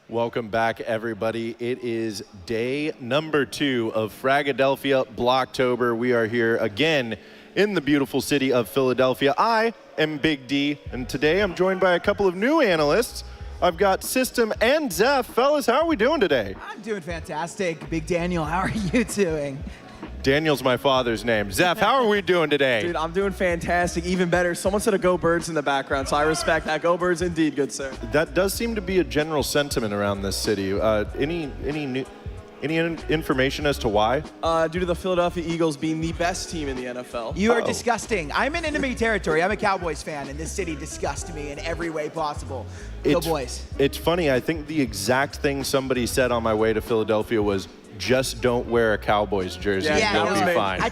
Welcome back, everybody. It is day number 2 of Fragadelphia Blocktober. We are here again in the beautiful city of Philadelphia. I am Big D, and today I'm joined by a couple of new analysts. I've got System and Zeph. Fellas, how are we doing today? I'm doing fantastic. Big Daniel, how are you doing? Daniel's my father's name. Zeph, how are we doing today? Dude, I'm doing fantastic, even better. Someone said a Go Birds in the background, so I respect that. Go Birds indeed, good sir. That does seem to be a general sentiment around this city. Any information as to why? Due to the Philadelphia Eagles being the best team in the NFL. You are disgusting. I'm in enemy territory. I'm a Cowboys fan, and this city disgusts me in every way possible. Go Boys. It's funny. I think the exact thing somebody said on my way to Philadelphia was, just don't wear a Cowboys jersey. Yeah, you'll be fine. I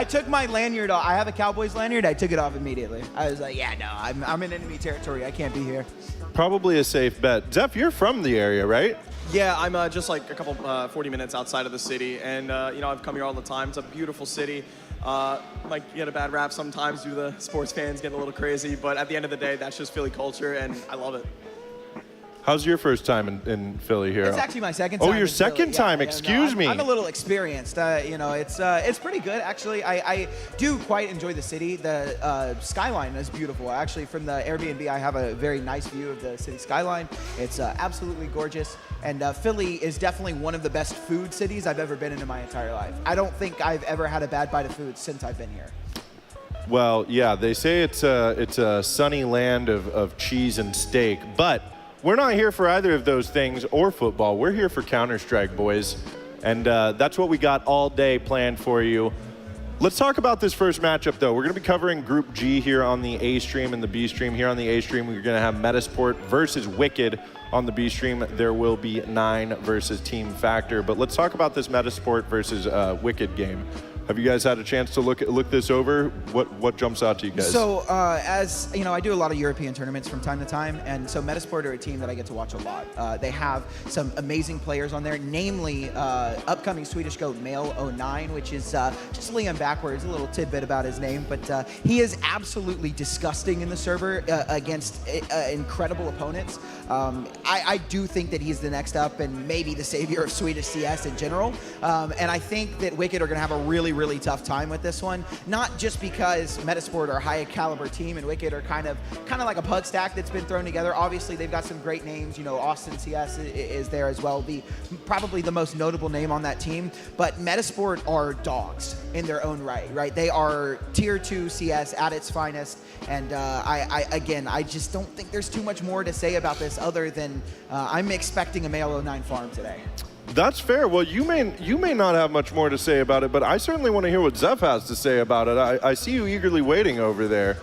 took my lanyard off. I have a Cowboys lanyard. I took it off immediately. I was like, yeah, no, I'm in enemy territory. I can't be here. Probably a safe bet. Zeph, you're from the area, right? Yeah, I'm just like a couple 40 minutes outside of the city, and you know, I've come here all the time. It's a beautiful city. Like, get a bad rap sometimes due to the sports fans getting a little crazy, but at the end of the day, that's just Philly culture, and I love it. How's your first time in Philly here? It's actually my second time. Oh, your second time. Yeah, excuse me. I'm a little experienced. You know, it's pretty good actually. I do quite enjoy the city. The skyline is beautiful. Actually, from the Airbnb, I have a very nice view of the city skyline. It's absolutely gorgeous. And Philly is definitely one of the best food cities I've ever been in my entire life. I don't think I've ever had a bad bite of food since I've been here. Well, yeah, they say it's a sunny land of cheese and steak, but we're not here for either of those things or football. We're here for Counter-Strike, boys. And that's what we got all day planned for you. Let's talk about this first matchup, though. We're going to be covering Group G here on the A stream and the B stream. Here on the A stream, we're going to have Metasport versus Wicked. On the B stream, there will be 9 versus Team Factor. But let's talk about this Metasport versus Wicked game. Have you guys had a chance to look this over? What jumps out to you guys? So, as you know, I do a lot of European tournaments from time to time, and so Metasport are a team that I get to watch a lot. They have some amazing players on there, namely upcoming Swedish GOAT Male09, which is just Liam backwards, a little tidbit about his name, but he is absolutely disgusting in the server against incredible opponents. I do think that he's the next up and maybe the savior of Swedish CS in general, and I think that Wicked are going to have a really tough time with this one. Not just because Metasport are a high caliber team and Wicked are kind of like a pug stack that's been thrown together. Obviously, they've got some great names. You know, Austin CS is there as well, probably the most notable name on that team. But Metasport are dogs in their own right? They are tier 2 CS at its finest. And I just don't think there's too much more to say about this other than I'm expecting a Male09 farm today. That's fair. Well, you may not have much more to say about it, but I certainly want to hear what Zeph has to say about it. I see you eagerly waiting over there.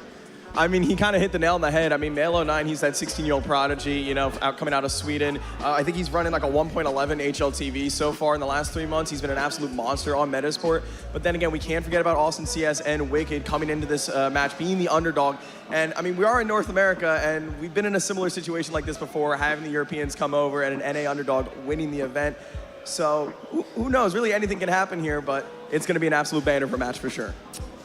I mean, he kind of hit the nail on the head. I mean, Male09, he's that 16-year-old prodigy, you know, coming out of Sweden. I think he's running like a 1.11 HLTV so far in the last 3 months. He's been an absolute monster on Metasport. But then again, we can't forget about Austin CS and Wicked coming into this match, being the underdog. And I mean, we are in North America, and we've been in a similar situation like this before, having the Europeans come over and an NA underdog winning the event. So who knows? Really, anything can happen here, but it's going to be an absolute banner of a match for sure.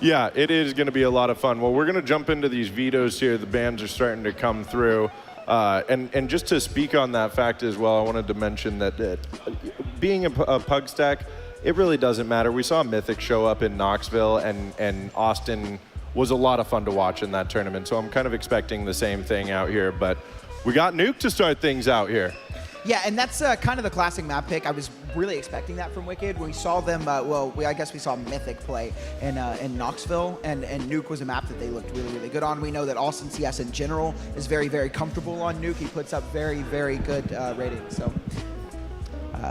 Yeah, it is going to be a lot of fun. Well, we're going to jump into these vetoes here. The bans are starting to come through. And just to speak on that fact as well, I wanted to mention that being a pug stack, it really doesn't matter. We saw Mythic show up in Knoxville, and Austin was a lot of fun to watch in that tournament. So I'm kind of expecting the same thing out here. But we got Nuke to start things out here. Yeah, and that's kind of the classic map pick. I was really expecting that from Wicked. When we saw them, I guess we saw Mythic play in Knoxville, and Nuke was a map that they looked really good on. We know that Austin CS in general is very comfortable on Nuke. He puts up very good ratings. So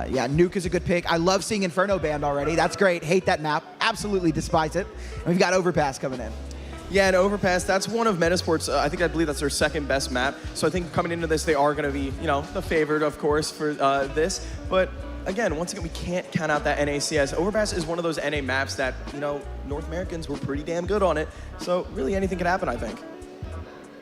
Yeah, Nuke is a good pick. I love seeing Inferno banned already. That's great. Hate that map. Absolutely despise it. And we've got Overpass coming in. Yeah, and Overpass, that's one of Metasport's, I believe that's their second best map. So I think coming into this, they are going to be, the favorite, of course, for this. But again, once again, we can't count out that NACS. Overpass is one of those NA maps that, North Americans were pretty damn good on it. So really anything can happen, I think.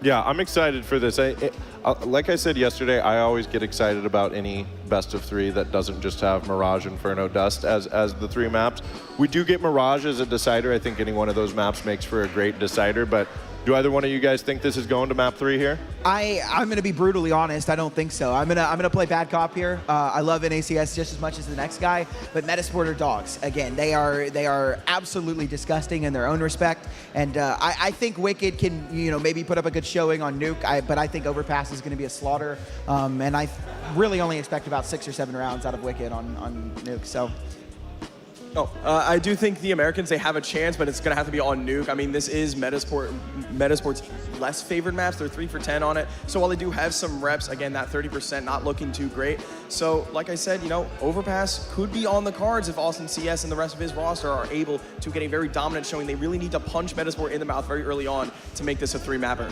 Yeah, I'm excited for this. Like I said yesterday, I always get excited about any best of 3 that doesn't just have Mirage, Inferno, Dust as the 3 maps. We do get Mirage as a decider. I think any one of those maps makes for a great decider, but do either one of you guys think this is going to map 3 here? I'm going to be brutally honest. I don't think so. I'm gonna play bad cop here. I love NACS just as much as the next guy, but Metasport are dogs. Again, they are absolutely disgusting in their own respect, and I think Wicked can maybe put up a good showing on Nuke, but I think Overpass is going to be a slaughter, and I really only expect about 6 or 7 rounds out of Wicked on Nuke. So. I do think the Americans, they have a chance, but it's going to have to be on Nuke. I mean, this is Metasport's less favored maps. They're 3 for 10 on it. So while they do have some reps, again, that 30% not looking too great. So like I said, Overpass could be on the cards if Austin CS and the rest of his roster are able to get a very dominant showing. They really need to punch Metasport in the mouth very early on to make this a 3-mapper.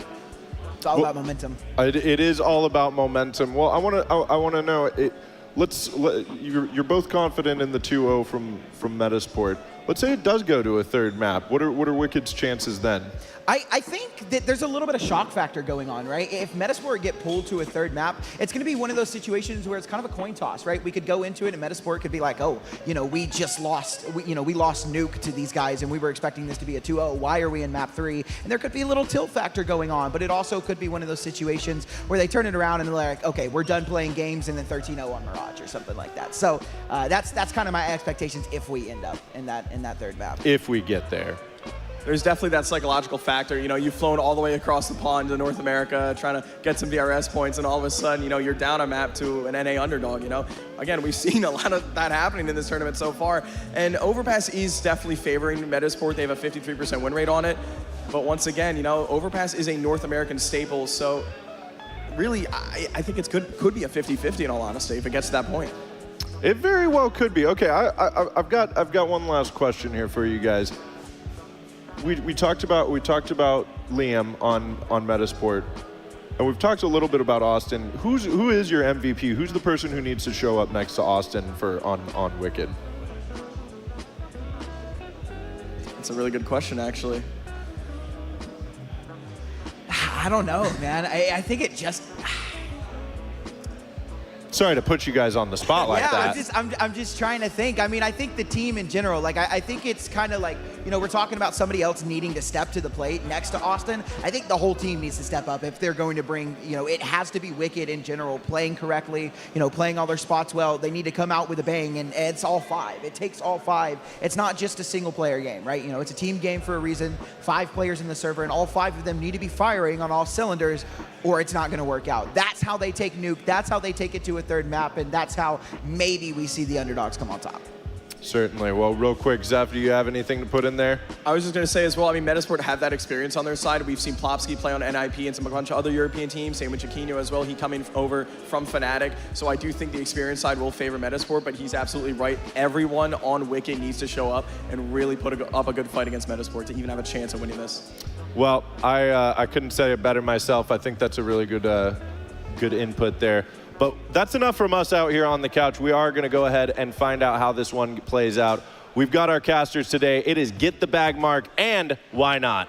It's all about momentum. It is all about momentum. Well, I want to know it. You're both confident in the 2-0 from Metasport. Let's say it does go to a 3rd map. What are Wicked's chances then? I think that there's a little bit of shock factor going on, right? If Metasport get pulled to a 3rd map, it's going to be one of those situations where it's kind of a coin toss, right? We could go into it and Metasport could be like, oh, we just lost, we lost Nuke to these guys and we were expecting this to be a 2-0. Why are we in map 3? And there could be a little tilt factor going on, but it also could be one of those situations where they turn it around and they're like, okay, we're done playing games, and then 13-0 on Mirage or something like that. So that's kind of my expectations if we end up in that 3rd map. If we get there. There's definitely that psychological factor. You've flown all the way across the pond to North America trying to get some DRS points, and all of a sudden, you're down a map to an NA underdog, Again, we've seen a lot of that happening in this tournament so far, and Overpass is definitely favoring Metasport. They have a 53% win rate on it, but once again, Overpass is a North American staple, so really, I think it could be a 50-50 in all honesty if it gets to that point. It very well could be. Okay, I've got one last question here for you guys. We talked about Liam on Metasport, and we've talked a little bit about Austin. Who is your MVP? Who's the person who needs to show up next to Austin on Wicked? That's a really good question, actually. I don't know, man. I think it just. Sorry to put you guys on the spot like that. Yeah, I'm just trying to think. I mean, I think the team in general, I think it's kind of like, we're talking about somebody else needing to step to the plate next to Austin. I think the whole team needs to step up if they're going to bring, it has to be Wicked in general, playing correctly, playing all their spots well. They need to come out with a bang, and it's all 5. It takes all 5. It's not just a single player game, right? It's a team game for a reason. 5 players in the server, and all 5 of them need to be firing on all cylinders, or it's not going to work out. That's how they take Nuke. That's how they take it to a 3rd map, and that's how maybe we see the underdogs come on top. Certainly. Well, real quick, Zeph, do you have anything to put in there? I was just going to say as well, Metasport have that experience on their side. We've seen Plopsky play on NIP and a bunch of other European teams, same with Chiquinho as well. He coming over from Fnatic. So I do think the experience side will favor Metasport, but he's absolutely right. Everyone on Wicked needs to show up and really put up a good fight against Metasport to even have a chance of winning this. Well, I couldn't say it better myself. I think that's a really good input there. But that's enough from us out here on the couch. We are going to go ahead and find out how this one plays out. We've got our casters today. It is Get the Bag Mark and Why Not?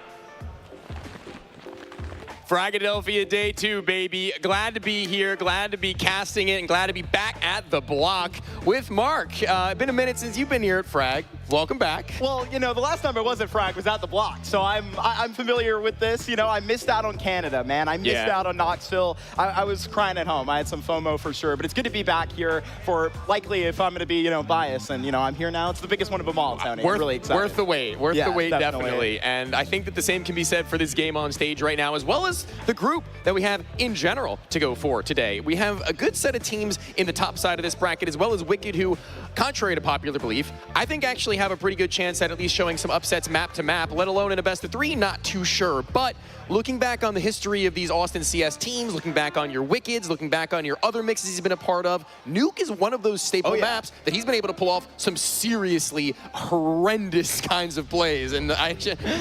Fragadelphia Day 2, baby. Glad to be here, glad to be casting it, and glad to be back at the block with Mark. Been a minute since you've been here at Frag. Welcome back. Well, the last time I was at Frag was at the block, so I'm familiar with this. I missed out on Canada, man. I missed out on Knoxville. I was crying at home. I had some FOMO for sure, but it's good to be back here for likely if I'm going to be, biased, and, I'm here now. It's the biggest one of them all, Tony. I'm really excited. Worth the wait. Worth the wait, definitely. And I think that the same can be said for this game on stage right now, as well as just the group that we have in general to go for today. We have a good set of teams in the top side of this bracket, as well as Wicked, who, contrary to popular belief, I think actually have a pretty good chance at least showing some upsets map to map, let alone in a best of 3, not too sure. But looking back on the history of these Austin CS teams, looking back on your Wickeds, looking back on your other mixes he's been a part of, Nuke is one of those staple maps that he's been able to pull off some seriously horrendous kinds of plays. And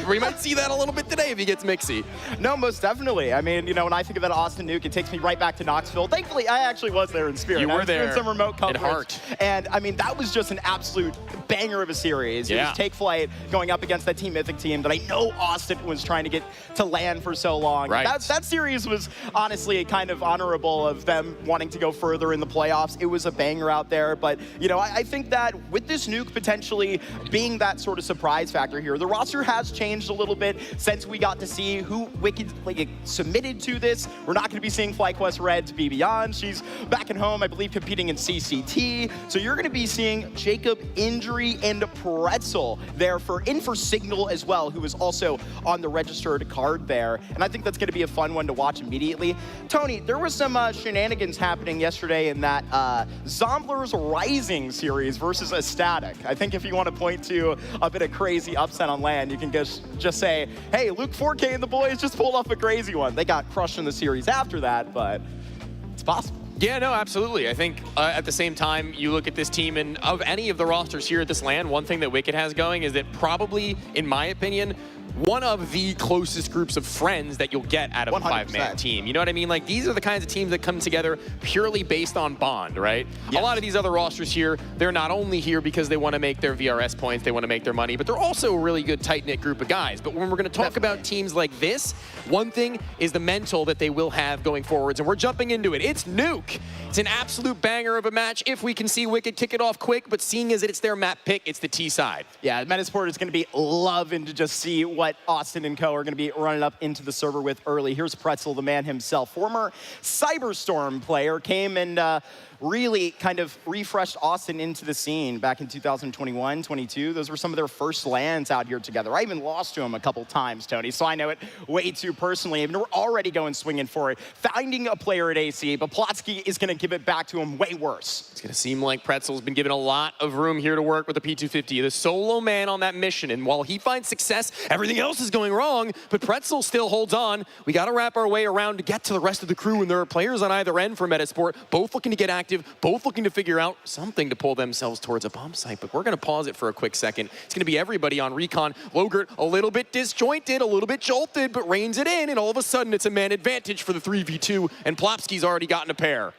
we might see that a little bit today if he gets mixy. No, most definitely. I mean, you know, when I think of that Austin Nuke, it takes me right back to Knoxville. Thankfully, I actually was there in spirit. You were there. Doing some remote coverage. In heart. And I mean, that was just an absolute banger of a series. It was Take Flight going up against that Team Mythic team that I know Austin was trying to get to land for so long. Right. That series was honestly kind of honorable of them wanting to go further in the playoffs. It was a banger out there. But, you know, I think that with this Nuke potentially being that sort of surprise factor here, the roster has changed a little bit since we got to see who Wicked submitted to this. We're not going to be seeing FlyQuest Red to be beyond. She's back at home, I believe, competing in CCT. So you're going to be seeing Jacob, Injury, and Pretzel there in for Signal as well, who is also on the registered card there. And I think that's going to be a fun one to watch immediately. Tony, there was some shenanigans happening yesterday in that Zombler's Rising series versus Ecstatic. I think if you want to point to a bit of crazy upset on land, you can just say, hey, Luke 4K and the boys just pulled off a crazy one. They got crushed in the series after that, but it's possible. Yeah, no, absolutely. I think at the same time, you look at this team, and of any of the rosters here at this LAN, one thing that Wicked has going is that probably, in my opinion, one of the closest groups of friends that you'll get out of 100%. A five-man team. You know what I mean? Like, these are the kinds of teams that come together purely based on bond, right? Yes. A lot of these other rosters here, they're not only here because they want to make their VRS points, they want to make their money, but they're also a really good tight-knit group of guys. But when we're going to talk about teams like this, one thing is the mental that they will have going forwards, and we're jumping into it. It's Nuke. It's an absolute banger of a match if we can see Wicked kick it off quick, but seeing as it's their map pick, it's the T side. Yeah, Metasport is going to be loving to just see what Austin and co are going to be running up into the server with early. Here's Pretzel, the man himself. Former Cyberstorm player, came and really kind of refreshed Austin into the scene back in 2021, 22. Those were some of their first LANs out here together. I even lost to him a couple times, Tony, so I know it way too personally. I mean, we're already going swinging for it, finding a player at AC, but Plotsky is going to give it back to him way worse. It's going to seem like Pretzel's been given a lot of room here to work with the P250, the solo man on that mission, and while he finds success, everything else is going wrong, but Pretzel still holds on. We got to wrap our way around to get to the rest of the crew, and there are players on either end for Metasport, both looking to get active, both looking to figure out something to pull themselves towards a bomb site, but we're going to pause it for a quick second. It's going to be everybody on Recon. Logert a little bit disjointed, a little bit jolted, but reins it in, and all of a sudden it's a man advantage for the 3v2, and Plopsky's already gotten a pair.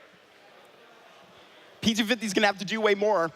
P250's going to have to do way more.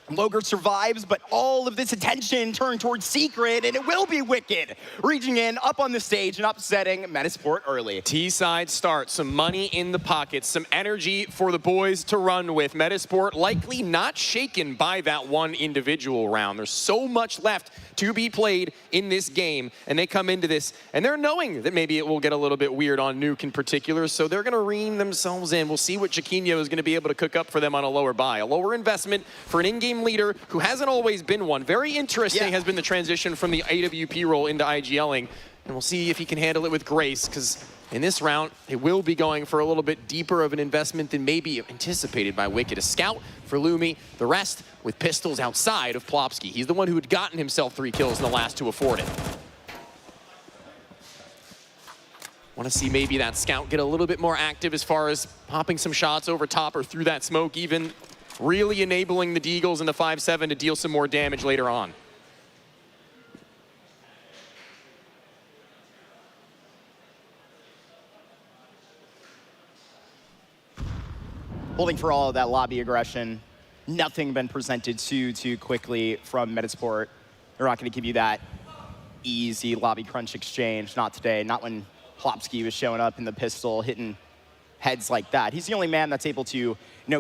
Logert survives, but all of this attention turned towards Secret, and it will be Wicked reaching in, up on the stage, and upsetting Metasport early. T-side start, some money in the pockets, some energy for the boys to run with. Metasport likely not shaken by that one individual round. There's so much left to be played in this game, and they come into this, and they're knowing that maybe it will get a little bit weird on Nuke in particular, so they're going to rein themselves in. We'll see what Chiquinho is going to be able to cook up for them on a lower buy. A lower investment for an in-game leader who hasn't always been one. Very interesting has been the transition from the AWP role into IGLing, and we'll see if he can handle it with grace, because in this round, it will be going for a little bit deeper of an investment than maybe anticipated by Wicked. A scout for Lumi, the rest with pistols outside of Plopsky. He's the one who had gotten himself 3 kills in the last to afford it. Want to see maybe that scout get a little bit more active as far as popping some shots over top or through that smoke, even really enabling the Deagles and the 5-7 to deal some more damage later on. Holding for all of that lobby aggression. Nothing been presented too quickly from Metasport. They're not going to give you that easy lobby crunch exchange. Not today. Not when Plopsky was showing up in the pistol, hitting heads like that. He's the only man that's able to,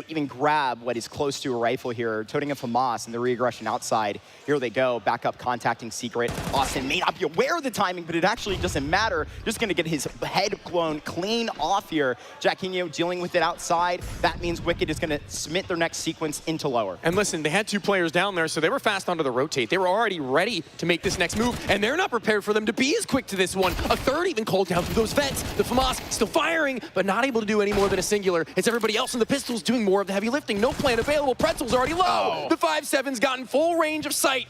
even grab what is close to a rifle here. Toting a FAMAS and the re-aggression outside. Here they go, back up, contacting Secret. Austin may not be aware of the timing, but it actually doesn't matter. Just gonna get his head blown clean off here. Jacquinho dealing with it outside. That means Wicked is gonna submit their next sequence into lower. And listen, they had 2 players down there, so they were fast onto the rotate. They were already ready to make this next move, and they're not prepared for them to be as quick to this one. A third even called down through those vents. The FAMAS still firing, but not able to do any more than a singular. It's everybody else in the pistols doing more of the heavy lifting. No plan available. Pretzel's already low. The 5-7's gotten full range of sight.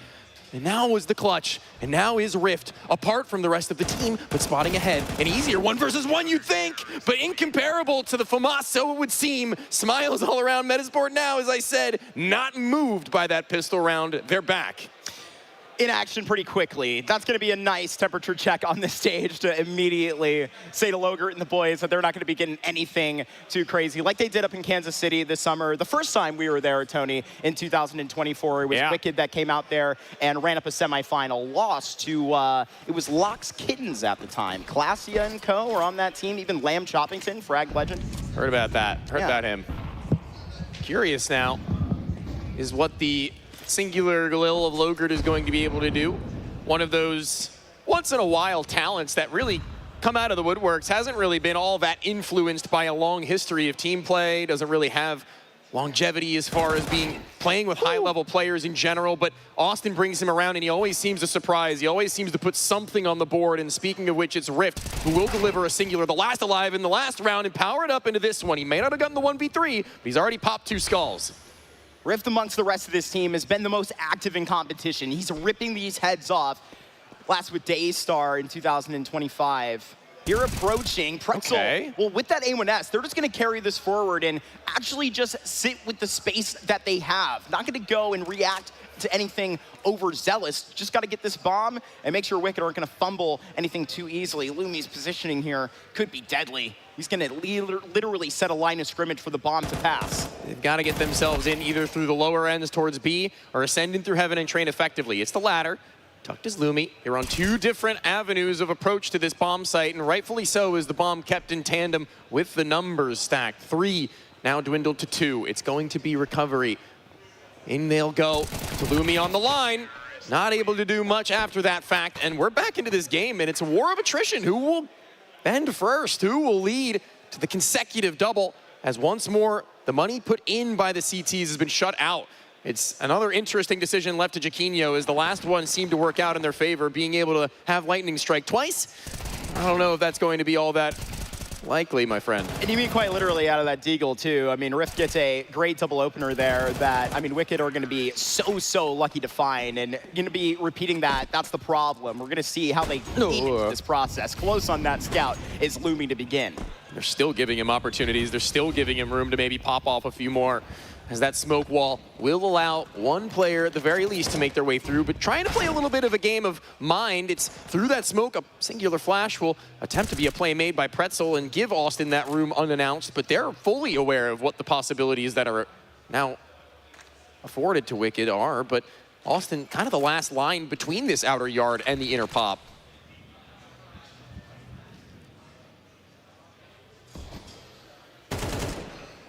And now was the clutch, and now is Rift, apart from the rest of the team, but spotting ahead. An easier 1 versus 1, you'd think, but incomparable to the FAMAS, so it would seem. Smiles all around Metasport now, as I said, not moved by that pistol round. They're back. In action pretty quickly. That's going to be a nice temperature check on the stage to immediately say to Logert and the boys that they're not going to be getting anything too crazy like they did up in Kansas City this summer. The first time we were there, Tony, in 2024, it was Wicked that came out there and ran up a semifinal, lost to, it was Locks Kittens at the time. Classia and co were on that team, even Lamb Choppington, frag legend. Heard about that, heard about him. Curious now is what the singular Galil of Logert is going to be able to do. One of those once-in-a-while talents that really come out of the woodworks, hasn't really been all that influenced by a long history of team play, doesn't really have longevity as far as playing with high-level players in general, but Austin brings him around and he always seems to surprise. He always seems to put something on the board, and speaking of which, it's Rift, who will deliver a singular, the last alive in the last round, and power it up into this one. He may not have gotten the 1v3, but he's already popped 2 skulls. Rift amongst the rest of this team has been the most active in competition. He's ripping these heads off. Last with Daystar in 2025. Here approaching Pretzel. Well, with that A1S, they're just going to carry this forward and actually just sit with the space that they have. Not going to go and react to anything overzealous. Just got to get this bomb and make sure Wicked aren't going to fumble anything too easily. Lumi's positioning here could be deadly. He's going to literally set a line of scrimmage for the bomb to pass. They've got to get themselves in either through the lower ends towards B or ascending through heaven and train effectively. It's the latter. Tucked is Lumi. They're on 2 different avenues of approach to this bomb site, and rightfully so is the bomb kept in tandem with the numbers stacked. 3 now dwindled to 2. It's going to be recovery. In they'll go to Lumi on the line. Not able to do much after that fact, and we're back into this game, and it's a war of attrition. Who will bend first? Who will lead to the consecutive double, as once more the money put in by the CTs has been shut out. It's another interesting decision left to Jacquinho, as the last one seemed to work out in their favor, being able to have Lightning strike twice. I don't know if that's going to be all that likely, my friend. And you mean quite literally out of that deagle, too. I mean, Rift gets a great double opener there that, I mean, Wicked are going to be so lucky to find, and going to be repeating that. That's the problem. We're going to see how they eat into this process. Close on that scout is Lumi to begin. They're still giving him opportunities. They're still giving him room to maybe pop off a few more, as that smoke wall will allow one player at the very least to make their way through, but trying to play a little bit of a game of mind. It's through that smoke, a singular flash will attempt to be a play made by Pretzel and give Austin that room unannounced, but they're fully aware of what the possibilities that are now afforded to Wicked are, but Austin kind of the last line between this outer yard and the inner pop.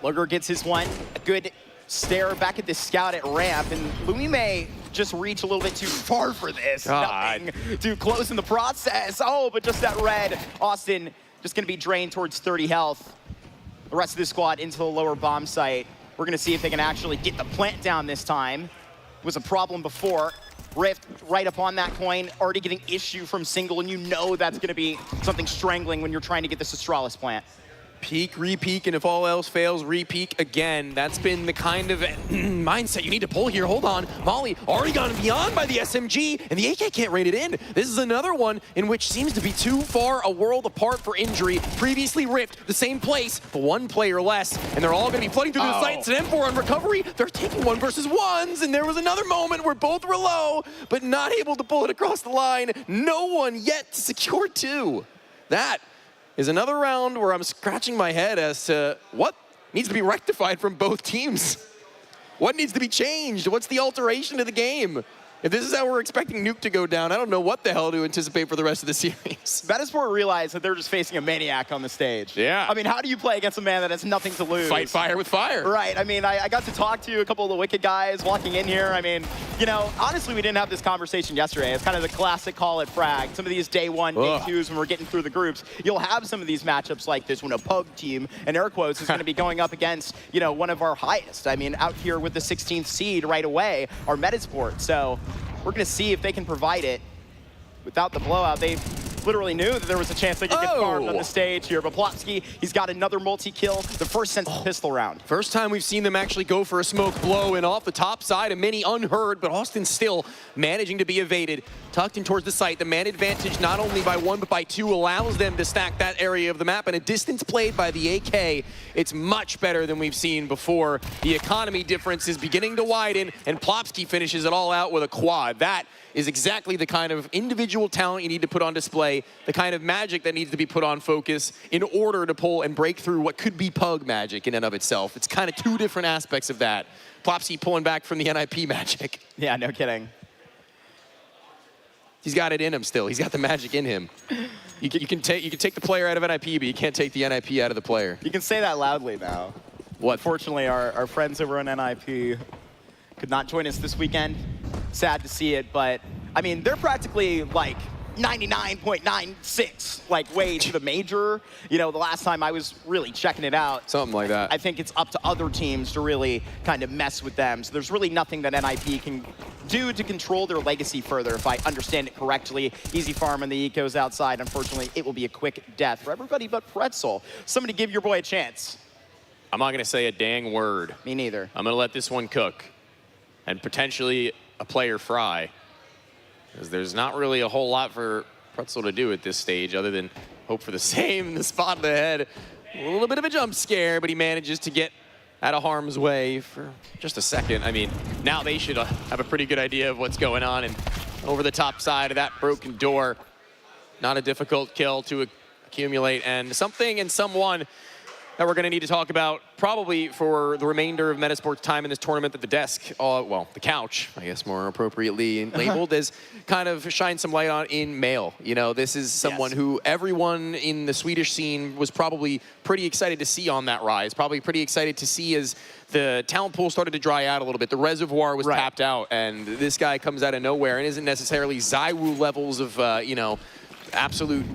Logert gets his one, a good stare back at the scout at ramp, and Lumi may just reach a little bit too far for this. Nothing too close in the process. Oh, but just that red. Austin just going to be drained towards 30 health. The rest of the squad into the lower bomb site. We're going to see if they can actually get the plant down this time. It was a problem before. Rift right up on that coin, already getting issue from single, and you know that's going to be something strangling when you're trying to get this Astralis plant. Peek, re-peek, and if all else fails, re-peek again. That's been the kind of mindset you need to pull here. Hold on. Molly already gone beyond by the SMG, and the AK can't rein it in. This is another one in which seems to be too far a world apart for injury. Previously Rift, the same place, but 1 player less, and they're all going to be flooding through the sites. And M4 on recovery, they're taking 1 versus 1s, and there was another moment where both were low, but not able to pull it across the line. No one yet to secure 2. That is another round where I'm scratching my head as to what needs to be rectified from both teams. What needs to be changed? What's the alteration to the game? If this is how we're expecting Nuke to go down, I don't know what the hell to anticipate for the rest of the series. Metasport realized that they're just facing a maniac on the stage. Yeah. I mean, how do you play against a man that has nothing to lose? Fight fire with fire. Right. I mean, I got to talk to a couple of the Wicked guys walking in here. I mean, you know, honestly, we didn't have this conversation yesterday. It's kind of the classic call at Frag. Some of these day one, day twos, when we're getting through the groups, you'll have some of these matchups like this when a pug team, in air quotes, is going to be going up against, you know, one of our highest. I mean, out here with the 16th seed right away, our Metasport. So we're going to see if they can provide it without the blowout. They literally knew that there was a chance they could get farmed on the stage here. But Plotski, he's got another multi-kill, the first since the pistol round. First time we've seen them actually go for a smoke blow, and off the top side, a mini unheard, but Austin still managing to be evaded. Tucked in towards the site, the man advantage not only by 1 but by 2 allows them to stack that area of the map, and a distance played by the AK, it's much better than we've seen before. The economy difference is beginning to widen, and Plopski finishes it all out with a quad. That is exactly the kind of individual talent you need to put on display, the kind of magic that needs to be put on focus in order to pull and break through what could be pug magic in and of itself. It's kind of 2 different aspects of that. Plopsky pulling back from the NIP magic. Yeah, no kidding. He's got it in him still. He's got the magic in him. You can take the player out of NIP, but you can't take the NIP out of the player. You can say that loudly now. What? Fortunately, our friends over on NIP could not join us this weekend. Sad to see it, but I mean, they're practically like 99.96 like way to the major. You know, the last time I was really checking it out. Something like that. I think it's up to other teams to really kind of mess with them. So there's really nothing that NIP can do to control their legacy further, if I understand it correctly. Easy farm and the ecos outside. Unfortunately, it will be a quick death for everybody but Pretzel. Somebody give your boy a chance. I'm not going to say a dang word. Me neither. I'm going to let this one cook. And potentially a player fry. Because there's not really a whole lot for Pretzel to do at this stage other than hope for the same in the spot of the head. A little bit of a jump scare, but he manages to get out of harm's way for just a second. I mean, now they should have a pretty good idea of what's going on. And over the top side of that broken door, not a difficult kill to accumulate. And something and someone that we're going to need to talk about probably for the remainder of Metasport's time in this tournament at the desk, well, the couch, I guess more appropriately labeled, is kind of shine some light on in Male. You know, this is someone who everyone in the Swedish scene was probably pretty excited to see on that rise, probably pretty excited to see as the talent pool started to dry out a little bit. The reservoir was tapped out, and this guy comes out of nowhere and isn't necessarily Zywoo levels of, you know, absolute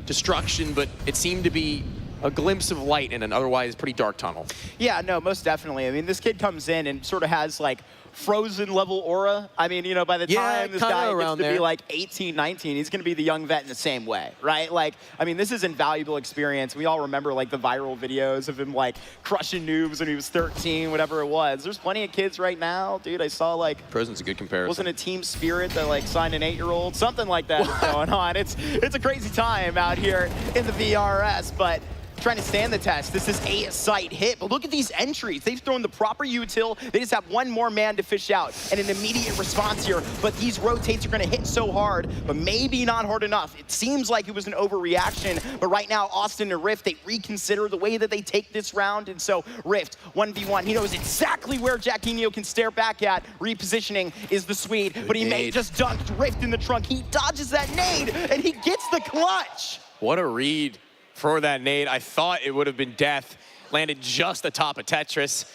destruction, but it seemed to be a glimpse of light in an otherwise pretty dark tunnel. Yeah, no, most definitely. I mean, this kid comes in and sort of has like Frozen level aura. I mean, you know, by the time this guy gets to be like 18, 19, he's going to be the young vet in the same way, right? Like, I mean, this is invaluable experience. We all remember like the viral videos of him like crushing noobs when he was 13, whatever it was. There's plenty of kids right now, dude. I saw like Prison's a good comparison. Wasn't it Team Spirit that like signed an 8-year-old? Something like that is going on. It's a crazy time out here in the VRS, but trying to stand the test. This is a site hit, but look at these entries. They've thrown the proper util. They just have one more man to fish out and an immediate response here, but these rotates are gonna hit so hard, but maybe not hard enough. It seems like it was an overreaction, but right now, Austin and Rift, they reconsider the way that they take this round, and so Rift, 1v1, he knows exactly where Jackinho can stare back at. Repositioning is the Swede, but he may just dunked Rift in the trunk. He dodges that nade, and he gets the clutch. What a read for that nade. I thought it would have been death. Landed just atop of Tetris.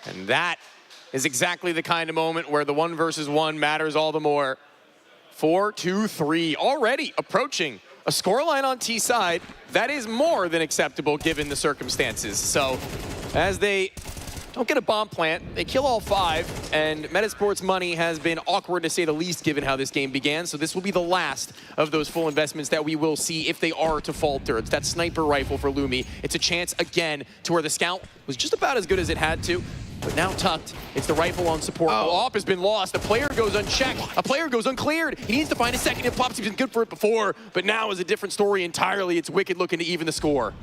And that is exactly the kind of moment where the 1 versus 1 matters all the more. 4-2-3, already approaching a scoreline on T side. That is more than acceptable given the circumstances. So as they don't get a bomb plant, they kill all 5, and Metasport's money has been awkward to say the least given how this game began, so this will be the last of those full investments that we will see if they are to falter. It's that sniper rifle for Lumi. It's a chance again to where the scout was just about as good as it had to, but now tucked. It's the rifle on support. The op has been lost. A player goes unchecked. A player goes uncleared. He needs to find a second. If Plopsy's been good for it before, but now is a different story entirely. It's Wicked looking to even the score.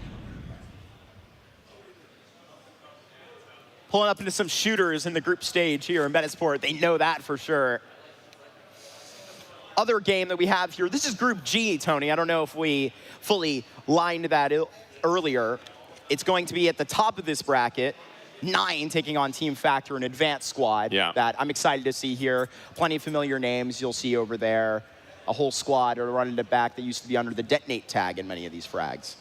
Pulling up into some shooters in the group stage here in Metasport. They know that for sure. Other game that we have here, this is Group G, Tony. I don't know if we fully lined that earlier. It's going to be at the top of this bracket. 9 taking on Team Factor, an advanced squad that I'm excited to see here. Plenty of familiar names you'll see over there. A whole squad are running it back that used to be under the detonate tag in many of these frags.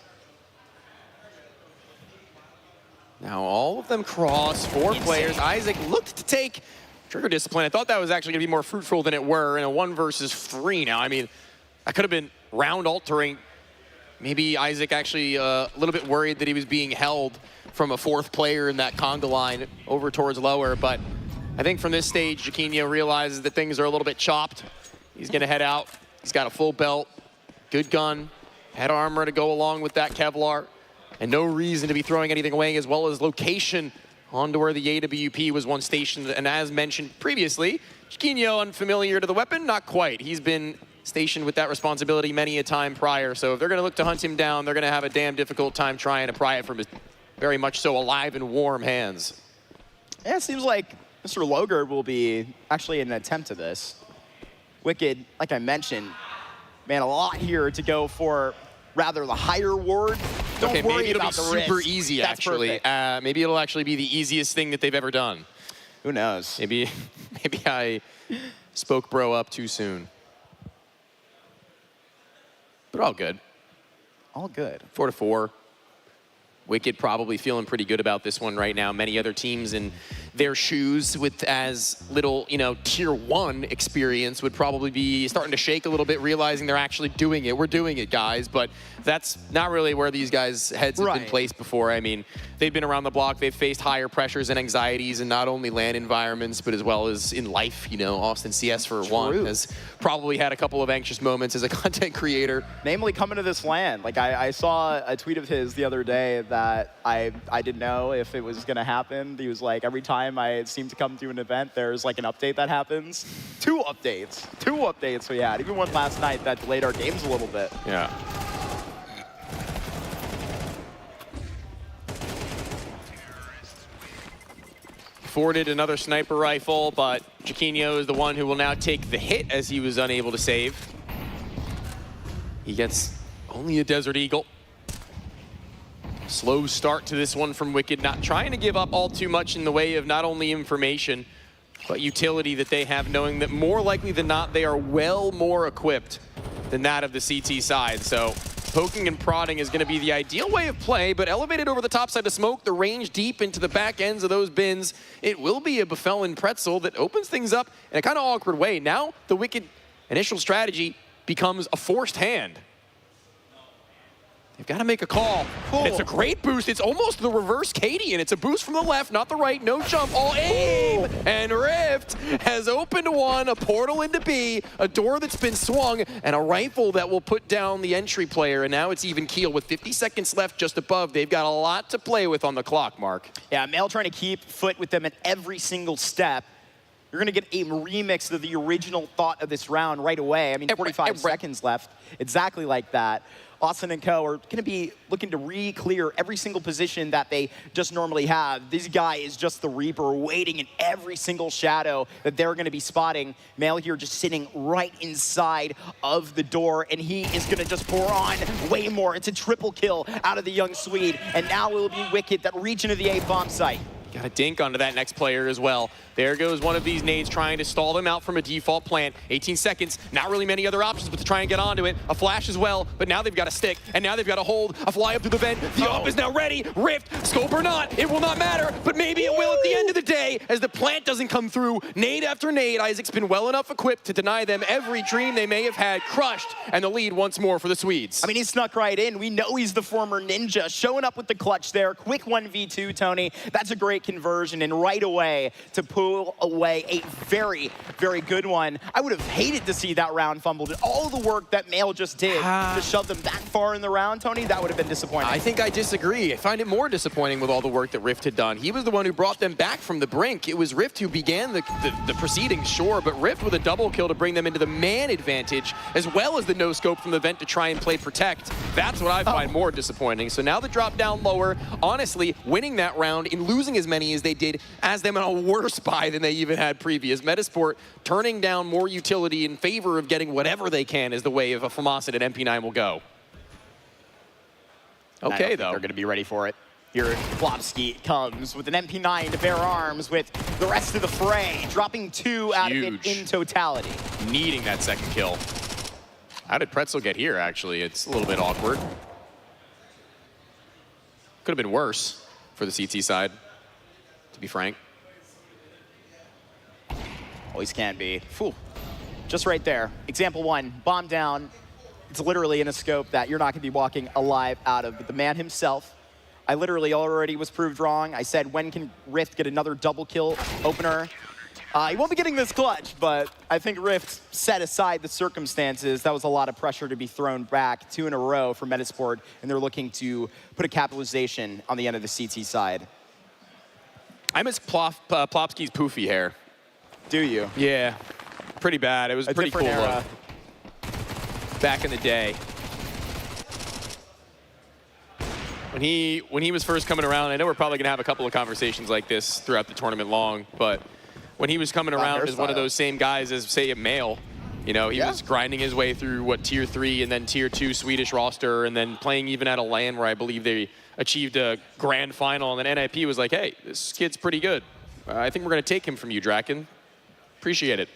Now all of them cross, 4 players. Isaac looked to take trigger discipline. I thought that was actually going to be more fruitful than it were in a 1 versus 3 now. I mean, that could have been round altering. Maybe Isaac actually a little bit worried that he was being held from a 4th player in that conga line over towards lower. But I think from this stage, Jaquinho realizes that things are a little bit chopped. He's going to head out. He's got a full belt, good gun, head armor to go along with that Kevlar, and no reason to be throwing anything away, as well as location onto where the AWP was once stationed. And as mentioned previously, Jaquinho unfamiliar to the weapon? Not quite. He's been stationed with that responsibility many a time prior. So if they're going to look to hunt him down, they're going to have a damn difficult time trying to pry it from his very much so alive and warm hands. Yeah, it seems like Mr. Loger will be actually an attempt to this. Wicked, like I mentioned, man, a lot here to go for rather the higher ward. Don't okay, worry maybe it'll about be the super risk. easy, That's actually. Maybe it'll actually be the easiest thing that they've ever done. Who knows? Maybe I spoke bro up too soon. But all good. All good. 4-4. Wicked probably feeling pretty good about this one right now. Many other teams in their shoes with as little, tier 1 experience would probably be starting to shake a little bit, realizing they're actually doing it. We're doing it, guys, but that's not really where these guys' heads have been placed before. I mean, they've been around the block. They've faced higher pressures and anxieties in not only LAN environments, but as well as in life. Austin CS, for one, has probably had a couple of anxious moments as a content creator. Namely, coming to this LAN. Like, I saw a tweet of his the other day that I didn't know if it was going to happen. He was like, every time I seem to come to an event, there's like an update that happens. 2 updates we had. Even one last night that delayed our games a little bit. Yeah. Afforded another sniper rifle, but Jaquinho is the one who will now take the hit as he was unable to save. He gets only a Desert Eagle. Slow start to this one from Wicked, not trying to give up all too much in the way of not only information, but utility that they have, knowing that more likely than not, they are well more equipped than that of the CT side. So poking and prodding is going to be the ideal way of play, but elevated over the top side of smoke, the range deep into the back ends of those bins, it will be a Beffelin pretzel that opens things up in a kind of awkward way. Now the Wicked initial strategy becomes a forced hand. They've got to make a call. Cool. It's a great boost. It's almost the reverse Katie, and it's a boost from the left, not the right. No jump, all aim. Ooh. And Rift has opened one, a portal into B, a door that's been swung, and a rifle that will put down the entry player. And now it's even keel with 50 seconds left just above. They've got a lot to play with on the clock, Mark. Yeah, Male trying to keep foot with them at every single step. You're going to get a remix of the original thought of this round right away. I mean, 45 seconds left. Exactly like that. Austin and Co. are going to be looking to re-clear every single position that they just normally have. This guy is just the Reaper waiting in every single shadow that they're going to be spotting. Male here just sitting right inside of the door, and he is going to just pour on way more. It's a triple kill out of the young Swede, and now it will be Wicked that reach into the A bomb site. Got a dink onto that next player as well. There goes one of these nades trying to stall them out from a default plant. 18 seconds, not really many other options but to try and get onto it. A flash as well, but now they've got a stick, and now they've got a hold, a fly up through the vent. The op is now ready. Rift, scope or not, it will not matter, but maybe it will at the end of the day as the plant doesn't come through. Nade after nade, Isaac's been well enough equipped to deny them every dream they may have had, crushed, and the lead once more for the Swedes. I mean, he snuck right in. We know he's the former ninja, showing up with the clutch there. Quick 1v2, Tony. That's a great conversion, and right away to pull away a very, very good one. I would have hated to see that round fumbled. All the work that Male just did to shove them that far in the round, Tony, that would have been disappointing. I think I disagree. I find it more disappointing with all the work that Rift had done. He was the one who brought them back from the brink. It was Rift who began the proceedings, sure, but Rift with a double kill to bring them into the man advantage, as well as the no scope from the vent to try and play protect. That's what I find more disappointing. So now the drop down lower, honestly, winning that round and losing as many as they did as them in a worse buy than they even had previous. Metasport turning down more utility in favor of getting whatever they can is the way of a Famosid at MP9 will go. Okay, though. They're going to be ready for it. Here, Plopsky comes with an MP9 to bear arms with the rest of the fray, dropping 2 out of it in totality. Needing that second kill. How did Pretzel get here, actually? It's a little bit awkward. Could have been worse for the CT side, to be frank. Always can be. Phew. Just right there. Example 1, bomb down. It's literally in a scope that you're not going to be walking alive out of. But the man himself, I literally already was proved wrong. I said, when can Rift get another double kill opener? He won't be getting this clutch, but I think Rift set aside the circumstances. That was a lot of pressure to be thrown back, 2 in a row for Metasport, and they're looking to put a capitalization on the end of the CT side. I miss Plopsky's poofy hair. Do you? Yeah, pretty bad. It was A pretty cool different era. look back in the day. When he was first coming around, I know we're probably going to have a couple of conversations like this throughout the tournament long, but when he was coming around as one of those same guys as, say, a male, you know, he was grinding his way through, what, Tier 3 and then Tier 2 Swedish roster, and then playing even at a LAN where I believe they achieved a grand final, and then NIP was like, hey, this kid's pretty good. I think we're going to take him from you, Draken. Appreciate it.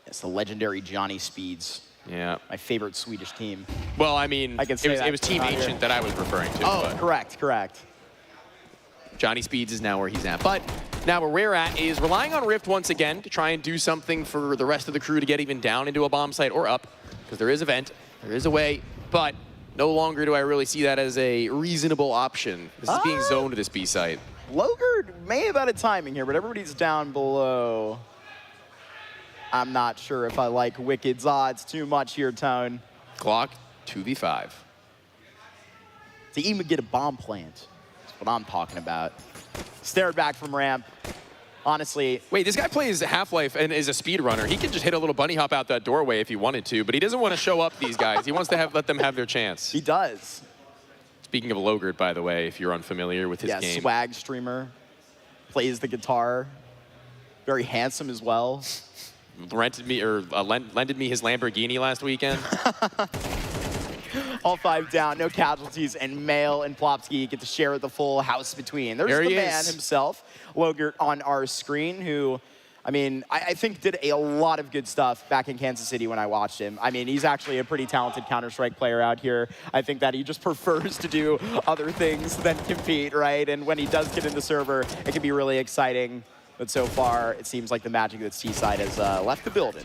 It's the legendary Johnny Speeds. Yeah. My favorite Swedish team. Well, I mean, I can say it was Team out Ancient here. that I was referring to. Oh, but correct. Johnny Speeds is now where he's at. But now where we're at is relying on Rift once again to try and do something for the rest of the crew to get even down into a bomb site or up, because there is a vent, there is a way, but no longer do I really see that as a reasonable option. This is being zoned to this B site. Logard may have had a timing here, but everybody's down below. I'm not sure if I like Wicked's odds too much here, Tone. Clock 2v5. To even get a bomb plant. That's what I'm talking about. Stared back from ramp. Honestly. Wait, this guy plays Half-Life and is a speedrunner. He can just hit a little bunny hop out that doorway if he wanted to, but he doesn't want to show up these guys. He wants to let them have their chance. He does. Speaking of Logard, by the way, if you're unfamiliar with his game. Swag streamer. Plays the guitar. Very handsome as well. Rented me or lended me his Lamborghini last weekend. All 5 down, no casualties, and Mail and Plopsky get to share the full house between. There's the man himself, Logard, on our screen, who, I mean, I think did a lot of good stuff back in Kansas City when I watched him. I mean, he's actually a pretty talented Counter-Strike player out here. I think that he just prefers to do other things than compete, right? And when he does get in the server, it can be really exciting. But so far, it seems like the magic that Seaside has left the building.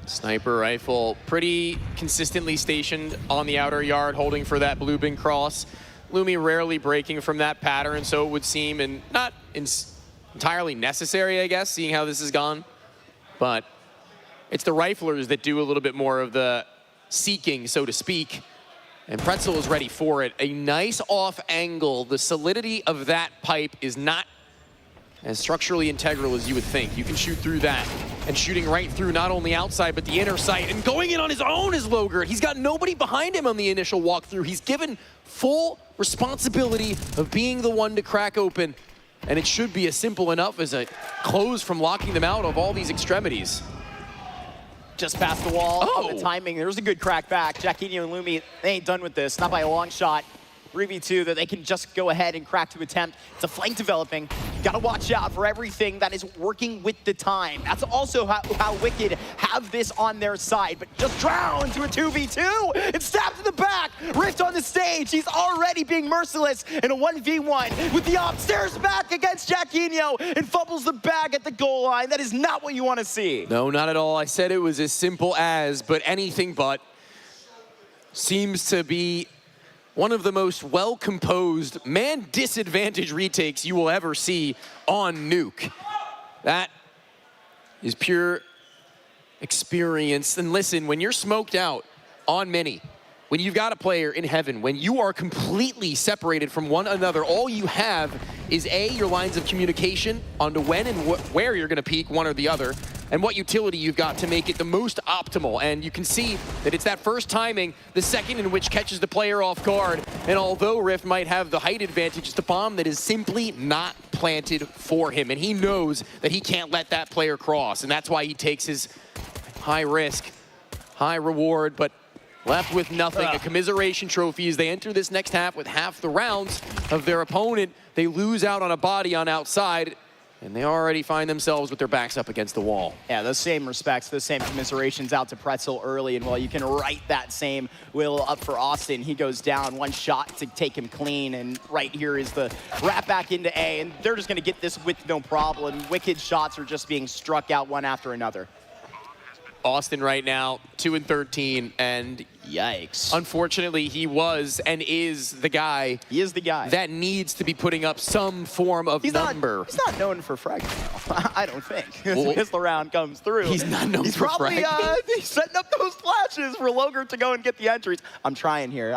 Sniper rifle pretty consistently stationed on the outer yard, holding for that blue bin cross. Lumi rarely breaking from that pattern, so it would seem, and not entirely necessary, I guess, seeing how this has gone. But it's the riflers that do a little bit more of the seeking, so to speak. And Pretzel is ready for it. A nice off angle. The solidity of that pipe is not as structurally integral as you would think. You can shoot through that. And shooting right through not only outside, but the inner sight. And going in on his own is Logard. He's got nobody behind him on the initial walkthrough. He's given full responsibility of being the one to crack open. And it should be as simple enough as a close from locking them out of all these extremities. Just past the wall. Oh, the timing. There's a good crack back. Jacquinho and Lumi, they ain't done with this. Not by a long shot. 3v2 that they can just go ahead and crack to attempt. It's a flank developing. Got to watch out for everything that is working with the time. That's also how Wicked have this on their side. But just drown to a 2v2 and stabbed to the back. Rift on the stage. He's already being merciless in a 1v1 with the upstairs back against Jacquinho and fumbles the bag at the goal line. That is not what you want to see. No, not at all. I said it was as simple as, but anything but. Seems to be one of the most well-composed, man-disadvantaged retakes you will ever see on Nuke. That is pure experience. And listen, when you're smoked out on Mini, when you've got a player in heaven, when you are completely separated from one another, all you have is A, your lines of communication onto when and where you're gonna peak, one or the other, and what utility you've got to make it the most optimal. And you can see that it's that first timing, the second in which catches the player off guard. And although Rift might have the height advantage, it's the bomb that is simply not planted for him. And he knows that he can't let that player cross. And that's why he takes his high risk high reward, but left with nothing. A commiseration trophy as they enter this next half with half the rounds of their opponent. They lose out on a body on outside, and they already find themselves with their backs up against the wall. Yeah, those same respects, those same commiserations out to Pretzel early, and while you can write that same will up for Austin, he goes down, one shot to take him clean, and right here is the wrap back into A, and they're just gonna get this with no problem. Wicked shots are just being struck out one after another. Austin right now, 2-13, and yikes. Unfortunately, he was and is the guy. He is the guy that needs to be putting up some form of number. He's not known for fragging, though. I don't think. As the round comes through. He's not known for fragging. He's setting up those flashes for Logert to go and get the entries. I'm trying here.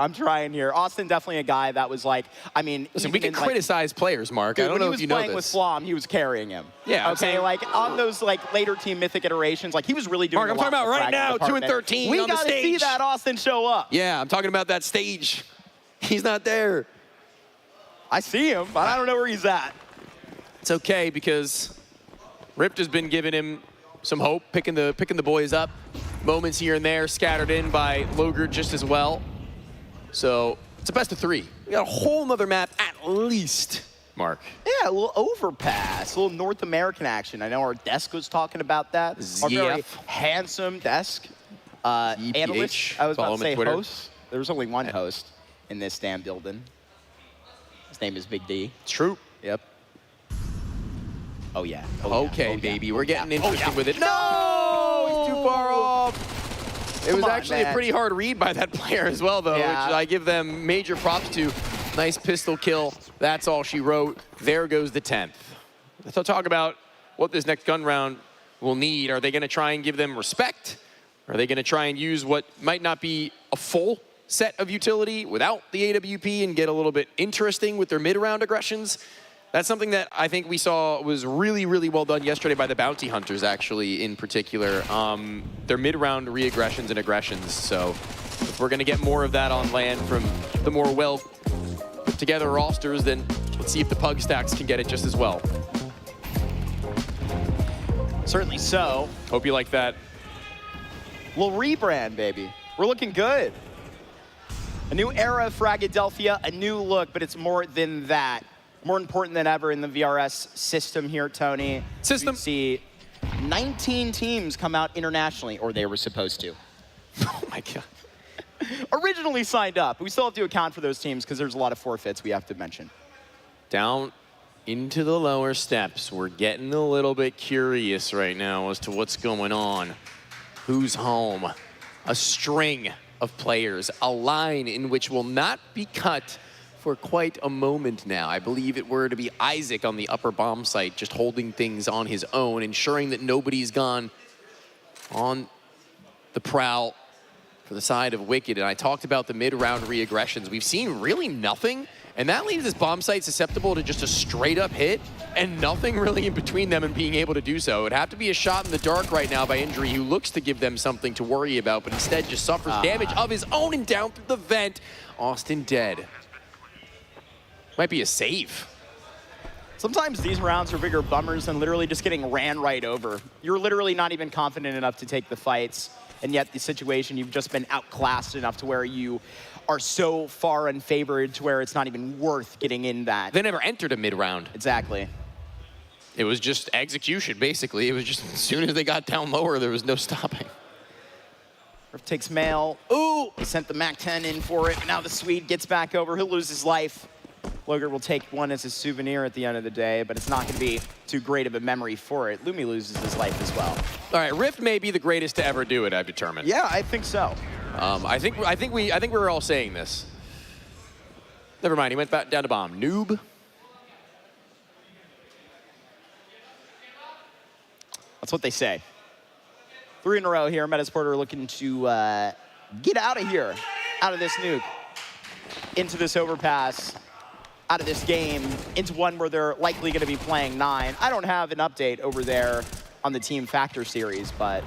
Austin definitely a guy that was like, I mean, listen, we can criticize players, Mark. Dude, I don't know when if he you was know playing with Flom, he was carrying him. Yeah. Okay, like on those like later team mythic iterations, like he was really doing. Mark, I'm talking about right now, 2-13 We on the gotta stage. see that Austin show up. Yeah, I'm talking about that stage. He's not there. I see him, but I don't know where he's at. It's okay because Ripped has been giving him some hope, picking the boys up. Moments here and there scattered in by Logert just as well. So it's a best of 3. We got a whole nother map at least, Mark. Yeah, a little overpass, a little North American action. I know our desk was talking about that. Our very handsome desk. Analyst, I was about to say host. There's only one host in this damn building. His name is Big D. It's true. Yep. Oh, yeah. Okay, baby. We're getting interesting with it. No! He's too far off. It was actually a pretty hard read by that player as well, though, which I give them major props to. Nice pistol kill. That's all she wrote. There goes the 10th. Let's talk about what this next gun round will need. Are they going to try and give them respect? Are they going to try and use what might not be a full set of utility without the AWP and get a little bit interesting with their mid-round aggressions? That's something that I think we saw was really, really well done yesterday by the Bounty Hunters, actually, in particular. Their mid-round re-aggressions and aggressions. So if we're going to get more of that on land from the more well-put-together rosters, then let's see if the Pug stacks can get it just as well. Certainly so. Hope you like that. Little rebrand, baby. We're looking good. A new era of Fragadelphia, a new look, but it's more than that. More important than ever in the VRS system here, Tony. System. We see 19 teams come out internationally, or they were supposed to. Oh my God. Originally signed up. We still have to account for those teams because there's a lot of forfeits we have to mention. Down into the lower steps. We're getting a little bit curious right now as to what's going on. Who's home? A string of players, a line in which will not be cut for quite a moment now. I believe it were to be Isaac on the upper bomb site, just holding things on his own, ensuring that nobody's gone on the prowl for the side of Wicked. And I talked about the mid-round re-aggressions. We've seen really nothing, and that leaves this bomb site susceptible to just a straight-up hit and nothing really in between them and being able to do so. It'd have to be a shot in the dark right now by Injury, who looks to give them something to worry about, but instead just suffers damage of his own and down through the vent. Austin dead. Might be a save. Sometimes these rounds are bigger bummers than literally just getting ran right over. You're literally not even confident enough to take the fights, and yet the situation, you've just been outclassed enough to where you are so far unfavored to where it's not even worth getting in that. They never entered a mid-round. Exactly. It was just execution, basically. It was just as soon as they got down lower, there was no stopping. Rift takes mail. Ooh! He sent the MAC-10 in for it. Now the Swede gets back over. He'll lose his life. Logert will take one as a souvenir at the end of the day, but it's not going to be too great of a memory for it. Lumi loses his life as well. All right, Rift may be the greatest to ever do it, I've determined. Yeah, I think so. I think we were all saying this. Never mind, he went back down to bomb. Noob. That's what they say. 3 in a row here. Metasport are looking to get out of here, out of this nuke, into this overpass, out of this game, into one where they're likely going to be playing 9. I don't have an update over there on the Team Factor series, but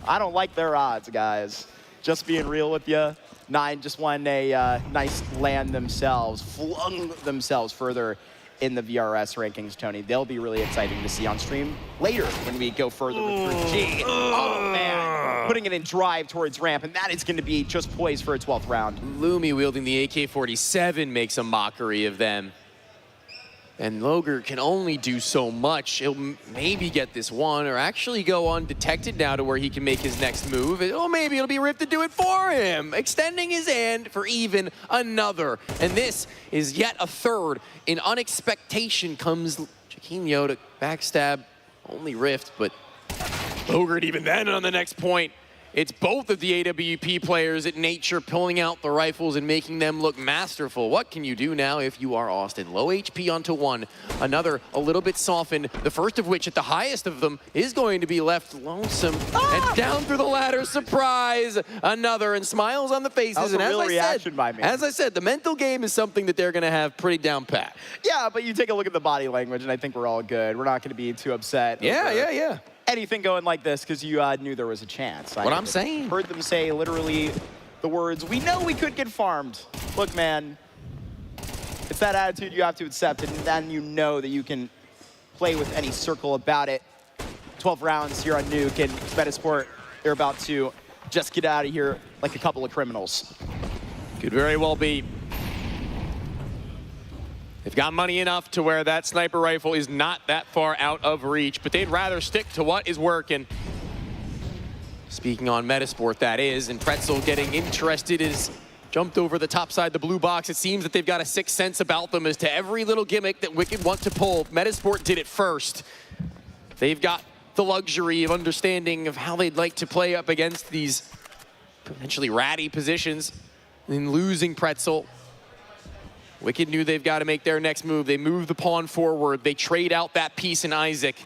I don't like their odds, guys. Just being real with you. 9 just won a nice land themselves, flung themselves further in the VRS rankings, Tony. They'll be really exciting to see on stream later when we go further with Group G. Oh, man. Putting it in drive towards ramp, and that is going to be just poised for a 12th round. Lumi wielding the AK-47 makes a mockery of them. And Loger can only do so much. He'll maybe get this one, or actually go undetected now to where he can make his next move. Oh, maybe it'll be Rip to do it for him, extending his hand for even another. And this is yet a third. In unexpectation comes Chiquinho to backstab only Rift, but Loger even then on the next point. It's both of the AWP players at Nature pulling out the rifles and making them look masterful. What can you do now if you are Austin? Low HP onto one, another a little bit softened, the first of which at the highest of them is going to be left lonesome. And down through the ladder, surprise, another, and smiles on the faces. That was a and real reaction by me. As I said, the mental game is something that they're gonna have pretty down pat. Yeah, but you take a look at the body language, and I think we're all good. We're not going to be too upset. Yeah. Anything going like this because you knew there was a chance. What I'm saying. Heard them say literally the words, "We know we could get farmed." Look, man, it's that attitude you have to accept, and then you know that you can play with any circle about it. 12 rounds here on Nuke, and Metasport, they're about to just get out of here like a couple of criminals. Could very well be. They've got money enough to where that sniper rifle is not that far out of reach, but they'd rather stick to what is working. Speaking on Metasport, that is, and Pretzel getting interested is jumped over the top side of the blue box. It seems that they've got a sixth sense about them as to every little gimmick that Wicked want to pull. Metasport did it first. They've got the luxury of understanding of how they'd like to play up against these potentially ratty positions and losing Pretzel. Wicked knew they've got to make their next move. They move the pawn forward. They trade out that piece in Isaac.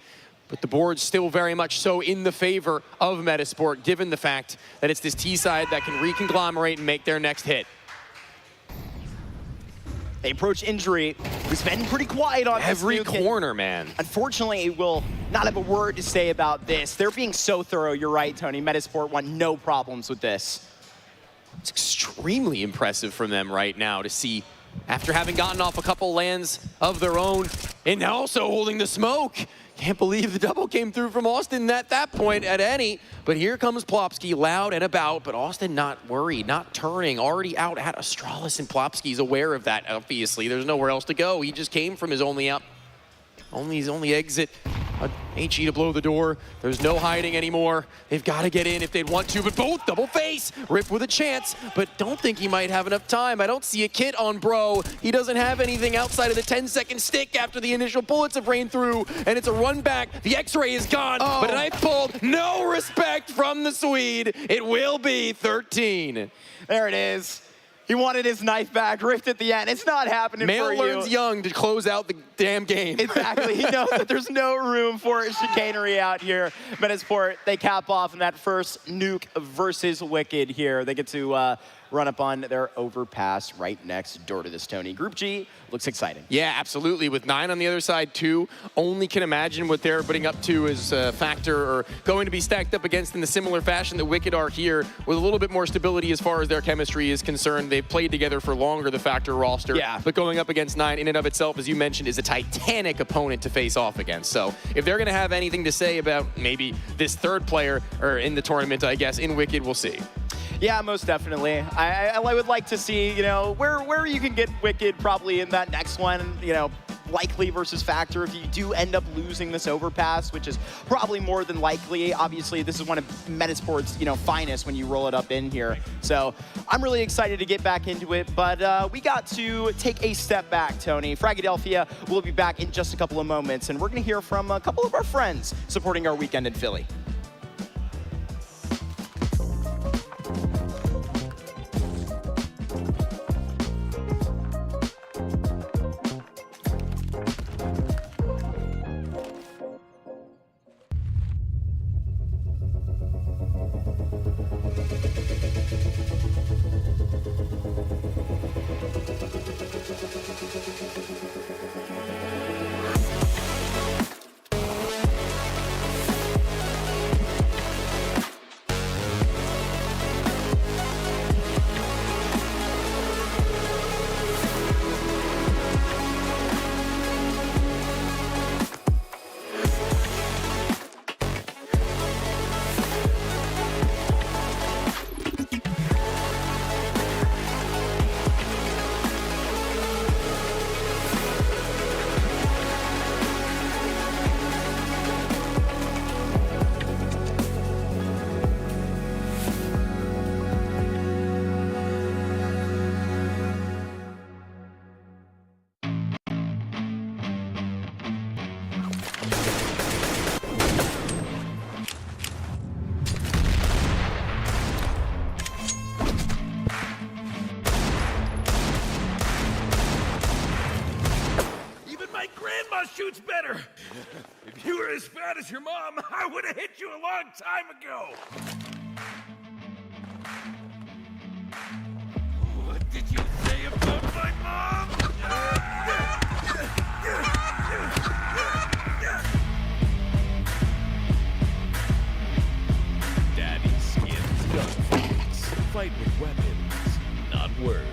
But the board's still very much so in the favor of Metasport, given the fact that it's this T side that can reconglomerate and make their next hit. They approach injury, who's been pretty quiet on every this corner, man. Unfortunately, will not have a word to say about this. They're being so thorough. You're right, Tony. Metasport want no problems with this. It's extremely impressive from them right now to see, after having gotten off a couple lands of their own, and also holding the smoke. Can't believe the double came through from Austin at that point at any. But here comes Plopsky, loud and about, but Austin not worried, not turning, already out at Astralis, and Plopsky's aware of that, obviously. There's nowhere else to go. He just came from his only exit. HE to blow the door. There's no hiding anymore. They've got to get in if they'd want to, but both double face. Rip with a chance, but don't think he might have enough time. I don't see a kit on Bro. He doesn't have anything outside of the 10-second stick after the initial bullets have rained through, and it's a run back. The X-ray is gone, but a knife pulled. No respect from the Swede. It will be 13. There it is. He wanted his knife back, ripped at the end. It's not happening for you. Male learns young to close out the damn game. Exactly. He knows that there's no room for chicanery out here. Metasport, they cap off in that first Nuke versus Wicked here. They get to run up on their overpass right next door to this, Tony. Group G looks exciting. Yeah, absolutely. With 9 on the other side, too. Only can imagine what they're putting up to as a factor or going to be stacked up against in the similar fashion that Wicked are here, with a little bit more stability as far as their chemistry is concerned. They've played together for longer, the factor roster. Yeah. But going up against 9 in and of itself, as you mentioned, is a titanic opponent to face off against. So if they're going to have anything to say about maybe this third player or in the tournament, I guess, in Wicked, we'll see. Yeah, most definitely. I would like to see, you know, where you can get Wicked probably in that next one, you know, likely versus factor if you do end up losing this overpass, which is probably more than likely. Obviously, this is one of Metasport's, you know, finest when you roll it up in here. So I'm really excited to get back into it, but we got to take a step back, Tony. Fragadelphia will be back in just a couple of moments, and we're going to hear from a couple of our friends supporting our weekend in Philly. bad as your mom, I would have hit you a long time ago. What did you say about my mom? Daddy skins gunfights. Fight with weapons, not words.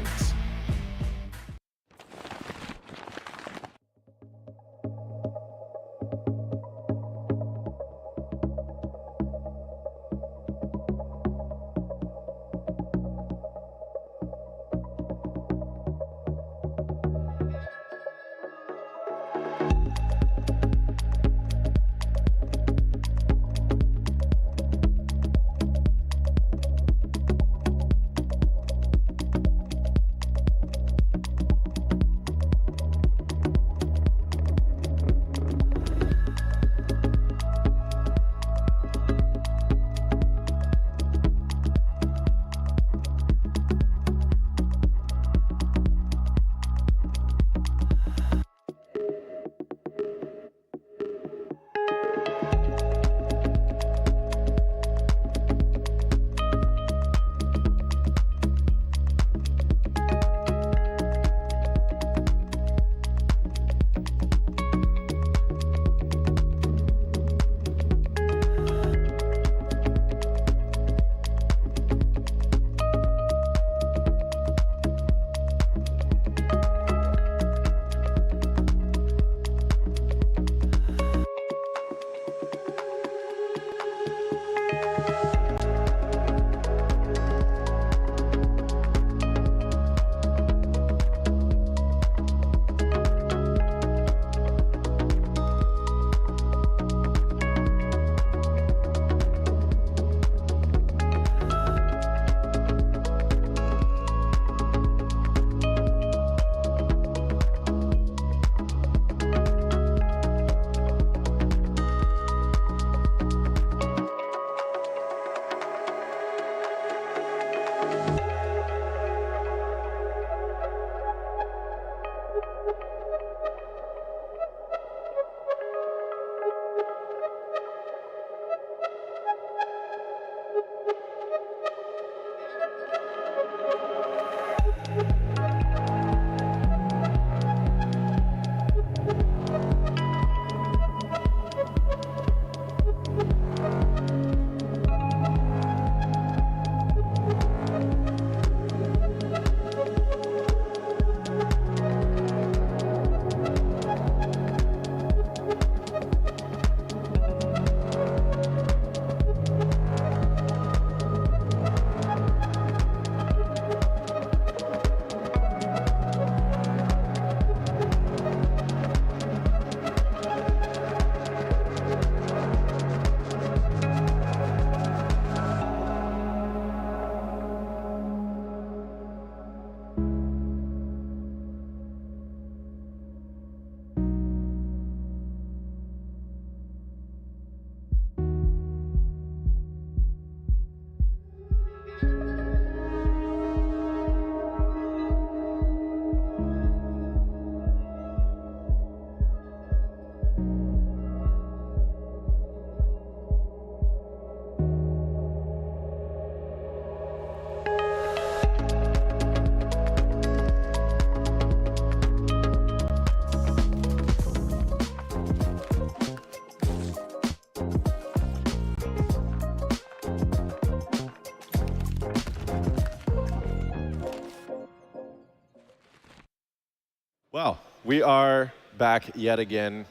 Well, we are back yet again,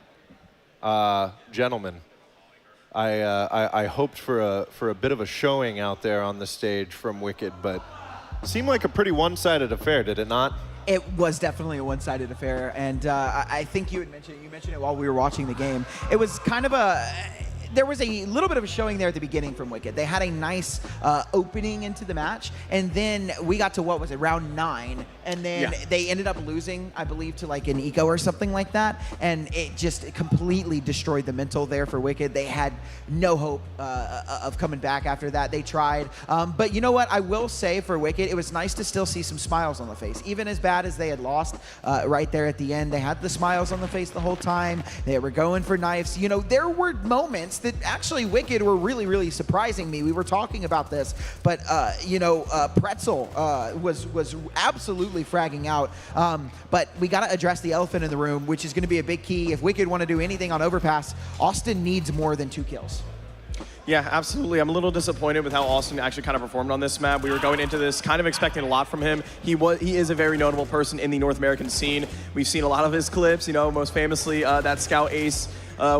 gentlemen. I hoped for a bit of a showing out there on the stage from Wicked, but seemed like a pretty one-sided affair, did it not? It was definitely a one-sided affair, and I think you mentioned it while we were watching the game. It was kind of there was a little bit of a showing there at the beginning from Wicked. They had a nice opening into the match, and then we got to, what was it, round 9, and then they ended up losing, I believe, to like an eco or something like that, and it just completely destroyed the mental there for Wicked. They had no hope of coming back after that. They tried, but you know what? I will say for Wicked, it was nice to still see some smiles on the face. Even as bad as they had lost right there at the end, they had the smiles on the face the whole time. They were going for knives. You know, there were moments that actually Wicked were really, really surprising me. We were talking about this, but you know, Pretzel was absolutely fragging out. But we got to address the elephant in the room, which is going to be a big key. If Wicked want to do anything on Overpass, Austin needs more than 2 kills. Yeah, absolutely. I'm a little disappointed with how Austin actually kind of performed on this map. We were going into this kind of expecting a lot from him. He is a very notable person in the North American scene. We've seen a lot of his clips, you know, most famously that Scout Ace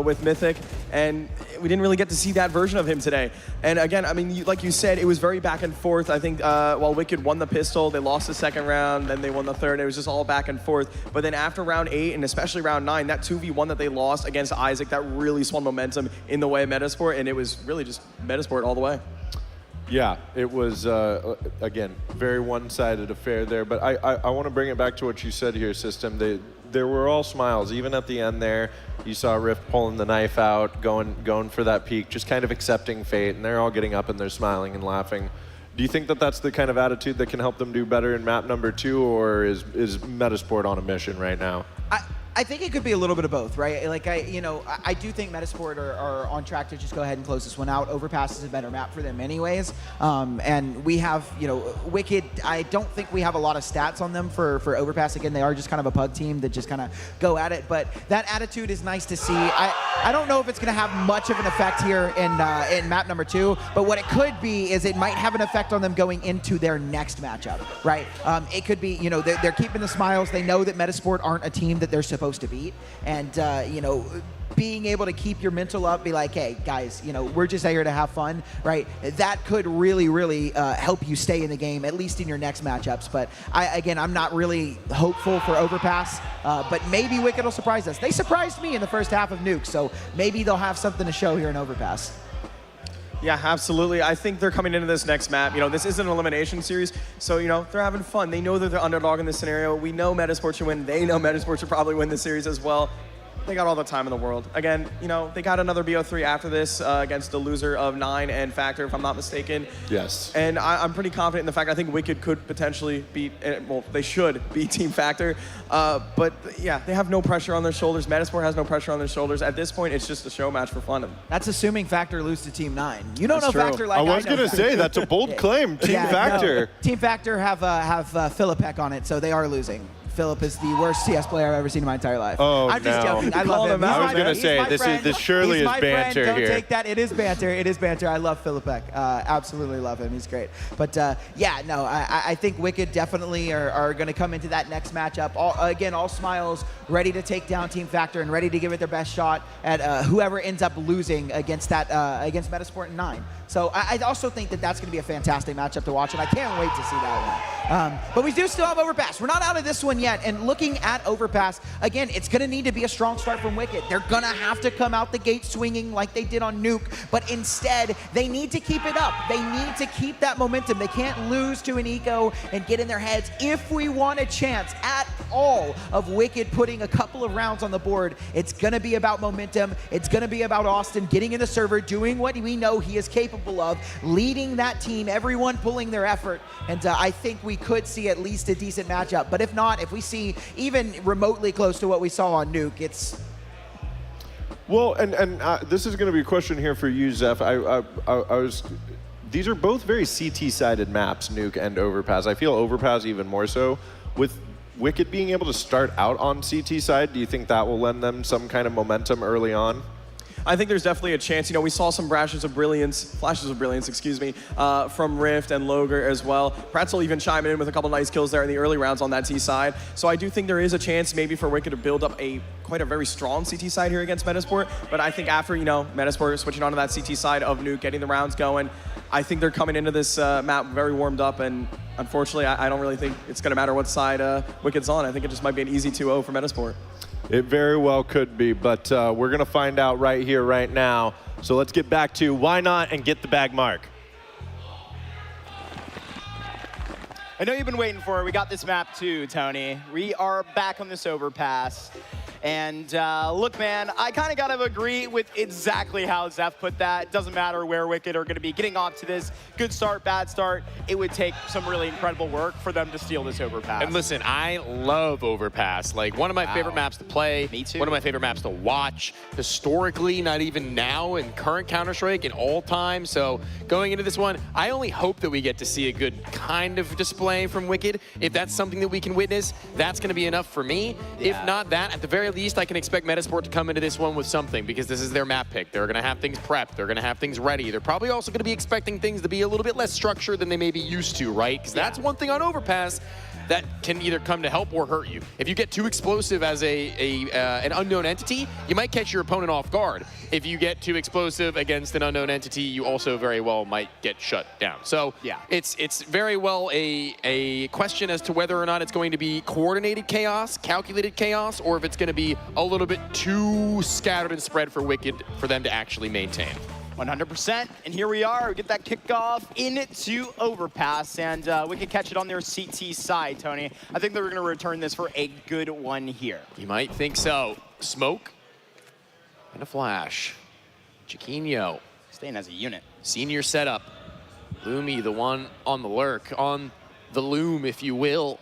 with Mythic, and we didn't really get to see that version of him today. And again, I mean, like you said, it was very back and forth. I think while Wicked won the pistol, they lost the second round, then they won the third. It was just all back and forth. But then after round 8, and especially round 9, that 2v1 that they lost against Isaac, that really swung momentum in the way of Metasport, and it was really just Metasport all the way. Yeah, it was, again, very one-sided affair there. But I want to bring it back to what you said here, System. There were all smiles. Even at the end there, you saw Rift pulling the knife out, going for that peak, just kind of accepting fate. And they're all getting up and they're smiling and laughing. Do you think that that's the kind of attitude that can help them do better in map number 2, or is Metasport on a mission right now? I think it could be a little bit of both, right? Like, I do think Metasport are on track to just go ahead and close this one out. Overpass is a better map for them anyways. And we have, you know, Wicked, I don't think we have a lot of stats on them for Overpass. Again, they are just kind of a pug team that just kind of go at it. But that attitude is nice to see. I don't know if it's going to have much of an effect here in map number 2, but what it could be is it might have an effect on them going into their next matchup, right? It could be, you know, they're keeping the smiles. They know that Metasport aren't a team that they're supposed to beat, and you know, being able to keep your mental up, be like, hey guys, you know, we're just here to have fun, right? That could really, really help you stay in the game, at least in your next matchups. But I'm not really hopeful for Overpass, but maybe Wicked will surprise us. They surprised me in the first half of Nuke, so maybe they'll have something to show here in Overpass. Yeah, absolutely. I think they're coming into this next map. You know, this isn't an elimination series, so, you know, they're having fun. They know that they're underdog in this scenario. We know Metasport should win. They know Metasport should probably win this series as well. They got all the time in the world. Again, you know, they got another BO3 after this against the loser of 9 and Factor, if I'm not mistaken. Yes. And I'm pretty confident in the fact I think Wicked could potentially beat, well, they should beat Team Factor. But yeah, they have no pressure on their shoulders. Metasport has no pressure on their shoulders. At this point, it's just a show match for fun. That's assuming Factor lose to Team 9. You don't know true. Factor like I was going to say, that's a bold claim. Team Factor. No. Team Factor have Philip Heck on it, so they are losing. Philip is the worst CS player I've ever seen in my entire life. Oh, I'm just joking. I love him. I was going to say, this surely is banter Don't here. take that. It is banter. It is banter. I love Philip Heck. Absolutely love him. He's great. But yeah, no, I think Wicked definitely are going to come into that next matchup. All smiles, ready to take down Team Factor and ready to give it their best shot at whoever ends up losing against against Metasport in 9. So I also think that that's going to be a fantastic matchup to watch, and I can't wait to see that one. But we do still have Overpass. We're not out of this one yet, and looking at Overpass, again, it's going to need to be a strong start from Wicked. They're going to have to come out the gate swinging like they did on Nuke, but instead, they need to keep it up. They need to keep that momentum. They can't lose to an eco and get in their heads. If we want a chance at all of Wicked putting a couple of rounds on the board, it's going to be about momentum. It's going to be about Austin getting in the server, doing what we know he is capable of, leading that team, everyone pulling their effort, and I think we could see at least a decent matchup. But if not, if we see even remotely close to what we saw on Nuke, it's... Well, and this is going to be a question here for you, Zeph. These are both very CT-sided maps, Nuke and Overpass. I feel Overpass even more so. With Wicked being able to start out on CT side, do you think that will lend them some kind of momentum early on? I think there's definitely a chance. You know, we saw some flashes of brilliance, from Rift and Loger as well. Pretzel even chiming in with a couple nice kills there in the early rounds on that T side. So I do think there is a chance maybe for Wicked to build up quite a very strong CT side here against Metasport. But I think after, you know, Metasport switching onto that CT side of Nuke, getting the rounds going, I think they're coming into this map very warmed up, and unfortunately, I don't really think it's going to matter what side Wicked's on. I think it just might be an easy 2-0 for Metasport. It very well could be, but we're going to find out right here, right now. So let's get back to why not and get the bag mark. I know you've been waiting for it. We got this map too, Tony. We are back on this overpass. And look, man, I kind of got to agree with exactly how Zeph put that. It doesn't matter where Wicked are going to be getting off to this. Good start, bad start. It would take some really incredible work for them to steal this overpass. And listen, I love overpass. Like, one of my favorite maps to play. Me too. One of my favorite maps to watch. Historically, not even now in current Counter-Strike, in all time. So going into this one, I only hope that we get to see a good kind of display from Wicked. If that's something that we can witness, that's going to be enough for me. Yeah. If not that, at the very least, I can expect Metasport to come into this one with something, because this is their map pick. They're going to have things prepped. They're going to have things ready. They're probably also going to be expecting things to be a little bit less structured than they may be used to, right? Because that's one thing on Overpass that can either come to help or hurt you. If you get too explosive as an unknown entity, you might catch your opponent off guard. If you get too explosive against an unknown entity, you also very well might get shut down. So yeah, it's very well a question as to whether or not it's going to be coordinated chaos, calculated chaos, or if it's going to be a little bit too scattered and spread for Wicked for them to actually maintain. 100%, and here we are. We get that kickoff into Overpass, and we can catch it on their CT side, Tony. I think they're going to return this for a good one here. You might think so. Smoke and a flash. Chiquinho. Staying as a unit. Senior setup. Lumi, the one on the lurk, on the loom, if you will.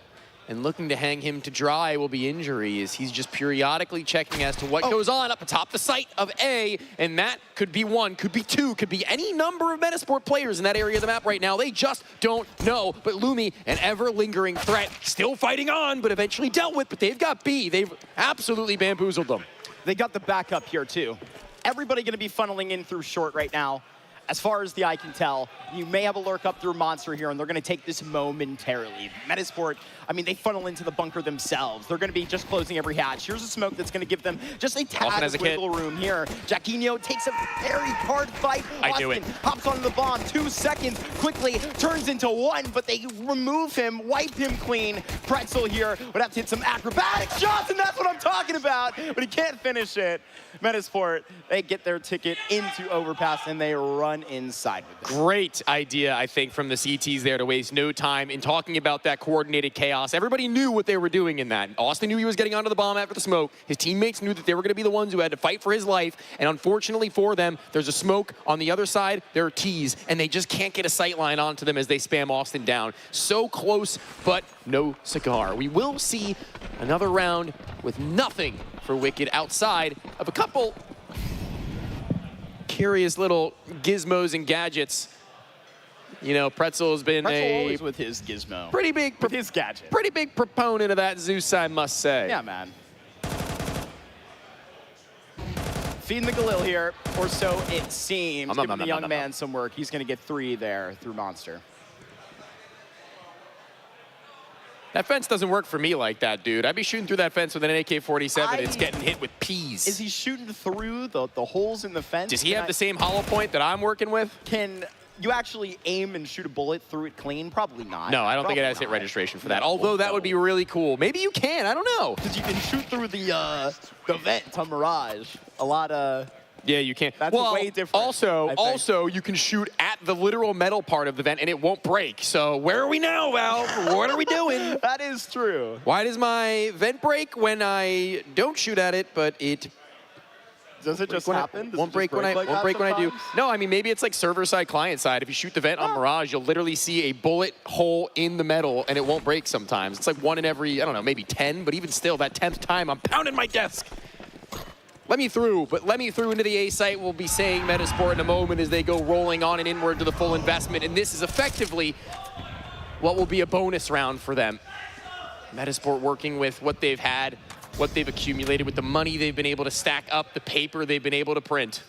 And looking to hang him to dry will be injuries. He's just periodically checking as to what goes on up atop the site of A, and that could be one, could be two, could be any number of Metasport players in that area of the map right now. They just don't know. But Lumi, an ever-lingering threat, still fighting on, but eventually dealt with. But they've got B. They've absolutely bamboozled them. They got the backup here, too. Everybody going to be funneling in through short right now. As far as the eye can tell, you may have a lurk up through Monster here, and they're going to take this momentarily. Metasport, I mean, they funnel into the bunker themselves. They're going to be just closing every hatch. Here's a smoke that's going to give them just a tad of wiggle room here. Jaquinho takes a very hard fight. Austin hops onto the bomb, 2 seconds, quickly turns into 1, but they remove him, wipe him clean. Pretzel here would have to hit some acrobatic shots, and that's what I'm talking about, but he can't finish it. Metasport, they get their ticket into Overpass, and they run inside with it. Great idea, I think, from the CTs there to waste no time in talking about that coordinated chaos. Everybody knew what they were doing in that. Austin knew he was getting onto the bomb after the smoke. His teammates knew that they were going to be the ones who had to fight for his life. And unfortunately for them, there's a smoke. On the other side, there are T's, and they just can't get a sight line onto them as they spam Austin down. So close, but no cigar. We will see another round with nothing for Wicked outside of a couple curious little gizmos and gadgets. You know, Pretzel has been always with his gizmo. Pretty big, with his gadget. Pretty big proponent of that Zeus, I must say. Yeah, man. Feeding the Galil here, or so it seems. Giving the young man some work. He's going to get 3 there through Monster. That fence doesn't work for me like that, dude. I'd be shooting through that fence with an AK-47. It's getting hit with peas. Is he shooting through the holes in the fence? Does he have the same hollow point that I'm working with? Can you actually aim and shoot a bullet through it clean? Probably not. No, I don't think it has hit registration for that. Although that would be really cool. Maybe you can. I don't know. Because you can shoot through the vent on Mirage. A lot of... Yeah, you can. That's way different. Also, you can shoot at the literal metal part of the vent and it won't break. So where are we now, Val? What are we doing? That is true. Why does my vent break when I don't shoot at it, but it... Does it just happen? Won't break when I do. No, I mean, maybe it's like server side, client side. If you shoot the vent on Mirage, you'll literally see a bullet hole in the metal and it won't break sometimes. It's like 1 in every, I don't know, maybe 10, but even still, that 10th time, I'm pounding my desk. Let me through into the A site. We'll be saying Metasport in a moment as they go rolling on and inward to the full investment. And this is effectively what will be a bonus round for them. Metasport working with what they've had, what they've accumulated, with the money they've been able to stack up, the paper they've been able to print.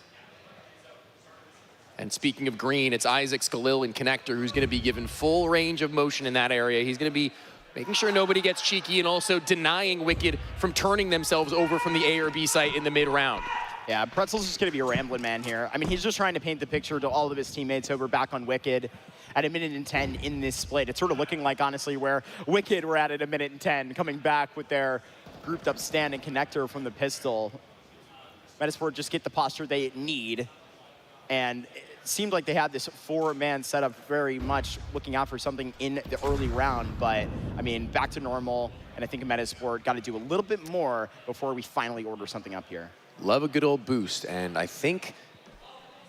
And speaking of green, it's Isaac, Galil, and Connector who's going to be given full range of motion in that area. He's going to be making sure nobody gets cheeky and also denying Wicked from turning themselves over from the A or B site in the mid-round. Yeah, Pretzel's just going to be a rambling man here. I mean, he's just trying to paint the picture to all of his teammates over back on Wicked at 1:10 in this split. It's sort of looking like, honestly, where Wicked were at 1:10, coming back with their grouped up stand and connector from the pistol. Metasport just get the posture they need. And it seemed like they had this 4-man setup, very much looking out for something in the early round. But, I mean, back to normal. And I think Metasport got to do a little bit more before we finally order something up here. Love a good old boost. And I think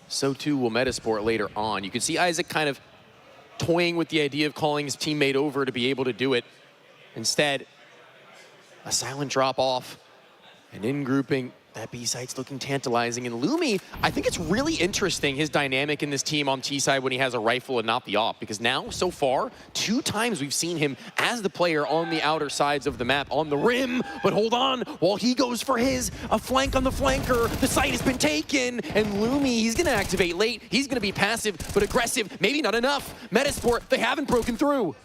so too will Metasport later on. You can see Isaac kind of toying with the idea of calling his teammate over to be able to do it. Instead, a silent drop off, and in grouping, that B site's looking tantalizing. And Lumi, I think it's really interesting, his dynamic in this team on T side when he has a rifle and not the op, because now, so far, 2 times we've seen him as the player on the outer sides of the map, on the rim. But hold on, while he goes for a flank on the flanker, the site has been taken, and Lumi, he's gonna activate late. He's gonna be passive, but aggressive, maybe not enough. Metasport, they haven't broken through.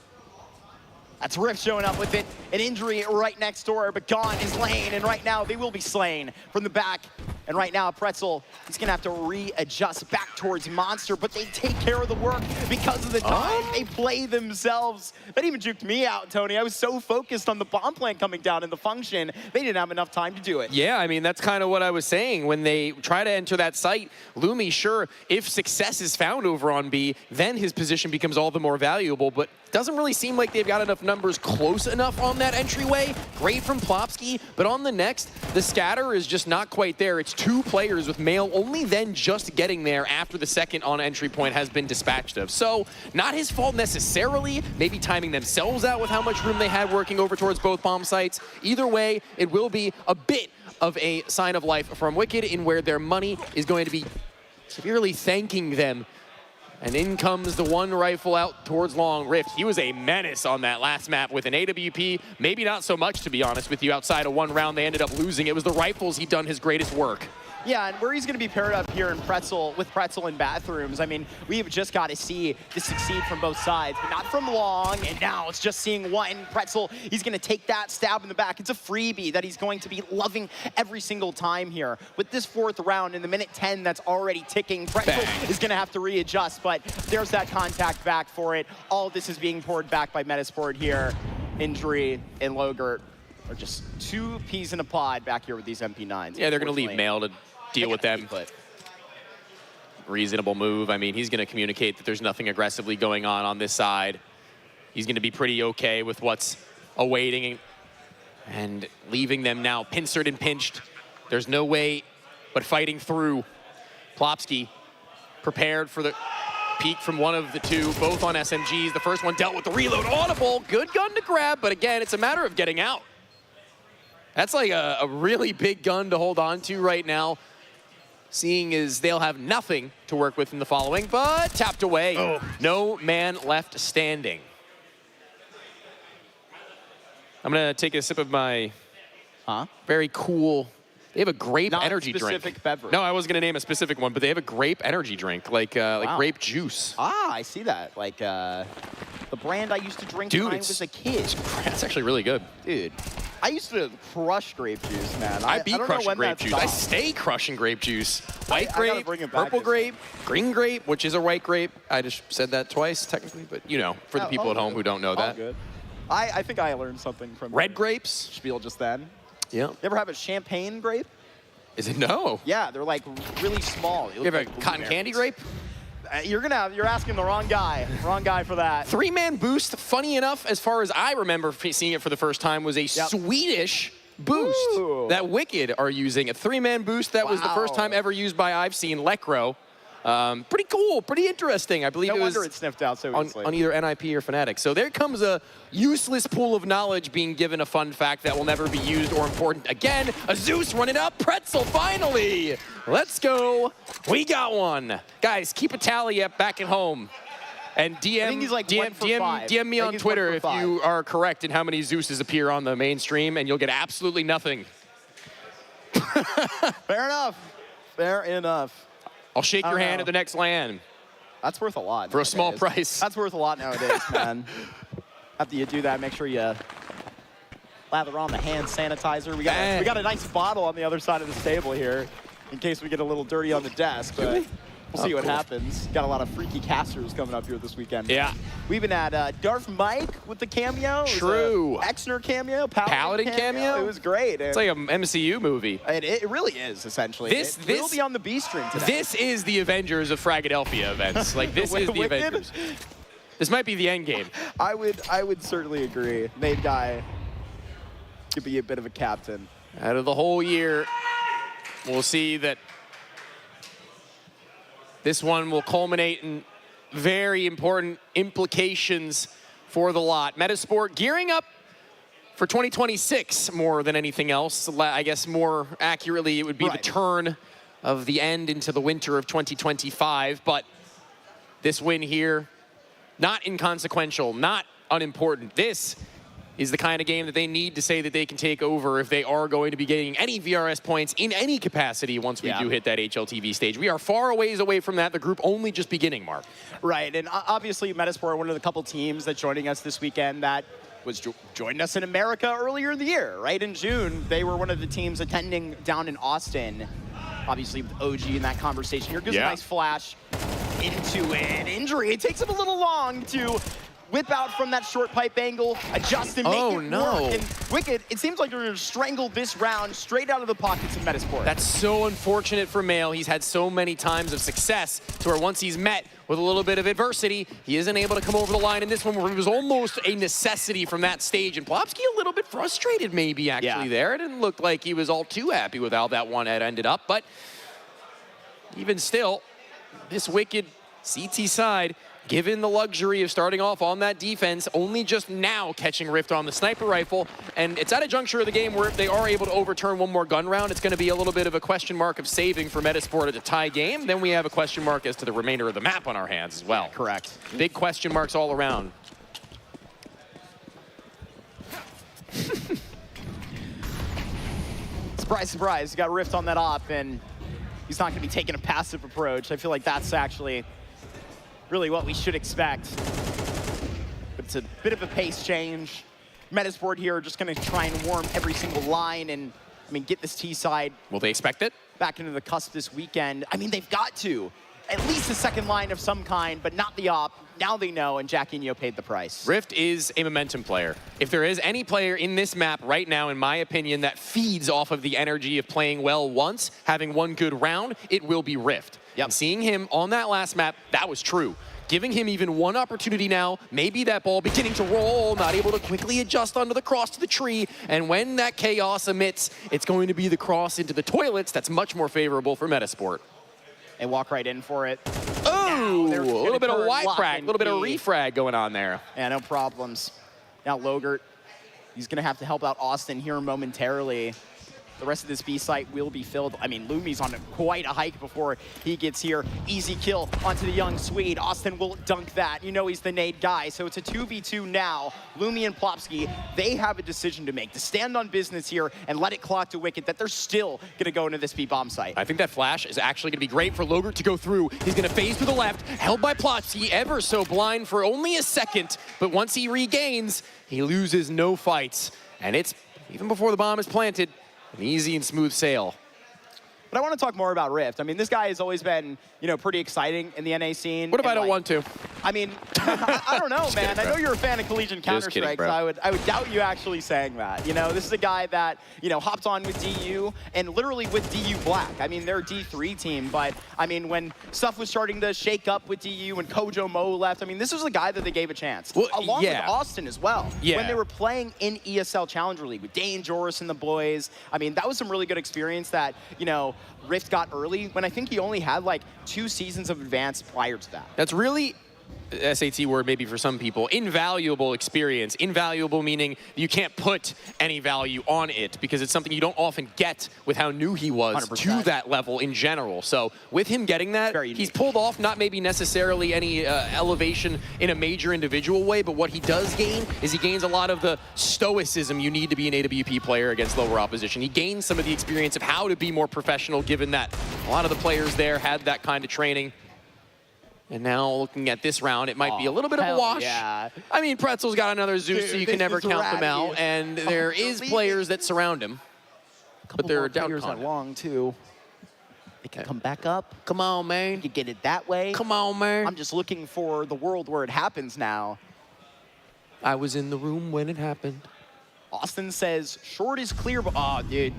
That's Rift showing up with it. An injury right next door, but gone is Lane, and right now they will be slain from the back. And right now, Pretzel, he's gonna have to readjust back towards Monster, but they take care of the work because of the time. They play themselves. That even juked me out, Tony. I was so focused on the bomb plant coming down in the function, they didn't have enough time to do it. Yeah, I mean, that's kind of what I was saying. When they try to enter that site, Lumi, sure, if success is found over on B, then his position becomes all the more valuable, but doesn't really seem like they've got enough numbers close enough on that entryway. Great from Plopsky, but on the next, the scatter is just not quite there. It's 2 players with Mail only then just getting there after the second on entry point has been dispatched of. So not his fault necessarily, maybe timing themselves out with how much room they had working over towards both bomb sites. Either way, it will be a bit of a sign of life from Wicked in where their money is going to be severely thanking them. And in comes the one rifle out towards Long Rift. He was a menace on that last map with an AWP. Maybe not so much, to be honest with you. Outside of 1 round, they ended up losing. It was the rifles he'd done his greatest work. Yeah, and where he's going to be paired up here in Pretzel, with Pretzel in bathrooms, I mean, we've just got to see this succeed from both sides, but not from Long, and now it's just seeing one. Pretzel, he's going to take that stab in the back. It's a freebie that he's going to be loving every single time here. With this 4th round, in the minute 10 that's already ticking, Pretzel is going to have to readjust, but there's that contact back for it. All of this is being poured back by Metasport here. Injury and Logert are just 2 peas in a pod back here with these MP9s. Yeah, they're going to leave Mail to deal with them. Reasonable move. I mean, he's going to communicate that there's nothing aggressively going on this side. He's going to be pretty okay with what's awaiting and leaving them now pincered and pinched. There's no way but fighting through. Plopsky prepared for the peek from one of the 2, both on SMGs. The first one dealt with the reload. Audible, good gun to grab, but again, it's a matter of getting out. That's like a really big gun to hold on to right now, seeing as they'll have nothing to work with in the following, but tapped away. Oh. No man left standing. I'm gonna take a sip of my very cool, they have a grape energy drink. Non-specific beverage. No, I wasn't gonna name a specific one, but they have a grape energy drink, like grape juice. Ah, I see that. Like the brand I used to drink when I was a kid. That's actually really good. Dude, I used to crush grape juice, man. I be crushing grape juice. I stay crushing grape juice. White grape, purple grape, green grape, which is a white grape. I just said that twice, technically, but you know, for the people at home who don't know that. Good. I think I learned something from red grapes spiel just then. Yeah. You ever have a champagne grape? Is it no? Yeah, they're like really small. You ever have a cotton candy grape? You're asking the wrong guy. Wrong guy for that. 3-man boost, funny enough, as far as I remember seeing it for the first time, was a Swedish boost that Wicked are using. A 3-man boost that was the first time ever used by I've seen Lekro. Pretty cool, pretty interesting. I believe no it was wonder it sniffed out so easily. on either NIP or Fnatic. So there comes a useless pool of knowledge being given a fun fact that will never be used or important again. A Zeus running up, Pretzel finally. Let's go. We got one. Guys, keep a tally up back at home. And DM me on Twitter if you are correct in how many Zeuses appear on the main stream, and you'll get absolutely nothing. Fair enough. Fair enough. I'll shake your hand at the next LAN. That's worth a lot. For a small price. That's worth a lot nowadays, man. After you do that, make sure you lather on the hand sanitizer. We got a nice bottle on the other side of this table here, in case we get a little dirty on the desk. But We'll see what happens. Got a lot of freaky casters coming up here this weekend. Yeah. We even had Darth Mike with the cameo. True. Exner cameo. Paladin cameo? It was great. It's like an MCU movie. It really is, essentially. It will be on the B stream today. This is the Avengers of Fragadelphia events. Like, this is the Avengers. This might be the end game. I would certainly agree. Nate Guy could be a bit of a captain. Out of the whole year, we'll see that this one will culminate in very important implications for the lot. Metasport gearing up for 2026 more than anything else. I guess more accurately, it would be the turn of the end into the winter of 2025. But this win here, not inconsequential, not unimportant. This is the kind of game that they need to say that they can take over if they are going to be getting any VRS points in any capacity once we do hit that HLTV stage. We are far a ways away from that. The group only just beginning, Mark. Right, and obviously Metasport, one of the couple teams that's joining us this weekend that was joined us in America earlier in the year, right? In June, they were one of the teams attending down in Austin. Obviously with OG in that conversation here. Gives a nice flash into an injury. It takes him a little long to whip out from that short pipe angle, adjust and make it work. And Wicked, it seems like they're going to strangle this round straight out of the pockets of Metasport. That's so unfortunate for Mail. He's had so many times of success to where once he's met with a little bit of adversity, he isn't able to come over the line in this one where it was almost a necessity from that stage. And Plopsky a little bit frustrated maybe actually there. It didn't look like he was all too happy with how that one had ended up. But even still, this Wicked CT side, given the luxury of starting off on that defense, only just now catching Rift on the sniper rifle. And it's at a juncture of the game where if they are able to overturn one more gun round, it's going to be a little bit of a question mark of saving for Metasport at a tie game. Then we have a question mark as to the remainder of the map on our hands as well. Correct. Big question marks all around. Surprise, surprise, got Rift on that op, and he's not going to be taking a passive approach. I feel like that's actually really what we should expect. But it's a bit of a pace change. Metasport here are just going to try and warm every single line and, I mean, get this T side. Will they expect it? Back into the cusp this weekend. I mean, they've got to. At least a second line of some kind, but not the op. Now they know, and Jackinho paid the price. Rift is a momentum player. If there is any player in this map right now, in my opinion, that feeds off of the energy of playing well once, having one good round, it will be Rift. And seeing him on that last map, that was true. Giving him even one opportunity now, maybe that ball beginning to roll, not able to quickly adjust under the cross to the tree, and when that chaos emits, it's going to be the cross into the toilets that's much more favorable for Metasport. They walk right in for it. Oh, a little bit of Y-frag, a little bit of refrag going on there. Yeah, no problems. Now Logert, he's going to have to help out Austin here momentarily. The rest of this B site will be filled. I mean, Lumi's on quite a hike before he gets here. Easy kill onto the young Swede. Austin will dunk that. You know he's the nade guy. So it's a 2v2 now. Lumi and Plopsky, they have a decision to make, to stand on business here and let it clock to Wicked that they're still going to go into this B-bomb site. I think that flash is actually going to be great for Logert to go through. He's going to phase to the left, held by Plopsky, ever so blind for only a second. But once he regains, he loses no fights. And it's, even before the bomb is planted, an easy and smooth sail. But I want to talk more about Rift. I mean, this guy has always been, you know, pretty exciting in the NA scene. What if I don't want to? I mean, I don't know, man. Kidding, I know you're a fan of Collegiate Counter-Strike, so I would doubt you actually saying that. You know, this is a guy that, you know, hopped on with DU and literally with DU Black. I mean, they're a D3 team, but, I mean, when stuff was starting to shake up with DU and Kojo Mo left, I mean, this was a guy that they gave a chance. Well, along with Austin as well. Yeah. When they were playing in ESL Challenger League with Dane Joris and the boys, I mean, that was some really good experience that, you know, Rift got early when I think he only had like 2 seasons of advance prior to that. That's really, SAT word maybe for some people, invaluable experience. Invaluable meaning you can't put any value on it because it's something you don't often get with how new he was 100%. to that level in general. So with him getting that, he's pulled off not maybe necessarily any elevation in a major individual way, but what he does gain is he gains a lot of the stoicism you need to be an AWP player against lower opposition. He gains some of the experience of how to be more professional given that a lot of the players there had that kind of training. And now looking at this round, it might be a little bit of a wash. Yeah. I mean, Pretzel's got another Zeus, so you can never count them out. And there is players that surround him. But there are down that long, too. They can come back up. Come on, man. You get it that way. Come on, man. I'm just looking for the world where it happens now. I was in the room when it happened. Austin says, short is clear. Oh, dude.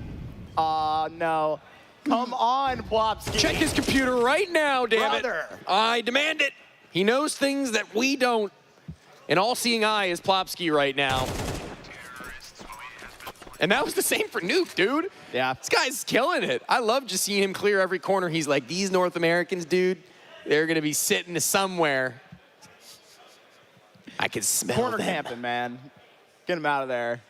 No. Come on, Plopsky. Check his computer right now, damn Brother. it. I demand it. He knows things that we don't. An all-seeing eye is Plopsky right now. And that was the same for Nuke, dude. Yeah. This guy's killing it. I love just seeing him clear every corner. He's like, these North Americans, dude, they're going to be sitting somewhere. I can smell Corner them. camping, man. Get him out of there.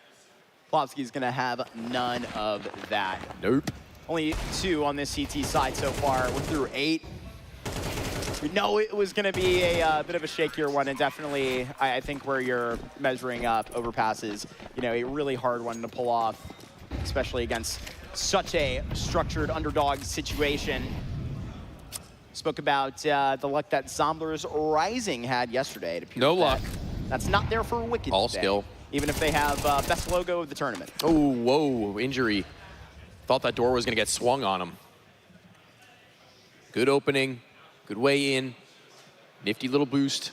Plopsky's going to have none of that. Nope. Only 2 on this CT side so far. We're through 8. We know it was going to be a bit of a shakier one, and definitely, I think where you're measuring up overpasses, you know, a really hard one to pull off, especially against such a structured underdog situation. Spoke about the luck that Zombler's Rising had yesterday. To prove No that luck. That's not there for Wicked All today, skill. even if they have best logo of the tournament. Oh, whoa, injury. Thought that door was going to get swung on him. Good opening, good way in. Nifty little boost.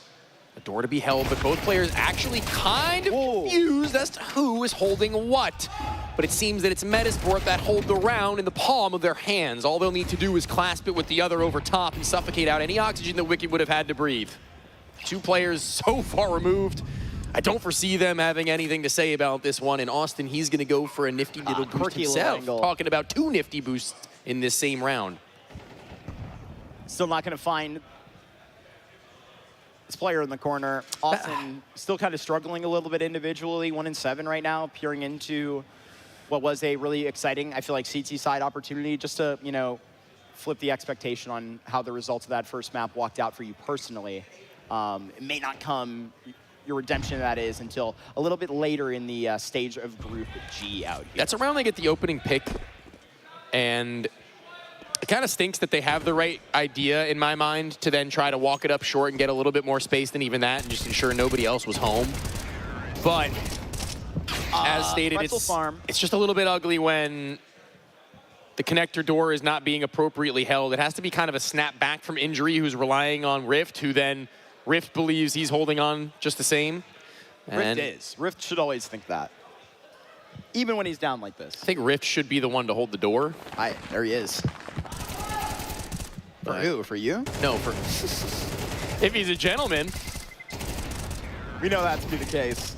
A door to be held, but both players actually kind of confused as to who is holding what. But it seems that it's Metasport that hold the round in the palm of their hands. All they'll need to do is clasp it with the other over top and suffocate out any oxygen that Wicked would have had to breathe. 2 players so far removed. I don't foresee them having anything to say about this one. And Austin, he's going to go for a nifty little boost quirky little himself. angle. Talking about 2 nifty boosts in this same round. Still not going to find this player in the corner. Austin still kind of struggling a little bit individually. 1 in 7 right now, peering into what was a really exciting, I feel like, CT side opportunity just to, you know, flip the expectation on how the results of that first map walked out for you personally. It may not come, your redemption that is, until a little bit later in the stage of Group G out here. That's around they get the opening pick. And it kind of stinks that they have the right idea, in my mind, to then try to walk it up short and get a little bit more space than even that and just ensure nobody else was home. But as stated, it's just a little bit ugly when the connector door is not being appropriately held. It has to be kind of a snap back from injury who's relying on Rift, who then Rift believes he's holding on just the same. Rift is. Rift should always think that. Even when he's down like this. I think Rift should be the one to hold the door. There he is. For who? For you? No, for if he's a gentleman. We know that to be the case.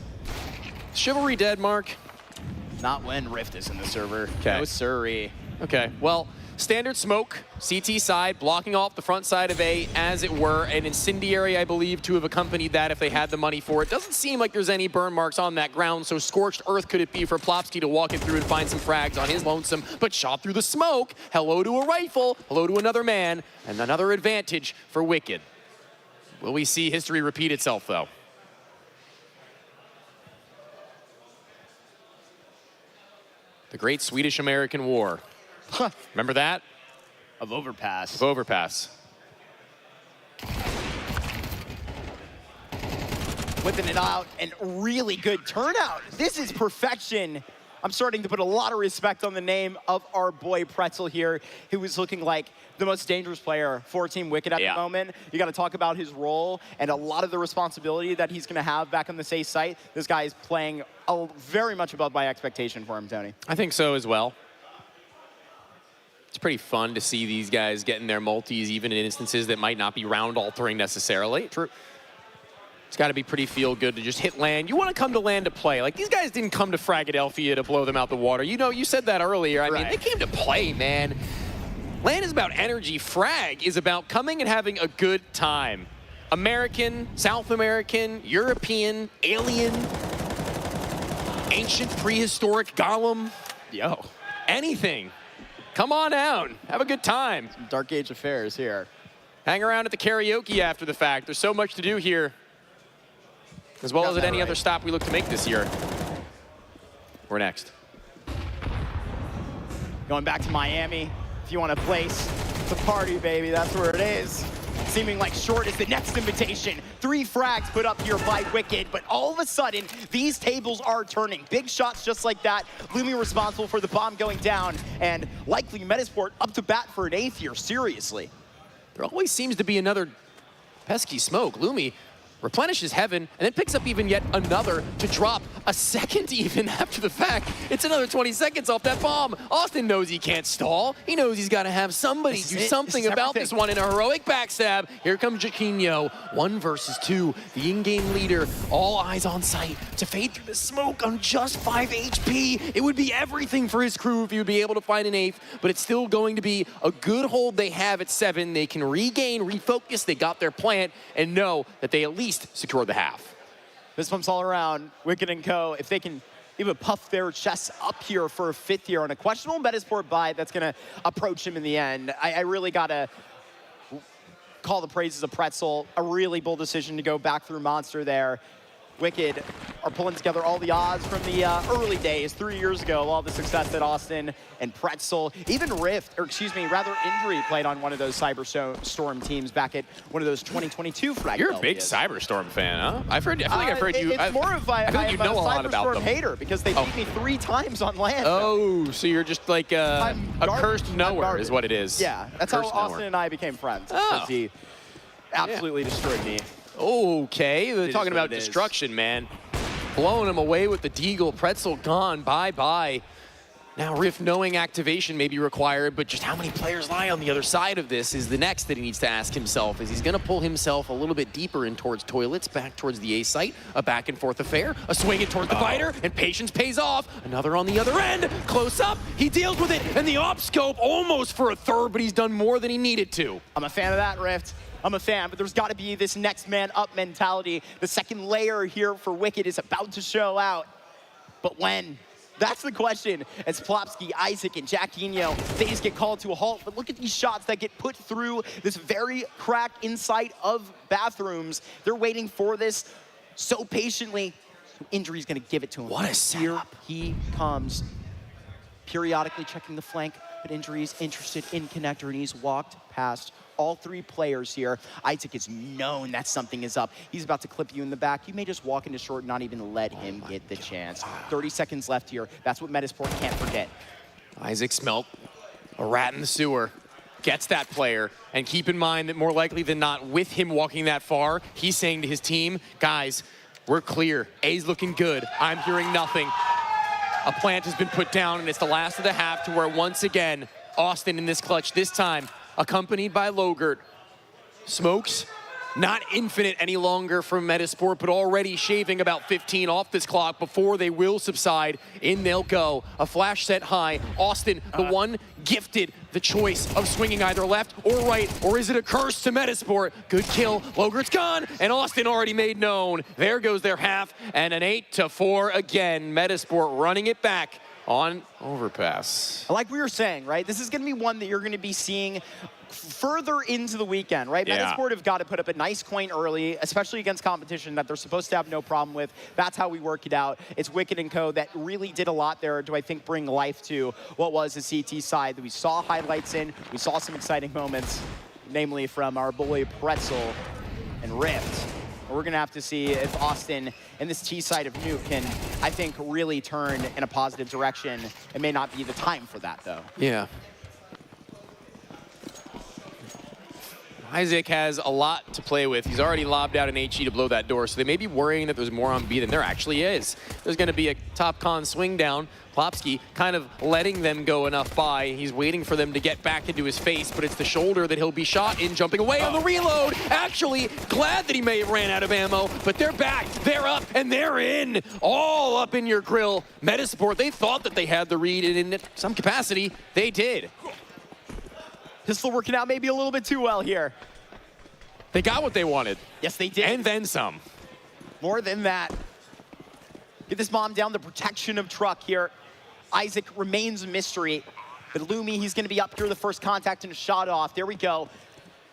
Chivalry dead, Mark? Not when Rift is in the server. Okay. No sirree. Okay, well, standard smoke, CT side, blocking off the front side of A, as it were, an incendiary, I believe, to have accompanied that if they had the money for it. Doesn't seem like there's any burn marks on that ground, so scorched earth could it be for Plopsky to walk it through and find some frags on his lonesome, but shot through the smoke. Hello to a rifle, hello to another man, and another advantage for Wicked. Will we see history repeat itself, though? The Great Swedish-American War. Remember that? Of Overpass. Of Overpass. Whipping it out, and really good turnout. This is perfection. I'm starting to put a lot of respect on the name of our boy Pretzel here, who is looking like the most dangerous player for Team Wicked at the moment. You got to talk about his role and a lot of the responsibility that he's going to have back on the safe site. This guy is playing very much above my expectation for him, Tony. I think so as well. It's pretty fun to see these guys getting their multis, even in instances that might not be round altering necessarily. True. It's got to be pretty feel good to just hit land. You want to come to land to play. Like, these guys didn't come to Fragadelphia to blow them out the water. You know, you said that earlier. I mean, they came to play, man. Land is about energy. Frag is about coming and having a good time. American, South American, European, alien, ancient, prehistoric, golem. Yo. Anything. Come on down. Have a good time. Some Dark Age affairs here. Hang around at the karaoke after the fact. There's so much to do here, as well as at any other stop we look to make this year. We're next. Going back to Miami. If you want a place to party, baby, that's where it is. seeming like short is the next invitation. 3 frags put up here by Wicked, but all of a sudden, these tables are turning. Big shots just like that. Lumi responsible for the bomb going down, and likely Metasport up to bat for an 8th here, seriously. There always seems to be another pesky smoke. Lumi replenishes heaven, and then picks up even yet another to drop a second even after the fact. It's another 20 seconds off that bomb. Austin knows he can't stall. He knows he's got to have somebody do something about this one in a heroic backstab. Here comes Jaquinho, 1 versus 2. The in-game leader, all eyes on sight to fade through the smoke on just 5 HP. It would be everything for his crew if he would be able to find an 8th, but it's still going to be a good hold they have at 7. They can regain, refocus, they got their plant, and know that they at least secure the half. This pumps all around. Wicked and Co., if they can even puff their chests up here for a 5th year on a questionable Metasport buy that's going to approach him in the end. I really got to call the praises of Pretzel. A really bold decision to go back through Monster there. Wicked are pulling together all the odds from the early days, 3 years ago, all the success that Austin and Pretzel, even Rift, or excuse me, rather Injury played on one of those Cyberstorm teams back at one of those 2022 frag. You're a big Cyberstorm fan, huh? I feel like I've heard you. It's more of I feel like you know a lot about them. hater because they beat me 3 times on land. Oh, so you're just like a cursed knower is what it is. Yeah, that's how Austin and I became friends. Oh. He absolutely destroyed me. Okay, they're talking about destruction, man. Blowing him away with the Deagle. Pretzel gone, bye-bye. Now Rift knowing activation may be required, but just how many players lie on the other side of this is the next that he needs to ask himself, as he's gonna pull himself a little bit deeper in towards toilets, back towards the A site, a back and forth affair, a swing in towards the fighter, and patience pays off. Another on the other end, close up, he deals with it, and the op scope almost for a 3rd, but he's done more than he needed to. I'm a fan of that, Rift. I'm a fan, but there's got to be this next man up mentality. The second layer here for Wicked is about to show out. But when? That's the question. As Plopsky, Isaac, and Jaquinho, they just get called to a halt. But look at these shots that get put through this very cracked inside of bathrooms. They're waiting for this so patiently. Injury's going to give it to him. What a setup. Here he comes. Periodically checking the flank, but Injury's interested in connector, and he's walked past all 3 players here. Isaac is known that something is up. He's about to clip you in the back. You may just walk into short and not even let him get the chance. 30 seconds left here. That's what Metasport can't forget. Isaac smelt a rat in the sewer. Gets that player, and keep in mind that more likely than not, with him walking that far, he's saying to his team, guys, we're clear. A's looking good. I'm hearing nothing. A plant has been put down, and it's the last of the half to where once again, Austin in this clutch, this time accompanied by Logert. Smokes, not infinite any longer from Metasport, but already shaving about 15 off this clock before they will subside. In they'll go. A flash set high. Austin, the one gifted the choice of swinging either left or right, or is it a curse to Metasport? Good kill. Logert's gone, and Austin already made known. There goes their half, and an 8-4 again. Metasport running it back on overpass. Like we were saying, right? This is going to be one that you're going to be seeing further into the weekend, right? Yeah. Metasport have got to put up a nice coin early, especially against competition that they're supposed to have no problem with. That's how we work it out. It's Wicked and Co. that really did a lot there to, I think, bring life to what was the CT side that we saw highlights in. We saw some exciting moments, namely from our boy Pretzel and Rift. We're going to have to see if Austin and this T side of Nuke can, I think, really turn in a positive direction. It may not be the time for that, though. Yeah. Isaac has a lot to play with. He's already lobbed out an HE to blow that door, so they may be worrying that there's more on B than there actually is. There's going to be a top con swing down. Plopsky kind of letting them go enough by. He's waiting for them to get back into his face, but it's the shoulder that he'll be shot in, jumping away on the reload. Actually, glad that he may have ran out of ammo, but they're back, they're up, and they're in. All up in your grill. Metasport, they thought that they had the read, and in some capacity, they did. Pistol working out maybe a little bit too well here. They got what they wanted. Yes, they did. And then some. More than that. Get this bomb down, the protection of truck here. Isaac remains a mystery. But Lumi, he's going to be up here, the first contact and a shot off. There we go.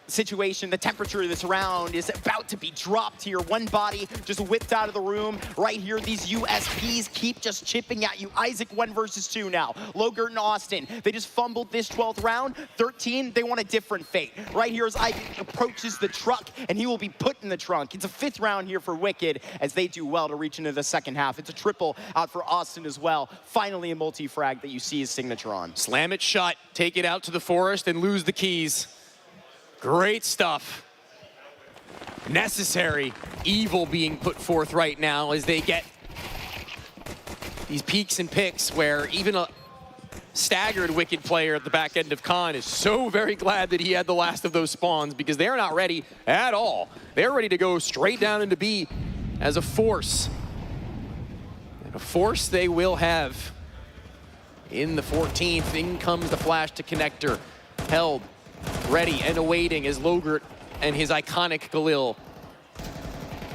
situation, the temperature of this round is about to be dropped here. One body just whipped out of the room. Right here, these USPs keep just chipping at you. Isaac 1 versus 2 now. Logert and Austin, they just fumbled this 12th round. 13, they want a different fate. Right here as Isaac approaches the truck, and he will be put in the trunk. It's a 5th round here for Wicked as they do well to reach into the second half. It's a triple out for Austin as well. Finally, a multi-frag that you see his signature on. Slam it shut, take it out to the forest, and lose the keys. Great stuff. Necessary evil being put forth right now as they get these peaks and picks where even a staggered Wicked player at the back end of Khan is so very glad that he had the last of those spawns because they're not ready at all. They're ready to go straight down into B as a force. And a force they will have in the 14th. In comes the flash to connector. Held, ready and awaiting as Logert and his iconic Galil.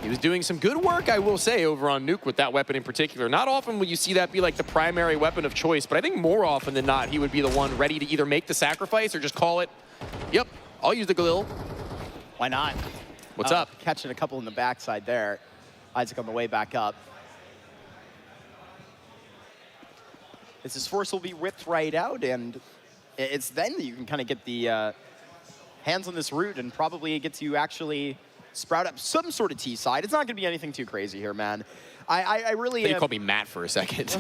He was doing some good work, I will say, over on Nuke with that weapon in particular. Not often will you see that be like the primary weapon of choice, but I think more often than not, he would be the one ready to either make the sacrifice or just call it, yep, I'll use the Galil. Why not? What's up? Catching a couple in the backside there. Isaac on the way back up. As his force will be ripped right out, and it's then that you can kind of get the hands on this root, and probably it gets you actually sprout up some sort of T side. It's not going to be anything too crazy here, man. I really. You called me Matt for a second.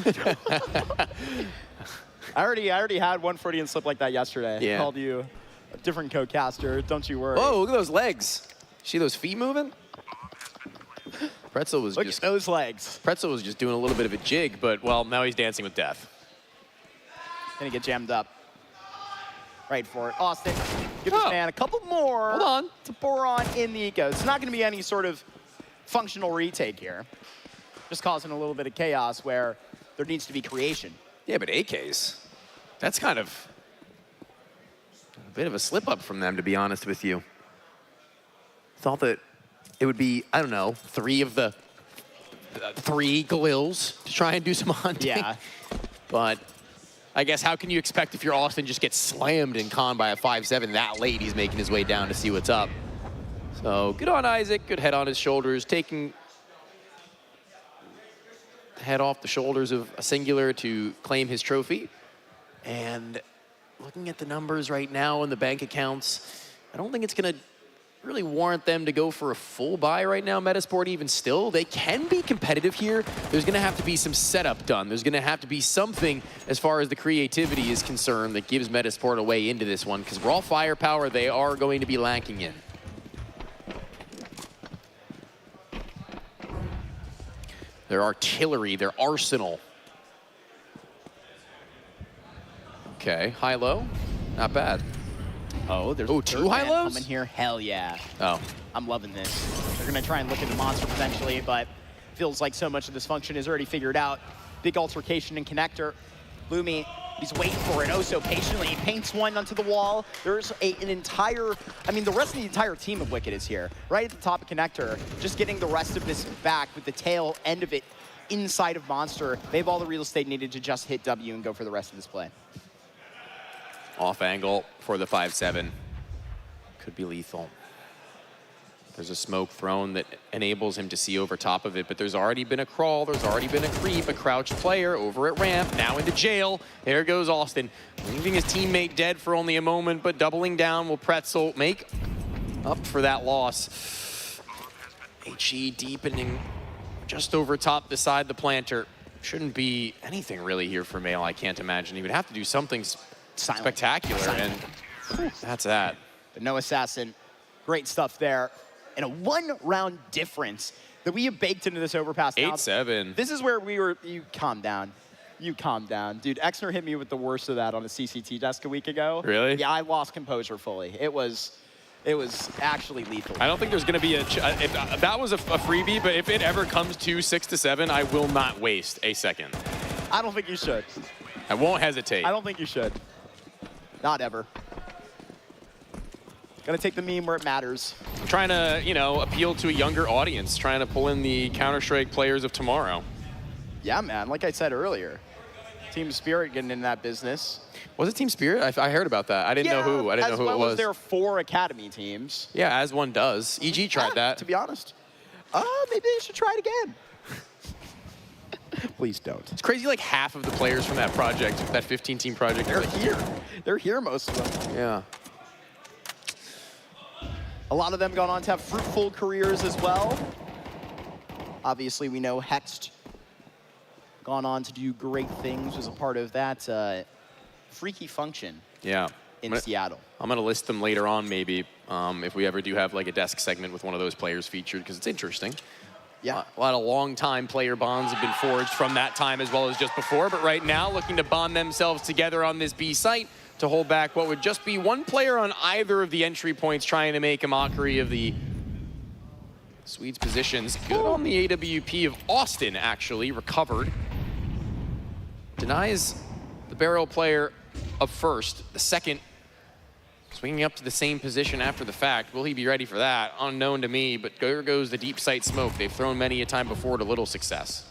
I already had one Freudian slip like that yesterday. Yeah. I called you a different co-caster. Don't you worry. Whoa, look at those legs. See those feet moving? Pretzel was Look just at those legs. Pretzel was just doing a little bit of a jig, but well, now he's dancing with death. Gonna get jammed up. Right for it. Austin, give this man a couple more. Hold on. To pour on in the eco. It's not gonna be any sort of functional retake here. Just causing a little bit of chaos where there needs to be creation. Yeah, but AKs, that's kind of a bit of a slip up from them, to be honest with you. Thought that it would be, I don't know, 3 of the 3 Galils to try and do some hunting. Yeah. But I guess how can you expect if you're Austin just get slammed in con by a 5-7 that late? He's making his way down to see what's up. So good on Isaac, good head on his shoulders, taking the head off the shoulders of a Singular to claim his trophy. And looking at the numbers right now in the bank accounts, I don't think it's gonna really warrant them to go for a full buy right now, Metasport even still. They can be competitive here. There's gonna have to be some setup done. There's gonna have to be something as far as the creativity is concerned that gives Metasport a way into this one, because raw firepower they are going to be lacking in. Their artillery, their arsenal. Okay, high-low, not bad. Oh, there's 2 high-lows? coming here. Hell yeah. Oh. I'm loving this. They're going to try and look at the monster potentially, but feels like so much of this function is already figured out. Big altercation and connector. Lumi, he's waiting for it oh so patiently. He paints one onto the wall. There's an entire, I mean, the rest of the entire team of Wicked is here. Right at the top of connector, just getting the rest of this back with the tail end of it inside of Monster. They have all the real estate needed to just hit W and go for the rest of this play. Off angle for the 5-7. Could be lethal. There's a smoke thrown that enables him to see over top of it, but there's already been a crawl, there's already been a creep, a crouched player over at ramp, now into jail. There goes Austin, leaving his teammate dead for only a moment, but doubling down will Pretzel make up for that loss. HE deepening just over top beside the planter. Shouldn't be anything really here for Mail, I can't imagine. He would have to do something spectacular, and that's that. But no assassin, great stuff there. And a 1-round difference that we have baked into this overpass now. 8-7. This is where we were, you calm down. You calm down. Dude, Exner hit me with the worst of that on a CCT desk a week ago. Really? Yeah, I lost composure fully. It was actually lethal. I don't think there's going to be that was a freebie, but if it ever comes to 6-7, I will not waste a second. I don't think you should. I won't hesitate. I don't think you should. Not ever. Gotta take the meme where it matters. I'm trying to, you know, appeal to a younger audience, trying to pull in the Counter-Strike players of tomorrow. Yeah, man, like I said earlier. Team Spirit getting in that business. Was it Team Spirit? I heard about that. I didn't know who. I didn't know who it was. As well as their 4 academy teams. Yeah, as one does. EG tried that. To be honest. Maybe they should try it again. Please don't. It's crazy, like half of the players from that project, that 15-team project, They're here. They're here, most of them. Yeah. A lot of them gone on to have fruitful careers as well. Obviously, we know Hexed gone on to do great things, was a part of that freaky function in Seattle. I'm going to list them later on, maybe, if we ever do have like a desk segment with one of those players featured, because it's interesting. Yeah. A lot of long-time player bonds have been forged from that time as well as just before, but right now looking to bond themselves together on this B site to hold back what would just be one player on either of the entry points, trying to make a mockery of the Swedes' positions. Good on the AWP of Austin, actually, recovered. Denies the barrel player of first. The second swinging up to the same position after the fact. Will he be ready for that? Unknown to me, but there goes the deep sight smoke. They've thrown many a time before to little success.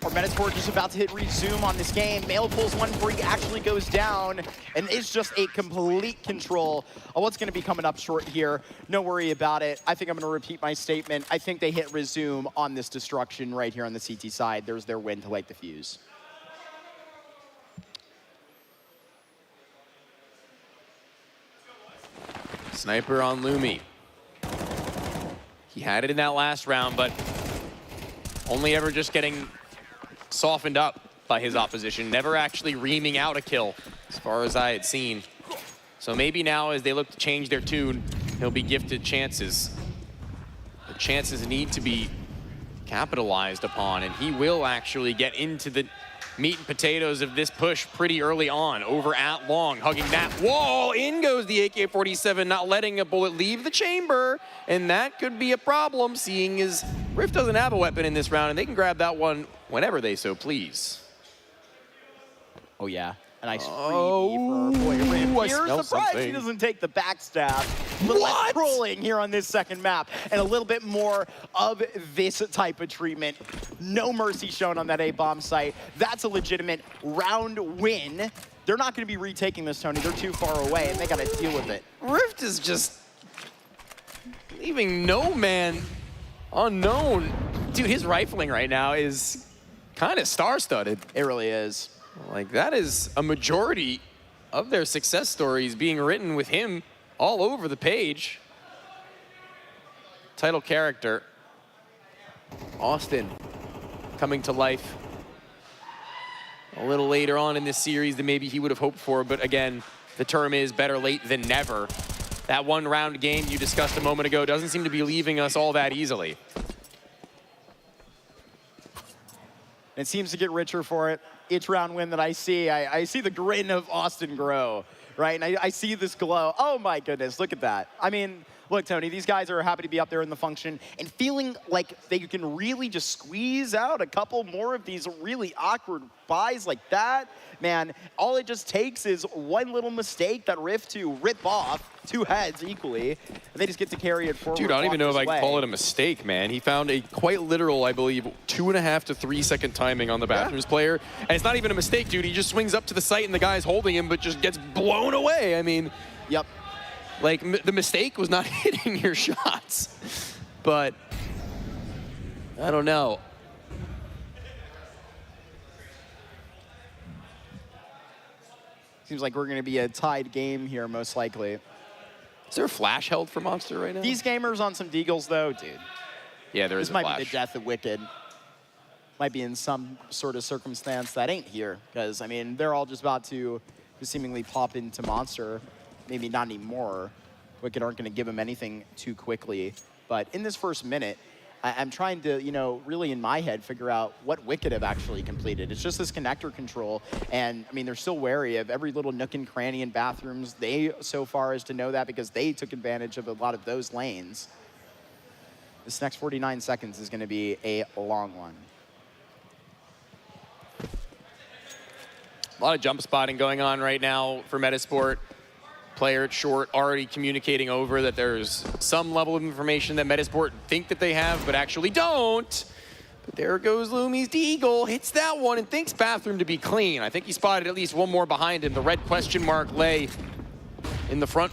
Our Metasport just about to hit resume on this game. Mail pulls one free, actually goes down, and it's just a complete control of what's going to be coming up short here. No worry about it. I think I'm going to repeat my statement. I think they hit resume on this destruction right here on the CT side. There's their win to light the fuse. Sniper on Lumi. He had it in that last round, but only ever just getting softened up by his opposition, never actually reaming out a kill, as far as I had seen. So maybe now, as they look to change their tune, he'll be gifted chances. The chances need to be capitalized upon, and he will actually get into the meat and potatoes of this push pretty early on. Over at long, hugging that wall. In goes the AK-47, not letting a bullet leave the chamber, and that could be a problem, seeing as Rift doesn't have a weapon in this round, and they can grab that one whenever they so please. Oh, yeah. A nice freebie for our boy Rift. Here's the prize. He doesn't take the backstab. A little less trolling here on this second map, and a little bit more of this type of treatment. No mercy shown on that A-bomb site. That's a legitimate round win. They're not going to be retaking this, Tony. They're too far away, and they got to deal with it. Rift is just leaving no man unknown. Dude, his rifling right now is kind of star-studded. It really is. Like, that is a majority of their success stories being written with him all over the page. Title character, Austin, coming to life a little later on in this series than maybe he would have hoped for, but again, the term is better late than never. That one-round game you discussed a moment ago doesn't seem to be leaving us all that easily. It seems to get richer for it. Each round win that I see the grin of Austin grow, right? And I see this glow. Oh my goodness, look at that. I mean, look, Tony, these guys are happy to be up there in the function and feeling like they can really just squeeze out a couple more of these really awkward buys like that. Man, all it just takes is one little mistake that Rift to rip off two heads equally, and they just get to carry it forward. Dude, I don't even know if I can call it a mistake, man. He found a quite literal, I believe, 2.5 to 3 second timing on the Bathrooms player, and it's not even a mistake, dude. He just swings up to the site and the guy's holding him, but just gets blown away. I mean, yep. Like, the mistake was not hitting your shots, but I don't know. Seems like we're going to be a tied game here, most likely. Is there a flash held for Monster right now? These gamers on some deagles, though, dude. Yeah, there is a flash. This flash. might be the death of Wicked. Might be in some sort of circumstance that ain't here, because, I mean, they're all just about to seemingly pop into Monster. Maybe not anymore. Wicked aren't going to give him anything too quickly. But in this first minute, I'm trying to, you know, really in my head figure out what Wicked have actually completed. It's just this connector control, and I mean, they're still wary of every little nook and cranny in Bathrooms. They, so far as to know that because they took advantage of a lot of those lanes. This next 49 seconds is going to be a long one. A lot of jump spotting going on right now for Metasport. Player at short already communicating over that there's some level of information that Metasport think that they have, but actually don't. But there goes Lumi's Deagle, hits that one and thinks bathroom to be clean. I think he spotted at least one more behind him. The red question mark lay in the front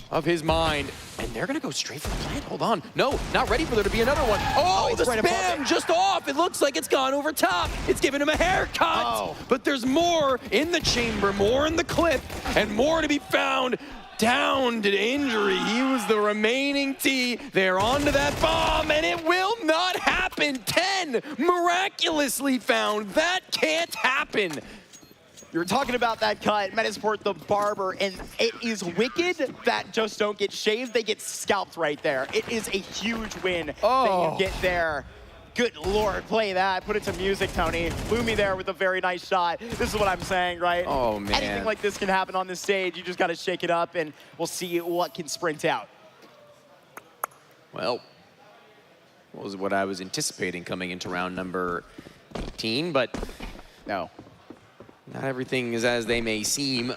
of his mind. And they're gonna go straight for the plant. Hold on. No, not ready for there to be another one. Oh, the right spam just off. It looks like it's gone over top. It's giving him a haircut. Oh. But there's more in the chamber, more in the clip, and more to be found. Down to injury. He was the remaining T. They're onto that bomb, and it will not happen. 10 miraculously found. That can't happen. You're talking about that cut, Metasport the barber, and it is Wicked that just don't get shaved. They get scalped right there. It is a huge win that you get there. Good Lord, play that. Put it to music, Tony. Lumi there with a very nice shot. This is what I'm saying, right? Oh, man. Anything like this can happen on this stage. You just got to shake it up, and we'll see what can sprint out. Well, was what I was anticipating coming into round number 18, but No. not everything is as they may seem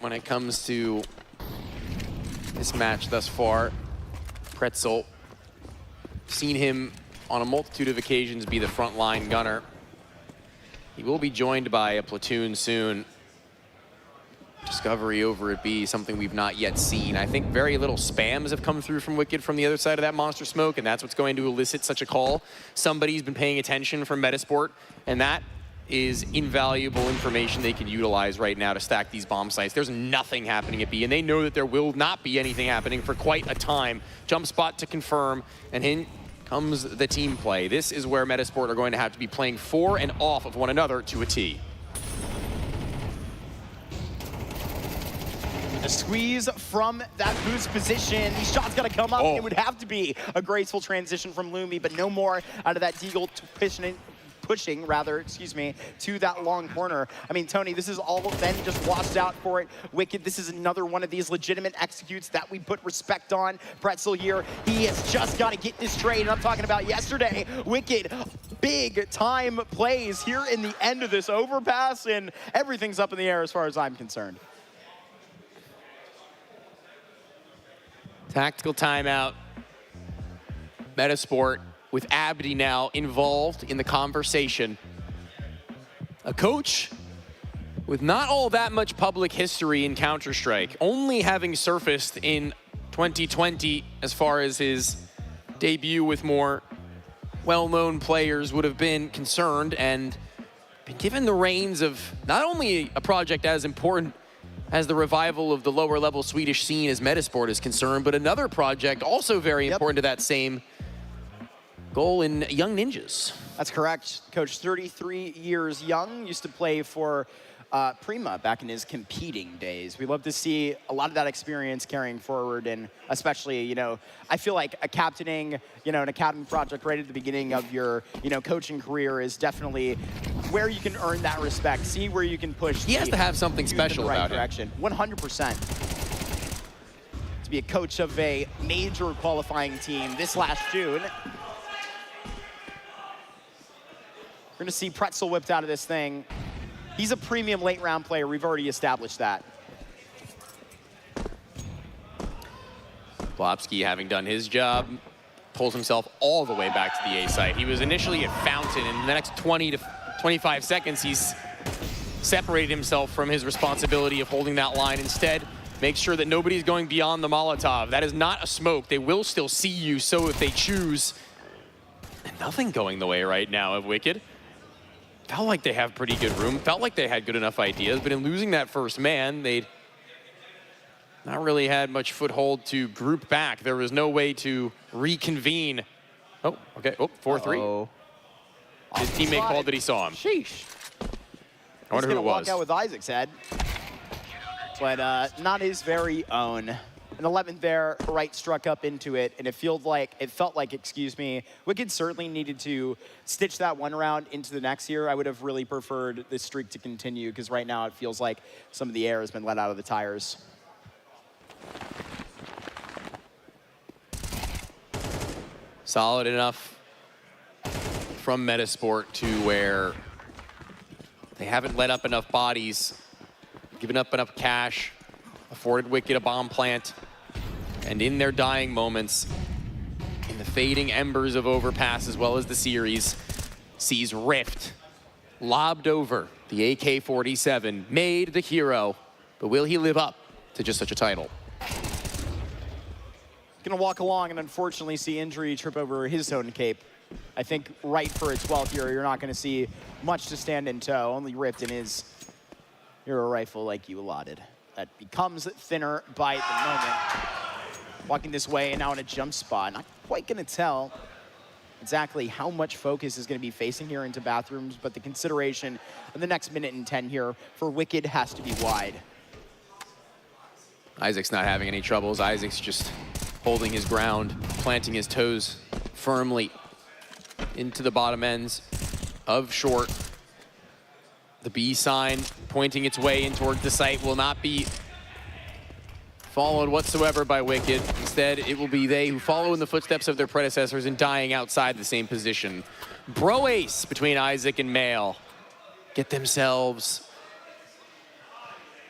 when it comes to this match thus far. Pretzel, seen him on a multitude of occasions be the frontline gunner. He will be joined by a platoon soon. Discovery over at B, something we've not yet seen. I think very little spams have come through from Wicked from the other side of that monster smoke, and that's what's going to elicit such a call. Somebody's been paying attention from Metasport, and that is invaluable information they can utilize right now to stack these bomb sites. There's nothing happening at B, and they know that there will not be anything happening for quite a time. Jump spot to confirm, and in comes the team play. This is where Metasport are going to have to be playing for and off of one another to a T. A squeeze from that boost position. These shots got to come up. It would have to be a graceful transition from Lumi, but no more out of that Deagle pushing to that long corner. I mean, Tony, this is all then just washed out for it. Wicked, this is another one of these legitimate executes that we put respect on. Pretzel here, he has just got to get this trade, and I'm talking about yesterday. Wicked, big time plays here in the end of this overpass, and everything's up in the air as far as I'm concerned. Tactical timeout. Metasport with Abdi now involved in the conversation. A coach with not all that much public history in Counter-Strike, only having surfaced in 2020 as far as his debut with more well-known players would have been concerned, and been given the reins of not only a project as important as the revival of the lower level Swedish scene as Metasport is concerned, but another project also very important to that same goal in Young Ninjas. That's correct. Coach, 33 years young, used to play for Prima back in his competing days. We love to see a lot of that experience carrying forward, and especially, you know, I feel like a captaining, you know, an academy project right at the beginning of your, you know, coaching career is definitely where you can earn that respect, see where you can push. He has to have something special in the right about direction. 100%. To be a coach of a major qualifying team this last June. We're gonna see Pretzel whipped out of this thing. He's a premium late round player. We've already established that. Blopsky, having done his job, pulls himself all the way back to the A site. He was initially at Fountain, and in the next 20 to 25 seconds, he's separated himself from his responsibility of holding that line. Instead, make sure that nobody's going beyond the Molotov. That is not a smoke. They will still see you, so if they choose. And nothing going the way right now of Wicked. Felt like they have pretty good room. Felt like they had good enough ideas, but in losing that first man, they'd not really had much foothold to group back. There was no way to reconvene. Oh, okay. Oh, 4-3. His teammate called that he saw him. Sheesh. I wonder who it was. Walk out with Isaac's head, but not his very own. An 11th there, right struck up into it, and it felt like, excuse me, Wicked certainly needed to stitch that one round into the next year. I would have really preferred this streak to continue, because right now it feels like some of the air has been let out of the tires. Solid enough from Metasport to where they haven't let up enough bodies, given up enough cash. A afforded Wicked a bomb plant. And in their dying moments, in the fading embers of Overpass as well as the series, sees Rift lobbed over the AK-47, made the hero, but will he live up to just such a title? Gonna walk along and unfortunately see injury trip over his own cape. I think right for its 12th year, you're not gonna see much to stand in tow, only Rift in his hero rifle like you allotted. That becomes thinner by the moment. Walking this way and now in a jump spot. Not quite gonna tell exactly how much focus is gonna be facing here into bathrooms, but the consideration of the next minute and 10 here for Wicked has to be wide. Isaac's not having any troubles. Isaac's just holding his ground, planting his toes firmly into the bottom ends of short. The B sign pointing its way in towards the site will not be followed whatsoever by Wicked. Instead, it will be they who follow in the footsteps of their predecessors and dying outside the same position. Bro ace between Isaac and Mail. Get themselves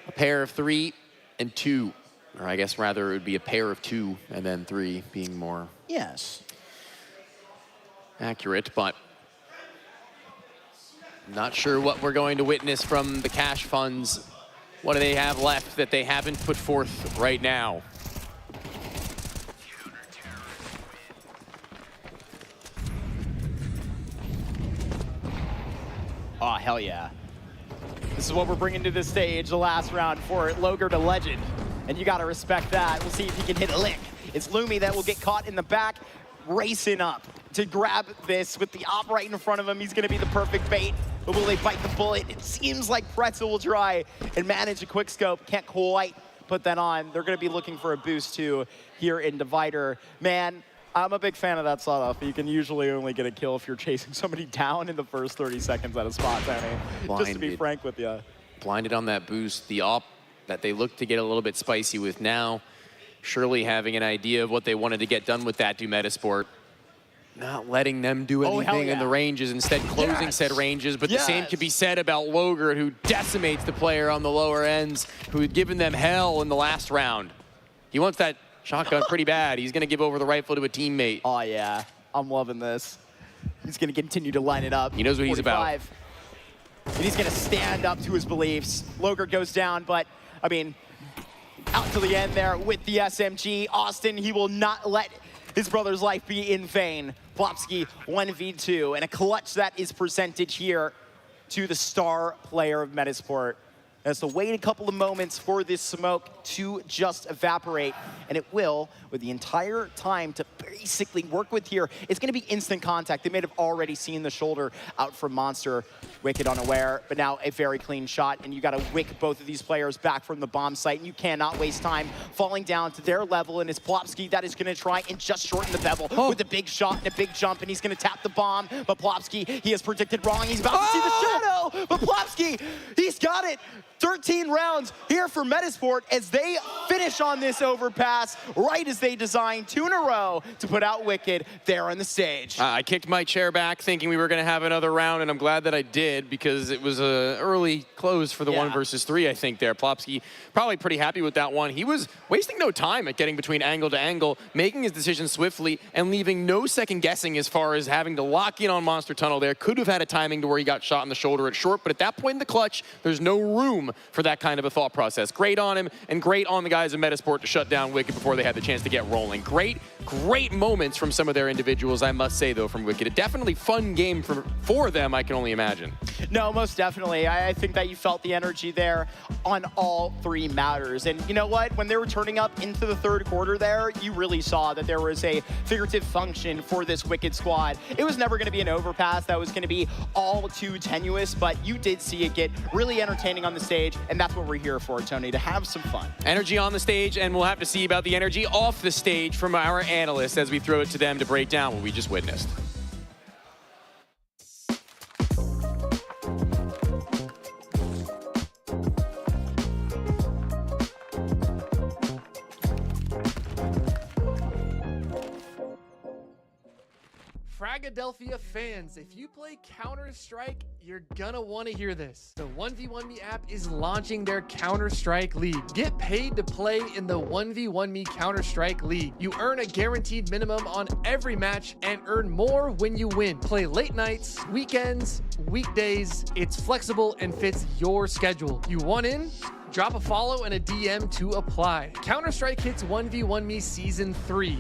a pair of 3 and 2. Or I guess rather it would be a pair of 2 and then 3 being more accurate, but not sure what we're going to witness from the cash funds. What do they have left that they haven't put forth right now? Oh, hell yeah. This is what we're bringing to the stage, the last round for Loger to Legend. And you gotta respect that. We'll see if he can hit a lick. It's Lumi that will get caught in the back, racing up to grab this with the op right in front of him. He's gonna be the perfect bait. But will they bite the bullet? It seems like Pretzel will try and manage a quick scope. Can't quite put that on. They're gonna be looking for a boost too here in Divider. Man, I'm a big fan of that sawed off. You can usually only get a kill if you're chasing somebody down in the first 30 seconds at a spot, Tony. Just to be frank with you. Blinded on that boost. The op that they look to get a little bit spicy with now. Surely having an idea of what they wanted to get done with that do Metasport. Not letting them do anything in the ranges, instead closing said ranges, but the same could be said about Logert, who decimates the player on the lower ends, who had given them hell in the last round. He wants that shotgun pretty bad. He's gonna give over the rifle to a teammate. Oh yeah, I'm loving this. He's gonna continue to line it up. He knows what he's about. And he's gonna stand up to his beliefs. Logert goes down, but I mean, out to the end there with the SMG. Austin, he will not let his brother's life be in vain. Plopsky 1v2, and a clutch that is presented here to the star player of Metasport. Has to wait a couple of moments for this smoke to just evaporate, and it will, with the entire time to basically work with here. It's gonna be instant contact. They may have already seen the shoulder out from Monster. Wicked unaware, but now a very clean shot, and you gotta wick both of these players back from the bomb site, and you cannot waste time falling down to their level, and it's Plopsky that is gonna try and just shorten the bevel with a big shot and a big jump, and he's gonna tap the bomb, but Plopsky, he has predicted wrong. He's about to see the shadow, but Plopsky, he's got it. 13 rounds here for Metasport as they finish on this overpass right as they designed 2 in a row to put out Wicked there on the stage. I kicked my chair back thinking we were going to have another round, and I'm glad that I did because it was an early close for the 1 versus 3, I think, there. Plopsky probably pretty happy with that one. He was wasting no time at getting between angle to angle, making his decision swiftly, and leaving no second guessing as far as having to lock in on Monster Tunnel there. Could have had a timing to where he got shot in the shoulder at short, but at that point in the clutch, there's no room for that kind of a thought process. Great on him, and great on the guys in Metasport to shut down Wicked before they had the chance to get rolling. Great moments from some of their individuals, I must say, though, from Wicked. A definitely fun game for them, I can only imagine. No, most definitely. I think that you felt the energy there on all 3 matters. And you know what? When they were turning up into the 3rd quarter there, you really saw that there was a figurative function for this Wicked squad. It was never going to be an overpass that was going to be all too tenuous, but you did see it get really entertaining on the stage, and that's what we're here for, Tony, to have some fun. Energy on the stage, and we'll have to see about the energy off the stage from our analysts as we throw it to them to break down what we just witnessed. Fragadelphia fans, if you play Counter-Strike, you're gonna want to hear this. The 1v1me app is launching their Counter-Strike League. Get paid to play in the 1v1me Counter-Strike League. You earn a guaranteed minimum on every match and earn more when you win. Play late nights, weekends, weekdays. It's flexible and fits your schedule. You want in? Drop a follow and a DM to apply. Counter-Strike hits 1v1me Season 3.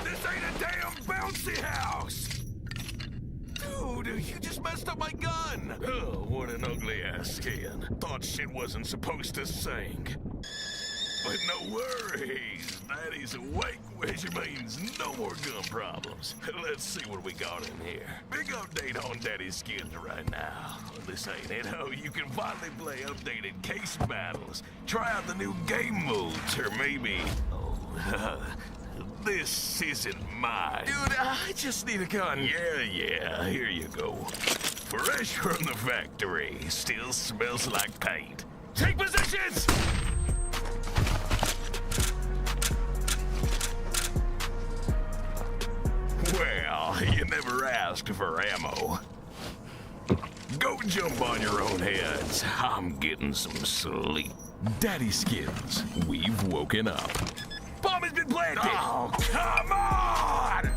This ain't a damn bouncy house! Dude, you just messed up my gun! Oh, what an ugly ass skin. Thought shit wasn't supposed to sink. But no worries, Daddy's awake, which means no more gun problems. Let's see what we got in here. Big update on Daddy's skins right now. This ain't it. Oh, you can finally play updated case battles. Try out the new game modes, or maybe... Oh, this isn't mine. Dude, I just need a gun. Yeah, here you go. Fresh from the factory. Still smells like paint. Take positions! Well, you never asked for ammo. Go jump on your own heads. I'm getting some sleep. Daddy Skins, we've woken up. Bomb has been planted! Oh, come on!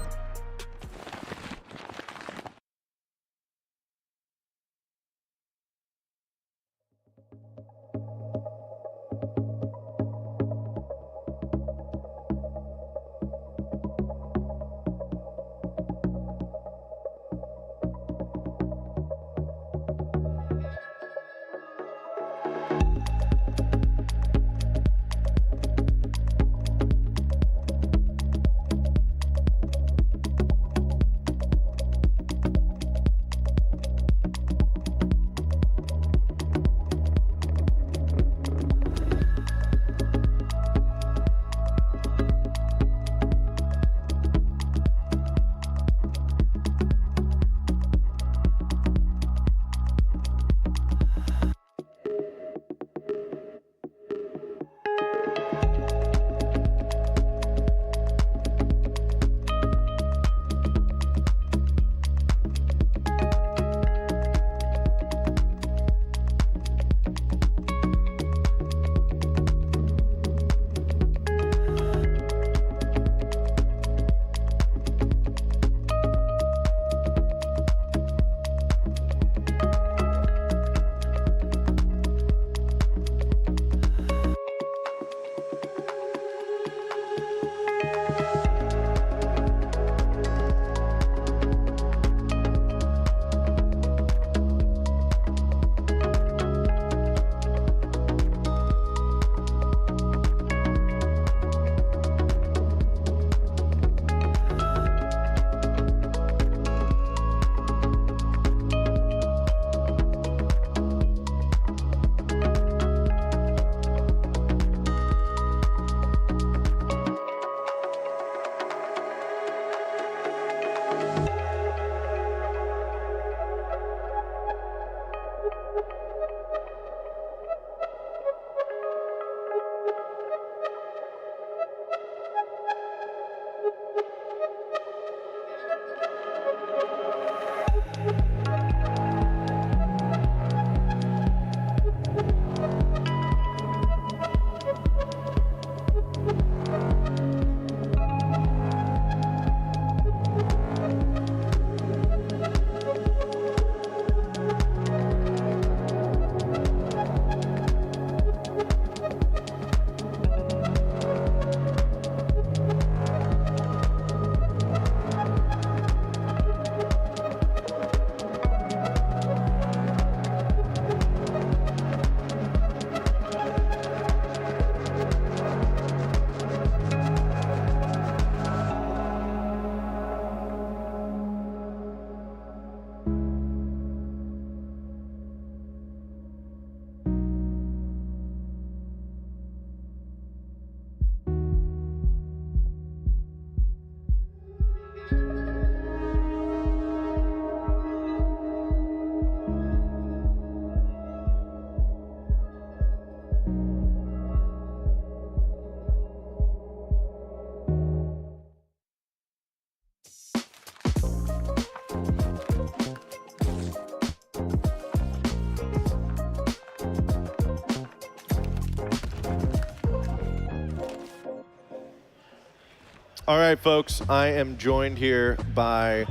All right, folks, I am joined here by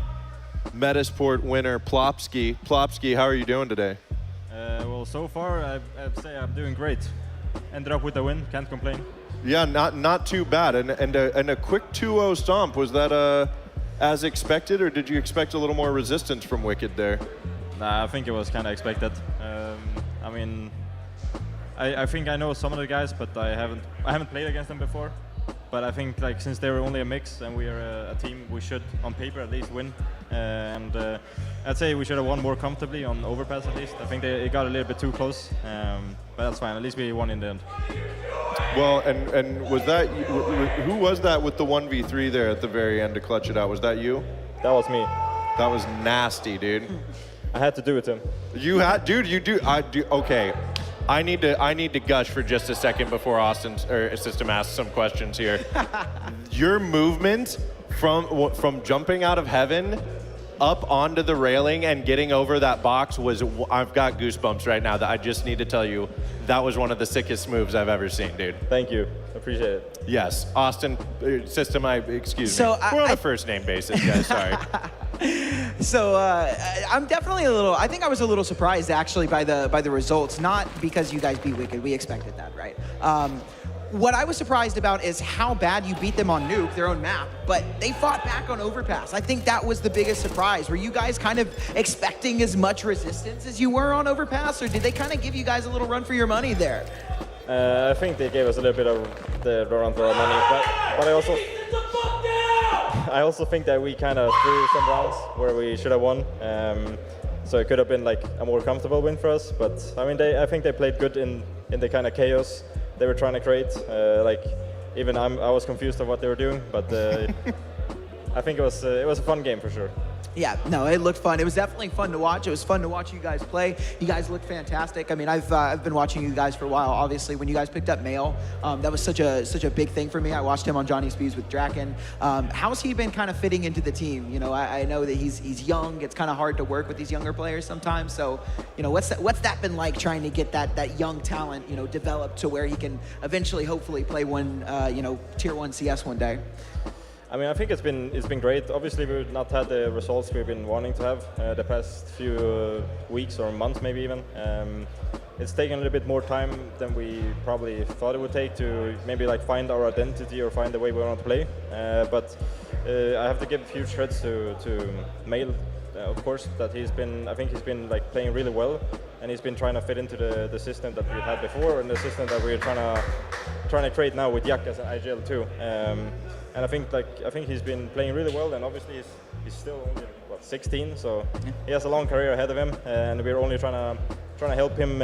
Metasport winner Plopsky. Plopsky, how are you doing today? Well, so far, I'd say I'm doing great. Ended up with a win, can't complain. Yeah, not too bad. And a quick 2-0 stomp. Was that as expected, or did you expect a little more resistance from Wicked there? Nah, I think it was kind of expected. I mean, I think I know some of the guys, but I haven't played against them before. But I think like since they were only a mix and we are a team, we should, on paper at least, win. And I'd say we should have won more comfortably on overpass at least. I think it got a little bit too close, but that's fine. At least we won in the end. Well, and was that who was that with the 1v3 there at the very end to clutch it out? Was that you? That was me. That was nasty, dude. I had to do it, Tim. You had, dude. You do. I do. Okay. I need to gush for just a second before Austin's system asks some questions here. Your movement from jumping out of heaven up onto the railing and getting over that box was, I've got goosebumps right now that I just need to tell you, that was one of the sickest moves I've ever seen, dude. Thank you. Appreciate it. Yes. Austin, system, excuse So me. We're on a first name basis, guys, sorry. So I'm definitely I think I was a little surprised actually by the results, not because you guys beat Wicked, we expected that, right? What I was surprised about is how bad you beat them on Nuke, their own map, but they fought back on Overpass. I think that was the biggest surprise. Were you guys kind of expecting as much resistance as you were on Overpass, or did they kind of give you guys a little run for your money there? I think they gave us a little bit of the run for our money, but I also think that we kind of threw some rounds where we should have won. So it could have been like a more comfortable win for us. But I mean, I think they played good in the kind of chaos they were trying to create. Like even I was confused of what they were doing, but I think it was a fun game for sure. Yeah, no, it looked fun. It was definitely fun to watch. It was fun to watch you guys play. You guys looked fantastic. I mean, I've been watching you guys for a while. Obviously, when you guys picked up Mail, that was such a big thing for me. I watched him on Johnny Speeds with Draken. How's he been kind of fitting into the team? You know, I know that he's young. It's kind of hard to work with these younger players sometimes. So, you know, what's that been like trying to get that young talent, you know, developed to where he can eventually, hopefully, play Tier 1 CS one day? I mean, I think it's been great. Obviously, we've not had the results we've been wanting to have the past few weeks or months, maybe even. It's taken a little bit more time than we probably thought it would take to maybe like find our identity or find the way we want to play. But I have to give huge credits to Mail, of course, that I think he's been like playing really well, and he's been trying to fit into the system that we had before and the system that we're trying to create now with Jack as an IGL too. And I think he's been playing really well, and obviously he's still only 16, so he has a long career ahead of him, and we're only trying to help him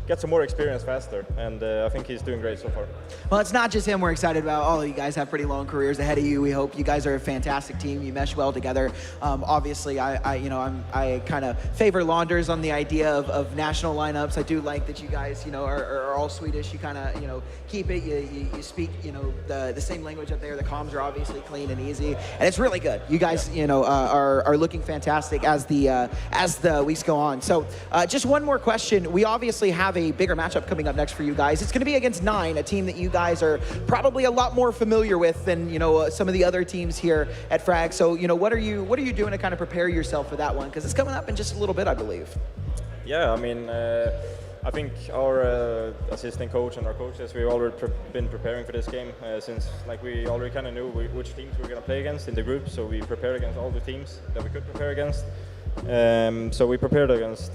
get some more experience faster, and I think he's doing great so far. Well, it's not just him we're excited about. All of you guys have pretty long careers ahead of you. We hope you guys are a fantastic team. You mesh well together. Obviously, I kind of favor Launders on the idea of national lineups. I do like that you guys, are all Swedish. You kind of, keep it. You speak, the same language up there. The comms are obviously clean and easy, and it's really good. You guys, are looking fantastic as the weeks go on. So, just one more question. We obviously have a bigger matchup coming up next for you guys. It's going to be against Nine, a team that you guys are probably a lot more familiar with than some of the other teams here at Frag. So what are you doing to kind of prepare yourself for that one? Because it's coming up in just a little bit, I believe. Yeah, I mean, I think our assistant coach and our coaches, we've already been preparing for this game since we already kind of knew which teams we were going to play against in the group. So we prepared against all the teams that we could prepare against. So we prepared against.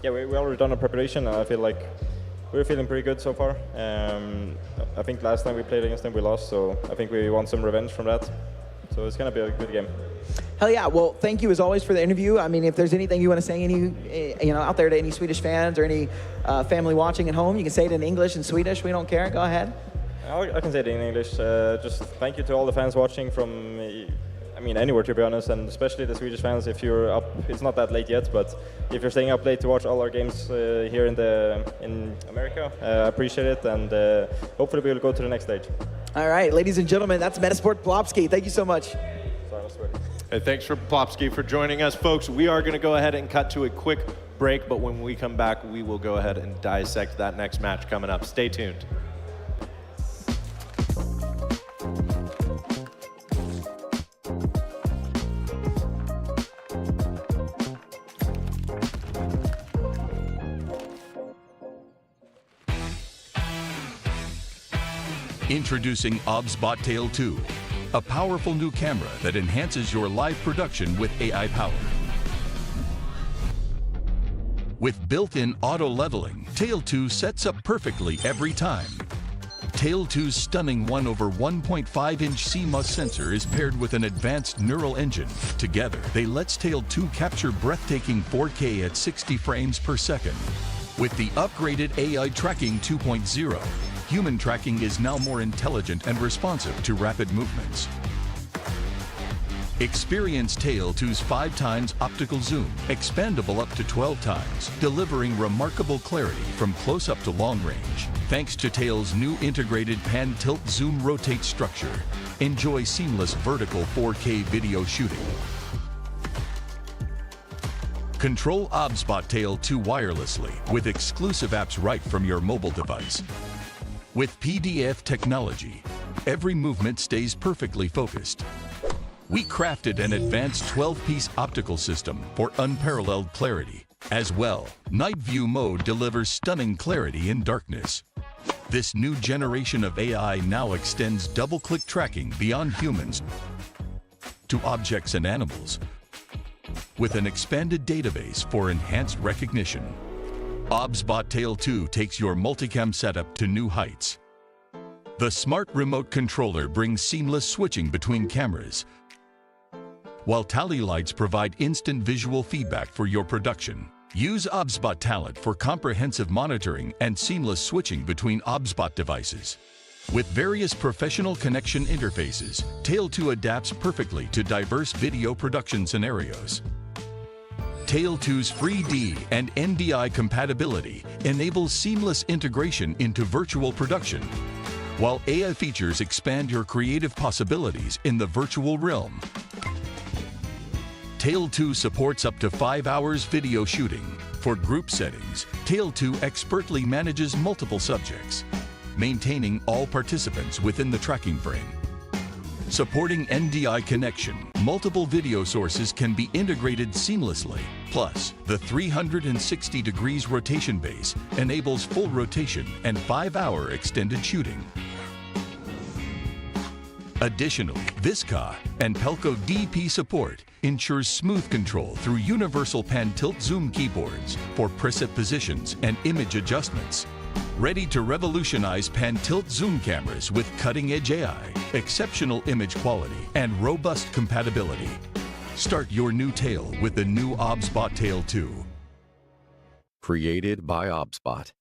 We already done a preparation, and I feel like we're feeling pretty good so far. I think last time we played against them, we lost, so I think we want some revenge from that. So it's going to be a good game. Hell yeah. Well, thank you as always for the interview. I mean, if there's anything you want to say out there to any Swedish fans or any family watching at home, you can say it in English and Swedish. We don't care. Go ahead. I can say it in English. Just thank you to all the fans watching from anywhere, to be honest, and especially the Swedish fans. If you're up, it's not that late yet, but if you're staying up late to watch all our games here in America, I appreciate it, and hopefully we'll go to the next stage. All right, ladies and gentlemen, that's Metasport Plopsky. Thank you so much. Sorry, I was sweating. Hey, thanks for Plopsky for joining us, folks. We are going to go ahead and cut to a quick break, but when we come back, we will go ahead and dissect that next match coming up. Stay tuned. Introducing OBSBot Tail 2, a powerful new camera that enhances your live production with AI power. With built-in auto leveling, Tail 2 sets up perfectly every time. Tail 2's stunning 1/1.5-inch CMOS sensor is paired with an advanced neural engine. Together, they let Tail 2 capture breathtaking 4K at 60 frames per second. With the upgraded AI Tracking 2.0, human tracking is now more intelligent and responsive to rapid movements. Experience Tail 2's 5x optical zoom, expandable up to 12 times, delivering remarkable clarity from close-up to long range. Thanks to Tail's new integrated pan-tilt zoom rotate structure, enjoy seamless vertical 4K video shooting. Control OBSBot Tail 2 wirelessly with exclusive apps right from your mobile device. With PDF technology, every movement stays perfectly focused. We crafted an advanced 12-piece optical system for unparalleled clarity. As well, Night View mode delivers stunning clarity in darkness. This new generation of AI now extends double-click tracking beyond humans to objects and animals, with an expanded database for enhanced recognition. OBSBot Tail 2 takes your multicam setup to new heights. The smart remote controller brings seamless switching between cameras, while tally lights provide instant visual feedback for your production. Use OBSBot Talent for comprehensive monitoring and seamless switching between OBSBot devices. With various professional connection interfaces, Tail 2 adapts perfectly to diverse video production scenarios. Tail 2's 3D and NDI compatibility enables seamless integration into virtual production, while AI features expand your creative possibilities in the virtual realm. Tail 2 supports up to 5 hours video shooting. For group settings, Tail 2 expertly manages multiple subjects, maintaining all participants within the tracking frame. Supporting NDI connection, multiple video sources can be integrated seamlessly. Plus, the 360 degrees rotation base enables full rotation and 5-hour extended shooting. Additionally, Visca and Pelco DP support ensures smooth control through universal pan-tilt zoom keyboards for preset positions and image adjustments. Ready to revolutionize pan-tilt zoom cameras with cutting-edge AI, exceptional image quality, and robust compatibility. Start your new Tail with the new OBSBot Tail 2. Created by OBSBot.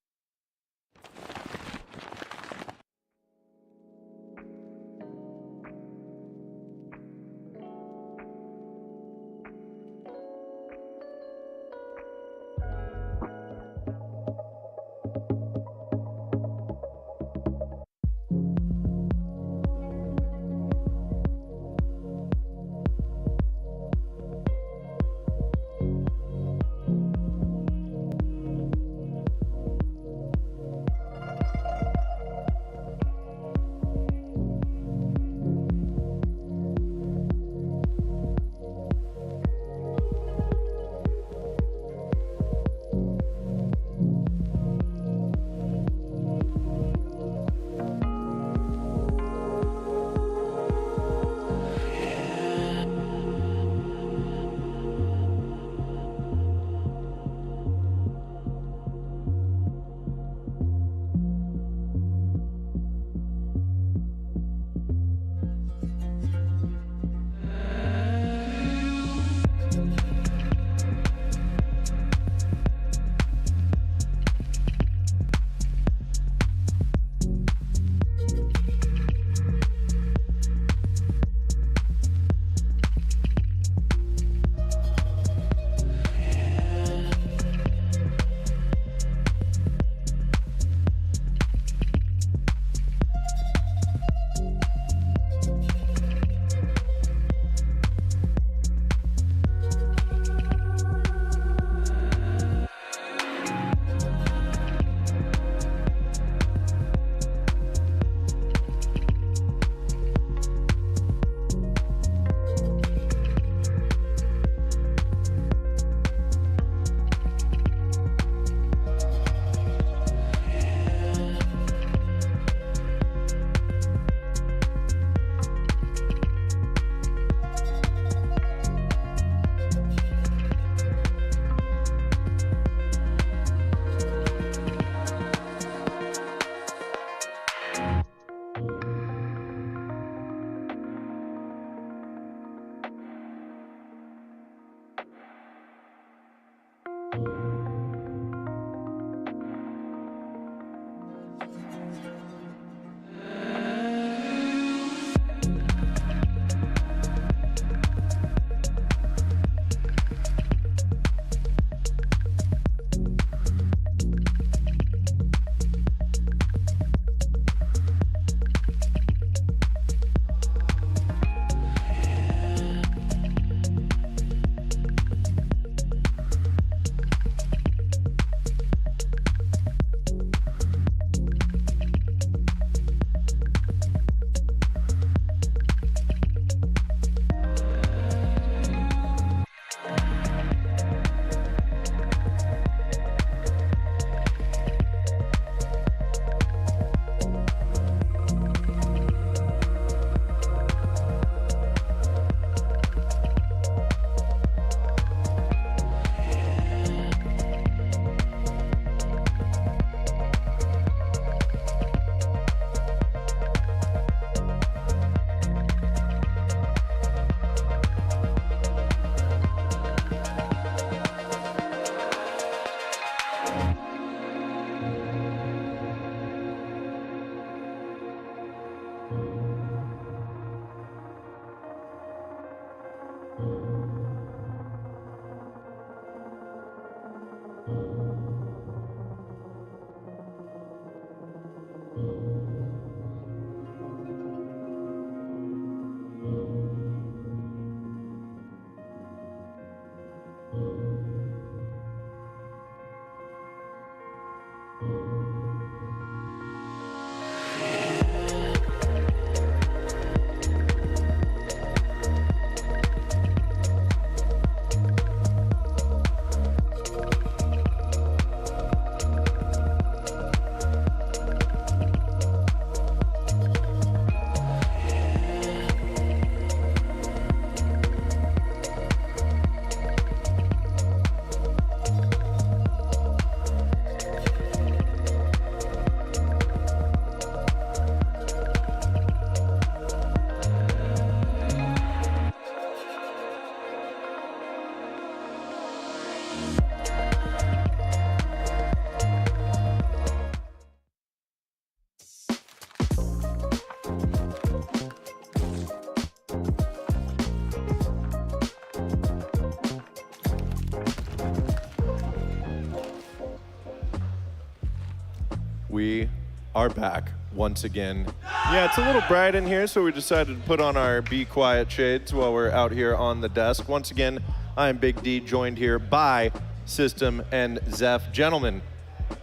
We are back once again. Yeah, it's a little bright in here, so we decided to put on our Be Quiet shades while we're out here on the desk. Once again, I am Big D, joined here by System and Zeph. Gentlemen,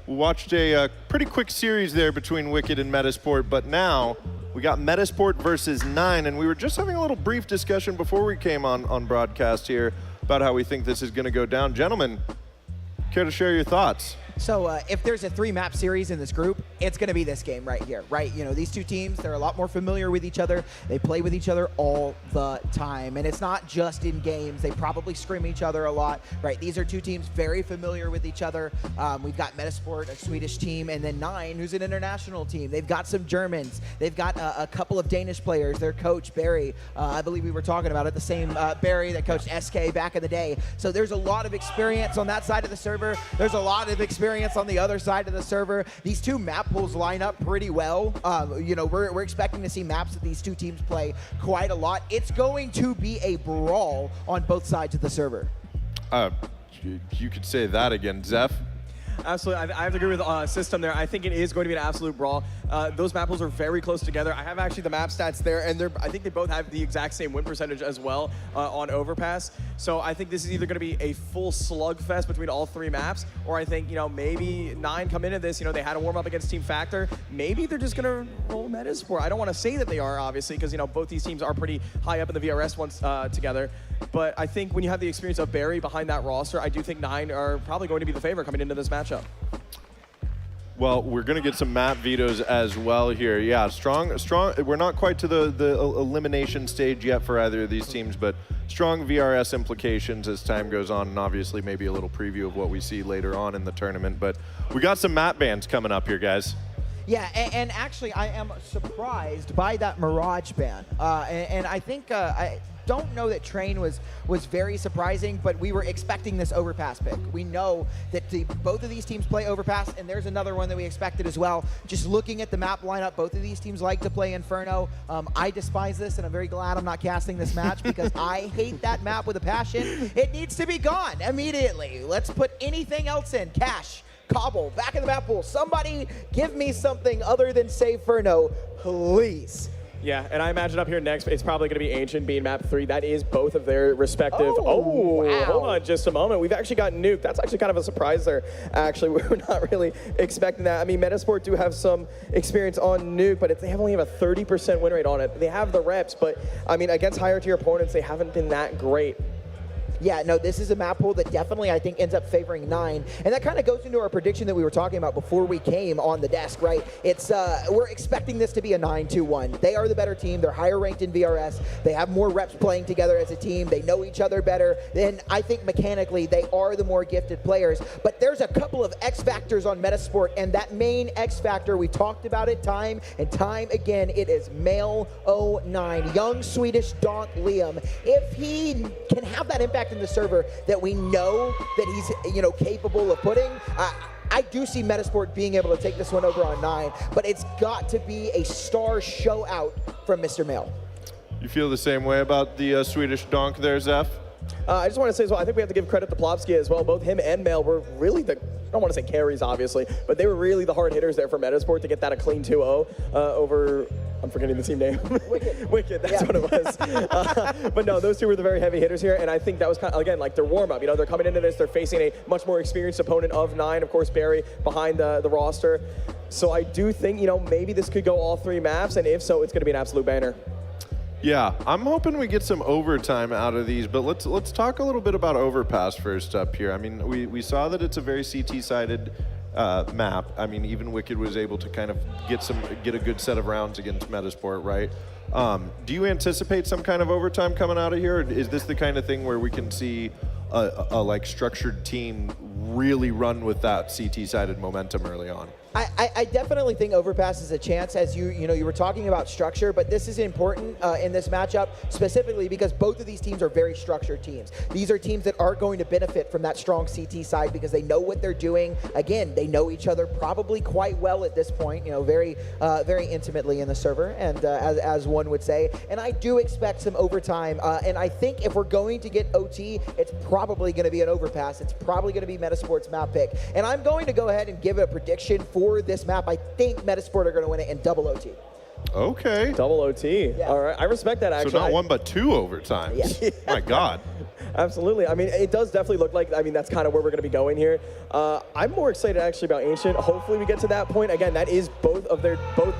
we watched a pretty quick series there between Wicked and Metasport, but now we got Metasport versus 9, and we were just having a little brief discussion before we came on broadcast here about how we think this is going to go down. Gentlemen, care to share your thoughts? So if there's a 3-map series in this group, it's going to be this game right here, right? You know, these two teams, they're a lot more familiar with each other. They play with each other all the time. And it's not just in games. They probably scrim each other a lot, right? These are two teams very familiar with each other. We've got Metasport, a Swedish team, and then 9, who's an international team. They've got some Germans. They've got a couple of Danish players. Their coach, Barry, I believe we were talking about it, the same Barry that coached SK back in the day. So there's a lot of experience on that side of the server. There's a lot of experience on the other side of the server. These two map pools line up pretty well. You know, we're expecting to see maps that these two teams play quite a lot. It's going to be a brawl on both sides of the server. You could say that again, Zeph. Absolutely, I have to agree with System there. I think it is going to be an absolute brawl. Those map pools are very close together. I have actually the map stats there, and I think they both have the exact same win percentage as well on Overpass. So I think this is either going to be a full slugfest between all 3 maps, or I think, you know, maybe 9 come into this, you know, they had a warm up against Team Factor. Maybe they're just going to roll Metasport. I don't want to say that they are, obviously, because, you know, both these teams are pretty high up in the VRS ones together. But I think when you have the experience of Barry behind that roster, I do think 9 are probably going to be the favorite coming into this matchup. Well, we're going to get some map vetoes as well here. Yeah, strong. We're not quite to the elimination stage yet for either of these teams, but strong VRS implications as time goes on, and obviously maybe a little preview of what we see later on in the tournament. But we got some map bans coming up here, guys. Yeah, and actually I am surprised by that Mirage ban. And I think I don't know that Train was very surprising, but we were expecting this Overpass pick. We know that both of these teams play Overpass, and there's another one that we expected as well. Just looking at the map lineup, both of these teams like to play Inferno. I despise this, and I'm very glad I'm not casting this match because I hate that map with a passion. It needs to be gone immediately. Let's put anything else in. Cash, Cobble, back in the map pool. Somebody give me something other than Inferno, please. Yeah, and I imagine up here next, it's probably going to be Ancient being map 3. That is both of their respective. Wow. Hold on just a moment. We've actually got Nuke. That's actually kind of a surprise there. Actually, we were not really expecting that. I mean, Metasport do have some experience on Nuke, but they only have a 30% win rate on it. They have the reps, but I mean, against higher tier opponents, they haven't been that great. Yeah, no, this is a map pool that definitely, I think, ends up favoring 9. And that kind of goes into our prediction that we were talking about before we came on the desk, right? It's we're expecting this to be a 9-2-1. They are the better team. They're higher ranked in VRS. They have more reps playing together as a team. They know each other better. Then I think mechanically they are the more gifted players. But there's a couple of X factors on Metasport, and that main X factor, we talked about it time and time again, it is Male09, young Swedish Donk Liam. If he can have that impact in the server that we know that he's, you know, capable of putting, I do see Metasport being able to take this one over on 9, but it's got to be a star show out from Mr. Male. You feel the same way about the Swedish donk there, Zeph? I just want to say as well, I think we have to give credit to Plopsky as well. Both him and Male were really I don't want to say carries, obviously, but they were really the hard hitters there for Metasport to get that a clean 2-0 over, I'm forgetting the team name. Wicked, that's what it was. But no, those two were the very heavy hitters here, and I think that was kind of, again, like their warm-up. You know, they're coming into this, they're facing a much more experienced opponent of 9, of course, Barry behind the roster. So I do think, you know, maybe this could go all 3 maps, and if so, it's going to be an absolute banner. Yeah, I'm hoping we get some overtime out of these, but let's talk a little bit about Overpass first up here. I mean, we saw that it's a very CT-sided map. I mean, even Wicked was able to kind of get a good set of rounds against Metasport, right? Do you anticipate some kind of overtime coming out of here? Or is this the kind of thing where we can see a like structured team really run with that CT-sided momentum early on? I definitely think Overpass is a chance, as you were talking about structure, but this is important in this matchup specifically because both of these teams are very structured teams. These are teams that are going to benefit from that strong CT side because they know what they're doing. Again, they know each other probably quite well at this point, you know, very intimately in the server, and as one would say. And I do expect some overtime, and I think if we're going to get OT, it's probably going to be an Overpass. It's probably going to be Metasport's map pick. And I'm going to go ahead and give a prediction for for this map, I think Metasport are going to win it in double OT. Okay. Double OT. Yeah. All right, I respect that, actually. So not one, but 2 overtimes. Yeah. My God. Absolutely. I mean, it does definitely look like, I mean, that's kind of where we're going to be going here. I'm more excited actually about Ancient. Hopefully we get to that point. Again, that is both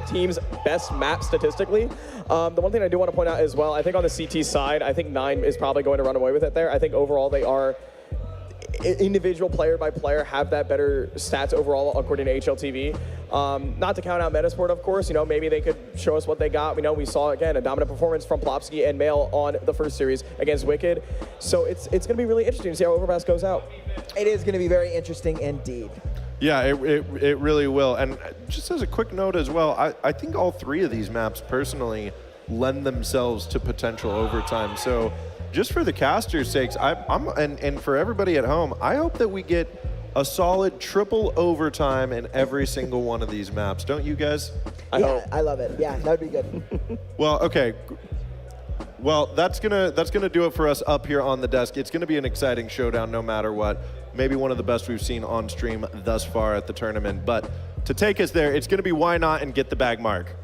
teams' best map statistically. The one thing I do want to point out as well, I think on the CT side, I think 9 is probably going to run away with it there. I think overall they are individual player by player have that better stats overall according to HLTV. Not to count out Metasport, of course. You know, maybe they could show us what they got. We know we saw, again, a dominant performance from Plopsky and Mail on the first series against Wicked. So it's going to be really interesting to see how Overpass goes out. It is going to be very interesting indeed. Yeah, it really will. And just as a quick note as well, I think all 3 of these maps personally lend themselves to potential overtime. So just for the casters' sakes, and for everybody at home, I hope that we get a solid triple overtime in every single one of these maps. Don't you guys? I love it. Yeah, that would be good. Well, okay. Well, that's gonna do it for us up here on the desk. It's gonna be an exciting showdown no matter what. Maybe one of the best we've seen on stream thus far at the tournament. But to take us there, it's gonna be why not and get the bag mark.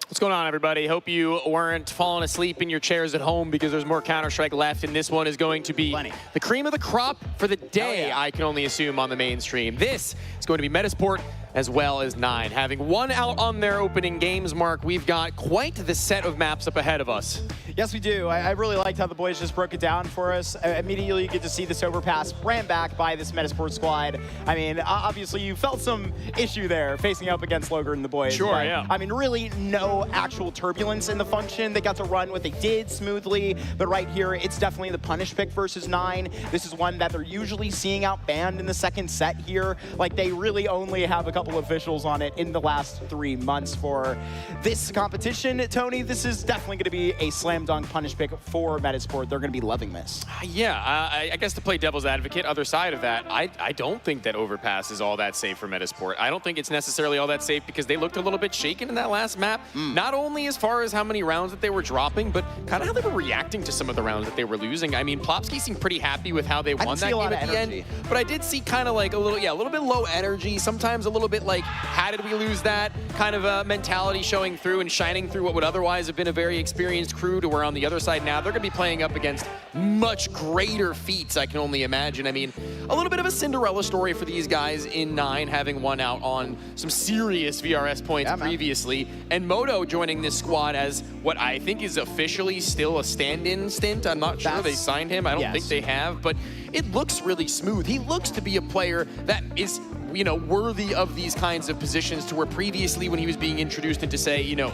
What's going on, everybody? Hope you weren't falling asleep in your chairs at home because there's more Counter-Strike left, and this one is going to be the cream of the crop for the day, I can only assume, on the mainstream. This is going to be Metasport as well as 9. Having 1 out on their opening games, Mark, we've got quite the set of maps up ahead of us. Yes, we do. I really liked how the boys just broke it down for us. Immediately, you get to see this overpass ran back by this Metasport squad. I mean, obviously, you felt some issue there facing up against Logan and the boys. Sure, but, yeah. I mean, really no actual turbulence in the function. They got to run what they did smoothly, but right here, it's definitely the punish pick versus 9. This is one that they're usually seeing out banned in the second set here. Like, they really only have a couple officials on it in the last 3 months for this competition. Tony, this is definitely going to be a slam dunk punish pick for Metasport. They're going to be loving this. I guess to play devil's advocate, other side of that, I don't think that Overpass is all that safe for Metasport. I don't think it's necessarily all that safe because they looked a little bit shaken in that last map. Not only as far as how many rounds that they were dropping, but kind of how they were reacting to some of the rounds that they were losing. I mean, Plopsky seemed pretty happy with how they won that game at the end, but I did see kind of like a little bit low energy, sometimes a little bit like, how did we lose that kind of a mentality showing through and shining through what would otherwise have been a very experienced crew, to where on the other side now they're going to be playing up against much greater feats, I can only imagine. I mean, a little bit of a Cinderella story for these guys in 9, having 1 out on some serious VRS points previously, and Moto joining this squad as what I think is officially still a stand-in stint. I'm not sure they signed him. I don't think they have, but it looks really smooth. He looks to be a player that is, you know, worthy of these kinds of positions, to where previously when he was being introduced into, say, you know,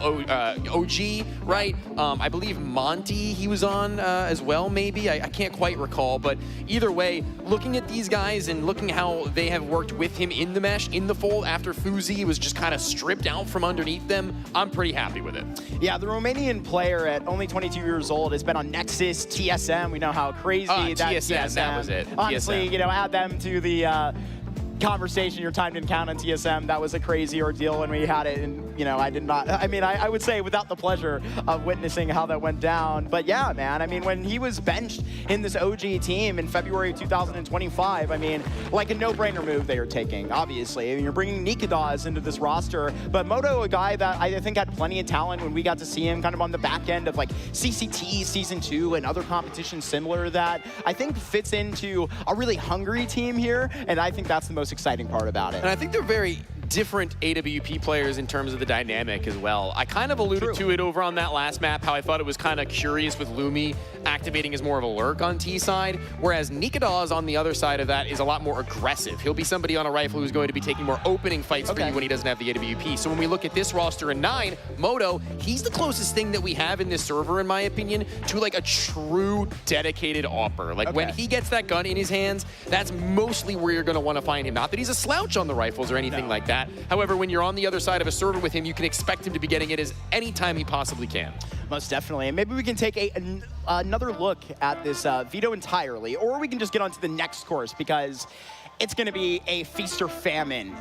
OG, right? I believe Monty he was on as well, maybe. I can't quite recall, but either way, looking at these guys and looking how they have worked with him in the mesh, in the fold, after Fuzi was just kind of stripped out from underneath them, I'm pretty happy with it. Yeah, the Romanian player at only 22 years old has been on Nexus, TSM. We know how crazy that TSM, that was it. Honestly, TSM. You know, add them to the conversation, your time didn't count on TSM. That was a crazy ordeal when we had it, and you know, I would say without the pleasure of witnessing how that went down. But yeah, man, I mean, when he was benched in this OG team in February of 2025, I mean, like a no-brainer move they are taking, obviously. I mean, you're bringing Nikadaz into this roster, but Moto, a guy that I think had plenty of talent when we got to see him kind of on the back end of like CCT Season 2 and other competitions similar to that, I think fits into a really hungry team here, and I think that's the most exciting part about it. And I think they're very different AWP players in terms of the dynamic as well. I kind of alluded to it over on that last map, how I thought it was kind of curious with Lumi activating as more of a lurk on T side, whereas Nikadaz on the other side of that is a lot more aggressive. He'll be somebody on a rifle who's going to be taking more opening fights for you when he doesn't have the AWP. So when we look at this roster in 9, Moto, he's the closest thing that we have in this server, in my opinion, to like a true dedicated AWPer. Like when he gets that gun in his hands, that's mostly where you're going to want to find him. Not that he's a slouch on the rifles or anything like that. However, when you're on the other side of a server with him, you can expect him to be getting it as any time he possibly can. Most definitely. And maybe we can take another look at this veto entirely, or we can just get on to the next course, because it's going to be a feast or famine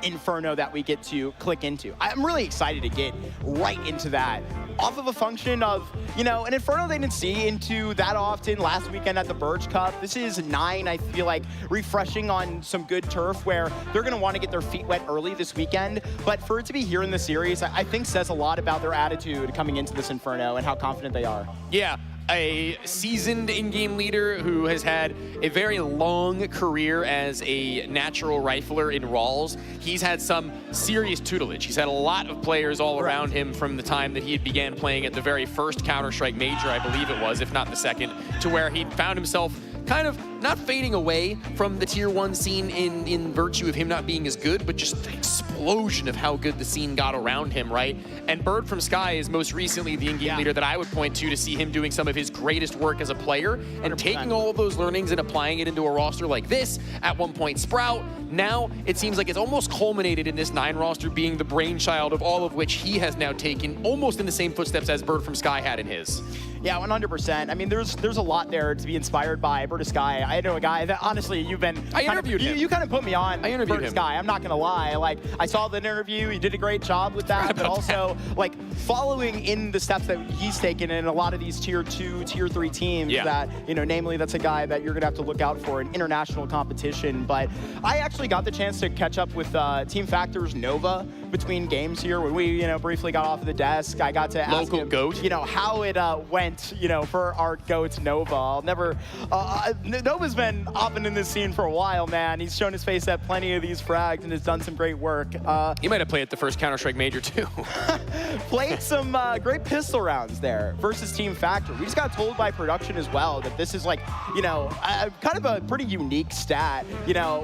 inferno that we get to click into. I'm really excited to get right into that. Off of a function of, you know, an inferno they didn't see into that often last weekend at the Birch Cup. This is 9, I feel like, refreshing on some good turf where they're going to want to get their feet wet early this weekend. But for it to be here in the series, I think says a lot about their attitude coming into this inferno and how confident they are. Yeah. A seasoned in-game leader who has had a very long career as a natural rifler in Rawls. He's had some serious tutelage. He's had a lot of players all around him from the time that he had began playing at the very first Counter-Strike Major, I believe it was, if not the second, to where he found himself kind of not fading away from the tier 1 scene in virtue of him not being as good, but just the explosion of how good the scene got around him, right? And Bird from Sky is most recently the in-game leader that I would point to see him doing some of his greatest work as a player and 100%. Taking all of those learnings and applying it into a roster like this. At one point Sprout, now it seems like it's almost culminated in this 9 roster being the brainchild of all of which he has now taken almost in the same footsteps as Bird from Sky had in his. Yeah, 100%. I mean, there's a lot there to be inspired by. Bird of Sky, I know a guy that honestly you've been. I interviewed him. You kind of put me on. I interviewed Bird of Sky. I'm not gonna lie. Like I saw the interview. You did a great job with that. But also like following in the steps that he's taken in a lot of these tier 2, tier 3 teams. Yeah. That namely that's a guy that you're gonna have to look out for in international competition. But I actually got the chance to catch up with Team Factor's Nova between games here when we briefly got off of the desk. I got to ask him, GOAT. How it went for our GOAT Nova. I'll never Nova's been hopping in this scene for a while, man. He's shown his face at plenty of these frags and has done some great work. He might have played at the first Counter-Strike Major too. Played some great pistol rounds there versus Team Factor. We just got told by production as well that this is like kind of a pretty unique stat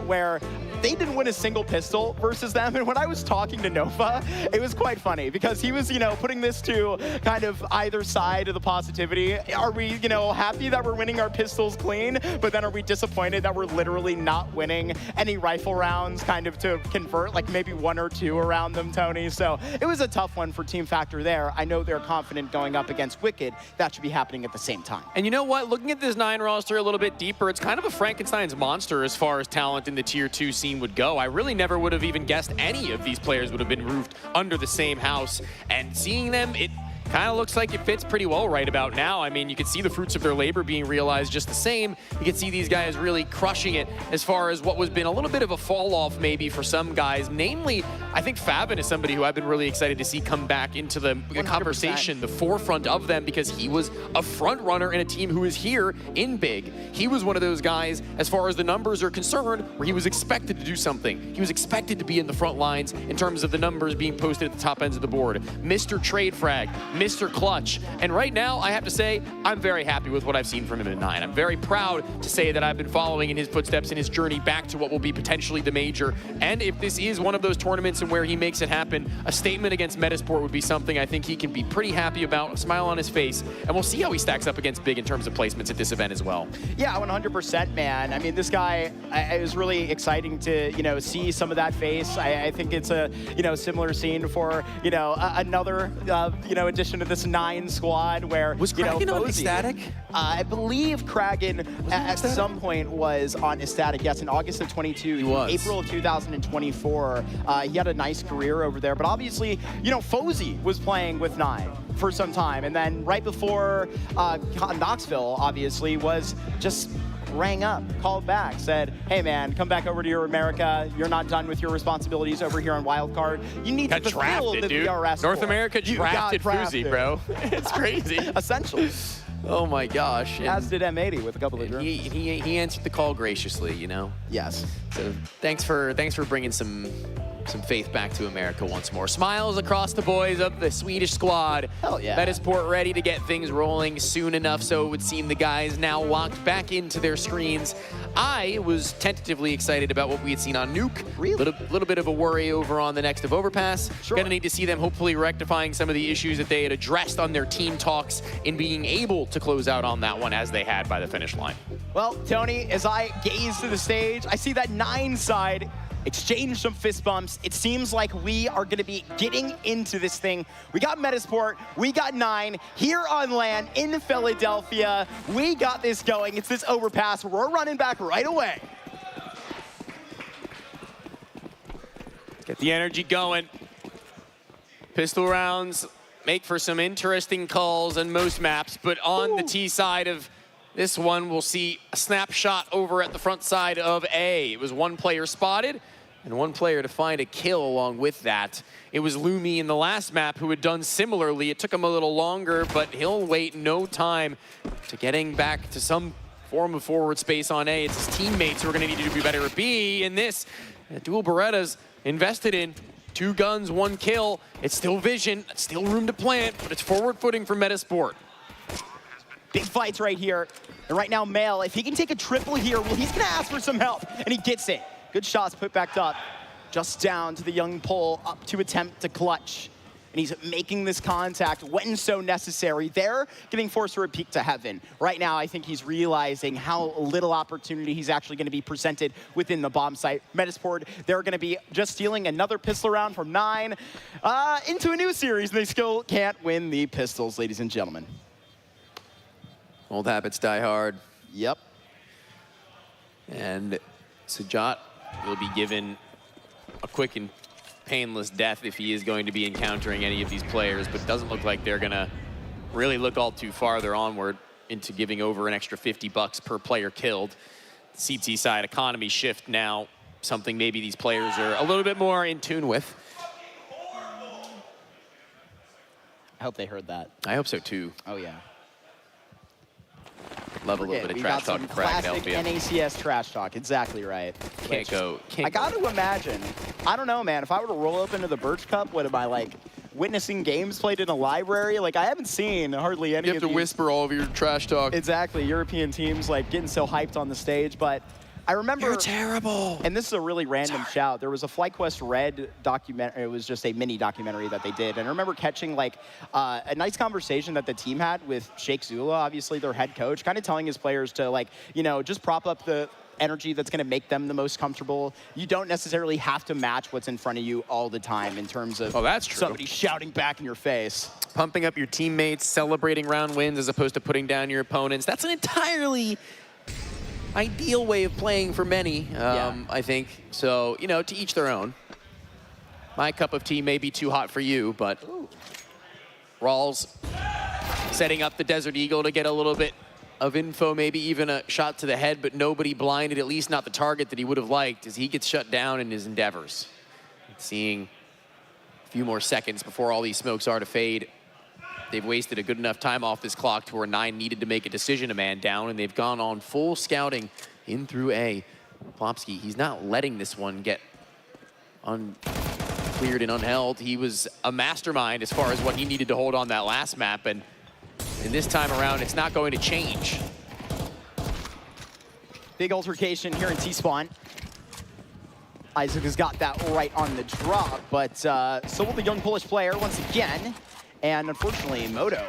where they didn't win a single pistol versus them. And when I was talking to Nova, it was quite funny because he was, putting this to kind of either side of the positivity. Are we, happy that we're winning our pistols clean, but then are we disappointed that we're literally not winning any rifle rounds kind of to convert, like maybe 1 or 2 around them, Tony? So it was a tough one for Team Factor there. I know they're confident going up against Wicked. That should be happening at the same time. And you know what? Looking at this 9 roster a little bit deeper, it's kind of a Frankenstein's monster as far as talent in the tier 2 scene would go. I really never would have even guessed any of these players would have been roofed under the same house. And seeing them, it kind of looks like it fits pretty well right about now. I mean, you can see the fruits of their labor being realized just the same. You can see these guys really crushing it as far as what was been a little bit of a fall off maybe for some guys. Namely, I think Favin is somebody who I've been really excited to see come back into the conversation, the forefront of them, because he was a front runner in a team who is here in Big. He was one of those guys, as far as the numbers are concerned, where he was expected to do something. He was expected to be in the front lines in terms of the numbers being posted at the top ends of the board. Mr. Trade Frag, Mr. Clutch. And right now, I have to say, I'm very happy with what I've seen from him in 9. I'm very proud to say that I've been following in his footsteps in his journey back to what will be potentially the major. And if this is one of those tournaments and where he makes it happen, a statement against Metasport would be something I think he can be pretty happy about, a smile on his face, and we'll see how he stacks up against Big in terms of placements at this event as well. Yeah, 100%, man. I mean, this guy, it was really exciting to, see some of that face. I think it's a, similar scene for, another, addition to this 9 squad where, was Kraken on Ecstatic? I believe Kraken at some point was on Ecstatic, yes, in August of 22. He was. April of 2024. He had a nice career over there, but obviously, Fozy was playing with 9 for some time, and then right before Knoxville, obviously, was just rang up, called back, said, hey man, come back over to your America. You're not done with your responsibilities over here on Wildcard. You need to fulfill the VRS. North America drafted Fozy, bro. It's crazy. Essentially. Oh my gosh. As did M80 with a couple of drones. He answered the call graciously, Yes. So thanks for bringing some faith back to America once more. Smiles across the boys of the Swedish squad. Hell yeah. Metasport ready to get things rolling soon enough, so it would seem the guys now locked back into their screens. I was tentatively excited about what we had seen on Nuke. Really? Little bit of a worry over on the next of Overpass. Sure. Gonna need to see them hopefully rectifying some of the issues that they had addressed on their team talks in being able to close out on that one as they had by the finish line. Well, Tony, as I gaze to the stage, I see that 9 side exchange some fist bumps. It seems like we are going to be getting into this thing. We got Metasport, we got 9 here on land in Philadelphia. We got this going. It's this Overpass. We're running back right away. Get the energy going. Pistol rounds make for some interesting calls on most maps, but on the T side of this one, we'll see a snapshot over at the front side of A. It was one player spotted and one player to find a kill along with that. It was Lumi in the last map who had done similarly. It took him a little longer, but he'll wait no time to getting back to some form of forward space on A. It's his teammates who are going to need to do better at B. In this, dual Berettas invested in 2 guns, 1 kill. It's still vision, it's still room to plant, but it's forward footing for Metasport. Big fights right here. And right now, Mail, if he can take a triple here, well, he's going to ask for some help, and he gets it. Good shots put back up. Just down to the young Pole, up to attempt to clutch. And he's making this contact when so necessary. They're giving Forcer a peek to heaven. Right now, I think he's realizing how little opportunity he's actually going to be presented within the bomb site. Metasport, they're going to be just stealing another pistol round from 9 into a new series, and they still can't win the pistols, ladies and gentlemen. Old habits die hard. Yep. And Sajat will be given a quick and painless death if he is going to be encountering any of these players, but doesn't look like they're gonna really look all too farther onward into giving over an extra $50 per player killed. CT side economy shift now, something maybe these players are a little bit more in tune with. I hope they heard that. I hope so too. Oh, yeah. Love a little bit of We trash got talk some and frag classic help you. NACS trash talk, exactly right. Can't I got to imagine, I don't know, man, if I were to roll up into the Birch Cup, what am I, like, witnessing games played in a library? Like, I haven't seen hardly any You have of to these. whisper all of your trash talk. Exactly, European teams, like, getting so hyped on the stage, but I remember... You're terrible. And this is a really random shout. There was a FlyQuest Red documentary. It was just a mini documentary that they did. And I remember catching like a nice conversation that the team had with Sheikh Zula, obviously their head coach, kind of telling his players to like, you know, just prop up the energy that's going to make them the most comfortable. You don't necessarily have to match what's in front of you all the time in terms of that's true. Somebody shouting back in your face. Pumping up your teammates, celebrating round wins as opposed to putting down your opponents. That's an entirely ideal way of playing for many, I think. So, you know, to each their own. My cup of tea may be too hot for you, but Rawls setting up the Desert Eagle to get a little bit of info, maybe even a shot to the head, but nobody blinded, at least not the target that he would have liked as he gets shut down in his endeavors. Seeing a few more seconds before all these smokes are to fade. They've wasted a good enough time off this clock to where 9 needed to make a decision, a man down, and they've gone on full scouting in through A. Plopsky, he's not letting this one get uncleared and unheld. He was a mastermind as far as what he needed to hold on that last map, and this time around, it's not going to change. Big altercation here in T-Spawn. Isaac has got that right on the drop, but so will the young Polish player once again. And unfortunately, Moto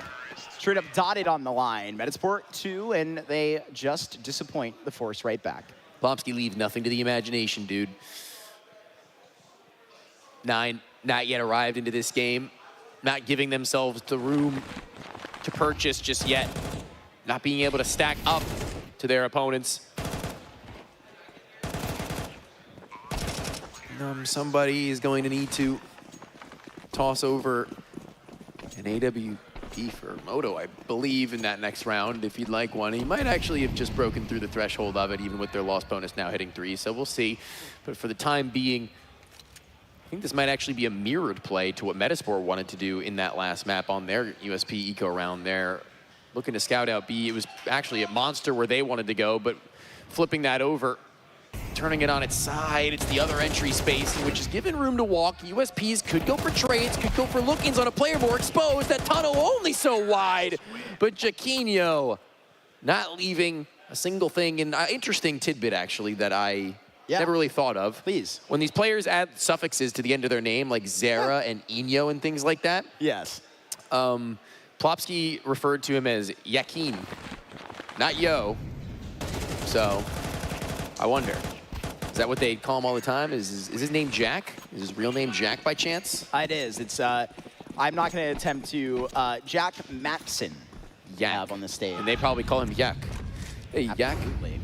straight up dotted on the line. Metasport 2, and they just disappoint the Force right back. Plopsky leaves nothing to the imagination, dude. 9 not yet arrived into this game, not giving themselves the room to purchase just yet, not being able to stack up to their opponents. Somebody is going to need to toss over an AWP for Moto, I believe, in that next round, if you'd like one. He might actually have just broken through the threshold of it, even with their loss bonus now hitting 3, so we'll see. But for the time being, I think this might actually be a mirrored play to what Metasport wanted to do in that last map on their USP Eco round there. Looking to scout out B, it was actually at Monster where they wanted to go, but flipping that over, turning it on its side, it's the other entry space, which is given room to walk. USPs could go for trades, could go for look-ins on a player more exposed. That tunnel only so wide, but Jaquinho not leaving a single thing. And interesting tidbit, actually, that I never really thought of. Please. When these players add suffixes to the end of their name, like Zera and Ino and things like that. Yes. Plopsky referred to him as Yakin, not Yo. So I wonder. Is that what they call him all the time? Is his name Jack? Is his real name Jack by chance? It is. It's, I'm not going to attempt to, Jack Matson. Yak. On the stage. And they probably call him Yak. Hey, Yak. Absolutely.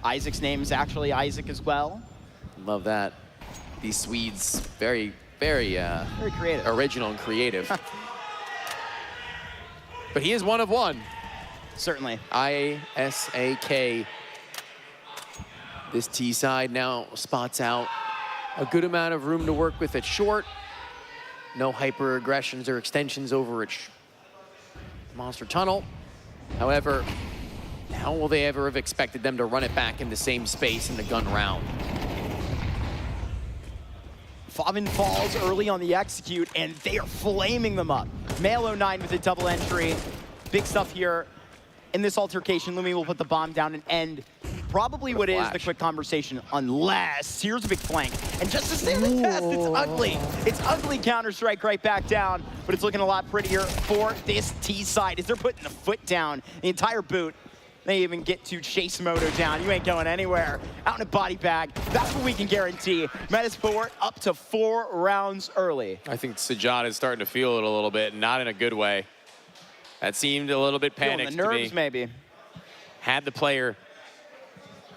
Isaac's name is actually Isaac as well. Love that. These Swedes, very, very creative. original and creative. But he is one of one. Certainly. ISAK. This T side now spots out a good amount of room to work with at short. No hyper aggressions or extensions over at Monster Tunnel. However, how will they ever have expected them to run it back in the same space in the gun round? Favin falls early on the execute, and they are flaming them up. Male 09 with a double entry. Big stuff here. In this altercation, Lumi will put the bomb down and end probably what is the quick conversation, unless here's a big flank. And just to say the test, it's ugly. It's ugly Counter-Strike right back down, but it's looking a lot prettier for this T side as they're putting the foot down. The entire boot. They even get to chase Moto down. You ain't going anywhere. Out in a body bag. That's what we can guarantee. Metasport up to 4 rounds early. I think Sajjad is starting to feel it a little bit, not in a good way. That seemed a little bit panicked the nerves, to me. maybe. Had the player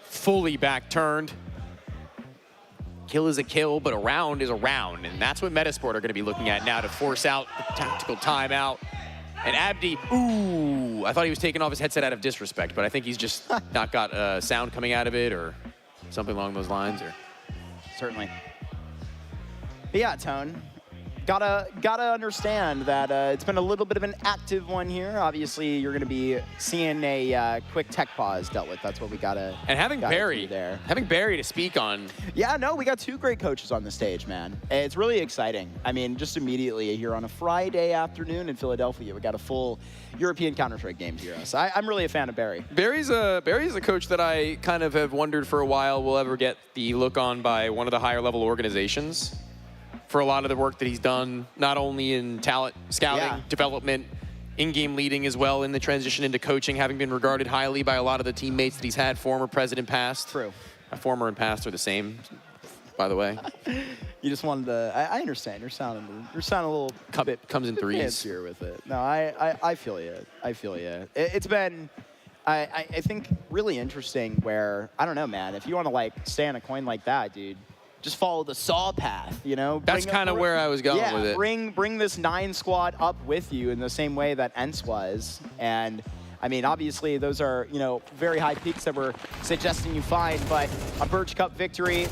fully back turned. Kill is a kill, but a round is a round. And that's what Metasport are going to be looking at now to force out the tactical timeout. And Abdi, ooh, I thought he was taking off his headset out of disrespect, but I think he's just not got sound coming out of it or something along those lines. Or Certainly. But yeah, Tone, gotta understand that it's been a little bit of an active one here. Obviously, you're going to be seeing a quick tech pause dealt with. That's what we gotta. And having Barry there, having Barry to speak on. Yeah, no, we got 2 great coaches on the stage, man. It's really exciting. I mean, just immediately here on a Friday afternoon in Philadelphia, we got a full European Counter-Strike game here. So I'm really a fan of Barry. Barry's a coach that I kind of have wondered for a while will ever get the look on by one of the higher level organizations for a lot of the work that he's done, not only in talent scouting, development, in-game leading as well, in the transition into coaching, having been regarded highly by a lot of the teammates that he's had, former president, past. True. Former and past are the same, by the way. You just wanted to. I understand. You're sounding a little bit comes in threes here with it. No, I feel you. I feel you. It's been, I think, really interesting. Where I don't know, man. If you want to like stay on a coin like that, dude, just follow the saw path. You know. That's kind of where I was going with it. Bring this 9 squad up with you in the same way that ENCE was, and. I mean, obviously, those are, you know, very high peaks that we're suggesting you find, but a Birch Cup victory,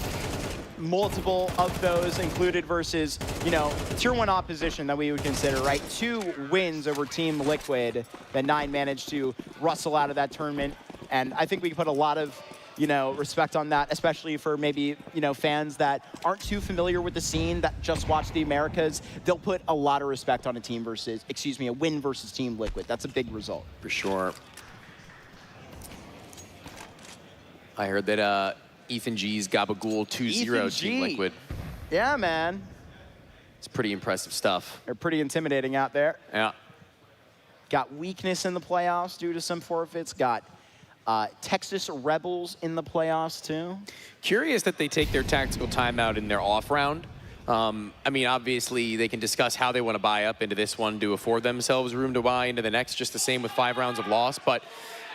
multiple of those included versus, you know, tier 1 opposition that we would consider, right? 2 wins over Team Liquid that 9 managed to rustle out of that tournament. And I think we put a lot of, you know, respect on that, especially for maybe, you know, fans that aren't too familiar with the scene that just watch the Americas. They'll put a lot of respect on a win versus Team Liquid. That's a big result. For sure. I heard that Ethan G's Gabagool 2-0 Team Liquid. Yeah, man. It's pretty impressive stuff. They're pretty intimidating out there. Yeah. Got weakness in the playoffs due to some forfeits. Got Texas Rebels in the playoffs, too. Curious that they take their tactical timeout in their off round. I mean, obviously, they can discuss how they want to buy up into this one to afford themselves room to buy into the next, just the same with 5 rounds of loss. But,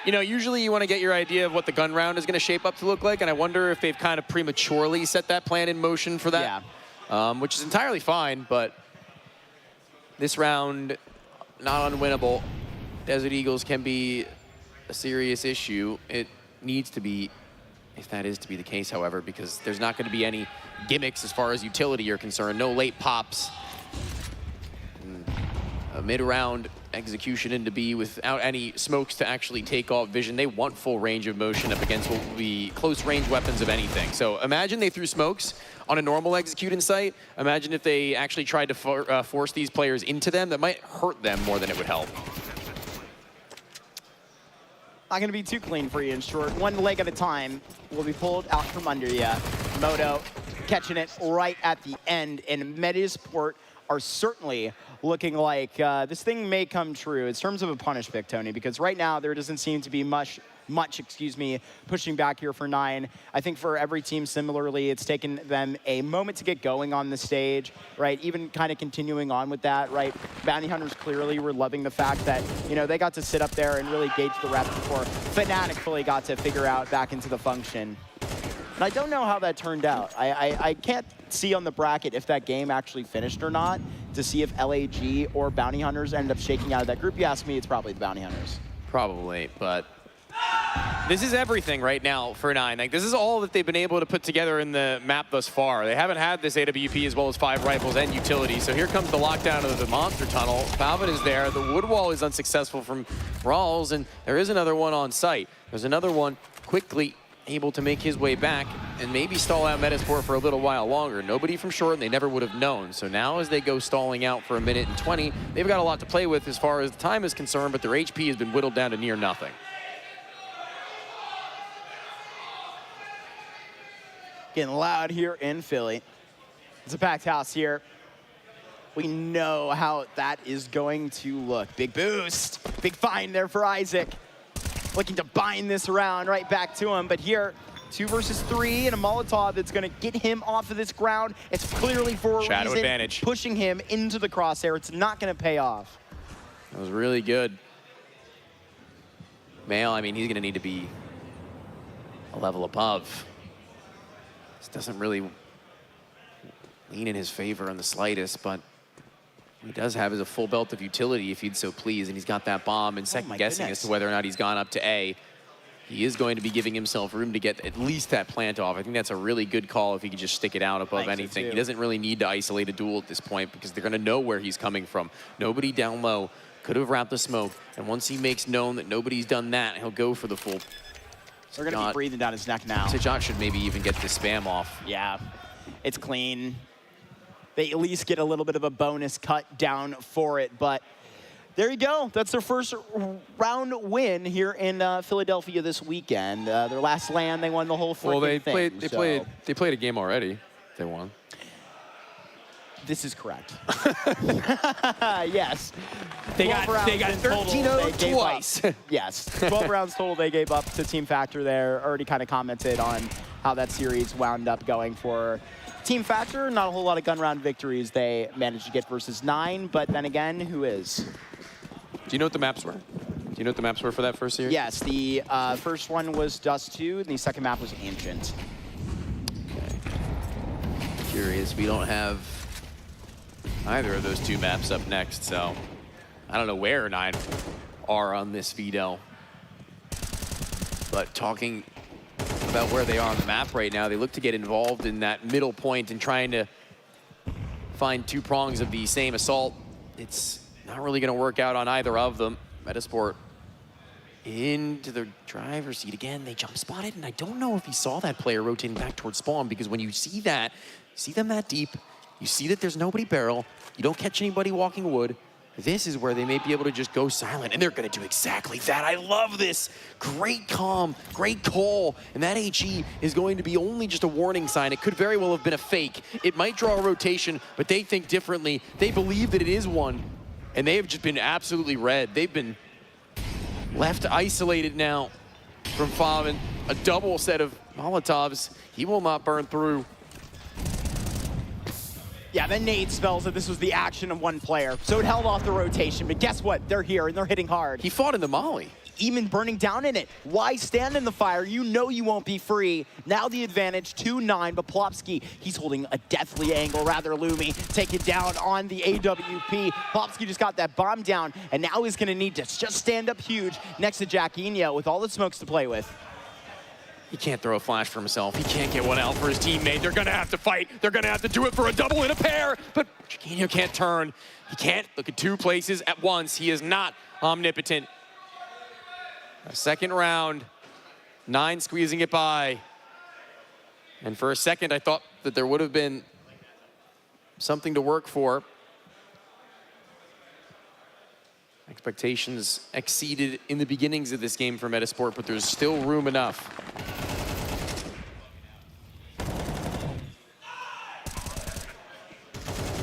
you know, usually you want to get your idea of what the gun round is going to shape up to look like, and I wonder if they've kind of prematurely set that plan in motion for that, which is entirely fine, but this round, not unwinnable. Desert Eagles can be a serious issue. It needs to be, if that is to be the case, however, because there's not going to be any gimmicks as far as utility are concerned. No late pops. A mid-round execution into B without any smokes to actually take off vision. They want full range of motion up against what will be close range weapons of anything. So imagine they threw smokes on a normal execute in sight. Imagine if they actually tried to force these players into them. That might hurt them more than it would help. Not going to be too clean for you in short. 1 leg at a time will be pulled out from under you. Moto catching it right at the end, and Metasport are certainly looking like this thing may come true in terms of a punish pick, Tony, because right now there doesn't seem to be much pushing back here for 9. I think for every team similarly, it's taken them a moment to get going on the stage, right? Even kind of continuing on with that, right? Bounty Hunters clearly were loving the fact that, you know, they got to sit up there and really gauge the reps before Fnatic fully got to figure out back into the function. And I don't know how that turned out. I can't see on the bracket if that game actually finished or not to see if LAG or Bounty Hunters ended up shaking out of that group. You ask me, it's probably the Bounty Hunters. Probably, but this is everything right now for 9. Like, this is all that they've been able to put together in the map thus far. They haven't had this AWP as well as 5 rifles and utility. So here comes the lockdown of the monster tunnel. Falvin is there. The wood wall is unsuccessful from Rawls, and there is another one on site. There's another one quickly able to make his way back and maybe stall out Metasport for a little while longer. Nobody from short, and they never would have known. So now as they go stalling out for 1:20, they've got a lot to play with as far as the time is concerned, but their HP has been whittled down to near nothing. Getting loud here in Philly. It's a packed house here. We know how that is going to look. Big boost, big find there for Isaac. Looking to bind this around right back to him, but here, 2 versus 3 and a Molotov that's gonna get him off of this ground. It's clearly for a Shadow reason, advantage. pushing him into the crosshair. It's not gonna pay off. That was really good. Mail, I mean, he's gonna need to be a level above. This doesn't really lean in his favor in the slightest, but he does have a full belt of utility if he'd so please, and he's got that bomb, and second guessing as to whether or not he's gone up to A. He is going to be giving himself room to get at least that plant off. I think that's a really good call if he could just stick it out above anything. He doesn't really need to isolate a duel at this point because they're going to know where he's coming from. Nobody down low could have wrapped the smoke, and once he makes known that nobody's done that, he'll go for the full. They're going to be breathing down his neck now. Sejat should maybe even get this spam off. Yeah, it's clean. They at least get a little bit of a bonus cut down for it, but there you go. That's their first round win here in Philadelphia this weekend. Their last LAN, they won the whole freaking thing. They played a game already. They won. This is correct. Yes. They got 13-0 twice. Yes, 12 rounds total they gave up to Team Factor there. Already kind of commented on how that series wound up going for Team Factor. Not a whole lot of gun round victories they managed to get versus 9, but then again, who is? Do you know what the maps were? Do you know what the maps were for that first series? Yes, the first one was Dust 2, and the second map was Ancient. Okay. Curious, we don't have either of those 2 maps up next, so I don't know where 9 are on this Videl. But talking about where they are on the map right now, they look to get involved in that middle point and trying to find 2 prongs of the same assault. It's not really going to work out on either of them. Metasport into the driver's seat again. They jump spotted, and I don't know if he saw that player rotating back towards spawn, because when you see that, you see them that deep, you see that there's nobody barrel, you don't catch anybody walking wood, this is where they may be able to just go silent, and they're going to do exactly that. I love this. Great calm, great call, and that HE is going to be only just a warning sign. It could very well have been a fake. It might draw a rotation, but they think differently. They believe that it is one, and they have just been absolutely red. They've been left isolated now from Favin. A double set of Molotovs. He will not burn through. Yeah, then nade spells that this was the action of one player, so it held off the rotation, but guess what? They're here, and they're hitting hard. He fought in the molly. Even burning down in it. Why stand in the fire? You know you won't be free. Now the advantage, 2-9, but Plopsky, he's holding a deathly angle, rather Lumi, take it down on the AWP. Plopsky just got that bomb down, and now he's gonna need to just stand up huge next to Jacquinho with all the smokes to play with. He can't throw a flash for himself. He can't get one out for his teammate. They're gonna have to fight. They're gonna have to do it for a double and a pair, but Jacquinho can't turn. He can't look at 2 places at once. He is not omnipotent. A second round, 9 squeezing it by. And for a second, I thought that there would have been something to work for. Expectations exceeded in the beginnings of this game for Metasport, but there's still room enough.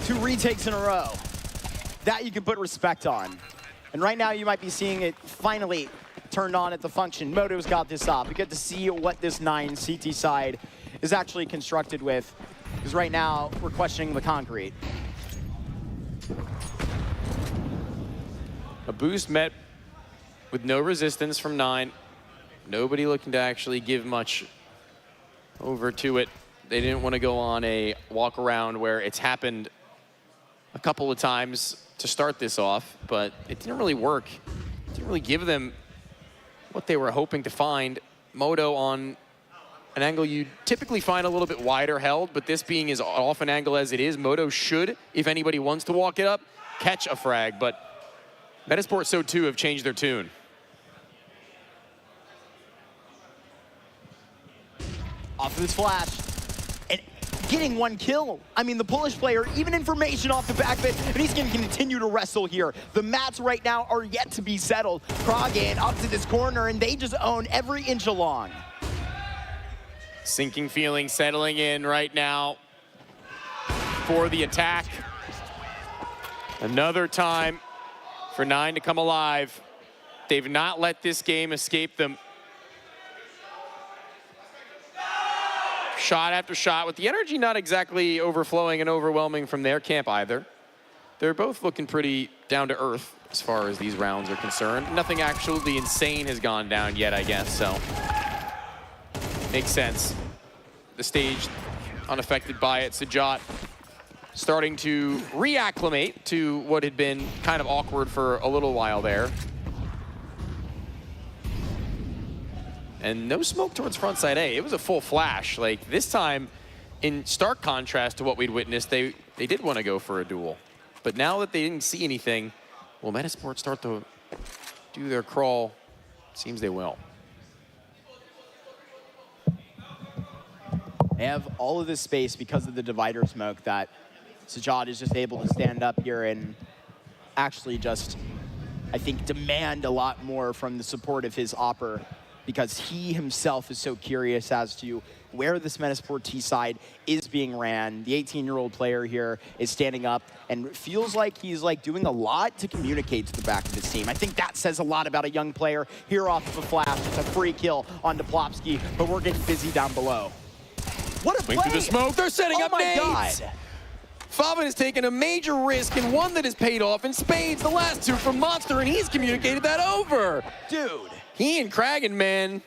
Two retakes in a row. That you can put respect on. And right now you might be seeing it finally turned on at the function. Moto's got this up. We get to see what this 9 CT side is actually constructed with. Because right now we're questioning the concrete. A boost met with no resistance from 9. Nobody looking to actually give much over to it. They didn't want to go on a walk around where it's happened a couple of times to start this off, but it didn't really work. It didn't really give them what they were hoping to find. Moto on an angle you typically find a little bit wider held, but this being as off an angle as it is, Moto should, if anybody wants to walk it up, catch a frag, but Metasport so too have changed their tune. Off of this flash. And getting one kill. I mean, the Polish player, even information off the back of it, and he's going to continue to wrestle here. The mats right now are yet to be settled. Krogan up to this corner, and they just own every inch along. Sinking feeling settling in right now for the attack. Another time for 9 to come alive. They've not let this game escape them. Shot after shot, with the energy not exactly overflowing and overwhelming from their camp either. They're both looking pretty down to earth as far as these rounds are concerned. Nothing absolutely insane has gone down yet, I guess, so. Makes sense. The stage unaffected by it. Sajat starting to reacclimate to what had been kind of awkward for a little while there. And no smoke towards frontside A. It was a full flash. Like this time, in stark contrast to what we'd witnessed, they did want to go for a duel. But now that they didn't see anything, will Metasport start to do their crawl? Seems they will. They have all of this space because of the divider smoke that Sajat is just able to stand up here and actually just, I think, demand a lot more from the support of his Opper, because he himself is so curious as to where this Metasport T side is being ran. The 18-year-old player here is standing up and feels like he's doing a lot to communicate to the back of his team. I think that says a lot about a young player here off of a flash. It's a free kill on Duplopsky, but we're getting busy down below. What a play! Through the smoke, they're setting up nades! Oh my God! Favin has taken a major risk and one that has paid off in spades. The last two from Monster, and he's communicated that over. Dude. He and Kragan, man,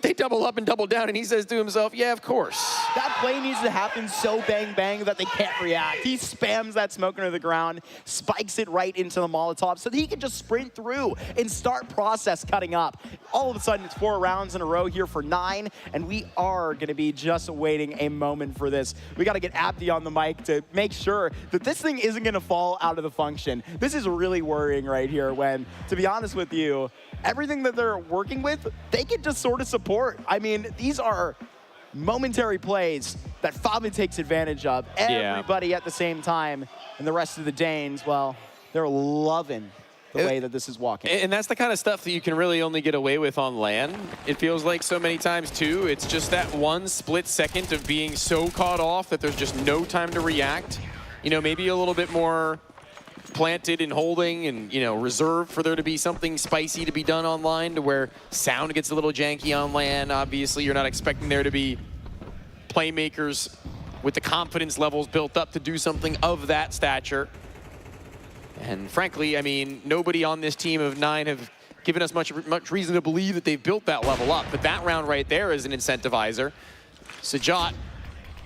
they double up and double down, and he says to himself, yeah, of course. That play needs to happen so bang that they can't react. He spams that smoke into the ground, spikes it right into the Molotov so that he can just sprint through and start process cutting up. All of a sudden, it's 4 rounds in a row here for 9, and we are going to be just awaiting a moment for this. We got to get Abdi on the mic to make sure that this thing isn't going to fall out of the function. This is really worrying right here when, to be honest with you, everything that they're working with, they can just sort of support. I mean, these are momentary plays that Favin takes advantage of. Everybody at the same time, and the rest of the Danes, well, they're loving the way that this is walking. And that's the kind of stuff that you can really only get away with on LAN. It feels like so many times, too. It's just that one split second of being so caught off that there's just no time to react. You know, maybe a little bit more planted and holding and, you know, reserved for there to be something spicy to be done online, to where sound gets a little janky on LAN. Obviously, you're not expecting there to be playmakers with the confidence levels built up to do something of that stature. And frankly, I mean, nobody on this team of 9 have given us much reason to believe that they've built that level up. But that round right there is an incentivizer. Sajat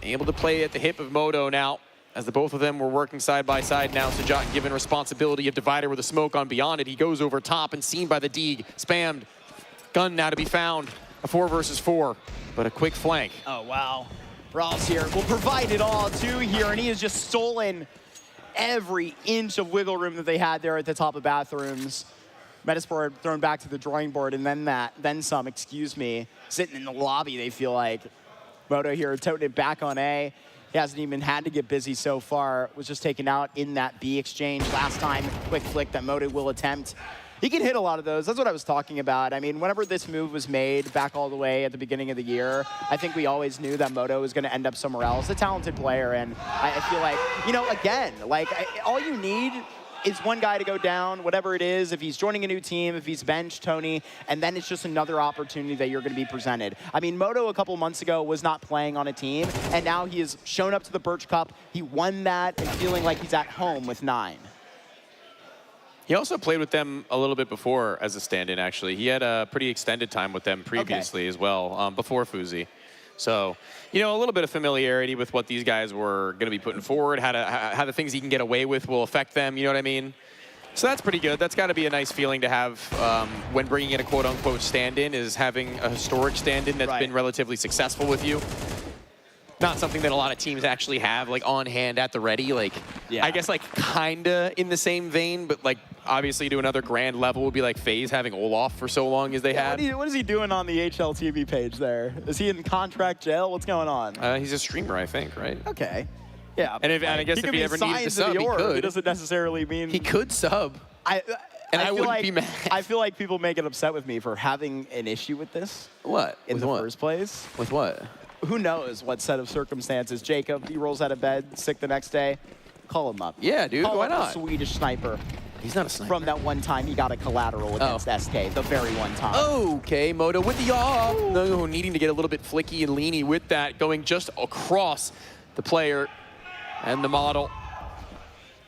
able to play at the hip of Moto now, as the both of them were working side by side now. Sajat given responsibility of divider with a smoke on beyond it. He goes over top and seen by the Deeg. Spammed. Gun now to be found. A 4 versus 4, but a quick flank. Oh, wow. Rawls here will provide it all, too, here, and he has just stolen every inch of wiggle room that they had there at the top of bathrooms. Metasport thrown back to the drawing board, and then some, excuse me, sitting in the lobby, they feel like. Moto here toting it back on A. He hasn't even had to get busy so far. Was just taken out in that B exchange last time. Quick flick that Moto will attempt. He can hit a lot of those. That's what I was talking about. I mean, whenever this move was made back all the way at the beginning of the year, I think we always knew that Moto was going to end up somewhere else. A talented player, and I feel like, you know, again, like, all you need is one guy to go down, whatever it is, if he's joining a new team, if he's benched, Tony, and then it's just another opportunity that you're going to be presented. I mean, Moto a couple months ago was not playing on a team, and now he has shown up to the Birch Cup. He won that and feeling like he's at home with 9. He also played with them a little bit before as a stand-in, actually. He had a pretty extended time with them previously as well, before Fuzi. So, you know, a little bit of familiarity with what these guys were going to be putting forward, how the things he can get away with will affect them, you know what I mean? So that's pretty good. That's got to be a nice feeling to have when bringing in a quote-unquote stand-in, is having a historic stand-in that's been relatively successful with you. Not something that a lot of teams actually have, like, on hand at the ready. Like, I guess, like, kind of in the same vein, but, like, obviously to another grand level would be like FaZe having Olaf for so long as they had. What is he doing on the HLTV page there? Is he in contract jail? What's going on? He's a streamer, I think, right? Okay. Yeah. And, I guess if he ever needs to sub, he could. It doesn't necessarily mean... He could sub. I wouldn't be mad. I feel like people may get upset with me for having an issue with this. What? In the first place. With what? Who knows what set of circumstances. Jacob, he rolls out of bed, sick the next day. Call him up. Yeah, dude, Call why up not? A Swedish sniper. He's not a sniper. From that one time he got a collateral against SK, the very one time. Okay, Moto with the off. No, needing to get a little bit flicky and leany with that, going just across the player and the model.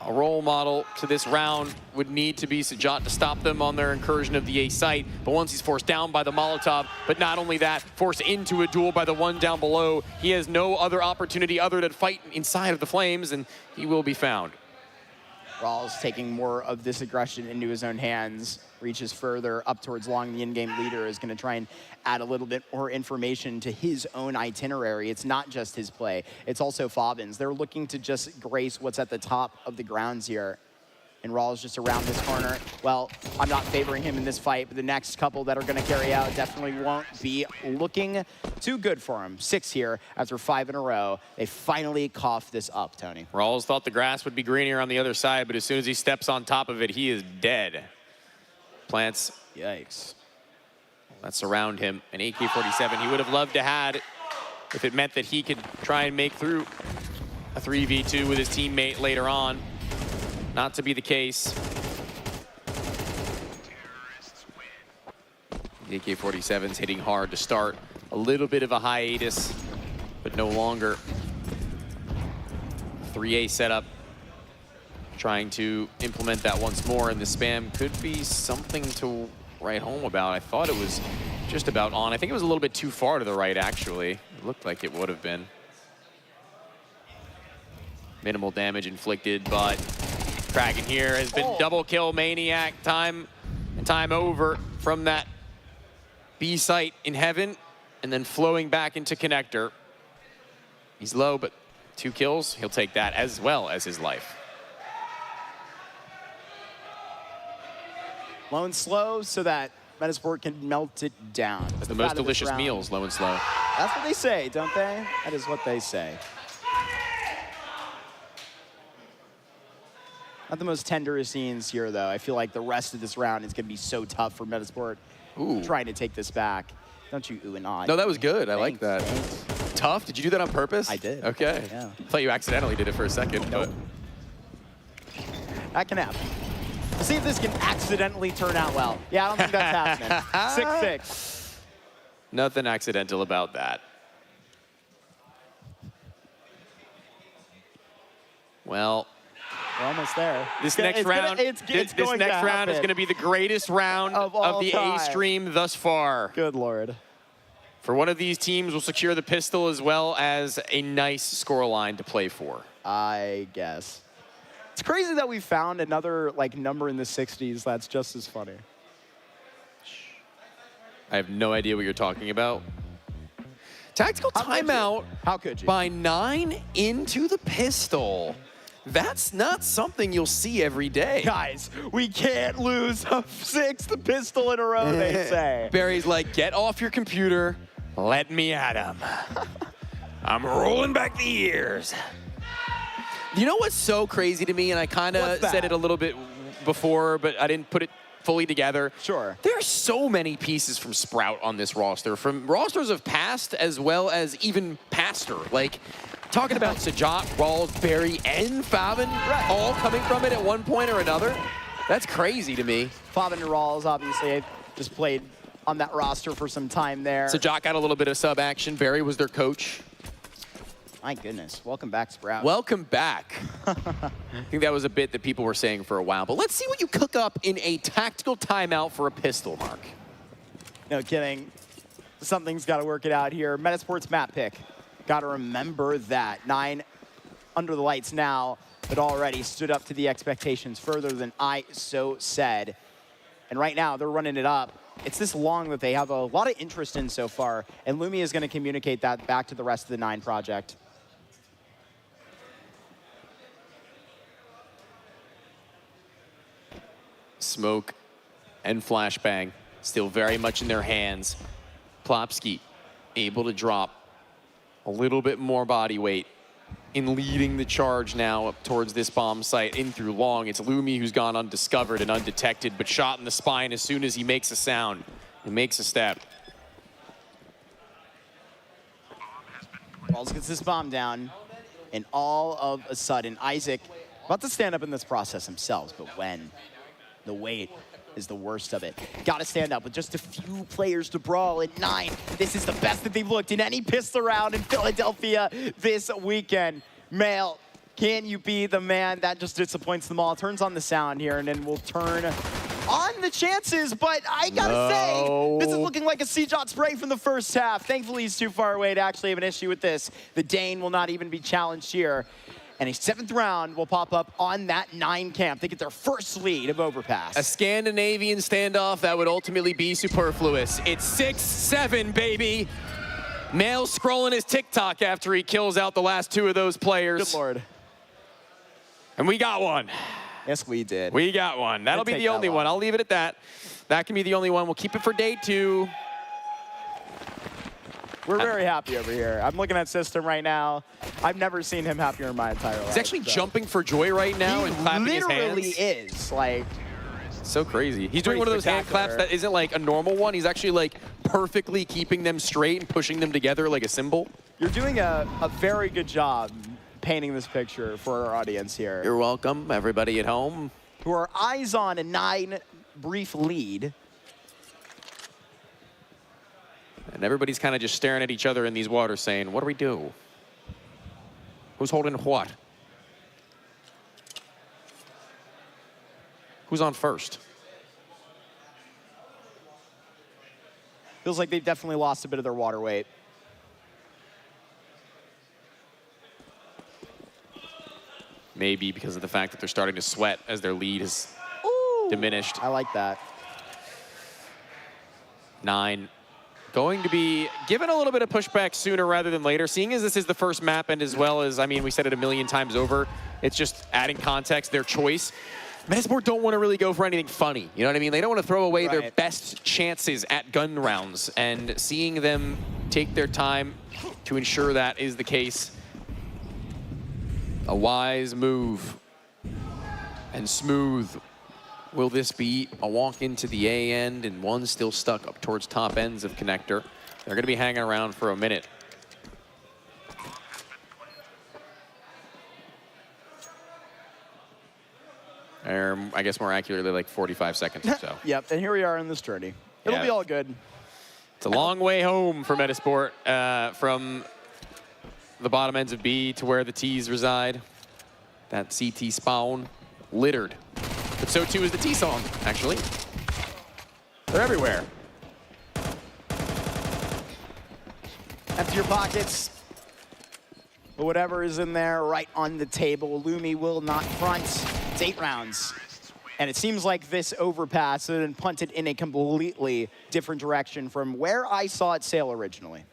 A role model to this round would need to be Sajat to stop them on their incursion of the A site. But once he's forced down by the Molotov, but not only that, forced into a duel by the one down below, he has no other opportunity other than fight inside of the flames, and he will be found. Rawls taking more of this aggression into his own hands, reaches further up towards Long. The in-game leader is going to try and add a little bit more information to his own itinerary. It's not just his play, it's also Fobin's. They're looking to just grace what's at the top of the grounds here. And Rawls just around this corner. Well, I'm not favoring him in this fight, but the next couple that are going to carry out definitely won't be looking too good for him. 6 here after 5 in a row. They finally coughed this up, Tony. Rawls thought the grass would be greener on the other side, but as soon as he steps on top of it, he is dead. Plants. Yikes. That's around him. An AK-47 he would have loved to had if it meant that he could try and make through a 3v2 with his teammate later on. Not to be the case. The AK-47's hitting hard to start. A little bit of a hiatus, but no longer. 3A setup. Trying to implement that once more, and the spam could be something to write home about. I thought it was just about on. I think it was a little bit too far to the right, actually. It looked like it would have been. Minimal damage inflicted, but Kraken here has been double kill maniac time and time over from that B site in heaven, and then flowing back into connector. He's low, but 2 kills. He'll take that as well as his life. Low and slow so that Metasport can melt it down. That's the most delicious meals, low and slow. That's what they say, don't they? That is what they say. Not the most tender of scenes here, though. I feel like the rest of this round is going to be so tough for Metasport trying to take this back. Don't you ooh and ah. No, that was good. I like that. Thanks. Tough? Did you do that on purpose? I did. Okay. Yeah. I thought you accidentally did it for a second. Nope. That can happen. Let's see if this can accidentally turn out well. Yeah, I don't think that's happening. 6-6. Nothing accidental about that. Well, we're almost there. This next round is going to be the greatest round of the A stream thus far. Good Lord. For one of these teams will secure the pistol as well as a nice scoreline to play for. I guess. It's crazy that we found another number in the 60s that's just as funny. I have no idea what you're talking about. Tactical timeout. How could you? By 9 into the pistol. That's not something you'll see every day. Guys, we can't lose a 6th pistol in a row, they say. Barry's like, get off your computer. Let me at him. I'm rolling back the years. You know what's so crazy to me, and I kind of said it a little bit before, but I didn't put it fully together. Sure. There are so many pieces from Sprout on this roster, from rosters of past as well as even paster. Like, talking about Sajat, Rawls, Barry, and Favin all coming from it at one point or another. That's crazy to me. Favin and Rawls, obviously, just played on that roster for some time there. Sajat got a little bit of sub action. Barry was their coach. My goodness. Welcome back, Sprout. Welcome back. I think that was a bit that people were saying for a while. But let's see what you cook up in a tactical timeout for a pistol, Mark. No kidding. something's got to work it out here. Metasport's map pick. Got to remember that. 9 under the lights now, but already stood up to the expectations further than I so said. And right now, they're running it up. It's this long that they have a lot of interest in so far, and Lumi is going to communicate that back to the rest of the 9 project. Smoke and flashbang still very much in their hands. Plopsky able to drop a little bit more body weight in leading the charge now up towards this bomb site in through long. It's Lumi who's gone undiscovered and undetected, but shot in the spine as soon as he makes a sound. He makes a step. Balls gets this bomb down, and all of a sudden, Isaac about to stand up in this process themselves, but when? The wait is the worst of it. Got to stand up with just a few players to brawl at 9. This is the best that they've looked in any pistol round in Philadelphia this weekend. Mail, can you be the man? That just disappoints them all. Turns on the sound here, and then we'll turn on the chances, but I gotta say, this is looking like a C-Jot spray from the first half. Thankfully, he's too far away to actually have an issue with this. The Dane will not even be challenged here. And a 7th round will pop up on that 9 camp. They get their first lead of Overpass. A Scandinavian standoff that would ultimately be superfluous. It's 6-7, baby. Mail scrolling his TikTok after he kills out the last 2 of those players. Good Lord. And we got one. Yes, we did. We got one. That'll be the only one. I'll leave it at that. That can be the only one. We'll keep it for day 2. We're very happy over here. I'm looking at System right now. I've never seen him happier in my entire life. He's actually jumping for joy right now and clapping his hands. He literally is. Like, so crazy. He's doing one of those hand claps that isn't like a normal one. He's actually like perfectly keeping them straight and pushing them together like a cymbal. You're doing a very good job painting this picture for our audience here. You're welcome, everybody at home. Who are eyes on a 9 brief lead. And everybody's kind of just staring at each other in these waters saying, what do we do? Who's holding what? Who's on first? Feels like they've definitely lost a bit of their water weight. Maybe because of the fact that they're starting to sweat as their lead is diminished. I like that. 9. Going to be given a little bit of pushback sooner rather than later, seeing as this is the first map and as well as, I mean, we said it a million times over, it's just adding context, their choice. Metasport don't want to really go for anything funny, you know what I mean? They don't want to throw away their best chances at gun rounds, and seeing them take their time to ensure that is the case. A wise move and smooth. Will this be a walk into the A end and one still stuck up towards top ends of connector? They're going to be hanging around for a minute. I guess more accurately, like 45 seconds or so. Yep, and here we are in this journey. It'll be all good. It's a long way home for Metasport from the bottom ends of B to where the T's reside. That CT spawn littered. But so too is the T-song, actually. They're everywhere. Empty your pockets. But whatever is in there right on the table, Lumi will not front. It's 8 rounds. And it seems like this overpass has been punted in a completely different direction from where I saw it sail originally.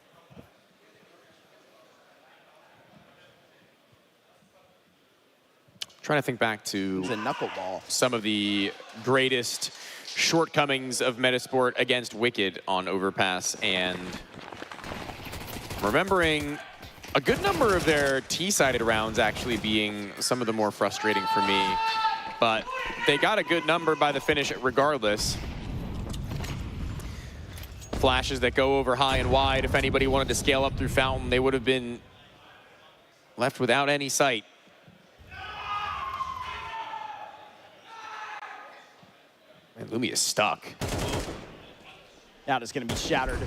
Trying to think back to a knuckleball. Some of the greatest shortcomings of Metasport against Wicked on Overpass, and remembering a good number of their T-sided rounds actually being some of the more frustrating for me. But they got a good number by the finish regardless. Flashes that go over high and wide. If anybody wanted to scale up through Fountain, they would have been left without any sight. And Lumi is stuck. Now it's going to be shattered.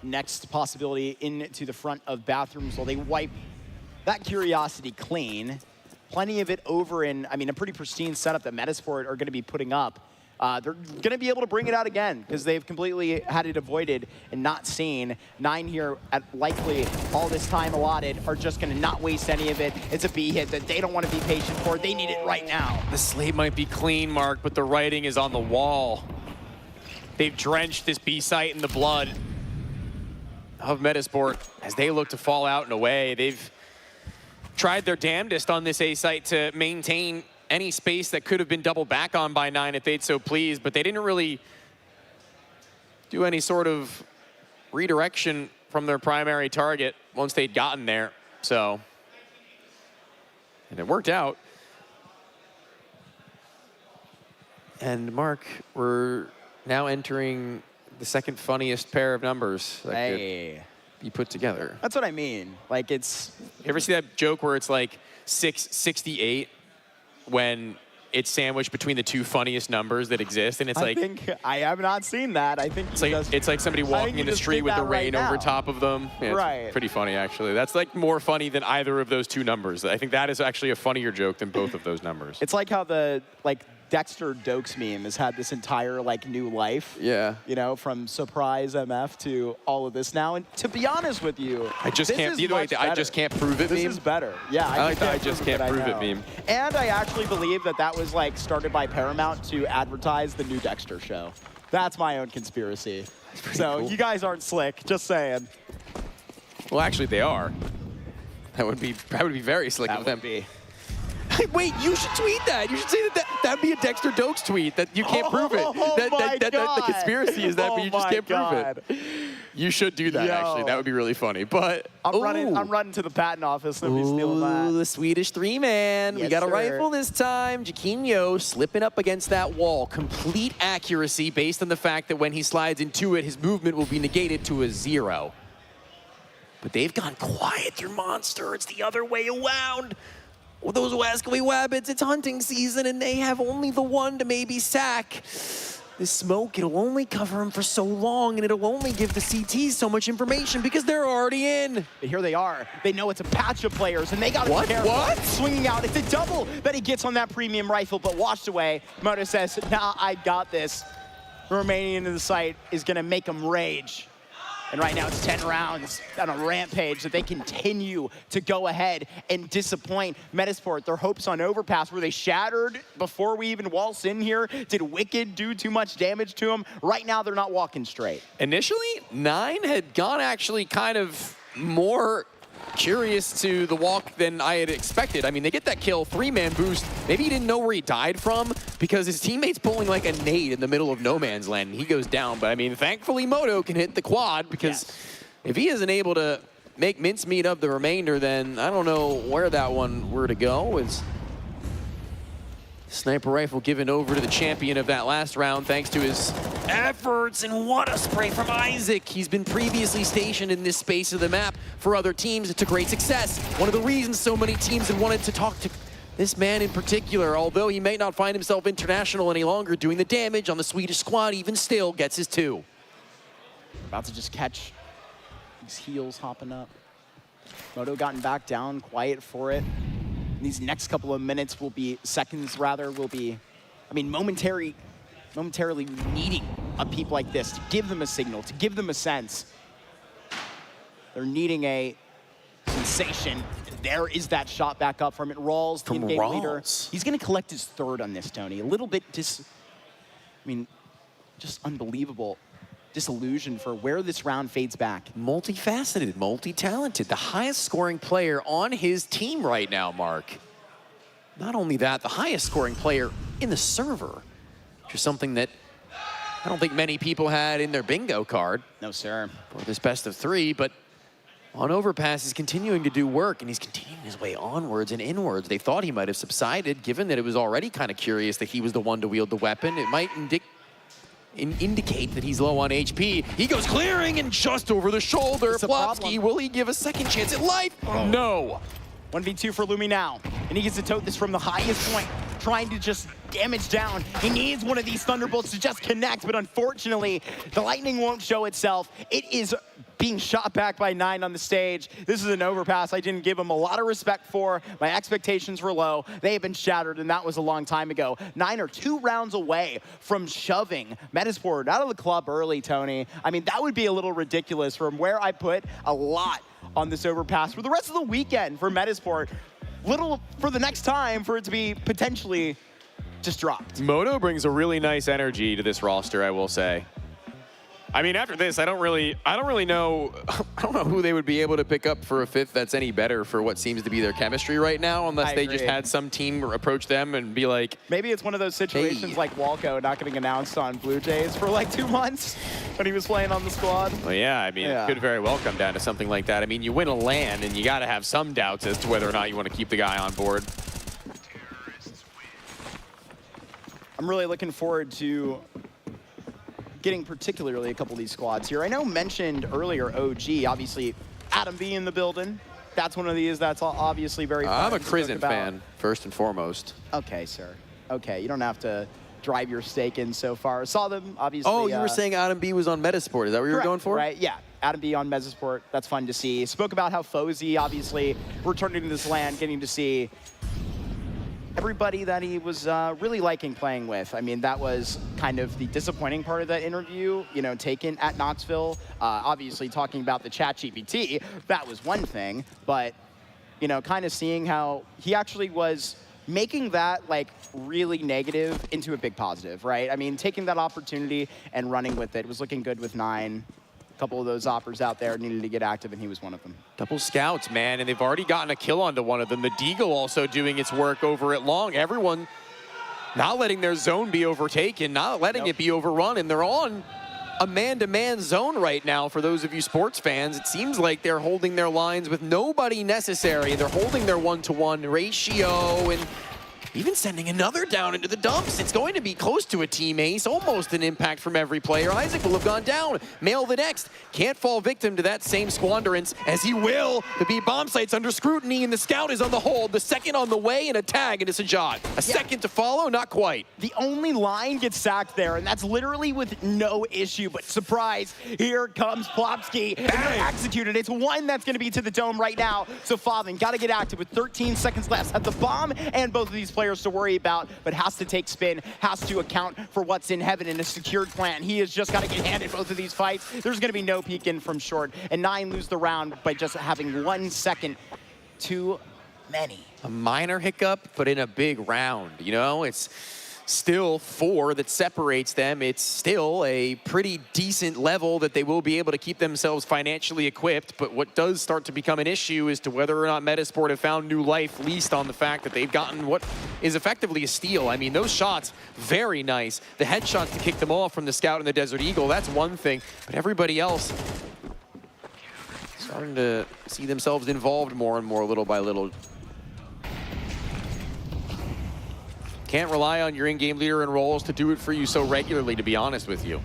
Next possibility into the front of bathrooms while they wipe that Curiosity clean. Plenty of it over in, I mean, a pretty pristine setup that Metasport are going to be putting up. they're going to be able to bring it out again because they've completely had it avoided and not seen. 9 here at likely all this time allotted are just going to not waste any of it. It's a B hit that they don't want to be patient for. They need it right now. The slate might be clean, Mark, but the writing is on the wall. They've drenched this B site in the blood of Metasport as they look to fall out and away. They've tried their damnedest on this A site to maintain any space that could have been doubled back on by 9 if they'd so pleased, but they didn't really do any sort of redirection from their primary target once they'd gotten there. So, and it worked out. And Mark, we're now entering the second funniest pair of numbers that could be put together. That's what I mean. Like, it's... You ever see that joke where it's like 668 when it's sandwiched between the two funniest numbers that exist? And it's I like... think I have not seen that. I think it's like somebody walking in the street with the rain over top of them. Yeah, right. It's pretty funny, actually. That's like more funny than either of those two numbers. I think that is actually a funnier joke than both of those numbers. It's like how the Dexter Dokes meme has had this entire new life. Yeah. You know, from surprise MF to all of this now. And to be honest with you, I just can't. Either way, I just can't prove it. This meme. is better. Yeah, I like that. I just can't prove it meme. And I actually believe that that was started by Paramount to advertise the new Dexter show. That's my own conspiracy. So cool. You guys aren't slick. Just saying. Well, actually, they are. That would be very slick of them. Wait, you should tweet that. You should say that'd be a Dexter Dokes tweet, that you can't prove it. That the conspiracy is that, but you just can't prove it. You should do that, actually. That would be really funny. But I'm running to the patent office. Nobody's stealing that. The Swedish 3-man. Yes, we got a sir. rifle this time. Jaquinho slipping up against that wall. Complete accuracy based on the fact that when he slides into it, his movement will be negated to a 0. But they've gone quiet, your monster. It's the other way around. Well, those Wascally Wabbits, it's hunting season, and they have only the one to maybe sack. This smoke, it'll only cover them for so long, and it'll only give the CTs so much information because they're already in. But here they are. They know it's a patch of players, and they got to be careful. What? Swinging out. It's a double that he gets on that premium rifle, but washed away. Moto says, nah, I got this. Remaining into the site is going to make him rage. And right now it's 10 rounds on a rampage that they continue to go ahead and disappoint Metasport. Their hopes on Overpass, were they shattered before we even waltz in here? Did Wicked do too much damage to them? Right now they're not walking straight. Initially, 9 had gone actually kind of more curious to the walk than I had expected. I mean, they get that kill, 3-man boost. Maybe he didn't know where he died from because his teammate's pulling like a nade in the middle of no man's land and he goes down. But I mean, thankfully Moto can hit the quad because if he isn't able to make mincemeat of the remainder, then I don't know where that one were to go. It's sniper rifle given over to the champion of that last round thanks to his efforts, and what a spray from Isaac. He's been previously stationed in this space of the map for other teams to great success. One of the reasons so many teams have wanted to talk to this man in particular, although he may not find himself international any longer, doing the damage on the Swedish squad, even still gets his 2. About to just catch these heels hopping up. Moto gotten back down, quiet for it. These next couple of minutes will be, seconds rather, will be, I mean, momentarily needing a peep like this to give them a signal, to give them a sense. They're needing a sensation. There is that shot back up from it. Rawls, team game leader. He's going to collect his 3rd on this, Tony. A little bit just unbelievable disillusion for where this round fades back. Multifaceted, multi-talented, the highest scoring player on his team right now, Mark. Not only that, the highest scoring player in the server, which is something that I don't think many people had in their bingo card. No, sir. For this best of 3, but on Overpass, he's continuing to do work, and he's continuing his way onwards and inwards. They thought he might have subsided, given that it was already kind of curious that he was the one to wield the weapon. It might indicate that he's low on HP. He goes clearing and just over the shoulder. Plopsky, will he give a second chance at life? No. 1v2 for Lumi now. And he gets to tote this from the highest point. trying to just damage down. He needs one of these Thunderbolts to just connect, but unfortunately, the lightning won't show itself. It is being shot back by 9 on the stage. This is an overpass I didn't give him a lot of respect for. My expectations were low. They have been shattered, and that was a long time ago. 9 are 2 rounds away from shoving Metasport out of the club early, Tony. I mean, that would be a little ridiculous from where I put a lot on this overpass for the rest of the weekend for Metasport. Little for the next time for it to be potentially just dropped. Moto brings a really nice energy to this roster, I will say. I mean, after this, I don't really know. I don't know who they would be able to pick up for a 5th that's any better for what seems to be their chemistry right now, unless they just had some team approach them and be like, maybe it's one of those situations like Walco not getting announced on Blue Jays for like 2 months when he was playing on the squad. Well, yeah, I mean, it could very well come down to something like that. I mean, you win a LAN, and you got to have some doubts as to whether or not you want to keep the guy on board. I'm really looking forward to getting particularly a couple of these squads here. I know mentioned earlier OG, obviously Adam B in the building. That's one of these that's obviously very fun. I'm a Crisant fan, first and foremost. Okay, sir. Okay, you don't have to drive your stake in so far. Saw them, obviously. Oh, you were saying Adam B was on Metasport. Is that what you were going for? Right, yeah. Adam B on Metasport. That's fun to see. Spoke about how Fozy, obviously, returning to this land, getting to see everybody that he was really liking playing with. I mean, that was kind of the disappointing part of that interview, you know, taken at Knoxville. Obviously, talking about the ChatGPT, that was one thing, but, you know, kind of seeing how he actually was making that, like, really negative into a big positive, right? I mean, taking that opportunity and running with it was looking good with 9. A couple of those oppers out there needed to get active, and he was one of them. Double scouts, man, and they've already gotten a kill onto one of them. The Deagle also doing its work over at Long. Everyone not letting their zone be overtaken, not letting it be overrun, and they're on a man-to-man zone right now for those of you sports fans. It seems like they're holding their lines with nobody necessary. They're holding their one-to-one ratio and even sending another down into the dumps. It's going to be close to a team ace, almost an impact from every player. Isaac will have gone down. Mail the next. Can't fall victim to that same squanderance, as he will. The B bomb site's under scrutiny, and the scout is on the hold. The second on the way, and a tag into Sajad. A second to follow, not quite. The only line gets sacked there, and that's literally with no issue. But surprise, here comes Plopsky. And they're executed. It's one that's going to be to the dome right now. So Favin got to get active with 13 seconds left. Have the bomb and both of these players to worry about, but has to take spin, has to account for what's in heaven in a secured plan. He has just got to get handed both of these fights. There's going to be no peek in from short, and 9 lose the round by just having 1 second too many. A minor hiccup, but in a big round, you know? It's still 4 that separates them. It's still a pretty decent level that they will be able to keep themselves financially equipped, but what does start to become an issue is to whether or not Metasport have found new life, least on the fact that they've gotten what is effectively a steal. I mean, those shots, very nice. The headshots to kick them off from the Scout and the Desert Eagle, that's one thing, but everybody else starting to see themselves involved more and more, little by little. Can't rely on your in-game leader and roles to do it for you so regularly, to be honest with you.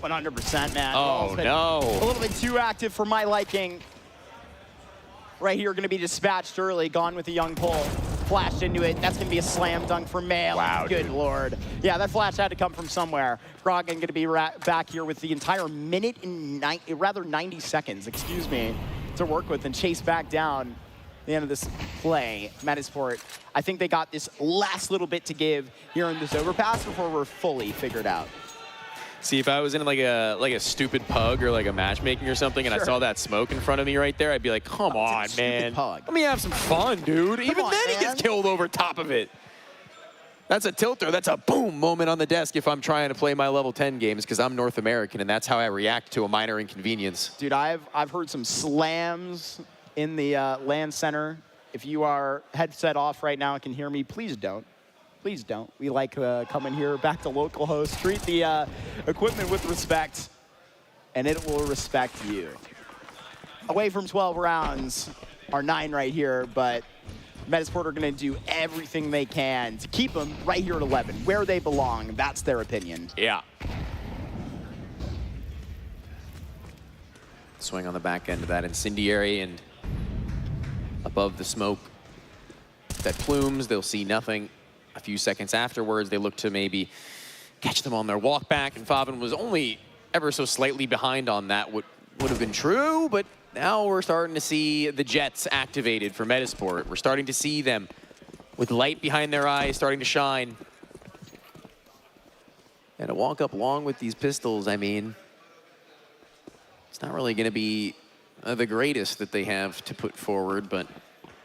100%, man. Oh, no. A little bit too active for my liking. Right here, going to be dispatched early. Gone with a young pull. Flashed into it. That's going to be a slam dunk for Mail. Wow, Good dude. Lord. Yeah, that flash had to come from somewhere. Grogan going to be back here with the entire minute and 90 seconds, excuse me, to work with and chase back down the end of this play. Metasport, I think they got this last little bit to give here in this overpass before we're fully figured out. See, if I was in like a stupid pug or like a matchmaking or something, and I saw that smoke in front of me right there, I'd be like, come on, man. Let me have some fun, dude. Even then he gets killed over top of it. That's a tilter. That's a boom moment on the desk if I'm trying to play my level 10 games, because I'm North American, and that's how I react to a minor inconvenience. Dude, I've heard some slams in the LAN center. If you are headset off right now and can hear me, please don't. Please don't. We like coming here back to local host. Treat the equipment with respect, and it will respect you. Away from 12 rounds are 9 right here, but Metasport are going to do everything they can to keep them right here at 11, where they belong. That's their opinion. Yeah. Swing on the back end of that incendiary, and above the smoke that plumes, they'll see nothing. A few seconds afterwards, they looked to maybe catch them on their walk back, and Favin was only ever so slightly behind on that. Would have been true, but now we're starting to see the Jets activated for Metasport. We're starting to see them with light behind their eyes starting to shine. And to walk up long with these pistols, I mean, it's not really going to be the greatest that they have to put forward, but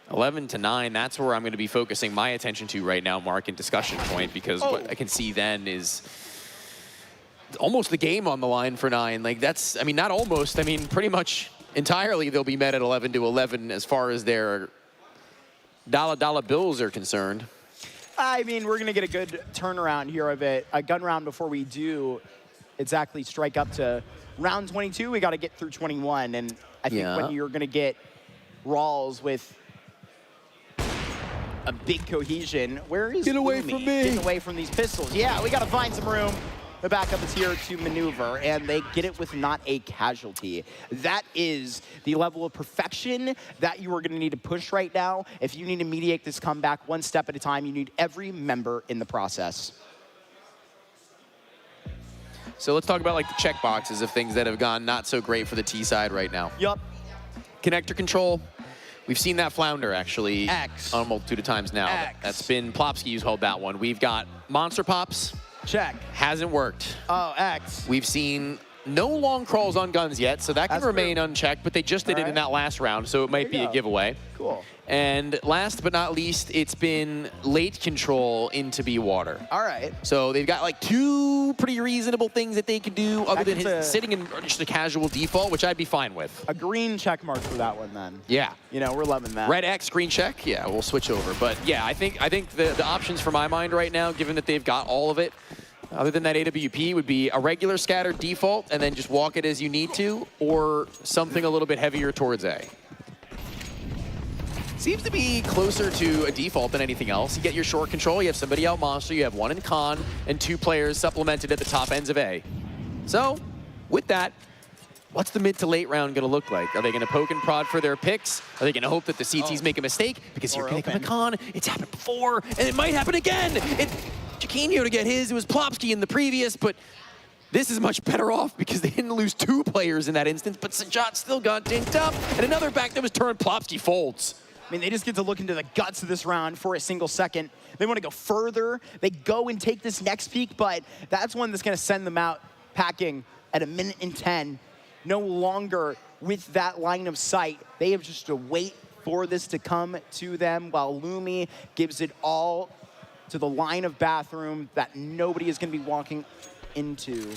11-9, that's where I'm going to be focusing my attention to right now, Mark, in discussion point, because what I can see then is almost the game on the line for 9. Like that's, I mean, not almost, I mean, pretty much entirely they'll be met at 11-11 as far as their dollar bills are concerned. I mean, we're going to get a good turnaround here of it, a gun round before we do exactly strike up to round 22. We got to get through 21, and I think when you're going to get Rawls with a big cohesion, where is Get away Lumi? from me. Getting away from these pistols. Yeah, we got to find some room. The backup is here to maneuver, and they get it with not a casualty. That is the level of perfection that you are going to need to push right now. If you need to mediate this comeback one step at a time, you need every member in the process. So let's talk about like the check boxes of things that have gone not so great for the T side right now. Yup. Connector control. We've seen that flounder actually X. on a multitude of times now. X. That's been Plopsky who's held that one. We've got monster pops. Check. Hasn't worked. Oh, X. We've seen no long crawls on guns yet, so that can remain unchecked, but they just did it in that last round, so it might be a giveaway. Cool. And last but not least, it's been late control into B water. All right. So they've got like 2 pretty reasonable things that they could do other than sitting in just a casual default, which I'd be fine with. A green check mark for that one then. Yeah. You know, we're loving that. Red X, green check, yeah, we'll switch over. But yeah, I think the options for my mind right now, given that they've got all of it, other than that AWP, would be a regular scattered default and then just walk it as you need to, or something a little bit heavier towards A. Seems to be closer to a default than anything else. You get your short control, you have somebody out monster, you have 1 in con, and 2 players supplemented at the top ends of A. So, with that, what's the mid to late round going to look like? Are they going to poke and prod for their picks? Are they going to hope that the CTs make a mistake? Because you're going to come a con, it's happened before, and it might happen again! Chiquinho to get his, it was Plopsky in the previous, but this is much better off because they didn't lose 2 players in that instance, but Sajat still got dinked up, and another back that was turned, Plopsky folds. I mean, they just get to look into the guts of this round for a single second. They want to go further. They go and take this next peak, but that's one that's going to send them out packing at 1:10. No longer with that line of sight. They have just to wait for this to come to them while Lumi gives it all to the line of bathroom that nobody is going to be walking into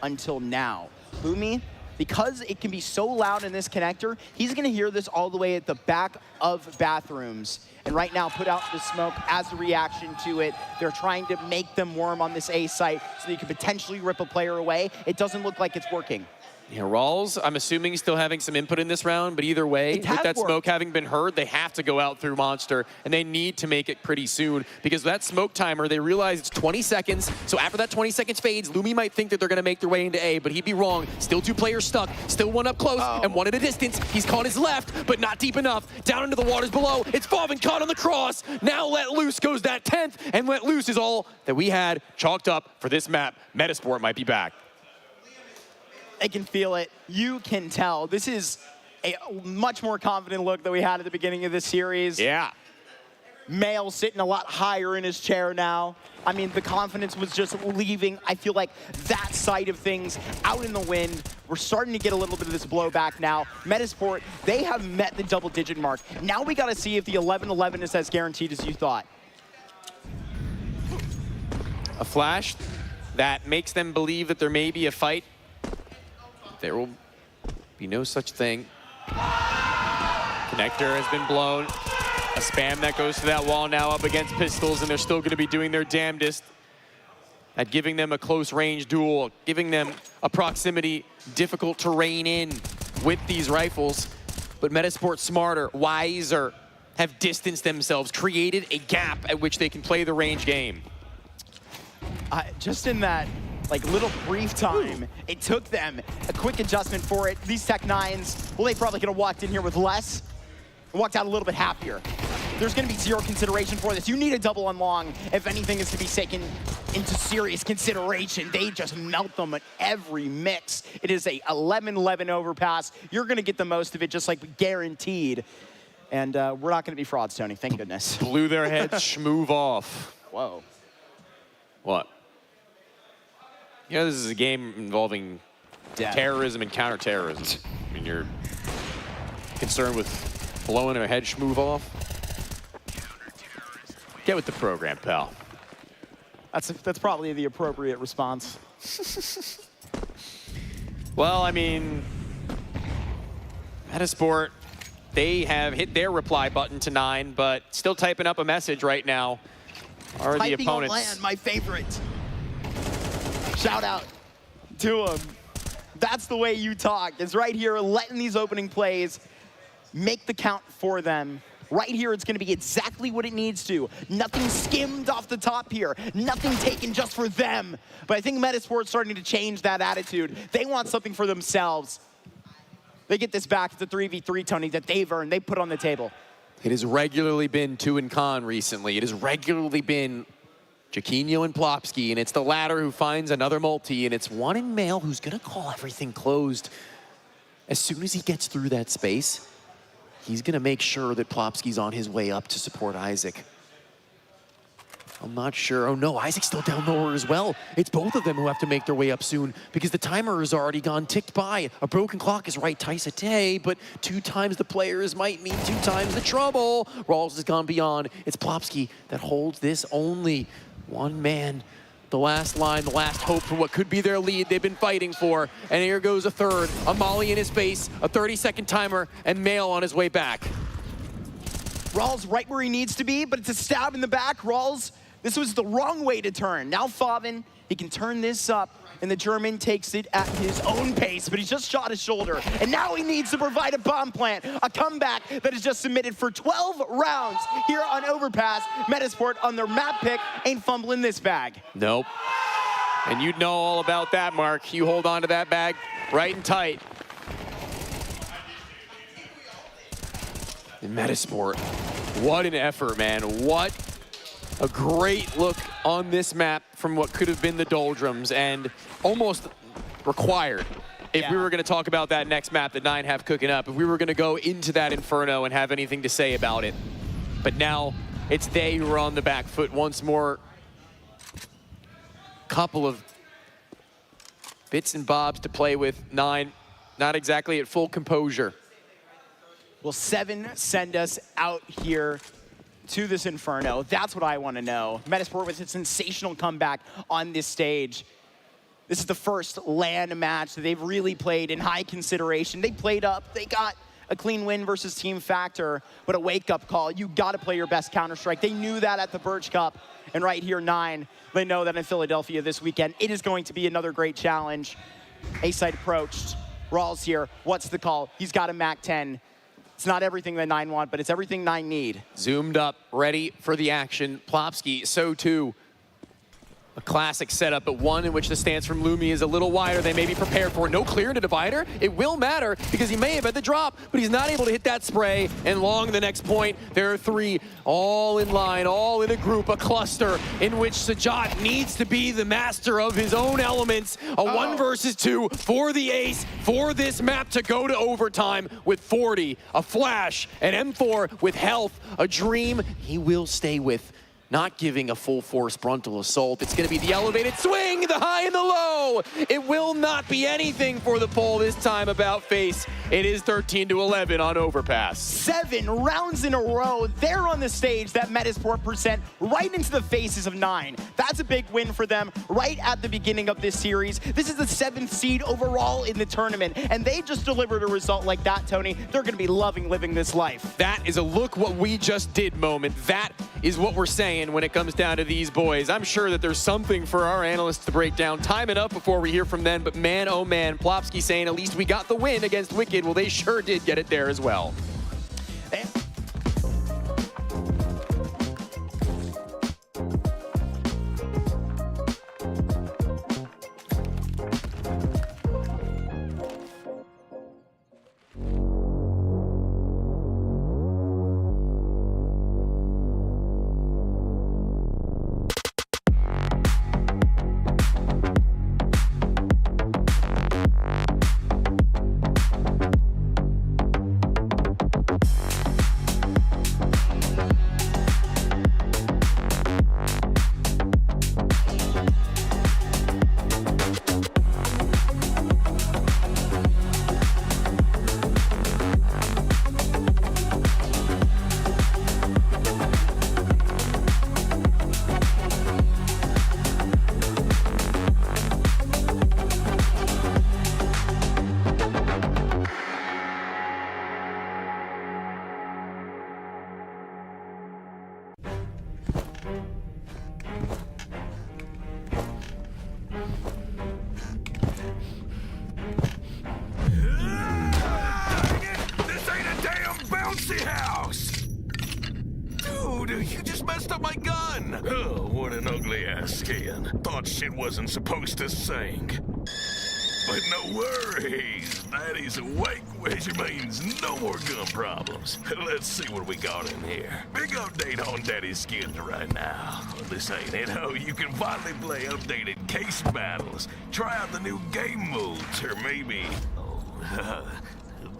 until now. Lumi, because it can be so loud in this connector, he's going to hear this all the way at the back of bathrooms. And right now, put out the smoke as a reaction to it. They're trying to make them warm on this A site so they could potentially rip a player away. It doesn't look like it's working. Yeah, Rawls, I'm assuming still having some input in this round, but either way, with that smoke having been heard, they have to go out through Monster, and they need to make it pretty soon, because that smoke timer, they realize it's 20 seconds, so after that 20 seconds fades, Lumi might think that they're going to make their way into A, but he'd be wrong. Still 2 players stuck, still 1 up close, and 1 at a distance. He's caught his left, but not deep enough. Down into the waters below, it's Favin caught on the cross. Now Let Loose goes that 10th, and Let Loose is all that we had chalked up for this map. Metasport might be back. They can feel it. You can tell. This is a much more confident look that we had at the beginning of this series. Yeah. Mail sitting a lot higher in his chair now. I mean, the confidence was just leaving. I feel like that side of things out in the wind. We're starting to get a little bit of this blowback now. Metasport, they have met the double-digit mark. Now we got to see if the 11-11 is as guaranteed as you thought. A flash that makes them believe that there may be a fight. There will be no such thing. Connector has been blown. A spam that goes to that wall now up against pistols, and they're still going to be doing their damnedest at giving them a close range duel, giving them a proximity difficult to rein in with these rifles. But Metasport smarter, wiser, have distanced themselves, created a gap at which they can play the range game. Just in that little brief time, it took them a quick adjustment for it. These Tech 9s, well, they probably could have walked in here with less and walked out a little bit happier. there's going to be zero consideration for this. You need a double on long if anything is to be taken into serious consideration. They just melt them at every mix. It is a 11-11 overpass. You're going to get the most of it, just like guaranteed. And we're not going to be frauds, Tony. Thank goodness. Blew their heads, schmoove off. Whoa. What? You know, this is a game involving terrorism and counterterrorism. I mean, you're concerned with blowing their head, schmoove off? Get with the program, pal. That's probably the appropriate response. Well, I mean, Metasport, they have hit their reply button to 9, but still typing up a message right now. Are the Typing opponents? on land, my favorite. Shout out to him. That's the way you talk. Is right here, letting these opening plays make the count for them. Right here, it's going to be exactly what it needs to. Nothing skimmed off the top here. Nothing taken just for them. But I think Metasport's starting to change that attitude. They want something for themselves. They get this back to the 3v3, Tony, that they've earned, they put on the table. It has regularly been Tu and Khan recently. It has regularly been Jaquinho and Plopsky, and it's the latter who finds another multi, and it's one in Mail who's going to call everything closed. As soon as he gets through that space, he's going to make sure that Plopsky's on his way up to support Isaac. I'm not sure. Oh no, Isaac's still down lower as well. It's both of them who have to make their way up soon because the timer has already gone ticked by. A broken clock is right Taisate, but 2 times the players might mean 2 times the trouble. Rawls has gone beyond. It's Plopsky that holds this only. One man, the last line, the last hope for what could be their lead they've been fighting for. And here goes a third, a molly in his face, a 30-second timer, and Mail on his way back. Rawls right where he needs to be, but it's a stab in the back. Rawls, this was the wrong way to turn. Now Favin, he can turn this up, and the German takes it at his own pace, but he's just shot his shoulder. And now he needs to provide a bomb plant, a comeback that is just submitted for 12 rounds here on Overpass. Metasport on their map pick ain't fumbling this bag. Nope. And you'd know all about that, Mark. You hold on to that bag right and tight. And Metasport, what an effort, man. What a great look on this map from what could have been the doldrums and almost required. If we were going to talk about that next map that 9 have cooking up, if we were going to go into that Inferno and have anything to say about it. But now it's they who are on the back foot once more. Couple of bits and bobs to play with. 9 not exactly at full composure. Will 7 send us out here to this Inferno? That's what I want to know. Metasport with a sensational comeback on this stage. This is the first LAN match that they've really played in high consideration. They played up, they got a clean win versus Team Factor, but a wake-up call. You got to play your best Counter-Strike. They knew that at the Birch Cup, and right here, 9, they know that in Philadelphia this weekend, it is going to be another great challenge. A-side approached. Rawls here, what's the call? He's got a MAC-10. It's not everything that 9 want, but it's everything 9 need. Zoomed up, ready for the action. Plopsky, so too. A classic setup, but one in which the stance from Lumi is a little wider. They may be prepared for. No clear into divider. It will matter because he may have had the drop, but he's not able to hit that spray. And long the next point, there are 3 all in line, all in a group, a cluster in which Sajat needs to be the master of his own elements. A 1 versus 2 for the ace, for this map to go to overtime with 40, a flash, an M4 with health, a dream he will stay with. Not giving a full force frontal assault. It's gonna be the elevated swing, the high and the low. It will not be anything for the poll this time about face. It is 13-11 on Overpass. 7 rounds in a row. They're on the stage that Metasport present right into the faces of 9. That's a big win for them right at the beginning of this series. This is the 7th seed overall in the tournament, and they just delivered a result like that, Tony. They're gonna be loving living this life. That is a look what we just did moment. That is what we're saying when it comes down to these boys. I'm sure that there's something for our analysts to break down. Time it up before we hear from them, but man, oh man, Plopsky saying at least we got the win against Wicked. Well, they sure did get it there as well. kid. Thought shit wasn't supposed to sink. But no worries, Daddy's awake, which means no more gun problems. Let's see what we got in here. Big update on Daddy's skins right now. This ain't it, oh, you can finally play updated case battles. Try out the new game modes, or maybe... Oh,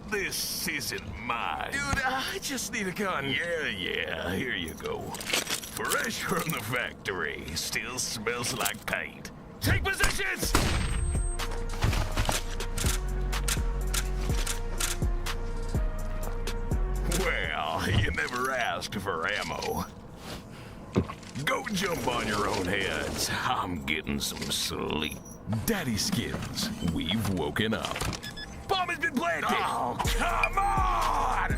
this isn't mine. Dude, I just need a gun. Yeah, here you go. Fresh from the factory, still smells like paint. Take positions! Well, you never asked for ammo. Go jump on your own heads. I'm getting some sleep. Daddy Skins, we've woken up. Bomb has been planted! Oh, come on!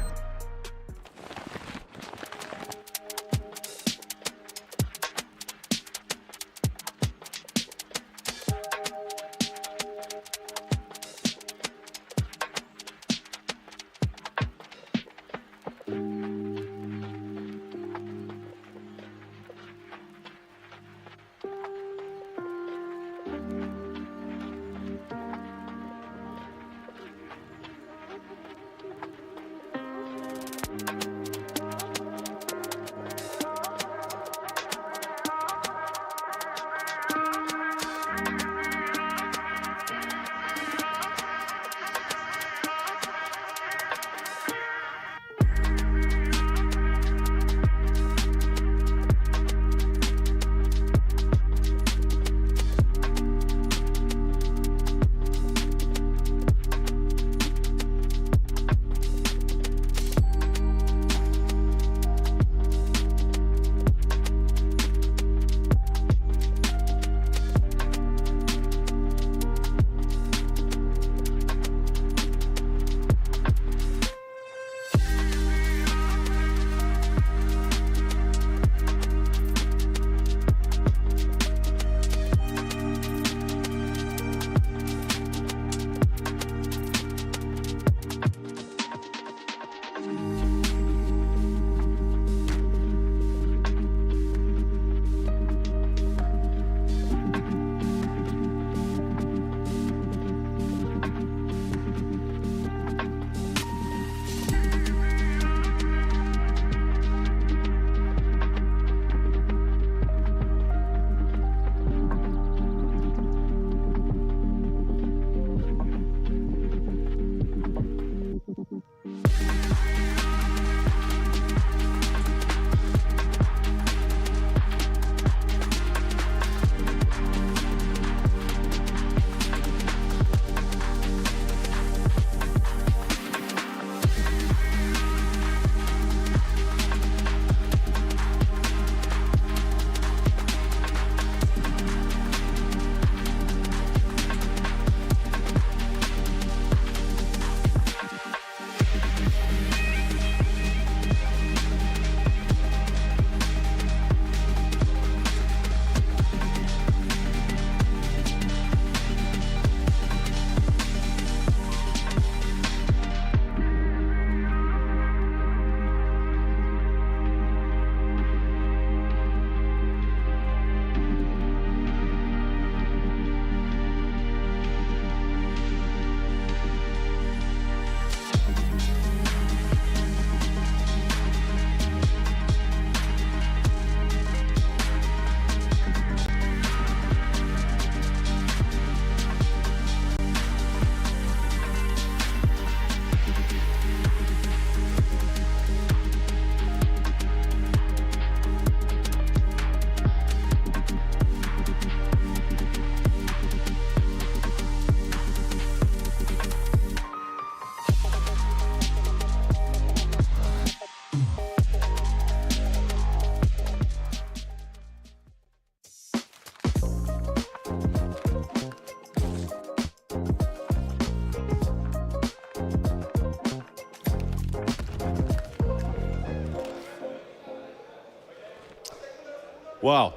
Wow.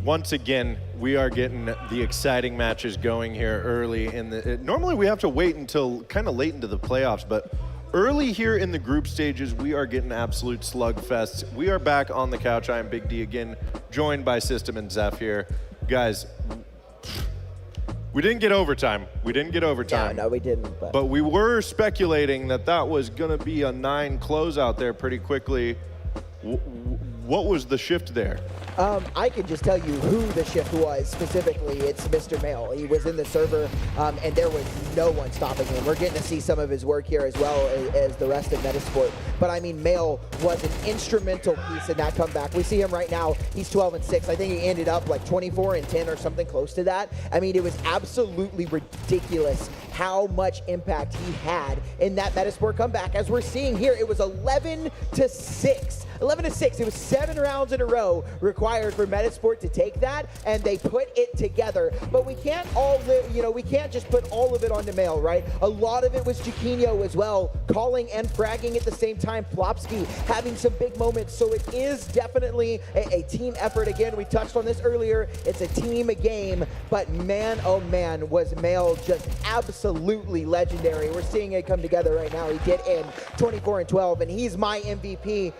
Once again, we are getting the exciting matches going here early in the... Normally we have to wait until kind of late into the playoffs, but early here in the group stages, we are getting absolute slugfests. We are back on the couch. I am Big D again, joined by System and Zeph here. Guys, we didn't get overtime. No, we didn't. But we were speculating that that was going to be a 9 closeout there pretty quickly. What was the shift there? I can just tell you who the shift was specifically. It's Mr. Mail. He was in the server, and there was no one stopping him. We're getting to see some of his work here as well as the rest of Metasport. But I mean, Mail was an instrumental piece in that comeback. We see him right now. He's 12-6. I think he ended up like 24-10 or something close to that. I mean, it was absolutely ridiculous how much impact he had in that Metasport comeback. As we're seeing here, it was 11-6. 11-6. It was 7 rounds in a row required for Metasport to take that, and they put it together. But we can't we can't just put all of it onto Mail, right? A lot of it was Jaquinho as well, calling and fragging at the same time. Plopsky having some big moments. So it is definitely a team effort. Again, we touched on this earlier. It's a team game, but man, oh man, was Mail just absolutely legendary. We're seeing it come together right now. He did end 24-12, and he's my MVP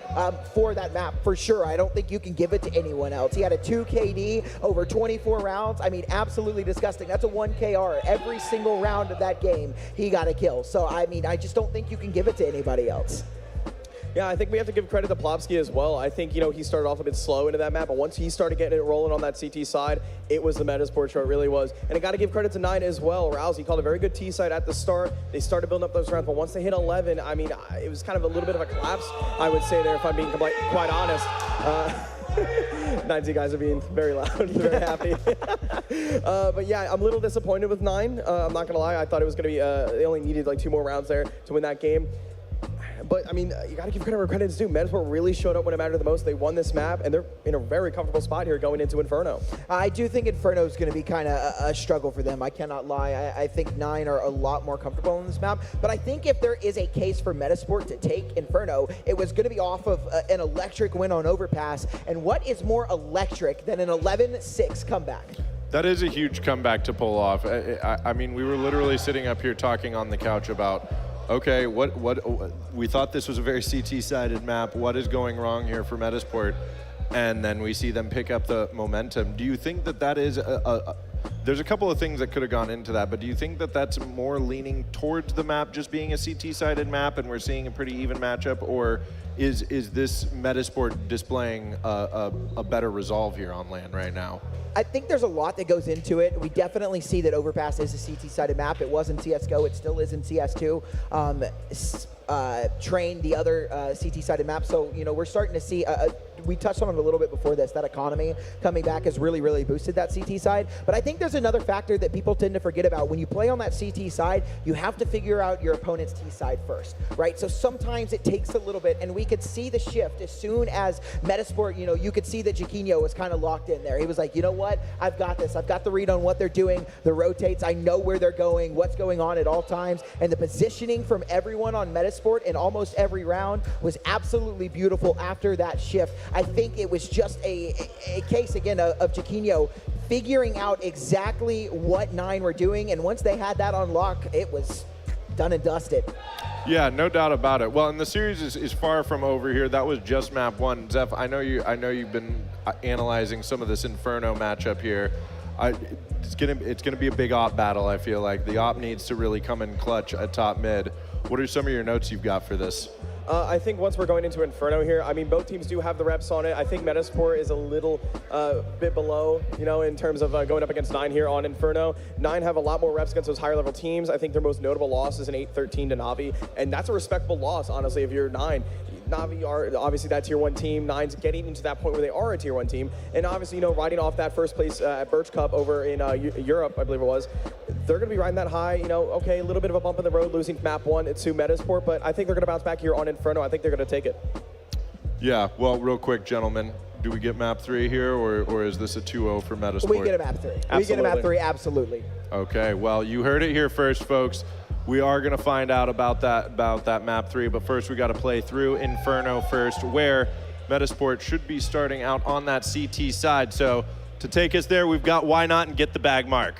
for that map, for sure. I don't think you can give it to anyone else. He had a 2 KD over 24 rounds. I mean, absolutely disgusting. That's a 1 KR. Every single round of that game, he got a kill. So, I mean, I just don't think you can give it to anybody else. Yeah, I think we have to give credit to Plopsky as well. I think, he started off a bit slow into that map, but once he started getting it rolling on that CT side, it was the Metasport show, it really was. And I got to give credit to 9 as well. Rousey called a very good T side at the start. They started building up those rounds, but once they hit 11, I mean, it was kind of a little bit of a collapse, I would say there, if I'm being quite honest. 9 guys are being very loud, very happy. But yeah, I'm a little disappointed with 9. I'm not gonna lie, I thought it was gonna be, they only needed like 2 more rounds there to win that game. But I mean, you gotta give credit where credit is due. Metasport really showed up when it mattered the most. They won this map, and they're in a very comfortable spot here going into Inferno. I do think Inferno is going to be kind of a struggle for them. I cannot lie. I think 9 are a lot more comfortable on this map. But I think if there is a case for Metasport to take Inferno, it was going to be off of an electric win on Overpass. And what is more electric than an 11-6 comeback? That is a huge comeback to pull off. I mean, we were literally sitting up here talking on the couch about, okay, what we thought this was a very CT-sided map. What is going wrong here for Metasport? And then we see them pick up the momentum. Do you think that that is there's a couple of things that could have gone into that, but do you think that that's more leaning towards the map just being a CT-sided map and we're seeing a pretty even matchup, or is this Metasport displaying a better resolve here on LAN right now? I think there's a lot that goes into it. We definitely see that Overpass is a CT-sided map. It was in CSGO. It still is in CS2. Train, the other CT-sided map. So, we're starting to see, we touched on it a little bit before this, that economy coming back has really, really boosted that CT side. But I think there's another factor that people tend to forget about. When you play on that CT side, you have to figure out your opponent's T side first, right? So sometimes it takes a little bit, and we could see the shift as soon as Metasport, you could see that Jaquinho was kind of locked in there. He was like, you know what? I've got this. I've got the read on what they're doing, the rotates. I know where they're going, what's going on at all times. And the positioning from everyone on Metasport in almost every round was absolutely beautiful after that shift. I think it was just a case, again, of Jaquinho figuring out exactly what 9 were doing. And once they had that on lock, it was done and dusted. Yeah, no doubt about it. Well, and the series is far from over here. That was just map 1. Zeph, I know you've been analyzing some of this Inferno matchup here. It's gonna be a big op battle, I feel like. The op needs to really come in clutch at top mid. What are some of your notes you've got for this? I think once we're going into Inferno here, I mean, both teams do have the reps on it. I think Metasport is a little bit below, in terms of going up against 9 here on Inferno. 9 have a lot more reps against those higher level teams. I think their most notable loss is an 8-13 to Na'Vi, and that's a respectable loss, honestly, if you're 9. Na'Vi are obviously that tier 1 team. 9's getting into that point where they are a tier 1 team. And obviously, riding off that first place at Birch Cup over in Europe, I believe it was, they're going to be riding that high. Okay, a little bit of a bump in the road losing map 1 to Metasport, but I think they're going to bounce back here on Inferno. I think they're going to take it. Yeah, well, real quick, gentlemen, do we get map 3 here, or is this a 2-0 for Metasport? We get a map 3. Absolutely. We get a map 3, absolutely. Okay, well, you heard it here first, folks. We are going to find out about that map 3, but first we got to play through Inferno first, where Metasport should be starting out on that CT side. So to take us there, we've got Why Not and Get the Bag Mark.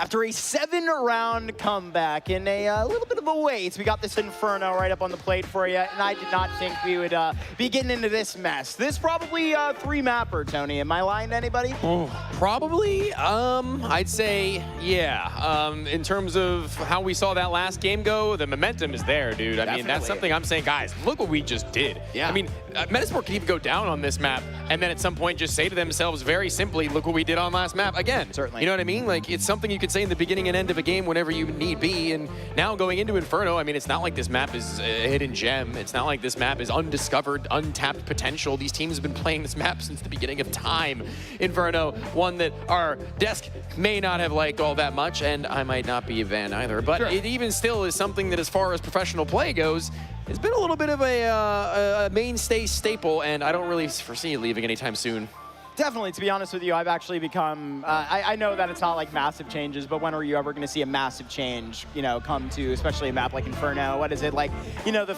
After a 7-round comeback in a little bit of a wait, we got this Inferno right up on the plate for you, and I did not think we would be getting into this mess. This probably a 3-mapper, Tony. Am I lying to anybody? Oh, probably. I'd say, yeah. In terms of how we saw that last game go, the momentum is there, dude. I mean, that's something I'm saying, guys, look what we just did. Yeah. I mean, Metasport can even go down on this map and then at some point just say to themselves very simply, look what we did on last map again. Certainly. You know what I mean? Like, it's something you could say in the beginning and end of a game whenever you need be. And now going into Inferno, I mean, it's not like this map is a hidden gem. It's not like this map is undiscovered, untapped potential. These teams have been playing this map since the beginning of time. Inferno, one that our desk may not have liked all that much, and I might not be a fan either. But it even still is something that, as far as professional play goes, it's been a little bit of a mainstay staple, and I don't really foresee it leaving anytime soon. Definitely, to be honest with you, I've actually become, I know that it's not like massive changes, but when are you ever going to see a massive change, you know, come to, especially a map like Inferno? What is it, like, you know, the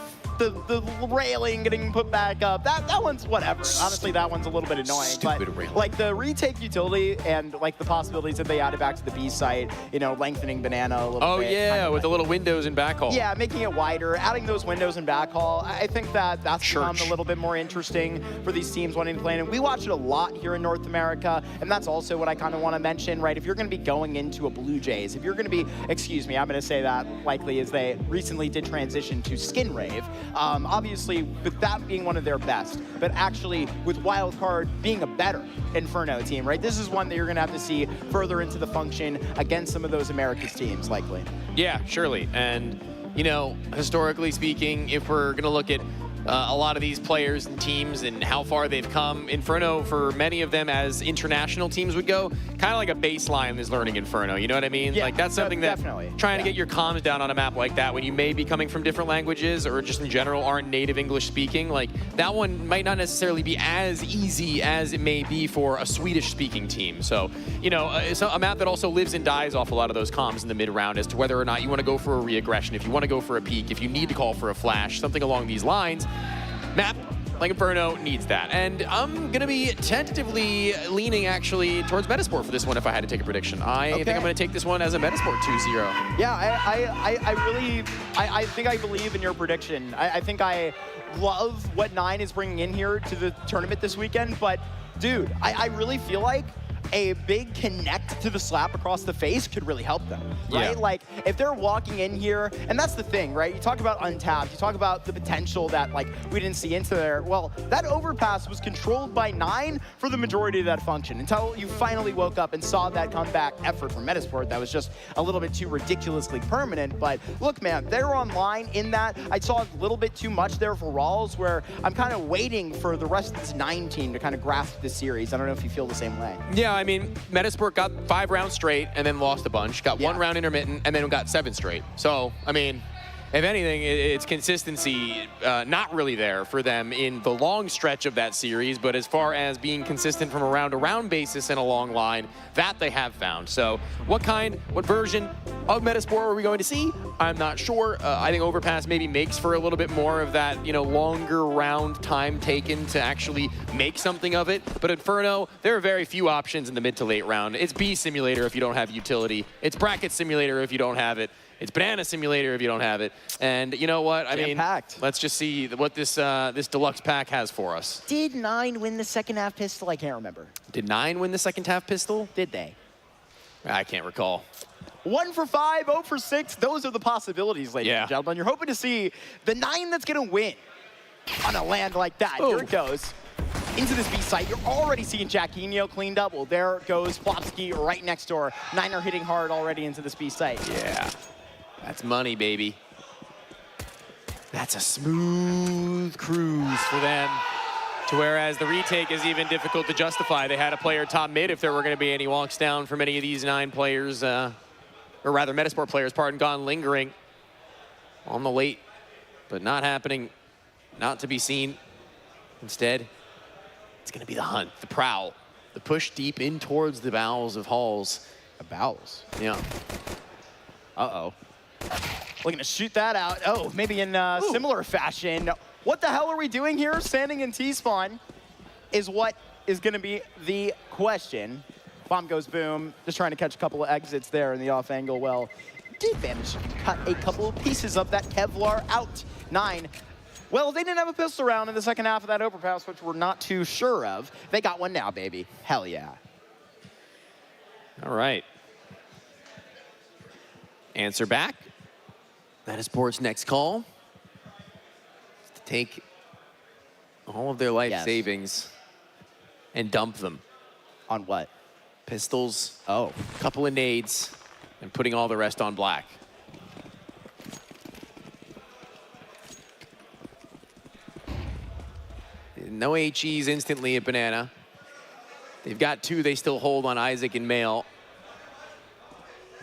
railing getting put back up? That one's whatever. Honestly, that one's a little bit annoying. Stupid but, railing. like, the retake utility and, like, the possibilities that they added back to the B site, you know, lengthening banana a little bit. Oh, yeah, kind of with the little windows in backhaul. Yeah, making it wider, adding those windows in backhaul. I think that that's become a little bit more interesting for these teams wanting to play. And we watch it a lot here in North America, and that's also what I kind of want to mention, right? If you're going to be going into a Blue Jays, if you're going to be, excuse me, I'm going to say that likely as they recently did transition to Skin Rave, obviously with that being one of their best, but actually with Wildcard being a better Inferno team, right? This is one that you're going to have to see further into the function against some of those Americas teams, likely. Yeah, surely. And, you know, historically speaking, if we're going to look at a lot of these players and teams and how far they've come, Inferno, for many of them as international teams would go, kind of like a baseline is learning Inferno, you know what I mean? Yeah, like, that's something that trying to get your comms down on a map like that when you may be coming from different languages or just in general aren't native English speaking, like, that one might not necessarily be as easy as it may be for a Swedish speaking team. So, you know, it's a map that also lives and dies off a lot of those comms in the mid round as to whether or not you want to go for a re-aggression, if you want to go for a peek, if you need to call for a flash, something along these lines. Map like Inferno needs that. And I'm going to be tentatively leaning actually towards Metasport for this one if I had to take a prediction. I think I'm going to take this one as a Metasport 2-0. Yeah, I think I believe in your prediction. I think I love what 9 is bringing in here to the tournament this weekend, but dude, I really feel like a big connect to the slap across the face could really help them, right? Yeah. Like, if they're walking in here, and that's the thing, right? You talk about untapped, you talk about the potential that, like, we didn't see into there. Well, that overpass was controlled by 9 for the majority of that function until you finally woke up and saw that comeback effort from Metasport that was just a little bit too ridiculously permanent. But look, man, they're online in that. I saw a little bit too much there for Rawls, where I'm kind of waiting for the rest of this 9 team to kind of grasp this series. I don't know if you feel the same way. Yeah, I mean, Metasport got 5 rounds straight and then lost a bunch. Got 1 round intermittent and then got 7 straight. So, I mean, if anything, it's consistency not really there for them in the long stretch of that series, but as far as being consistent from a round-to-round basis in a long line, that they have found. So what version of Metasport are we going to see? I'm not sure. I think Overpass maybe makes for a little bit more of that, you know, longer round time taken to actually make something of it. But Inferno, there are very few options in the mid to late round. It's B Simulator if you don't have utility. It's Bracket Simulator if you don't have it. It's Banana Simulator if you don't have it. And you know what? I mean, let's just see what this this deluxe pack has for us. Did 9 win the second half pistol? I can't remember. Did 9 win the second half pistol? Did they? I can't recall. 1 for 5, 0 for 6. Those are the possibilities, ladies and gentlemen. You're hoping to see the 9 that's going to win on a land like that. Here it goes. Into this B site, you're already seeing Jacquinho clean double. There goes Flopsky right next door. 9 are hitting hard already into this B site. Yeah. That's money, baby. That's a smooth cruise for them. To whereas the retake is even difficult to justify. They had a player top mid if there were going to be any walks down from any of these 9 players, or rather Metasport players, pardon, gone lingering on the late, but not happening, not to be seen. Instead, it's going to be the hunt, the prowl, the push deep in towards the bowels of halls. The bowels? Yeah. Uh-oh. Looking to shoot that out. Oh, maybe in similar fashion. What the hell are we doing here? Standing in T-spawn is what is going to be the question. Bomb goes boom. Just trying to catch a couple of exits there in the off angle. Well, did manage to cut a couple of pieces of that Kevlar out. 9. Well, they didn't have a pistol round in the second half of that overpass, which we're not too sure of. They got one now, baby. Hell yeah. All right. Answer back. That is Port's next call. To take all of their life savings and dump them. On what? Pistols. Oh. A couple of nades. And putting all the rest on black. No HEs instantly at Banana. They've got 2 they still hold on Isaac and Mail.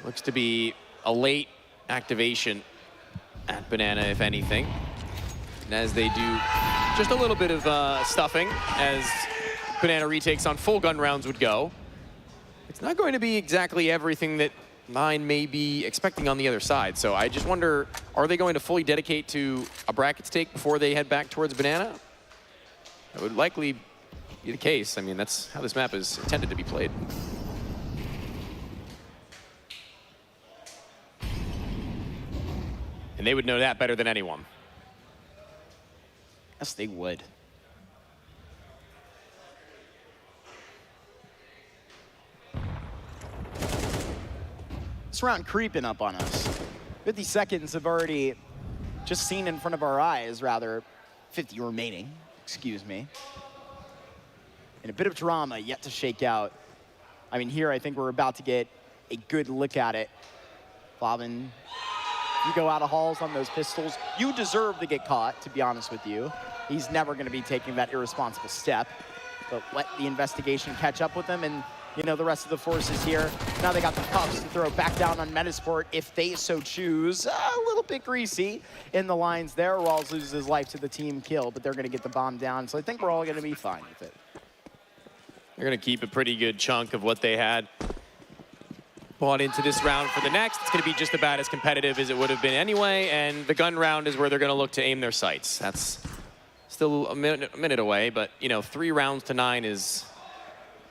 Looks to be a late activation at Banana, if anything. And as they do just a little bit of stuffing, as Banana retakes on full gun rounds would go. It's not going to be exactly everything that Nine may be expecting on the other side. So I just wonder, are they going to fully dedicate to a bracket stake before they head back towards Banana? That would likely be the case. I mean, that's how this map is intended to be played. And they would know that better than anyone. Yes, they would. This round creeping up on us. 50 seconds have already just seen in front of our eyes, rather 50 remaining, excuse me. And a bit of drama yet to shake out. I mean, here I think we're about to get a good look at it. Bobbin, you go out of halls on those pistols. You deserve to get caught, to be honest with you. He's never going to be taking that irresponsible step. But let the investigation catch up with him, and you know, the rest of the forces here. Now they got the cuffs to throw back down on Metasport if they so choose. A little bit greasy in the lines there. Rawls loses his life to the team kill, but they're going to get the bomb down. So I think we're all going to be fine with it. They're going to keep a pretty good chunk of what they had bought into this round for the next. It's going to be just about as competitive as it would have been anyway, and the gun round is where they're going to look to aim their sights. That's still a minute away, but, you know, 3 rounds to 9 is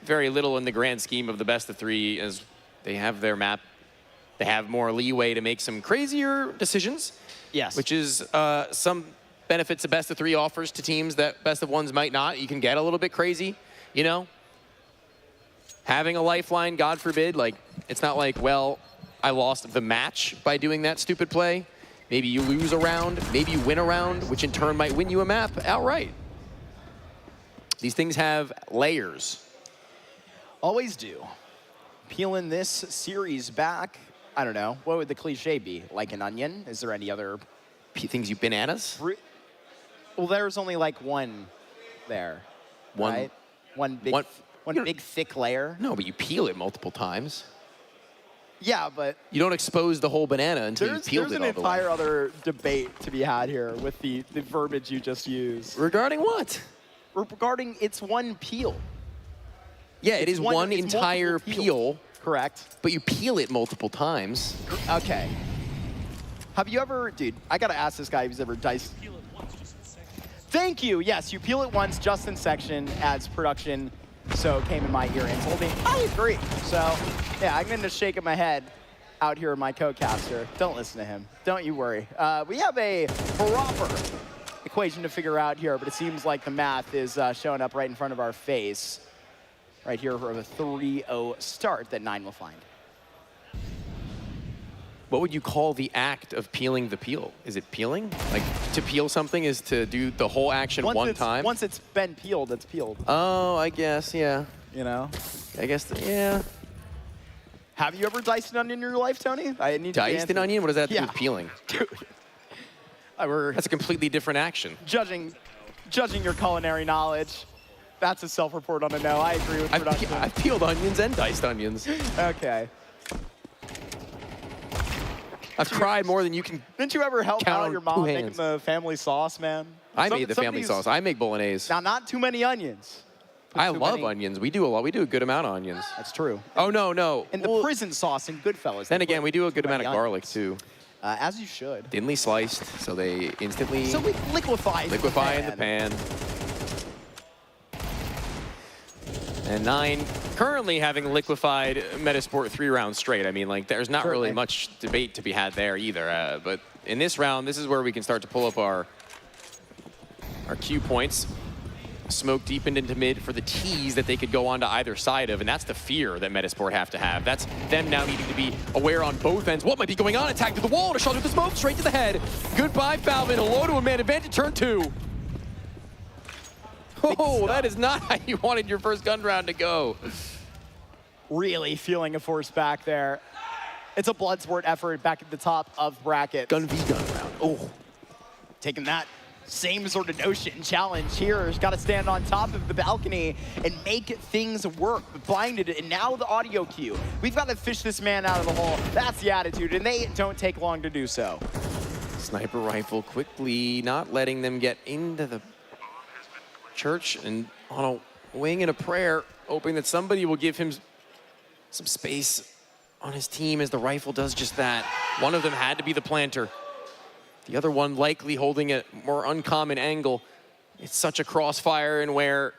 very little in the grand scheme of the best of 3, as they have their map. They have more leeway to make some crazier decisions. Yes. Which is some benefits a best of 3 offers to teams that best of 1s might not. You can get a little bit crazy, you know? Having a lifeline, God forbid, like, it's not like, well, I lost the match by doing that stupid play. Maybe you lose a round, maybe you win a round, which in turn might win you a map outright. These things have layers. Always do. Peeling this series back, I don't know, what would the cliche be? Like an onion? Is there any other things you bananas? Well, there's only like one there, right? One big thick layer. No, but you peel it multiple times. Yeah, but you don't expose the whole banana until you peeled it all the way. There's an entire other debate to be had here with the verbiage you just used. Regarding what? Regarding it's one peel. Yeah, it is one entire peel. Correct. But you peel it multiple times. Okay. Have you ever, dude, I gotta ask this guy if he's ever diced. Thank you. Yes, you peel it once just in section as production. So it came in my ear and told me, I agree. So yeah, I'm gonna shaking my head out here in my co-caster. Don't listen to him. Don't you worry. We have a proper equation to figure out here, but it seems like the math is showing up right in front of our face. Right here for a 3-0 start that 9 will find. What would you call the act of peeling the peel? Is it peeling? Like, to peel something is to do the whole action one time? Once it's been peeled, it's peeled. Oh, I guess, yeah. You know? I guess, yeah. Have you ever diced an onion in your life, Tony? I need to diced an onion? What does that have to do with peeling? Dude. That's a completely different action. Judging your culinary knowledge. That's a self-report on a no. I agree with production. I've peeled onions and diced onions. Okay. I've cried more than you can. Didn't you ever help out your mom making the family sauce, man? I made the family sauce. I make bolognese. Now, not too many onions. I love onions. We do a lot. We do a good amount of onions. That's true. Oh, no. And the prison sauce in Goodfellas. Then again, we do a good amount of garlic, too. As you should. Thinly sliced, so they instantly... So we liquefy in the pan. And 9 currently having liquefied Metasport 3 rounds straight. I mean, like, there's not really much debate to be had there either. But in this round, this is where we can start to pull up our Q points. Smoke deepened into mid for the tees that they could go on to either side of, and that's the fear that Metasport have to have. That's them now needing to be aware on both ends. What might be going on? Attack to the wall, to shot with the smoke, straight to the head. Goodbye, Falvin. Hello to a man advantage, turn 2. Oh, that is not how you wanted your first gun round to go. Really feeling a force back there. It's a blood sport effort back at the top of bracket. Gun v gun round. Oh, taking that same sort of notion. Challenge here has got to stand on top of the balcony and make things work. Blinded, and now the audio cue. We've got to fish this man out of the hole. That's the attitude, and they don't take long to do so. Sniper rifle quickly, not letting them get into the church, and on a wing and a prayer, hoping that somebody will give him some space on his team as the rifle does just that. One of them had to be the planter. The other one likely holding a more uncommon angle. It's such a crossfire, and where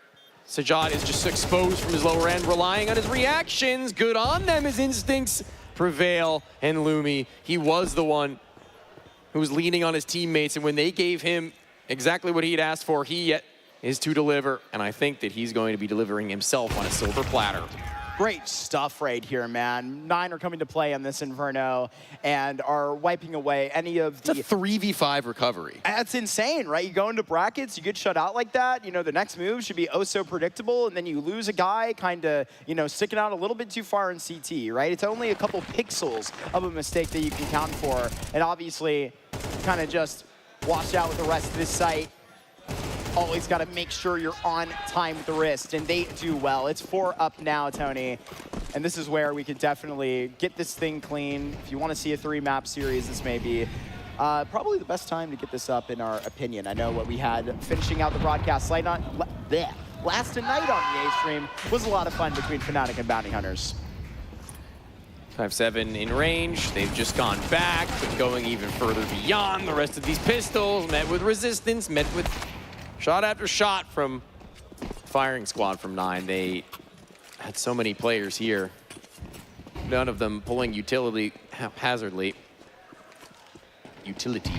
Sajjad is just exposed from his lower end, relying on his reactions. Good on them, his instincts prevail. And Lumi, he was the one who was leaning on his teammates, and when they gave him exactly what he'd asked for, he yet is to deliver. And I think that he's going to be delivering himself on a silver platter. Great stuff right here, man. 9 are coming to play on this Inferno and are wiping away any of the... It's a 3v5 recovery. That's insane, right? You go into brackets, you get shut out like that, you know, the next move should be oh so predictable, and then you lose a guy kind of, you know, sticking out a little bit too far in CT, right? It's only a couple pixels of a mistake that you can count for, and obviously kind of just wash out with the rest of this site. Always got to make sure you're on time with the wrist, and they do well. It's 4 up now, Tony, and this is where we could definitely get this thing clean. If you want to see a 3-map series, this may be probably the best time to get this up, in our opinion. I know what we had finishing out the broadcast last night on the A stream was a lot of fun between Fnatic and Bounty Hunters. 5-7 in range. They've just gone back, but going even further beyond the rest of these pistols. Met with resistance, met with shot after shot from firing squad from 9. They had so many players here. None of them pulling utility haphazardly. Utility.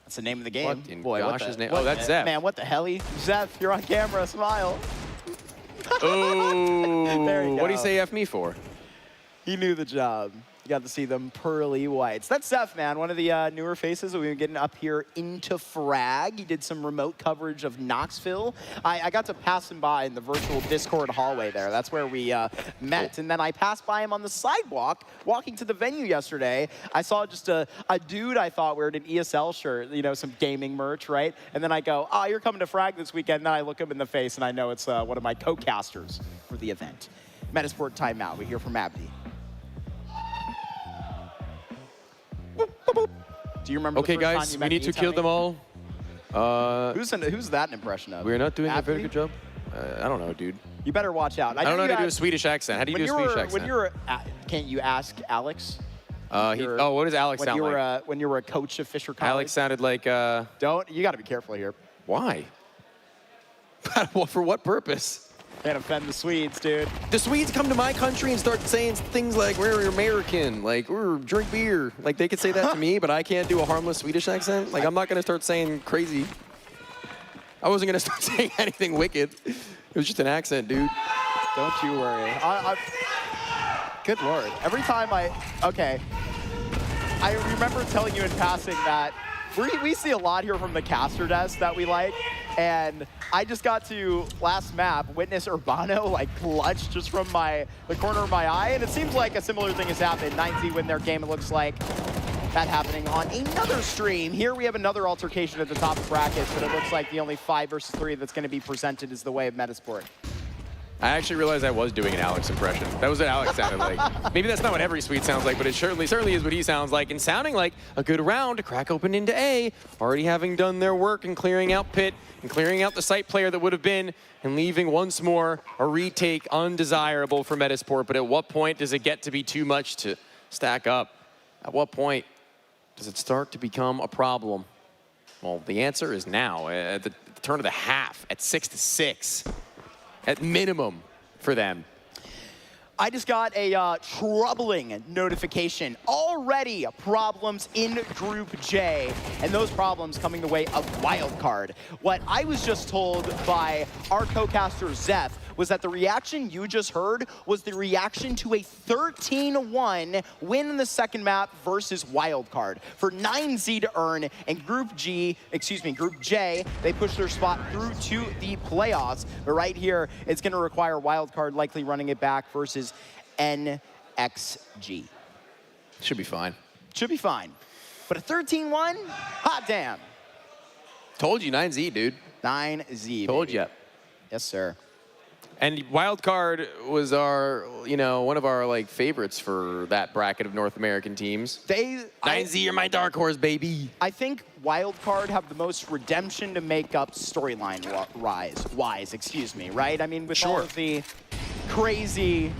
That's the name of the game. What in gosh's name? What, oh, that's Zeph. Man, what the hell? Zeph, you're on camera. Smile. Oh, there you go. What do you say F me for? He knew the job. You got to see them pearly whites. That's Zeph, man, one of the newer faces that we've been getting up here into Frag. He did some remote coverage of Knoxville. I got to pass him by in the virtual Discord hallway there. That's where we met. And then I passed by him on the sidewalk, walking to the venue yesterday. I saw just a dude I thought wearing an ESL shirt, you know, some gaming merch, right? And then I go, oh, you're coming to Frag this weekend. And then I look him in the face, and I know it's one of my co-casters for the event. Metasport timeout. We hear from Abdi. Do you remember? Okay, the first guys, time you we met need me, to kill Tony? them all. Who's that an impression of? We're not doing a very Abdi? good job. I don't know, dude. You better watch out. I don't know how to do a Swedish accent. How do you do a Swedish accent? When you were, can't you ask Alex? What does Alex sound like? When you were a coach of Fisher College. Alex sounded like. You got to be careful here. Why? For what purpose? Can't offend the Swedes, dude. The Swedes come to my country and start saying things like, we're American, like, we're drink beer. Like, they could say that to me, but I can't do a harmless Swedish accent. Like, I'm not going to start saying crazy. I wasn't going to start saying anything wicked. It was just an accent, dude. Don't you worry. Good Lord. Every time okay. I remember telling you in passing that we see a lot here from the caster desk that we like. And I just got to, last map, witness Urbano like clutch just from the corner of my eye. And it seems like a similar thing has happened. 90 win their game, it looks like. That happening on another stream. Here we have another altercation at the top of brackets, but it looks like the only 5 versus 3 that's going to be presented is the way of Metasport. I actually realized I was doing an Alex impression. That was what Alex sounded like. Maybe that's not what every Swede sounds like, but it certainly is what he sounds like. And sounding like a good round to crack open into A, already having done their work and clearing out pit and clearing out the site player that would have been, and leaving once more a retake undesirable for Metasport. But at what point does it get to be too much to stack up? At what point does it start to become a problem? Well, the answer is now. At the turn of the half at 6-6 at minimum for them. I just got a troubling notification. Already problems in Group J, and those problems coming the way of Wildcard. What I was just told by our co-caster Zeph was that the reaction you just heard was the reaction to a 13-1 win in the second map versus Wildcard. For 9Z to earn, and Group J, they push their spot through to the playoffs. But right here, it's gonna require Wildcard likely running it back versus NXG. Should be fine. Should be fine. But a 13-1, hot damn. Told you, 9Z, dude. 9Z. Told baby. you. Yes, sir. And Wildcard was our, one of our favorites for that bracket of North American teams. 9Z are my dark horse, baby. I think Wildcard have the most redemption to make up storyline wise, excuse me, right? I mean, with all of the crazy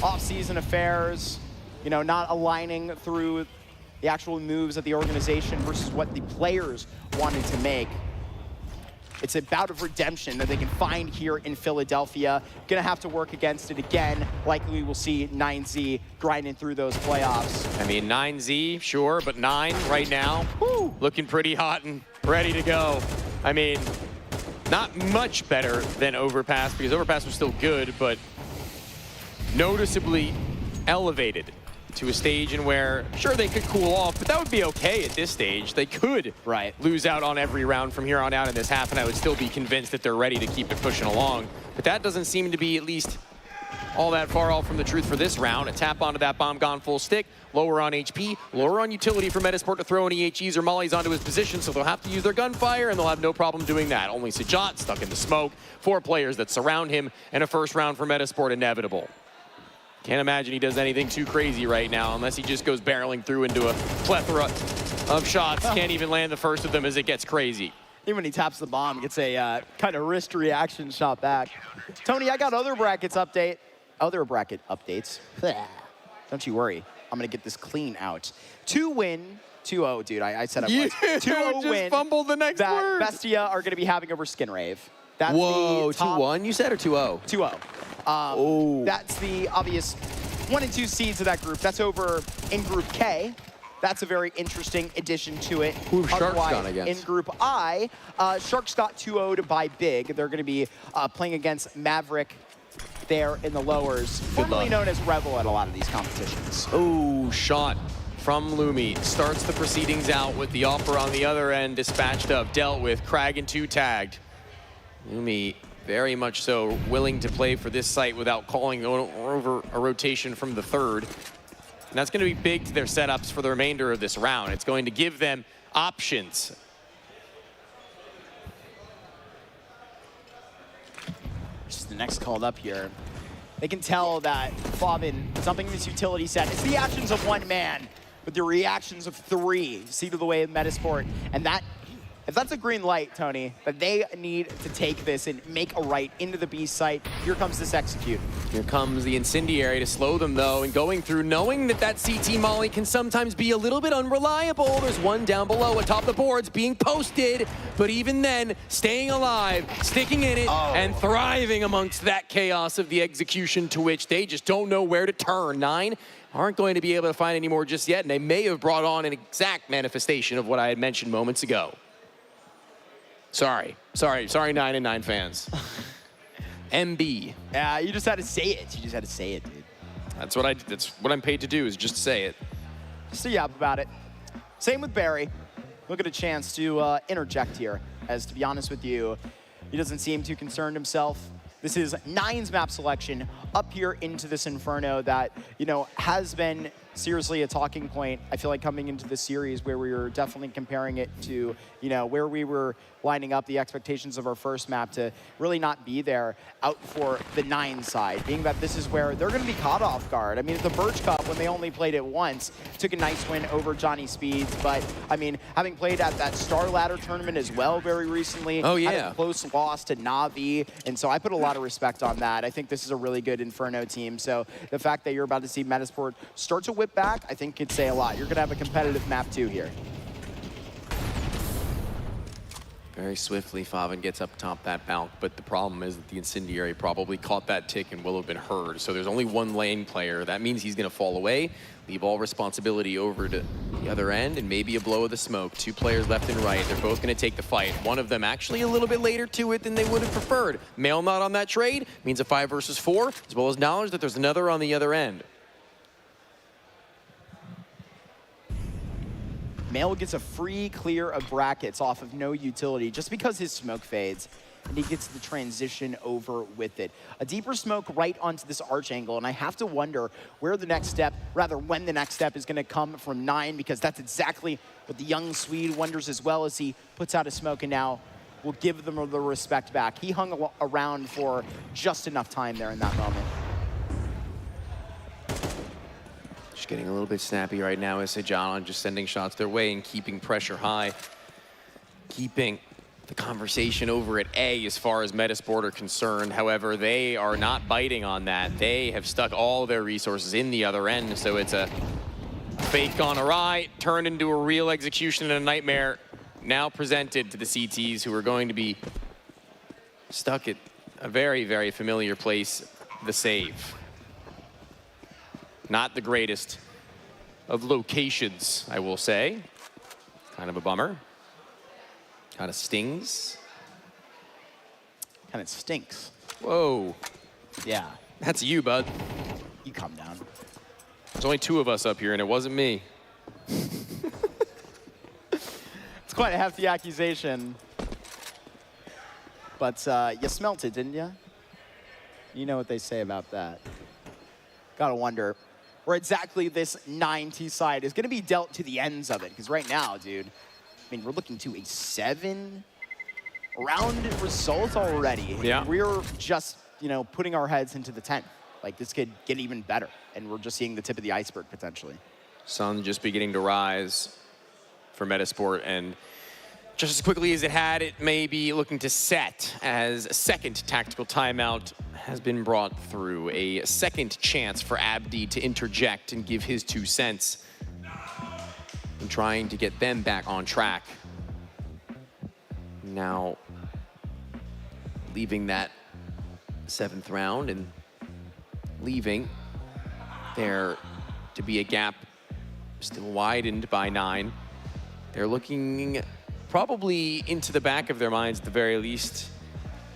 off-season affairs, not aligning through the actual moves of the organization versus what the players wanted to make. It's a bout of redemption that they can find here in Philadelphia. Gonna have to work against it again. Likely we'll see 9Z grinding through those playoffs. I mean, 9Z, sure, but 9 right now, looking pretty hot and ready to go. I mean, not much better than Overpass, because Overpass was still good, but noticeably elevated to a stage in where, sure, they could cool off, but that would be okay at this stage. They could lose out on every round from here on out in this half, and I would still be convinced that they're ready to keep it pushing along. But that doesn't seem to be at least all that far off from the truth for this round. A tap onto that bomb gone full stick, lower on HP, lower on utility for Metasport to throw any HEs or mollies onto his position, so they'll have to use their gunfire, and they'll have no problem doing that. Only Sajat stuck in the smoke, 4 players that surround him, and a first round for Metasport inevitable. Can't imagine he does anything too crazy right now unless he just goes barreling through into a plethora of shots. Can't even land the first of them as it gets crazy. Even when he taps the bomb, gets a kind of wrist reaction shot back. Tony, I got other bracket updates. Don't you worry. I'm going to get this clean out. 2-win, 2-0, dude. I said I was. 2-0 win. Just fumbled the next word. Bestia are going to be having over Skinrave. That's Whoa, the top 2-1 you said, or 2-0? 2-0. That's the obvious 1 and 2 seeds of that group. That's over in Group K. That's a very interesting addition to it. Who Sharks gone against? In Group I, Sharks got 2-0'd by Big. They're going to be playing against Maverick there in the lowers, formerly known as Rebel at a lot of these competitions. Oh, shot from Lumi. Starts the proceedings out with the offer on the other end dispatched up, dealt with. Kragan 2 tagged. Lumi very much so willing to play for this site without calling over a rotation from the third. And that's going to be big to their setups for the remainder of this round. It's going to give them options. This is the next called up here. They can tell that Flavin, something in this utility set, it's the actions of 1 man, but the reactions of 3. See to the way of Metasport. And that, if that's a green light, Tony, that they need to take this and make a right into the B site, here comes this execute. Here comes the incendiary to slow them, though, and going through, knowing that that CT molly can sometimes be a little bit unreliable. There's one down below atop the boards being posted, but even then, staying alive, sticking in it, and thriving amongst that chaos of the execution to which they just don't know where to turn. 9 aren't going to be able to find any more just yet, and they may have brought on an exact manifestation of what I had mentioned moments ago. Sorry, 9 and 9 fans. MB. Yeah, you just had to say it. You just had to say it, dude. That's what I'm paid to do, is just say it. So yeah, about it. Same with Barry. We'll get a chance to interject here, as to be honest with you, he doesn't seem too concerned himself. This is 9's map selection up here into this Inferno that, has been seriously a talking point, I feel like, coming into the series, where we were definitely comparing it to, where we were lining up the expectations of our first map to really not be there out for the 9 side, being that this is where they're going to be caught off guard. I mean, at the Birch Cup, when they only played it once, took a nice win over Johnny Speeds, but, I mean, having played at that Star Ladder tournament as well very recently, had a close loss to Na'Vi, and so I put a lot of respect on that. I think this is a really good Inferno team, so the fact that you're about to see Metasport start to whip back, I think could say a lot. You're going to have a competitive map too here. Very swiftly, Favin gets up top that balk, but the problem is that the Incendiary probably caught that tick and will have been heard. So there's only one lane player. That means he's gonna fall away, leave all responsibility over to the other end, and maybe a blow of the smoke. 2 players left and right. They're both gonna take the fight. One of them actually a little bit later to it than they would have preferred. Mail not on that trade means a 5 versus 4, as well as knowledge that there's another on the other end. Mail gets a free clear of brackets off of no utility just because his smoke fades, and he gets the transition over with it. A deeper smoke right onto this arch angle, and I have to wonder where the next step, rather when the next step is going to come from 9, because that's exactly what the young Swede wonders as well as he puts out a smoke and now will give them the respect back. He hung around for just enough time there in that moment. Just getting a little bit snappy right now is Sejan, just sending shots their way and keeping pressure high. Keeping the conversation over at A as far as Metasport are concerned. However, they are not biting on that. They have stuck all their resources in the other end, so it's a fake gone awry, turned into a real execution and a nightmare now presented to the CTs, who are going to be stuck at a very, very familiar place, the save. Not the greatest of locations, I will say. Kind of a bummer. Kind of stings. Kind of stinks. Whoa. Yeah. That's you, bud. You calm down. There's only 2 of us up here, and it wasn't me. It's quite a hefty accusation. But you smelt it, didn't you? You know what they say about that. Gotta wonder where exactly this 9T side is gonna be dealt to the ends of it. Because right now, dude, I mean, we're looking to a 7-round result already. Yeah. We're just, you know, putting our heads into the tent. Like, this could get even better. And we're just seeing the tip of the iceberg, potentially. Sun just beginning to rise for Metasport, and just as quickly as it had, it may be looking to set as a second tactical timeout has been brought through. A second chance for Abdi to interject and give his 2 cents in trying to get them back on track. Now, leaving that 7th round and leaving there to be a gap still widened by 9. They're looking probably into the back of their minds at the very least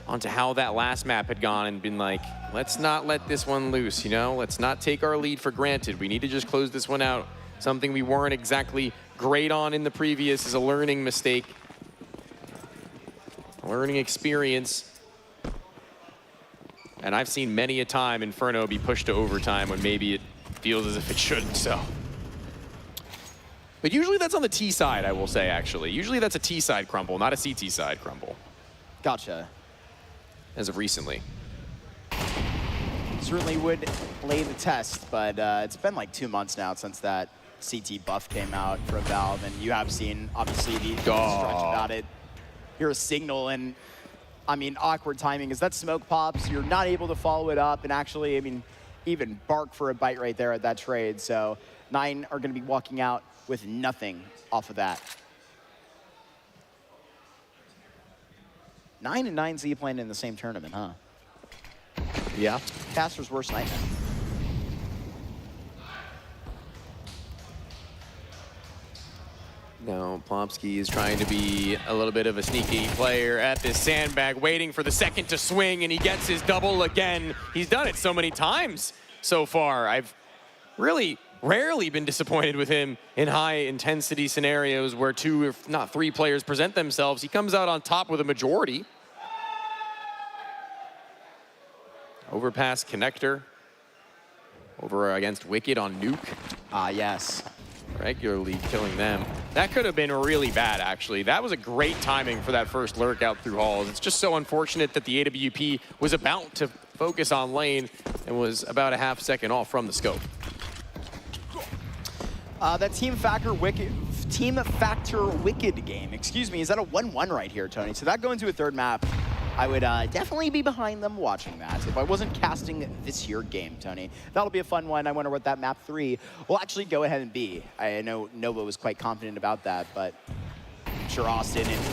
onto how that last map had gone and been like, let's not let this one loose, you know? Let's not take our lead for granted. We need to just close this one out. Something we weren't exactly great on in the previous is a learning mistake. A learning experience. And I've seen many a time Inferno be pushed to overtime when maybe it feels as if it shouldn't, so. But usually that's on the T side, I will say, actually. Usually that's a T side crumble, not a CT side crumble. Gotcha. As of recently. Certainly would lay the test, but it's been like 2 months now since that CT buff came out for Valve, and you have seen, obviously, the stretch about it. Hear a signal, and I mean, awkward timing. As that smoke pops, you're not able to follow it up, and actually, I mean, even bark for a bite right there at that trade. So 9 are going to be walking out with nothing off of that. 9 and 9Z playing in the same tournament, huh? Yeah. Caster's worst nightmare. No, Plomsky is trying to be a little bit of a sneaky player at this sandbag, waiting for the second to swing, and he gets his double again. He's done it so many times so far. I've really rarely been disappointed with him in high-intensity scenarios where 2, if not 3 players present themselves. He comes out on top with a majority. Overpass connector. Over against Wicked on Nuke. Ah, yes. Regularly killing them. That could have been really bad, actually. That was a great timing for that first lurk out through halls. It's just so unfortunate that the AWP was about to focus on lane and was about a half second off from the scope. That Team Factor Wicked game, excuse me, is that a 1-1 right here, Tony? So that going to a 3rd map, I would definitely be behind them watching that if I wasn't casting this year game, Tony. That'll be a fun one. I wonder what that map 3 will actually go ahead and be. I know Nova was quite confident about that, but I'm sure Austin and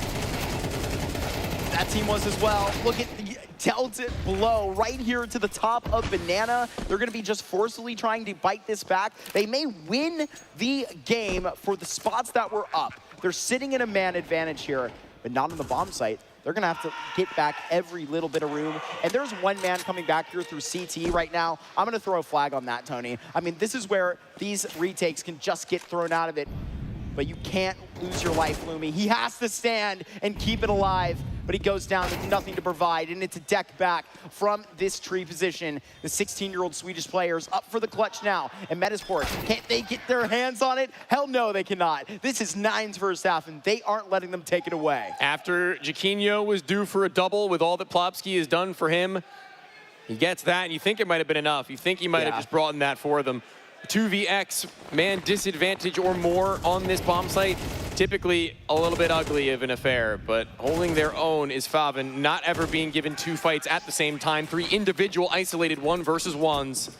That team was as well. Look at the Delta blow right here to the top of Banana. They're going to be just forcefully trying to bite this back. They may win the game for the spots that were up. They're sitting in a man advantage here, but not on the bomb site. They're going to have to get back every little bit of room. And there's one man coming back here through CT right now. I'm going to throw a flag on that, Tony. I mean, this is where these retakes can just get thrown out of it. But you can't lose your life, Lumi. He has to stand and keep it alive. But he goes down with nothing to provide, and it's a deck back from this tree position. The 16-year-old Swedish players up for the clutch now. And Metasport, can't they get their hands on it? Hell no, they cannot. This is Nine's first half, and they aren't letting them take it away. After Jaquinho was due for a double with all that Plopsky has done for him, he gets that, and you think it might have been enough. You think he might have just brought in that for them. 2vx, man disadvantage or more on this bomb site. Typically a little bit ugly of an affair, but holding their own is Favin, not ever being given 2 fights at the same time. 3 individual isolated 1v1s.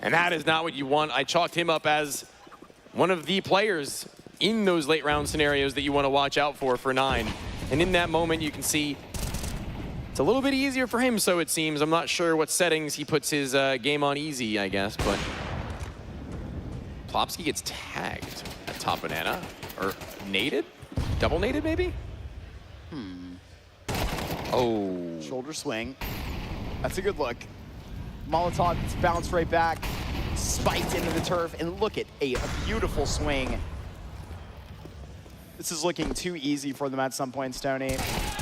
And that is not what you want. I chalked him up as one of the players in those late round scenarios that you want to watch out for Nine. And in that moment, you can see it's a little bit easier for him, so it seems. I'm not sure what settings he puts his game on easy, I guess, but Plopsky gets tagged at top Banana. Or naded? Double naded, maybe? Oh. Shoulder swing. That's a good look. Molotov gets bounced right back, spiked into the turf, and look at a beautiful swing. This is looking too easy for them at some points, Tony.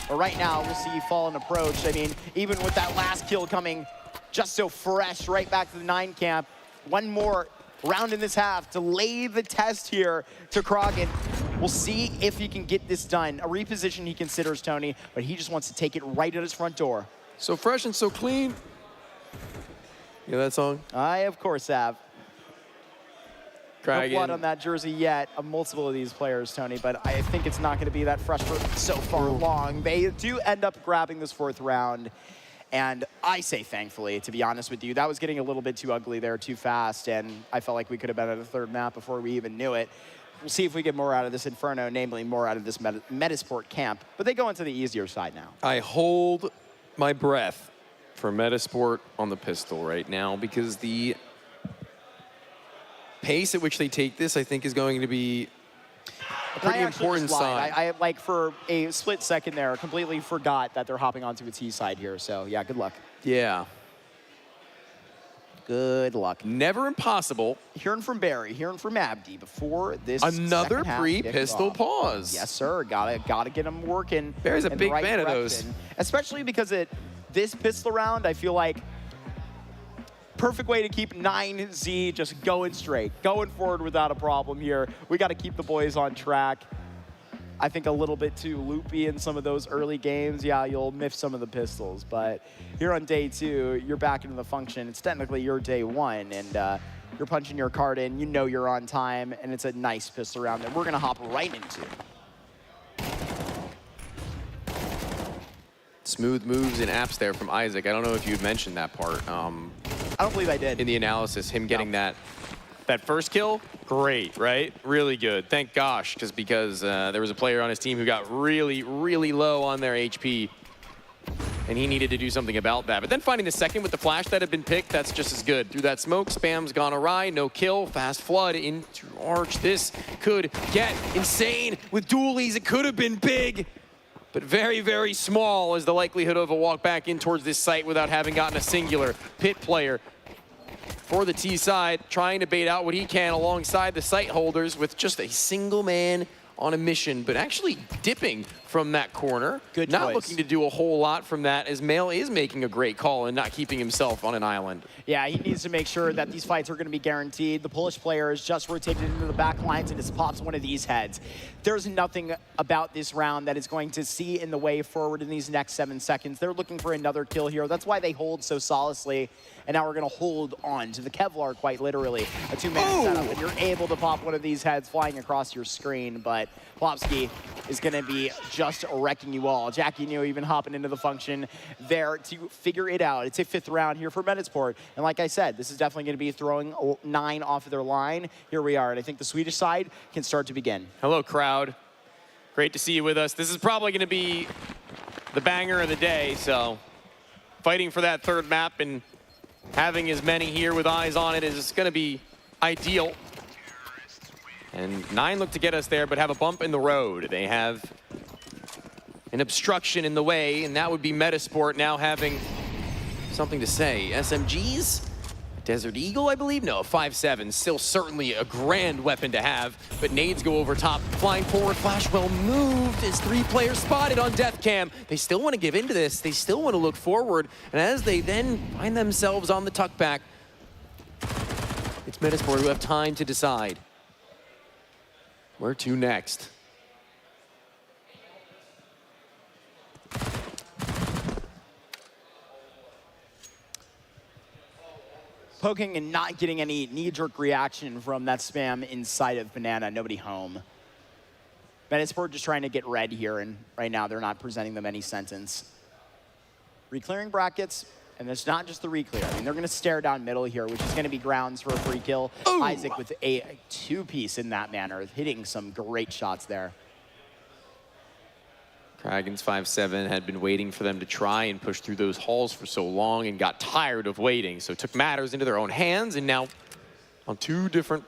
But right now, we'll see Fallen approach. I mean, even with that last kill coming just so fresh right back to the 9 camp, one more round in this half to lay the test here to Krogan. We'll see if he can get this done. A reposition he considers, Tony, but he just wants to take it right at his front door. So fresh and so clean. You know that song? I, of course, have. Kragan. No blood on that jersey yet of multiple of these players, Tony, but I think it's not going to be that fresh for so far long. They do end up grabbing this 4th round. And I say thankfully, to be honest with you, that was getting a little bit too ugly there, too fast, and I felt like we could have been at a 3rd map before we even knew it. We'll see if we get more out of this Inferno, namely more out of this Metasport camp. But they go into the easier side now. I hold my breath for Metasport on the pistol right now because the pace at which they take this, I think, is going to be a pretty important sign. I like for a split second there, completely forgot that they're hopping onto a T side here. So yeah, good luck. Yeah. Good luck. Never impossible. Hearing from Barry, hearing from Abdi before this another pre-pistol pause. Yes, sir. Gotta get him working. Barry's a big fan of those. Especially because this pistol round, I feel like perfect way to keep 9Z just going straight, going forward without a problem here. We got to keep the boys on track. I think a little bit too loopy in some of those early games. Yeah, you'll miss some of the pistols, but here on day 2, you're back into the function. It's technically your day 1, and you're punching your card in. You know you're on time, and it's a nice pistol round that we're going to hop right into. Smooth moves and apps there from Isaac. I don't know if you had mentioned that part. I don't believe I did. In the analysis, him getting that first kill, great, right? Really good. Thank gosh, because there was a player on his team who got really, really low on their HP, and he needed to do something about that. But then finding the second with the flash that had been picked, that's just as good. Through that smoke, spam's gone awry, no kill, fast flood into Arch. This could get insane. With dualies, it could have been big, but very, very small is the likelihood of a walk back in towards this site without having gotten a singular pit player. For the T side, trying to bait out what he can alongside the site holders with just a single man on a mission, but actually dipping from that corner. Good Not choice. looking to do a whole lot from that, as Mail is making a great call and not keeping himself on an island. Yeah, he needs to make sure that these fights are going to be guaranteed. The Polish player is just rotated into the back lines and just pops one of these heads. There's nothing about this round that is going to see in the way forward in these next 7 seconds. They're looking for another kill here. That's why they hold so solidly. And now we're going to hold on to the Kevlar, quite literally. A 2-man setup, and you're able to pop one of these heads flying across your screen. But Plopsky is going to be just wrecking you all. Jaquinho even hopping into the function there to figure it out. It's a 5th round here for Metasport. And like I said, this is definitely going to be throwing 9 off of their line. Here we are, and I think the Swedish side can start to begin. Hello, crowd. Great to see you with us. This is probably going to be the banger of the day. So fighting for that third map and having as many here with eyes on it is going to be ideal. And 9 look to get us there, but have a bump in the road. They have an obstruction in the way, and that would be Metasport now having something to say. SMGs? Desert Eagle, I believe? No, 5.7, still certainly a grand weapon to have, but nades go over top. Flying forward, Flash well moved as 3 players spotted on death cam. They still want to give into this. They still want to look forward, and as they then find themselves on the tuck back, it's Metasport who have time to decide. Where to next? Poking and not getting any knee-jerk reaction from that spam inside of Banana. Nobody home. Metasport just trying to get red here, and right now they're not presenting them any sentence. Reclearing brackets, and it's not just the reclear. I mean, they're going to stare down middle here, which is going to be grounds for a free kill. Ooh. Isaac with a 2-piece in that manner, hitting some great shots there. Kragen's 5.7 had been waiting for them to try and push through those halls for so long and got tired of waiting. So took matters into their own hands, and now on 2 different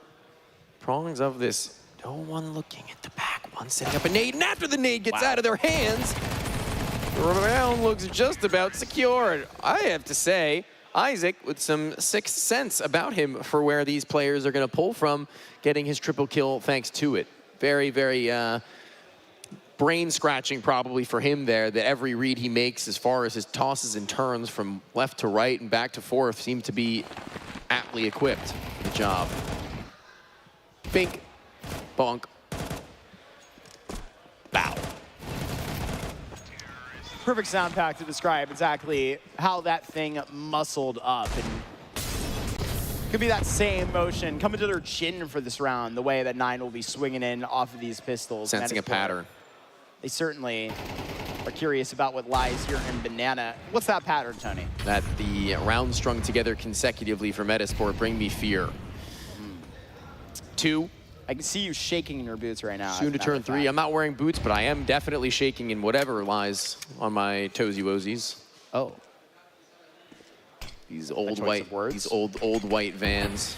prongs of this. No one looking at the back, one setting up a nade, and after the nade gets out of their hands, the round looks just about secured. I have to say, Isaac with some sixth sense about him for where these players are gonna pull from, getting his triple kill thanks to it. Very, very, brain scratching probably for him there, that every read he makes as far as his tosses and turns from left to right and back to forth seem to be aptly equipped for the job. Bink, bonk, bow. Perfect sound pack to describe exactly how that thing muscled up. And could be that same motion coming to their chin for this round, the way that 9 will be swinging in off of these pistols. Sensing a pattern. They certainly are curious about what lies here in Banana. What's that pattern, Tony? That the rounds strung together consecutively for Metasport bring me fear. 2. I can see you shaking in your boots right now. Soon to turn 3. I'm not wearing boots, but I am definitely shaking in whatever lies on my toesy woesies. Oh. These old white Vans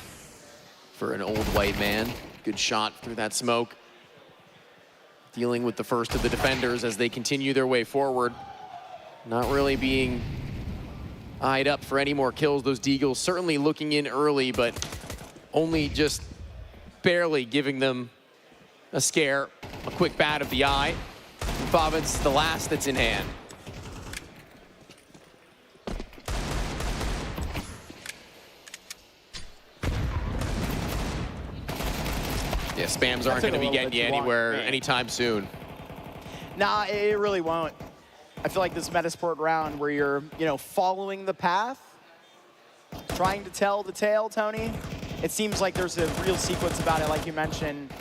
for an old white man. Good shot through that smoke. Dealing with the first of the defenders as they continue their way forward. Not really being eyed up for any more kills. Those Deagles certainly looking in early, but only just barely giving them a scare. A quick bat of the eye. Bobbin's the last that's in hand. Yeah, spams aren't going to be getting you anywhere anytime soon. Nah, it really won't. I feel like this Metasport round where you're, following the path, trying to tell the tale, Tony. It seems like there's a real sequence about it, like you mentioned.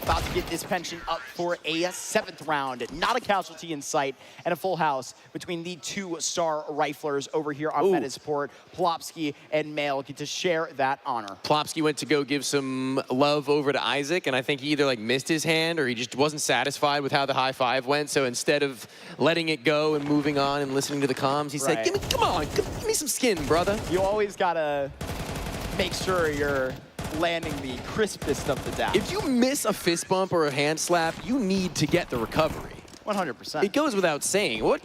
About to get this penchant up for a 7th round. Not a casualty in sight, and a full house between the 2-star riflers over here on Metasport. Plopsky and Mail get to share that honor. Plopsky went to go give some love over to Isaac, and I think he either missed his hand or he just wasn't satisfied with how the high five went. So instead of letting it go and moving on and listening to the comms, he said, come on, give me some skin, brother. You always gotta make sure you're landing the crispest of the dabs. If you miss a fist bump or a hand slap, you need to get the recovery. 100%. It goes without saying. What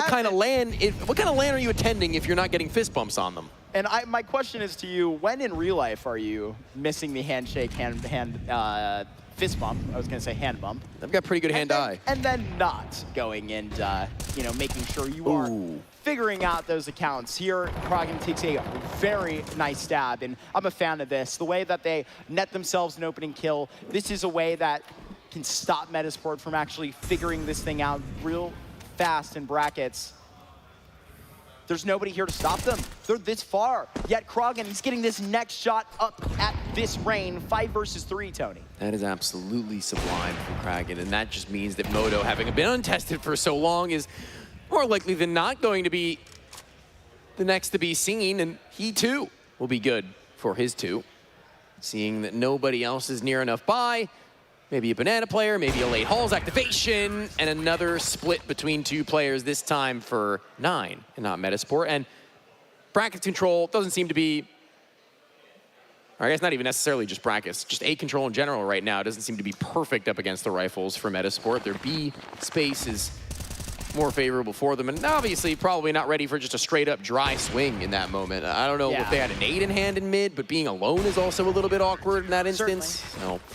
kind of land are you attending if you're not getting fist bumps on them? And my question is to you: when in real life are you missing the handshake, fist bump? I was going to say hand bump. I've got pretty good hand-eye. And then not going and making sure you are figuring out those accounts. Here, Kragen takes a very nice stab, and I'm a fan of this. The way that they net themselves an opening kill, this is a way that can stop Metasport from actually figuring this thing out real fast in brackets. There's nobody here to stop them. They're this far. Yet Kragen, he's getting this next shot up at this rain. 5 versus 3, Tony. That is absolutely sublime from Kragen, and that just means that Moto, having been untested for so long, is more likely than not going to be the next to be seen, and he too will be good for his 2. Seeing that nobody else is near enough by, Maybe a banana player, maybe a late Halls activation, and another split between two players, this time for 9 and not Metasport. And bracket control doesn't seem to be, or I guess not even necessarily just brackets, just A control in general right now doesn't seem to be perfect up against the rifles for Metasport. Their B space is more favorable for them, and obviously probably not ready for just a straight up dry swing in that moment. I don't know if they had a nade in hand in mid, but being alone is also a little bit awkward in that instance.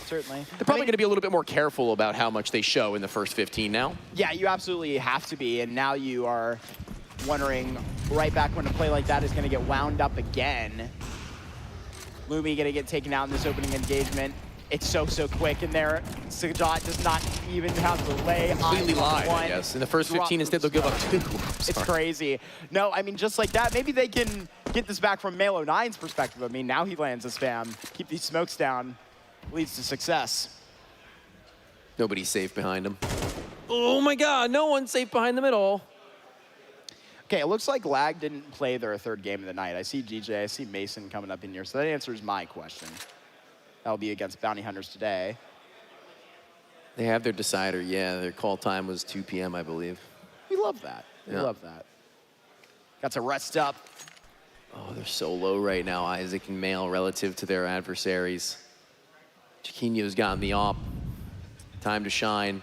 Certainly. They're probably going to be a little bit more careful about how much they show in the first 15 now. Yeah, you absolutely have to be, and now you are wondering right back when a play like that is going to get wound up again. Lumi going to get taken out in this opening engagement. It's so quick in there. Sajat does not even have to lay Completely lied, one. I guess. In the first 15, instead they'll give up 2. It's crazy. No, I mean, just like that, maybe they can get this back from Malo 9's perspective. I mean, now he lands a spam. Keep these smokes down. Leads to success. Nobody's safe behind him. Oh my God, no one's safe behind them at all. Okay, it looks like Lag didn't play their third game of the night. I see DJ, I see Mason coming up in here, so that answers my question. That'll be against Bounty Hunters today. They have their decider, yeah. Their call time was 2 p.m., I believe. We love that. We love that. Got to rest up. Oh, they're so low right now, Isaac and Mail, relative to their adversaries. Chiquinho's gotten the op. Time to shine.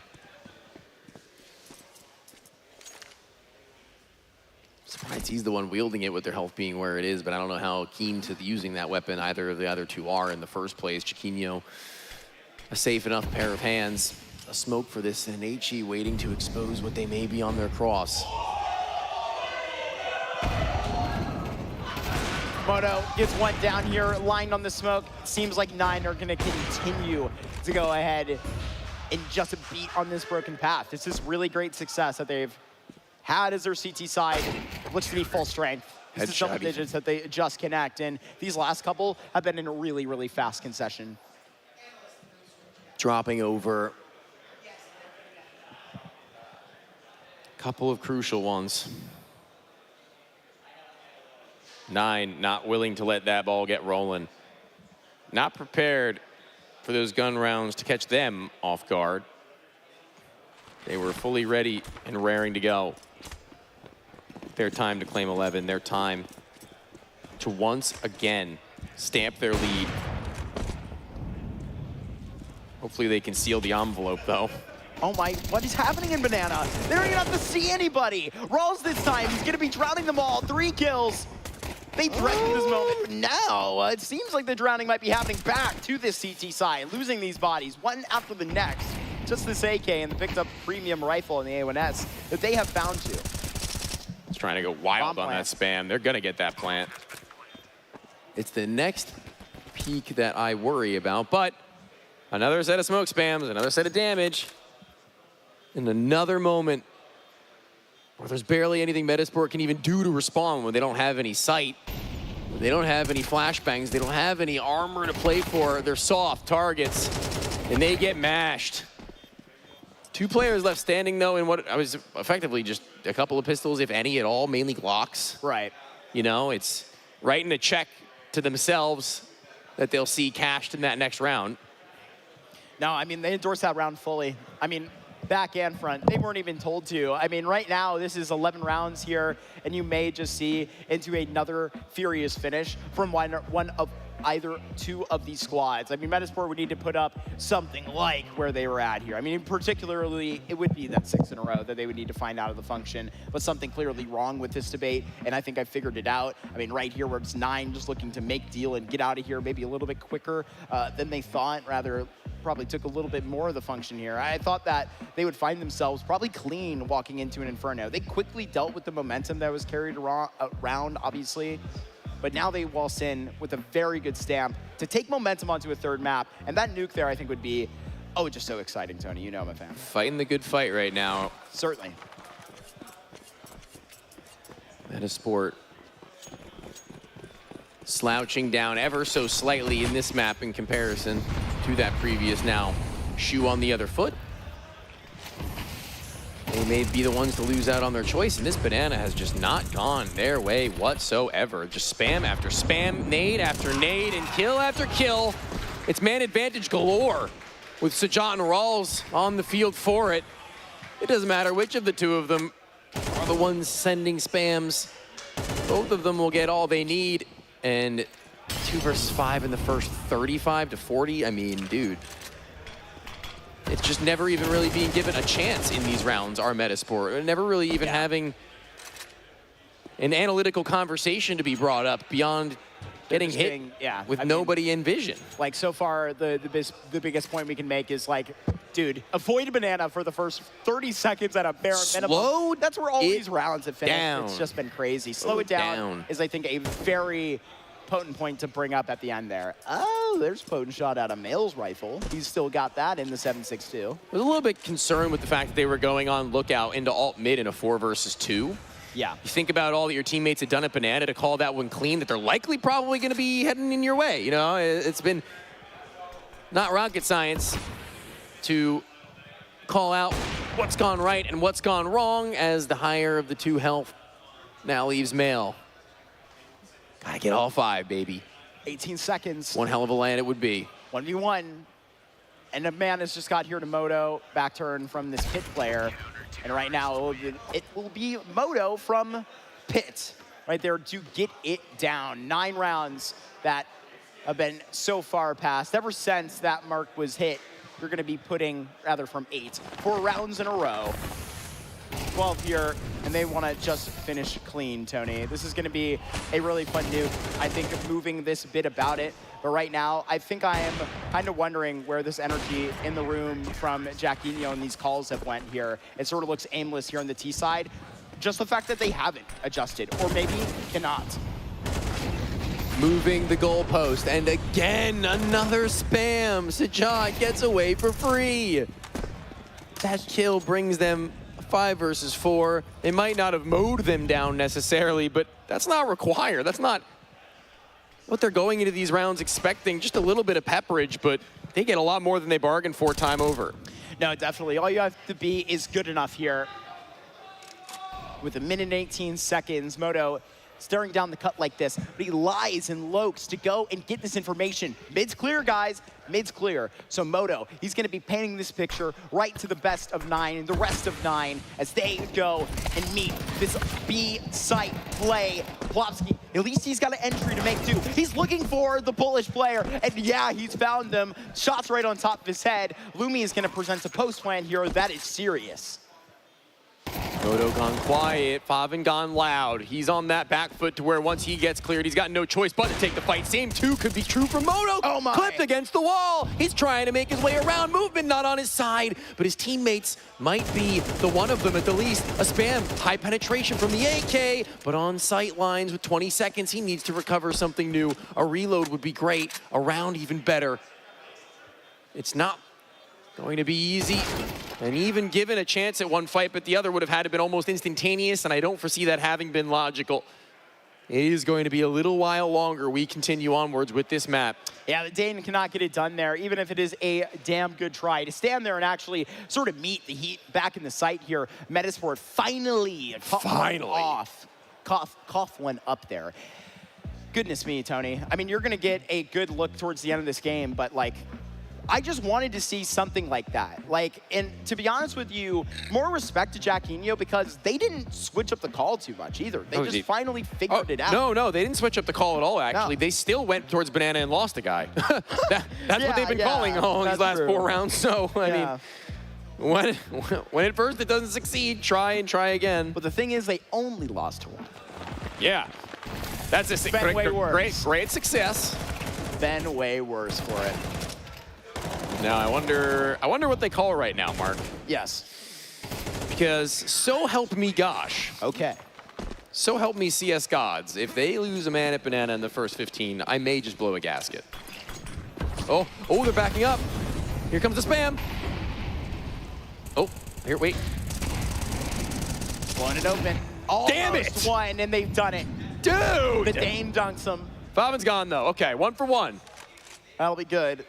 Surprised he's the one wielding it with their health being where it is, but I don't know how keen to using that weapon either of the other two are in the first place. Chiquinho, a safe enough pair of hands. A smoke for this, and HE waiting to expose what they may be on their cross. Moto gets one down here, lined on the smoke. Seems like 9 are gonna continue to go ahead and just beat on this broken path. This is really great success that they've had as their CT side. Looks to be full strength. This is double digits that they just connect, and these last couple have been in a really fast concession. Dropping over. Couple of crucial ones. 9 not willing to let that ball get rolling. Not prepared for those gun rounds to catch them off guard. They were fully ready and raring to go. Their time to claim 11, their time to once again stamp their lead. Hopefully they can seal the envelope though. Oh my, what is happening in Banana? They don't even have to see anybody. Rawls this time, he's gonna be drowning them all. 3 kills. They threatened this moment. Now, it seems like the drowning might be happening back to this CT side, losing these bodies one after the next. Just this AK and the picked up premium rifle in the A1S that they have found to. It's trying to go wild Bomb on that spam. They're gonna get that plant. It's the next peak that I worry about, but another set of smoke spams, another set of damage, and another moment where there's barely anything Metasport can even do to respond when they don't have any sight. They don't have any flashbangs. They don't have any armor to play for. They're soft targets, and they get mashed. 2 players left standing, though, in what I was effectively just a couple of pistols, if any at all, mainly Glocks. Right. You know, it's writing a check to themselves that they'll see cashed in that next round. No, I mean, they endorsed that round fully. I mean, back and front, they weren't even told to. I mean, right now, this is 11 rounds here, and you may just see into another furious finish from one of either 2 of these squads. I mean, Metasport would need to put up something like where they were at here. I mean, particularly, it would be that 6 in a row that they would need to find out of the function, but something clearly wrong with this debate, and I think I figured it out. I mean, right here where it's 9 just looking to make deal and get out of here maybe a little bit quicker than they thought, rather probably took a little bit more of the function here. I thought that they would find themselves probably clean walking into an Inferno. They quickly dealt with the momentum that was carried around, obviously, but now they waltz in with a very good stamp to take momentum onto a 3rd map, and that nuke there I think would be, oh, just so exciting, Tony. You know I'm a fan. Fighting the good fight right now. Certainly. Metasport slouching down ever so slightly in this map in comparison to that previous now. Shoe on the other foot. They may be the ones to lose out on their choice, and this Banana has just not gone their way whatsoever. Just spam after spam, nade after nade, and kill after kill. It's man advantage galore with Sajat and Rawls on the field for it. It doesn't matter which of the two of them are the ones sending spams. Both of them will get all they need. And 2 versus 5 in the first 35 to 40. I mean, dude. It's just never even really being given a chance in these rounds, our Metasport. Never really even having an analytical conversation to be brought up beyond getting hit with nobody in vision. Like, so far, the biggest point we can make is, like, dude, avoid a banana for the first 30 seconds at a bare minimum. That's where all these rounds have finished. It's just been crazy. Slow it down is, I think, a very potent point to bring up at the end there. Oh, there's a potent shot out of Mail's rifle. He's still got that in the 7.62. I was a little bit concerned with the fact that they were going on lookout into alt mid in a 4 versus 2. Yeah. You think about all that your teammates had done at Banana to call that one clean, that they're likely probably going to be heading in your way. You know, it's been not rocket science to call out what's gone right and what's gone wrong, as the higher of the 2 health now leaves Mail. Gotta get all 5, baby. 18 seconds. One hell of a land it would be. 1v1. And a man has just got here to Moto, back turn from this Pit player. And right now, it will be Moto from Pit right there to get it down. 9 rounds that have been so far passed. Ever since that mark was hit, you're going to be putting, rather from 8, 4 rounds in a row. 12 here, and they want to just finish clean, Tony. This is going to be a really fun nuke. I think of moving this bit about it. But right now, I think I am kind of wondering where this energy in the room from Jacquinho and these calls have went here. It sort of looks aimless here on the T side. Just the fact that they haven't adjusted, or maybe cannot. Moving the goalpost, and again, another spam. Sajat gets away for free. That kill brings them 5 versus 4. They might not have mowed them down necessarily, but that's not required. That's not what they're going into these rounds expecting. Just a little bit of pepperage, but they get a lot more than they bargained for time over. No, definitely. All you have to be is good enough here. With 1 minute and 18 seconds, Moto staring down the cut like this, but he lies and lokes to go and get this information. Mid's clear, guys. Mid's clear. So Moto, he's going to be painting this picture right to the best of 9 and the rest of 9 as they go and meet this B site play. Plopsky, at least he's got an entry to make too. He's looking for the bullish player, and yeah, he's found them. Shots right on top of his head. Lumi is going to present a post plan here. That is serious. Moto gone quiet, Favin gone loud. He's on that back foot to where once he gets cleared, he's got no choice but to take the fight. Same too could be true for Moto. Oh my. Clipped against the wall. He's trying to make his way around. Movement not on his side, but his teammates might be the one of them at the least. A spam, high penetration from the AK, but on sight lines with 20 seconds, he needs to recover something new. A reload would be great, a round even better. It's not going to be easy. And even given a chance at one fight, but the other would have had to been almost instantaneous, and I don't foresee that having been logical. It is going to be a little while longer. We continue onwards with this map. Yeah, the Dane cannot get it done there, even if it is a damn good try. To stand there and actually sort of meet the heat back in the sight here, Metasport finally cough one up there. Goodness me, Tony. I mean, you're going to get a good look towards the end of this game, but like, I just wanted to see something like that. Like, and to be honest with you, more respect to Jacquinho because they didn't switch up the call too much either. They just finally figured it out. No, they didn't switch up the call at all, actually. No. They still went towards Banana and lost a guy. That's what they've been calling all these last 4 rounds. So, I mean, when at first it doesn't succeed, try and try again. But the thing is, they only lost to 1. Yeah. That's a great success. Been way worse for it. Now I wonder what they call right now, Mark. Yes. Because so help me gosh. Okay. So help me CS gods. If they lose a man at Banana in the first 15, I may just blow a gasket. Oh, they're backing up. Here comes the spam. Oh, here, wait. Blowing it open. Damn it! One, and they've done it. Dude! The Dane dunks him. Favin's gone, though. Okay, 1 for 1. That'll be good.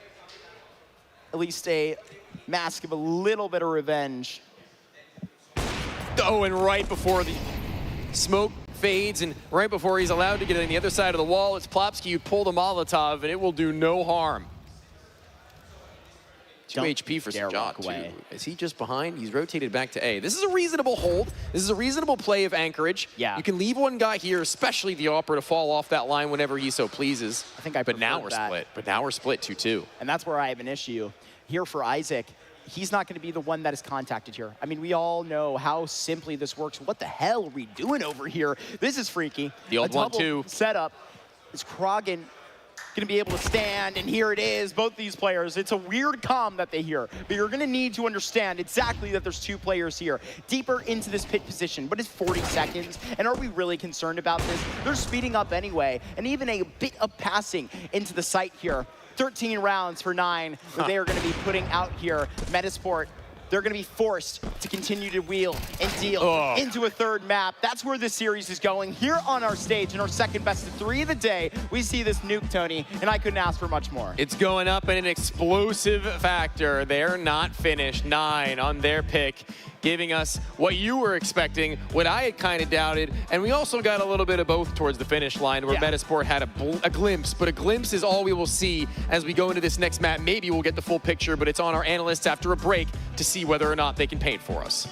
At least a mask of a little bit of revenge. Oh, and right before the smoke fades and right before he's allowed to get on the other side of the wall, it's Plopsky who pulled a Molotov, and it will do no harm. 2 HP for dare Sajat, walk away. too. Is he just behind? He's rotated back to A. This is a reasonable hold. This is a reasonable play of anchorage. Yeah. You can leave one guy here, especially the Opera, to fall off that line whenever he so pleases. I think I But now preferred we're that. split. But now we're split 2-2. And that's where I have an issue. Here for Isaac, he's not going to be the one that is contacted here. I mean, we all know how simply this works. What the hell are we doing over here? This is freaky. The old A double 1-2. setup. Is Krogan going to be able to stand? And here it is, both these players. It's a weird comm that they hear, but you're going to need to understand exactly that there's 2 players here. Deeper into this pit position, but it's 40 seconds. And are we really concerned about this? They're speeding up anyway, and even a bit of passing into the site here. 13 rounds for 9 that they are going to be putting out here. Metasport, they're going to be forced to continue to wheel and deal into a 3rd map. That's where this series is going. Here on our stage, in our 2nd best of 3 of the day, we see this nuke, Tony, and I couldn't ask for much more. It's going up in an explosive factor. They're not finished. 9 on their pick, giving us what you were expecting, what I had kind of doubted, and we also got a little bit of both towards the finish line where Metasport had a glimpse, but a glimpse is all we will see as we go into this next map. Maybe we'll get the full picture, but it's on our analysts after a break to see whether or not they can paint for us.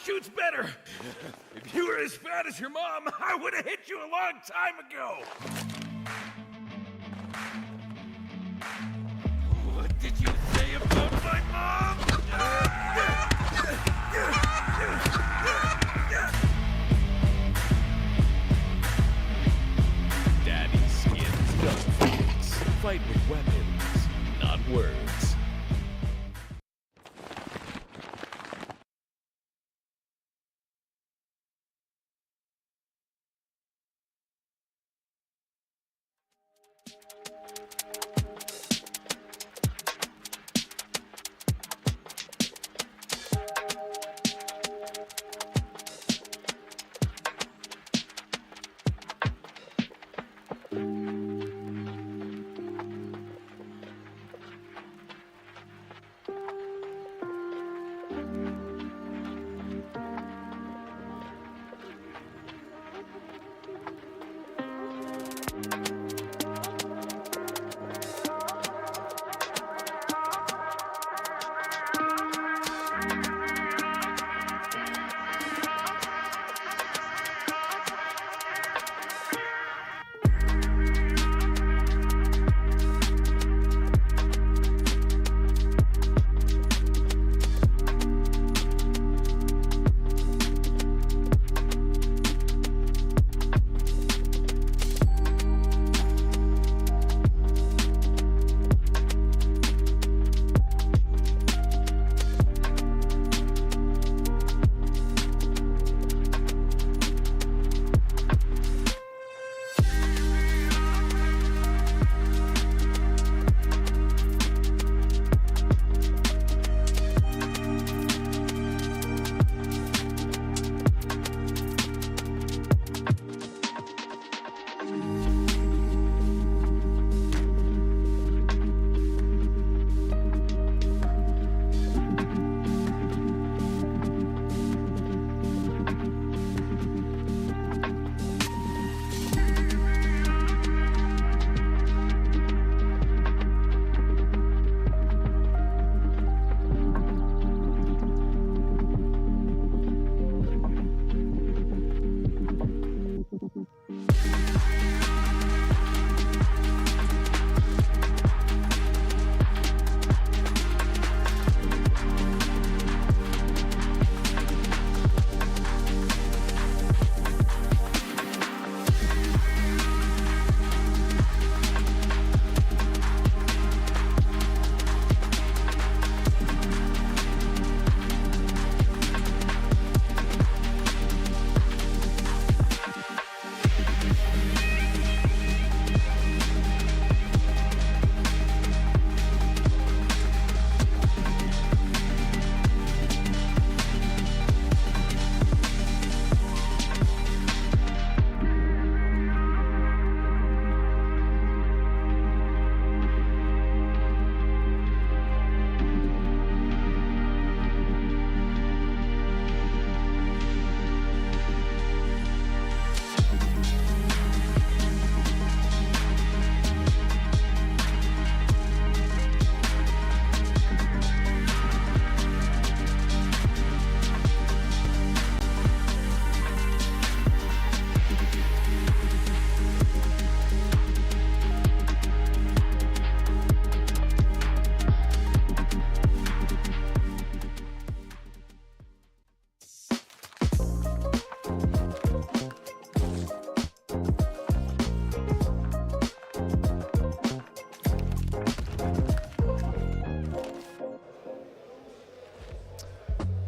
shoots better. If you were as fat as your mom, I would have hit you a long time ago. What did you say about my mom? Daddy's skin's guns. Fight with weapons, not words.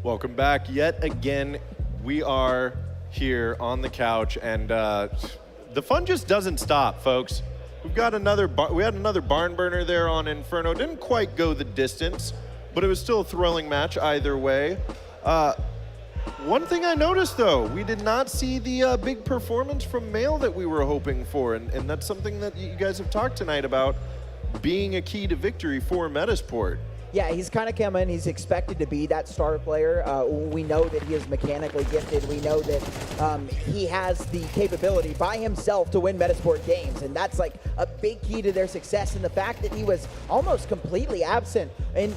Welcome back yet again. We are here on the couch, and the fun just doesn't stop, folks. We've got we had another barn burner there on Inferno. Didn't quite go the distance, but it was still a thrilling match either way. One thing I noticed, though, we did not see the big performance from Male that we were hoping for, and that's something that you guys have talked tonight about being a key to victory for Metasport. Yeah, he's kind of come in. He's expected to be that star player. We know that he is mechanically gifted. We know that he has the capability by himself to win Metasport games, and that's like a big key to their success. And the fact that he was almost completely absent in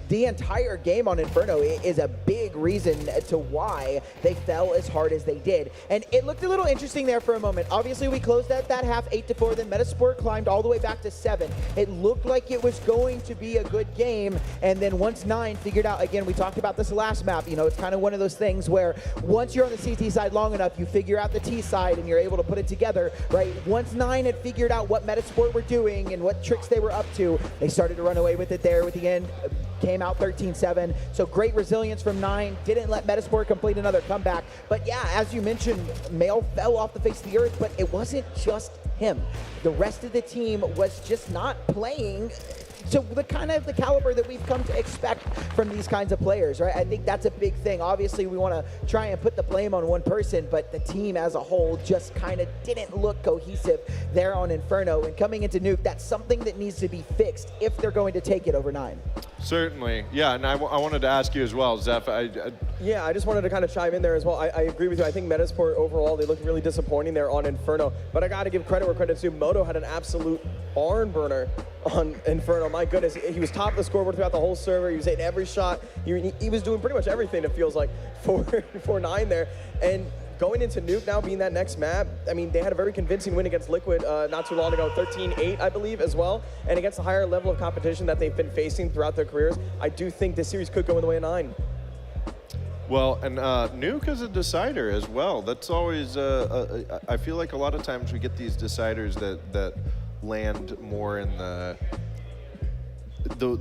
the entire game on Inferno is a big reason to why they fell as hard as they did. And it looked a little interesting there for a moment. Obviously, we closed out that half 8-4. Then Metasport climbed all the way back to 7. It looked like it was going to be a good game. And then once 9 figured out, again, we talked about this last map, you know, it's kind of one of those things where once you're on the CT side long enough, you figure out the T side and you're able to put it together, right? Once 9 had figured out what Metasport were doing and what tricks they were up to, they started to run away with it there with the end. Came out 13-7. So great resilience from 9. Didn't let Metasport complete another comeback. But yeah, as you mentioned, Male fell off the face of the earth, but it wasn't just him. The rest of the team was just not playing to the kind of the caliber that we've come to expect from these kinds of players, right? I think that's a big thing. Obviously, we want to try and put the blame on one person, but the team as a whole just kind of didn't look cohesive there on Inferno. And coming into Nuke, that's something that needs to be fixed if they're going to take it over 9. Certainly, yeah, and I wanted to ask you as well, Zeph. Yeah, I just wanted to kind of chime in there as well. I agree with you. I think Metasport overall, they look really disappointing there on Inferno, but I got to give credit where credit's due. Moto had an absolute barn burner on Inferno. My goodness, he was top of the scoreboard throughout the whole server. He was hitting every shot. He was doing pretty much everything, it feels like, for 9 there. And going into Nuke now being that next map, I mean, they had a very convincing win against Liquid not too long ago, 13-8, I believe, as well. And against the higher level of competition that they've been facing throughout their careers, I do think this series could go in the way of 9. Well, and Nuke is a decider as well. That's always, I feel like a lot of times we get these deciders that land more in the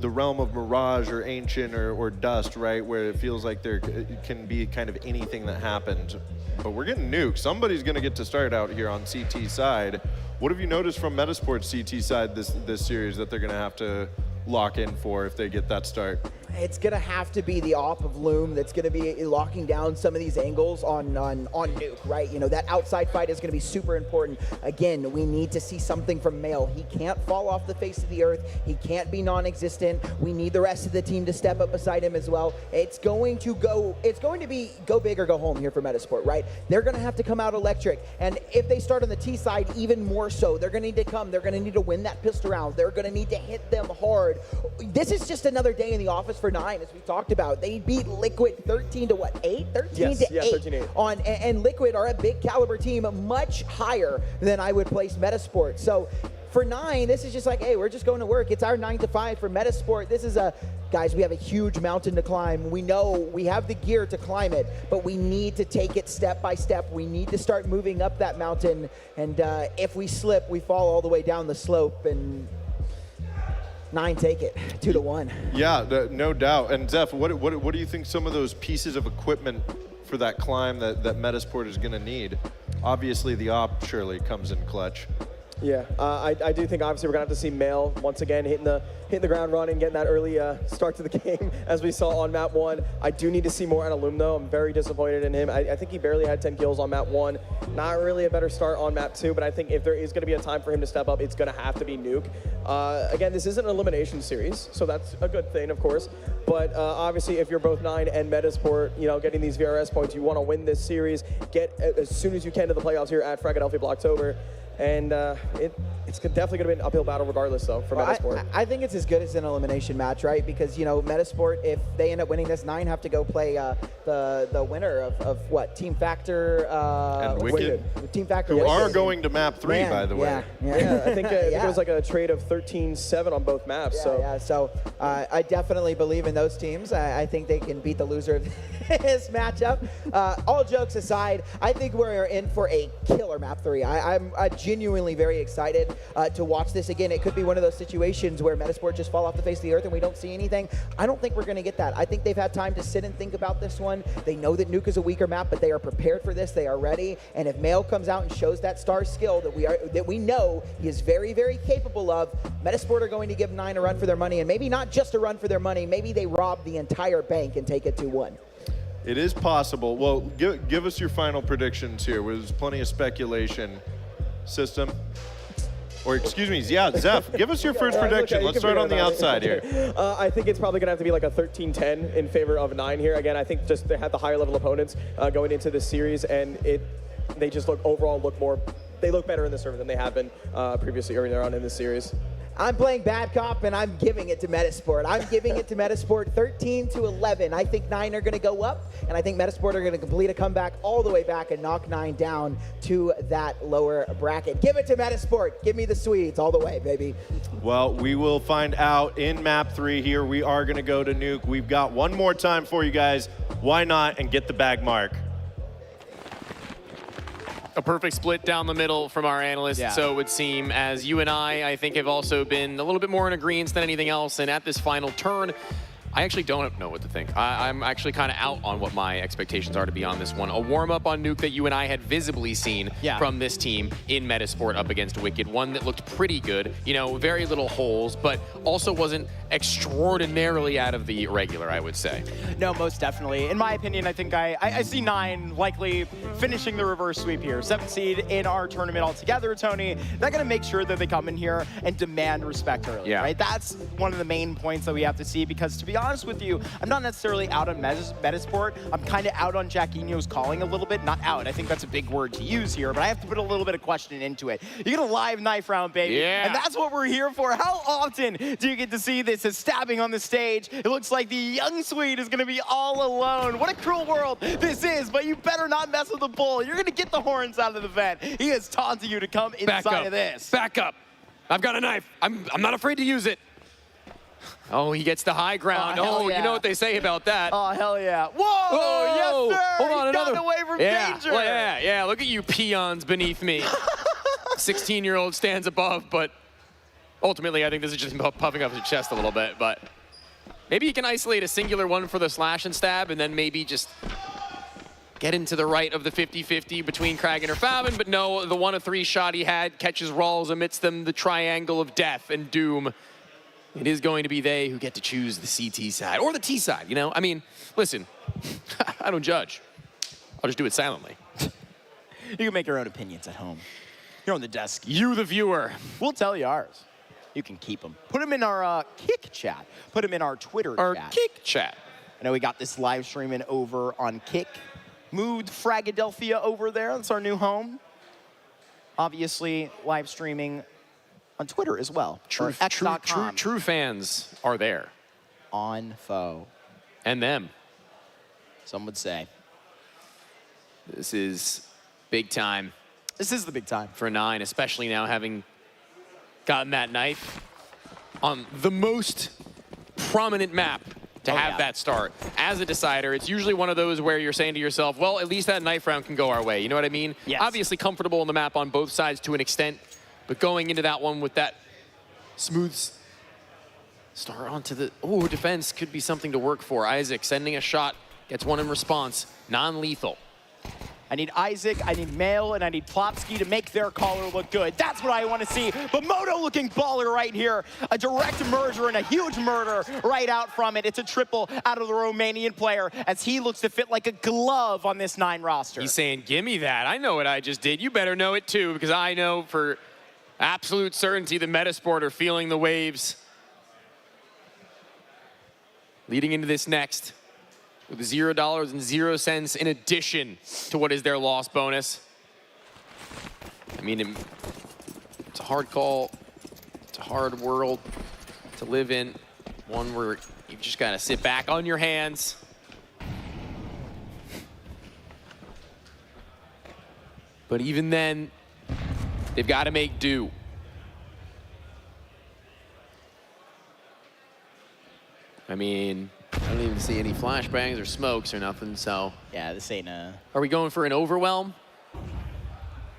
realm of Mirage or Ancient or Dust, right? Where it feels like there can be kind of anything that happens. But we're getting Nuke. Somebody's going to get to start out here on CT side. What have you noticed from Metasport's CT side this series that they're going to have to lock in for if they get that start? It's going to have to be the op of Loom that's going to be locking down some of these angles on Nuke, right? You know, that outside fight is going to be super important. Again, we need to see something from Male. He can't fall off the face of the earth. He can't be non-existent. We need the rest of the team to step up beside him as well. It's going to be go big or go home here for Metasport, right? They're going to have to come out electric. And if they start on the T side, even more so, they're going to need to come. They're going to need to win that pistol round. They're going to need to hit them hard. This is just another day in the office for 9, as we talked about. They beat Liquid 13 to what, 8? 13 to 8. 13-8. And Liquid are a big caliber team, much higher than I would place Metasport. So for 9, this is just like, hey, we're just going to work. It's our 9 to 5 for Metasport. This is guys, we have a huge mountain to climb. We know we have the gear to climb it, but we need to take it step by step. We need to start moving up that mountain. And if we slip, we fall all the way down the slope. And 9 take it 2-1. Yeah, no doubt. And Zeph, what do you think some of those pieces of equipment for that climb that Metasport is going to need? Obviously, the op surely comes in clutch. Yeah, I do think obviously we're gonna have to see Male once again hitting the ground running, getting that early start to the game as we saw on map 1. I do need to see more out of Loom though. I'm very disappointed in him. I think he barely had 10 kills on map 1. Not really a better start on map 2, but I think if there is gonna be a time for him to step up, it's gonna have to be Nuke. Again, this isn't an elimination series, so that's a good thing, of course. But obviously, if you're both 9 and Metasport, you know, getting these VRS points, you want to win this series. Get as soon as you can to the playoffs here at Philadelphia Blocktober. And it's definitely going to be an uphill battle regardless, though, for Metasport. I think it's as good as an elimination match, right? Because, you know, Metasport, if they end up winning this, 9 have to go play the winner of what? Team Factor and Wicked. Team Factor. Who Wicked. are going to map 3, by the way. Yeah, I think it was like a trade of 13-7 on both maps. So I definitely believe in those teams. I think they can beat the loser of this matchup. All jokes aside, I think we're in for a killer map 3. I'm genuinely very excited to watch this again. It could be one of those situations where Metasport just fall off the face of the earth and we don't see anything. I don't think we're going to get that. I think they've had time to sit and think about this one. They know that Nuke is a weaker map, but they are prepared for this. They are ready. And if Mail comes out and shows that star skill that we know he is very, very capable of, Metasport are going to give 9 a run for their money, and maybe not just a run for their money. Maybe they rob the entire bank and take it 2-1. It is possible. Well, give us your final predictions here. There's plenty of speculation. System. Or excuse me, yeah, Zeph, give us your first prediction. Let's start on the outside here. I think it's probably going to have to be like a 13-10 in favor of 9 here. Again, I think just they had the higher level opponents going into this series, and they just they look better in the server than they have been previously earlier on in this series. I'm playing bad cop, and I'm giving it to Metasport. I'm giving it to Metasport 13-11. I think 9 are going to go up, and I think Metasport are going to complete a comeback all the way back and knock 9 down to that lower bracket. Give it to Metasport. Give me the Swedes all the way, baby. Well, we will find out in map 3 here. We are going to go to Nuke. We've got one more time for you guys. Why not? And get the bag mark. A perfect split down the middle from our analysts, so it would seem, as you and I think, have also been a little bit more in agreement than anything else. And at this final turn, I actually don't know what to think. I'm actually kind of out on what my expectations are to be on this one. A warm-up on Nuke that you and I had visibly seen from this team in Metasport up against Wicked. One that looked pretty good, you know, very little holes, but also wasn't extraordinarily out of the regular, I would say. No, most definitely. In my opinion, I think I see 9 likely finishing the reverse sweep here. 7th seed in our tournament altogether, Tony. They're going to make sure that they come in here and demand respect early, right? That's one of the main points that we have to see, because to be honest with you, I'm not necessarily out on Metasport. I'm kind of out on Jacquinho's calling a little bit. Not out. I think that's a big word to use here, but I have to put a little bit of question into it. You get a live knife round, baby. Yeah. And that's what we're here for. How often do you get to see this as stabbing on the stage? It looks like the young Swede is going to be all alone. What a cruel world this is, but you better not mess with the bull. You're going to get the horns out of the vent. He is taunting you to come inside of this. Back up. I've got a knife. I'm not afraid to use it. Oh, he gets the high ground. Oh, you know what they say about that. Oh, hell yeah. Whoa, yes, sir. Hold on, he got another. away from danger. Well, yeah, look at you peons beneath me. 16-year-old stands above, but ultimately I think this is just puffing up his chest a little bit, but maybe he can isolate a singular one for the slash and stab, and then maybe just get into the right of the 50-50 between Kragan or Favin, but no, the 1 of 3 shot he had catches Rawls amidst them, the triangle of death and doom. It is going to be they who get to choose the CT side, or the T side, you know? I mean, listen, I don't judge. I'll just do it silently. You can make your own opinions at home. You're on the desk. You, the viewer. We'll tell you ours. You can keep them. Put them in our Kick chat. Put them in our Twitter chat. Our Kick chat. I know we got this live streaming over on Kick. Moved Fragadelphia over there. That's our new home. Obviously, live streaming on Twitter as well. True fans are there. On foe. And them. Some would say. This is big time. This is the big time. For 9, especially now having gotten that knife on the most prominent map to have that start. As a decider, it's usually one of those where you're saying to yourself, well, at least that knife round can go our way. You know what I mean? Yes. Obviously comfortable in the map on both sides to an extent, but going into that one with that smooth start onto the defense could be something to work for. Isaac sending a shot, gets one in response, non-lethal. I need Isaac, I need Mail, and I need Plopsky to make their caller look good. That's what I want to see. But Moto looking baller right here. A direct merger and a huge murder right out from it. It's a triple out of the Romanian player as he looks to fit like a glove on this 9 roster. He's saying, give me that. I know what I just did. You better know it too, because I know for absolute certainty the Metasport are feeling the waves. Leading into this next, with $0.00 in addition to what is their loss bonus. I mean, it's a hard call. It's a hard world to live in. One where you just gotta sit back on your hands. But even then, they've got to make do. I mean, I don't even see any flashbangs or smokes or nothing, so. Yeah, this ain't a... Are we going for an overwhelm?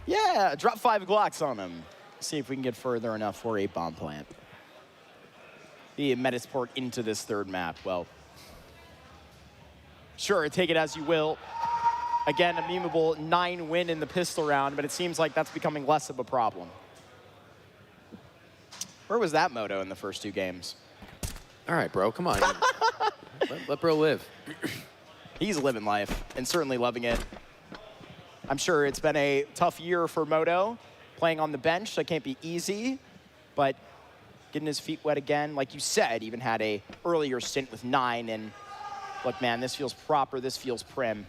Yeah, drop 5 Glocks on him. See if we can get further enough for a bomb plant. The Metasport into this third map. Well, sure, take it as you will. Again, a memeable 9 win in the pistol round, but it seems like that's becoming less of a problem. Where was that Moto in the first 2 games? All right, bro, come on. let bro live. He's living life and certainly loving it. I'm sure it's been a tough year for Moto, playing on the bench. That can't be easy, but getting his feet wet again. Like you said, even had a earlier stint with 9, and look, man, this feels proper, this feels prim.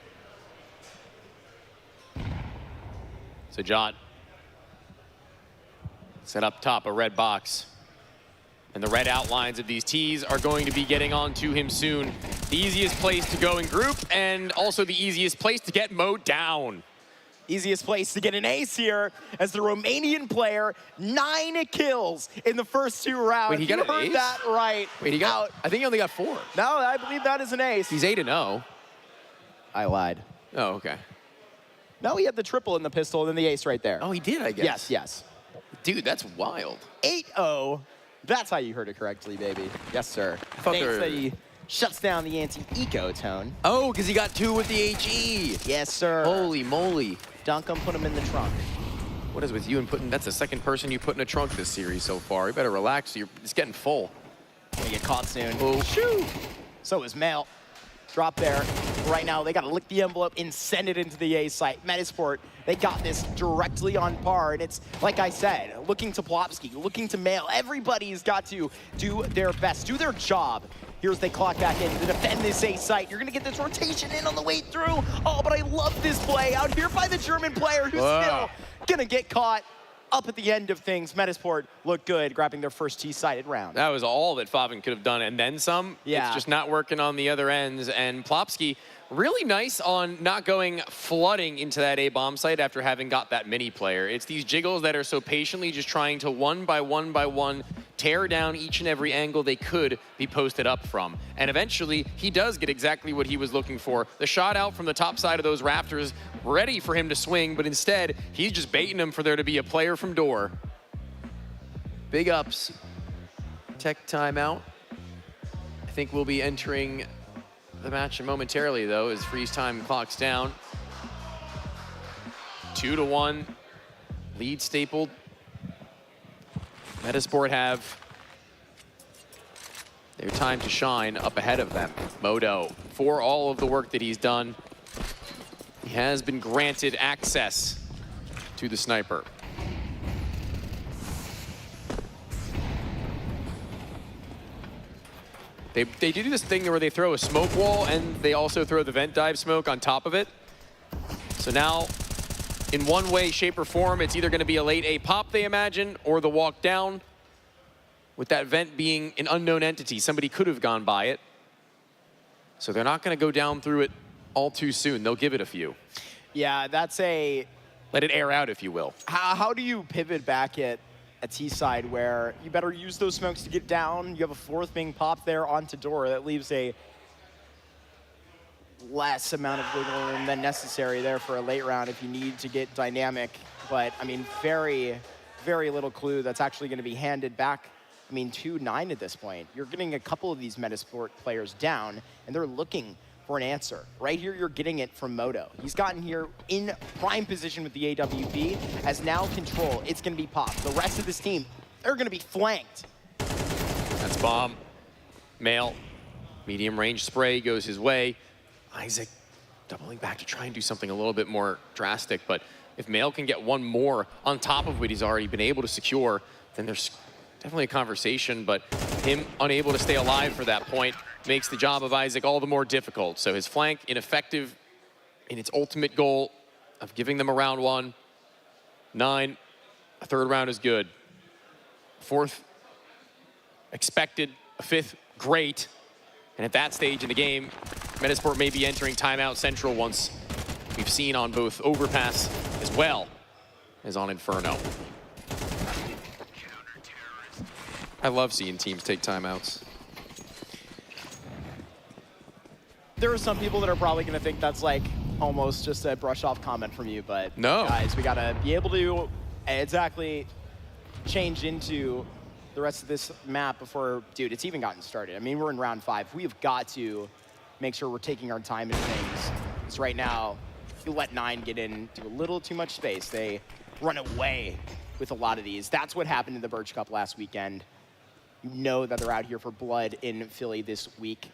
So Jot set up top a red box. And the red outlines of these T's are going to be getting onto him soon. The easiest place to go in group, and also the easiest place to get Mo down. Easiest place to get an ace here as the Romanian player, 9 kills in the first 2 rounds. Wait, he got you an heard ace? that right. Wait, he got, I think he only got 4. No, I believe that is an ace. He's 8-0. I lied. Oh, okay. No, he had the triple in the pistol and then the ace right there. Oh, he did, I guess. Yes, yes. Dude, that's wild. 8-0. That's how you heard it correctly, baby. Yes, sir. thought Thanks there- that he shuts down the anti-eco tone. Oh, because he got 2 with the HE. Yes, sir. Holy moly. Dunk him, put him in the trunk. What is with you and putting, that's the second person you put in a trunk this series so far. You better relax, it's getting full. Gonna get caught soon. Oh. Shoo! So is Mail. Drop there. Right now, they got to lick the envelope and send it into the A site. Metasport, they got this directly on par. And it's, like I said, looking to Plopsky, looking to Mail. Everybody's got to do their best, do their job. Here's they clock back in to defend this A site. You're going to get this rotation in on the way through. Oh, but I love this play out here by the German player who's still going to get caught. Up at the end of things, Metasport looked good, grabbing their first T-sided round. That was all that Favin could have done, and then some. Yeah. It's just not working on the other ends. And Plopsky, really nice on not going flooding into that A-bomb site after having got that mini player. It's these jiggles that are so patiently just trying to one by one tear down each and every angle they could be posted up from. And eventually, he does get exactly what he was looking for. The shot out from the top side of those rafters, ready for him to swing, but instead, he's just baiting him for there to be a player from door. Big ups. Tech timeout. I think we'll be entering the match momentarily, though, as freeze time clocks down. 2-1, lead stapled. Metasport have their time to shine up ahead of them. Modo, for all of the work that he's done, he has been granted access to the sniper. They do this thing where they throw a smoke wall and they also throw the vent dive smoke on top of it. So now, in one way, shape, or form, it's either going to be a late A pop, they imagine, or the walk down, with that vent being an unknown entity. Somebody could have gone by it. So they're not going to go down through it all too soon. They'll give it a few. Yeah, that's a... Let it air out, if you will. How do you pivot back at a T-side where you better use those smokes to get down? You have a 4th being popped there onto door. That leaves a less amount of wiggle room than necessary there for a late round if you need to get dynamic. But, I mean, very, very little clue that's actually going to be handed back. I mean, 2-9 at this point. You're getting a couple of these Metasport players down, and they're looking for an answer. Right here, you're getting it from Modo. He's gotten here in prime position with the AWP, as now control, it's going to be popped. The rest of this team, they're going to be flanked. That's bomb. Mail, medium range spray goes his way. Isaac doubling back to try and do something a little bit more drastic, but if Mail can get one more on top of what he's already been able to secure, then there's definitely a conversation, but him unable to stay alive for that point makes the job of Isaac all the more difficult. So his flank ineffective in its ultimate goal of giving them a round 1. 9, a 3rd round is good. 4th, expected. A 5th, great. And at that stage in the game, Metasport may be entering timeout central once we've seen on both Overpass as well as on Inferno. I love seeing teams take timeouts. There are some people that are probably going to think that's like almost just a brush-off comment from you, but No. guys, we got to be able to exactly change into the rest of this map before, dude, it's even gotten started. I mean, we're in round 5. We have got to make sure we're taking our time in things. Because right now, if you let 9 get into a little too much space, they run away with a lot of these. That's what happened in the Birch Cup last weekend. You know that they're out here for blood in Philly this week.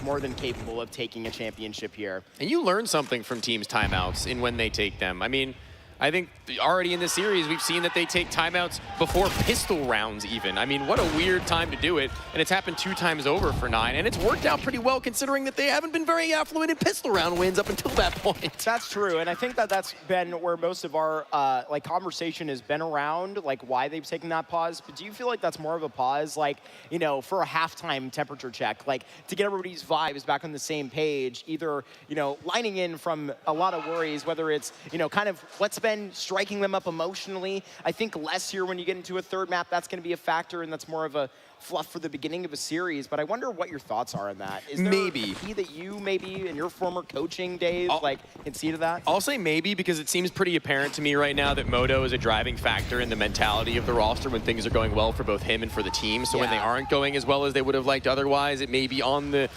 More than capable of taking a championship here. And you learn something from teams' timeouts in when they take them. I mean, I think already in the series, we've seen that they take timeouts before pistol rounds even. I mean, what a weird time to do it. And it's happened 2 times over for 9. And it's worked out pretty well considering that they haven't been very affluent in pistol round wins up until that point. That's true. And I think that that's been where most of our like conversation has been around, like why they've taken that pause. But do you feel like that's more of a pause, like, you know, for a halftime temperature check, like to get everybody's vibes back on the same page, either, you know, lining in from a lot of worries, whether it's, you know, kind of what's been striking them up emotionally. I think less here when you get into a third map, that's going to be a factor, and that's more of a fluff for the beginning of a series. But I wonder what your thoughts are on that. Is there Maybe. a key that you maybe in your former coaching days like can see to that? I'll say maybe because it seems pretty apparent to me right now that Moto is a driving factor in the mentality of the roster when things are going well for both him and for the team. So when they aren't going as well as they would have liked otherwise, it may be on the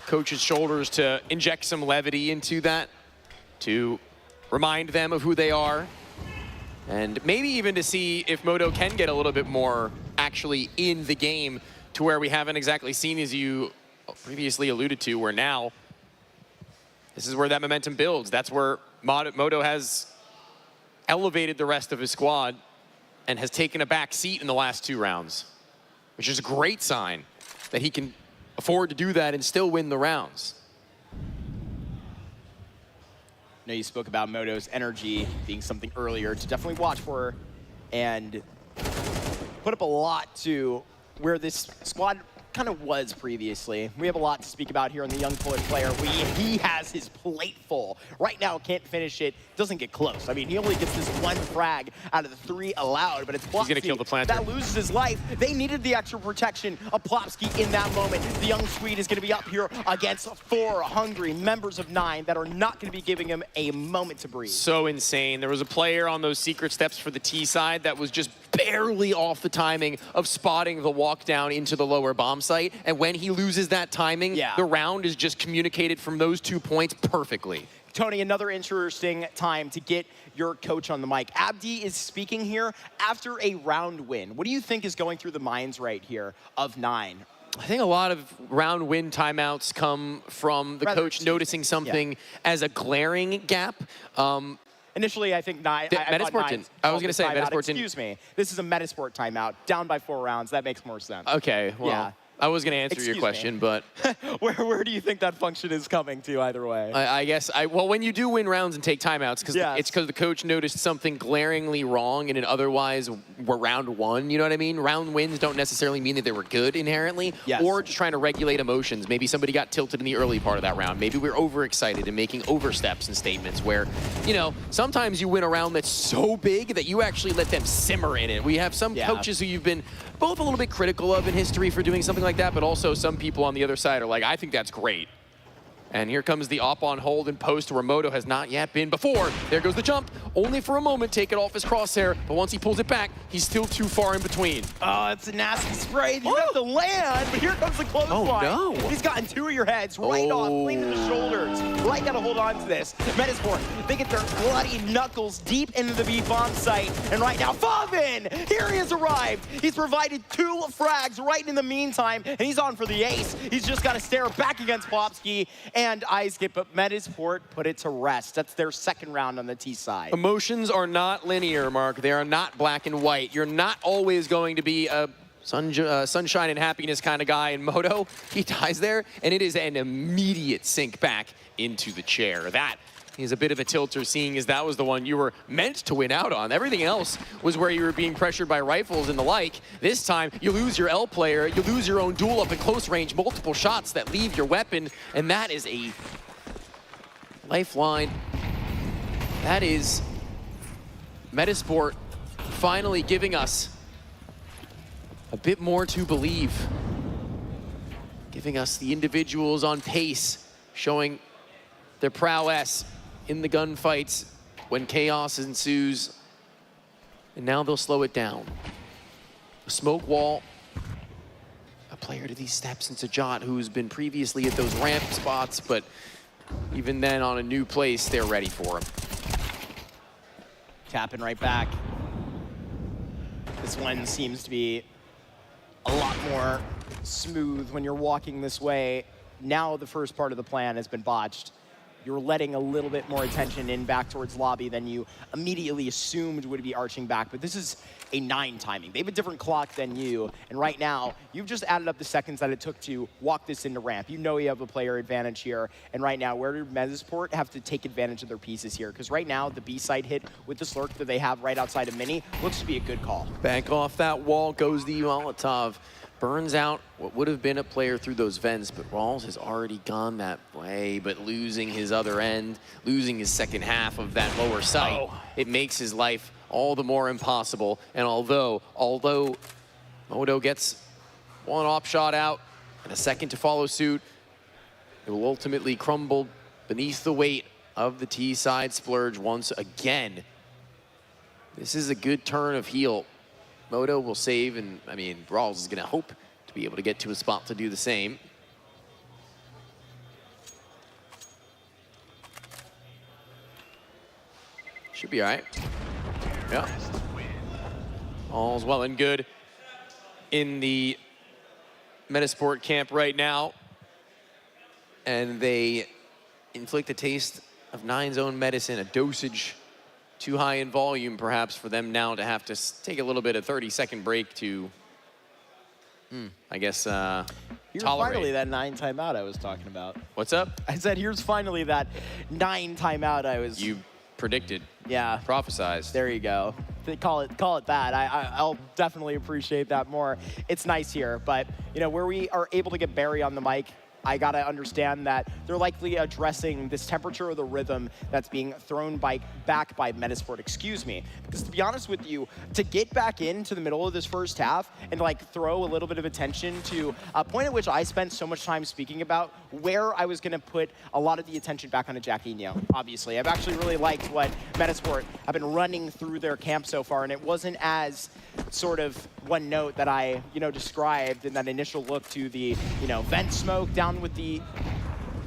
coach's shoulders to inject some levity into that, to remind them of who they are. And maybe even to see if Moto can get a little bit more actually in the game to where we haven't exactly seen, as you previously alluded to, where now this is where that momentum builds. That's where Moto has elevated the rest of his squad and has taken a back seat in the last 2 rounds, which is a great sign that he can afford to do that and still win the rounds. I know you spoke about Moto's energy being something earlier to definitely watch for, and put up a lot to where this squad kind of was previously. We have a lot to speak about here on the young Polish player. He has his plate full. Right now, can't finish it, doesn't get close. I mean, he only gets this 1 frag out of the 3 allowed, but it's Plopsky He's gonna kill the planter. that loses his life. They needed the extra protection of Plopsky in that moment. The young Swede is gonna be up here against 4 hungry members of 9 that are not gonna be giving him a moment to breathe. So insane. There was a player on those secret steps for the T side that was just barely off the timing of spotting the walk down into the lower bomb site. And when he loses that timing, the round is just communicated from those 2 points perfectly. Tony, another interesting time to get your coach on the mic. Abdi is speaking here after a round win. What do you think is going through the minds right here of 9? I think a lot of round win timeouts come from the coach noticing something as a glaring gap. Initially, I think I thought Metasport didn't. I was going to say Metasport didn't. Excuse me. This is a Metasport timeout. Down by 4 rounds. That makes more sense. Okay, well, I was going to answer your question, but where do you think that function is coming to either way? I guess, well, when you do win rounds and take timeouts, it's because the coach noticed something glaringly wrong in an otherwise round 1, you know what I mean? Round wins don't necessarily mean that they were good inherently, or just trying to regulate emotions. Maybe somebody got tilted in the early part of that round. Maybe we're overexcited and making oversteps and statements where, you know, sometimes you win a round that's so big that you actually let them simmer in it. We have some coaches who you've been both a little bit critical of in history for doing something like that, but also some people on the other side are like, I think that's great. And here comes the op on hold and post where Moto has not yet been before. There goes the jump, only for a moment, take it off his crosshair, but once he pulls it back, he's still too far in between. Oh, it's a nasty spray. You have to land, but here comes the clothesline. Oh, no. He's gotten 2 of your heads right off, clean to the shoulders. Right, gotta hold on to this. Metasport, they get their bloody knuckles deep into the B bomb site, and right now, Favin! Here he has arrived. He's provided 2 frags right in the meantime, and he's on for the ace. He's just gotta stare back against Plopsky and Iskip, but Metasport put it to rest. That's their 2nd round on the T side. Emotions are not linear, Mark. They are not black and white. You're not always going to be a sunshine and happiness kind of guy in Moto. He dies there, and it is an immediate sink back into the chair. That is a bit of a tilter, seeing as that was the one you were meant to win out on. Everything else was where you were being pressured by rifles and the like. This time, you lose your L player, you lose your own duel up at close range, multiple shots that leave your weapon, and that is a lifeline. That is Metasport finally giving us a bit more to believe. Giving us the individuals on pace, showing their prowess in the gunfights when chaos ensues. And now they'll slow it down. A smoke wall. A player to these steps into Jot, who's been previously at those ramp spots, but even then on a new place, they're ready for him. Tapping right back. This one seems to be a lot more smooth when you're walking this way. Now the first part of the plan has been botched. You're letting a little bit more attention in back towards lobby than you immediately assumed would be arching back. But this is a 9 timing. They have a different clock than you. And right now, you've just added up the seconds that it took to walk this into ramp. You know you have a player advantage here. And right now, where did Metasport have to take advantage of their pieces here? Because right now, the B side hit with the Slurk that they have right outside of Mini looks to be a good call. Back off that wall goes the Molotov. Burns out what would have been a player through those vents, but Rawls has already gone that way, but losing his other end, losing his second half of that lower sight, it makes his life all the more impossible. And although Moto gets one op shot out and a second to follow suit, it will ultimately crumble beneath the weight of the T-side splurge once again. This is a good turn of heel. Moto will save, and I mean, Rawls is gonna hope to be able to get to a spot to do the same. Should be all right. Yeah. All's well and good in the Metasport camp right now. And they inflict a taste of Nine's own medicine, a dosage too high in volume, perhaps, for them now to have to take a little bit of 30-second break to, I guess, Here's tolerate. finally that 9 timeout I was talking about. What's up? I said, here's finally that 9 timeout I was... You predicted. Yeah. Prophesized. There you go. Call it that. I'll definitely appreciate that more. It's nice here, but you know, where we are able to get Barry on the mic, I gotta understand that they're likely addressing this temperature of the rhythm that's being thrown back by Metasport, excuse me. Because to be honest with you, to get back into the middle of this first half and like throw a little bit of attention to a point at which I spent so much time speaking about where I was gonna put a lot of the attention back onto Jacquinho, obviously. I've actually really liked what Metasport have been running through their camp so far, and it wasn't as sort of one note that I, described in that initial look to the, vent smoke down with the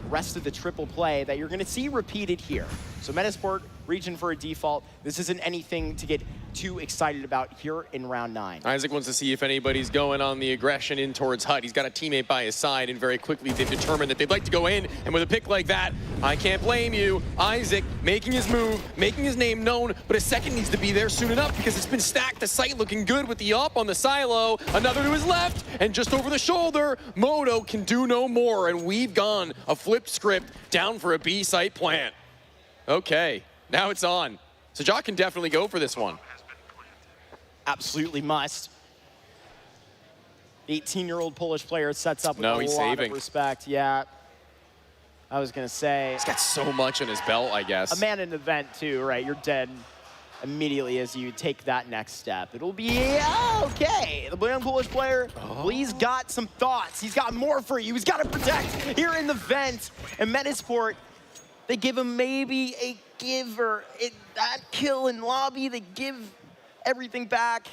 rest of the triple play that you're gonna see repeated here. So Metasport reaching for a default. This isn't anything to get too excited about here in round 9. Isaac wants to see if anybody's going on the aggression in towards Hut. He's got a teammate by his side, and very quickly they've determined that they'd like to go in. And with a pick like that, I can't blame you. Isaac making his move, making his name known, but a second needs to be there soon enough because it's been stacked. The site looking good with the up on the silo. Another to his left, and just over the shoulder, Moto can do no more. And we've gone a flipped script down for a B site plant. Okay, now it's on. So Jock can definitely go for this one. Absolutely must. 18-year-old Polish player sets up with a lot of respect. Yeah, I was gonna say. He's got so much on his belt, I guess. A man in the vent too, right? You're dead immediately as you take that next step. It'll be okay. The young Polish player, well, he's got some thoughts. He's got more for you. He's got to protect here in the vent. And Metasport, they give him maybe a give or that kill in lobby. They give everything back,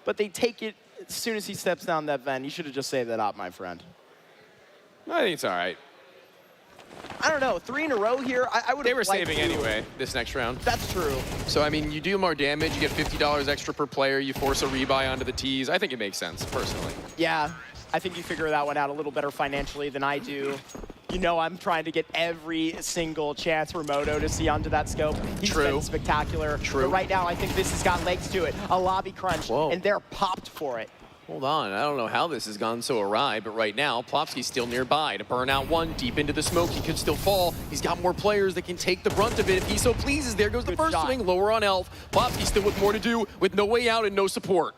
but they take it as soon as he steps down that vent. You should have just saved that up, my friend. I think it's all right. I don't know, 3 in a row here. I would. They were saving anyway this next round. That's true. So I mean, you do more damage, you get $50 extra per player, you force a rebuy onto the tees. I think it makes sense, personally. Yeah, I think you figure that one out a little better financially than I do. I'm trying to get every single chance for Moto to see onto that scope. He's been spectacular. True. But right now, I think this has got legs to it. A lobby crunch, and they're popped for it. Hold on, I don't know how this has gone so awry, but right now, Plopsky's still nearby to burn out one deep into the smoke. He could still fall. He's got more players that can take the brunt of it if he so pleases. There goes the first swing, lower on Elf. Plopsky still with more to do, with no way out and no support.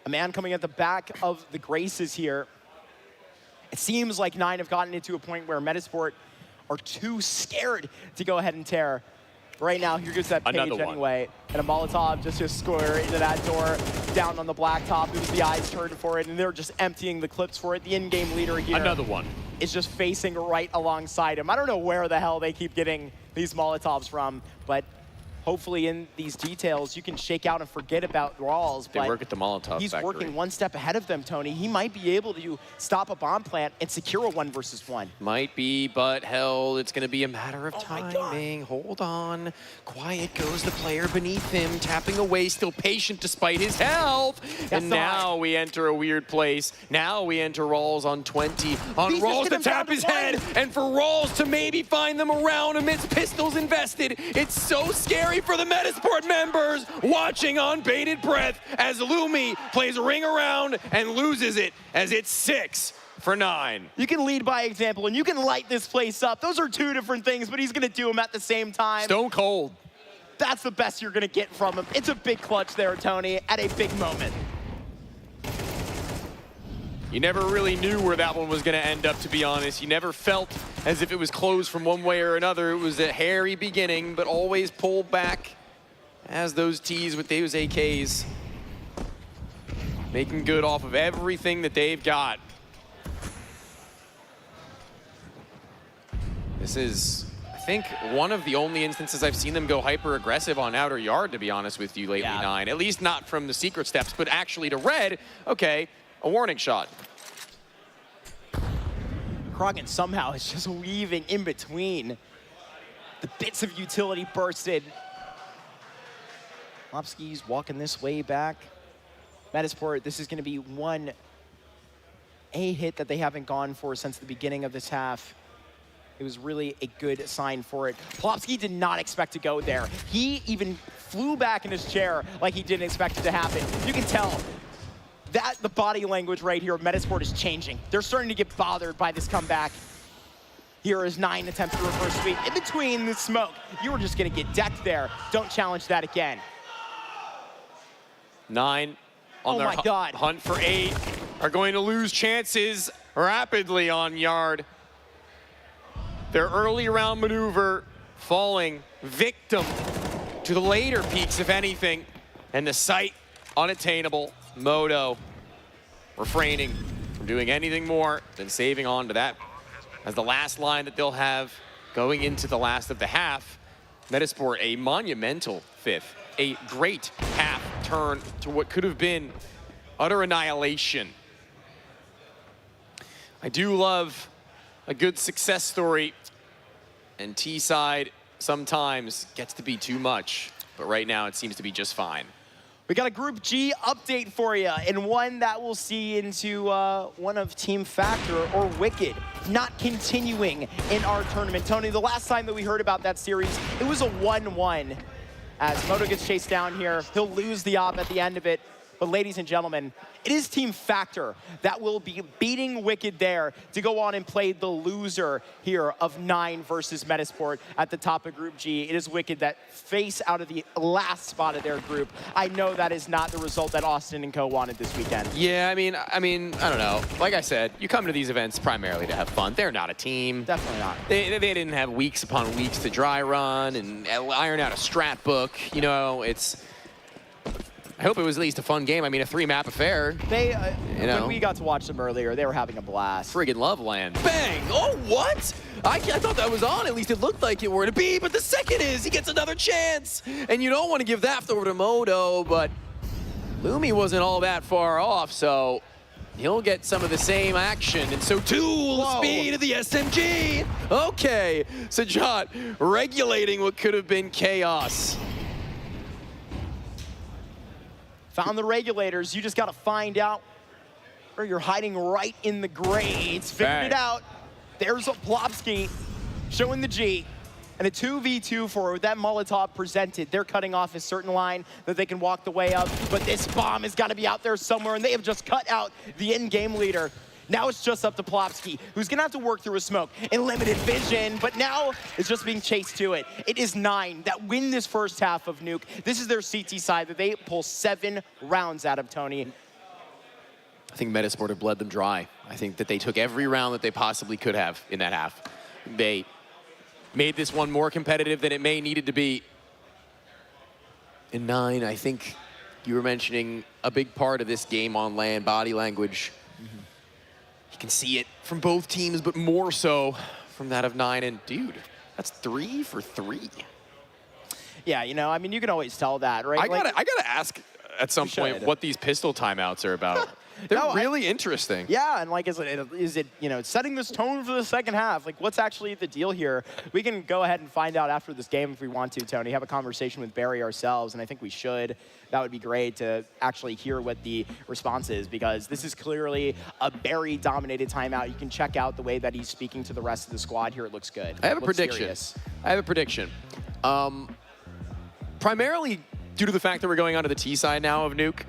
A man coming at the back of the Graces here. It seems like 9 have gotten into a point where Metasport are too scared to go ahead and tear. Right now, here goes that page Another one. anyway. And a Molotov just square into that door, down on the blacktop. It was the eyes turned for it, and they're just emptying the clips for it. The in-game leader here Another one. is just facing right alongside him. I don't know where the hell they keep getting these Molotovs from, but hopefully in these details, you can shake out and forget about Rawls. They work at the Molotov He's factory. working one step ahead of them, Tony. He might be able to stop a bomb plant and secure a 1 versus 1. Might be, but hell, it's going to be a matter of my God. timing. Hold on. Quiet goes the player beneath him, tapping away, still patient despite his health. And now we enter a weird place. Now we enter Rawls on 20. On He's just Rawls get to him down tap to his 1. head, and for Rawls to maybe find them around amidst pistols invested. It's so scary for the Metasport members watching on bated breath as Lumi plays a ring around and loses it as it's 6 for 9. You can lead by example, and you can light this place up. Those are two different things, but he's going to do them at the same time. Stone cold. That's the best you're going to get from him. It's a big clutch there, Tony, at a big moment. You never really knew where that one was going to end up, to be honest. You never felt as if it was closed from one way or another. It was a hairy beginning, but always pulled back as those T's with those AKs. Making good off of everything that they've got. This is, I think, one of the only instances I've seen them go hyper-aggressive on outer yard, to be honest with you, lately, Yeah. 9. At least not from the secret steps, but actually to red, okay, a warning shot. Krogan somehow is just weaving in between. The bits of utility bursted. Lopsky's walking this way back. Metasport, this is going to be one A hit that they haven't gone for since the beginning of this half. It was really a good sign for it. Plopsky did not expect to go there. He even flew back in his chair like he didn't expect it to happen. You can tell that the body language right here of Metasport is changing. They're starting to get bothered by this comeback. Here is 9 attempts to reverse sweep. In between the smoke, you were just going to get decked there. Don't challenge that again. 9 on Oh their my God. hunt for 8 are going to lose chances rapidly on yard. Their early round maneuver falling victim to the later peaks, if anything, and the sight unattainable. Moto refraining from doing anything more than saving on to that as the last line that they'll have going into the last of the half. Metasport, a monumental 5th, a great half turn to what could have been utter annihilation. I do love a good success story, and T-side sometimes gets to be too much, but right now it seems to be just fine. We got a Group G update for you, and one that will see into one of Team Factor or Wicked not continuing in our tournament. Tony, the last time that we heard about that series, it was a 1-1. As Moto gets chased down here, he'll lose the op at the end of it. But ladies and gentlemen, it is Team Factor that will be beating Wicked there to go on and play the loser here of 9 versus Metasport at the top of Group G. It is Wicked that face out of the last spot of their group. I know that is not the result that Austin and co wanted this weekend. Yeah, I mean, I don't know. Like I said, you come to these events primarily to have fun. They're not a team. Definitely not. They didn't have weeks upon weeks to dry run and iron out a strat book. You know, I hope it was at least a fun game. I mean, a 3-map affair. They, You know? when we got to watch them earlier, they were having a blast. Friggin' Loveland. Bang! Oh, what? I thought that was on. At least it looked like it were to be, but the second is. He gets another chance. And you don't want to give that over to Moto, but Lumi wasn't all that far off, so he'll get some of the same action, and so too will the speed of the SMG. Okay, Sajat regulating what could have been chaos. Found the regulators. You just got to find out where you're hiding right in the grades. Figured it out. There's a Plopsky showing the G. And a 2v2 for that Molotov presented. They're cutting off a certain line that they can walk the way up. But this bomb has got to be out there somewhere. And they have just cut out the in-game leader. Now it's just up to Plopsky, who's going to have to work through a smoke in limited vision, but now is just being chased to it. It is 9 that win this first half of Nuke. This is their CT side that they pull 7 rounds out of, Tony. I think Metasport have bled them dry. I think that they took every round that they possibly could have in that half. made this one more competitive than it may needed to be. In 9, I think you were mentioning a big part of this game on land, body language. You can see it from both teams, but more so from that of 9. And dude, that's 3 for 3. Yeah, you know, I mean, you can always tell that, right? I gotta ask at some point what these pistol timeouts are about. They're really interesting. Yeah, and like, is it, you know, setting this tone for the second half? Like, what's actually the deal here? We can go ahead and find out after this game if we want to, Tony. Have a conversation with Barry ourselves, and I think we should. That would be great to actually hear what the response is, because this is clearly a Barry-dominated timeout. You can check out the way that he's speaking to the rest of the squad here. It looks good. I have a prediction. I have a prediction. Primarily due to the fact that we're going onto the T side now of Nuke.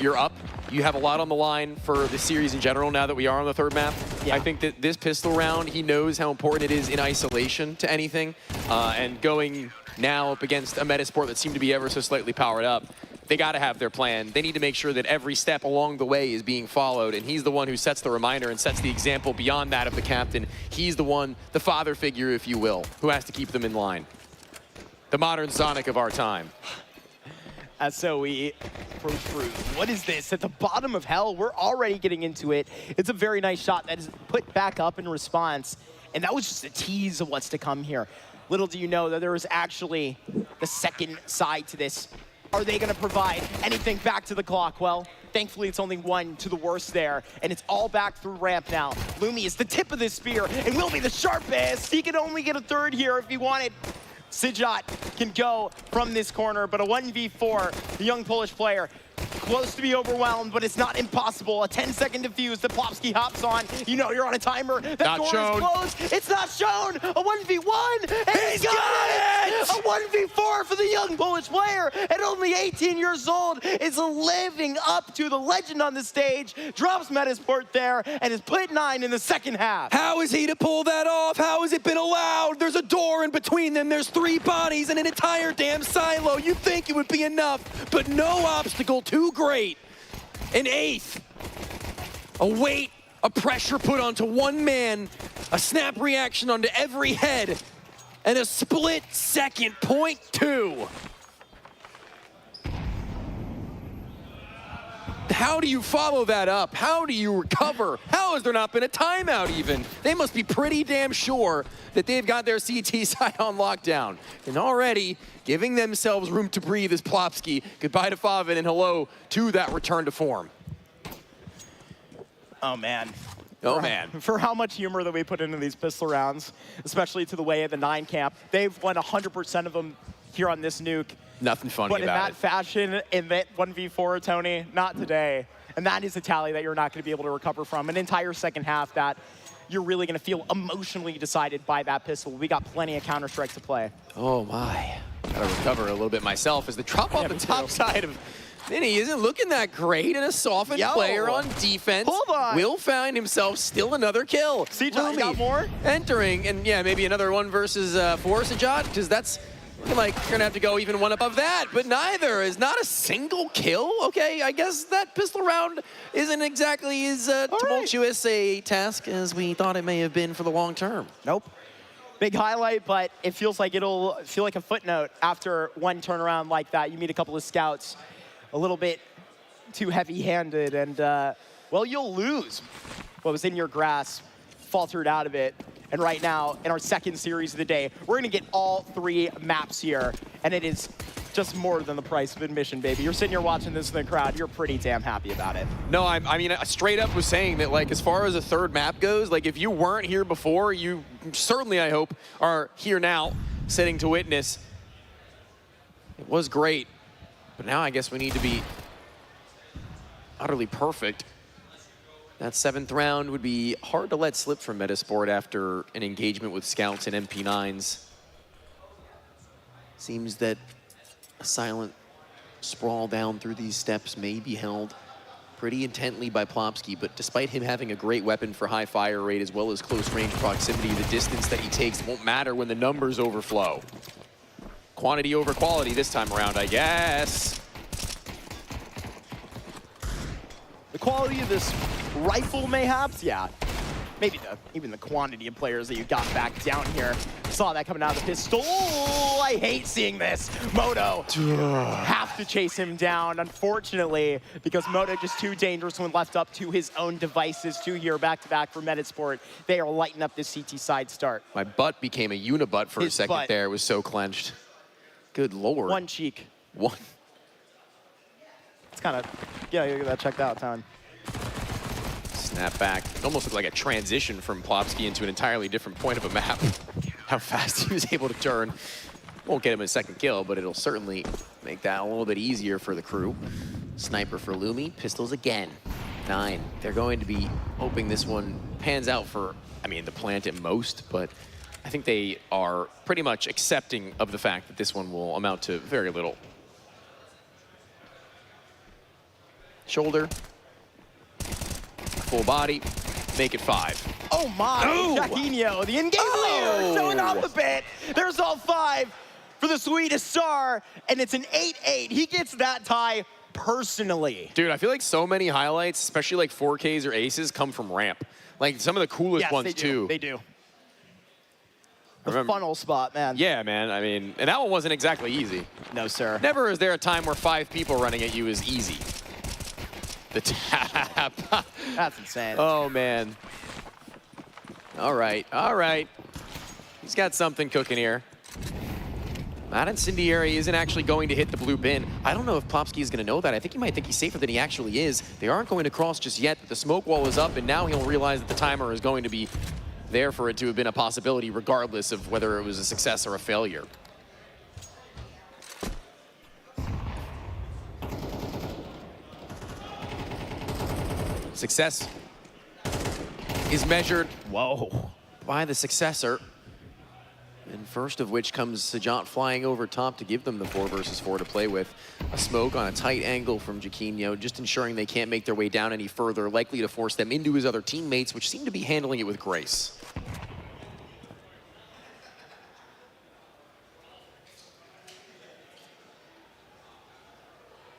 You're up. You have a lot on the line for the series in general now that we are on the third map. Yeah. I think that this pistol round, he knows how important it is in isolation to anything. And going now up against a Metasport that seemed to be ever so slightly powered up, they got to have their plan. They need to make sure that every step along the way is being followed, and he's the one who sets the reminder and sets the example beyond that of the captain. He's the one, the father figure, if you will, who has to keep them in line. The modern Sonic of our time. So we approach through. What is this? At the bottom of hell, we're already getting into it. It's a very nice shot that is put back up in response. And that was just a tease of what's to come here. Little do you know that there is actually the second side to this. Are they going to provide anything back to the clock? Well, thankfully, it's only one to the worst there, and it's all back through ramp now. Lumi is the tip of this spear, and will be the sharpest. He could only get a third here if he wanted. Sijat can go from this corner, but a 1v4, the young Polish player, close to be overwhelmed, but it's not impossible. A 10-second defuse that Plopsky hops on. You know you're on a timer. That door is closed. It's not shown. A 1v1, and he's got it! A 1v4 for the young Polish player at only 18 years old is living up to the legend on the stage. Drops Metasport there and is put 9 in the second half. How is he to pull that off? How has it been allowed? There's a door in between them. There's 3 bodies and an entire damn silo. You'd think it would be enough, but no obstacle too great. An 8th. A weight, a pressure put onto one man, a snap reaction onto every head, and a split second .2. How do you follow that up? How do you recover? How has there not been a timeout even? They must be pretty damn sure that they've got their CT side on lockdown. And already giving themselves room to breathe is Plopsky. Goodbye to Favin and hello to that return to form. Oh, man. Oh, man. For how much humor that we put into these pistol rounds, especially to the way of the 9 camp, they've won 100% of them here on this nuke. Nothing funny but about it. But in that fashion, in that 1v4, Tony, not today. And that is a tally that you're not going to be able to recover from. An entire second half that you're really going to feel emotionally decided by that pistol. We got plenty of Counter-Strike to play. Oh, my. Gotta recover a little bit myself as the drop off the top side of Vinny isn't looking that great, and a softened player on defense will find himself still another kill. Sijat, got more? Entering, and yeah, maybe another 1 versus 4 Sijat, because that's like you're gonna have to go even one above that, but neither is not a single kill. Okay, I guess that pistol round isn't exactly as tumultuous a task as we thought it may have been for the long term. Nope. Big highlight, but it feels like it'll feel like a footnote after one turnaround like that. You meet a couple of scouts a little bit too heavy-handed, and well, you'll lose what was in your grasp, faltered out of it. And right now, in our second series of the day, we're gonna get all 3 maps here, and it is just more than the price of admission, baby. You're sitting here watching this in the crowd, you're pretty damn happy about it. No, I mean, I straight up was saying that, like, as far as a third map goes, like, if you weren't here before, you certainly, I hope, are here now, sitting to witness. It was great, but now I guess we need to be utterly perfect. That 7th round would be hard to let slip from Metasport after an engagement with Scouts and MP9s. Seems that a silent sprawl down through these steps may be held pretty intently by Plopsky, but despite him having a great weapon for high fire rate as well as close range proximity, the distance that he takes won't matter when the numbers overflow. Quantity over quality this time around, I guess. The quality of this rifle, mayhaps, yeah. maybe even the quantity of players that you got back down here. Saw that coming out of the pistol. Oh, I hate seeing this. Moto have to chase him down, unfortunately, because Moto just too dangerous when left up to his own devices. 2 here back-to-back for Metasport. They are lighting up this CT side start. My butt became a unibutt for a second there. It was so clenched. Good Lord. One cheek. One. It's kind of, yeah, you get that checked out, Tom. Snap back. It almost looked like a transition from Plopsky into an entirely different point of a map. How fast he was able to turn. Won't get him a second kill, but it'll certainly make that a little bit easier for the crew. Sniper for Lumi, pistols again. 9. They're going to be hoping this one pans out for, I mean, the plant at most, but I think they are pretty much accepting of the fact that this one will amount to very little. Shoulder. Full body. Make it 5. Oh my, Jaquinho, the in-game leader, showing off a bit. There's all 5 for the Swedish star, and it's an 8-8. He gets that tie personally. Dude, I feel like so many highlights, especially like 4Ks or aces, come from ramp. Like some of the coolest ones too. They do. The funnel spot, man. Yeah, man. I mean, and that one wasn't exactly easy. No, sir. Never is there a time where 5 people running at you is easy. The tap. That's insane. Oh, man. All right, all right. He's got something cooking here. That incendiary isn't actually going to hit the blue bin. I don't know if Plopsky is going to know that. I think he might think he's safer than he actually is. They aren't going to cross just yet. The smoke wall is up, and now he'll realize that the timer is going to be there for it to have been a possibility, regardless of whether it was a success or a failure. Success is measured by the successor. And first of which comes Sajant flying over top to give them the 4 versus 4 to play with. A smoke on a tight angle from Jaquinho, just ensuring they can't make their way down any further, likely to force them into his other teammates, which seem to be handling it with grace.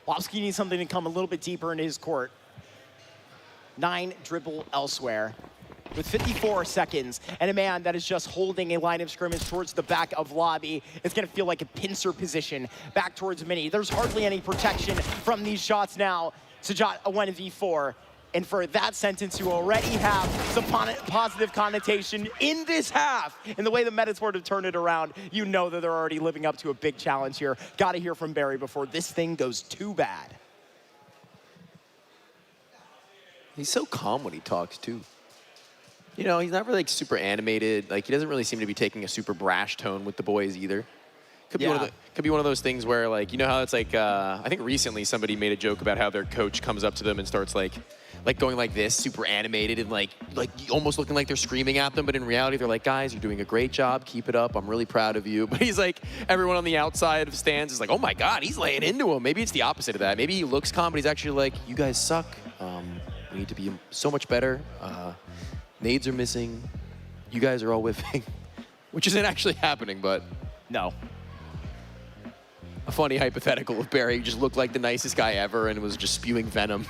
Plopsky needs something to come a little bit deeper into his court. 9 dribble elsewhere with 54 seconds, and a man that is just holding a line of scrimmage towards the back of lobby. It's going to feel like a pincer position back towards Mini. There's hardly any protection from these shots now. Sajat, a 1v4. And for that sentence to already have some positive connotation in this half, in the way the Metasport have turned it around, you know that they're already living up to a big challenge here. Got to hear from Barry before this thing goes too bad. He's so calm when he talks, too. You know, he's not really like super animated. Like, he doesn't really seem to be taking a super brash tone with the boys either. Could be one of those things where, like, you know how it's like, I think recently somebody made a joke about how their coach comes up to them and starts like going like this, super animated and like almost looking like they're screaming at them, but in reality they're like, guys, you're doing a great job, keep it up, I'm really proud of you. But he's like, everyone on the outside of stands is like, oh my God, he's laying into him. Maybe it's the opposite of that. Maybe he looks calm, but he's actually like, you guys suck. We need to be so much better. Nades are missing. You guys are all whiffing, which isn't actually happening, but no. A funny hypothetical of Barry just looked like the nicest guy ever and was just spewing venom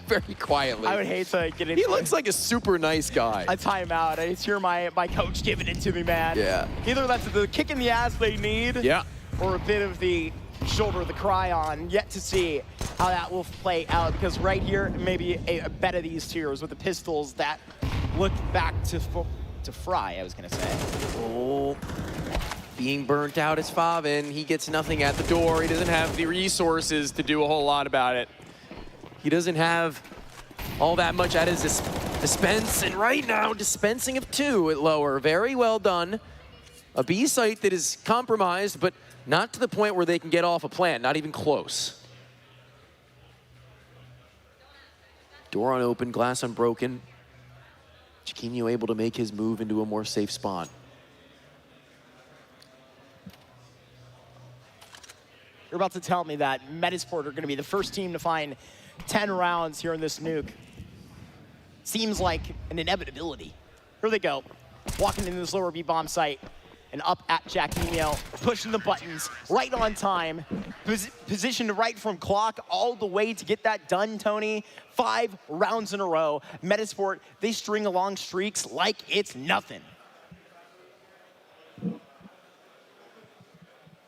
very quietly. I would hate to get into He looks like a super nice guy. a timeout. I just hear my coach giving it to me, man. Yeah. Either that's the kick in the ass they need, Yeah. or a bit of the shoulder to cry on. Yet to see how that will play out, because right here, maybe a bet of these tiers with the pistols that look back to Fry, I was going to say. Oh. Being burnt out is Favin. He gets nothing at the door. He doesn't have the resources to do a whole lot about it. He doesn't have all that much at his dispense. And right now, dispensing of 2 at lower. Very well done. A B site that is compromised, but not to the point where they can get off a plant. Not even close. Door unopened, glass unbroken. Jaquinho able to make his move into a more safe spot. You're about to tell me that Metasport are going to be the first team to find 10 rounds here in this nuke. Seems like an inevitability. Here they go. Walking into this lower B bomb site and up at Jaquinho, pushing the buttons right on time. positioned right from clock all the way to get that done, Tony. 5 rounds in a row. Metasport, they string along streaks like it's nothing.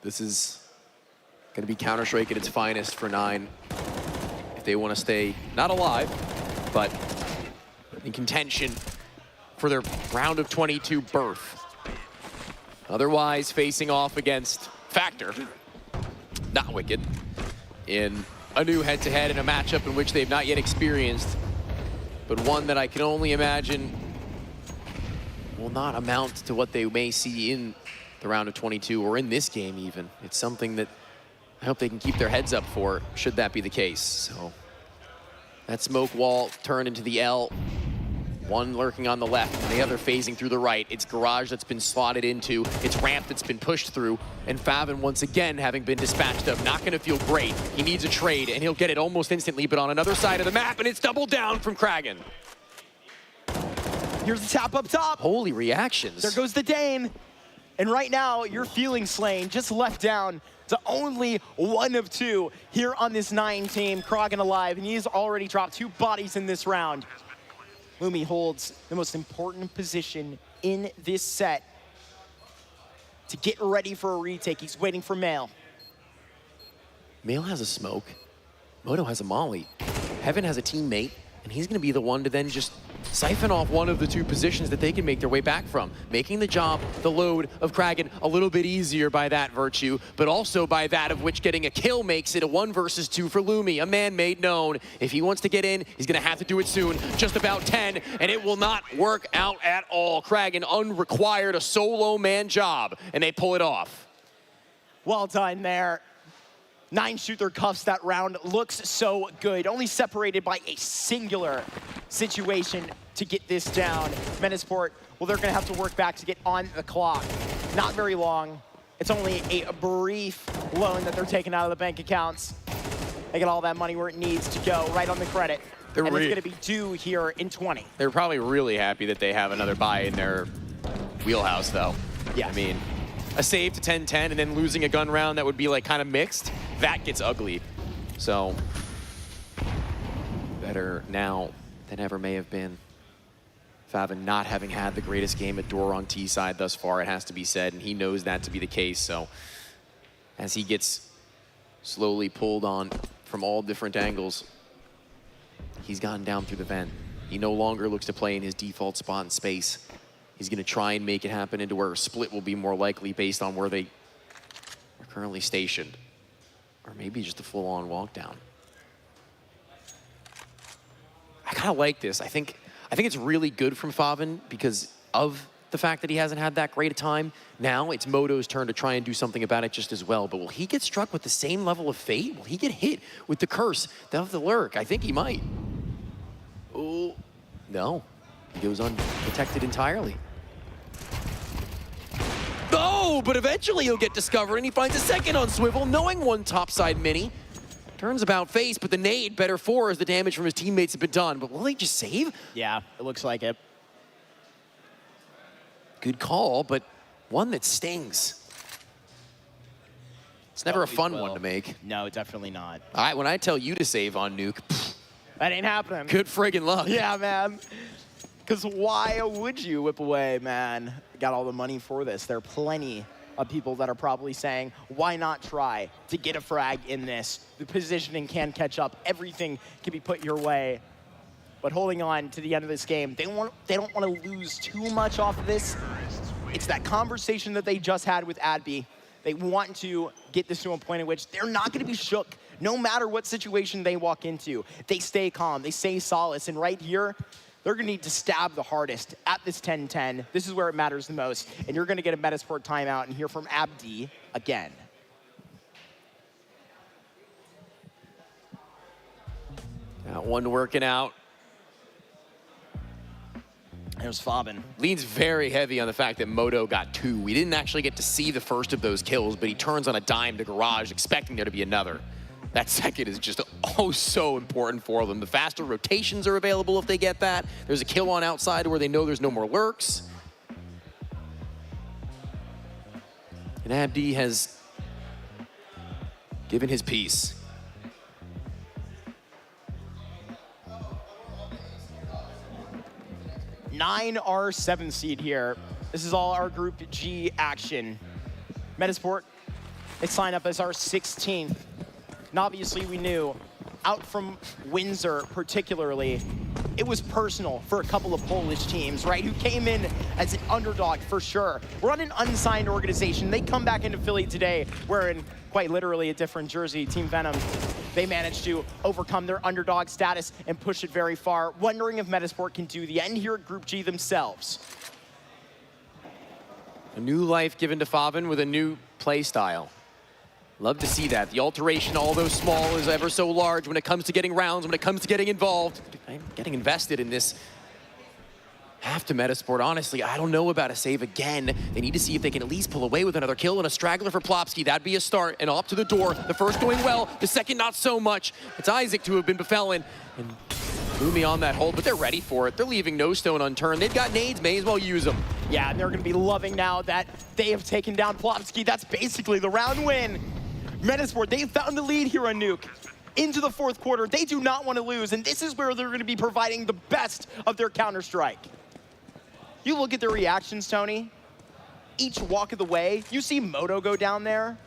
This is going to be Counter-Strike at its finest for 9. If they want to stay not alive, but in contention for their round of 22 berth. Otherwise, facing off against Factor, not Wicked, in a new head-to-head in a matchup in which they've not yet experienced, but one that I can only imagine will not amount to what they may see in the round of 22 or in this game even. It's something that I hope they can keep their heads up for, should that be the case. So that smoke wall turned into the L. One lurking on the left, and the other phasing through the right. It's Garage that's been slotted into. It's Ramp that's been pushed through. And Favin, once again, having been dispatched of, not going to feel great. He needs a trade, and he'll get it almost instantly, but on another side of the map, and it's double down from Kragan. Here's the tap up top. Holy reactions. There goes the Dane. And right now, you're feeling slain, just left down to only 1 of 2 here on this 9 team. Kragan alive, and he's already dropped 2 bodies in this round. Lumi holds the most important position in this set to get ready for a retake. He's waiting for Mail. Mail has a smoke. Moto has a molly. Heaven has a teammate, and he's going to be the one to then just siphon off one of the 2 positions that they can make their way back from, making the job, the load of Kragan a little bit easier by that virtue, but also by that of which getting a kill makes it a 1 versus 2 for Lumi, a man made known. If he wants to get in, he's going to have to do it soon, just about 10, and it will not work out at all. Kragan unrequired, a solo man job, and they pull it off. Well done there. 9 shoot their cuffs that round. Looks so good. Only separated by a singular situation to get this down. Metasport, well, they're going to have to work back to get on the clock. Not very long. It's only a brief loan that they're taking out of the bank accounts. They get all that money where it needs to go, right on the credit. And it's going to be due here in 20. They're probably really happy that they have another buy in their wheelhouse, though. Yeah. I mean, a save to 10-10 and then losing a gun round that would be like kind of mixed, that gets ugly. So better now than ever may have been. Favin not having had the greatest game at Door on T side thus far, it has to be said, and he knows that to be the case. So as he gets slowly pulled on from all different angles, he's gone down through the vent. He no longer looks to play in his default spot in space. He's going to try and make it happen into where a split will be more likely based on where they are currently stationed. Or maybe just a full-on walk down. I kind of like this. I think it's really good from Favin because of the fact that he hasn't had that great a time. Now it's Moto's turn to try and do something about it just as well. But will he get struck with the same level of fate? Will he get hit with the curse of the lurk? I think he might. Oh, no. He goes unprotected entirely. Oh, but eventually he'll get discovered, and he finds a second on Swivel, knowing one topside mini. Turns about face, but the nade better for as the damage from his teammates have been done. But will he just save? Yeah, it looks like it. Good call, but one that stings. It's never a fun one to make. No, definitely not. All right, when I tell you to save on Nuke, that ain't happening. Good friggin' luck. Yeah, man. Because why would you whip away, man? Got all the money for this. There are plenty of people that are probably saying, why not try to get a frag in this? The positioning can catch up. Everything can be put your way. But holding on to the end of this game, they don't want to lose too much off of this. It's that conversation that they just had with Adby. They want to get this to a point in which they're not going to be shook no matter what situation they walk into. They stay calm. They stay solace. And right here, they're going to need to stab the hardest at this 10-10. This is where it matters the most. And you're going to get a Metasport timeout and hear from Abdi again. That one working out. There's Fabin. Leans very heavy on the fact that Moto got 2. We didn't actually get to see the first of those kills, but he turns on a dime to Garage, expecting there to be another. That second is just oh so important for them. The faster rotations are available if they get that. There's a kill on outside where they know there's no more lurks. And Abdi has giving his piece. 9R 7 seed here. This is all our Group G action. Metasport, they sign up as our 16th. And obviously we knew, out from Windsor particularly, it was personal for a couple of Polish teams, right? Who came in as an underdog for sure. We're on an unsigned organization. They come back into Philly today wearing quite literally a different jersey, Team Venom. They managed to overcome their underdog status and push it very far, wondering if Metasport can do the end here at Group G themselves. A new life given to Favin with a new play style. Love to see that. The alteration, although small, is ever so large when it comes to getting rounds, when it comes to getting involved. I'm getting invested in this. Have to Metasport, honestly, I don't know about a save again. They need to see if they can at least pull away with another kill and a straggler for Plopsky. That'd be a start, and off to the door. The first going well, the second not so much. It's Isaac to have been befallen, and Lumi on that hold, but they're ready for it. They're leaving no stone unturned. They've got nades, may as well use them. Yeah, and they're gonna be loving now that they have taken down Plopsky. That's basically the round win. Metasport, they've found the lead here on Nuke. Into the fourth quarter, they do not want to lose, and this is where they're going to be providing the best of their Counter-Strike. You look at their reactions, Tony. Each walk of the way, you see Moto go down there.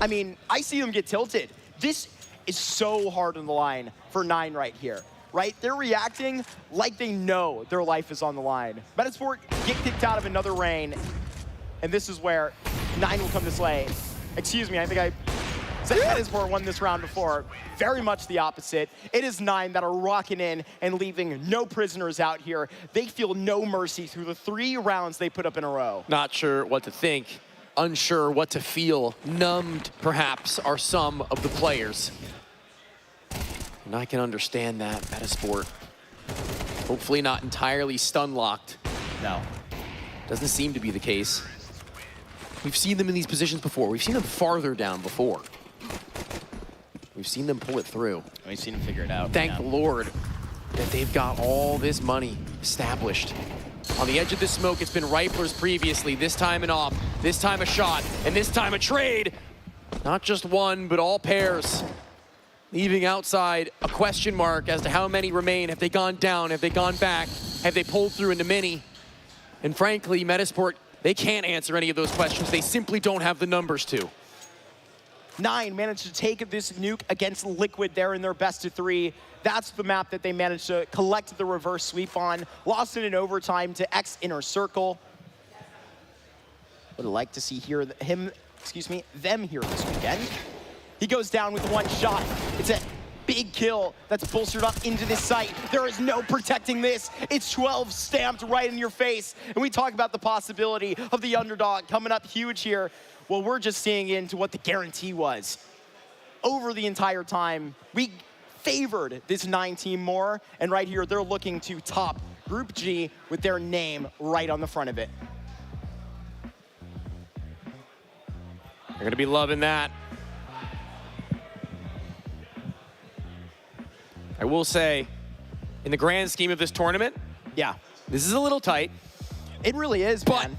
I mean, I see them get tilted. This is so hard on the line for 9 right here, right? They're reacting like they know their life is on the line. Metasport get kicked out of another rain, and this is where 9 will come to slay. Excuse me, I think I said Metasport won this round before. Very much the opposite. It is 9 that are rocking in and leaving no prisoners out here. They feel no mercy through the 3 rounds they put up in a row. Not sure what to think, unsure what to feel, numbed perhaps are some of the players. And I can understand that, Metasport. Hopefully not entirely stun-locked. No. Doesn't seem to be the case. We've seen them in these positions before. We've seen them farther down before. We've seen them pull it through. We've seen them figure it out. Thank the Lord that they've got all this money established. On the edge of this smoke, it's been riflers previously. This time an off, this time a shot, and this time a trade. Not just one, but all pairs. Leaving outside a question mark as to how many remain. Have they gone down? Have they gone back? Have they pulled through into mini? And frankly, Metasport, they can't answer any of those questions. They simply don't have the numbers to. 9 managed to take this nuke against Liquid there in their best of 3. That's the map that they managed to collect the reverse sweep on. Lost it in overtime to X Inner Circle. Would like to see them here this weekend. He goes down with 1 shot. It's a big kill that's bolstered up into this site. There is no protecting this. It's 12 stamped right in your face. And we talk about the possibility of the underdog coming up huge here. Well, we're just seeing into what the guarantee was. Over the entire time, we favored this 9 team more, and right here, they're looking to top Group G with their name right on the front of it. They're gonna be loving that. I will say, in the grand scheme of this tournament, yeah, this is a little tight. It really is, but man.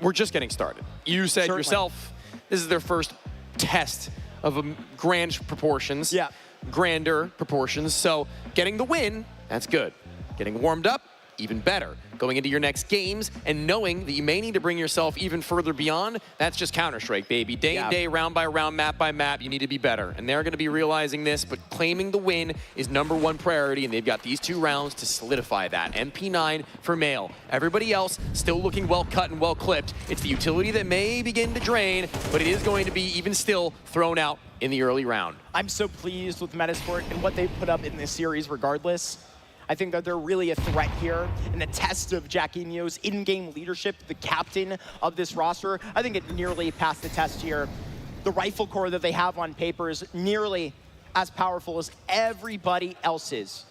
We're just getting started. You said Certainly. yourself, this is their first test of grand proportions, yeah, grander proportions. So getting the win, that's good. Getting warmed up, even better. Going into your next games and knowing that you may need to bring yourself even further beyond, that's just Counter-Strike, baby. Day in, day, round by round, map by map, you need to be better. And they're gonna be realizing this, but claiming the win is #1 priority, and they've got these 2 rounds to solidify that. MP9 for Male. Everybody else still looking well cut and well clipped. It's the utility that may begin to drain, but it is going to be even still thrown out in the early round. I'm so pleased with Metasport and what they've put up in this series regardless. I think that they're really a threat here, and a test of Jacquinho's in-game leadership, the captain of this roster. I think it nearly passed the test here. The rifle core that they have on paper is nearly as powerful as everybody else's.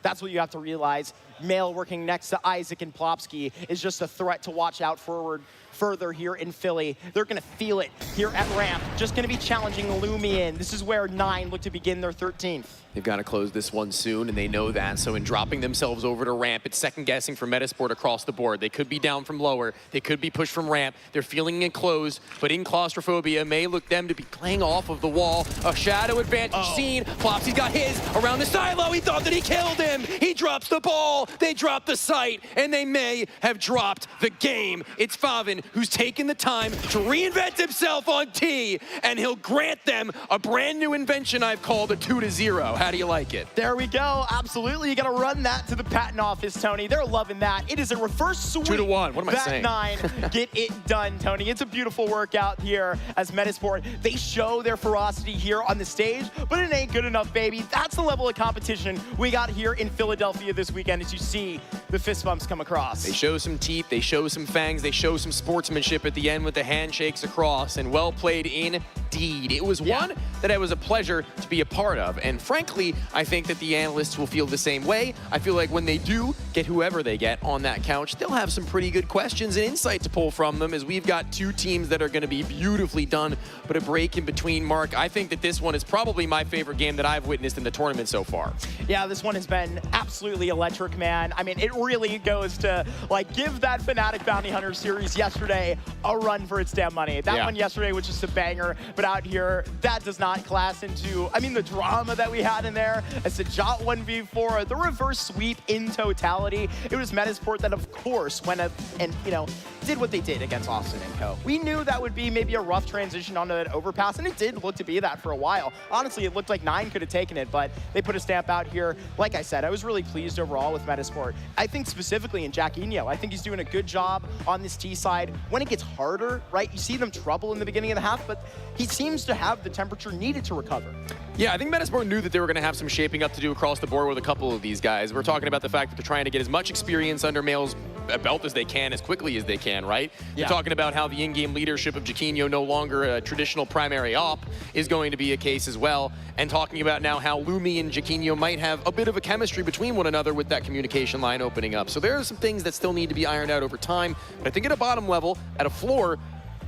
That's what you have to realize. Male working next to Isaac and Plopsky is just a threat to watch out forward further here in Philly. They're going to feel it here at ramp. Just going to be challenging Lumion. This is where 9 look to begin their 13th. They've got to close this one soon, and they know that. So in dropping themselves over to ramp, it's second-guessing for Metasport across the board. They could be down from lower. They could be pushed from ramp. They're feeling it closed, but in claustrophobia may look them to be playing off of the wall. A shadow advantage seen. Flopsy's got his around the silo. He thought that he killed him. He drops the ball. They drop the sight, and they may have dropped the game. It's Favin who's taken the time to reinvent himself on T, and he'll grant them a brand new invention I've called a 2-0. How do you like it? There we go. Absolutely. You got to run that to the patent office, Tony. They're loving that. It is a reverse sweep. 2-1. What am I saying? 9. Get it done, Tony. It's a beautiful workout here as Metasport. They show their ferocity here on the stage, but it ain't good enough, baby. That's the level of competition we got here in Philadelphia this weekend as you see the fist bumps come across. They show some teeth, they show some fangs, they show some sportsmanship at the end with the handshakes across, and well played indeed. It was one that it was a pleasure to be a part of, and frankly, I think that the analysts will feel the same way. I feel like when they do get whoever they get on that couch, they'll have some pretty good questions and insight to pull from them, as we've got two teams that are going to be beautifully done, but a break in between. Mark, I think that this one is probably my favorite game that I've witnessed in the tournament so far. Yeah, this one has been absolutely electric, man. I mean, it really goes to, like, give that Fnatic Bounty Hunter series yesterday a run for its damn money. That one yesterday was just a banger, but out here, that does not class into, I mean, the drama that we had in there. It's the Jot 1v4, the reverse sweep in totality. It was Metasport that, of course, went up and, you know, did what they did against Austin and Co. We knew that would be maybe a rough transition onto that overpass, and it did look to be that for a while. Honestly, it looked like 9 could have taken it, but they put a stamp out here. Like I said, I was really pleased overall with Metasport. I think specifically in Jacquinho, I think he's doing a good job on this T side. When it gets harder, right, you see them trouble in the beginning of the half, but he seems to have the temperature needed to recover. Yeah, I think Metasport knew that they were going to have some shaping up to do across the board with a couple of these guys. We're talking about the fact that they're trying to get as much experience under Mail's belt as they can, as quickly as they can, right? Yeah. We're talking about how the in-game leadership of Jacquinho, no longer a traditional primary op, is going to be a case as well. And talking about now how Lumi and Jacquinho might have a bit of a chemistry between one another with that communication line opening up. So there are some things that still need to be ironed out over time. But I think at a bottom level, at a floor,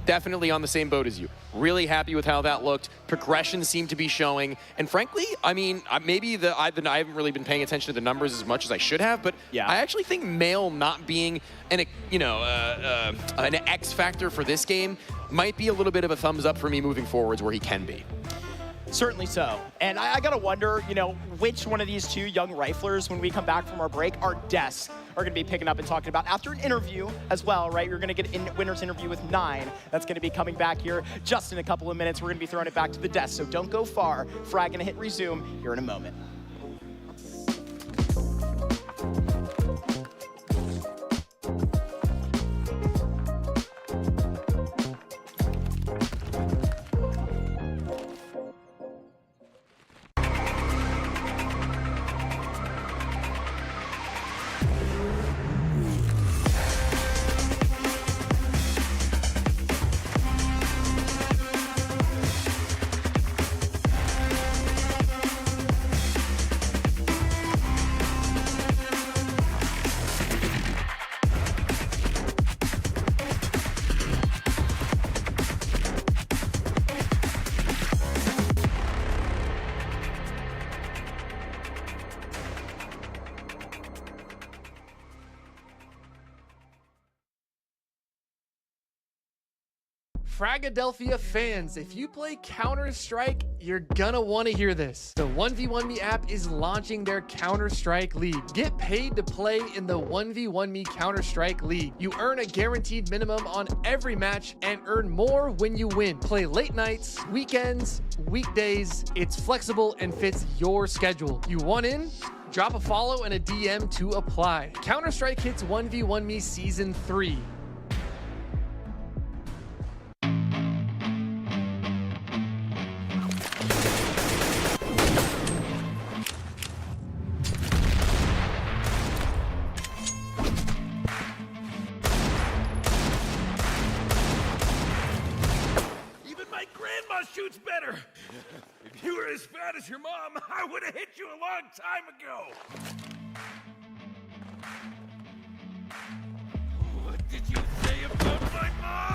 definitely on the same boat as you. Really happy with how that looked. Progression seemed to be showing. And frankly, I mean, maybe I haven't really been paying attention to the numbers as much as I should have, but I actually think Mail not being an X factor for this game might be a little bit of a thumbs up for me moving forwards where he can be. Certainly so. And I gotta wonder, you know, which one of these two young riflers, when we come back from our break, our desks are gonna be picking up and talking about after an interview as well, right? You're gonna get a winner's interview with 9. That's gonna be coming back here just in a couple of minutes. We're gonna be throwing it back to the desk, so don't go far. Frag gonna hit resume here in a moment. Fragadelphia fans, if you play Counter-Strike, you're gonna want to hear this. The 1v1me app is launching their Counter-Strike League. Get paid to play in the 1v1me Counter-Strike League. You earn a guaranteed minimum on every match and earn more when you win. Play late nights, weekends, weekdays. It's flexible and fits your schedule. You want in? Drop a follow and a DM to apply. Counter-Strike hits 1v1me Season 3. Shoots better. If you were as fat as your mom, I would have hit you a long time ago. What did you say about my mom?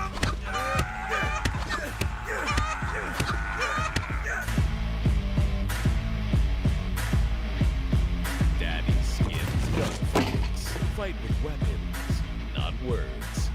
Fight with weapons, not words.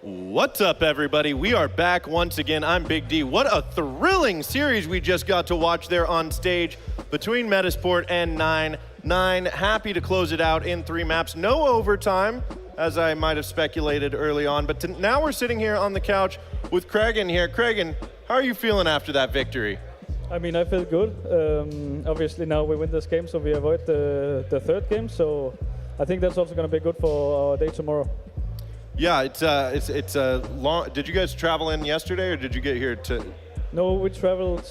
What's up, everybody? We are back once again. I'm Big D. What a thrilling series we just got to watch there on stage between Metasport and 9-9. Happy to close it out in 3 maps. No overtime, as I might have speculated early on. But now we're sitting here on the couch with Cragen here. Cragen, how are you feeling after that victory? I mean, I feel good. Obviously, now we win this game, so we avoid the third game. So I think that's also going to be good for our day tomorrow. Yeah, it's a long. Did you guys travel in yesterday, or did you get here to? No, we traveled.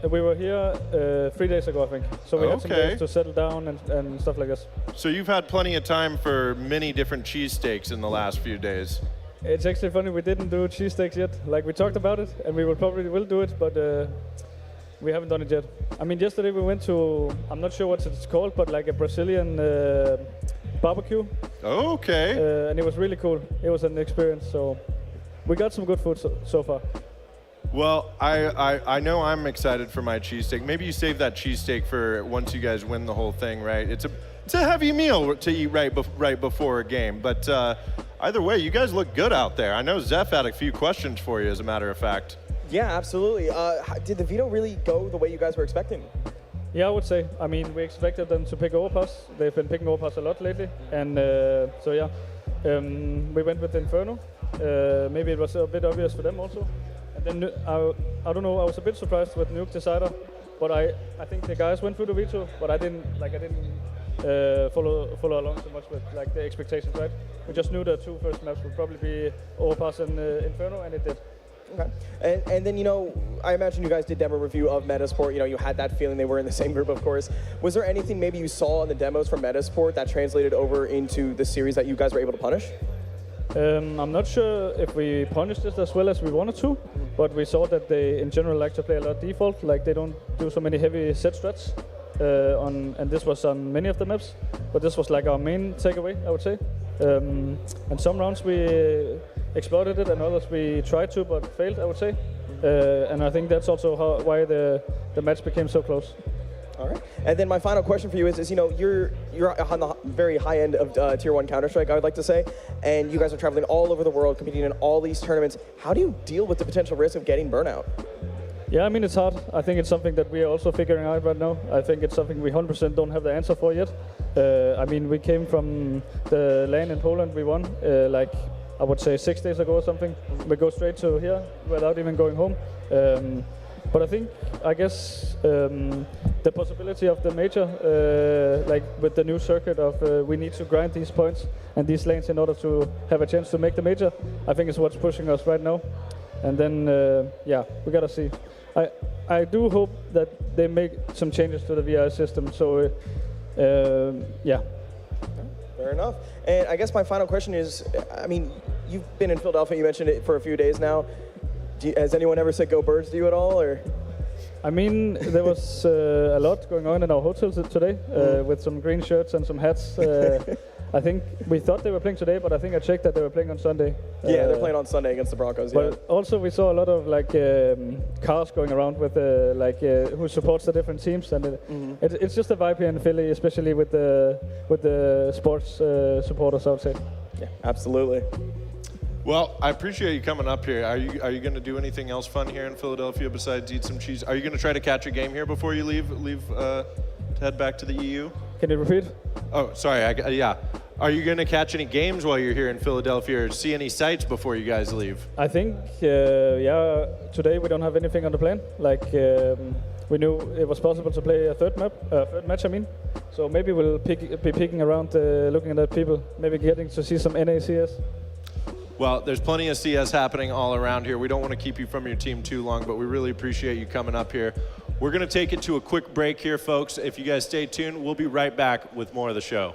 We were here 3 days ago, I think. So we had some days to settle down and stuff like this. So you've had plenty of time for many different cheesesteaks in the last few days. It's actually funny, we didn't do cheesesteaks yet. Like, we talked about it, and we will do it, but we haven't done it yet. I mean, yesterday we went to, I'm not sure what it's called, but like a Brazilian barbecue. Okay. And it was really cool. It was an experience, so we got some good food so far. Well, I know I'm excited for my cheesesteak. Maybe you save that cheesesteak for once you guys win the whole thing, right? It's a heavy meal to eat right before a game. But either way, you guys look good out there. I know Zeph had a few questions for you, as a matter of fact. Yeah, absolutely. Did the veto really go the way you guys were expecting? Yeah, I would say. I mean, we expected them to pick Overpass. They've been picking Overpass a lot lately. And so, yeah, we went with Inferno. Maybe it was a bit obvious for them also. And then, I don't know, I was a bit surprised with Nuke Decider. But I think the guys went through the veto, but I didn't follow along so much with the expectations, right? We just knew the two first maps would probably be Overpass and Inferno, and it did. Okay. And then, I imagine you guys did demo review of Metasport. You had that feeling they were in the same group, of course. Was there anything maybe you saw in the demos from Metasport that translated over into the series that you guys were able to punish? I'm not sure if we punished it as well as we wanted to, but we saw that they, in general, like to play a lot default. Like, they don't do so many heavy set strats, and this was on many of the maps. But this was like our main takeaway, I would say. And some rounds we exploited it, and others we tried to, but failed, I would say. And I think that's also why the match became so close. All right. And then my final question for you is you're on the very high end of Tier 1 Counter-Strike, I would like to say, and you guys are traveling all over the world, competing in all these tournaments. How do you deal with the potential risk of getting burnout? Yeah, I mean, it's hard. I think it's something that we are also figuring out right now. I think it's something we 100% don't have the answer for yet. I mean, we came from the LAN in Poland, we won, I would say 6 days ago or something. We go straight to here without even going home. But I guess the possibility of the major, with the new circuit of we need to grind these points and these lanes in order to have a chance to make the major, I think is what's pushing us right now. And then, we gotta see. I do hope that they make some changes to the VI system. So, yeah. Fair enough. And I guess my final question is, I mean, you've been in Philadelphia, you mentioned it for a few days now. Has anyone ever said go Birds to you at all, or? I mean, there was a lot going on in our hotel today with some green shirts and some hats. I think we thought they were playing today, but I think I checked that they were playing on Sunday. Yeah, they're playing on Sunday against the Broncos. But also we saw a lot of cars going around with who supports the different teams, and it's just a vibe here in Philly, especially with the sports supporters, I would say. Yeah, absolutely. Well, I appreciate you coming up here. Are you going to do anything else fun here in Philadelphia besides eat some cheese? Are you going to try to catch a game here before you leave to head back to the EU? Can you repeat? Oh, sorry. Yeah. Are you going to catch any games while you're here in Philadelphia, or see any sights before you guys leave? I think, today we don't have anything on the plan. We knew it was possible to play a third match, I mean. So maybe we'll be picking around, looking at people, maybe getting to see some NACS. Well, there's plenty of CS happening all around here. We don't want to keep you from your team too long, but we really appreciate you coming up here. We're going to take it to a quick break here, folks. If you guys stay tuned, we'll be right back with more of the show.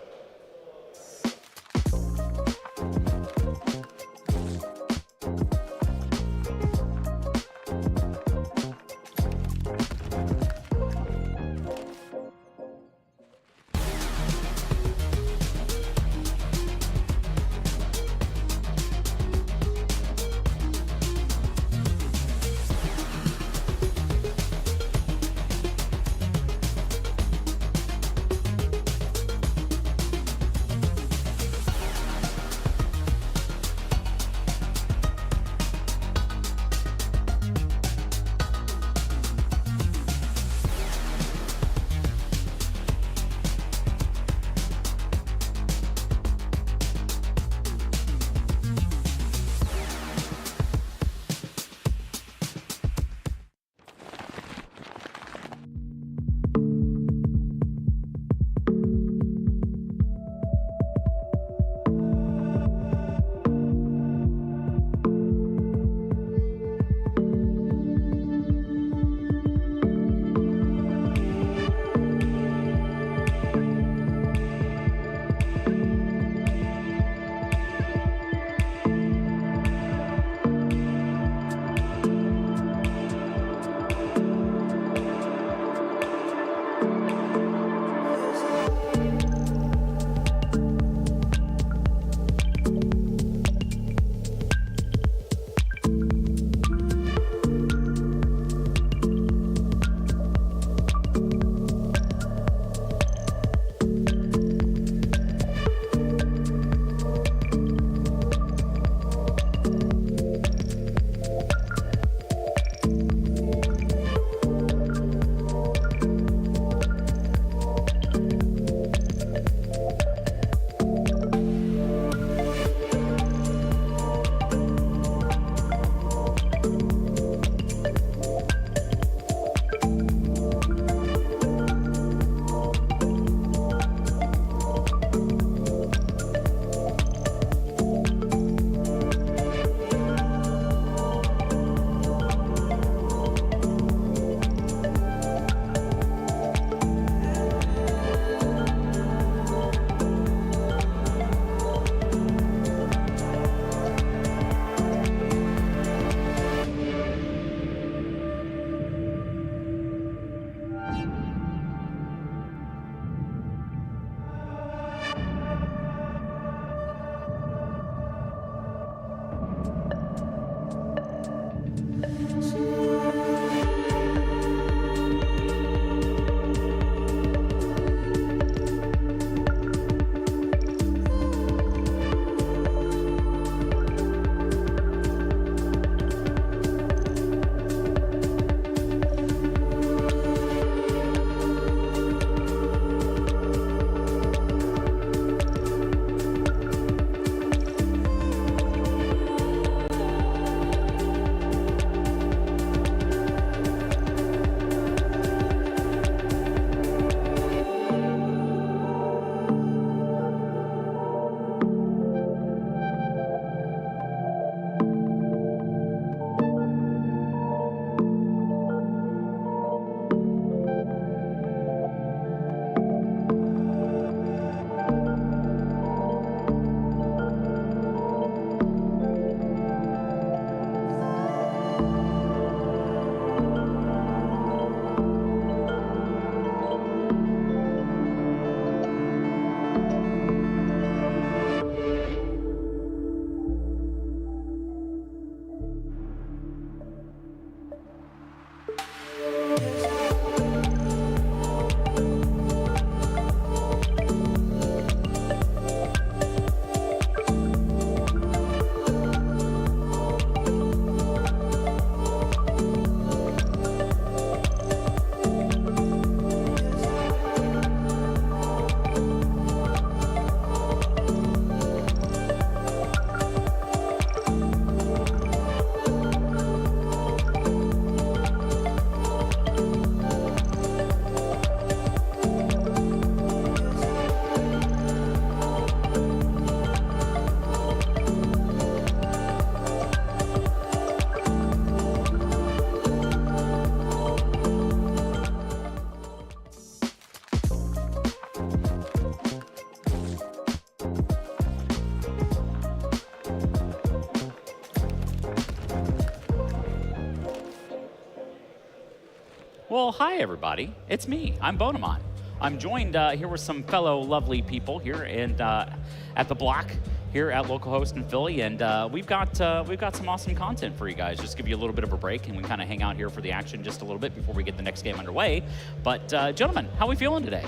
Well, hi, everybody. It's me. I'm Bonamont. I'm joined here with some fellow lovely people here and at the block here at localhost in Philly, and we've got some awesome content for you guys. Just give you a little bit of a break, and we kind of hang out here for the action just a little bit before we get the next game underway. But gentlemen, how are we feeling today?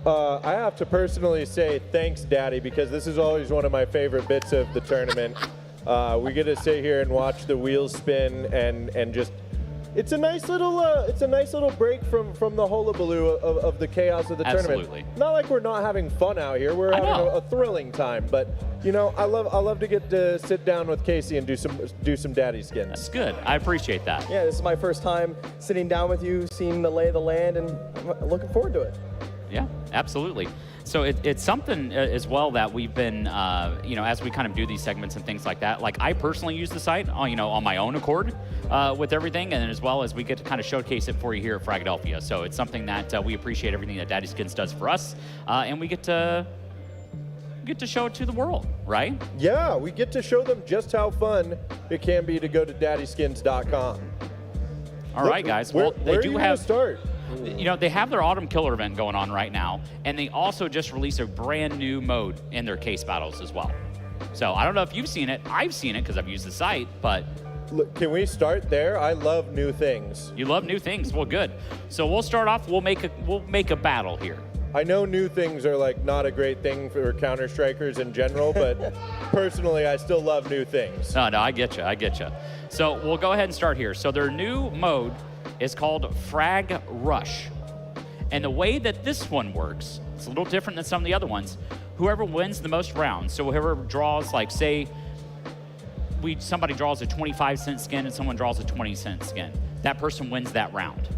I have to personally say thanks, Daddy, because this is always one of my favorite bits of the tournament. We get to sit here and watch the wheels spin and just. It's a nice little break from the hullabaloo of the chaos of the Absolutely. tournament. Not like we're not having fun out here. We're having a thrilling time. But you know, I love to get to sit down with Casey and do some daddy skins. That's good. I appreciate that. Yeah, this is my first time sitting down with you, seeing the lay of the land, and I'm looking forward to it. Yeah, absolutely. So it's something as well that we've been, as we kind of do these segments and things like that. Like I personally use the site, on my own accord with everything, and as well as we get to kind of showcase it for you here at Fragadelphia. So it's something that we appreciate everything that Daddy Skins does for us, and we get to show it to the world, right? Yeah, we get to show them just how fun it can be to go to daddyskins.com. All right, guys. Where They are do you have. gonna start? They have their Autumn Killer event going on right now, and they also just released a brand new mode in their case battles as well. So I don't know if you've seen it. I've seen it because I've used the site, but... Look, can we start there? I love new things. You love new things? Well, good. So we'll start off. We'll make a battle here. I know new things are like not a great thing for Counter-Strikers in general, but personally, I still love new things. No, I get you. So we'll go ahead and start here. So their new mode is called Frag Rush. And the way that this one works, it's a little different than some of the other ones. Whoever wins the most rounds, so whoever draws, like say, somebody draws a 25-cent skin and someone draws a 20-cent skin, that person wins that round.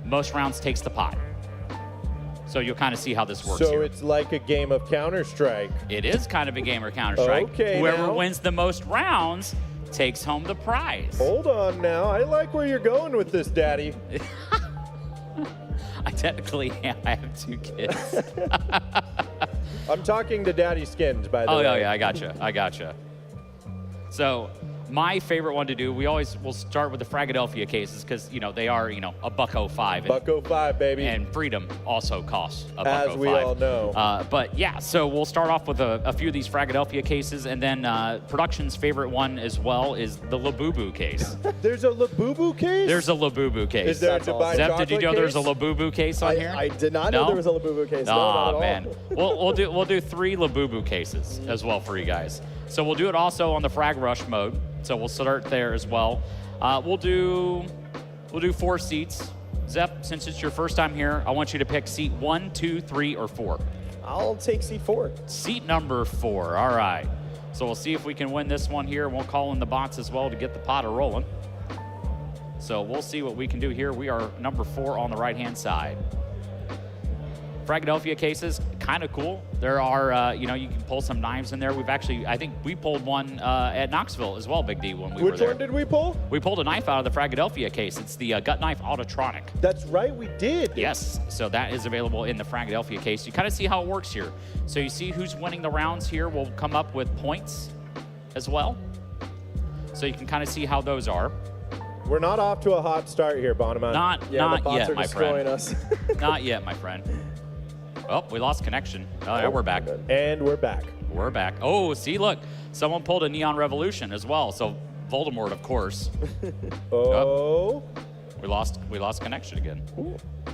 Most rounds takes the pot. So you'll kind of see how this works So here. it's like a game of Counter-Strike. It is kind of a game of Counter-Strike. Okay, whoever now. wins the most rounds takes home the prize. Hold on now. I like where you're going with this, Daddy. I have 2 kids. I'm talking to Daddy Skins, by the way. Oh, yeah, I gotcha. So my favorite one to do, will start with the Fragadelphia cases because, they are, $1.05. $1.05, baby. And Freedom also costs $1.05. As we all know. But yeah, so we'll start off with a few of these Fragadelphia cases, and then Production's favorite one as well is the Labubu case. There's a Labubu case? There's a Labubu case. Is there a Dubai Zep, chocolate did you know case? there's a Labubu case on here? I did not know there was a Labubu case. No, not at all. Man. We'll do 3 Labubu cases as well for you guys. So we'll do it also on the Frag Rush mode. So we'll start there as well. We'll do 4 seats. Zep, since it's your first time here, I want you to pick seat 1, 2, 3, or 4. I'll take seat 4. Seat number 4. All right. So we'll see if we can win this one here. We'll call in the bots as well to get the pot rolling. So we'll see what we can do here. We are number 4 on the right-hand side. Fragadelphia cases, kind of cool. There are, you can pull some knives in there. I think we pulled one at Knoxville as well, Big D, when we were there. Which one did we pull? We pulled a knife out of the Fragadelphia case. It's the Gut Knife Autotronic. That's right, we did. Yes, so that is available in the Fragadelphia case. You kind of see how it works here. So you see who's winning the rounds here will come up with points as well. So you can kind of see how those are. We're not off to a hot start here, Bonamont. Not the bots yet, are my destroying friend. us. Not yet, my friend. Oh, we lost connection. Oh, yeah, we're back. And we're back. We're back. Oh, see, look. Someone pulled a Neon Revolution as well. So Voldemort, of course. Oh. We lost connection again.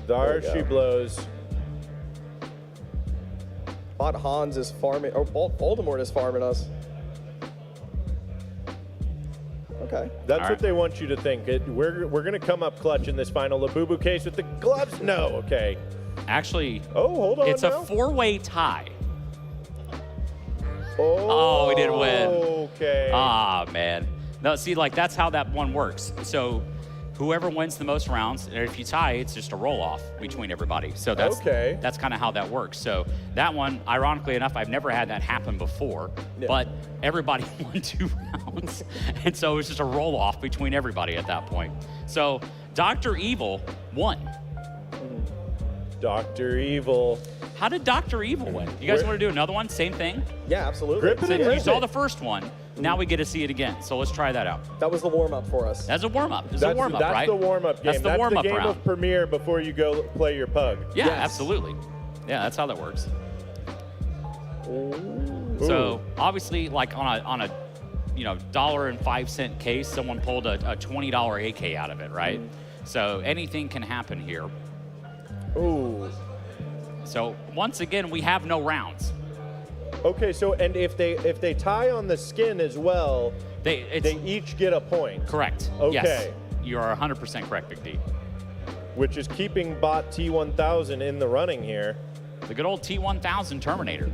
There she blows. Bot Hans is farming, or Voldemort is farming us. Okay. That's All what right. they want you to think. We're going to come up clutch in this final Labubu case with the gloves. No, okay. Actually, hold on it's now. a 4-way tie. Oh, we didn't win. Okay. Ah, man. No, see, that's how that one works. So whoever wins the most rounds, and if you tie, it's just a roll-off between everybody. So that's kind of how that works. So that one, ironically enough, I've never had that happen before, but everybody won 2 rounds. And so it was just a roll-off between everybody at that point. So Dr. Evil won. Dr. Evil. How did Dr. Evil win? You guys want to do another one? Same thing? Yeah, absolutely. Grip it and You rip saw it. the first one. Now we get to see it again. So let's try that out. That was the warm-up for us. That's a warm-up. It's a warm-up, right? That's the warm-up game. That's the warm-up game round. of Premier before you go play your pug. Yeah, Yes. absolutely. Yeah, that's how that works. So obviously, like on a $1.05 case, someone pulled a $20 AK out of it, right? So anything can happen here. Ooh. So once again, we have no rounds. Okay, so and if they tie on the skin as well, they each get a point. Correct. Okay. Yes, you are 100% correct, Big D. Which is keeping bot T1000 in the running here. The good old T1000 Terminator.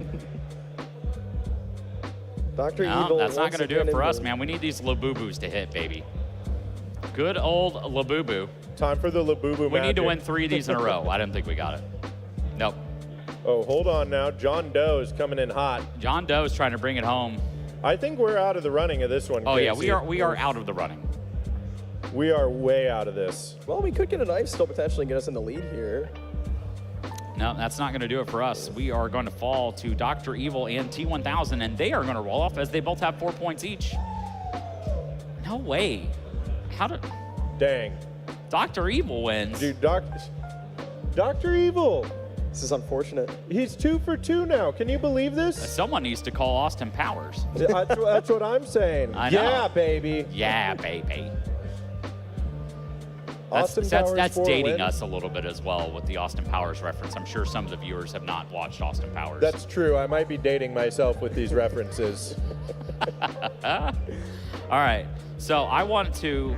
Dr. No, Evil. that's not going to do it for us, man. man. We need these Labubu's to hit, baby. Good old Labubu. Time for the Labubu We need to magic. win 3 of these in a row. I didn't think we got it. Nope. Oh, hold on now. John Doe is coming in hot. John Doe's trying to bring it home. I think we're out of the running of this one. Oh, yeah, Casey. we are out of the running. We are way out of this. Well, we could get a knife still potentially get us in the lead here. No, that's not going to do it for us. We are going to fall to Dr. Evil and T1000, and they are going to roll off as they both have 4 points each. No way. How did... Dang. Dr. Evil wins. Dude, Dr. Evil. This is unfortunate. He's 2 for 2 now. Can you believe this? Someone needs to call Austin Powers. That's what I'm saying. I know. Yeah, baby. Yeah, baby. Austin Powers That's for a dating win. us a little bit as well with the Austin Powers reference. I'm sure some of the viewers have not watched Austin Powers. That's true. I might be dating myself with these references. All right. So I want to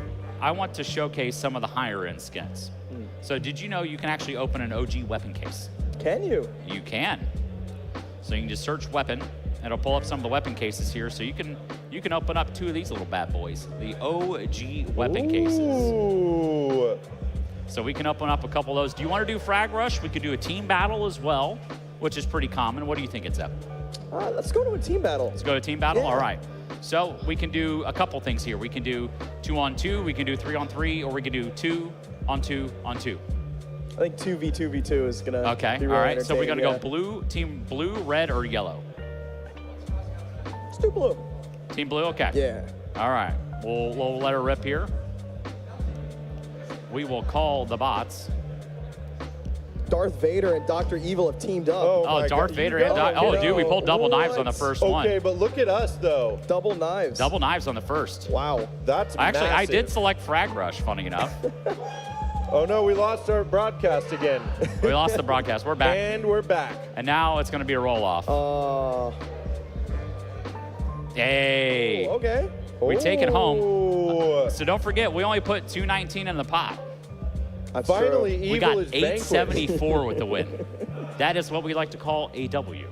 showcase some of the higher end skins. So did you know you can actually open an OG weapon case? Can you? You can. So you can just search weapon. It'll pull up some of the weapon cases here. So you can open up 2 of these little bad boys, the OG weapon cases. Ooh. So we can open up a couple of those. Do you want to do frag rush? We could do a team battle as well, which is pretty common. What do you think, it's up? Let's go to a team battle. Let's go to team battle. Yeah. All right. So we can do a couple things here. We can do 2-on-2. We can do 3-on-3, or we can do 2-on-2-on-2. I think 2v2v2 is gonna. Okay. Be All really right. So we're gonna entertaining, go team blue, red, or yellow. Let's do blue. Team blue. Okay. Yeah. All right. We'll let her rip here. We will call the bots. Darth Vader and Dr. Evil have teamed up. Oh, Darth Vader and dude, we pulled double knives on the first one. Okay, but look at us though. Double knives. Double knives on the first. Wow. That's Actually, I massive. did select frag rush, funny enough. Oh no, we lost our broadcast again. We lost the broadcast. We're back. And we're back. And now it's going to be a roll-off. Hey. Ooh, okay. We take it home. Ooh. So don't forget, we only put 219 in the pot. That's Finally, true. Evil We got is vanquished. 874 with the win. That is what we like to call a W.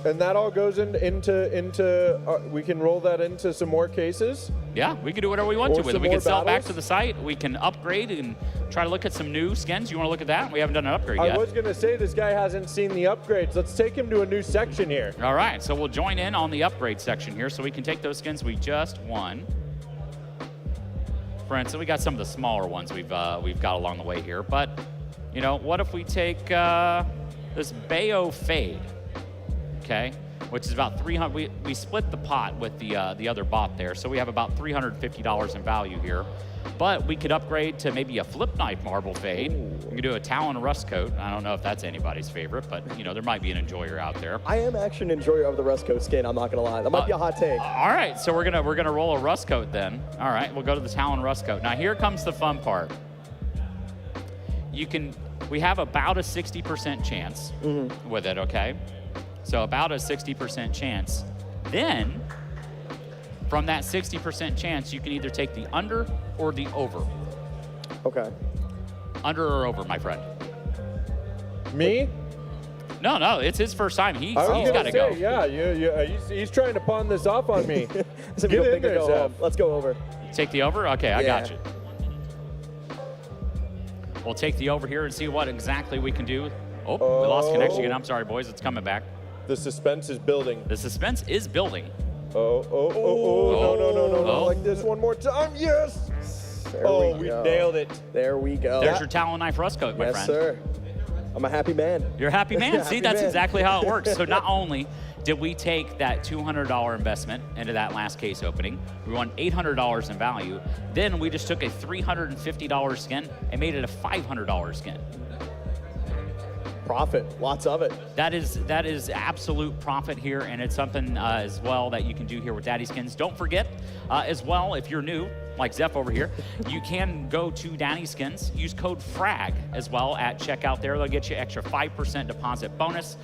And that all goes into we can roll that into some more cases. Yeah, we can do whatever we want Or to with it. some We can more sell it back battles? to the site. We can upgrade and try to look at some new skins. You want to look at that? We haven't done an upgrade I yet. was gonna say this guy hasn't seen the upgrades. Let's take him to a new section here. All right, so we'll join in on the upgrade section here so we can take those skins we just won. For instance, we got some of the smaller ones we've got along the way here. But, you know, what if we take this Bayo Fade, okay? Which is about 300. We split the pot with the other bot there, so we have about $350 in value here. But we could upgrade to maybe a flip knife marble fade. We could do a Talon rust coat. I don't know if that's anybody's favorite, but you know there might be an enjoyer out there. I am actually an enjoyer of the Rust Coat skin. I'm not gonna lie. That might be a hot take. All right, so we're gonna roll a rust coat then. All right, we'll go to the Talon rust coat. Now here comes the fun part. We have about a 60% chance with it, okay? So about a 60% chance. Then, from that 60% chance, you can either take the under or the over. Okay. Under or over, my friend? Me? No, it's his first time. He's I was got gonna to go. say, yeah, he's trying to pawn this off on me. So Get go in big or there, go Zeph. home. Let's go over. Take the over? Okay, I got Yeah. you. We'll take the over here and see what exactly we can do. Oh, we lost connection again. I'm sorry, boys. It's coming back. The suspense is building. The suspense is building. No, like this one more time. Yes. There we go. nailed it. There we go. There's your Talon knife rust coat, my yes, friend. sir. I'm a happy man. You're a happy man. See, Happy that's man. exactly how it works. So not only Did we take that $200 investment into that last case opening? We won $800 in value. Then we just took a $350 skin and made it a $500 skin. Profit, lots of it. That is absolute profit here, and it's something as well that you can do here with Daddy Skins. Don't forget, as well, if you're new, like Zeph over here, you can go to Daddy Skins, use code FRAG as well at checkout there. They'll get you extra 5% deposit bonus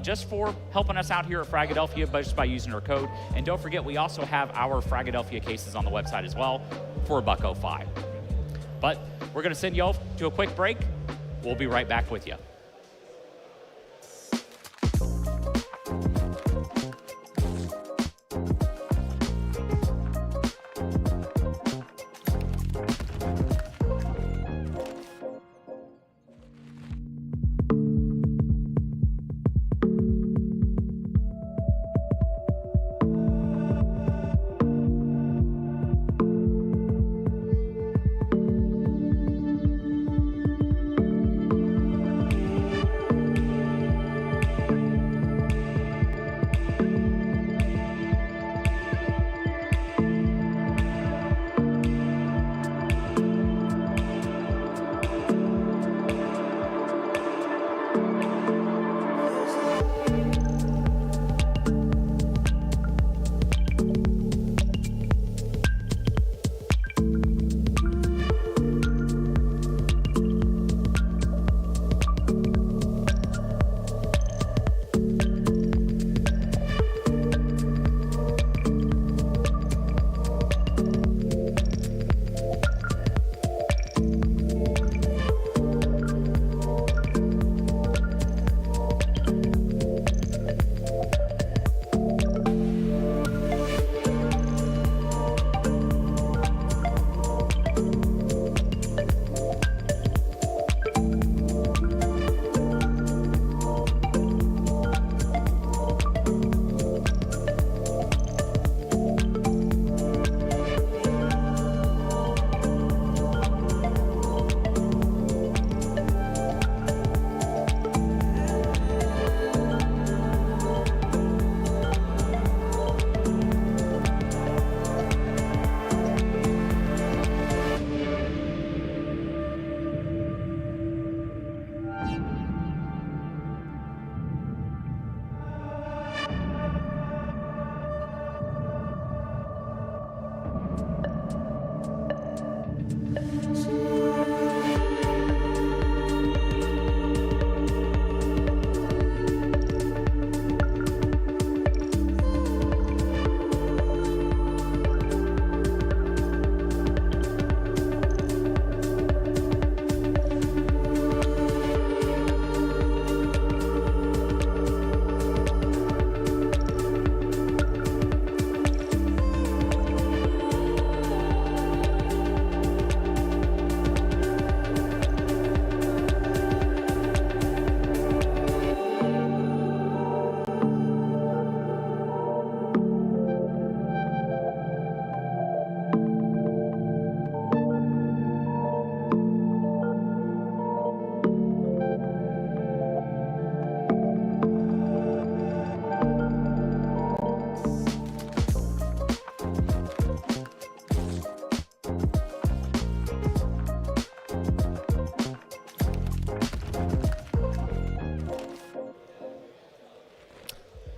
just for helping us out here at Fragadelphia, but just by using our code. And don't forget, we also have our Fragadelphia cases on the website as well for $1.05. But we're gonna send you off to a quick break. We'll be right back with you.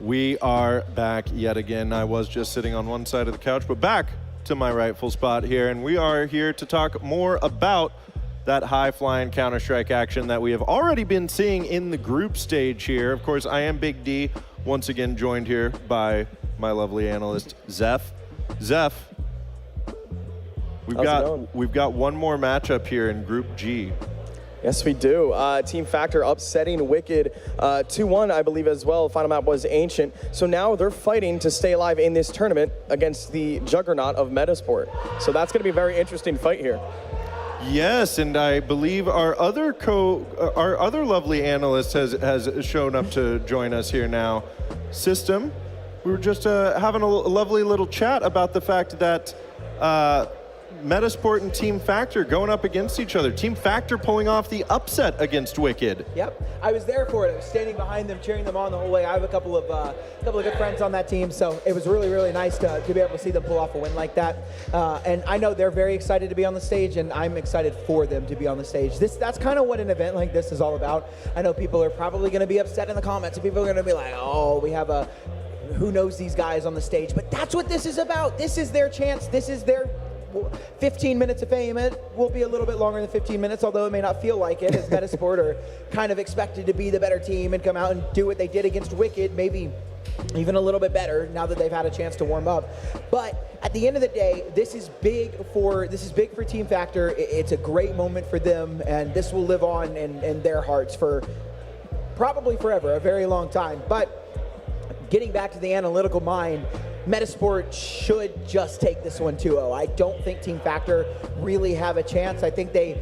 We are back yet again. I was just sitting on one side of the couch, but back to my rightful spot here, and we are here to talk more about that high-flying Counter-Strike action that we have already been seeing in the group stage here. Of course, I am Big D, once again joined here by my lovely analyst, Zeph. Zeph, we've got one more matchup here in Group G. Yes, we do. Team Factor upsetting Wicked 2-1, I believe, as well. Final map was Ancient. So now they're fighting to stay alive in this tournament against the juggernaut of Metasport. So that's going to be a very interesting fight here. Yes, and I believe our other lovely analyst has shown up to join us here now. System, we were just having a lovely little chat about the fact that Metasport and Team Factor going up against each other. Team Factor pulling off the upset against Wicked. Yep, I was there for it. I was standing behind them, cheering them on the whole way. I have a couple of good friends on that team, so it was really, really nice to be able to see them pull off a win like that. And I know they're very excited to be on the stage, and I'm excited for them to be on the stage. That's kind of what an event like this is all about. I know people are probably going to be upset in the comments, and people are going to be like, oh, we have a who knows these guys on the stage, but that's what this is about. This is their chance. This is their 15 minutes of fame. It will be a little bit longer than 15 minutes, although it may not feel like it, as Metasport are kind of expected to be the better team and come out and do what they did against Wicked, maybe even a little bit better now that they've had a chance to warm up. But at the end of the day, this is big for Team Factor. It's a great moment for them, and this will live on in their hearts for probably forever, a very long time. But getting back to the analytical mind, Metasport should just take this one 2-0. I don't think Team Factor really have a chance. I think they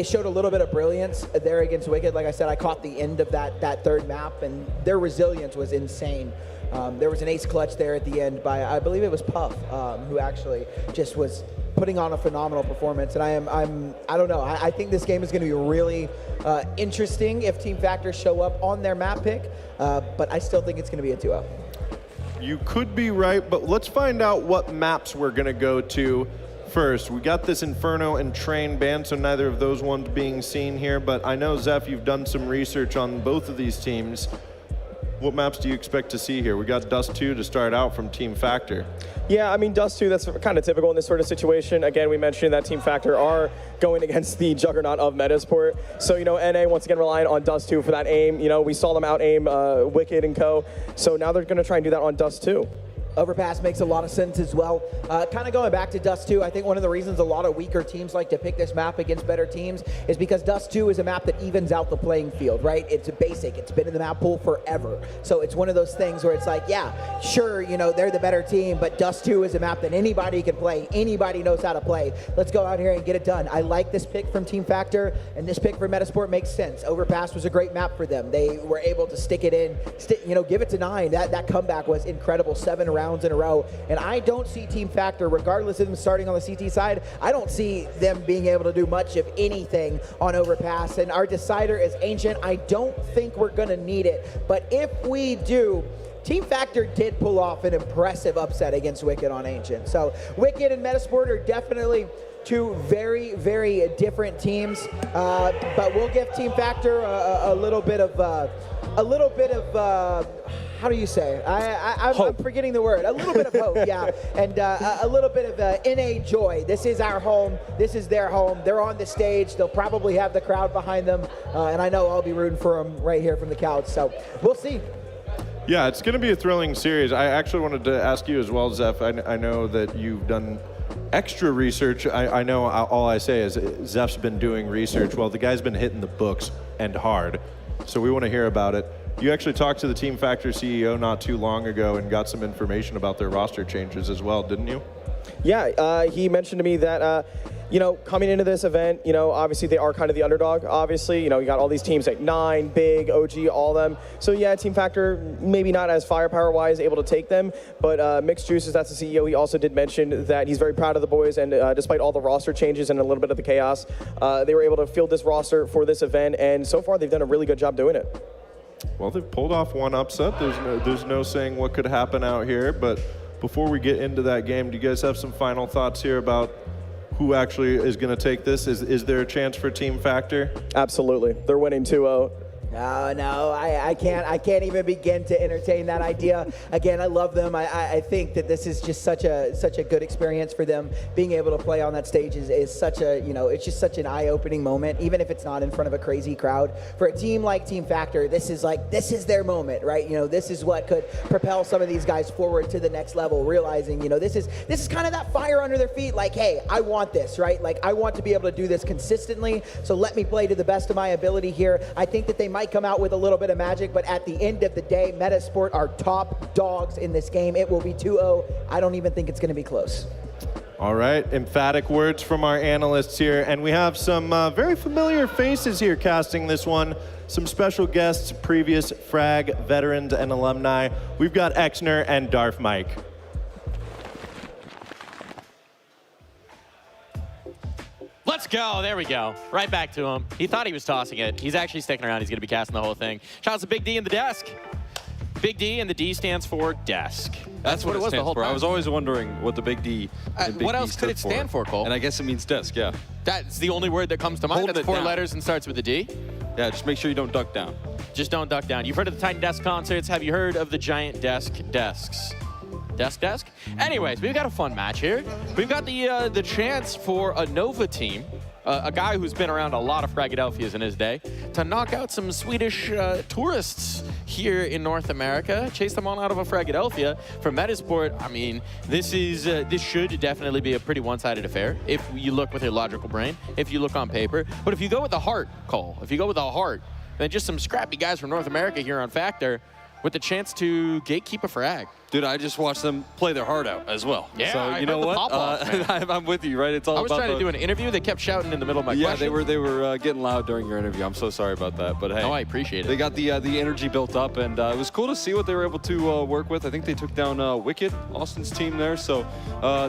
showed a little bit of brilliance there against Wicked. Like I said, I caught the end of that third map, and their resilience was insane. There was an ace clutch there at the end by, I believe it was Puff, who actually just was putting on a phenomenal performance. And I don't know. I think this game is going to be really interesting if Team Factor show up on their map pick, but I still think it's going to be a 2-0. You could be right, but let's find out what maps we're going to go to first. We got this Inferno and Train banned, so neither of those ones being seen here, but I know, Zeph, you've done some research on both of these teams. What maps do you expect to see here? We got Dust 2 to start out from Team Factor. Yeah, I mean, Dust 2, that's kind of typical in this sort of situation. Again, we mentioned that Team Factor are going against the juggernaut of Metasport. So, NA once again relying on Dust 2 for that aim. We saw them out-aim Wicked and co. So now they're going to try and do that on Dust 2. Overpass makes a lot of sense as well. Kind of going back to Dust 2, I think one of the reasons a lot of weaker teams like to pick this map against better teams is because Dust 2 is a map that evens out the playing field, right? It's a basic. It's been in the map pool forever. So it's one of those things where it's like, yeah, sure, they're the better team, but Dust 2 is a map that anybody can play. Anybody knows how to play. Let's go out here and get it done. I like this pick from Team Factor, and this pick for Metasport makes sense. Overpass was a great map for them. They were able to stick it in, give it to 9. That comeback was incredible. 7 rounds in a row, and I don't see Team Factor, regardless of them starting on the CT side, I don't see them being able to do much of anything on Overpass, and our decider is Ancient. I don't think we're going to need it, but if we do, Team Factor did pull off an impressive upset against Wicked on Ancient. So Wicked and Metasport are definitely two very, very different teams, but we'll give Team Factor a little bit of how do you say? I'm forgetting the word. A little bit of hope, yeah, and a little bit of NA joy. This is our home. This is their home. They're on the stage. They'll probably have the crowd behind them, and I know I'll be rooting for them right here from the couch. So we'll see. Yeah, it's going to be a thrilling series. I actually wanted to ask you as well, Zeph. I know that you've done extra research. I know all I say is Zeph's been doing research. Well, the guy's been hitting the books and hard, so we want to hear about it. You actually talked to the Team Factor CEO not too long ago and got some information about their roster changes as well, didn't you? Yeah, he mentioned to me that, coming into this event, obviously they are kind of the underdog, obviously. You got all these teams like 9, Big, OG, all of them. So yeah, Team Factor, maybe not as firepower-wise able to take them, but Mixed Juices, that's the CEO, he also did mention that he's very proud of the boys, and despite all the roster changes and a little bit of the chaos, they were able to field this roster for this event, and so far they've done a really good job doing it. Well, they've pulled off one upset. There's no saying what could happen out here, but before we get into that game, do you guys have some final thoughts here about who actually is going to take this? Is there a chance for Team Factor? Absolutely. They're winning 2-0. No, I can't even begin to entertain that idea. Again, I love them. I think that this is just such a good experience for them. Being able to play on that stage is such a, it's just such an eye-opening moment, even if it's not in front of a crazy crowd. For a team like Team Factor, this is their moment, right? This is what could propel some of these guys forward to the next level, realizing, this is kind of that fire under their feet, like, hey, I want this, right? Like, I want to be able to do this consistently, so let me play to the best of my ability here. I think that they might come out with a little bit of magic, but at the end of the day, Metasport are top dogs in this game. It will be 2-0. I don't even think it's going to be close. All right, emphatic words from our analysts here, and we have some very familiar faces here casting this one. Some special guests, previous Frag veterans and alumni. We've got Exner and Darth Mike. go. There we go. Right back to him. He thought he was tossing it. He's actually sticking around. He's going to be casting the whole thing. Shout out to Big D in the desk. Big D, and the D stands for desk. That's what it was the whole time. I was always wondering what the Big D and Big what D else could it stand for, Cole? And I guess it means desk, yeah. That's the only word that comes to mind. Holding That's it 4 down. letters and starts with a D. Yeah, just make sure you don't duck down. Just don't duck down. You've heard of the Titan Desk concerts. Have you heard of the giant desks? Desk? Anyways, we've got a fun match here. We've got the chance for a Nova team, a guy who's been around a lot of Fragadelphias in his day, to knock out some Swedish tourists here in North America, chase them all out of a Fragadelphia. For Metasport, I mean, this should definitely be a pretty one-sided affair if you look with your logical brain, if you look on paper. But if you go with the heart, Cole, if you go with the heart, then just some scrappy guys from North America here on Factor with the chance to gatekeep a frag. Dude, I just watched them play their heart out as well. Yeah, so you know what? I'm with you, right? It's all I was about trying to do an interview. They kept shouting in the middle of my question. Yeah, they were getting loud during your interview. I'm so sorry about that, but hey. Oh, I appreciate it. They got the energy built up, and it was cool to see what they were able to work with. I think they took down Wicked, Austin's team there. So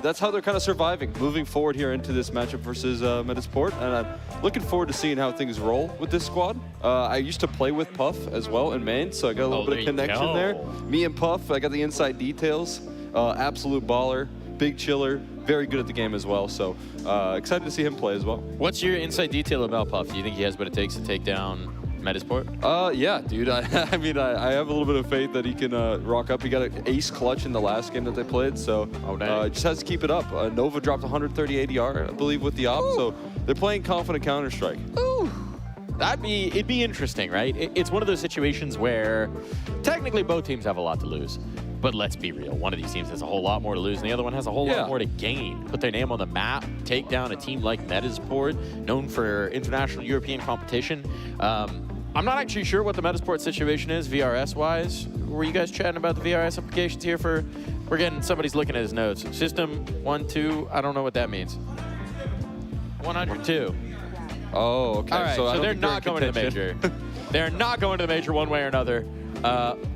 that's how they're kind of surviving, moving forward here into this matchup versus Metasport. And I'm looking forward to seeing how things roll with this squad. I used to play with Puff as well in Maine, so I got a little bit of connection there. Me and Puff, I got the inside details. Absolute baller, big chiller, very good at the game as well. So excited to see him play as well. What's your inside detail about Puff? Do you think he has what it takes to take down Metasport? Yeah, dude. I mean, I have a little bit of faith that he can rock up. He got an ace clutch in the last game that they played, so just has to keep it up. Nova dropped 130 ADR, I believe, with the op, so they're playing confident Counter-Strike. Ooh. It'd be interesting, right? It's one of those situations where technically both teams have a lot to lose. But let's be real, one of these teams has a whole lot more to lose, and the other one has a whole lot more to gain. Put their name on the map, take down a team like Metasport, known for international European competition. I'm not actually sure what the Metasport situation is, VRS-wise. Were you guys chatting about the VRS implications here for, we're getting, somebody's looking at his notes. System 1, 2, I don't know what that means. 102. Oh, okay. All right, so they're not going to the major. They're not going to the major one way or another.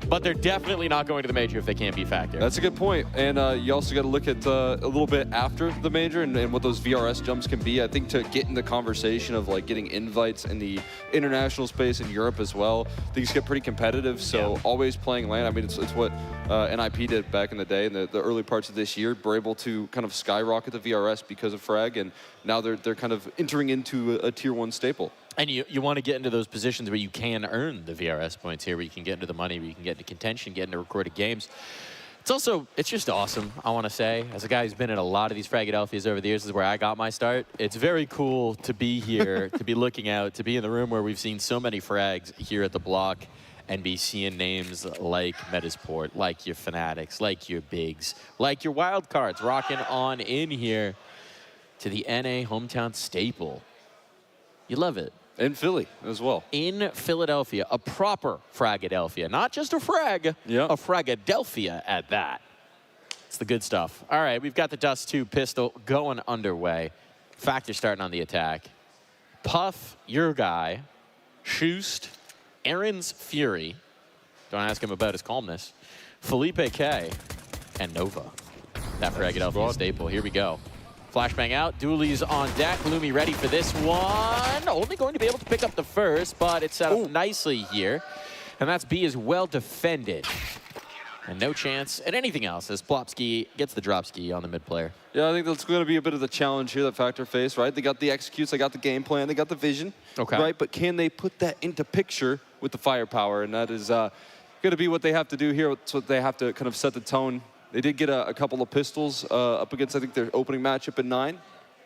But they're definitely not going to the major if they can't beat Factor. That's a good point. And you also got to look at a little bit after the major and what those VRS jumps can be. I think to get in the conversation of like getting invites in the international space in Europe as well, things get pretty competitive. So always playing LAN. I mean, it's what NIP did back in the day in the early parts of this year. We're able to kind of skyrocket the VRS because of Frag, and now they're kind of entering into a tier 1 staple. And you want to get into those positions where you can earn the VRS points here, where you can get into the money, where you can get into contention, get into recorded games. It's just awesome, I want to say. As a guy who's been in a lot of these Fragadelphias over the years, this is where I got my start. It's very cool to be here, to be looking out, to be in the room where we've seen so many frags here at the block and be seeing names like Metasport, like your Fanatics, like your Bigs, like your Wildcards rocking on in here to the NA hometown staple. You love it. In Philly as well. In Philadelphia, a proper Fragadelphia. Not just a frag, a Fragadelphia at that. It's the good stuff. All right, we've got the Dust 2 pistol going underway. Factor starting on the attack. Puff, your guy. Schust, Aaron's Fury. Don't ask him about his calmness. Felipe K, and Nova. That Fragadelphia staple. Here we go. Flashbang out, Dooley's on deck. Lumi ready for this one. Only going to be able to pick up the first, but it's set up nicely here. And that's B is well defended. And no chance at anything else as Plopski gets the drop ski on the mid player. Yeah, I think that's going to be a bit of the challenge here that Factor face, right? They got the executes, they got the game plan, they got the vision, right? But can they put that into picture with the firepower? And that is going to be what they have to do here. It's what they have to kind of set the tone. They did get a couple of pistols up against, I think, their opening matchup in 9.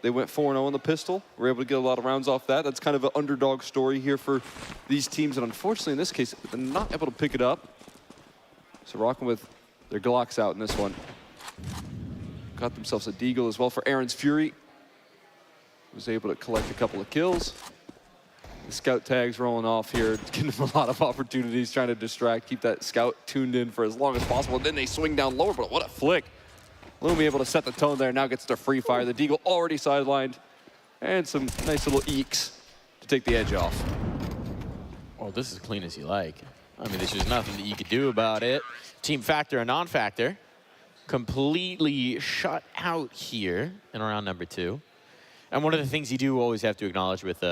They went 4-0 in the pistol. Were able to get a lot of rounds off that. That's kind of an underdog story here for these teams. And unfortunately, in this case, they're not able to pick it up. So rocking with their Glocks out in this one. Got themselves a Deagle as well for Aaron's Fury. Was able to collect a couple of kills. The scout tags rolling off here, getting them a lot of opportunities, trying to distract, keep that scout tuned in for as long as possible. And then they swing down lower, but what a flick. Lumi able to set the tone there, now gets to free fire. The Deagle already sidelined, and some nice little eeks to take the edge off. Well, this is clean as you like. I mean, there's just nothing that you could do about it. Team Factor and non-Factor completely shut out here in round number 2. And one of the things you do always have to acknowledge with,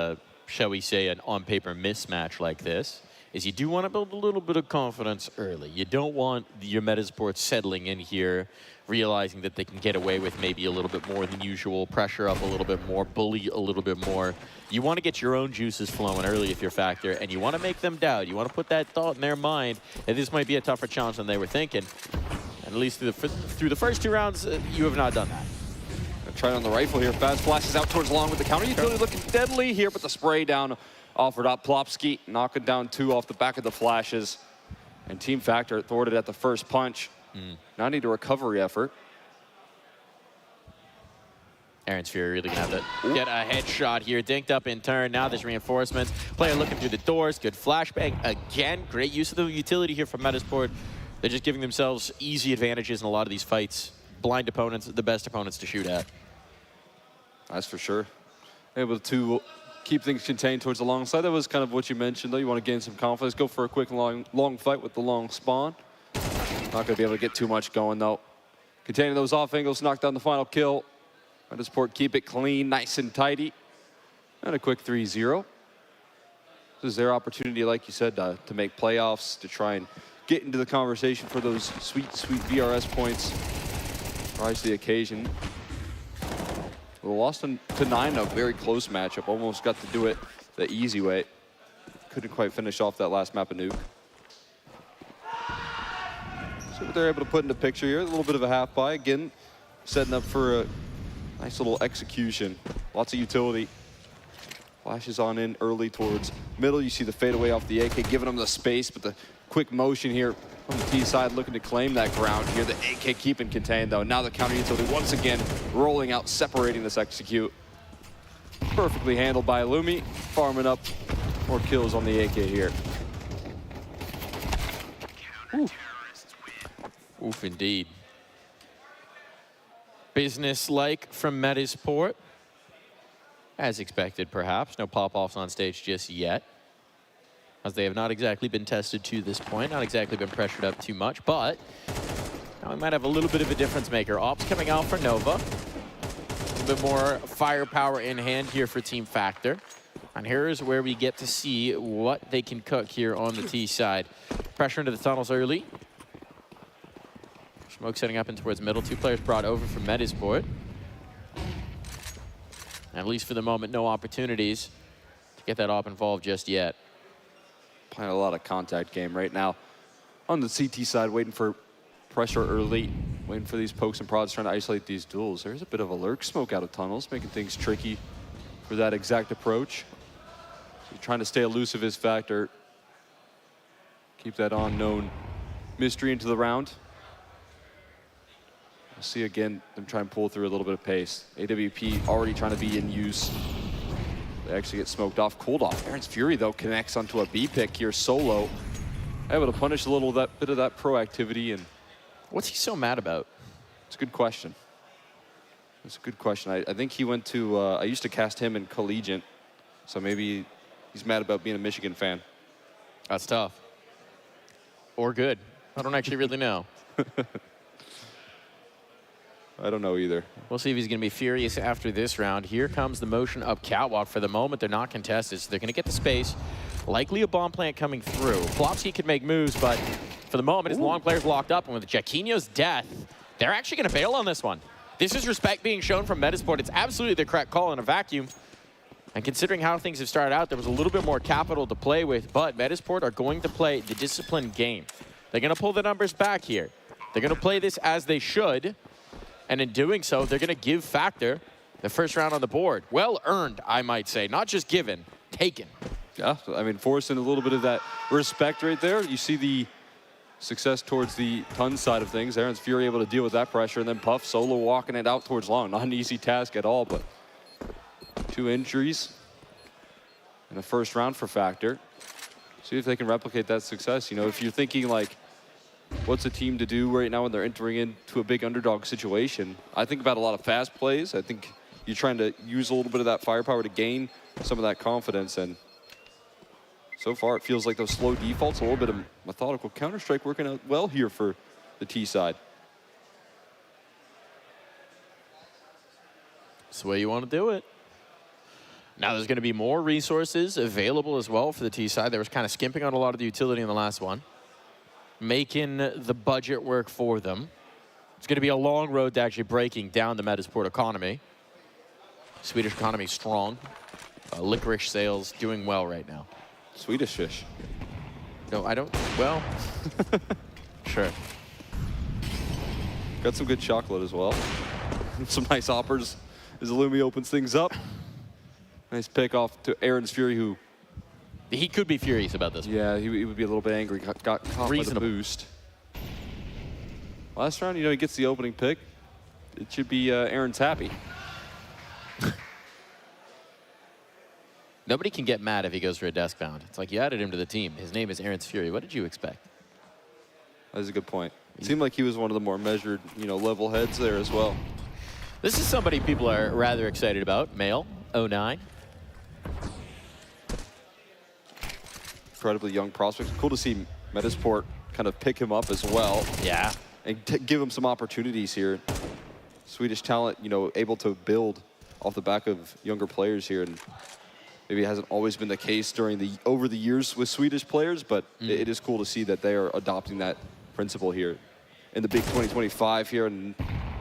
shall we say, an on-paper mismatch like this is you do want to build a little bit of confidence early. You don't want your Metasport settling in here, realizing that they can get away with maybe a little bit more than usual, pressure up a little bit more, bully a little bit more. You want to get your own juices flowing early if you're Factor, and you want to make them doubt. You want to put that thought in their mind that this might be a tougher challenge than they were thinking. And at least through the first 2 rounds, you have not done that. Trying on the rifle here. Fast flashes out towards long with the counter utility looking deadly here, but the spray down offered up. Plopsky knocking down 2 off the back of the flashes. And Team Factor thwarted at the first punch. Now need a recovery effort. Aaron's Fury really gonna have to get a headshot here. Dinked up in turn. Now there's reinforcements. Player looking through the doors. Good flashbang again. Great use of the utility here from Metasport. They're just giving themselves easy advantages in a lot of these fights. Blind opponents, the best opponents to shoot at. That's for sure. Able to keep things contained towards the long side. That was kind of what you mentioned, though. You want to gain some confidence. Go for a quick long fight with the long spawn. Not going to be able to get too much going, though. Containing those off angles, knock down the final kill. Metasport keep it clean, nice and tidy. And a quick 3-0. This is their opportunity, like you said, to make playoffs, to try and get into the conversation for those sweet, sweet VRS points. Rise to the occasion. We lost to 9 in a very close matchup. Almost got to do it the easy way. Couldn't quite finish off that last map of Nuke. So what they're able to put in the picture here, a little bit of a half buy. Again, setting up for a nice little execution. Lots of utility. Flashes on in early towards middle. You see the fadeaway off the AK, giving them the space, but the quick motion here on the T side looking to claim that ground here. The AK keeping contained, though. Now the counter utility once again rolling out, separating this execute. Perfectly handled by Illumi, farming up more kills on the AK here. Oof, indeed. Business-like from Metasport. As expected, perhaps. No pop-offs on stage just yet, as they have not exactly been tested to this point, not exactly been pressured up too much, but now we might have a little bit of a difference maker. Ops coming out for Nova. A little bit more firepower in hand here for Team Factor. And here's where we get to see what they can cook here on the T side. Pressure into the tunnels early. Smoke setting up in towards middle. 2 players brought over from Metasport. At least for the moment, no opportunities to get that op involved just yet. Playing a lot of contact game right now. On the CT side, waiting for pressure early, waiting for these pokes and prods, trying to isolate these duels. There's a bit of a lurk smoke out of tunnels, making things tricky for that exact approach. So trying to stay elusive as Factor. Keep that unknown mystery into the round. We'll see again them try and pull through a little bit of pace. AWP already trying to be in use. They actually get smoked off, cooled off. Aaron's Fury, though, connects onto a B pick here solo. Able to punish a little bit of that proactivity. And what's he so mad about? It's a good question. It's a good question. I think he went to, I used to cast him in Collegiate, so maybe he's mad about being a Michigan fan. That's tough. Or good. I don't actually really know. I don't know either. We'll see if he's going to be furious after this round. Here comes the motion up catwalk. For the moment, they're not contested, so they're going to get the space. Likely a bomb plant coming through. Flopsky could make moves, but for the moment, his long player's locked up. And with Jaquinho's death, they're actually going to bail on this one. This is respect being shown from Metasport. It's absolutely the correct call in a vacuum. And considering how things have started out, there was a little bit more capital to play with, but Metasport are going to play the disciplined game. They're going to pull the numbers back here. They're going to play this as they should. And in doing so, they're going to give Factor the first round on the board. Well earned, I might say. Not just given, taken. Yeah, I mean, forcing a little bit of that respect right there. You see the success towards the Tun side of things. Aaron's Fury able to deal with that pressure, and then Puff solo walking it out towards long. Not an easy task at all, but 2 injuries in the first round for Factor. See if they can replicate that success. You know, if you're thinking like, what's a team to do right now when they're entering into a big underdog situation? I think about a lot of fast plays. I think you're trying to use a little bit of that firepower to gain some of that confidence. And so far, it feels like those slow defaults, a little bit of methodical Counter-Strike working out well here for the T side. That's the way you want to do it. Now there's going to be more resources available as well for the T side. They were kind of skimping on a lot of the utility in the last one, making the budget work for them. It's going to be a long road to actually breaking down the Metasport economy. Swedish economy strong. Licorice sales doing well right now. Swedish fish. No, I don't. Well, sure. Got some good chocolate as well. Some nice hoppers as Illumi opens things up. Nice pick off to Aaron's Fury, who... He could be furious about this. Yeah, he would be a little bit angry. Got caught by the boost. Last round, you know, he gets the opening pick. It should be Aaron's happy. Nobody can get mad if he goes for a desk bound. It's like you added him to the team. His name is Aaron's Fury. What did you expect? That's a good point. It seemed like he was one of the more measured, you know, level heads there as well. This is somebody people are rather excited about. Male, 09. Incredibly young prospect. Cool to see Metasport kind of pick him up as well. Yeah. And give him some opportunities here. Swedish talent, you know, able to build off the back of younger players here. And maybe it hasn't always been the case over the years with Swedish players, but it is cool to see that they are adopting that principle here in the big 2025 here, and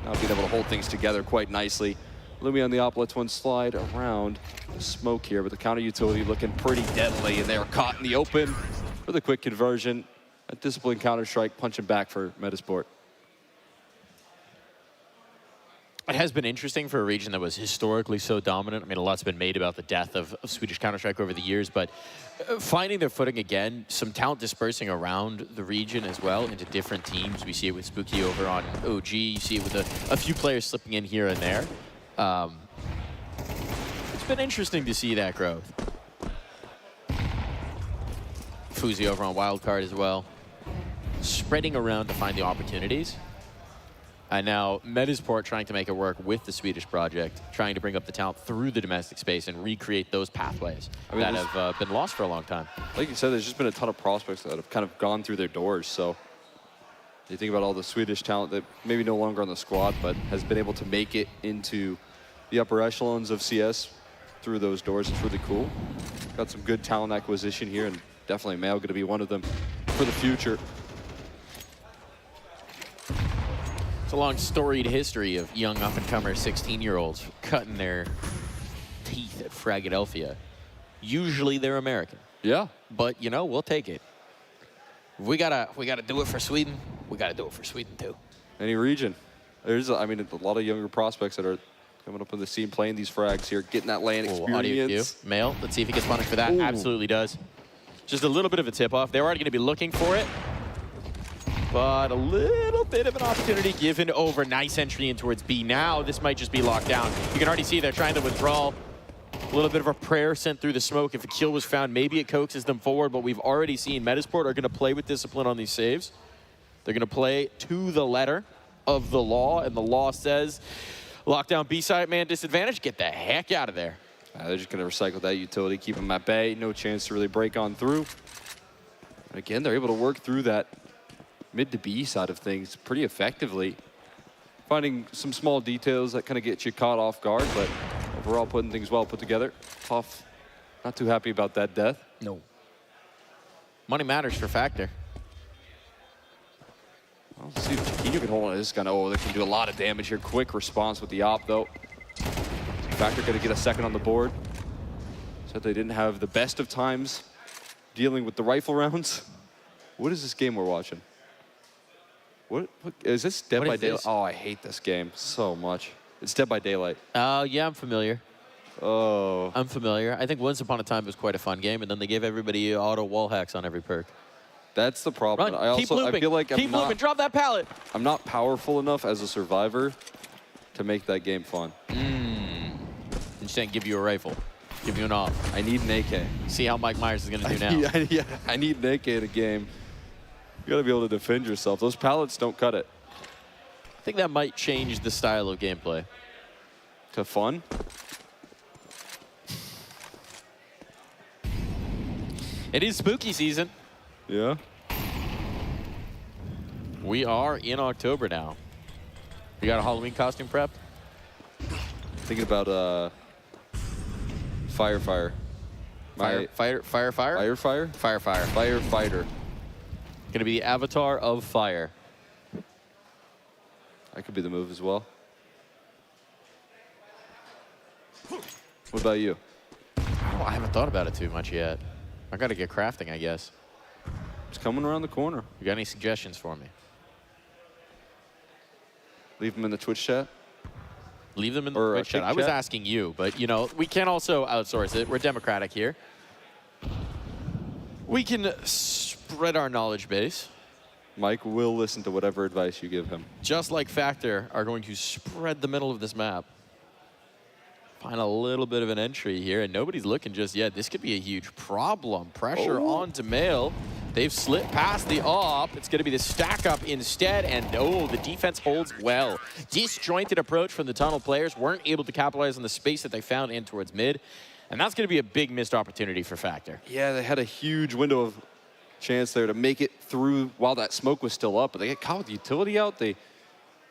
now being able to hold things together quite nicely. Illumi on the op lets one slide around the smoke here, but the counter utility looking pretty deadly, and they are caught in the open for the quick conversion. A disciplined counter-strike punching back for Metasport. It has been interesting for a region that was historically so dominant. I mean, a lot's been made about the death of Swedish Counter-Strike over the years, but finding their footing again, some talent dispersing around the region as well into different teams. We see it with Spooky over on OG. You see it with a few players slipping in here and there. It's been interesting to see that growth. Fuzi over on Wildcard as well. Spreading around to find the opportunities. And now Metasport trying to make it work with the Swedish project, trying to bring up the talent through the domestic space and recreate those pathways that have been lost for a long time. Like you said, there's just been a ton of prospects that have kind of gone through their doors. So you think about all the Swedish talent that maybe no longer on the squad, but has been able to make it into the upper echelons of CS through those doors. It's really cool. Got some good talent acquisition here, and definitely Mayo going to be one of them for the future. It's a long storied history of young up-and-comer 16-year-olds cutting their teeth at Philadelphia. Usually they're American. Yeah. But, you know, we'll take it. We gotta do it for Sweden. We gotta do it for Sweden, too. Any region. There's, I mean, a lot of younger prospects that are coming up in the scene, playing these frags here, getting that lane experience. Audio cue. Mail, let's see if he gets punished for that. Ooh. Absolutely does. Just a little bit of a tip-off. They're already gonna be looking for it. But a little bit of an opportunity given over. Nice entry in towards B. Now this might just be locked down. You can already see they're trying to withdraw. A little bit of a prayer sent through the smoke. If a kill was found, maybe it coaxes them forward, but we've already seen Metasport are going to play with discipline on these saves. They're going to play to the letter of the law, and the law says, lockdown B-side, man, disadvantage, get the heck out of there. They're just going to recycle that utility, keep them at bay, no chance to really break on through. And again, they're able to work through that mid to B side of things pretty effectively. Finding some small details that kind of get you caught off guard, but overall putting things well put together. Tough. Not too happy about that death. No. Money matters for Factor. Well, let's see if Chiquinho can hold on to this guy. Oh, they can do a lot of damage here. Quick response with the op, though. Factor going to get a second on the board. Said they didn't have the best of times dealing with the rifle rounds. What is this game we're watching? What is this? Dead by Daylight? Oh, I hate this game so much. It's Dead by Daylight. Yeah, I'm familiar. Oh. I'm familiar. I think once upon a time it was quite a fun game, and then they gave everybody auto wall hacks on every perk. That's the problem. Run. I Keep looping. I feel like Keep looping. Drop that pallet. I'm not powerful enough as a survivor to make that game fun. I'm saying give you a rifle. Give you an op. I need an AK. See how Mike Myers is going to do now. Yeah, I need an AK in a game. You got to be able to defend yourself. Those pallets don't cut it. I think that might change the style of gameplay. To fun? It is spooky season. Yeah. We are in October now. You got a Halloween costume prepped? Thinking about Firefighter. Firefighter. Gonna be the avatar of fire. That could be the move as well. What about you? I haven't thought about it too much yet. I gotta get crafting, I guess. It's coming around the corner. You got any suggestions for me? Leave them in the Twitch chat. Leave them in the Twitch chat. I was asking you, but you know, we can also outsource it. We're democratic here. We can spread our knowledge base. Mike will listen to whatever advice you give him. Just like Factor are going to spread the middle of this map. Find a little bit of an entry here, and nobody's looking just yet. This could be a huge problem. Pressure onto Mail. They've slipped past the op. It's going to be the stack up instead, and the defense holds well. Disjointed approach from the tunnel players. Weren't able to capitalize on the space that they found in towards mid, and that's going to be a big missed opportunity for Factor. Yeah, they had a huge window of chance there to make it through while that smoke was still up, but they get caught with the utility out. They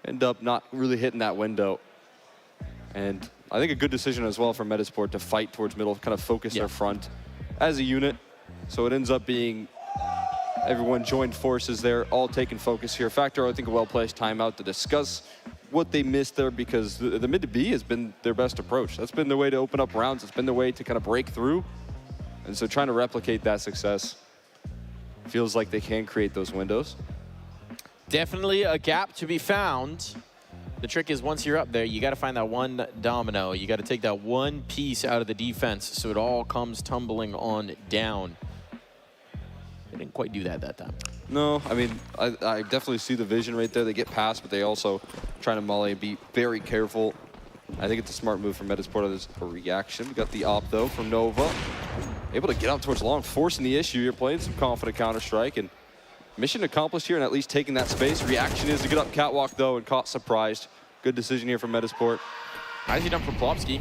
end up not really hitting that window. And I think a good decision as well for Metasport to fight towards middle, kind of focus their front as a unit. So it ends up being everyone joined forces there, all taking focus here. Factor, I think, a well-placed timeout to discuss what they missed there, because the mid to B has been their best approach. That's been their way to open up rounds. It's been their way to kind of break through. And so trying to replicate that success feels like they can create those windows. Definitely a gap to be found. The trick is, once you're up there, you got to find that one domino. You got to take that one piece out of the defense so it all comes tumbling on down. They didn't quite do that time. No, I mean, I definitely see the vision right there. They get past, but they also trying to molly and be very careful. I think it's a smart move from Metasport. There's a reaction. We got the op, though, from Nova. Able to get out towards long, forcing the issue. You're playing some confident Counter-Strike, and mission accomplished here and at least taking that space. Reaction is to get up catwalk, though, and caught surprised. Good decision here from Metasport. Nicely done from Plopsky.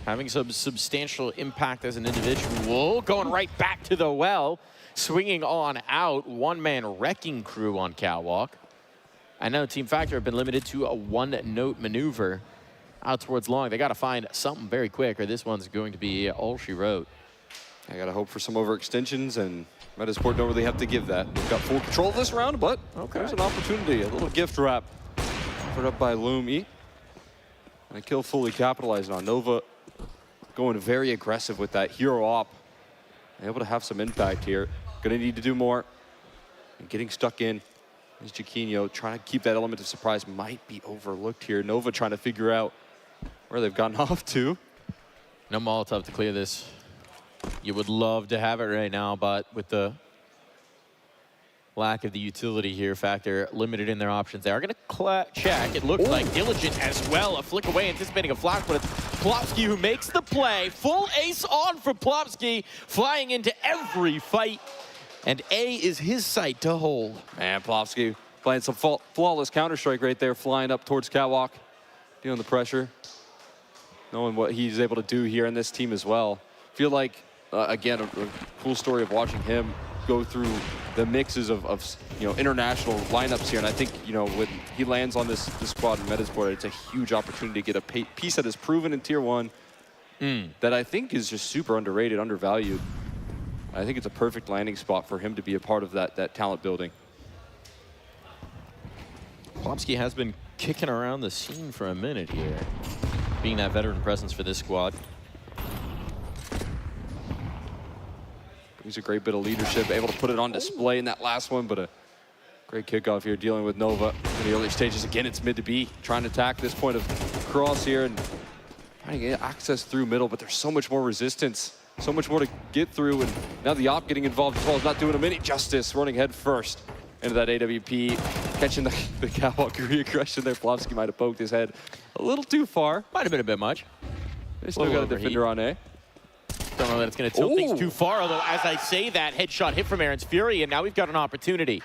Having some substantial impact as an individual. Going right back to the well. Swinging on out. One-man wrecking crew on catwalk. I know Team Factor have been limited to a one-note maneuver out towards long. They got to find something very quick, or this one's going to be all she wrote. I got to hope for some overextensions, and Metasport don't really have to give that. They've got full control of this round, but there's an opportunity. A little gift wrap offered up by Lumi. And a kill fully capitalized on. Nova going very aggressive with that hero op. Able to have some impact here. Gonna need to do more. And getting stuck in is Jaquinho. Trying to keep that element of surprise. Might be overlooked here. Nova trying to figure out where they've gotten off to. No Molotov to clear this. You would love to have it right now, but with the lack of the utility here, Factor limited in their options. They are going to check. It looks like Diligent as well. A flick away, anticipating a flash, but it's Plopsky who makes the play. Full ace on for Plopsky, flying into every fight. And A is his sight to hold. Man, Plopsky playing some flawless Counter-Strike right there, flying up towards catwalk, dealing the pressure. Knowing what he's able to do here in this team as well. Feel like, again, a cool story of watching him go through the mixes of international lineups here. And I think, when he lands on this squad in Metasport, it's a huge opportunity to get a piece that is proven in Tier 1 that I think is just super underrated, undervalued. I think it's a perfect landing spot for him to be a part of that talent building. Plopsky has been kicking around the scene for a minute here, being that veteran presence for this squad. He's a great bit of leadership, able to put it on display in that last one, but a great kickoff here dealing with Nova in the early stages. Again, it's mid to B, trying to attack this point of cross here and trying to get access through middle, but there's so much more resistance, so much more to get through, and now the op getting involved as well is not doing him any justice, running head first into that AWP, catching the catwalk reaggression there. Plopsky might have poked his head a little too far. Might have been a bit much. They still got a defender on A. Don't know that it's going to tilt things too far, although as I say that, headshot hit from Aaron's Fury, and now we've got an opportunity.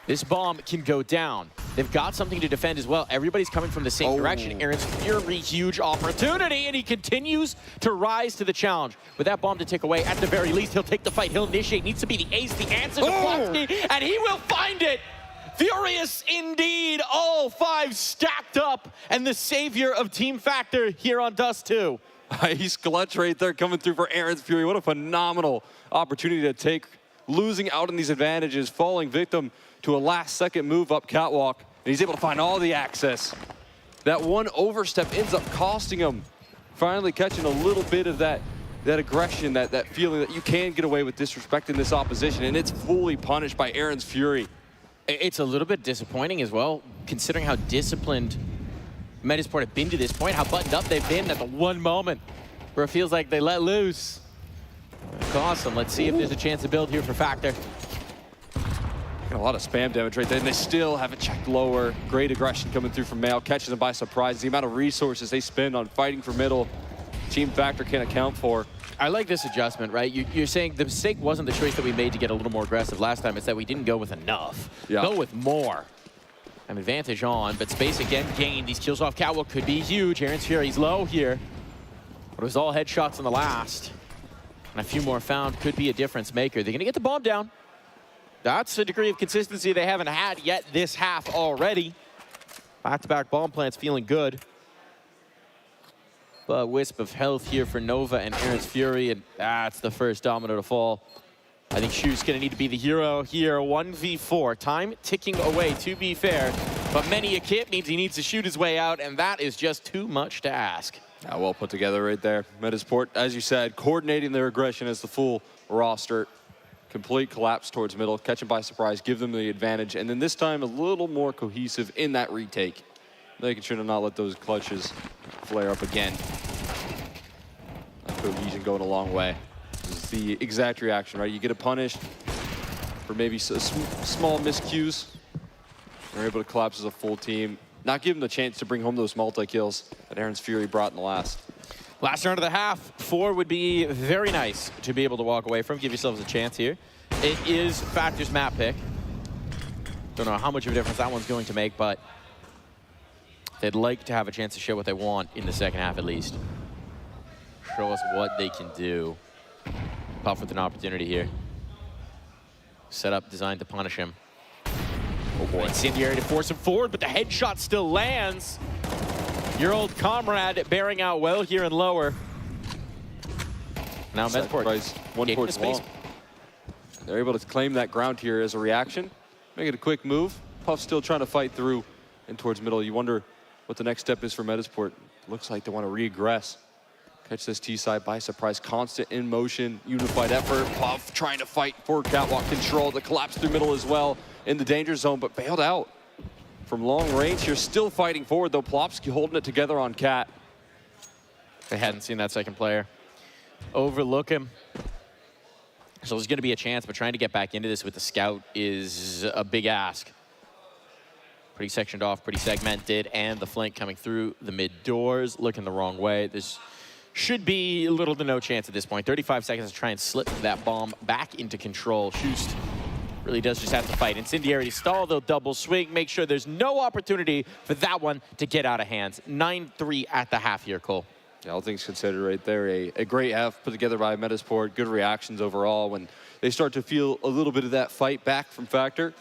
This bomb can go down. They've got something to defend as well. Everybody's coming from the same direction. Aaron's Fury, huge opportunity, and he continues to rise to the challenge. With that bomb to tick away, at the very least, he'll take the fight. He'll initiate. Needs to be the ace, the answer to Plopsky, and he will find it. Furious indeed, all 5 stacked up, and the savior of Team Factor here on Dust 2. Nice clutch right there coming through for Aaron's Fury. What a phenomenal opportunity to take, losing out on these advantages, falling victim to a last-second move up catwalk, and he's able to find all the access. That one overstep ends up costing him, finally catching a little bit of that aggression, that feeling that you can get away with disrespecting this opposition, and it's fully punished by Aaron's Fury. It's a little bit disappointing as well, considering how disciplined Metasport have been to this point, how buttoned up they've been at the one moment where it feels like they let loose. Cost them. Let's see if there's a chance to build here for Factor. A lot of spam damage right there, and they still haven't checked lower. Great aggression coming through from Mail, catches them by surprise. The amount of resources they spend on fighting for middle, Team Factor can't account for. I like this adjustment, right? You're saying the mistake wasn't the choice that we made to get a little more aggressive last time. It's that we didn't go with enough. Yeah. Go with more. An advantage on, but space again gained. These kills off catwalk could be huge. Aaron's Fury's low here. But it was all headshots in the last. And a few more found could be a difference maker. They're gonna get the bomb down. That's a degree of consistency they haven't had yet this half already. Back-to-back bomb plants feeling good. But wisp of health here for Nova and Aaron's Fury, and that's the first domino to fall. I think Shu's gonna need to be the hero here. 1v4, time ticking away to be fair, but many a kit means he needs to shoot his way out, and that is just too much to ask. Yeah, well put together right there. Metasport, as you said, coordinating their aggression as the full roster. Complete collapse towards middle, catch them by surprise, give them the advantage, and then this time a little more cohesive in that retake. Making sure to not let those clutches flare up again. That cohesion going a long way. This is the exact reaction, right? You get it punished for maybe small miscues. They're able to collapse as a full team. Not give them the chance to bring home those multi-kills that Aaron's Fury brought in the last. Last round of the half, 4 would be very nice to be able to walk away from. Give yourselves a chance here. It is Factor's map pick. Don't know how much of a difference that one's going to make, but they'd like to have a chance to show what they want in the second half at least. Show us what they can do. Puff with an opportunity here. Setup designed to punish him. Oh boy, incendiary to force him forward, but the headshot still lands. Your old comrade bearing out well here in lower. Now Metasport one towards space. They're able to claim that ground here as a reaction. Make it a quick move. Puff still trying to fight through and towards middle. You wonder what the next step is for Metasport. Looks like they want to regress. Catch this T side by surprise. Constant in motion, unified effort. Puff trying to fight for catwalk control. The collapse through middle as well in the danger zone, but bailed out. From long range, you're still fighting forward, though. Plopsky holding it together on Cat. They hadn't seen that second player. Overlook him. So there's going to be a chance, but trying to get back into this with the scout is a big ask. Pretty sectioned off, pretty segmented, and the flank coming through the mid doors, looking the wrong way. This should be little to no chance at this point. 35 seconds to try and slip that bomb back into control. Schust really does just have to fight. Incendiary to stall, they'll double swing, make sure there's no opportunity for that one to get out of hands. 9-3 at the half here, Cole. Yeah, all things considered right there. A great half put together by Metasport. Good reactions overall when they start to feel a little bit of that fight back from Factor.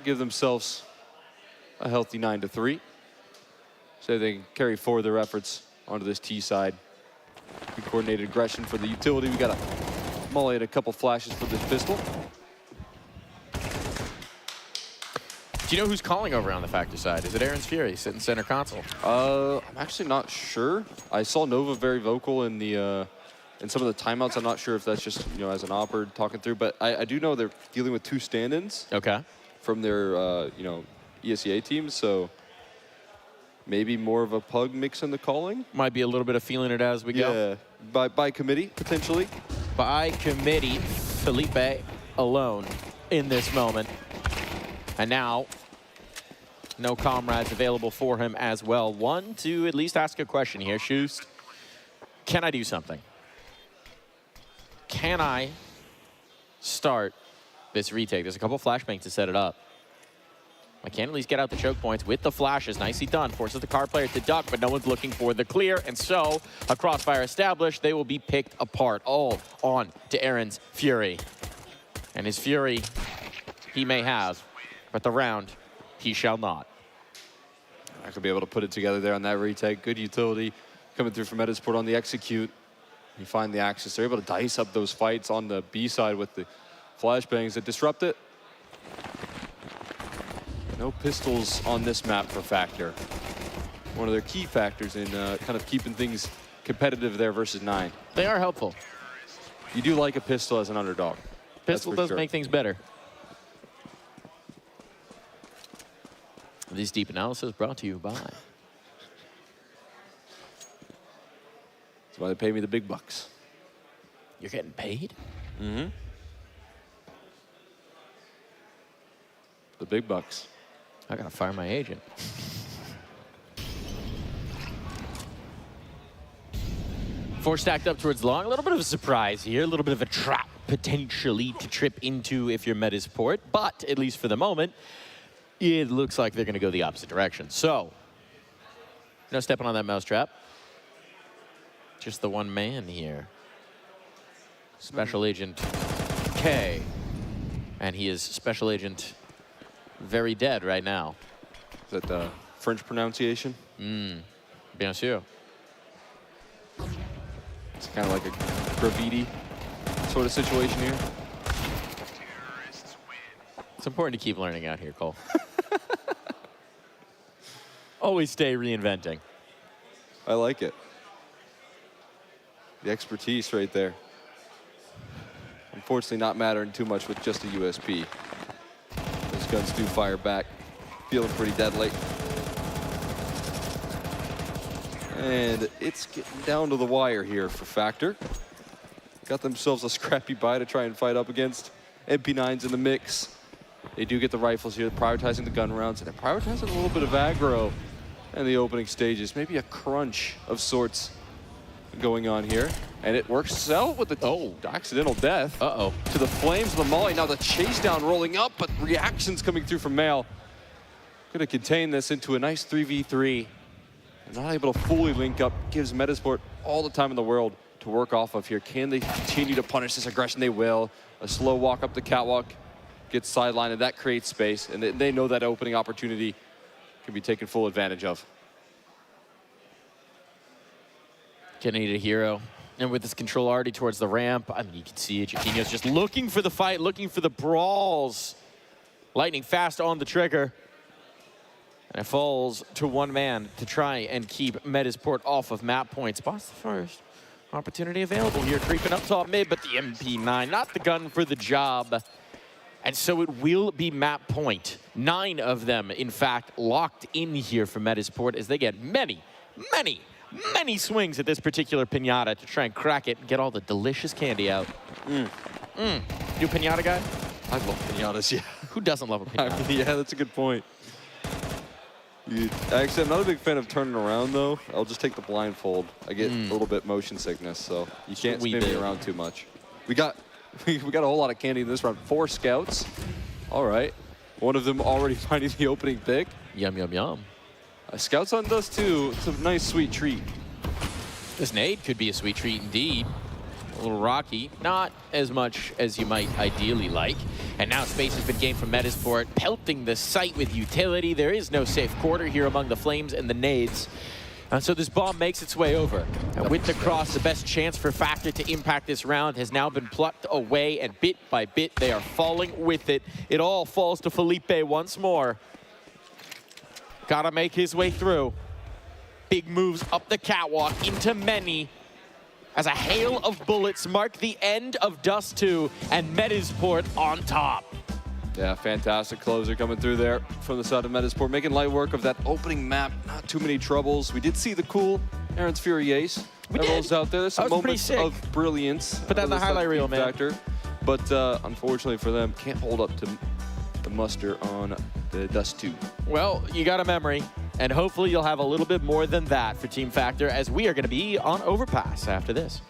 Give themselves a healthy 9-3. So they can carry forward their efforts onto this T side. Good coordinated aggression for the utility. We got a Molly and a couple flashes for this pistol. Do you know who's calling over on the Factor side? Is it Aaron's Fury sitting center console? I'm actually not sure. I saw Nova very vocal in the in some of the timeouts. I'm not sure if that's just as an opper talking through, but I do know they're dealing with 2 stand-ins. Okay. From their ESEA teams, so maybe more of a pug mix in the calling. Might be a little bit of feeling it as we go. Yeah, by committee potentially. By committee, Felipe alone in this moment. And now, no comrades available for him as well. One to at least ask a question here. Schust, can I do something? Can I start this retake? There's a couple flashbangs to set it up. I can at least get out the choke points with the flashes. Nicely done. Forces the card player to duck, but no one's looking for the clear. And so, a crossfire established. They will be picked apart. All on to Aaron's Fury. And his Fury, he may have, but the round, he shall not. I could be able to put it together there on that retake. Good utility. coming through from Metasport on the execute. You find the axis. They're able to dice up those fights on the B side with the flashbangs that disrupt it. No pistols on this map for Factor. One of their key factors in kind of keeping things competitive there versus 9. They are helpful. You do like a pistol as an underdog. Pistol does make things better. This deep analysis brought to you by. That's why they pay me the big bucks. You're getting paid? Mm-hmm. The big bucks. I gotta fire my agent. 4 stacked up towards long. A little bit of a surprise here. A little bit of a trap, potentially, to trip into if you're Metasport. But, at least for the moment, it looks like they're going to go the opposite direction. So, no stepping on that mousetrap. Just the one man here. Special Agent K. And he is Special Agent very dead right now. Is that the French pronunciation? Bien sûr. It's kind of like a graffiti sort of situation here. It's important to keep learning out here, Cole. Always stay reinventing. I like it. The expertise right there. Unfortunately, not mattering too much with just a USP. Those guns do fire back. Feeling pretty deadly. And it's getting down to the wire here for Factor. Got themselves a scrappy buy to try and fight up against. MP9's in the mix. They do get the rifles here, prioritizing the gun rounds, and they're prioritizing a little bit of aggro in the opening stages. Maybe a crunch of sorts going on here. And it works out with the accidental death. To the flames of the Molly. Now the chase down rolling up, but reactions coming through from Mail. Going to contain this into a nice 3v3. Not able to fully link up. Gives Metasport all the time in the world to work off of here. Can they continue to punish this aggression? They will. A slow walk up the catwalk. Gets sidelined, and that creates space. And they know that opening opportunity can be taken full advantage of. Gonna need a hero. And with this control already towards the ramp, I mean, you can see it. Chiquinho's just looking for the fight, looking for the brawls. Lightning fast on the trigger. And it falls to one man to try and keep Metasport off of map points. Boss the first opportunity available here, creeping up top mid, but the MP9, not the gun for the job. And so it will be map point. 9 of them, in fact, locked in here for Metasport as they get many, many, many swings at this particular pinata to try and crack it and get all the delicious candy out. You pinata guy? I love pinatas, yeah. Who doesn't love a pinata? Yeah, that's a good point. Actually, I'm not a big fan of turning around, though. I'll just take the blindfold. I get a little bit motion sickness, so you can't spin me around too much. We got a whole lot of candy in this round. 4 scouts. All right. One of them already finding the opening pick. Yum, yum, yum. Scouts on dust, too. It's a nice, sweet treat. This nade could be a sweet treat indeed. A little rocky, not as much as you might ideally like. And now space has been gained from Metasport, pelting the site with utility. There is no safe quarter here among the flames and the nades. And so this bomb makes its way over. And with the cross, the best chance for Factor to impact this round has now been plucked away, and bit by bit, they are falling with it. It all falls to Felipe once more. Gotta make his way through. Big moves up the catwalk into many. As a hail of bullets mark the end of Dust 2, and Metasport on top. Yeah, fantastic closer coming through there from the side of Metasport, making light work of that opening map. Not too many troubles. We did see the cool Aaron's Fury Ace. That rolls out there. There's some moments of brilliance. Put that in the highlight reel, man. Factor. But unfortunately for them, can't hold up to the muster on the Dust 2. Well, you got a memory. And hopefully you'll have a little bit more than that for Team Factor, as we are going to be on Overpass after this.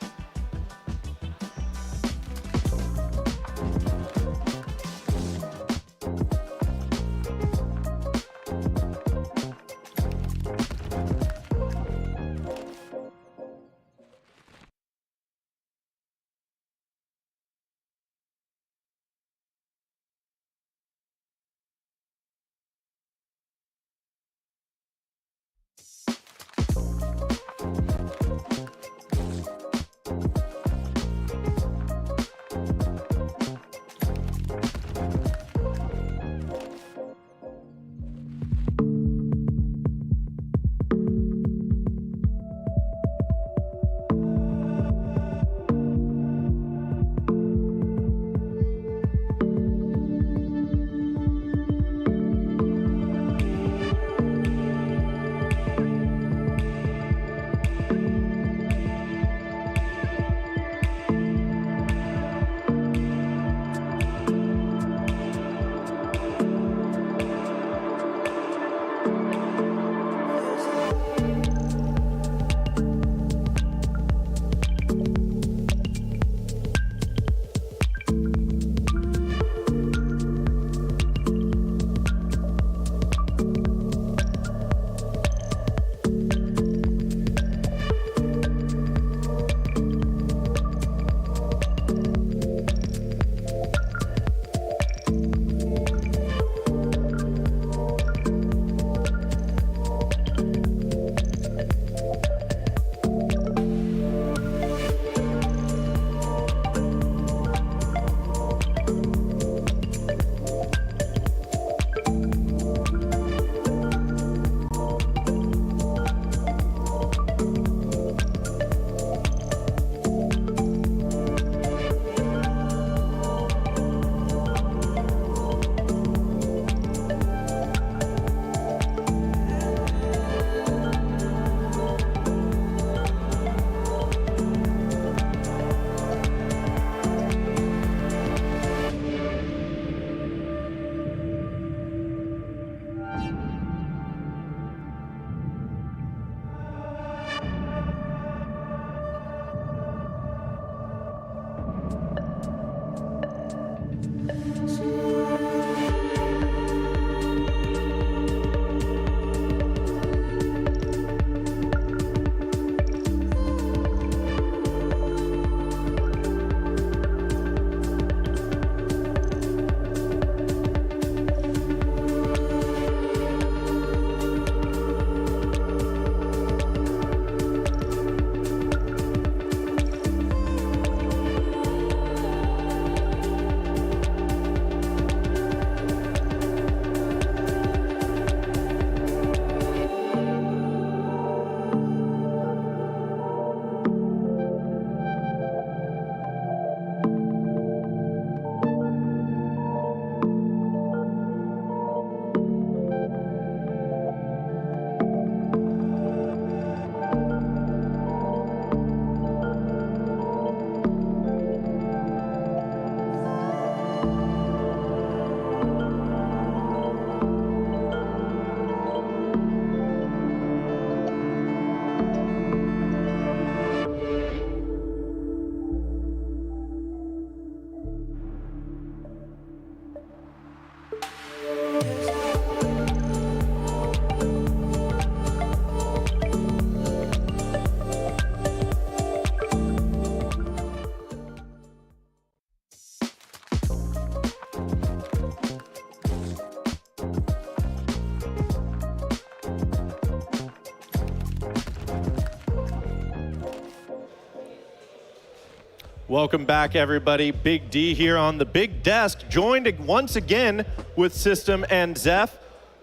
Welcome back, everybody. Big D here on the big desk, joined once again with System and Zeph.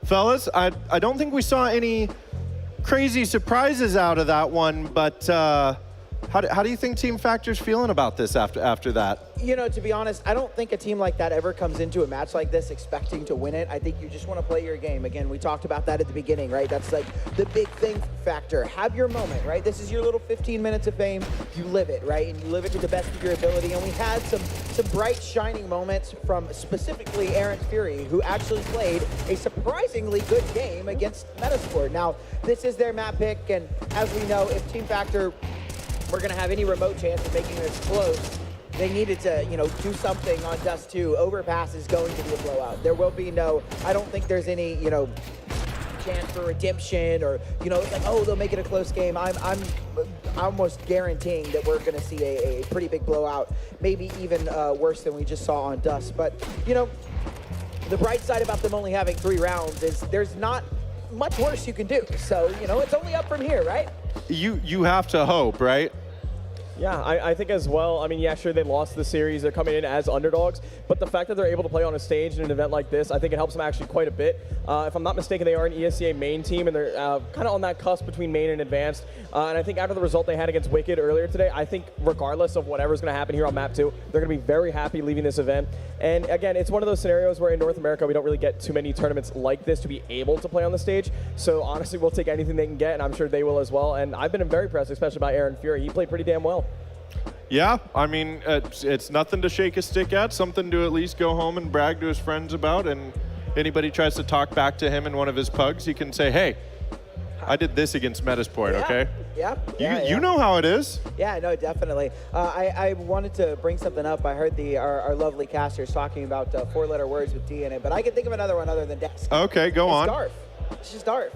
Fellas, I don't think we saw any crazy surprises out of that one, but how do you think Team Factor's feeling about this after that? You know, to be honest, I don't think a team like that ever comes into a match like this expecting to win it. I think you just want to play your game. Again, we talked about that at the beginning, right? That's like the big thing Factor. Have your moment, right? This is your little 15 minutes of fame. You live it, right? And you live it to the best of your ability. And we had some bright, shining moments from specifically Aaron Fury, who actually played a surprisingly good game against Metasport. Now, this is their map pick, and as we know, if Team Factor were going to have any remote chance of making this close, they needed to, do something on Dust 2. Overpass is going to be a blowout. There will be I don't think there's any, chance for redemption or, it's like, oh, they'll make it a close game. I'm almost guaranteeing that we're going to see a pretty big blowout, maybe even worse than we just saw on Dust. But, the bright side about them only having 3 rounds is there's not much worse you can do. So, it's only up from here, right? You have to hope, right? Yeah, I think as well. I mean, yeah, sure, they lost the series. They're coming in as underdogs. But the fact that they're able to play on a stage in an event like this, I think it helps them actually quite a bit. If I'm not mistaken, they are an ESCA main team, and they're kind of on that cusp between main and advanced. And I think after the result they had against Wicked earlier today, I think regardless of whatever's going to happen here on Map 2, they're going to be very happy leaving this event. And again, it's one of those scenarios where in North America, we don't really get too many tournaments like this to be able to play on the stage. So honestly, we'll take anything they can get, and I'm sure they will as well. And I've been very impressed, especially by Aaron Fury. He played pretty damn well. Yeah, I mean, it's nothing to shake a stick at, something to at least go home and brag to his friends about, and anybody tries to talk back to him in one of his pugs, he can say, hey, I did this against Metasport, okay? Yeah. You know how it is. Yeah, no, definitely. I wanted to bring something up. I heard our lovely casters talking about 4-letter words with D in it, but I can think of another one other than desk. Okay, go on. Darf. It's just Darf.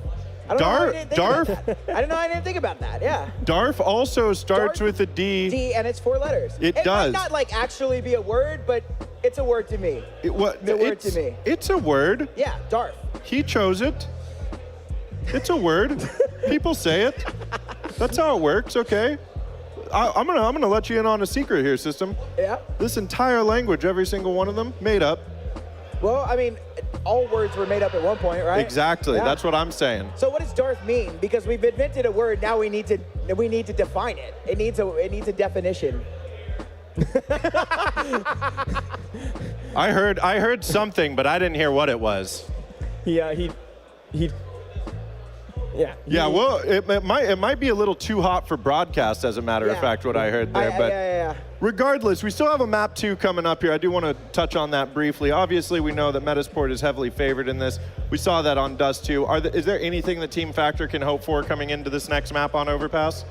I don't know how I didn't think about that. I don't know. I didn't think about that. Yeah. Darf also starts with a D. D, and it's 4 letters. It does. Might not actually be a word, but it's a word to me. It's a word to me. It's a word. Yeah, Darf. He chose it. It's a word. People say it. That's how it works. Okay. I'm gonna let you in on a secret here, System. Yeah. This entire language, every single one of them, made up. Well, I mean, all words were made up at one point, right? Exactly. Yeah. That's what I'm saying. So what does Darf mean? Because we've invented a word, now we need to define it. It needs a definition. I heard something, but I didn't hear what it was. Yeah. Yeah, well, it might be a little too hot for broadcast, as a matter of fact, what I heard there. But regardless, we still have a Map 2 coming up here. I do want to touch on that briefly. Obviously, we know that Metasport is heavily favored in this. We saw that on Dust 2. Is there anything that Team Factor can hope for coming into this next map on Overpass?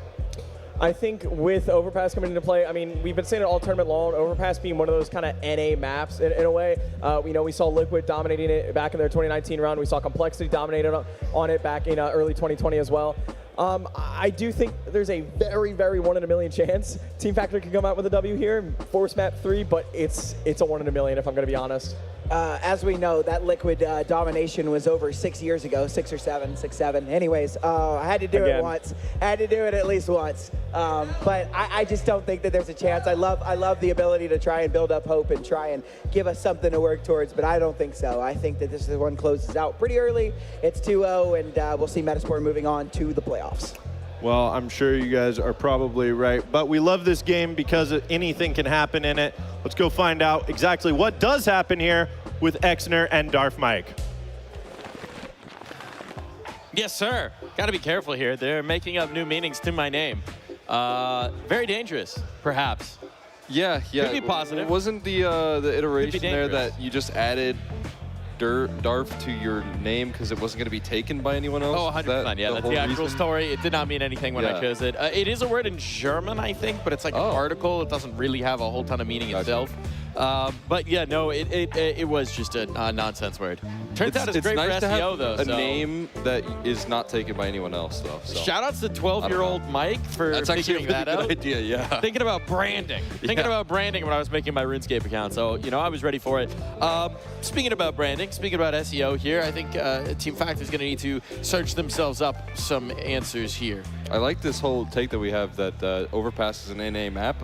I think with Overpass coming into play, I mean, we've been saying it all tournament long, Overpass being one of those kind of NA maps in a way. We saw Liquid dominating it back in their 2019 round. We saw Complexity dominated on it back in early 2020 as well. I do think there's a very, very 1 in a million chance Team Factor can come out with a W here, force map 3, but it's a 1 in a million if I'm going to be honest. As we know, that Liquid domination was over 6 years ago, 6 or 7, 6, 7. Anyways, I had to do it once. I had to do it at least once. But I just don't think that there's a chance. I love the ability to try and build up hope and try and give us something to work towards, but I don't think so. I think that this one closes out pretty early. It's 2-0, and we'll see Metasport moving on to the playoffs. Well, I'm sure you guys are probably right, but we love this game because anything can happen in it. Let's go find out exactly what does happen here with Exner and Darf Mike. Yes, sir. Got to be careful here. They're making up new meanings to my name. Very dangerous, perhaps. Yeah. Could be positive. Wasn't the iteration there that you just added Darf to your name because it wasn't going to be taken by anyone else? Oh, 100%. Yeah, that's the actual reason? story. It did not mean anything when I chose it. It is a word in German, I think, but it's like an article. It doesn't really have a whole ton of meaning itself. But yeah, no, it was just a nonsense word. Turns out it's great nice for to SEO, have though. A name that is not taken by anyone else, though. So. Shout outs to 12-year-old Mike for figuring that out. That's actually a good idea, yeah. Thinking about branding. Thinking about branding when I was making my RuneScape account. So, I was ready for it. Speaking about branding, speaking about SEO here, I think Team Factor is going to need to search themselves up some answers here. I like this whole take that we have that Overpass is an NA map.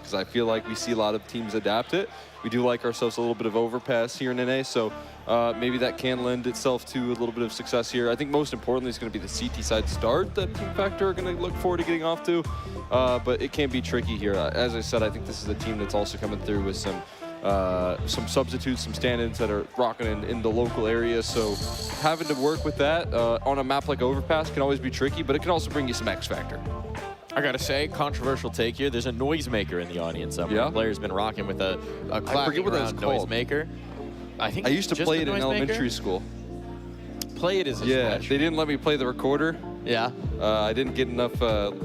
because I feel like we see a lot of teams adapt it. We do like ourselves a little bit of overpass here in NA, so maybe that can lend itself to a little bit of success here. I think most importantly is going to be the CT side start that Team Factor are going to look forward to getting off to, but it can be tricky here. As I said, I think this is a team that's also coming through with some substitutes, some stand-ins that are rocking in the local area, so having to work with that on a map like Overpass can always be tricky, but it can also bring you some X factor. I gotta say, controversial take here. There's a noisemaker in the audience. Yeah. Player's been rocking with a clapping around noisemaker. I think I used to play it in elementary school. Play it as a yeah. Smash. They didn't let me play the recorder. Yeah. I didn't get enough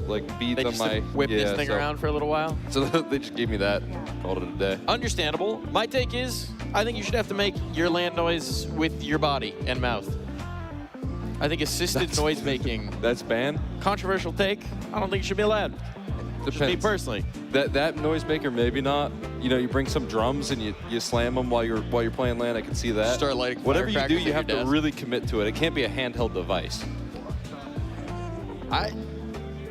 like beats They on just my whip this thing around for a little while. So they just gave me that. Called it a day. Understandable. My take is, I think you should have to make your land noise with your body and mouth. I think assisted noise making. That's banned. Controversial take. I don't think it should be allowed. Depends. Just me personally. That noisemaker maybe not. You know, you bring some drums and you slam them while you're playing land. I can see that. Start lighting whatever you do, firecrackers you at have your to desk. really commit to it. It can't be a handheld device.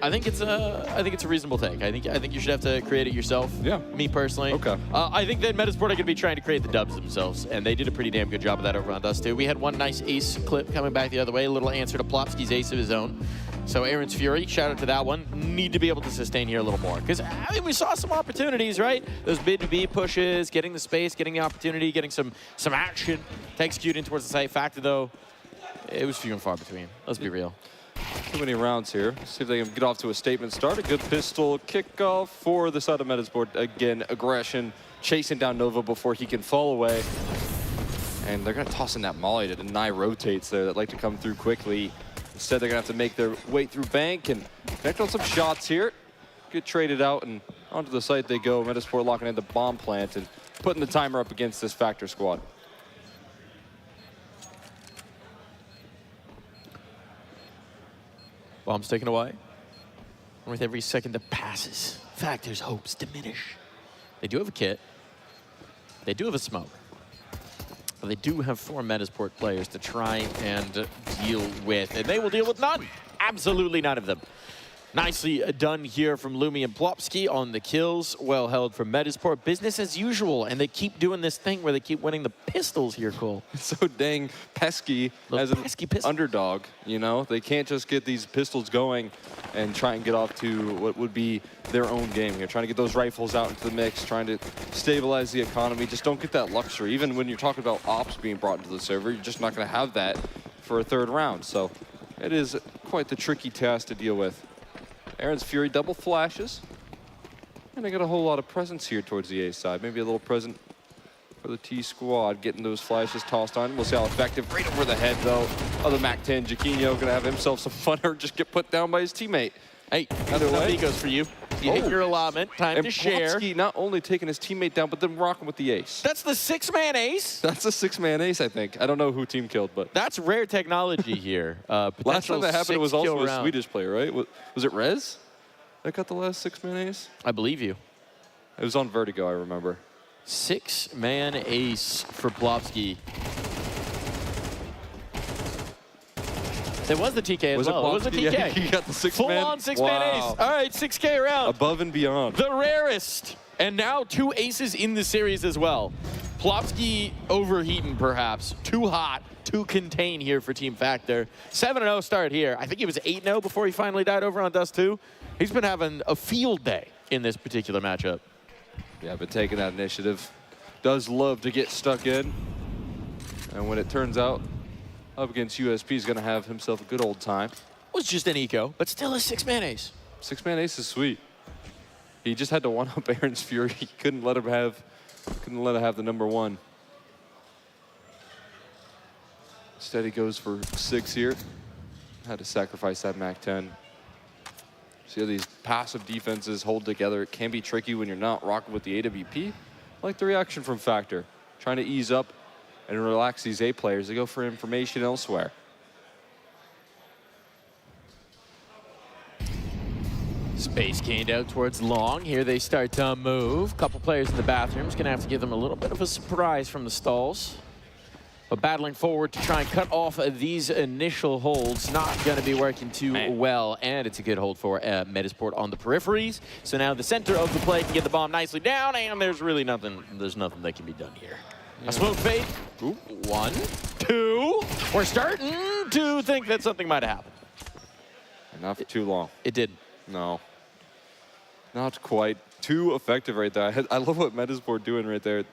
I think it's a reasonable take. I think you should have to create it yourself. Yeah. Me personally. Okay. I think that Metasport are going to be trying to create the dubs themselves, and they did a pretty damn good job of that over on Dust 2. We had one nice ace clip coming back the other way, a little answer to Plopsky's ace of his own. So Aaron's Fury, shout out to that one. Need to be able to sustain here a little more. Because, I mean, we saw some opportunities, right? Those mid-to-B pushes, getting the space, getting the opportunity, getting some action to execute in towards the site. Factor, though, it was few and far between. Let's be real. Too many rounds here. See if they can get off to a statement start. A good pistol kickoff for the side of Metasport. Again, aggression, chasing down Nova before he can fall away. And they're going to toss in that molly to deny rotates there that like to come through quickly. Instead, they're going to have to make their way through bank and connect on some shots here. Get traded out and onto the site they go. Metasport locking in the bomb plant and putting the timer up against this Factor squad. Bomb's taken away. And with every second that passes, Factor's hopes diminish. They do have a kit. They do have a smoke. But they do have 4 Metasport players to try and deal with. And they will deal with none. Absolutely none of them. Nicely done here from Lumi and Plopsky on the kills. Well held from Metasport. Business as usual. And they keep doing this thing where they keep winning the pistols here, Cole. It's so dang pesky as an underdog, you know? They can't just get these pistols going and try and get off to what would be their own game. You're trying to get those rifles out into the mix, trying to stabilize the economy. Just don't get that luxury. Even when you're talking about ops being brought into the server, you're just not going to have that for a third round. So it is quite the tricky task to deal with. Aaron's Fury double flashes. And they got a whole lot of presence here towards the A side. Maybe a little present for the T squad, getting those flashes tossed on. We'll see how effective. Right over the head, though, of the MAC-10. Jaquinho gonna have himself some fun or just get put down by his teammate. Hey, either way. goes for you. You hit your allotment. Time to share. Plopsky not only taking his teammate down, but then rocking with the ace. That's the 6-man ace? That's a 6-man ace, I think. I don't know who team killed, but... That's rare technology here. Last time that happened, it was also a round. Swedish player, right? Was it Rez that got the last 6-man ace? I believe you. It was on Vertigo, I remember. 6-man ace for Plopsky. It was the TK as well. It was a TK. Yeah, he got the 6-man. Full-on 6-man ace. All right, 6K around. Above and beyond. The rarest. And now 2 aces in the series as well. Plopsky overheating, perhaps. Too hot to contain here for Team Factor. 7-0 start here. I think he was 8-0 before he finally died over on Dust 2. He's been having a field day in this particular matchup. Yeah, but taking that initiative. Does love to get stuck in. And when it turns out, up against USP, he's going to have himself a good old time. Was just an eco, but still a 6-man ace. 6-man ace is sweet. He just had to one-up Aaron's Fury. He couldn't let him have the number 1. Instead, he goes for 6 here. Had to sacrifice that MAC-10. See how these passive defenses hold together. It can be tricky when you're not rocking with the AWP. I like the reaction from Factor. Trying to ease up and relax these A players. They go for information elsewhere. Space gained out towards long. Here they start to move. Couple players in the bathrooms. Gonna have to give them a little bit of a surprise from the stalls. But battling forward to try and cut off these initial holds, not going to be working too well. And it's a good hold for Metasport on the peripheries. So now the center of the play can get the bomb nicely down, and there's really nothing. There's nothing that can be done here. A smoke fade. Ooh, 1, 2. We're starting to think that something might have happened. Not for too long. It did. No. Not quite. Too effective right there. I love what Metasport doing right there.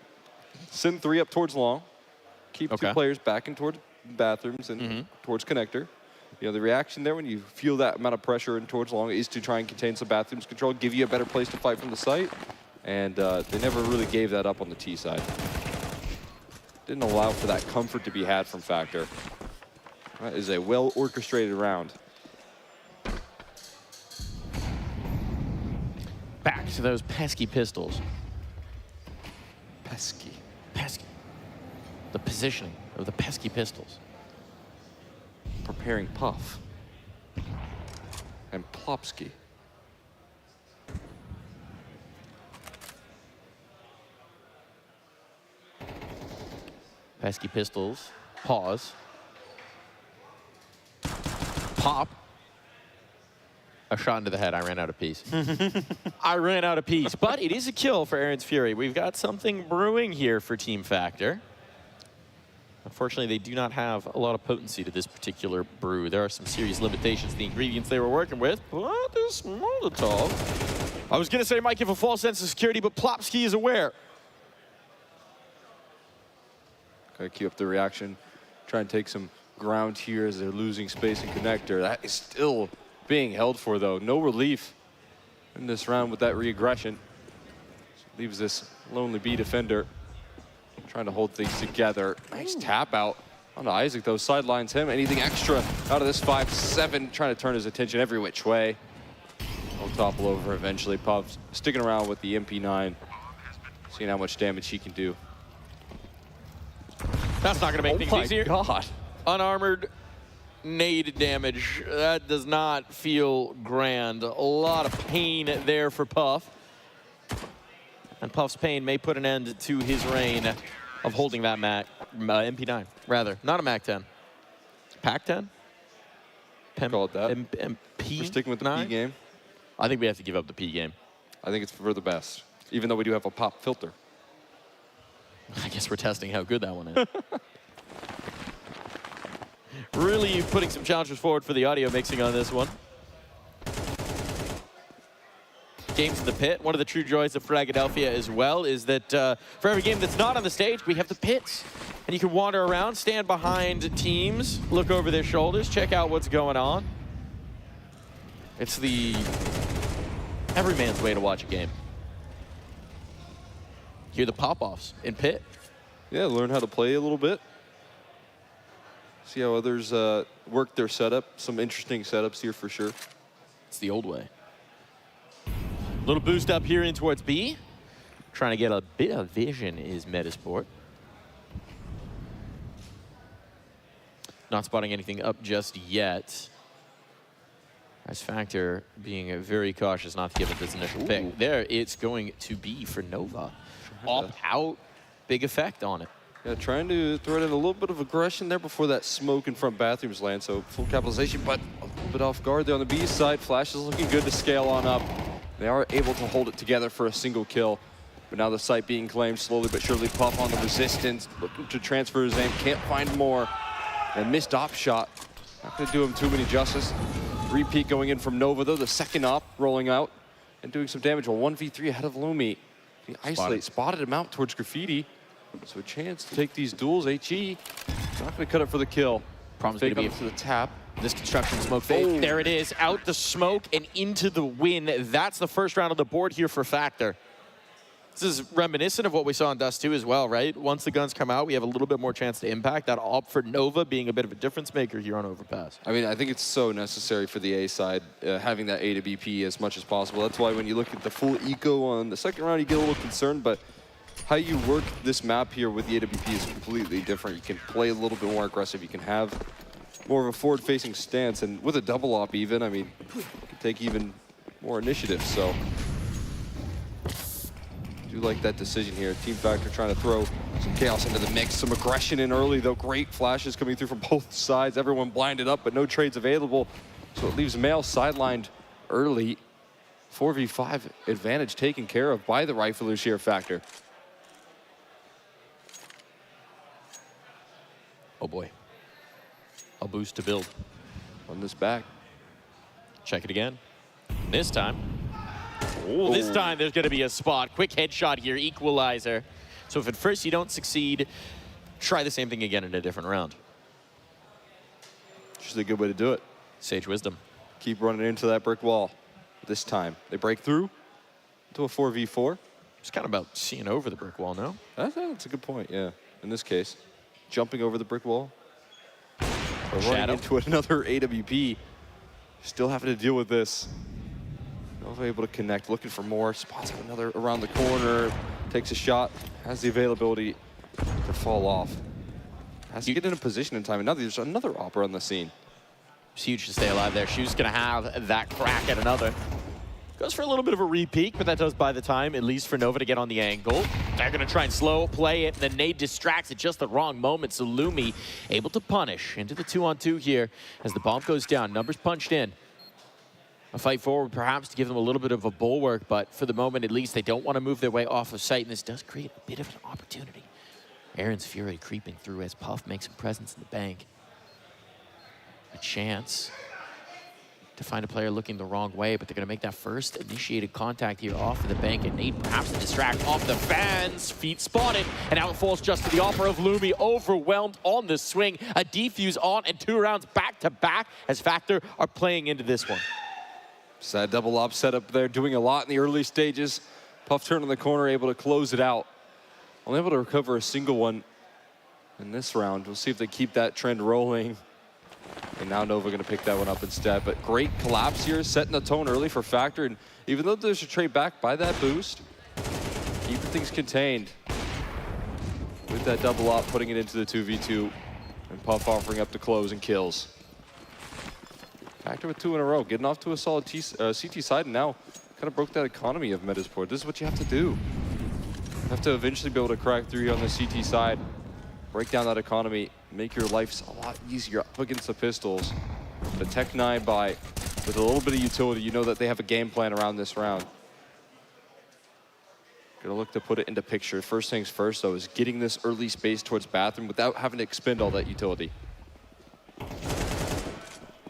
Send 3 up towards long. Keep 2 players backing towards bathrooms and towards connector. You know, the reaction there when you feel that amount of pressure in towards long is to try and contain some bathrooms control, give you a better place to fight from the site. And they never really gave that up on the T side. Didn't allow for that comfort to be had from Factor. That is a well-orchestrated round. Back to those pesky pistols. Pesky. Pesky. The positioning of the pesky pistols. Preparing Puff. And Plopsky. Pesky pistols. Pause. Pop. A shot into the head. I ran out of piece. I ran out of piece. But it is a kill for Aaron's Fury. We've got something brewing here for Team Factor. Unfortunately, they do not have a lot of potency to this particular brew. There are some serious limitations to the ingredients they were working with, but this Molotov, I was going to say it might give a false sense of security, but Plopsky is aware. Gotta keep up the reaction. Try and take some ground here as they're losing space in connector. That is still being held for, though. No relief in this round with that re-aggression. Leaves this lonely B defender trying to hold things together. Nice tap out onto Isaac, though. Sidelines him. Anything extra out of this 5-7, trying to turn his attention every which way. He'll topple over eventually. Puffs sticking around with the MP9, seeing how much damage he can do. That's not going to make things easier. Oh, my God. Unarmored nade damage. That does not feel grand. A lot of pain there for Puff. And Puff's pain may put an end to his reign of holding that MP9, rather. Not a MAC-10. Pac-10? Call it that. MP9? We're sticking with the P game. I think we have to give up the P game. I think it's for the best, even though we do have a pop filter. I guess we're testing how good that one is. Really putting some challenges forward for the audio mixing on this one. Games in the pit. One of the true joys of Fragadelphia as well is that for every game that's not on the stage, we have the pits. And you can wander around, stand behind teams, look over their shoulders, check out what's going on. It's the everyman's way to watch a game. Hear the pop-offs in pit. Yeah, learn how to play a little bit. See how others work their setup. Some interesting setups here for sure. It's the old way. Little boost up here in towards B. Trying to get a bit of vision is Metasport. Not spotting anything up just yet. As Factor being very cautious not to give it this initial pick. There, it's going to be for Nova. Up, out, big effect on it. Yeah, trying to throw in a little bit of aggression there before that smoke in front bathrooms land. So full capitalization, but a little bit off guard there on the B side. Flash is looking good to scale on up. They are able to hold it together for a single kill. But now the site being claimed slowly but surely. Puff on the resistance, looking to transfer his aim, can't find more. And missed op shot. Not gonna do him too many justice. Repeat going in from Nova though, the second op rolling out and doing some damage. A 1v3 ahead of Lumi. The isolate spotted him out towards Graffiti. So a chance to take these duels. HE not gonna cut it for the kill. Problem's gonna be to the tap. This construction smoke fade. There it is, out the smoke and into the win. That's the first round of the board here for Factor. This is reminiscent of what we saw in Dust 2 as well, right? Once the guns come out, we have a little bit more chance to impact. That op for Nova being a bit of a difference maker here on Overpass. I mean, I think it's so necessary for the A side, having that A to BP as much as possible. That's why when you look at the full eco on the second round, you get a little concerned, but how you work this map here with the A to BP is completely different. You can play a little bit more aggressive. You can have more of a forward-facing stance, and with a double op even, I mean, you can take even more initiative, so. Do do like that decision here. Team Factor trying to throw some chaos into the mix. Some aggression in early, though. Great flashes coming through from both sides. Everyone blinded up, but no trades available. So it leaves Male sidelined early. 4v5 advantage taken care of by the Riflers here, Factor. Oh boy. A boost to build. Run this back. Check it again. This time. Oh, this time there's going to be a spot. Quick headshot here, equalizer. So if at first you don't succeed, try the same thing again in a different round. Just a good way to do it. Sage wisdom. Keep running into that brick wall. This time they break through to a 4v4. It's kind of about seeing over the brick wall, no? That's a good point, yeah. In this case, jumping over the brick wall. Or running into another AWP. Still having to deal with this. Not able to connect, looking for more. Spots another around the corner. Takes a shot, has the availability to fall off. Has to get in a position in time. And now there's another Opera on the scene. It's huge to stay alive there. Shu's gonna have that crack at another. Goes for a little bit of a re-peek, but that does buy the time, at least for Nova to get on the angle. They're gonna try and slow play it, and then Nade distracts at just the wrong moment, so Lumi able to punish into the 2-on-2 here as the bomb goes down. Numbers punched in. A fight forward perhaps to give them a little bit of a bulwark, but for the moment at least they don't want to move their way off of sight, and this does create a bit of an opportunity. Aaron's Fury creeping through as Puff makes a presence in the bank. A chance to find a player looking the wrong way, but they're going to make that first initiated contact here off of the bank, and Nade perhaps to distract off the fans. Feet spotted, and now it falls just to the offer of Lumi, overwhelmed on the swing. A defuse on, and 2 rounds back to back as Factor are playing into this one. Sad double op setup there, doing a lot in the early stages. Puff turn in the corner, able to close it out. Only able to recover a single one in this round. We'll see if they keep that trend rolling. And now Nova going to pick that one up instead. But great collapse here, setting the tone early for Factor. And even though there's a trade back by that boost, keeping things contained. With that double op, putting it into the 2v2. And Puff offering up the close and kills. Factor with 2 in a row, getting off to a solid CT side, and now kind of broke that economy of Metasport. This is what you have to do. You have to eventually be able to crack through on the CT side, break down that economy, make your lives a lot easier up against the pistols. The Tech 9 buy with a little bit of utility, you know that they have a game plan around this round. Gonna look to put it into picture. First things first, though, is getting this early space towards bathroom without having to expend all that utility.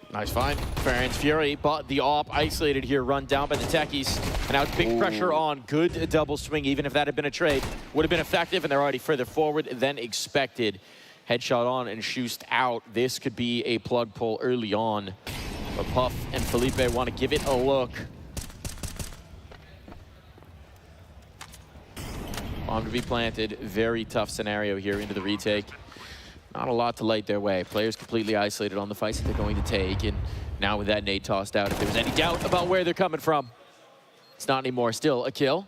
Nice find. Farron's Fury, but the op isolated here, run down by the techies. And now it's big pressure on. Good double swing, even if that had been a trade. Would have been effective, and they're already further forward than expected. Headshot on and Schust out. This could be a plug pull early on. But Puff and Felipe want to give it a look. Bomb to be planted. Very tough scenario here into the retake. Not a lot to light their way. Players completely isolated on the fights that they're going to take. And now with that nade tossed out, if there was any doubt about where they're coming from, it's not anymore. Still a kill.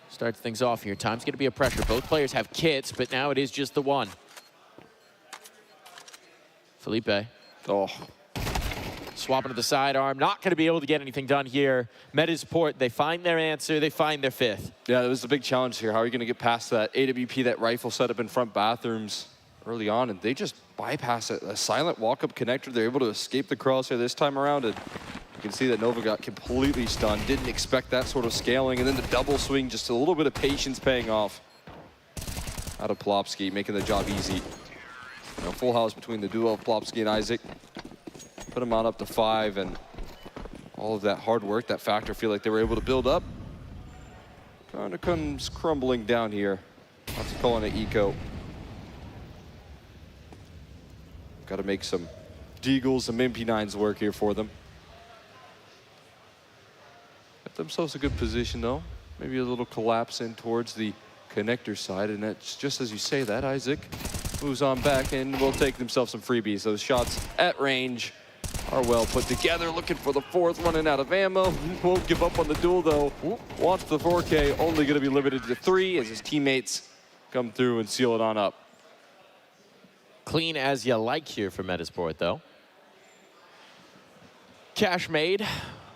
Starts things off here. Time's going to be a pressure. Both players have kits, but now it is just the one. Felipe. Oh. Swapping to the sidearm. Not going to be able to get anything done here. Metasport, they find their answer. They find their 5th. Yeah, that was the big challenge here. How are you going to get past that AWP, that rifle setup in front bathrooms early on? And they just bypass it. A silent walk-up connector. They're able to escape the crosshair this time around. And you can see that Nova got completely stunned. Didn't expect that sort of scaling. And then the double swing, just a little bit of patience paying off. Out of Plopsky, making the job easy. Now, full house between the duo of Plopsky and Isaac. Put him on up to 5, and all of that hard work, that Factor feel like they were able to build up, kind of comes crumbling down here. Lots of calling it eco. Got to make some Deagles, some MP9s work here for them. Got themselves a good position, though. Maybe a little collapse in towards the connector side, and that's just as you say that, Isaac moves on back and will take themselves some freebies. Those shots at range are well put together, looking for the 4th, running out of ammo. Won't give up on the duel, though. Wants the 4K, only going to be limited to 3 as his teammates come through and seal it on up. Clean as you like here for Metasport, though. Cash made.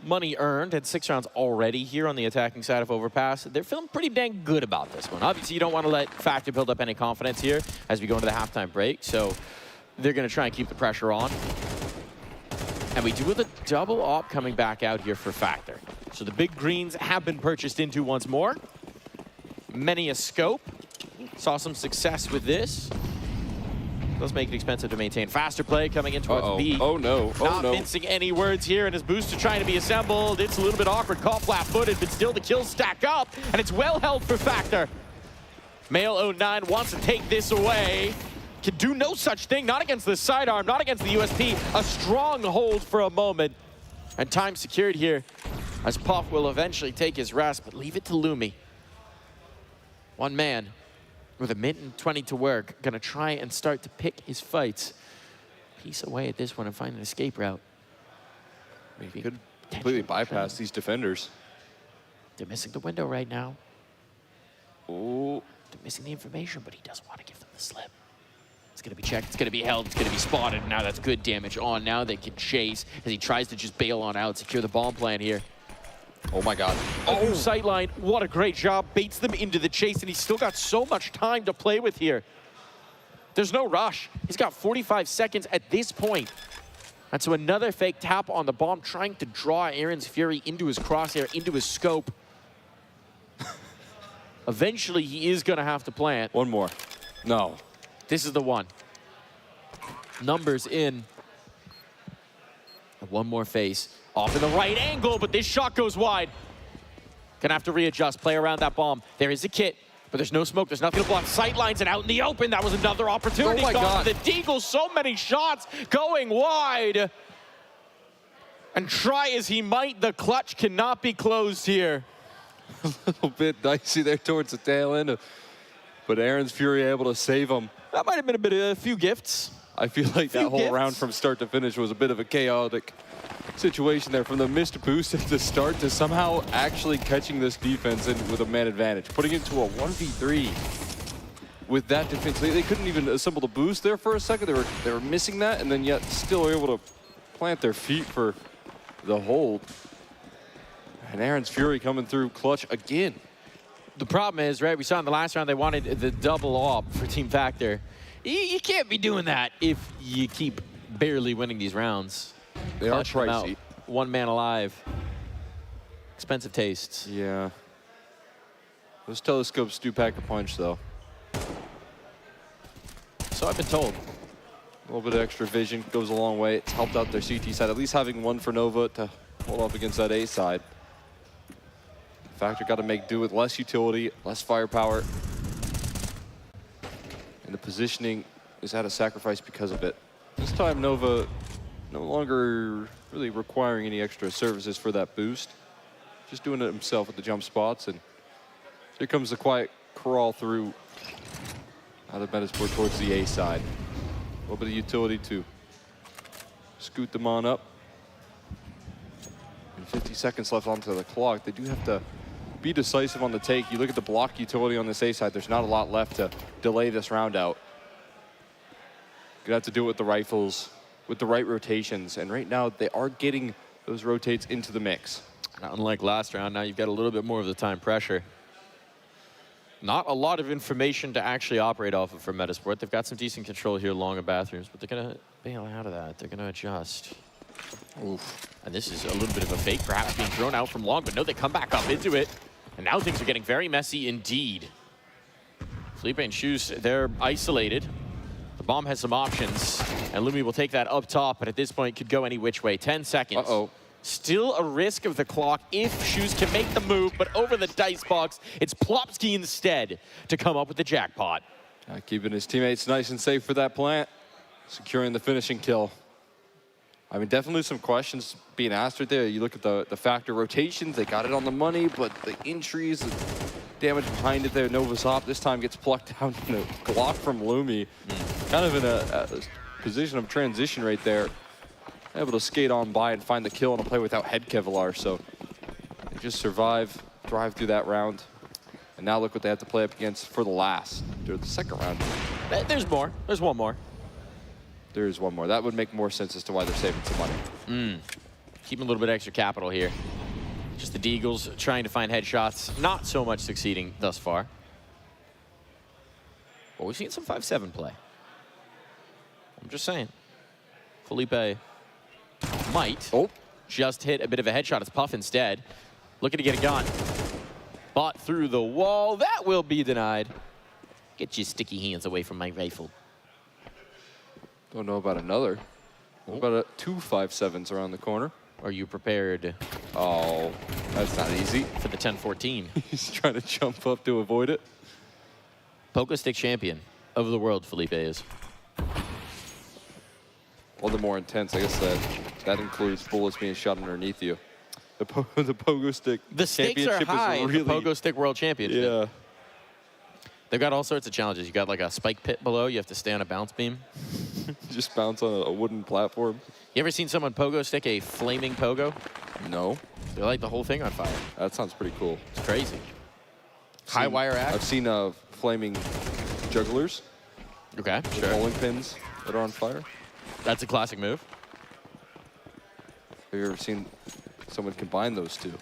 money earned and 6 rounds already here on the attacking side of Overpass. They're feeling pretty dang good about this one. Obviously, you don't want to let Factor build up any confidence here as we go into the halftime break, so they're going to try and keep the pressure on. And we do have a double op coming back out here for Factor. So the big greens have been purchased into once more. Many a scope. Saw some success with this. Does make it expensive to maintain. Faster play coming in towards B. Oh no, Not mincing any words here, and his booster trying to be assembled. It's a little bit awkward, caught flat-footed, but still the kills stack up, and it's well held for Factor. Male 09 wants to take this away. Can do no such thing, not against the sidearm, not against the USP. A strong hold for a moment, and time secured here, as Puff will eventually take his rest, but leave it to Lumi. One man with a minute and 20 to work, gonna try and start to pick his fights. Piece away at this one and find an escape route. Maybe could completely bypass these defenders. They're missing the window right now. Oh. They're missing the information, but he doesn't want to give them the slip. It's gonna be checked, it's gonna be held, it's gonna be spotted. Now that's good damage on. Now they can chase as he tries to just bail on out, secure the bomb plan here. Oh my God. Oh, sightline, what a great job. Baits them into the chase, and he's still got so much time to play with here. There's no rush. He's got 45 seconds at this point. And so another fake tap on the bomb, trying to draw Aaron's Fury into his crosshair, into his scope. Eventually, he is gonna have to plant. One more. No. This is the one. Numbers in. And one more face. Off in the right angle, but this shot goes wide. Gonna have to readjust, play around that bomb. There is a kit, but there's no smoke. There's nothing to block sight lines, and out in the open, that was another opportunity. Oh my God. The Deagle, so many shots going wide. And try as he might, the clutch cannot be closed here. A little bit dicey there towards the tail end, but Aaron's Fury able to save him. That might have been a few gifts. I feel like that whole round from start to finish was a bit of a chaotic situation there, from the missed boost at the start to somehow actually catching this defense in with a man advantage, putting it into a 1v3 with that defense. They couldn't even assemble the boost there for a second. They were missing that, and then yet still able to plant their feet for the hold. And Aaron's Fury coming through clutch again. The problem is, right, we saw in the last round they wanted the double op for Team Factor. You can't be doing that if you keep barely winning these rounds. They are pricey. One man alive. Expensive tastes. Yeah. Those telescopes do pack a punch, though. So I've been told. A little bit of extra vision goes a long way. It's helped out their CT side, at least having one for Nova to hold off against that A side. Factor got to make do with less utility, less firepower. And the positioning is at a sacrifice because of it. This time, Nova no longer really requiring any extra services for that boost. Just doing it himself with the jump spots. And here comes the quiet crawl through out of Metasport towards the A side. A little bit of utility to scoot them on up. And 50 seconds left onto the clock. They do have to be decisive on the take. You look at the block utility on this A side, there's not a lot left to delay this round out. Gonna have to do it with the rifles, with the right rotations, and right now they are getting those rotates into the mix. And unlike last round, now you've got a little bit more of the time pressure. Not a lot of information to actually operate off of for Metasport. They've got some decent control here along the bathrooms, but they're gonna bail out of that. They're gonna adjust. Oof. And this is a little bit of a fake, perhaps being thrown out from long, but no, they come back up into it. And now things are getting very messy indeed. Felipe and Shoes, they're isolated. The bomb has some options, and Lumi will take that up top, but at this point could go any which way. 10 seconds. Uh-oh. Still a risk of the clock if Shoes can make the move, but over the dice box, it's Plopsky instead to come up with the jackpot. Keeping his teammates nice and safe for that plant, securing the finishing kill. I mean, definitely some questions being asked right there. You look at the Factor rotations, they got it on the money, but the entries, the damage behind it there, Nova's op this time gets plucked down in a Glock from Lumi. Kind of in a position of transition right there. Able to skate on by and find the kill on a play without head Kevlar, so they just survive, drive through that round. And now look what they have to play up against for the last, or the second round. There's more, there's one more. There is one more. That would make more sense as to why they're saving some money. keeping a little bit extra capital here. Just the Deagles trying to find headshots, not so much succeeding thus far. But we've seen some 5-7 play. I'm just saying. Felipe might just hit a bit of a headshot. It's Puff instead. Looking to get a gun. Bought through the wall. That will be denied. Get your sticky hands away from my rifle. Don't know about another. What about 2 5-7s around the corner? Are you prepared? Oh, that's not easy. For the 10-14. He's trying to jump up to avoid it. Pogo stick champion of the world, Felipe is. Well, the more intense, I guess that includes bullets being shot underneath you. The pogo stick The stakes are high in the Pogo Stick World Championship. Yeah. They've got all sorts of challenges. You got like a spike pit below. You have to stay on a bounce beam. Just bounce on a wooden platform. You ever seen someone pogo stick a flaming pogo? No. They light the whole thing on fire. That sounds pretty cool. It's crazy. High wire axe. I've seen flaming jugglers. Okay, with sure. bowling pins that are on fire. That's a classic move. Have you ever seen someone combine those two?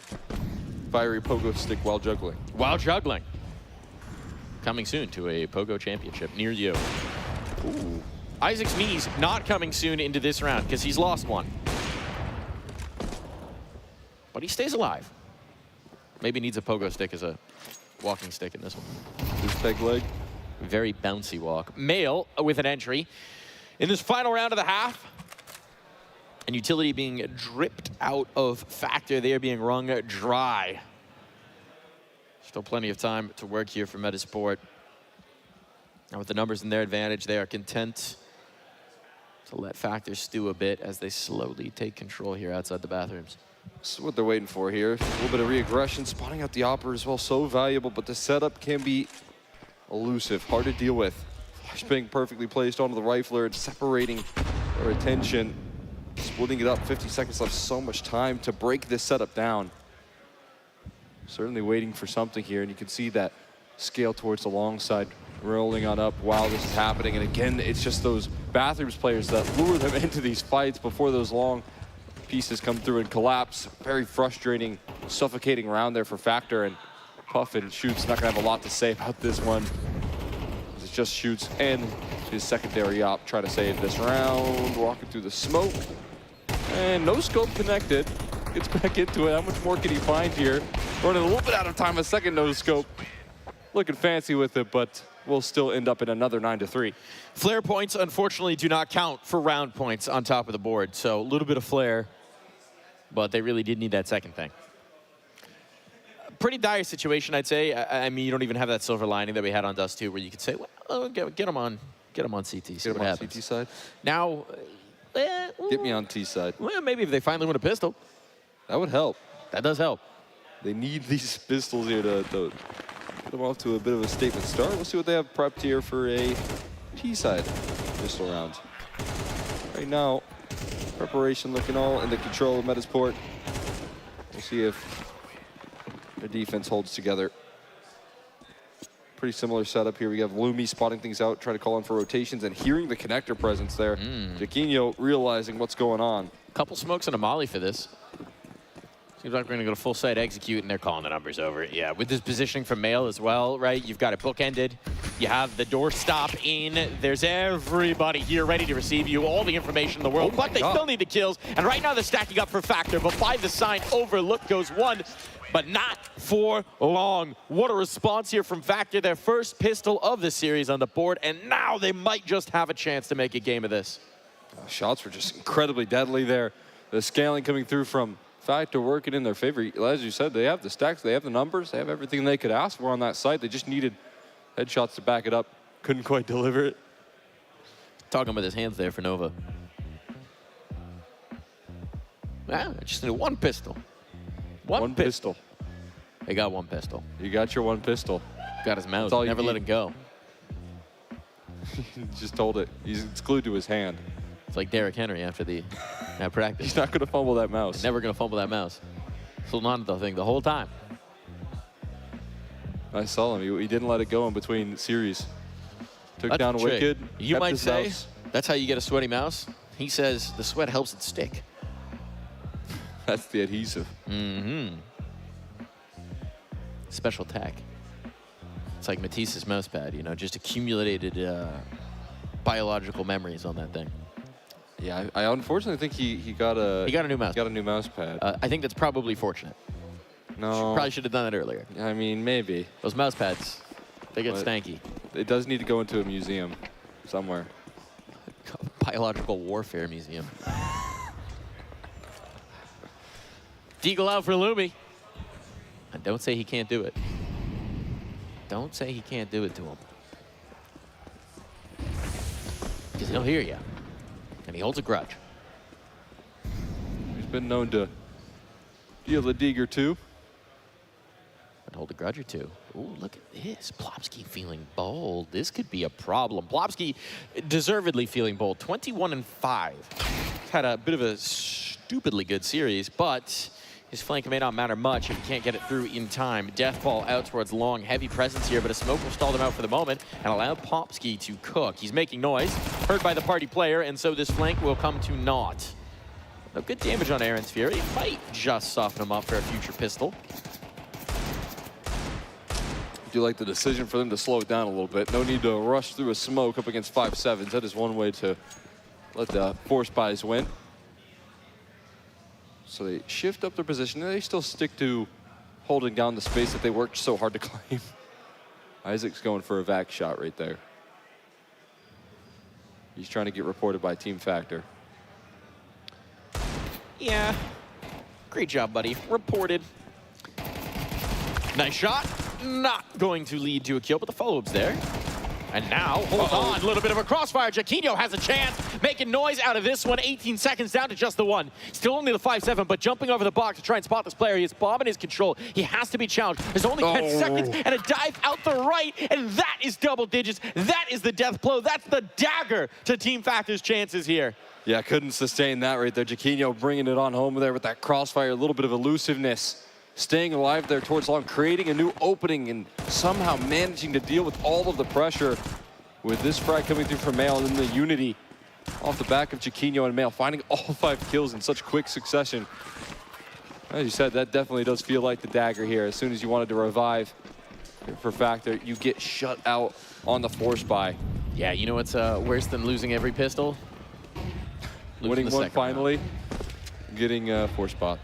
Fiery pogo stick while juggling. While juggling. Coming soon to a Pogo Championship near you. Ooh. Isaac's knees not coming soon into this round because he's lost one. But he stays alive. Maybe needs a pogo stick as a walking stick in this one. His peg leg. Very bouncy walk. Male with an entry in this final round of the half. And utility being dripped out of Factor. They are being wrung dry. Still plenty of time to work here for Metasport. And with the numbers in their advantage, they are content to let Factor stew a bit as they slowly take control here outside the bathrooms. This is what they're waiting for here. A little bit of re-aggression, spotting out the Opera as well, so valuable, but the setup can be elusive, hard to deal with. Flashbang perfectly placed onto the rifler and separating their attention. Splitting it up, 50 seconds left, so much time to break this setup down. Certainly waiting for something here, and you can see that scale towards the long side rolling on up while this is happening. And again, it's just those bathrooms players that lure them into these fights before those long pieces come through and collapse. Very frustrating, suffocating round there for Factor, and Puff and Shoots not gonna have a lot to say about this one. It's just Shoots and his secondary op try to save this round, walking through the smoke. And no scope connected. Gets back into it. How much more can he find here? Running a little bit out of time, a second no scope. Looking fancy with it, but we'll still end up in another 9-3. Flare points, unfortunately, do not count for round points on top of the board. So a little bit of flare, but they really did need that second thing. Pretty dire situation, I'd say. I mean, you don't even have that silver lining that we had on Dust 2, where you could say, well, get them on CT. Get them on CT side. Now, get me on T side. Well, maybe if they finally win a pistol. That would help. That does help. They need these pistols here to get them off to a bit of a statement start. We'll see what they have prepped here for a T-side pistol round. Right now, preparation looking all in the control of Metasport. We'll see if their defense holds together. Pretty similar setup here. We have Lumi spotting things out, trying to call in for rotations, and hearing the connector presence there. Jaquinho realizing what's going on. Couple smokes and a molly for this. Seems like we're going to go to full site execute, and they're calling the numbers over. Yeah, with this positioning from Male as well, right? You've got it bookended. You have the door stop in. There's everybody here ready to receive you, all the information in the world, but they still need the kills. And right now they're stacking up for Factor, but by the sign, overlook goes one, but not for long. What a response here from Factor, their first pistol of the series on the board, and now they might just have a chance to make a game of this. Shots were just incredibly deadly there. The scaling coming through from Factor working in their favor. As you said, they have the stacks, they have the numbers, they have everything they could ask for on that site. They just needed headshots to back it up. Couldn't quite deliver it. Talking with his hands there for Nova. Yeah, just need one pistol. One pistol. They got one pistol. You got your one pistol. Got his mouse. Never let it go. Just told it. It's glued to his hand. It's like Derrick Henry after the practice. He's not going to fumble that mouse. He's never going to fumble that mouse. Holding on to the thing the whole time. I saw him. He didn't let it go in between series. Took That's down Wicked. You might say that's how you get a sweaty mouse. He says the sweat helps it stick. That's the adhesive. Mm-hmm. Special tech. It's like Matisse's mouse pad, you know, just accumulated biological memories on that thing. Yeah, I unfortunately think he got a new mouse. Got a new mouse pad. I think that's probably fortunate. No, probably should have done that earlier. I mean, maybe those mouse pads, they get but stanky. It does need to go into a museum somewhere. Biological warfare museum. Deagle out for Lumi. And don't say he can't do it. Don't say he can't do it to him. Because he'll hear you. And he holds a grudge. He's been known to deal a dig or two. And hold a grudge or two. Ooh, look at this. Plopsky feeling bold. This could be a problem. Plopsky deservedly feeling bold. 21-5. He's had a bit of a stupidly good series, but his flank may not matter much if he can't get it through in time. Deathball out towards long, heavy presence here, but a smoke will stall them out for the moment and allow Plopsky to cook. He's making noise, heard by the party player, and so this flank will come to naught. No good damage on Aaron's Fury. Might just soften him up for a future pistol. I do like the decision for them to slow it down a little bit. No need to rush through a smoke up against 5-7s. That is one way to let the force buys win. So they shift up their position, and they still stick to holding down the space that they worked so hard to claim. Isaac's going for a vac shot right there. He's trying to get reported by Team Factor. Yeah. Great job, buddy. Reported. Nice shot. Not going to lead to a kill, but the follow-up's there. And now, hold on, a little bit of a crossfire. Jaquinho has a chance, making noise out of this one. 18 seconds down to just the one. Still only the 5-7, but jumping over the box to try and spot this player. He has bomb in his control. He has to be challenged. There's only 10 seconds and a dive out the right, and that is double digits. That is the death blow. That's the dagger to Team Factor's chances here. Yeah, couldn't sustain that right there. Jaquinho bringing it on home there with that crossfire, a little bit of elusiveness. Staying alive there towards long, creating a new opening and somehow managing to deal with all of the pressure with this frag coming through from Mail and then the unity off the back of Jaquinho and Mail, finding all 5 kills in such quick succession. As you said, that definitely does feel like the dagger here. As soon as you wanted to revive for Factor, you get shut out on the force buy. Yeah, you know what's worse than losing every pistol? Winning one finally, getting force spot.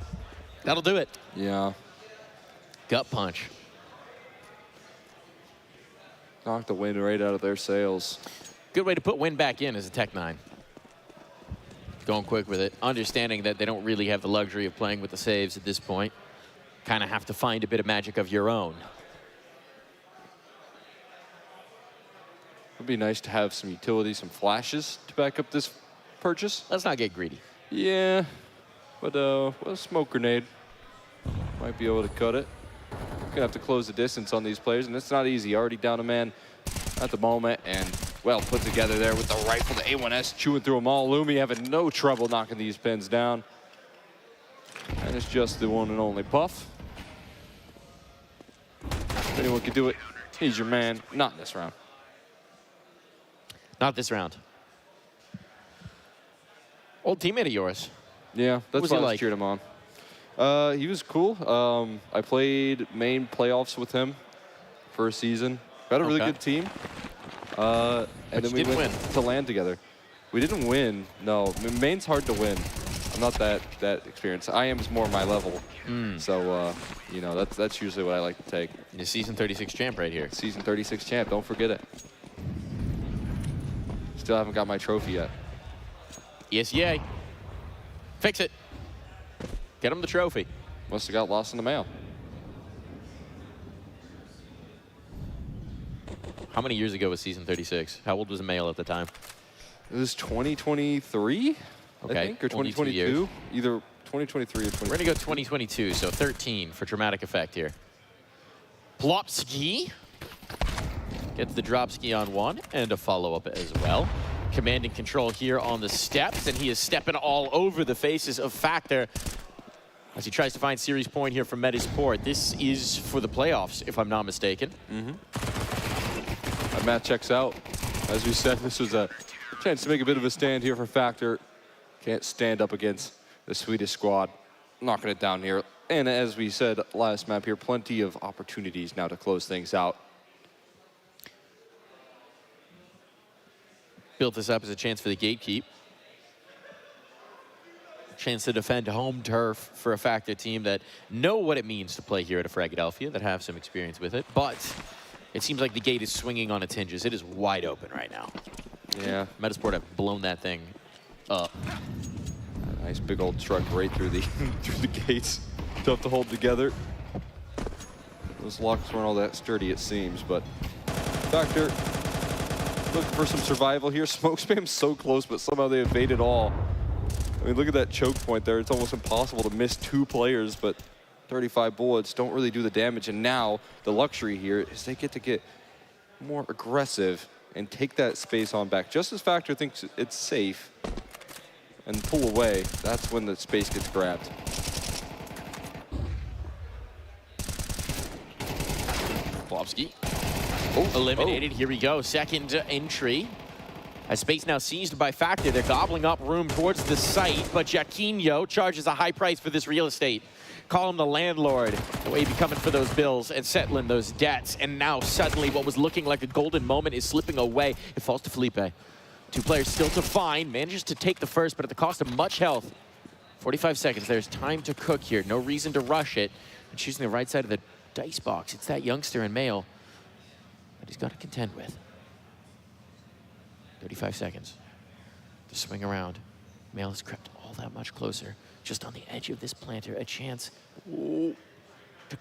That'll do it. Yeah. Gut punch. Knocked the wind right out of their sails. Good way to put wind back in as a Tech 9. Going quick with it. Understanding that they don't really have the luxury of playing with the saves at this point. Kind of have to find a bit of magic of your own. It'd be nice to have some utility, some flashes to back up this purchase. Let's not get greedy. Yeah, but a smoke grenade might be able to cut it. Gonna have to close the distance on these players, and it's not easy. Already down a man at the moment, and well put together there with the rifle. The A1S chewing through them all. Lumi having no trouble knocking these pins down. And it's just the one and only Puff. If anyone can do it, he's your man. Not in this round. Not this round. Old teammate of yours. Yeah, that's why I like? cheered him on. He was cool. I played main playoffs with him for a season. Got a really good team. And then we went to LAN together. We didn't win. No, main's hard to win. I'm not that experienced. I am is more my level. So you know, that's usually what I like to take. The season 36 champ right here. Season 36 champ. Don't forget it. Still haven't got my trophy yet. ESEA. Fix it. Get him the trophy. Must have got lost in the mail. How many years ago was season 36? How old was Mail at the time? It was 2023, okay. I think, or 2022. Either 2023 or 2022. We're going to go 2022, so 13 for dramatic effect here. Plopsky gets the drop ski on one and a follow-up as well. Commanding control here on the steps, and he is stepping all over the faces of Factor as he tries to find series point here from Metasport. This is for the playoffs, if I'm not mistaken. That match checks out. As we said, this was a chance to make a bit of a stand here for Factor. Can't stand up against the Swedish squad. knocking it down here. And as we said last map here, plenty of opportunities now to close things out. Built this up as a chance for the gatekeep. Chance to defend home turf for a Factor team that know what it means to play here at a Philadelphia, that have some experience with it. But it seems like the gate is swinging on its hinges. It is wide open right now. Yeah. Metasport have blown that thing up. A nice big old truck right through the through the gates. Tough to hold together. Those locks weren't all that sturdy, it seems, but Factor looking for some survival here. Smoke spam's so close, but somehow they evade it all. I mean, look at that choke point there. It's almost impossible to miss 2 players, but 35 bullets don't really do the damage. And now the luxury here is they get more aggressive and take that space on back. Just as Factor thinks it's safe and pull away, that's when the space gets grabbed. Blobski. Eliminated. Here we go. Second entry. As space now seized by Factor, they're gobbling up room towards the site, but Jaquinho charges a high price for this real estate. Call him the landlord. The way he be coming for those bills and settling those debts. And now suddenly what was looking like a golden moment is slipping away. It falls to Felipe. 2 players still to find. Manages to take the first, but at the cost of much health. 45 seconds. There's time to cook here. No reason to rush it. And choosing the right side of the dice box. It's that youngster in Mail that he's got to contend with. 35 seconds to swing around. Mail has crept all that much closer. Just on the edge of this planter, a chance to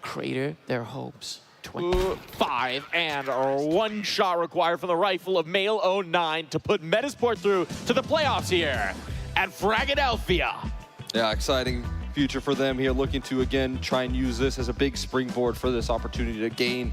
crater their hopes. 25 and 1 shot required from the rifle of Mail 09 to put Metasport through to the playoffs here at Philadelphia. Yeah, exciting future for them here, looking to again try and use this as a big springboard for this opportunity to gain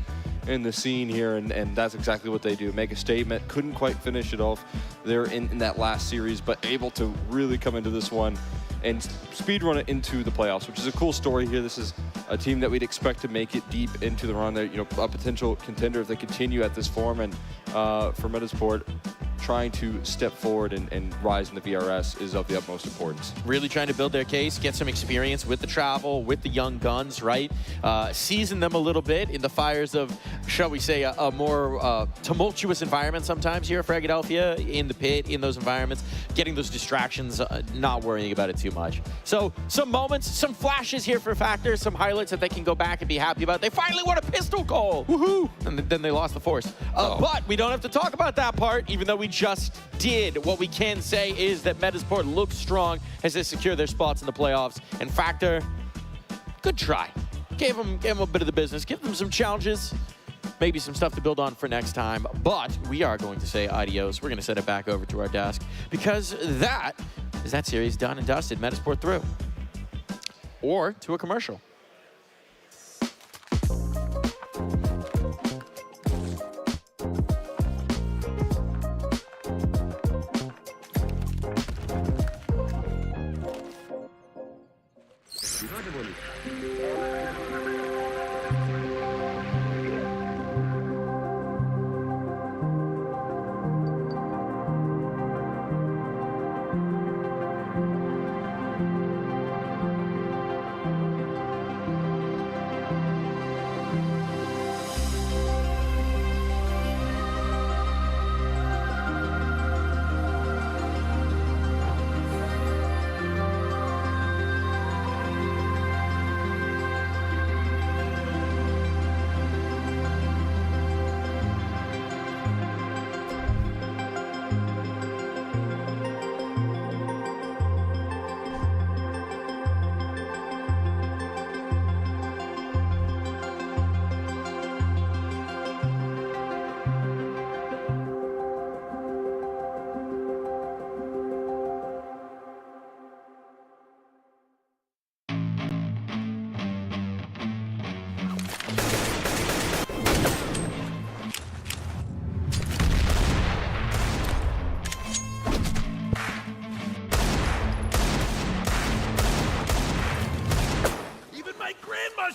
in the scene here, and that's exactly what they do. Make a statement. Couldn't quite finish it off there in that last series, but able to really come into this one and speedrun it into the playoffs, which is a cool story here. This is a team that we'd expect to make it deep into the run. There, you know, a potential contender if they continue at this form, and for Metasport, trying to step forward and rise in the VRS is of the utmost importance. Really trying to build their case, get some experience with the travel, with the young guns, right? Season them a little bit in the fires of, shall we say, a more tumultuous environment sometimes here at Philadelphia, in the pit, in those environments, getting those distractions, not worrying about it too much. So some moments, some flashes here for Factor, some highlights that they can go back and be happy about. They finally won a pistol goal. Woohoo! And then they lost the force. But we don't have to talk about that part, even though we just did. What we can say is that Metasport looks strong as they secure their spots in the playoffs. And Factor, good try. Gave them a bit of the business, give them some challenges, maybe some stuff to build on for next time. But we are going to say adios. We're going to send it back over to our desk because that series done and dusted. Metasport through. Or to a commercial.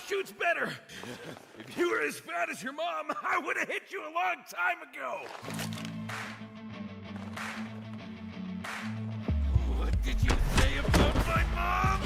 Shoots better. If you were as fat as your mom, I would have hit you a long time ago. What did you say about my mom?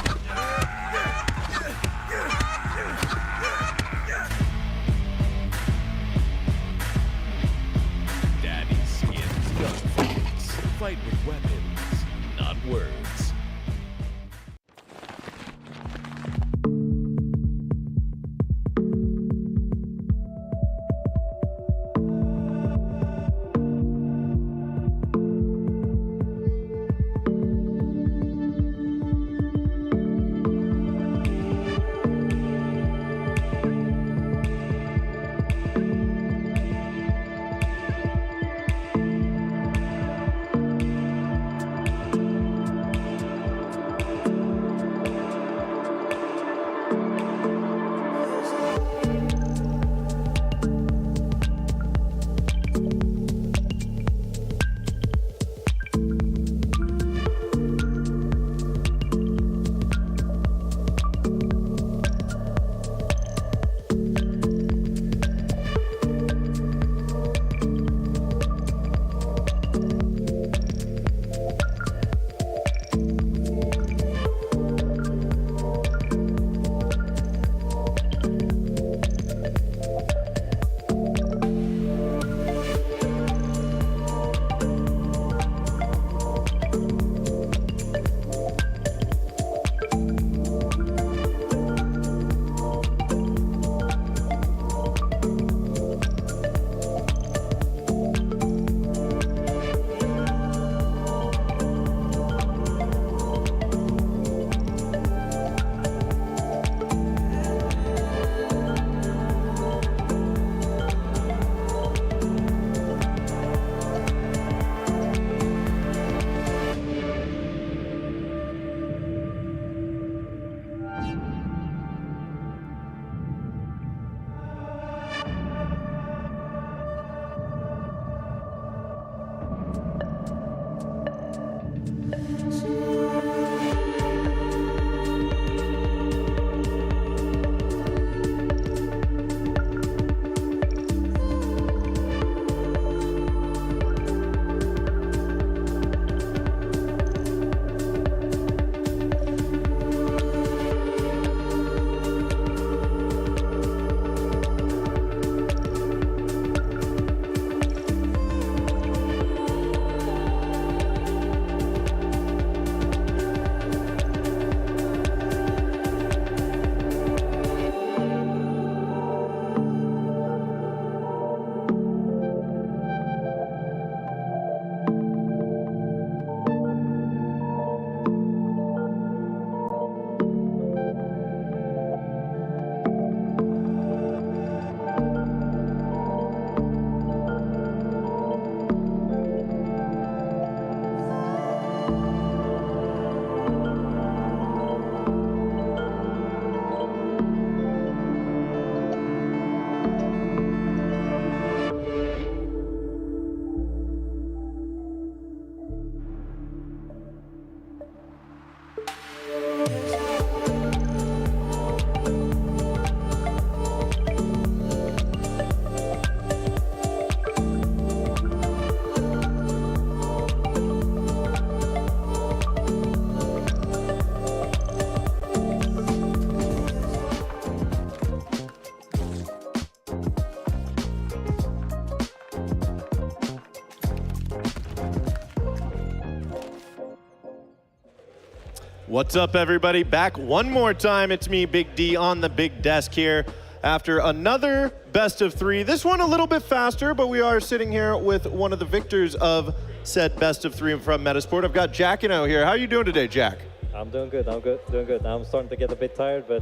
What's up, everybody? Back one more time. It's me, Big D, on the big desk here after another best of 3. This one a little bit faster, but we are sitting here with one of the victors of said best of 3 from Metasport. I've got Jack and O here. How are you doing today, Jack? I'm doing good. Doing good. I'm starting to get a bit tired, but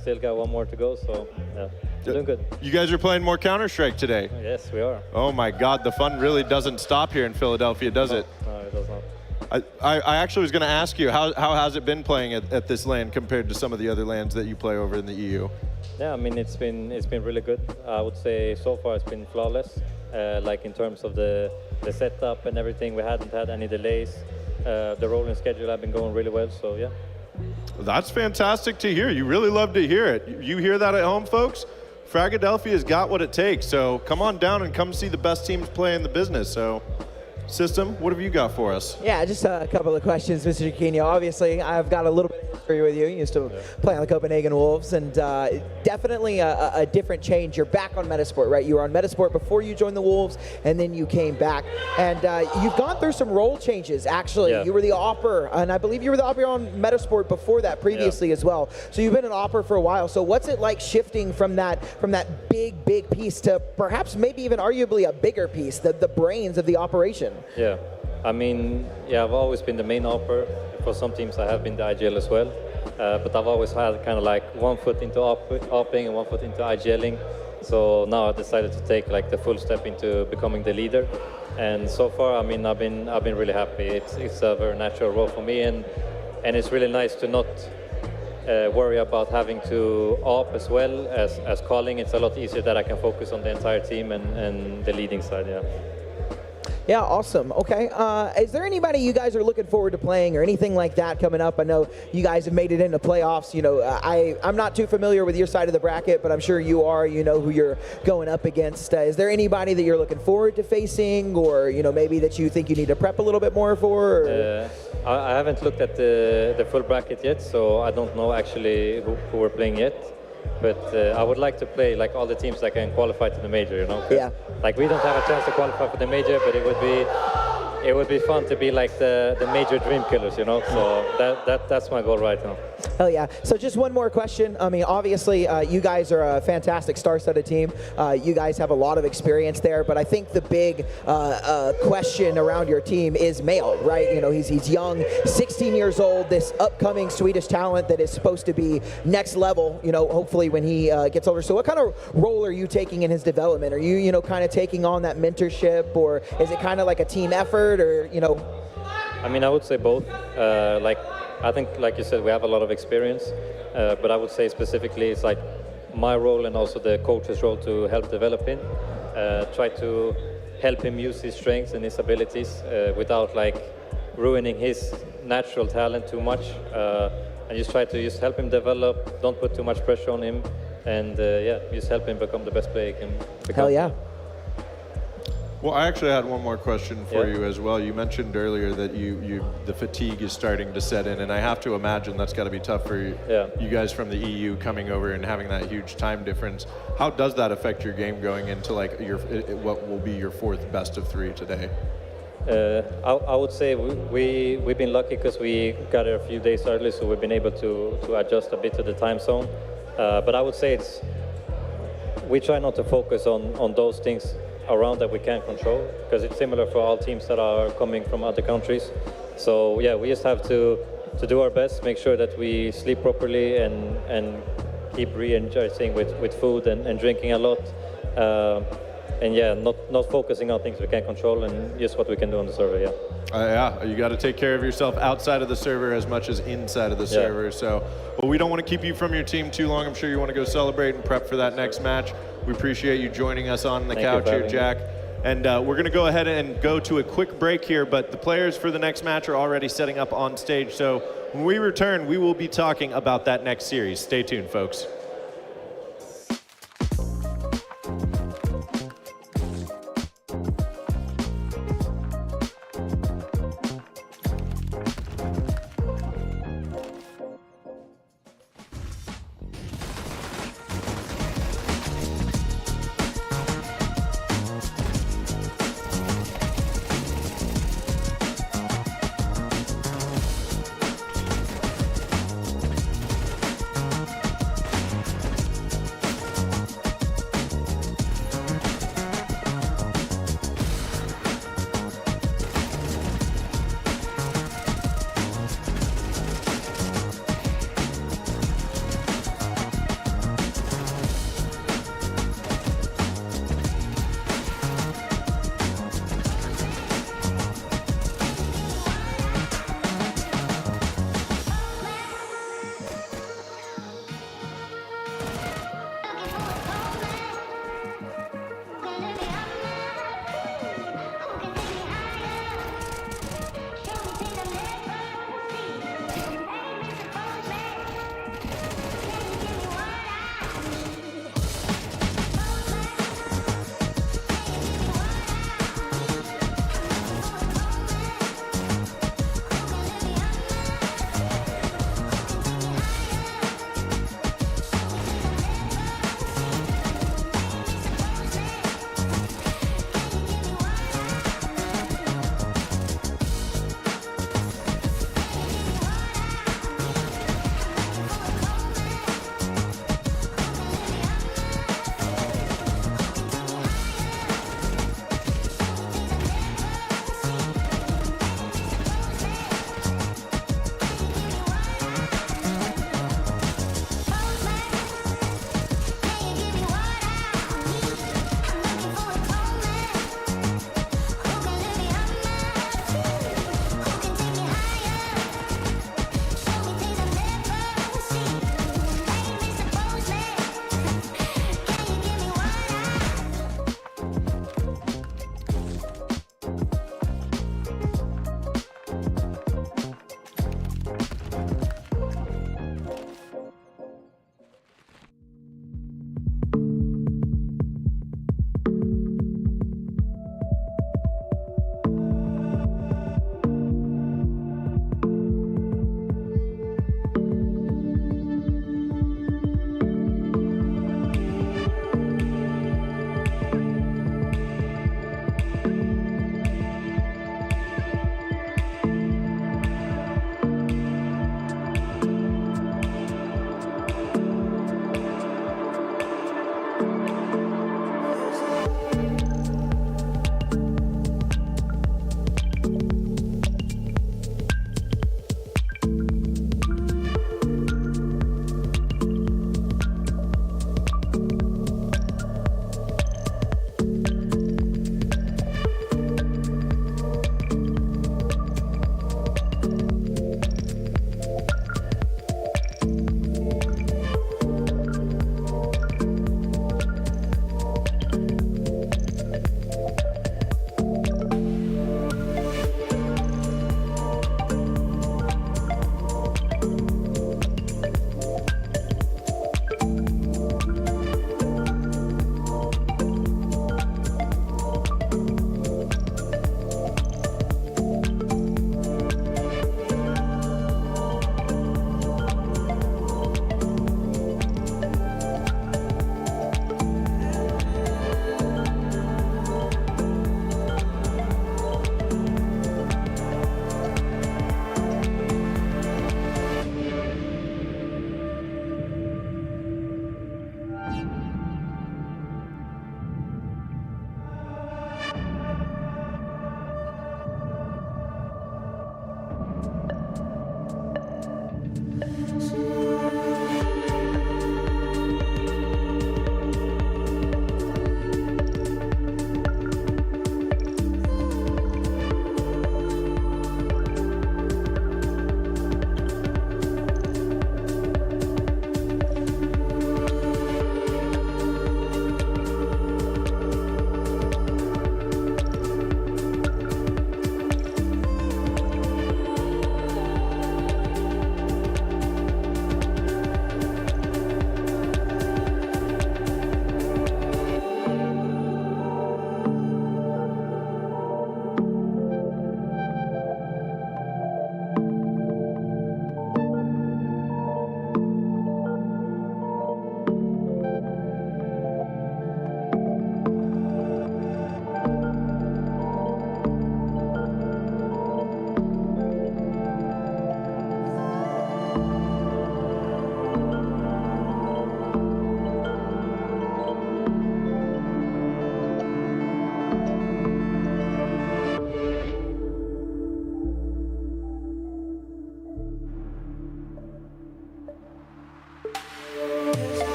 still got one more to go, so yeah, doing good. You guys are playing more Counter-Strike today. Yes, we are. Oh my God, the fun really doesn't stop here in Philadelphia, does it? No, it does not. I actually was going to ask you, how has it been playing at this LAN compared to some of the other LANs that you play over in the EU? Yeah, I mean, it's been really good. I would say so far it's been flawless. Like in terms of the setup and everything, we hadn't had any delays. The rolling schedule have been going really well, so yeah. That's fantastic to hear. You really love to hear it. You hear that at home, folks? Fragadelphia's got what it takes, so come on down and come see the best teams play in the business. So, System, what have you got for us? Yeah, just a couple of questions, Mr. Chiquinho. Obviously, I've got a little bit of history with you. You used to play on the Copenhagen Wolves, and definitely a different change. You're back on Metasport, right? You were on Metasport before you joined the Wolves, and then you came back. And you've gone through some role changes, actually. Yeah. You were the Opper, and I believe you were the Opper on Metasport before that previously as well. So you've been an Opper for a while. So what's it like shifting from that big piece to perhaps maybe even arguably a bigger piece, the brains of the operation? Yeah, I mean, yeah, I've always been the main Opper. For some teams, I have been the IGL as well. But I've always had kind of like one foot into opping and one foot into IGLing. So now I decided to take like the full step into becoming the leader. And so far, I mean, I've been really happy. It's a very natural role for me, and it's really nice to not worry about having to op as well as calling. It's a lot easier that I can focus on the entire team and the leading side. Yeah. Yeah, awesome. Okay. Is there anybody you guys are looking forward to playing or anything like that coming up? I know you guys have made it into playoffs. You know, I'm not too familiar with your side of the bracket, but I'm sure you are. You know who you're going up against. Is there anybody that you're looking forward to facing, or you know maybe that you think you need to prep a little bit more for? I haven't looked at the full bracket yet, so I don't know actually who we're playing yet. But I would like to play like all the teams that can qualify to the major, you know? Yeah. Like we don't have a chance to qualify for the major, but it would be fun to be like the major dream killers, you know? So that's my goal right now. Hell yeah. So just one more question. I mean, obviously, you guys are a fantastic star-studded team. You guys have a lot of experience there, but I think the big question around your team is Mail, right? You know, he's young, 16 years old, this upcoming Swedish talent that is supposed to be next level, you know, hopefully when he gets older. So what kind of role are you taking in his development? Are you know, kind of taking on that mentorship, or is it kind of like a team effort, or, you know? I mean, I would say both. I think, like you said, we have a lot of experience, but I would say specifically it's like my role and also the coach's role to help develop him, try to help him use his strengths and his abilities without like ruining his natural talent too much, and just try to just help him develop, don't put too much pressure on him, and yeah, just help him become the best player he can become. Hell yeah. Well, I actually had one more question for you as well. You mentioned earlier that the fatigue is starting to set in, and I have to imagine that's got to be tough for you guys from the EU coming over and having that huge time difference. How does that affect your game going into like what will be your 4th best of 3 today? I would say we've been lucky because we got it a few days early, so we've been able to adjust a bit to the time zone. But I would say we try not to focus on those things around that we can't control, because it's similar for all teams that are coming from other countries. So yeah, we just have to do our best, make sure that we sleep properly and keep re-energizing with food and drinking a lot. And yeah, not focusing on things we can't control and just what we can do on the server, yeah. Yeah, you got to take care of yourself outside of the server as much as inside of the server. So, well, we don't want to keep you from your team too long. I'm sure you want to go celebrate and prep for that next match. We appreciate you joining us on the couch here, Jack. And we're going to go ahead and go to a quick break here, but the players for the next match are already setting up on stage. So when we return, we will be talking about that next series. Stay tuned, folks.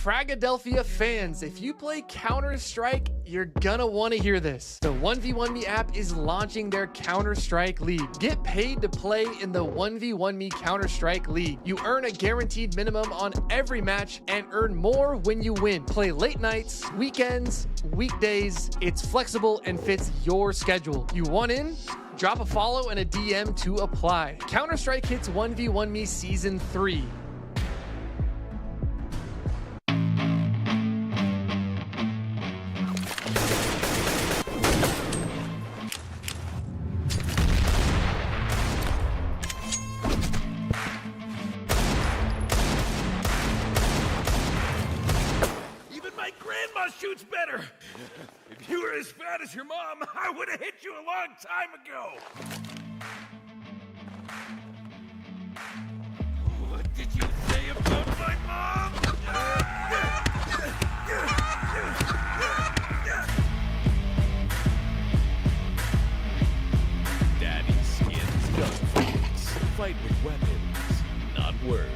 Fragadelphia fans, if you play Counter-Strike, you're gonna want to hear this. The 1v1me app is launching their Counter-Strike League. Get paid to play in the 1v1me Counter-Strike League. You earn a guaranteed minimum on every match and earn more when you win. Play late nights, weekends, weekdays. It's flexible and fits your schedule. You want in? Drop a follow and a DM to apply. Counter-Strike hits 1v1me Season 3. Shoots better. If you were as fat as your mom, I would have hit you a long time ago. What did you say about my mom? Daddy skins gunfights. Fight with weapons, not words.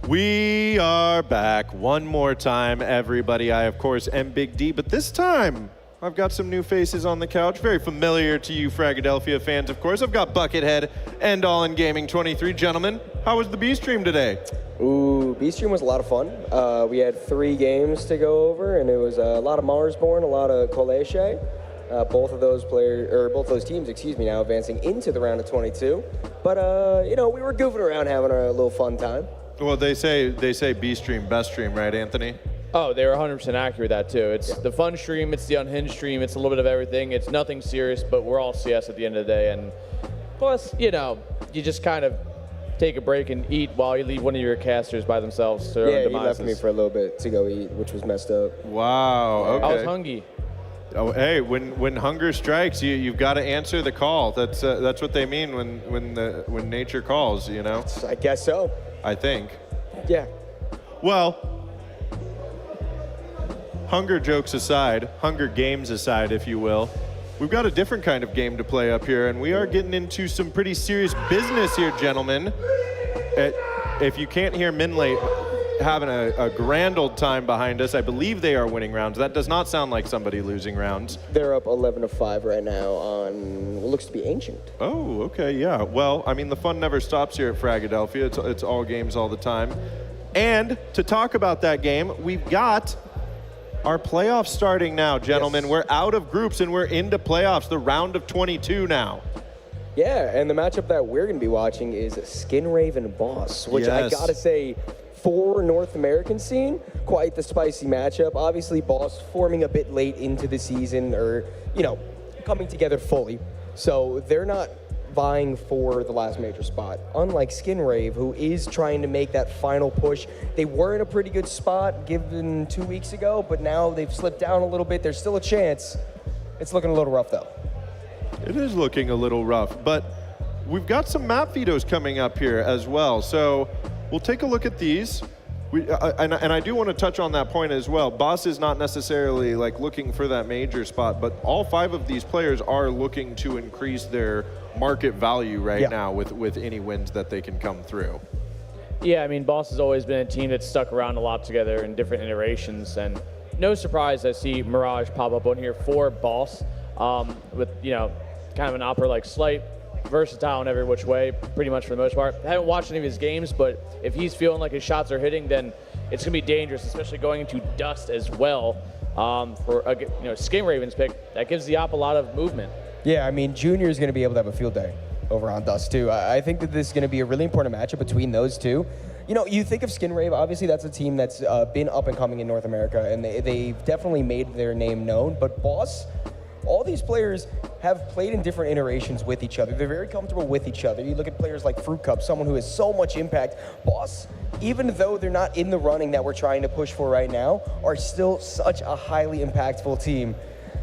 We are back one more time, everybody. I, of course, am Big D, but this time I've got some new faces on the couch, very familiar to you Fragadelphia fans, of course. I've got Buckethead and All In Gaming 23. Gentlemen, how was the B-Stream today? Ooh, B-Stream was a lot of fun. We had 3 games to go over, and it was a lot of Marsborn, a lot of Colleche. Both of those teams, now advancing into the round of 22. But we were goofing around, having a little fun time. Well, they say B-Stream, best stream, right, Anthony? Oh, they were 100% accurate with that too. It's the fun stream, it's the unhinged stream, it's a little bit of everything. It's nothing serious, but we're all CS at the end of the day. And plus, you just kind of take a break and eat while you leave one of your casters by themselves to their own he demises. left me for a little bit to go eat, which was messed up. Wow, okay. I was hungry. Oh, hey, when hunger strikes, you've got to answer the call. That's what they mean when nature calls, you know? I guess so. I think. Yeah. Well, hunger jokes aside, hunger games aside, if you will, we've got a different kind of game to play up here, and we are getting into some pretty serious business here, gentlemen. If you can't hear Minley having a grand old time behind us, I believe they are winning rounds. That does not sound like somebody losing rounds. They're up 11-5 right now on what looks to be Ancient. Oh, okay, yeah. Well, I mean, the fun never stops here at Fragadelphia. It's all games all the time. And to talk about that game, we've got our playoffs starting now, gentlemen. Yes. We're out of groups and we're into playoffs, the round of 22 now. Yeah, and the matchup that we're going to be watching is Skinrave and Boss, which I got to say, for North American scene, quite the spicy matchup. Obviously, Boss forming a bit late into the season, or, coming together fully. So they're not vying for the last major spot. Unlike Skinrave, who is trying to make that final push. They were in a pretty good spot given 2 weeks ago, but now they've slipped down a little bit. There's still a chance. It's looking a little rough, though. It is looking a little rough, but we've got some map vetoes coming up here as well. So we'll take a look at these. And I do want to touch on that point as well. Boss is not necessarily looking for that major spot, but all 5 of these players are looking to increase their market value right now with any wins that they can come through. Yeah, I mean, Boss has always been a team that's stuck around a lot together in different iterations, and no surprise I see Mirage pop up on here for Boss with, kind of an opera slight, versatile in every which way, pretty much for the most part. I haven't watched any of his games, but if he's feeling like his shots are hitting, then it's going to be dangerous, especially going into Dust as well. For Skin Raven's pick, that gives the op a lot of movement. Yeah, I mean, Junior is going to be able to have a field day over on Dust, too. I think that this is going to be a really important matchup between those two. You think of Skinrave, obviously that's a team that's been up and coming in North America, and they've definitely made their name known. But Boss, all these players have played in different iterations with each other. They're very comfortable with each other. You look at players like Fruit Cup, someone who has so much impact. Boss, even though they're not in the running that we're trying to push for right now, are still such a highly impactful team.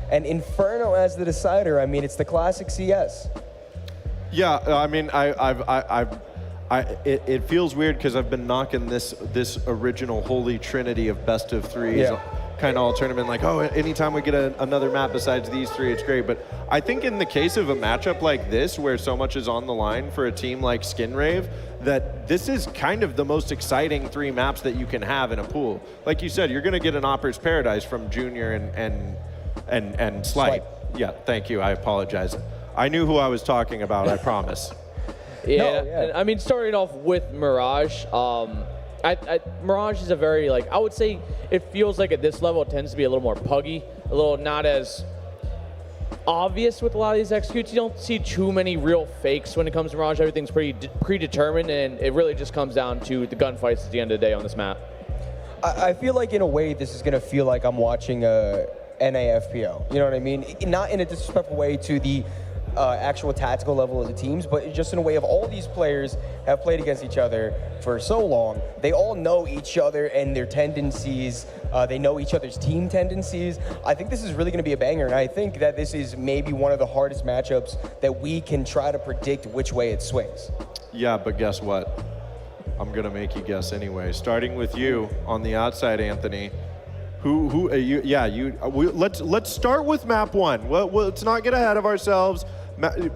And Inferno as the decider, I mean, it's the classic CS. Yeah, I mean, it feels weird because I've been knocking this original holy trinity of best of threes kind of all tournament, like, oh, anytime we get another map besides these three, it's great. But I think in the case of a matchup like this, where so much is on the line for a team like Skinrave, that this is kind of the most exciting 3 maps that you can have in a pool. Like you said, you're going to get an Opper's Paradise from Junior and Slight. Yeah, thank you. I apologize. I knew who I was talking about, I promise. Yeah, I mean, starting off with Mirage, Mirage is a very, like, I would say it feels like at this level it tends to be a little more puggy, a little not as obvious with a lot of these executes. You don't see too many real fakes when it comes to Mirage. Everything's pretty predetermined, and it really just comes down to the gunfights at the end of the day on this map. I feel like in a way this is going to feel like I'm watching a NAFPO. You know what I mean? Not in a disrespectful way to the actual tactical level of the teams, but just in a way of all these players have played against each other for so long. They all know each other and their tendencies. They know each other's team tendencies. I think this is really going to be a banger, and I think that this is maybe one of the hardest matchups that we can try to predict which way it swings. Yeah, but guess what? I'm going to make you guess anyway. Starting with you on the outside, Anthony. Let's start with map 1. Well, let's not get ahead of ourselves.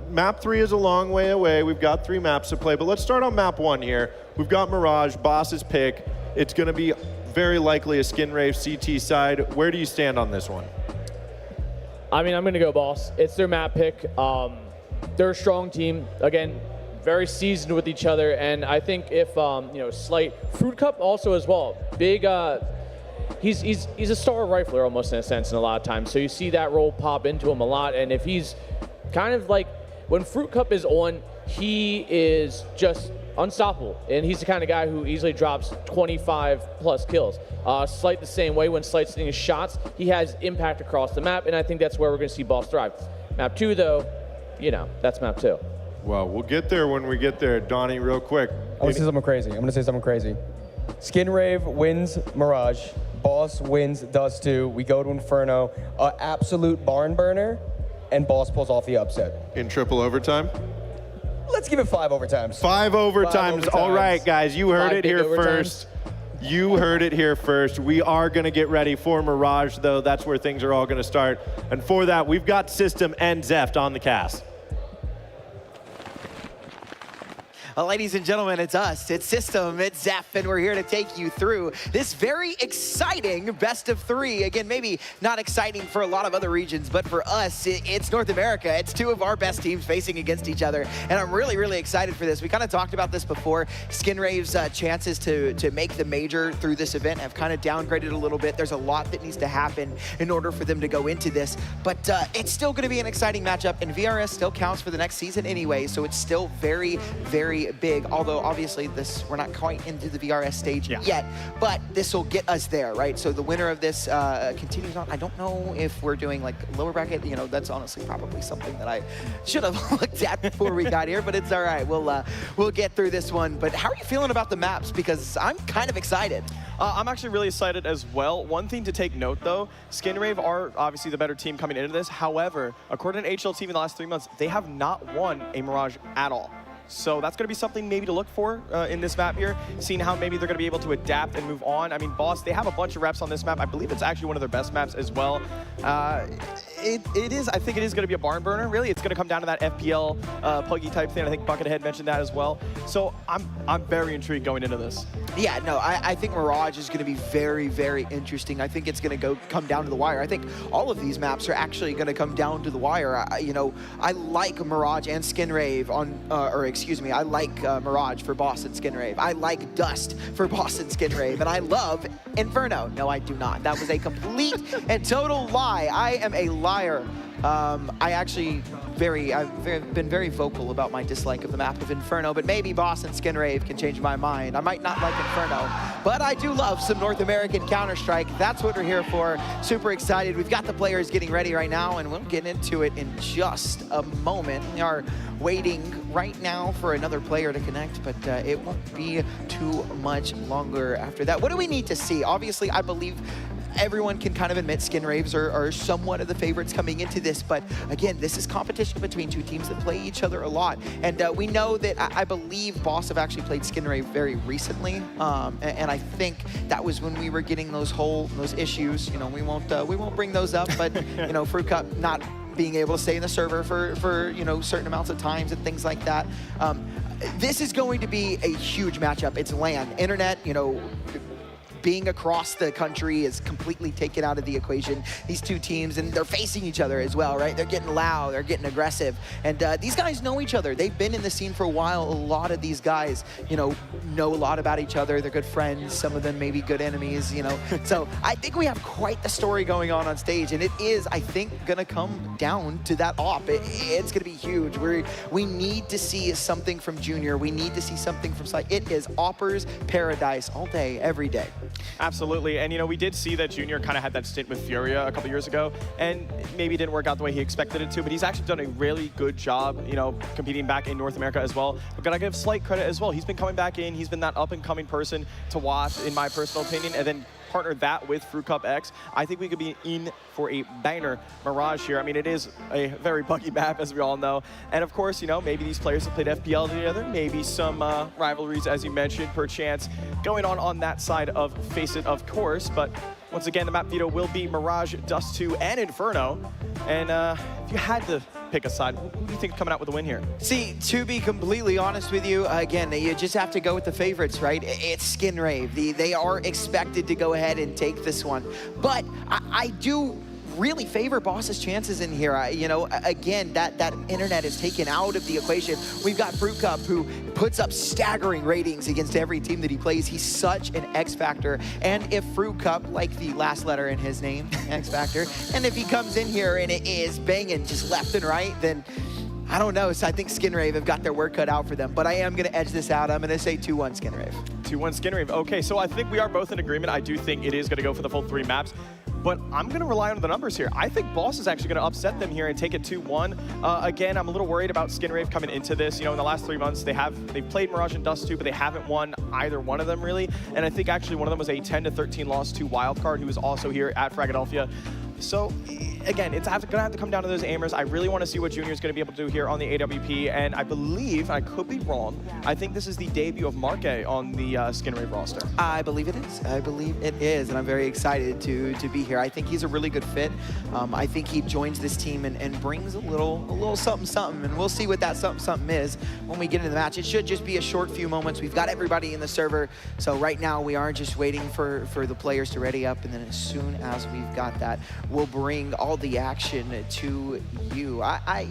Map 3 is a long way away. We've got 3 maps to play, but let's start on map 1 here. We've got Mirage, Boss's pick. It's going to be very likely a Skinrave CT side. Where do you stand on this one? I mean, I'm going to go Boss. It's their map pick. They're a strong team. Again, very seasoned with each other, and I think if Slight, Fruit Cup also as well. Big. He's a star rifler almost in a sense in a lot of times. So you see that role pop into him a lot, and if he's kind of like, when Fruit Cup is on, he is just unstoppable, and he's the kind of guy who easily drops 25 plus kills. Slight the same way. When Slight's hitting his shots, he has impact across the map, and I think that's where we're going to see Boss thrive. Map 2 though, that's map 2. Well, we'll get there when we get there. Donnie, real quick. I'm going to say something crazy. Skinrave wins Mirage. Boss wins Dust 2. We go to Inferno. Absolute barn burner, and Boss pulls off the upset. In triple overtime? Let's give it 5 overtimes. 5 overtimes. All right, guys, you heard it here first. You heard it here first. We are going to get ready for Mirage, though. That's where things are all going to start. And for that, we've got System and Zeft on the cast. Well, ladies and gentlemen, it's us, it's System, it's Zeph, and we're here to take you through this very exciting best of 3. Again, maybe not exciting for a lot of other regions, but for us, it's North America. It's 2 of our best teams facing against each other, and I'm really, really excited for this. We kind of talked about this before. Skinrave's chances to make the major through this event have kind of downgraded a little bit. There's a lot that needs to happen in order for them to go into this, but it's still going to be an exciting matchup, and VRS still counts for the next season anyway, so it's still very, very big, although obviously we're not quite into the VRS stage yet, but this will get us there, right? So the winner of this continues on. I don't know if we're doing like lower bracket, that's honestly probably something that I should have looked at before we got here, but it's all right. We'll get through this one. But how are you feeling about the maps? Because I'm kind of excited. I'm actually really excited as well. One thing to take note though, Skinrave are obviously the better team coming into this. However, according to HLTV in the last 3 months, they have not won a Mirage at all. So that's going to be something maybe to look for in this map here, seeing how maybe they're going to be able to adapt and move on. I mean, Boss, they have a bunch of reps on this map. I believe it's actually one of their best maps as well. I think it is going to be a barn burner, really. It's going to come down to that FPL puggy type thing. I think Buckethead mentioned that as well. So I'm very intrigued going into this. Yeah, no, I think Mirage is going to be very, very interesting. I think it's going to come down to the wire. I think all of these maps are actually going to come down to the wire. I like Mirage and Skinrave I like Mirage for Boss and Skinrave. I like Dust for Boss and Skinrave. And I love Inferno. No, I do not. That was a complete and total lie. I am a liar. I've been very vocal about my dislike of the map of Inferno, but maybe Boss and Skinrave can change my mind. I might not like Inferno, but I do love some North American Counter-Strike. That's what we're here for. Super excited. We've got the players getting ready right now, and we'll get into it in just a moment. We are waiting right now for another player to connect, but it won't be too much longer after that. What do we need to see? Obviously, I believe everyone can kind of admit Skin Raves are somewhat of the favorites coming into this, but again, this is competition between two teams that play each other a lot. And we know that I believe Boss have actually played Skin Rave very recently, and I think that was when we were getting those issues. You know, we won't bring those up, but you know, Fruit Cup not being able to stay in the server for you know, certain amounts of times and things like that. This is going to be a huge matchup. It's LAN. Internet, you know, being across the country is completely taken out of the equation. These two teams, and they're facing each other as well, right? They're getting loud, they're getting aggressive. And these guys know each other. They've been in the scene for a while. A lot of these guys, you know a lot about each other. They're good friends. Some of them may be good enemies, you know. So I think we have quite the story going on stage, and it is, I think, gonna come down to that op. It's gonna be huge. We need to see something from Junior. We need to see something from Sly. It is Opper's paradise all day, every day. Absolutely, and you know, we did see that Junior kind of had that stint with Furia a couple years ago, and maybe it didn't work out the way he expected it to, but he's actually done a really good job, you know, competing back in North America as well. But gotta give slight credit as well. He's been coming back in, he's been that up-and-coming person to watch, in my personal opinion, and then partner that with Fruit Cup X, I think we could be in for a banger Mirage here. I mean, it is a very buggy map, as we all know. And of course, you know, maybe these players have played FPL together, maybe some rivalries, as you mentioned, perchance going on that side of Face It, of course. But once again, the map veto will be Mirage, Dust 2, and Inferno. And if you had to pick a side, who do you think is coming out with a win here? See, to be completely honest with you, again, you just have to go with the favorites, right? It's Skin Rave. They are expected to go ahead and take this one. But I do really favor Boss's chances in here. You know, again, that internet is taken out of the equation. We've got Fruit Cup, who puts up staggering ratings against every team that he plays. He's such an X factor. And if Fruit Cup, like the last letter in his name, X factor, and if he comes in here and it is banging just left and right, then I don't know. So I think Skin Rave have got their work cut out for them. But I am going to edge this out. I'm going to say 2-1 Skin Rave. 2-1 Skin Rave. Okay, so I think we are both in agreement. I do think it is going to go for the full 3 maps. But I'm going to rely on the numbers here. I think Boss is actually going to upset them here and take it 2-1. Again, I'm a little worried about Skin Rave coming into this. You know, in the last 3 months, they've played Mirage and Dust 2, but they haven't won either one of them, really. And I think actually one of them was a 10-13 loss to Wildcard, who was also here at Philadelphia. So, again, it's going to have to come down to those aimers. I really want to see what Junior's going to be able to do here on the AWP, and I believe, I could be wrong, I think this is the debut of Marque on the Skin Rave roster. I believe it is. I believe it is, and I'm very excited to be here. I think he's a really good fit. I think he joins this team and brings a little something, and we'll see what that something is when we get into the match. It should just be a short few moments. We've got everybody in the server, so right now we are just waiting for the players to ready up, and then as soon as we've got that, we'll bring all the action to you. I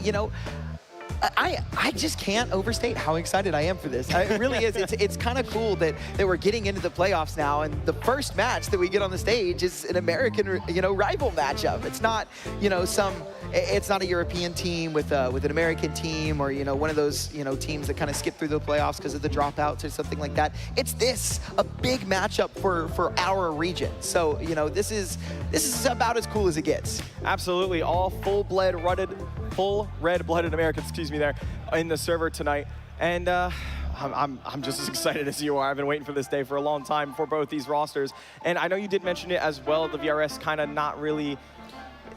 just can't overstate how excited I am for this. It really is. It's kind of cool that we're getting into the playoffs now, and the first match that we get on the stage is an American, rival matchup. It's not, it's not a European team with an American team, or one of those teams that kind of skip through the playoffs because of the dropouts or something like that. It's a big matchup for our region. So this is about as cool as it gets. Absolutely, all full red-blooded Americans, excuse me, there in the server tonight, and I'm just as excited as you are. I've been waiting for this day for a long time for both these rosters, and I know you did mention it as well. The VRS kind of not really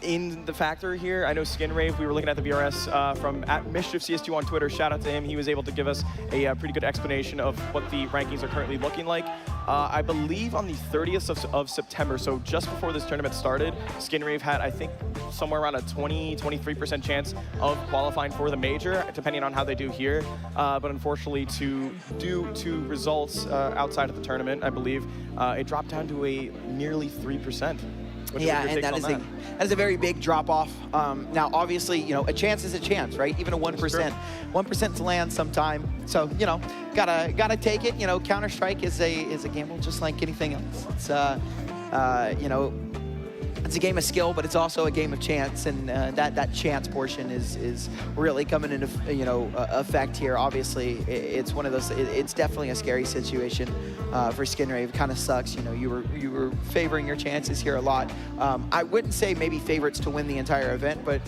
in the factor here. I know Skin Rave, we were looking at the VRS from @MischiefCS2 on Twitter. Shout out to him. He was able to give us a pretty good explanation of what the rankings are currently looking like. I believe on the 30th of September, so just before this tournament started, Skin Rave had, I think, somewhere around a 20-23% chance of qualifying for the major, depending on how they do here. But unfortunately, due to results outside of the tournament, I believe, it dropped down to a nearly 3%. Yeah, and that is a very big drop off. Now, obviously, a chance is a chance, right? Even a 1%. 1% to land sometime. So, gotta take it. Counter-Strike is a gamble just like anything else. It's it's a game of skill, but it's also a game of chance, and that chance portion is really coming into effect here. Obviously, it's one of those. It's definitely a scary situation for Skinrave. It kind of sucks. You were favoring your chances here a lot. I wouldn't say maybe favorites to win the entire event, but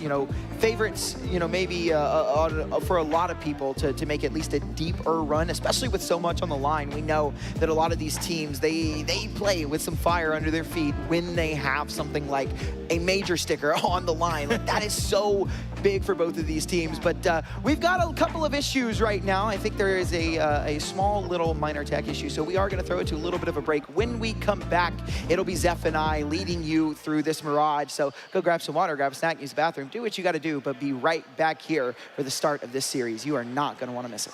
favorites. Maybe for a lot of people to make at least a deeper run, especially with so much on the line. We know that a lot of these teams they play with some fire under their feet when they have something like a major sticker on the line. Like, that is so big for both of these teams. But we've got a couple of issues right now. I think there is a small little minor tech issue, so we are going to throw it to a little bit of a break. When we come back, it'll be Zeph and I leading you through this Mirage. So go grab some water, grab a snack, use the bathroom, do what you got to do, but be right back here for the start of this series. You are not going to want to miss it.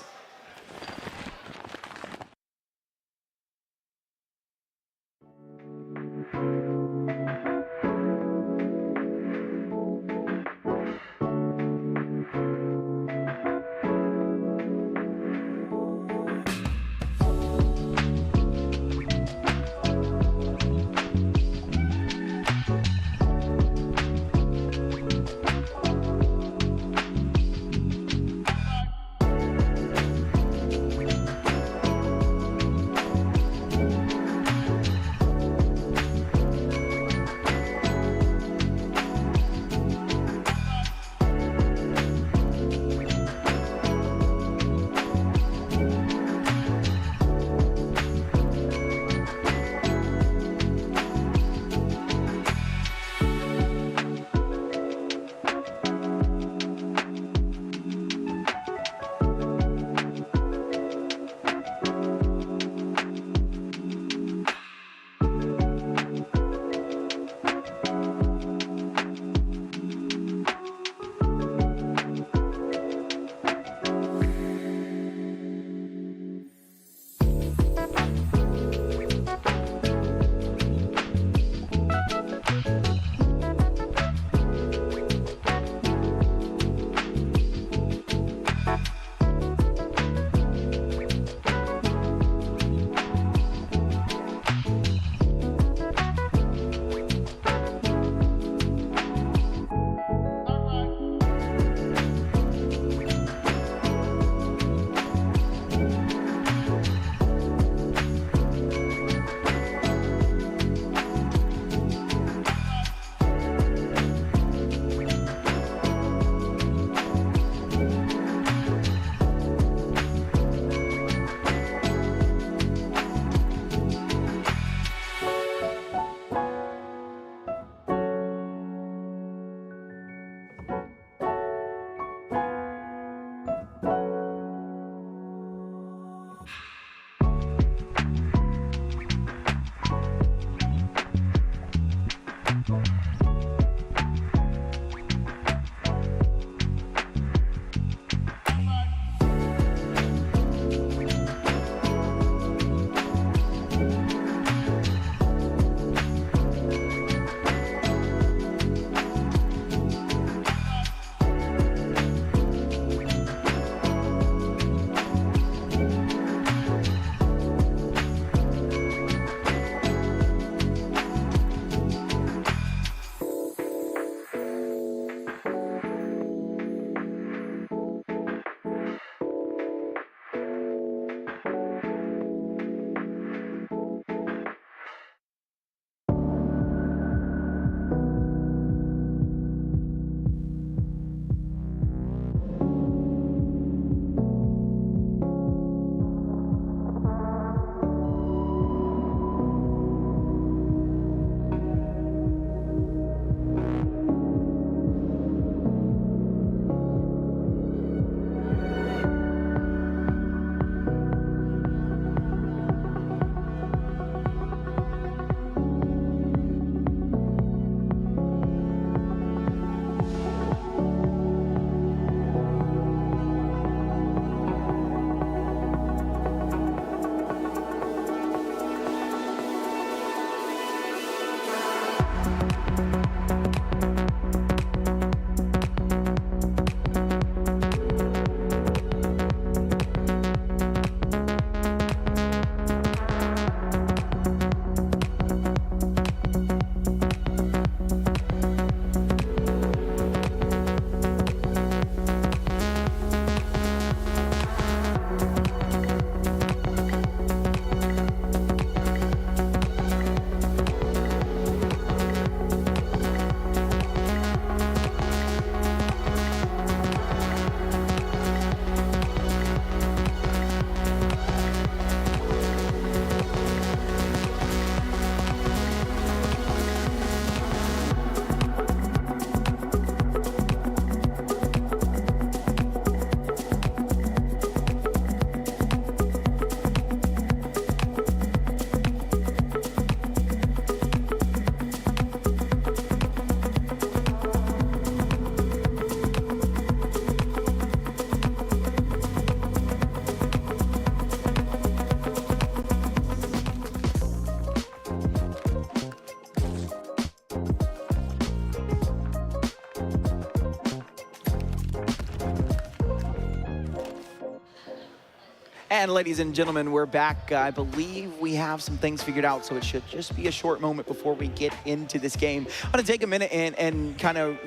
And ladies and gentlemen, we're back. I believe we have some things figured out, so it should just be a short moment before we get into this game. I'm gonna take a minute and kind of,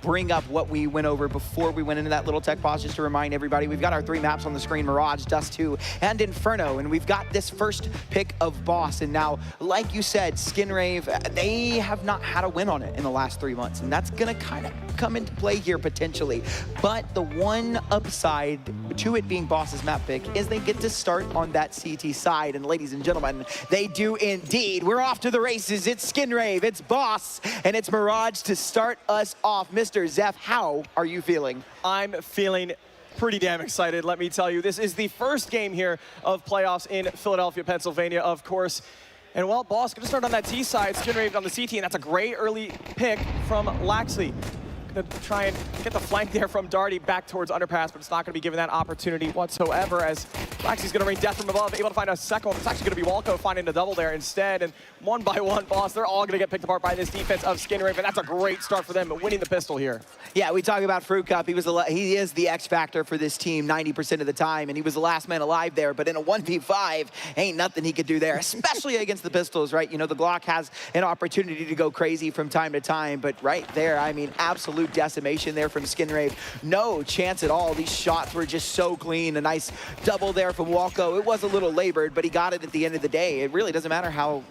bring up what we went over before we went into that little tech pause, just to remind everybody, we've got our 3 maps on the screen, Mirage, Dust 2, and Inferno, and we've got this first pick of Boss. And now, like you said, Skinrave, they have not had a win on it in the last 3 months, and that's gonna kind of come into play here potentially. But the one upside to it being Boss's map pick is they get to start on that CT side. And ladies and gentlemen, they do indeed. We're off to the races. It's Skinrave, it's Boss, and it's Mirage to start us off. Mr. Zeph, how are you feeling? I'm feeling pretty damn excited, let me tell you. This is the first game here of playoffs in Philadelphia, Pennsylvania, of course. And well, Boss gonna start on that T side, Skinrave on the CT, and that's a great early pick from Laxley. Gonna try and get the flank there from Darty back towards Underpass, but it's not gonna be given that opportunity whatsoever, as Laxley's gonna rain death from above, able to find a second one. It's actually gonna be Walco finding a double there instead, and one by one, Boss, they're all gonna get picked apart by this defense of Skinrave, and that's a great start for them, but winning the pistol here. Yeah, we talk about Fruit Cup. He is the X factor for this team 90% of the time, and he was the last man alive there, but in a 1v5, ain't nothing he could do there, especially against the pistols, right? The Glock has an opportunity to go crazy from time to time, but right there, I mean, absolute decimation there from Skinrave. No chance at all. These shots were just so clean. A nice double there from Walco. It was a little labored, but he got it at the end of the day. It really doesn't matter how,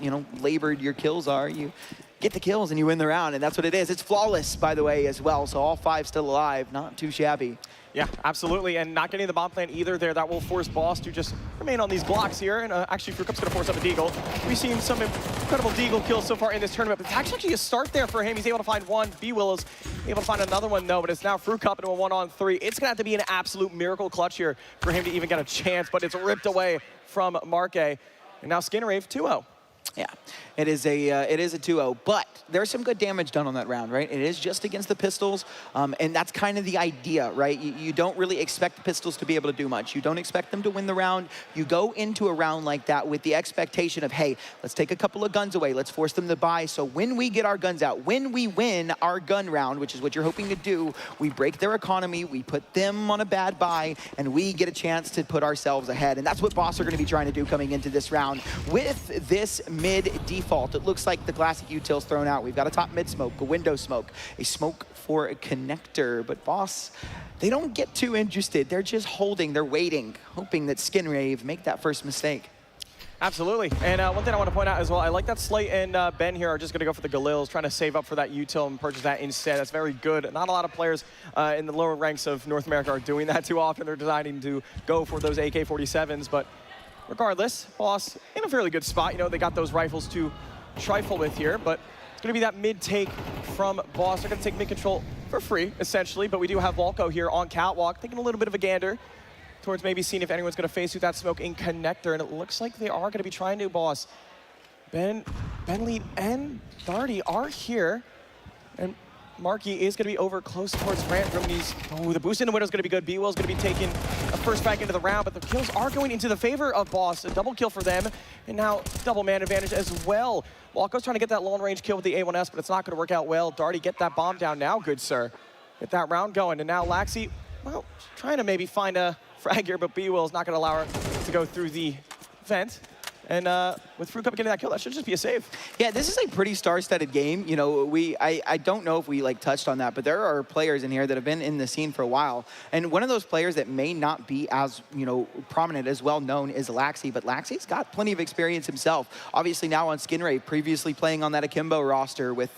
labored your kills are. You get the kills and you win the round, and that's what it is. It's flawless, by the way, as well, so all 5 still alive. Not too shabby. Yeah, absolutely, and not getting the bomb plant either there. That will force Boss to just remain on these Glocks here, and actually Fruit Cup's gonna force up a Deagle. We've seen some incredible Deagle kills so far in this tournament, but it's actually a start there for him. He's able to find one. B-Willow's able to find another one, though, but it's now Fruit Cup into a 1-on-3. It's gonna have to be an absolute miracle clutch here for him to even get a chance, but it's ripped away from Marque. And now Skinrave 2-0. Yeah, it is a 2-0, but there's some good damage done on that round, right? It is just against the pistols, and that's kind of the idea, right? You don't really expect the pistols to be able to do much. You don't expect them to win the round. You go into a round like that with the expectation of, hey, let's take a couple of guns away. Let's force them to buy. So when we get our guns out, when we win our gun round, which is what you're hoping to do, we break their economy, we put them on a bad buy, and we get a chance to put ourselves ahead. And that's what Boss are going to be trying to do coming into this round. With this mid default, it looks like the classic util's thrown out. We've got a top mid smoke, a window smoke, a smoke for a connector, but Boss, they don't get too interested. They're just holding, they're waiting, hoping that Skinrave make that first mistake. Absolutely, and one thing I want to point out as well, I like that Slate and Ben here are just going to go for the Galils, trying to save up for that util and purchase that instead. That's very good. Not a lot of players in the lower ranks of North America are doing that too often. They're deciding to go for those AK-47s, but regardless, Boss in a fairly good spot. They got those rifles to trifle with here, but it's going to be that mid-take from Boss. They're going to take mid-control for free, essentially, but we do have Walco here on Catwalk, taking a little bit of a gander towards maybe seeing if anyone's going to face through that smoke in connector, and it looks like they are going to be trying to, Boss. Ben Lead and Darty are here, and Markey is going to be over close towards Random. The boost in the window is going to be good. B-Will's going to be taking a first frag into the round, but the kills are going into the favor of Boss. A double kill for them, and now double man advantage as well. Walco's trying to get that long range kill with the A1S, but it's not going to work out well. Darty, get that bomb down now, good sir. Get that round going, and now Laxi, well, trying to maybe find a frag here, but B-Will's not going to allow her to go through the vent. And with Fruit Cup getting that kill, that should just be a save. Yeah, this is a pretty star-studded game. I don't know if we touched on that, but there are players in here that have been in the scene for a while. And one of those players that may not be as, prominent, as well known is Laxi, but Laxi's got plenty of experience himself. Obviously now on Skinrave, previously playing on that Akimbo roster with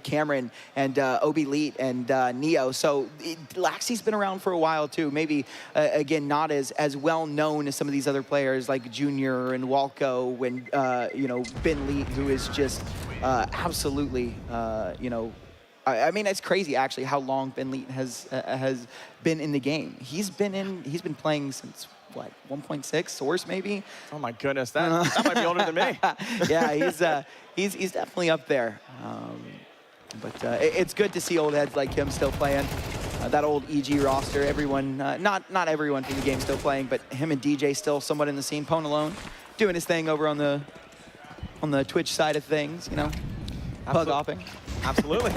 Cameron and Obi Leet and Neo. So Laxi's been around for a while too. Maybe, again, not as well known as some of these other players like Junior and Walco, when Ben Lee, who is just absolutely, I mean, it's crazy actually how long Ben Lee has been in the game. He's been playing since what, 1.6 Source maybe? Oh my goodness, that might be older than me. Yeah, he's definitely up there. But it's good to see old heads like him still playing. That old EG roster, everyone, not everyone from the game still playing, but him and DJ still somewhat in the scene. Pone alone, doing his thing over on the Twitch side of things, Pug hopping. Absolutely.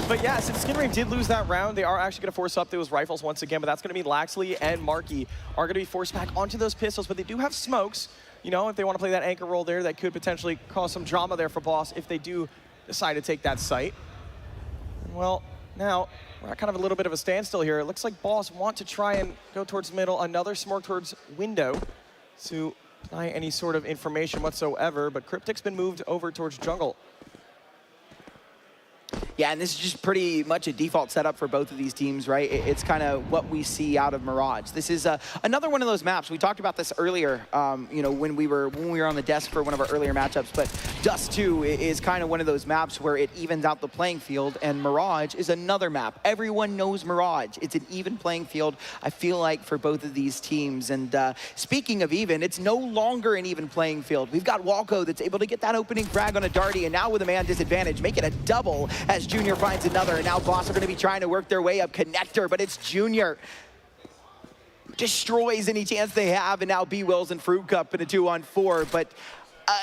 But yeah, since Skinrave did lose that round, they are actually going to force up those rifles once again, but that's going to mean Laxley and Markey are going to be forced back onto those pistols, but they do have smokes. You know, if they want to play that anchor roll there, that could potentially cause some drama there for Boss if they do decide to take that site. Well, now we're at kind of a little bit of a standstill here. It looks like Boss want to try and go towards middle, another smoke towards window to deny any sort of information whatsoever, but Cryptic's been moved over towards jungle. Yeah, and this is just pretty much a default setup for both of these teams, right? It's kind of what we see out of Mirage. This is another one of those maps. We talked about this earlier, you know, when we were on the desk for one of our earlier matchups. But Dust 2 is kind of one of those maps where it evens out the playing field, and Mirage is another map. Everyone knows Mirage. It's an even playing field, I feel like, for both of these teams. And speaking of even, it's no longer an even playing field. We've got Walco that's able to get that opening frag on a Darty, and now with a man disadvantage, make it a double as Junior finds another, and now Boss are going to be trying to work their way up connector, but it's Junior. Destroys any chance they have, and now B-Wills and Fruit Cup in a 2-on-4, but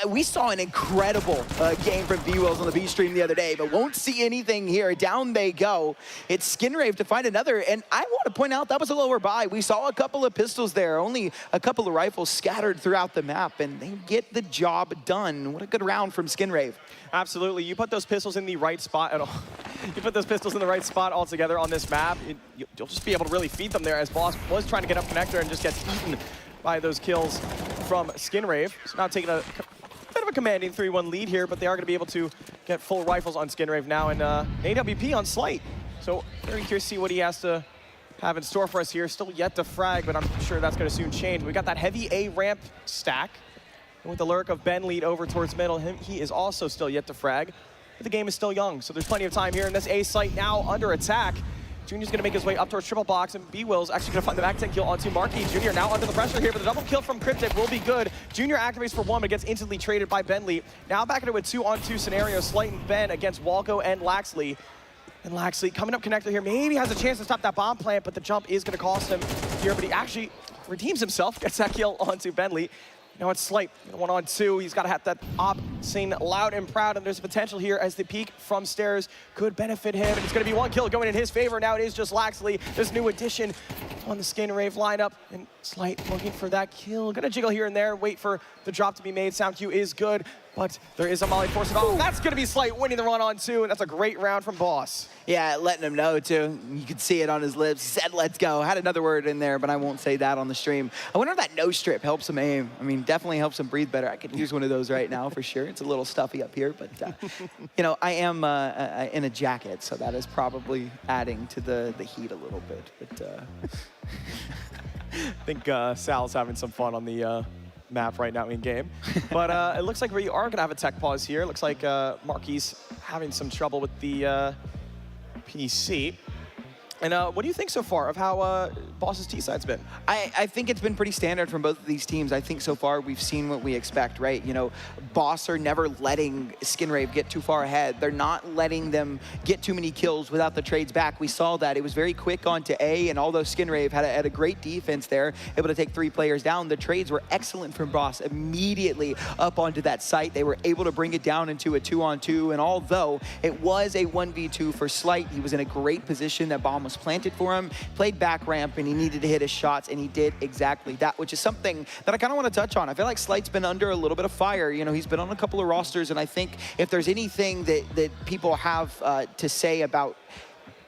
we saw an incredible game from B-Wills on the B-Stream the other day, but won't see anything here. Down they go. It's Skinrave to find another, and I want to point out that was a lower buy. We saw a couple of pistols there, only a couple of rifles scattered throughout the map, and they get the job done. What a good round from Skinrave. Absolutely. You put those pistols in the right spot at all. You put those pistols in the right spot altogether on this map, you'll just be able to really feed them there, as Boss was trying to get up connector and just gets eaten by those kills from Skinrave. So now taking a bit of a commanding 3-1 lead here, but they are going to be able to get full rifles on Skinrave now, and AWP on Slight. So very curious to see what he has to have in store for us here. Still yet to frag, but I'm sure that's going to soon change. We got that heavy A ramp stack. And with the lurk of Ben lead over towards middle, he is also still yet to frag. But the game is still young, so there's plenty of time here in this A site now under attack. Junior's going to make his way up towards triple box, and B-Will's actually going to find the back 10 kill onto Markey. Junior now under the pressure here, but the double kill from Cryptic will be good. Junior activates for 1, but gets instantly traded by Bentley. Now back into a 2-on-2 scenario, Slight and Ben against Walco and Laxley. And Laxley coming up connector here, maybe has a chance to stop that bomb plant, but the jump is going to cost him here, but he actually redeems himself, gets that kill onto Bentley. Now it's Slight, 1-on-2. He's got to have that op sing loud and proud, and there's a potential here as the peek from stairs could benefit him. And it's going to be 1 kill going in his favor. Now it is just Laxley, this new addition on the Skinrave lineup. And Slight looking for that kill. Going to jiggle here and there, wait for the drop to be made. Sound cue is good, but there is a molly force it off. That's going to be Slight winning the 1-on-2, and that's a great round from Boss. Yeah, letting him know, too. You could see it on his lips. He said, let's go. Had another word in there, but I won't say that on the stream. I wonder if that nose strip helps him aim. I mean, definitely helps him breathe better. I could use one of those right now for sure. It's a little stuffy up here, but, you know, I am in a jacket, so that is probably adding to the heat a little bit. But I think Sal's having some fun on the map right now in game. But it looks like we are going to have a tech pause here. It looks like Marquis having some trouble with the PC. And what do you think so far of how Boss's T-side's been? I think it's been pretty standard from both of these teams. I think so far we've seen what we expect, right? You know, Boss are never letting Skinrave get too far ahead. They're not letting them get too many kills without the trades back. We saw that. It was very quick onto A, and although Skinrave had a great defense there, able to take 3 players down, the trades were excellent from Boss. Immediately up onto that site, they were able to bring it down into a 2-on-2, and although it was a 1v2 for Slight, he was in a great position. That bomb was planted for him, played back ramp, and he needed to hit his shots, and he did exactly that, which is something that I kind of want to touch on. I feel like Slight's been under a little bit of fire. You know, he's been on a couple of rosters, and I think if there's anything that people have to say about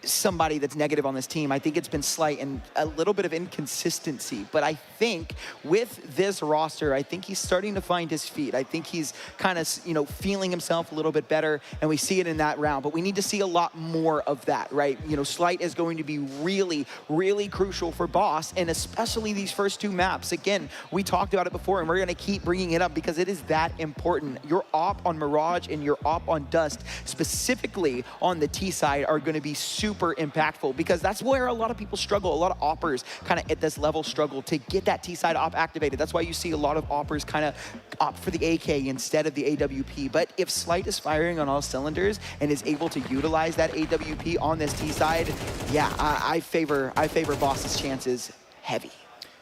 somebody that's negative on this team, I think it's been Slight and a little bit of inconsistency. But I think with this roster, I think he's starting to find his feet. I think he's kind of, you know, feeling himself a little bit better, and we see it in that round. But we need to see a lot more of that, right? You know, Slight is going to be really, really crucial for Boss, and especially these first 2 maps. Again, we talked about it before, and we're going to keep bringing it up because it is that important. Your op on Mirage and your op on Dust, specifically on the T side, are going to be super impactful, because that's where a lot of people struggle. A lot of oppers kind of at this level struggle to get that T-side op activated. That's why you see a lot of oppers kind of opt for the AK instead of the AWP. But if Slight is firing on all cylinders and is able to utilize that AWP on this T-side, yeah, I favor Boss's chances heavy.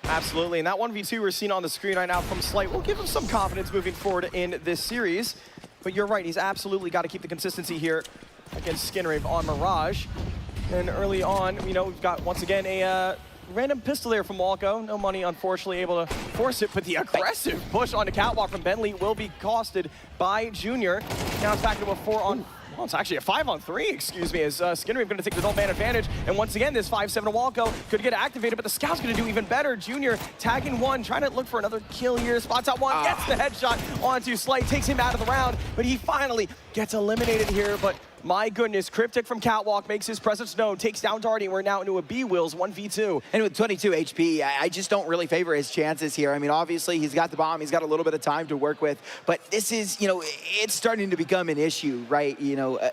Absolutely, and that 1v2 we're seeing on the screen right now from Slight will give him some confidence moving forward in this series. But you're right, he's absolutely got to keep the consistency here against Skinrave on Mirage. And early on, you know, we've got, once again, a random pistol there from Walco. No money, unfortunately, able to force it, but the aggressive push onto Catwalk from Bentley will be costed by Junior. Now it's back to a 4-on. Well, it's actually a 5-on-3, excuse me, as Skinrave going to take the double man advantage. And once again, this 5-7 to Walco could get activated, but the Scout's going to do even better. Junior tagging one, trying to look for another kill here. Spots out one, gets the headshot onto Slight, takes him out of the round, but he finally gets eliminated here. But my goodness, Cryptic from Catwalk makes his presence known, takes down Darty. We're now into a B-Wills 1v2. And with 22 HP, I just don't really favor his chances here. I mean, obviously, he's got the bomb. He's got a little bit of time to work with. But this is, you know, it's starting to become an issue, right? You know,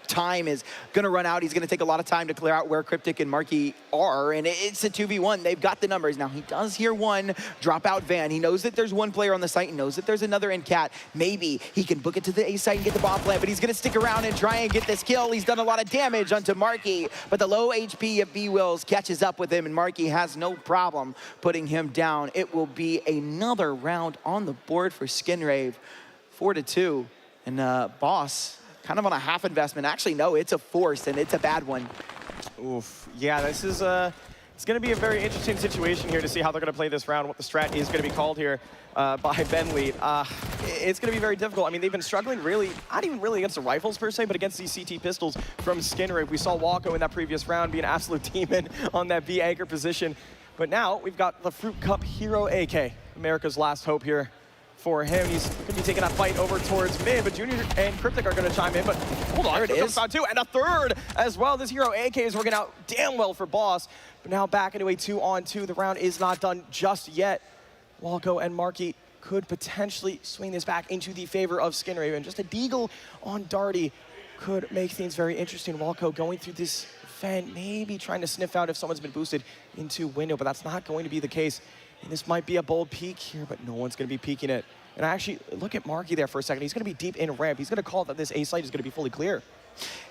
time is going to run out. He's going to take a lot of time to clear out where Cryptic and Marky are, and it's a 2v1. They've got the numbers. Now, he does hear one drop out Van. He knows that there's one player on the site. He knows that there's another in Cat. Maybe he can book it to the A site and get the bomb plant, but he's going to stick around and try and get this kill. He's done a lot of damage onto Marky, but the low HP of B-Wills catches up with him, and Marky has no problem putting him down. It will be another round on the board for Skinrave, 4-2, and Boss kind of on a half investment. Actually, no, it's a force, and it's a bad one. Oof. Yeah, this is it's going to be a very interesting situation here to see how they're going to play this round, what the strat is going to be called here by Bentley. It's going to be very difficult. I mean, they've been struggling really, not even really against the rifles per se, but against these CT pistols from Skinrave. We saw Walco in that previous round be an absolute demon on that B anchor position. But now we've got the Fruit Cup Hero AK, America's last hope here for him. He's going to be taking that fight over towards mid, but Junior and Cryptic are going to chime in. But hold on, there it is. Found two, and a third as well. This Hero AK is working out damn well for Boss. But now back into a 2-on-2. The round is not done just yet. Walco and Marky could potentially swing this back into the favor of Skinrave. And just a deagle on Darty could make things very interesting. Walco going through this vent, maybe trying to sniff out if someone's been boosted into window, but that's not going to be the case. And this might be a bold peek here, but no one's going to be peeking it. And actually, look at Marky there for a second. He's going to be deep in ramp. He's going to call that this A site is going to be fully clear.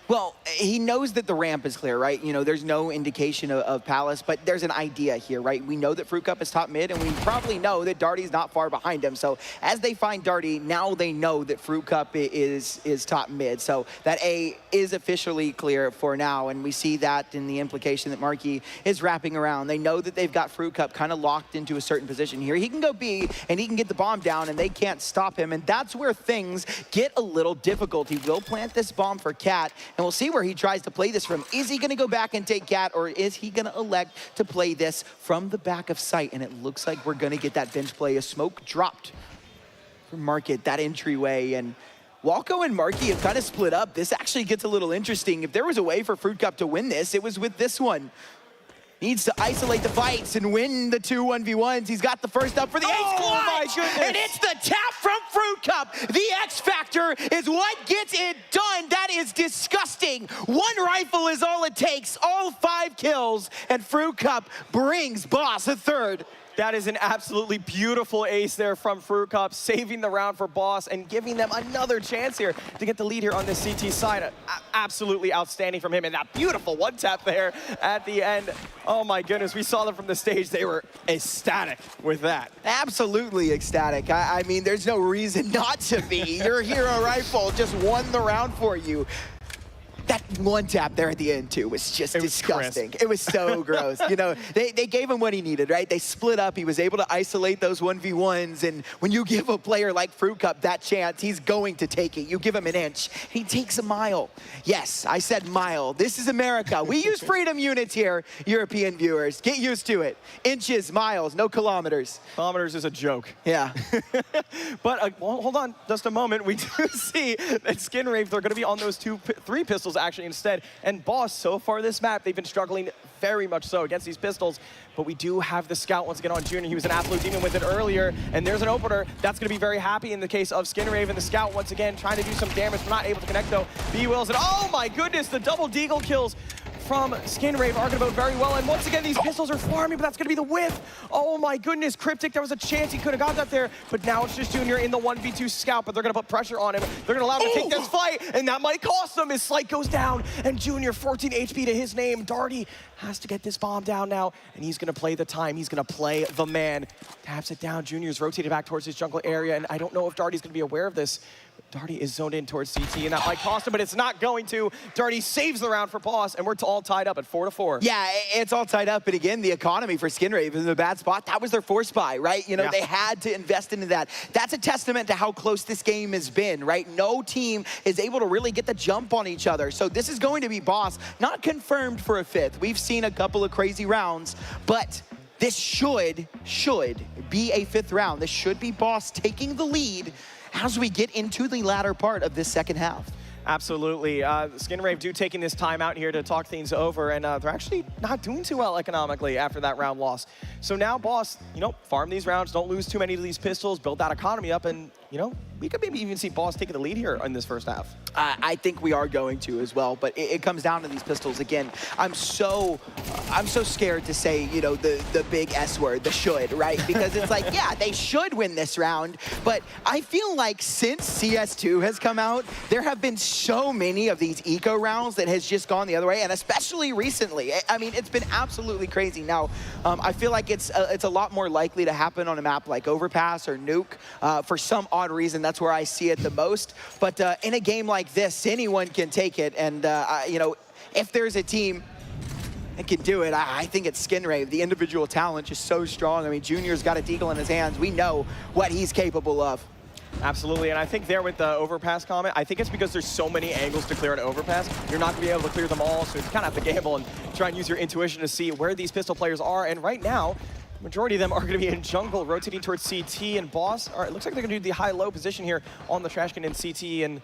Well, he knows that the ramp is clear, right? You know, there's no indication of Palace, but there's an idea here, right? We know that Fruit Cup is top mid, and we probably know that Darty's not far behind him. So as they find Darty, now they know that Fruit Cup is top mid. So that A is officially clear for now, and we see that in the implication that Marky is wrapping around. They know that they've got Fruit Cup kind of locked into a certain position here. He can go B, and he can get the bomb down, and they can't stop him, and that's where things get a little difficult. He will plant this bomb for Cat, and we'll see where he tries to play this from. Is he going to go back and take Cat, or is he going to elect to play this from the back of sight? And it looks like we're going to get that bench play. A smoke dropped for Market, that entryway, and Walco and Marky have kind of split up. This actually gets a little interesting. If there was a way for Fruit Cup to win this, it was with this one. Needs to isolate the fights and win the 2 1v1s. He's got the first up for the ace clutch. My goodness. And it's the tap from Fruit Cup. The X Factor is what gets it done. That is disgusting. One rifle is all it takes. All 5 kills. And Fruit Cup brings Boss a third. That is an absolutely beautiful ace there from Fruit Cup, saving the round for Boss and giving them another chance here to get the lead here on this CT side. Absolutely outstanding from him, and that beautiful one-tap there at the end. Oh my goodness, we saw them from the stage. They were ecstatic with that. Absolutely ecstatic. I mean, there's no reason not to be. Your hero rifle just won the round for you. That one tap there at the end, too, was just disgusting. It was so gross. You know, they gave him what he needed, right? They split up. He was able to isolate those 1v1s. And when you give a player like Fruit Cup that chance, he's going to take it. You give him an inch. He takes a mile. Yes, I said mile. This is America. We use freedom units here, European viewers. Get used to it. Inches, miles, no kilometers. Kilometers is a joke. Yeah. But well, hold on just a moment. We do see that Skinrave, they're going to be on those 3 pistols actually instead. And Boss, so far this map, they've been struggling very much so against these pistols. But we do have the Scout once again on Junior. He was an absolute demon with it earlier. And there's an opener. That's going to be very happy in the case of Skinrave. And the Scout once again trying to do some damage, but not able to connect though. B-Wills, and oh my goodness, the double deagle kills from Skinrave are going to bode very well. And once again, these pistols are farming, but that's going to be the whiff. Oh my goodness, Cryptic, there was a chance he could have got that there, but now it's just Junior in the 1v2 Scout, but they're going to put pressure on him. They're going to allow him to take this fight, and that might cost them. His Slight goes down, and Junior, 14 HP to his name. Darty has to get this bomb down now, and he's going to play the time. He's going to play the man. Taps it down. Junior's rotated back towards his jungle area, and I don't know if Darty's going to be aware of this. Darty is zoned in towards CT, and that might cost him, but it's not going to. Darty saves the round for Boss, and we're all tied up at 4-4. Yeah, it's all tied up. But again, the economy for Skinrave is in a bad spot. That was their force buy, right? You know, they had to invest into that. That's a testament to how close this game has been, right? No team is able to really get the jump on each other. So this is going to be Boss, not confirmed for a 5th. We've seen a couple of crazy rounds, but this should be a 5th round. This should be Boss taking the lead as we get into the latter part of this second half. Absolutely. Skinrave do taking this time out here to talk things over, and they're actually not doing too well economically after that round loss. So now, Boss, you know, farm these rounds, don't lose too many of these pistols, build that economy up, and, you know, we could maybe even see Boss taking the lead here in this first half. I think we are going to as well, but it comes down to these pistols again. I'm so scared to say, you know, the big S word, the should, right? Because it's like, yeah, they should win this round, but I feel like since CS2 has come out, there have been so many of these eco rounds that has just gone the other way, and especially recently. I mean, it's been absolutely crazy. Now, I feel like it's a lot more likely to happen on a map like Overpass or Nuke. For some odd reason, that's where I see it the most. But in a game like this, anyone can take it, and you know, if there's a team that can do it, I think it's Skinrave. The individual talent is so strong. I mean, Junior's got a deagle in his hands. We know what he's capable of. Absolutely, and I think there with the overpass comment, I think it's because there's so many angles to clear an overpass, you're not going to be able to clear them all, so you kind of have to gamble and try and use your intuition to see where these pistol players are, and right now, majority of them are going to be in jungle, rotating towards CT and Boss. All right, looks like they're going to do the high-low position here on the trash can in CT, and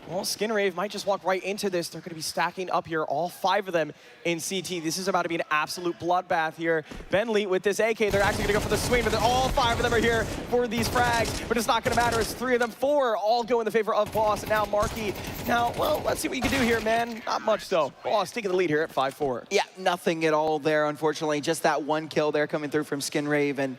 well, Skinrave might just walk right into this. They're going to be stacking up here, all 5 of them in CT. This is about to be an absolute bloodbath here. Bentley with this AK, they're actually going to go for the swing, but all 5 of them are here for these frags. But it's not going to matter. It's 3 of them, 4 all go in the favor of Boss. And now Marky. Now, well, let's see what you can do here, man. Not much, though. Boss taking the lead here at 5-4. Yeah, nothing at all there, unfortunately. Just that 1 kill there coming through from Skinrave. And,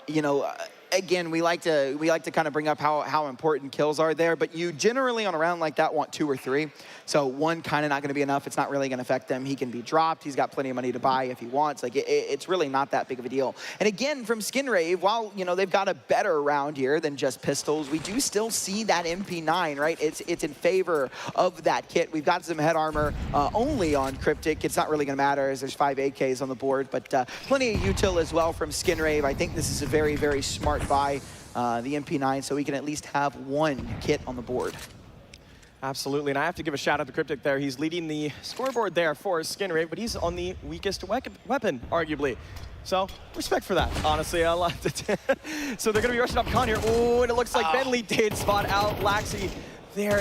you know, again, we like to kind of bring up how important kills are there, but you generally on a round like that want 2 or 3. So 1 kind of not going to be enough. It's not really going to affect them. He can be dropped. He's got plenty of money to buy if he wants. Like it's really not that big of a deal. And again, from Skinrave, while you know they've got a better round here than just pistols, we do still see that MP9, right? It's in favor of that kit. We've got some head armor only on Cryptic. It's not really going to matter as there's 5 AKs on the board, but plenty of util as well from Skinrave. I think this is a very, very smart buy, the MP9, so we can at least have 1 kit on the board. Absolutely, and I have to give a shout out to Cryptic there. He's leading the scoreboard there for Skinrave, but he's on the weakest weapon, arguably. So, respect for that, honestly. So they're going to be rushing up Con here. Oh, and it looks like Bentley did spot out Laxi there.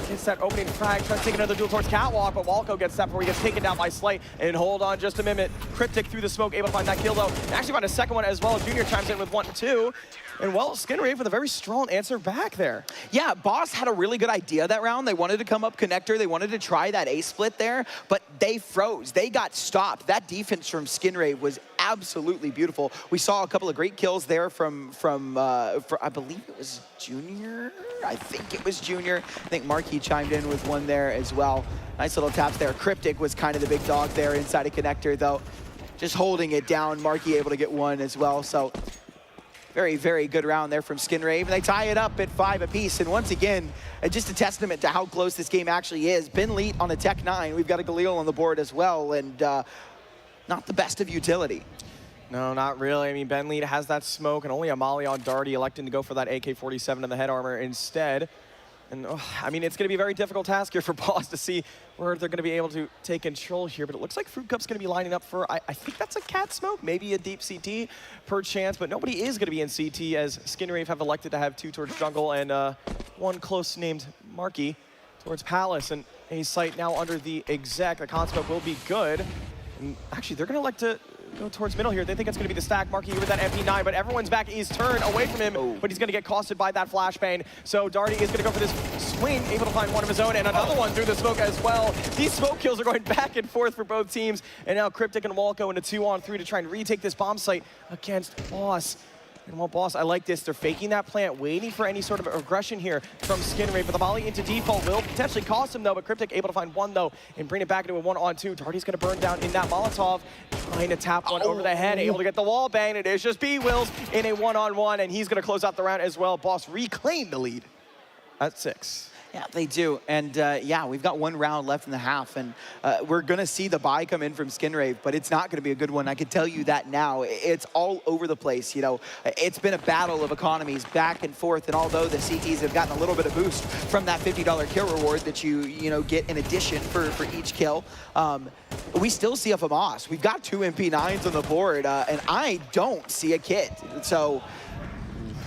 Gets that opening frag, trying to take another duel towards Catwalk, but Walco gets that before he gets taken down by Slight. And hold on just a minute. Cryptic through the smoke, able to find that kill though. And actually found a second one as well. Junior chimes in with 1-2. And well, Skinrave with a very strong answer back there. Yeah, Boss had a really good idea that round. They wanted to come up connector. They wanted to try that A-split there, but they froze. They got stopped. That defense from Skinrave was absolutely beautiful. We saw a couple of great kills there from I believe it was Junior. I think it was Junior. I think Marky chimed in with 1 there as well. Nice little taps there. Cryptic was kind of the big dog there inside a connector, though. Just holding it down. Marky able to get 1 as well. So very, very good round there from Skinrave. And they tie it up at 5 apiece. And once again, just a testament to how close this game actually is. Ben Leet on a Tech 9. We've got a Galil on the board as well. And not the best of utility. No, not really. I mean, Ben Leet has that smoke and only a molly on Darty, electing to go for that AK-47 in the head armor instead. And, I mean, it's going to be a very difficult task here for Boss to see where they're going to be able to take control here. But it looks like Fruit Cup's going to be lining up for, I think that's a cat smoke, maybe a deep CT per chance. But nobody is going to be in CT as Skinrave have elected to have 2 towards jungle and 1 close named Marky towards Palace. And a sight now under the exec. The con smoke will be good. And actually, they're going to elect to go towards middle here. They think it's going to be the stack. Marky with that MP9, but everyone's back is turned away from him, but he's going to get costed by that flashbang. So Darty is going to go for this swing, able to find 1 of his own, and another one through the smoke as well. These smoke kills are going back and forth for both teams, and now Cryptic and Walco in a 2-on-3 to try and retake this bomb site against Boss. And well, Boss, I like this. They're faking that plant, waiting for any sort of aggression here from Skinrave. But the volley into default will potentially cost him, though. But Cryptic able to find 1, though, and bring it back into a 1-on-2. Darty's going to burn down in that Molotov. Trying to tap 1 over the head, able to get the wall bang. It is just B-Wills in a 1-on-1, and he's going to close out the round as well. Boss reclaimed the lead. at 6. Yeah, they do. And yeah, we've got 1 round left in the half, and we're going to see the buy come in from Skinrave, but it's not going to be a good one. I can tell you that now. It's all over the place. You know, it's been a battle of economies back and forth, and although the CTs have gotten a little bit of boost from that $50 kill reward that you know, get in addition for each kill, we still see a FAMAS. We've got 2 MP9s on the board, and I don't see a kit. So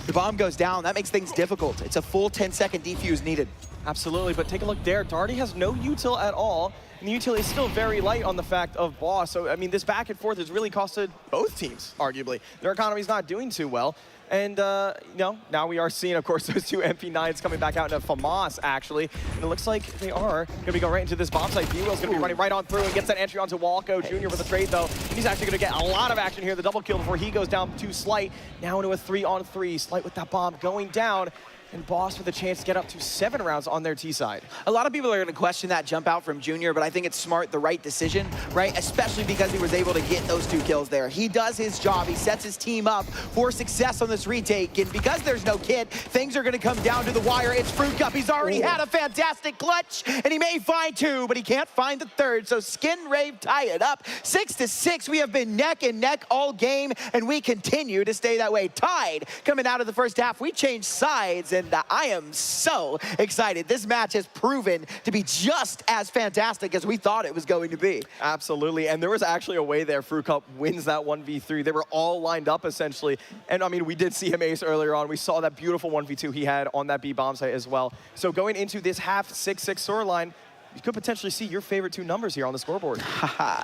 the bomb goes down. That makes things difficult. It's a full 10-second defuse needed. Absolutely, but take a look there. Darty has no util at all, and the util is still very light on the fact of Boss. So, I mean, this back and forth has really costed both teams, arguably. Their economy's not doing too well. And, you know, now we are seeing, of course, those 2 MP9s coming back out into FAMAS, actually. And it looks like they are going to be going right into this bomb site. B-Will's going to be running right on through and gets that entry onto Walco Jr. with a trade, though. He's actually going to get a lot of action here. The double kill before he goes down to Slight. Now into a 3-on-3. Slight with that bomb going down. And Boss with a chance to get up to 7 rounds on their T side. A lot of people are going to question that jump out from Junior, but I think it's smart, the right decision, right? Especially because he was able to get those 2 kills there. He does his job. He sets his team up for success on this retake. And because there's no kit, things are going to come down to the wire. It's Fruit Cup. He's already had a fantastic clutch, and he may find 2, but he can't find the 3rd. So Skinrave tie it up. 6-6. We have been neck and neck all game, and we continue to stay that way. Tied coming out of the first half. We changed sides, and I am so excited. This match has proven to be just as fantastic as we thought it was going to be. Absolutely, and there was actually a way there Fruit Cup wins that 1v3. They were all lined up, essentially. And, I mean, we did see him ace earlier on. We saw that beautiful 1v2 he had on that B bomb site as well. So going into this half 6-6 scoreline, you could potentially see your favorite 2 numbers here on the scoreboard.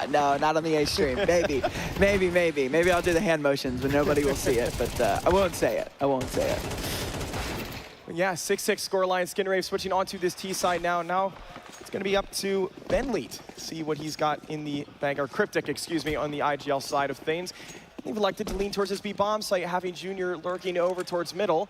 No, not on the A stream. Maybe, maybe. Maybe I'll do the hand motions, but nobody will see it. But I won't say it. I won't say it. Yeah, 6-6 scoreline. Skinrave switching onto this T side now. Now it's going to be up to Benleet. See what he's got in the bag, or Cryptic, excuse me, on the IGL side of things. They've elected to lean towards this B bomb site, having Junior lurking over towards middle.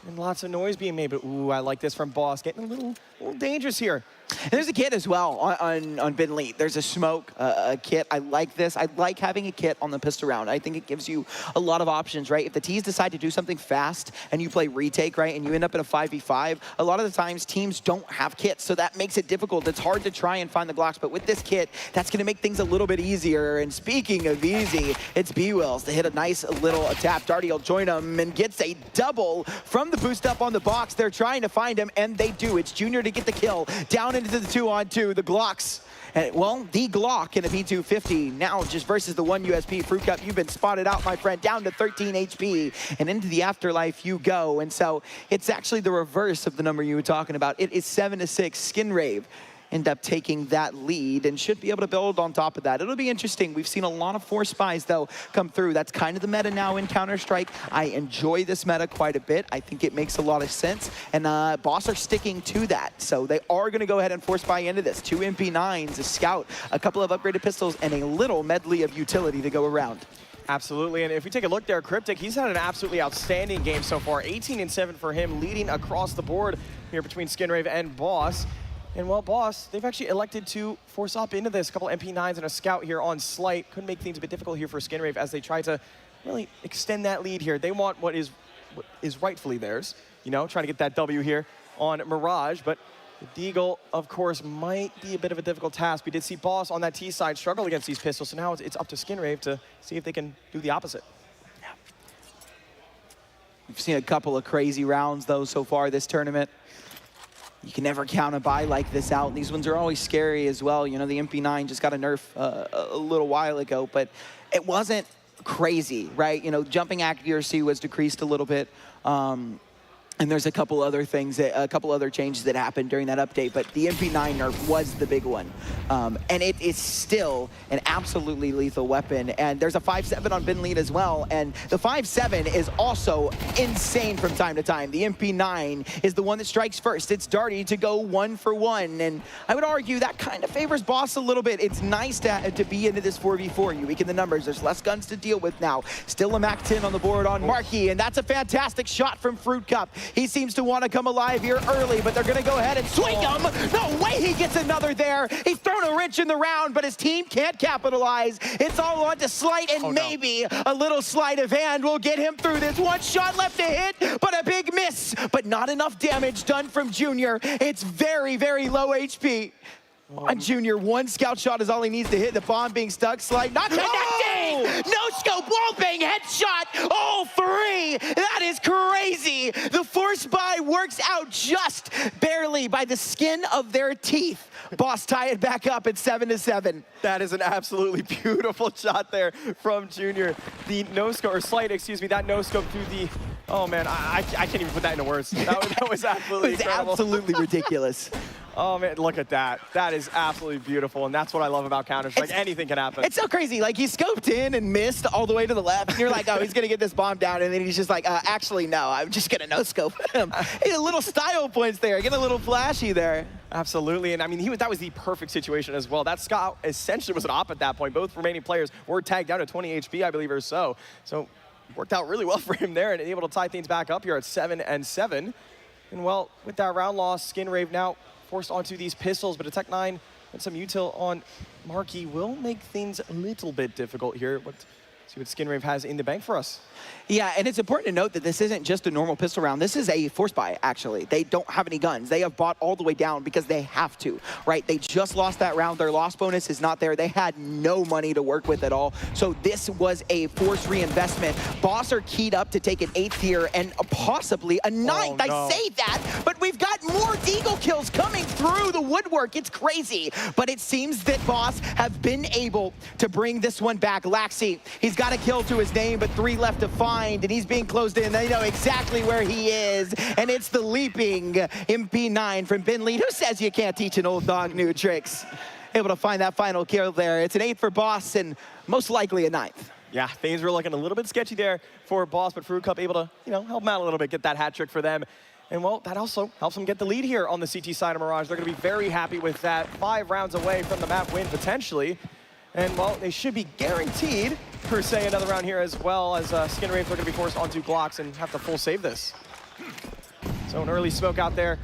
And lots of noise being made, but ooh, I like this from Boss. Getting a little dangerous here. And there's a kit as well on Benleet. There's a smoke, a kit. I like this. I like having a kit on the pistol round. I think it gives you a lot of options, right? If the T's decide to do something fast and you play retake, right, and you end up in a 5v5, a lot of the times teams don't have kits, so that makes it difficult. It's hard to try and find the Glocks, but with this kit, that's going to make things a little bit easier. And speaking of easy, it's B-Wills to hit a nice little tap. Darty will join him and gets a double from the boost up on the box. They're trying to find him, and they do. It's Junior to get the kill. Down into the 2-on-2, the Glocks. And, well, the Glock in a P250 now just versus the 1 USP. Fruit Cup, you've been spotted out, my friend, down to 13 HP, and into the afterlife you go. And so it's actually the reverse of the number you were talking about. It is 7-6. Skinrave end up taking that lead and should be able to build on top of that. It'll be interesting. We've seen a lot of force spies, though, come through. That's kind of the meta now in Counter-Strike. I enjoy this meta quite a bit. I think it makes a lot of sense, and Boss are sticking to that. So they are going to go ahead and force spy into this. 2 MP9s, a Scout, a couple of upgraded pistols, and a little medley of utility to go around. Absolutely, and if we take a look there, Cryptic, he's had an absolutely outstanding game so far. 18-7 for him, leading across the board here between Skinrave and Boss. And well, Boss, they've actually elected to force up into this. A couple MP9s and a Scout here on Slight. Could make things a bit difficult here for Skinrave as they try to really extend that lead here. They want what is rightfully theirs, you know, trying to get that W here on Mirage. But the Deagle, of course, might be a bit of a difficult task. We did see Boss on that T side struggle against these pistols, so now it's up to Skinrave to see if they can do the opposite. Yeah. We've seen a couple of crazy rounds, though, so far this tournament. You can never count a buy like this out. These ones are always scary as well. You know, the MP9 just got a nerf a little while ago, but it wasn't crazy, right? You know, jumping accuracy was decreased a little bit. And there's a couple other things, a couple other changes that happened during that update, but the MP9 nerf was the big one. And it is still an absolutely lethal weapon. And there's a 5.7 on Benleet as well. And the 5.7 is also insane from time to time. The MP9 is the one that strikes first. It's Darty to go 1 for 1. And I would argue that kind of favors Boss a little bit. It's nice to be into this 4v4. You weaken the numbers. There's less guns to deal with now. Still a Mac 10 on the board on Markey, and that's a fantastic shot from Fruit Cup. He seems to want to come alive here early, but they're going to go ahead and swing him. No way he gets another there. He's thrown a wrench in the round, but his team can't capitalize. It's all on to Slight, and maybe a little sleight of hand will get him through this. One shot left to hit, but a big miss, but not enough damage done from Junior. It's very, very low HP. On Junior, one scout shot is all he needs to hit. The bomb being stuck, Slight not connecting! No scope, wall bang, headshot, all three! That is crazy! The force buy works out just barely by the skin of their teeth. Boss tie it back up at 7-7. That is an absolutely beautiful shot there from Junior. The no-scope, or Slight, excuse me, that no-scope through the, oh man, I can't even put that into words. That was absolutely incredible. Absolutely ridiculous. Oh man, look at that. That is absolutely beautiful, and that's what I love about Counter-Strike. Anything can happen. It's so crazy. Like, he scoped in and missed all the way to the left, and you're like, oh, he's gonna get this bomb down, and then he's just like, actually, no, I'm just gonna no-scope him. Hey, a little style points there, get a little flashy there. Absolutely, and I mean, that was the perfect situation as well. That scout essentially was an op at that point. Both remaining players were tagged down to 20 HP, I believe, or so. So, worked out really well for him there, and able to tie things back up here at 7-7. And well, with that round loss, Skinrave now forced onto these pistols, but a Tech 9 and some util on Marky will make things a little bit difficult here. Let's see what Skinrave has in the bank for us. Yeah, and it's important to note that this isn't just a normal pistol round. This is a force buy, actually. They don't have any guns. They have bought all the way down because they have to, right? They just lost that round. Their loss bonus is not there. They had no money to work with at all. So this was a forced reinvestment. Boss are keyed up to take an 8th tier and possibly a 9th. Oh, no. I say that, but we've got more Deagle kills coming through the woodwork. It's crazy. But it seems that Boss have been able to bring this one back. Laxi, he's got a kill to his name, but 3 left to find, and he's being closed in. They know exactly where he is, and it's the leaping MP9 from Ben Lead. Who says you can't teach an old dog new tricks? Able to find that final kill there. It's an 8 for Boss, and most likely a 9th. Yeah, things were looking a little bit sketchy there for Boss, but Fruit Cup able to, help him out a little bit, get that hat trick for them. And well, that also helps them get the lead here on the CT side of Mirage. They're going to be very happy with that. 5 rounds away from the map win, potentially. And well, they should be guaranteed, per se, another round here as well, as Skinrave are going to be forced onto Glocks and have to full save this. So an early smoke out there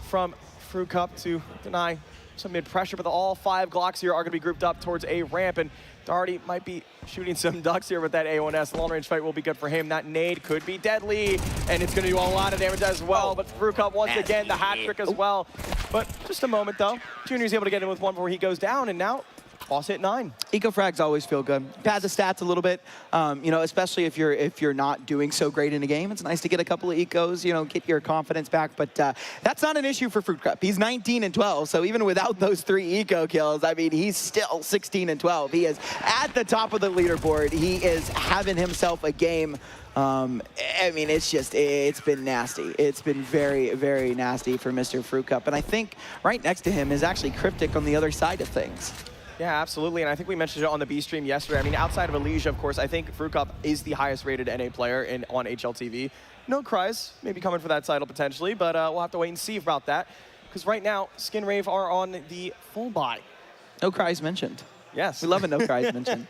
from Fruit Cup to deny some mid-pressure, but all 5 Glocks here are going to be grouped up towards a ramp, and Doherty might be shooting some ducks here with that A1S. The long-range fight will be good for him. That nade could be deadly, and it's going to do a lot of damage as well. But Fruit Cup, once again, the hat trick as well. But just a moment, though. Junior's able to get in with one before he goes down, and now Boss hit 9. Eco frags always feel good. Pad the stats a little bit, especially if you're not doing so great in a game. It's nice to get a couple of ecos, get your confidence back. But that's not an issue for Fruit Cup. He's 19-12, so even without those 3 eco kills, I mean, he's still 16-12. He is at the top of the leaderboard. He is having himself a game. I mean, it's been nasty. It's been very, very nasty for Mr. Fruit Cup. And I think right next to him is actually Cryptic on the other side of things. Yeah, absolutely, and I think we mentioned it on the B stream yesterday. I mean, outside of Elysia, of course, I think Fruit Cup is the highest rated NA player on HLTV. No Cries, maybe coming for that title potentially, but we'll have to wait and see about that. Because right now, Skinrave are on the full buy. No Cries mentioned. Yes. We love a no Cries mentioned.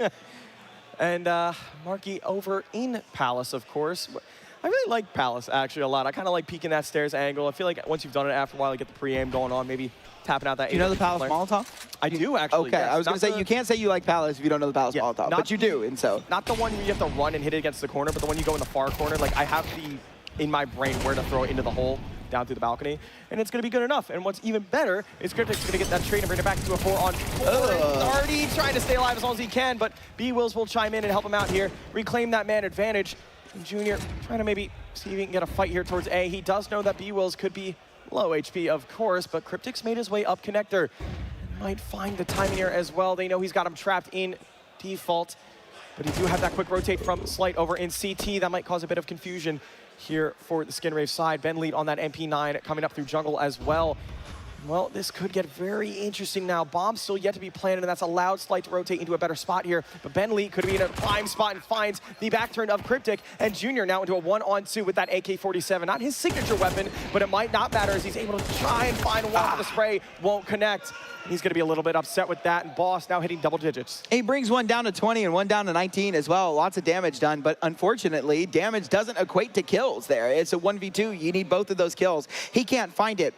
And Marky over in Palace, of course. I really like Palace, actually, a lot. I kind of like peeking that stairs angle. I feel like once you've done it after a while, you get the pre-aim going on, maybe tapping out that. Do you know the Palace Molotov? I do, actually. Okay, yes. I was going to say, you can't say you like Palace if you don't know the Palace Molotov, but you do, and so. Not the one where you have to run and hit it against the corner, but the one you go in the far corner. Like, I have in my brain where to throw it into the hole down through the balcony, and it's going to be good enough. And what's even better is Cryptic's going to get that trade and bring it back to a 4-on-4. Already trying to stay alive as long as he can, but B-Wills will chime in and help him out here, reclaim that man advantage. And Junior trying to maybe see if he can get a fight here towards A. He does know that B-Wills could be low HP, of course, but Cryptic's made his way up connector. Might find the timing here as well. They know he's got him trapped in default, but he do have that quick rotate from Slight over in CT. That might cause a bit of confusion here for the Skinrave side. Ben Lead on that MP9 coming up through jungle as well. Well, this could get very interesting now. Bomb still yet to be planted, and that's allowed Slight to rotate into a better spot here. But Ben Lee could be in a prime spot and finds the back turn of Cryptic. And Junior now into a 1-on-2 with that AK-47. Not his signature weapon, but it might not matter as he's able to try and find one for the spray. Won't connect. He's going to be a little bit upset with that. And Boss now hitting double digits. He brings one down to 20 and one down to 19 as well. Lots of damage done, but unfortunately, damage doesn't equate to kills there. It's a 1v2. You need both of those kills. He can't find it.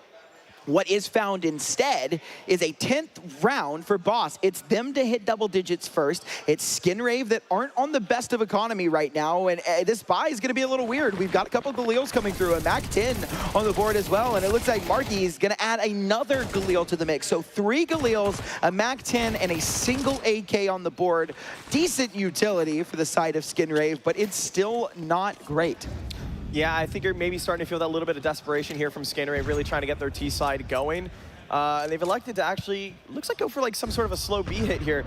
What is found instead is a 10th round for Boss. It's them to hit double digits first. It's Skinrave that aren't on the best of economy right now, and this buy is going to be a little weird. We've got a couple Galils coming through, a Mac 10 on the board as well, and it looks like Marky is going to add another Galil to the mix. So 3 Galils, a Mac 10, and a single AK on the board. Decent utility for the side of Skinrave, but it's still not great. Yeah, I think you're maybe starting to feel that little bit of desperation here from Skinrave, really trying to get their T side going. And they've elected to actually, looks like go for like some sort of a slow B hit here.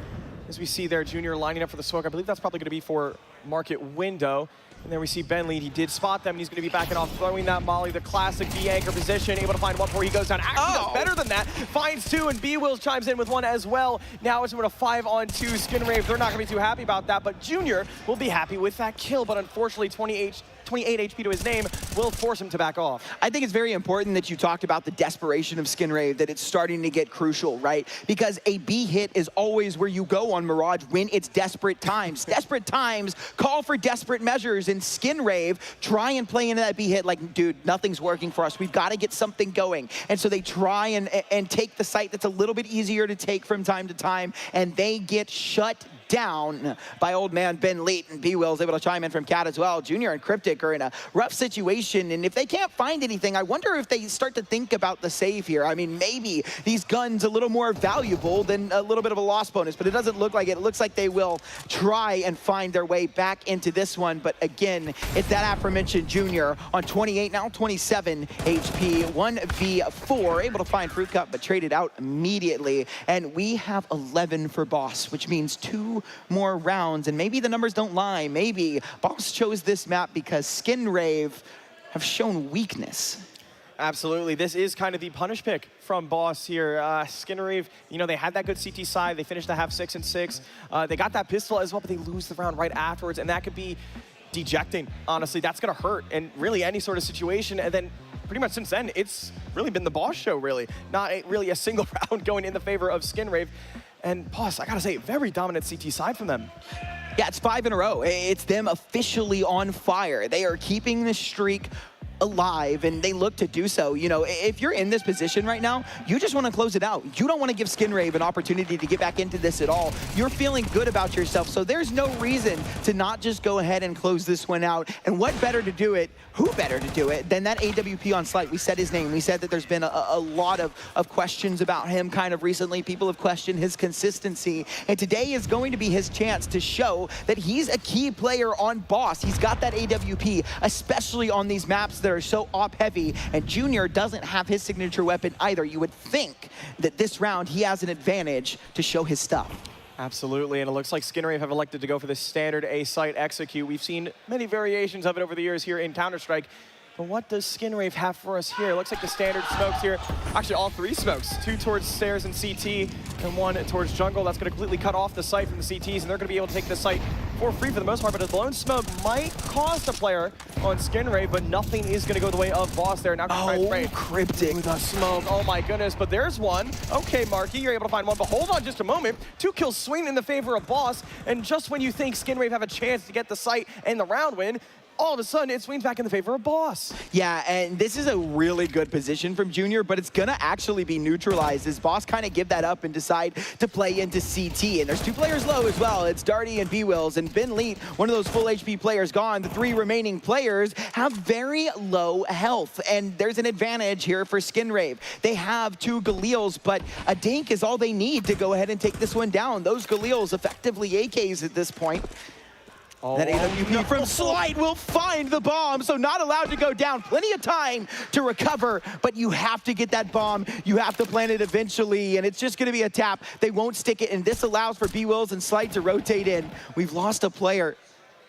As we see there, Junior lining up for the smoke. I believe that's probably going to be for Market Window. And then we see Ben Lead. He did spot them, and he's going to be backing off, throwing that molly, the classic B anchor position, able to find one before he goes down. Actually does better than that. Finds 2, and B-Wills chimes in with 1 as well. Now it's with a 5-on-2 Skinrave. They're not going to be too happy about that, but Junior will be happy with that kill. But unfortunately, 28 HP to his name will force him to back off. I think it's very important that you talked about the desperation of Skinrave, that it's starting to get crucial, right? Because a B hit is always where you go on Mirage when it's desperate times. Desperate times call for desperate measures, and Skinrave try and play into that B hit like, dude, nothing's working for us. We've got to get something going. And so they try and take the site that's a little bit easier to take from time to time, and they get shut down by old man Ben Leet, and B-Will's able to chime in from Cat as well. Junior and Cryptic are in a rough situation, and if they can't find anything, I wonder if they start to think about the save here. I mean, maybe these guns a little more valuable than a little bit of a loss bonus, but it doesn't look like it. It looks like they will try and find their way back into this one, but again, it's that aforementioned Junior on 28, now 27 HP, 1v4, able to find Fruit Cup, but traded out immediately, and we have 11 for Boss, which means 2 more rounds, and maybe the numbers don't lie. Maybe Boss chose this map because Skinrave have shown weakness. Absolutely. This is kind of the punish pick from Boss here. Skinrave, you know, they had that good CT side. They finished the half 6-6. They got that pistol as well, but they lose the round right afterwards, and that could be dejecting, honestly. That's going to hurt in really any sort of situation. And then pretty much since then, it's really been the Boss show, really. Not really a single round going in the favor of Skinrave. And Boss, I gotta say, very dominant CT side from them. Yeah, it's 5 in a row. It's them officially on fire. They are keeping the streak alive, and they look to do so. You know, if you're in this position right now, you just want to close it out. You don't want to give Skinrave an opportunity to get back into this at all. You're feeling good about yourself, so there's no reason to not just go ahead and close this one out. And what better to do it, who better to do it than that AWP on Slight? We said his name. We said that there's been a lot of questions about him kind of recently. People have questioned his consistency, and today is going to be his chance to show that he's a key player on Boss. He's got that AWP, especially on these maps that are so op heavy, and Junior doesn't have his signature weapon either. You would think that this round he has an advantage to show his stuff. Absolutely, and it looks like Skinrave have elected to go for the standard A site execute. We've seen many variations of it over the years here in Counter-Strike. But what does Skinrave have for us here? It looks like the standard smokes here. Actually, all 3 smokes. 2 towards stairs and CT, and 1 towards jungle. That's going to completely cut off the site from the CTs, and they're going to be able to take this site for free for the most part. But a blown smoke might cost the player on Skinrave, but nothing is going to go the way of Boss there. Now Cryptic. With a smoke. Oh my goodness, but there's one. Okay, Marky, you're able to find one, but hold on just a moment. 2 kills swing in the favor of Boss, and just when you think Skinrave have a chance to get the site and the round win, all of a sudden, it swings back in the favor of Boss. Yeah, and this is a really good position from Junior, but it's gonna actually be neutralized as Boss kind of give that up and decide to play into CT. And there's 2 players low as well. It's Darty and B-Wills, and Ben Leet, one of those full HP players gone. The 3 remaining players have very low health, and there's an advantage here for Skinrave. They have 2 Galils, but a dink is all they need to go ahead and take this one down. Those Galils effectively AKs at this point. That AWP from Slight will find the bomb, so not allowed to go down. Plenty of time to recover, but you have to get that bomb. You have to plant it eventually, and it's just gonna be a tap. They won't stick it, and this allows for B-Wills and Slight to rotate in. We've lost a player.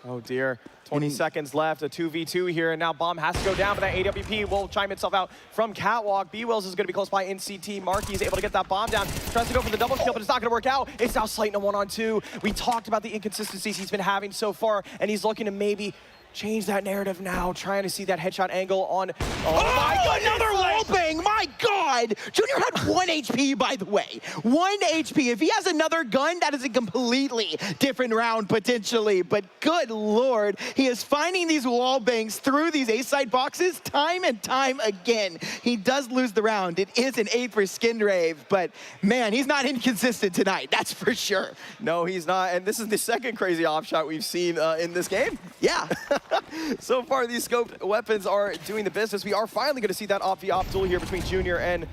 Oh dear. 20 seconds left, a 2v2 here, and now bomb has to go down, but that AWP will chime itself out from Catwalk. B-Wills is going to be close by in CT. Marky is able to get that bomb down. Tries to go for the double kill, but it's not going to work out. It's now Slight in a 1-on-2. We talked about the inconsistencies he's been having so far, and he's looking to maybe change that narrative now, trying to see that headshot angle on... Oh my God, another wall bang, my God! Junior had 1 HP, by the way. 1 HP. If he has another gun, that is a completely different round, potentially. But good Lord, he is finding these wall bangs through these A-side boxes time and time again. He does lose the round. It is an 8 for Skinrave, but man, he's not inconsistent tonight, that's for sure. No, he's not, and this is the second crazy off shot we've seen in this game. Yeah. So far, these scoped weapons are doing the business. We are finally going to see that off-the-off duel here between Junior and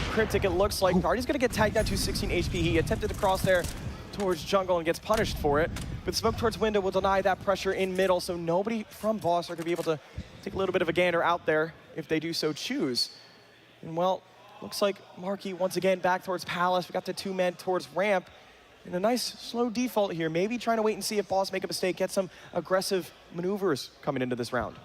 Cryptic. It looks like Darty's going to get tagged down to 16 HP. He attempted to cross there towards jungle and gets punished for it. But smoke towards window will deny that pressure in middle, so nobody from Boss are going to be able to take a little bit of a gander out there if they do so choose. And well, looks like Marky once again back towards Palace. We got the 2-man towards ramp. And a nice slow default here. Maybe trying to wait and see if Boss make a mistake, get some aggressive maneuvers coming into this round.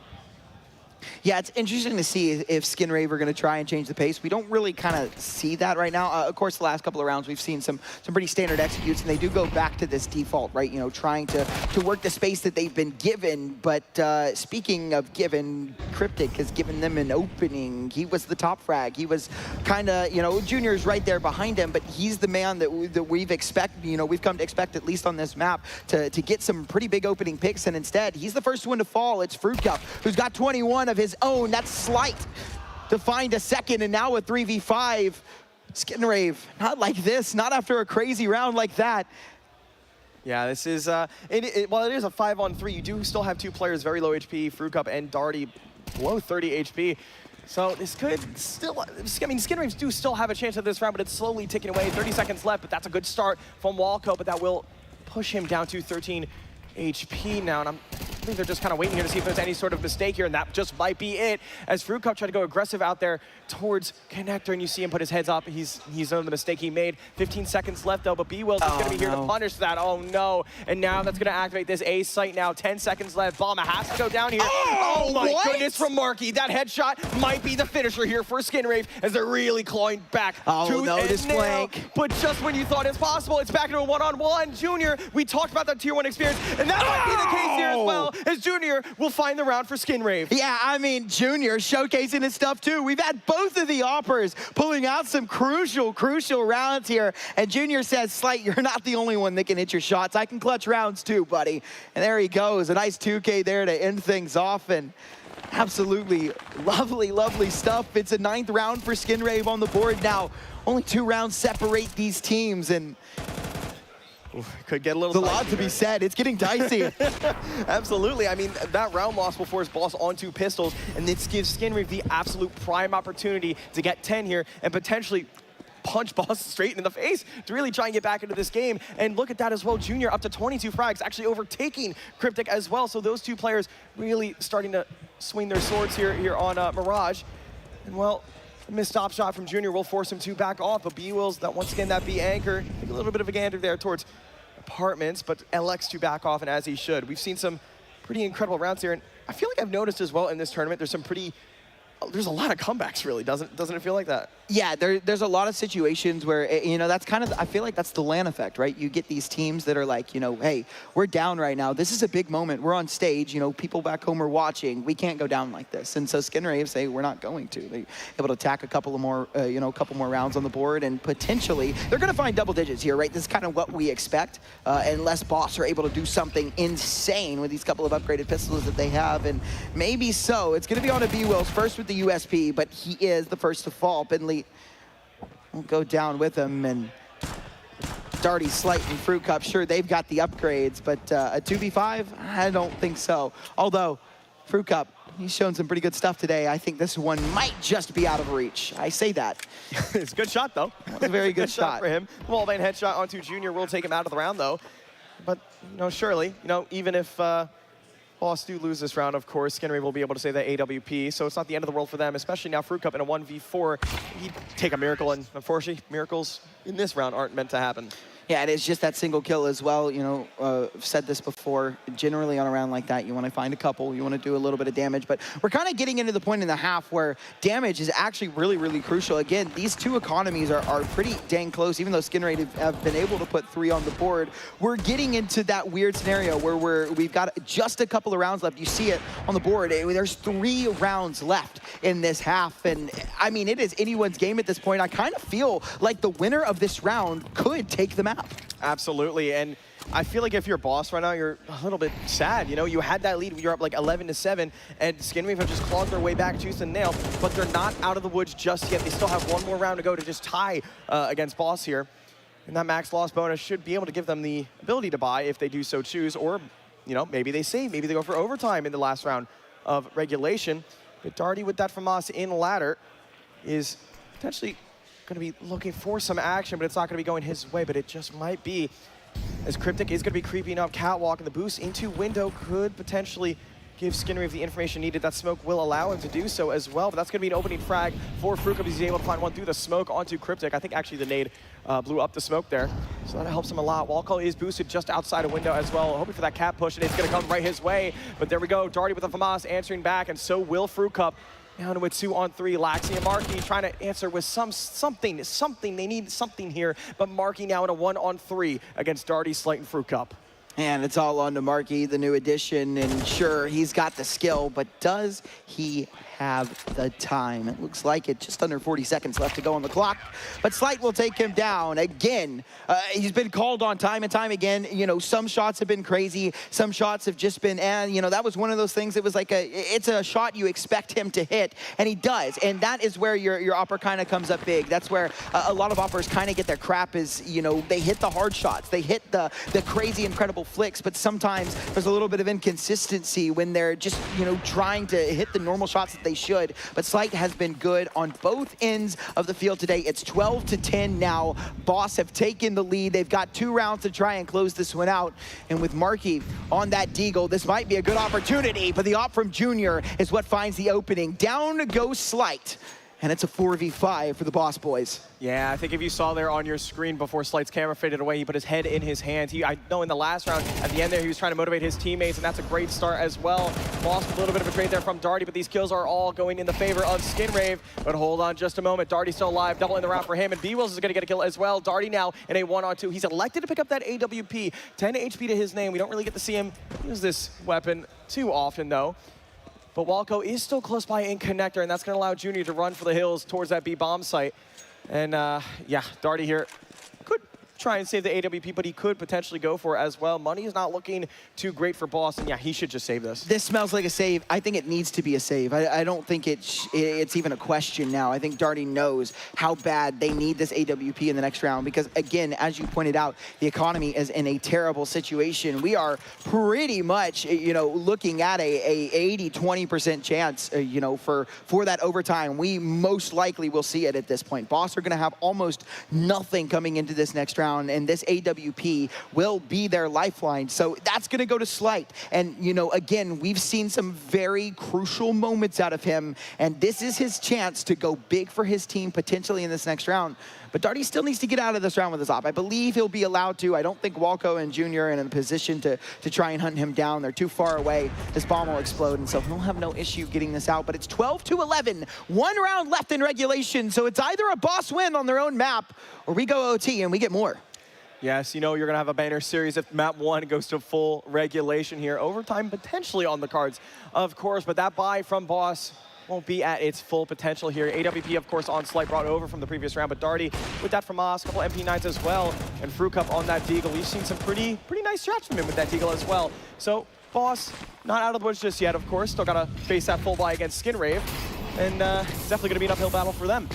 Yeah, it's interesting to see if Skinrave are going to try and change the pace. We don't really kind of see that right now. Of course, the last couple of rounds, we've seen some pretty standard executes, and they do go back to this default, right? You know, trying to work the space that they've been given. But speaking of given, Cryptic has given them an opening. He was the top frag. He was kind of, you know, Junior's right there behind him, but he's the man that we've come to expect, at least on this map, to get some pretty big opening picks. And instead, he's the first one to fall. It's Fruit Cup, who's got 21 of his own. That's slight to find a second, and now with 3v5, Skinrave, not like this, not after a crazy round like that. Yeah, this is, while it is a 5-on-3, you do still have 2 players very low HP, Fruit Cup and Darty below 30 HP. So this could still, I mean, Skinraves do still have a chance at this round, but it's slowly ticking away. 30 seconds left, but that's a good start from Walco, but that will push him down to 13 HP now, and I think they're just kind of waiting here to see if there's any sort of mistake here, and that just might be it. As Fruit Cup tried to go aggressive out there towards Connector, and you see him put his heads up. He's known the mistake he made. 15 seconds left, though, but B-Wills is going to be here to punish that. Oh, no. And now that's going to activate this A site now. 10 seconds left. Bomb has to go down here. Oh my goodness from Marky. That headshot might be the finisher here for Skinrave as they're really clawing back to this flank. But just when you thought it's possible, it's back into a one-on-one. Junior, we talked about that Tier 1 experience, and that might be the case here as well, as Junior will find the round for Skinrave. Yeah, I mean, Junior showcasing his stuff too. We've had both of the Oppers pulling out some crucial rounds here. And Junior says, Slight, you're not the only one that can hit your shots. I can clutch rounds too, buddy. And there he goes. A nice 2K there to end things off. And absolutely lovely stuff. It's a 9th round for Skinrave on the board now. Only 2 rounds separate these teams, and could get a little There's a lot to be said. It's getting dicey. Absolutely. I mean, that round loss will force Boss onto pistols, and this gives Skinrave the absolute prime opportunity to get 10 here and potentially punch Boss straight in the face to really try and get back into this game. And look at that as well. Junior up to 22 frags, actually overtaking Cryptic as well. So those 2 players really starting to swing their swords here on Mirage. And well, a missed stop shot from Junior will force him to back off, but B-Wills, that once again, that B anchor, take a little bit of a gander there towards Apartments, but LX to back off, and as he should. We've seen some pretty incredible rounds here, and I feel like I've noticed as well in this tournament, there's a lot of comebacks, really, doesn't it feel like that? Yeah, there's a lot of situations where, you know, that's kind of, I feel like that's the LAN effect, right? You get these teams that are like, you know, hey, we're down right now. This is a big moment. We're on stage. You know, people back home are watching. We can't go down like this. And so Skinrave say, we're not going to. They're able to attack a couple of more, a couple more rounds on the board, and potentially they're going to find double digits here, right? This is kind of what we expect, unless Boss are able to do something insane with these couple of upgraded pistols that they have. And maybe so. It's going to be on a B-Wills first with the USP, but he is the first to fall. Bentley won't go down with him, and Darty, Slight, and Fruit Cup, sure, they've got the upgrades, but a 2v5, I don't think so. Although, Fruit Cup, he's shown some pretty good stuff today. I think this one might just be out of reach. I say that. It's a good shot, though. That was a very good shot for him. Wallbang headshot onto Junior will take him out of the round, though. But, you know, surely, you know, even if Boss do lose this round, of course, Skinrave will be able to say that AWP, so it's not the end of the world for them, especially now Fruit Cup in a 1v4. He'd take a miracle, and unfortunately, miracles in this round aren't meant to happen. Yeah, it is just that single kill as well. You know, I've said this before. Generally on a round like that, you want to find a couple. You want to do a little bit of damage. But we're kind of getting into the point in the half where damage is actually really, really crucial. Again, these two economies are pretty dang close. Even though Skinrave have been able to put 3 on the board, we're getting into that weird scenario where we've got just a couple of rounds left. You see it on the board. There's 3 rounds left in this half. And, I mean, it is anyone's game at this point. I kind of feel like the winner of this round could take the map. Absolutely, and I feel like if you're Boss right now, you're a little bit sad. You know, you had that lead, you're up like 11-7, and Skinrave have just clawed their way back tooth and nail, but they're not out of the woods just yet. They still have one more round to go to just tie against Boss here. And that max loss bonus should be able to give them the ability to buy if they do so choose, or, you know, maybe they save, maybe they go for overtime in the last round of regulation. But Darty with that FAMAS in ladder is potentially going to be looking for some action, but it's not going to be going his way, but it just might be, as Cryptic is going to be creeping up catwalk, and the boost into window could potentially give Skinrave the information needed. That smoke will allow him to do so as well, but that's going to be an opening frag for Fruka because he's able to find one through the smoke onto Cryptic. I think actually the nade blew up the smoke there, so that helps him a lot. Wallcall is boosted just outside a window as well, hoping for that cat push, and it's going to come right his way, but there we go. Darty with the FAMAS answering back, and so will Fruka. Down with 2 on 3, Laxi and Marky trying to answer with something. They need something here, but Marky now in a 1 on 3 against Darty, Slight, and Fruit Cup. And it's all on to Marky, the new addition, and sure, he's got the skill, but does he have the time? It looks like it, just under 40 seconds left to go on the clock, but Slight will take him down. Again, he's been called on time and time again. You know, some shots have been crazy, some shots have just been, and you know, that was one of those things. It was like it's a shot you expect him to hit, and he does, and that is where your opera kind of comes up big. That's where a lot of operas kind of get their crap is, you know, they hit the hard shots, they hit the crazy, incredible flicks, but sometimes there's a little bit of inconsistency when they're just, you know, trying to hit the normal shots that they should. But Slight has been good on both ends of the field today. It's 12-10 now. Boss have taken the lead. They've got 2 rounds to try and close this one out. And with Marky on that deagle, this might be a good opportunity, but the op from Junior is what finds the opening. Down goes Slight. And it's a 4v5 for the Boss boys. Yeah, I think if you saw there on your screen before Slight's camera faded away, he put his head in his hands. I know in the last round, at the end there, he was trying to motivate his teammates, and that's a great start as well. Lost a little bit of a trade there from Darty, but these kills are all going in the favor of Skinrave. But hold on just a moment. Darty's still alive, double in the round for him, and B-Wills is going to get a kill as well. Darty now in a 1-on-2. He's elected to pick up that AWP. 10 HP to his name. We don't really get to see him use this weapon too often, though. But Walco is still close by in connector, and that's going to allow Junior to run for the hills towards that B bomb site. And yeah, Darty here could try and save the AWP, but he could potentially go for it as well. Money is not looking too great for Boss, and yeah, he should just save this. This smells like a save. I think it needs to be a save. I don't think it's even a question now. I think Darty knows how bad they need this AWP in the next round because, again, as you pointed out, the economy is in a terrible situation. We are pretty much, you know, looking at a 80-20% chance, you know, for that overtime. We most likely will see it at this point. Boss are going to have almost nothing coming into this next round, and this AWP will be their lifeline. So that's going to go to Slight. And, you know, again, we've seen some very crucial moments out of him, and this is his chance to go big for his team potentially in this next round. But Darty still needs to get out of this round with his op. I believe he'll be allowed to. I don't think Walco and Junior are in a position to try and hunt him down. They're too far away. This bomb will explode, and so he'll have no issue getting this out. But it's 12-11. 1 round left in regulation, so it's either a Boss win on their own map, or we go OT and we get more. Yes, you know you're going to have a banner series if map 1 goes to full regulation here. Overtime potentially on the cards, of course, but that buy from Boss won't be at its full potential here. AWP, of course, on Slight brought over from the previous round, but Darty with that from Oz, a couple MP9s as well, and Fruit Cup on that deagle. We've seen some pretty nice shots from him with that deagle as well. So Boss, not out of the woods just yet, of course. Still got to face that full buy against Skinrave, and it's definitely going to be an uphill battle for them.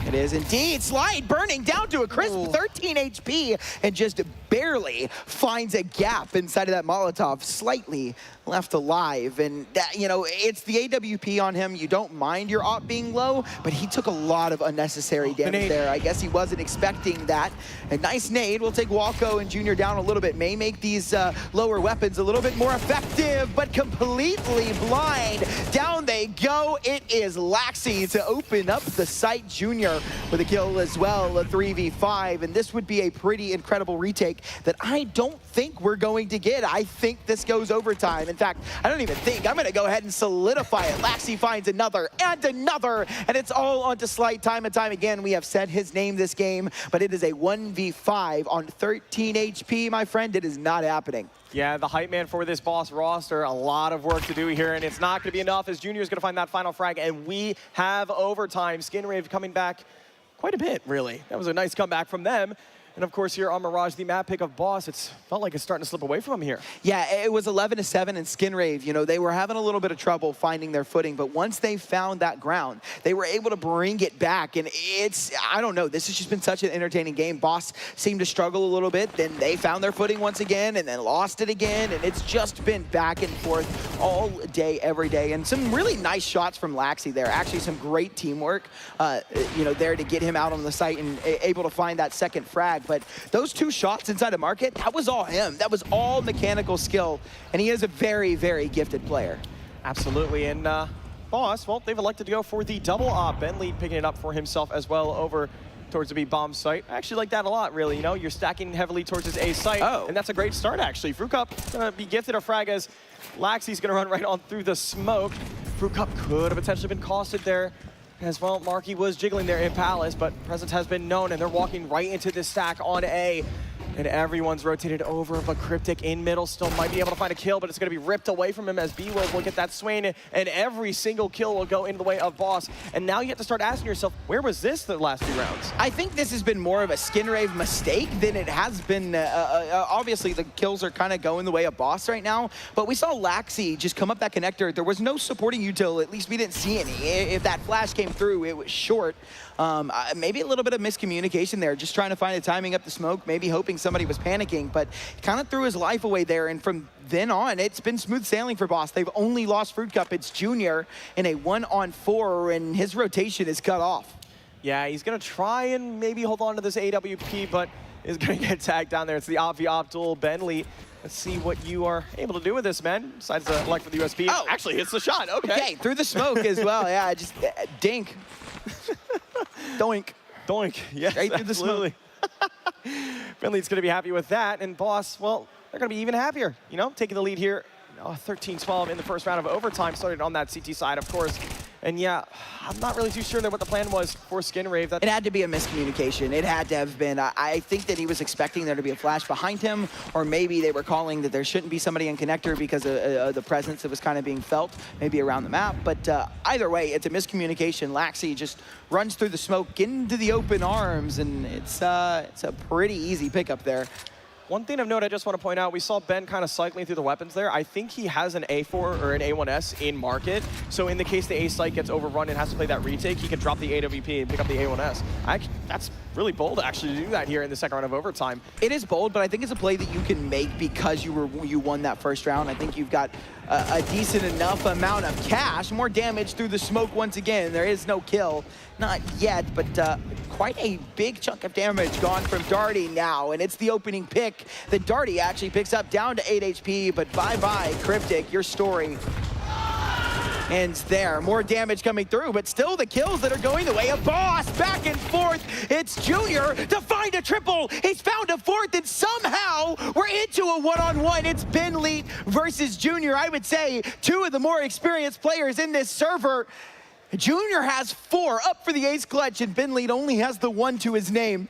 It is indeed. Slight burning down to a crisp 13 HP and just barely finds a gap inside of that Molotov, slightly left alive. And that, you know, it's the AWP on him. You don't mind your op being low, but he took a lot of unnecessary damage there. I guess he wasn't expecting that. A nice nade will take Walco and Junior down a little bit, may make these lower weapons a little bit more effective, but completely blind. Down they go. It is Laxi to open up the site. Junior there with a kill as well, a 3v5, and this would be a pretty incredible retake that I don't think we're going to get. I think this goes overtime. In fact, I don't even think. I'm going to go ahead and solidify it. Laxi finds another, and it's all onto Slight time and time again. We have said his name this game, but it is a 1v5 on 13 HP, my friend. It is not happening. Yeah, the hype man for this boss roster, a lot of work to do here, and it's not going to be enough as Junior is going to find that final frag, and we have overtime. Skinrave coming back quite a bit, really. That was a nice comeback from them. And of course here on Mirage, the map pick of Boss, it's felt like it's starting to slip away from him here. Yeah, it was 11-7 and Skinrave, you know, they were having a little bit of trouble finding their footing, but once they found that ground, they were able to bring it back, and it's, I don't know, this has just been such an entertaining game. Boss seemed to struggle a little bit, then they found their footing once again, and then lost it again, and it's just been back and forth all day, every day, and some really nice shots from Laxi there. Actually, some great teamwork, you know, there to get him out on the site and able to find that second frag. But those 2 shots inside the market, that was all him. That was all mechanical skill. And he is a very, very gifted player. Absolutely. And Boss, well, they've elected to go for the double op. Bentley picking it up for himself as well over towards the B bomb site. I actually like that a lot, really. You know, you're stacking heavily towards his A site. And that's a great start, actually. Frucup going to be gifted a frag as Laxi's going to run right on through the smoke. Frucup could have potentially been costed there. As well, Marky was jiggling there in Palace, but presence has been known, and they're walking right into this stack on A. And everyone's rotated over, but Cryptic in middle still might be able to find a kill, but it's going to be ripped away from him as B-Will will get that swing, and every single kill will go into the way of Boss. And now you have to start asking yourself, where was this the last few rounds? I think this has been more of a Skinrave mistake than it has been. Obviously, the kills are kind of going the way of Boss right now, but we saw Laxi just come up that connector. There was no supporting util, at least we didn't see any. If that flash came through, it was short. Maybe a little bit of miscommunication there, just trying to find the timing up the smoke, maybe hoping somebody was panicking, but kind of threw his life away there. And from then on, it's been smooth sailing for Boss. They've only lost Fruit Cup. It's Junior in a 1-on-4, and his rotation is cut off. Yeah, he's going to try and maybe hold on to this AWP, but is going to get tagged down there. It's the Op duel. Bentley, let's see what you are able to do with this, man. Decides to elect for the USP. Oh, actually hits the shot. Okay, through the smoke as well. Yeah, just dink. Doink. Doink. Yes, straight through the smoke. Bentley's going to be happy with that, and Boss, well, they're going to be even happier, you know, taking the lead here. 13-12 in the first round of overtime, started on that CT side, of course. And yeah, I'm not really too sure that what the plan was for Skinrave. It had to be a miscommunication. It had to have been. I think that he was expecting there to be a flash behind him, or maybe they were calling that there shouldn't be somebody in connector because of the presence that was kind of being felt, maybe around the map. But either way, it's a miscommunication. Laxi just runs through the smoke into the open arms, and it's a pretty easy pickup there. One thing of note I just want to point out, we saw Ben kind of cycling through the weapons there. I think he has an A4 or an A1S in market. So in the case the A site gets overrun and has to play that retake, he can drop the AWP and pick up the A1S. That's really bold actually to do that here in the second round of overtime. It is bold, but I think it's a play that you can make because you won that first round. I think you've got a decent enough amount of cash, more damage through the smoke once again. There is no kill, not yet, but quite a big chunk of damage gone from Darty now, and it's the opening pick that Darty actually picks up down to 8 HP, but bye-bye, Cryptic, your story ends there. More damage coming through, but still the kills that are going the way of Boss. Back and forth, it's Junior to find a triple. He's found a fourth, and somehow we're into a one-on-one. It's Bentley versus Junior. I would say 2 of the more experienced players in this server. Junior has 4 up for the ace clutch, and Bentley only has the 1 to his name.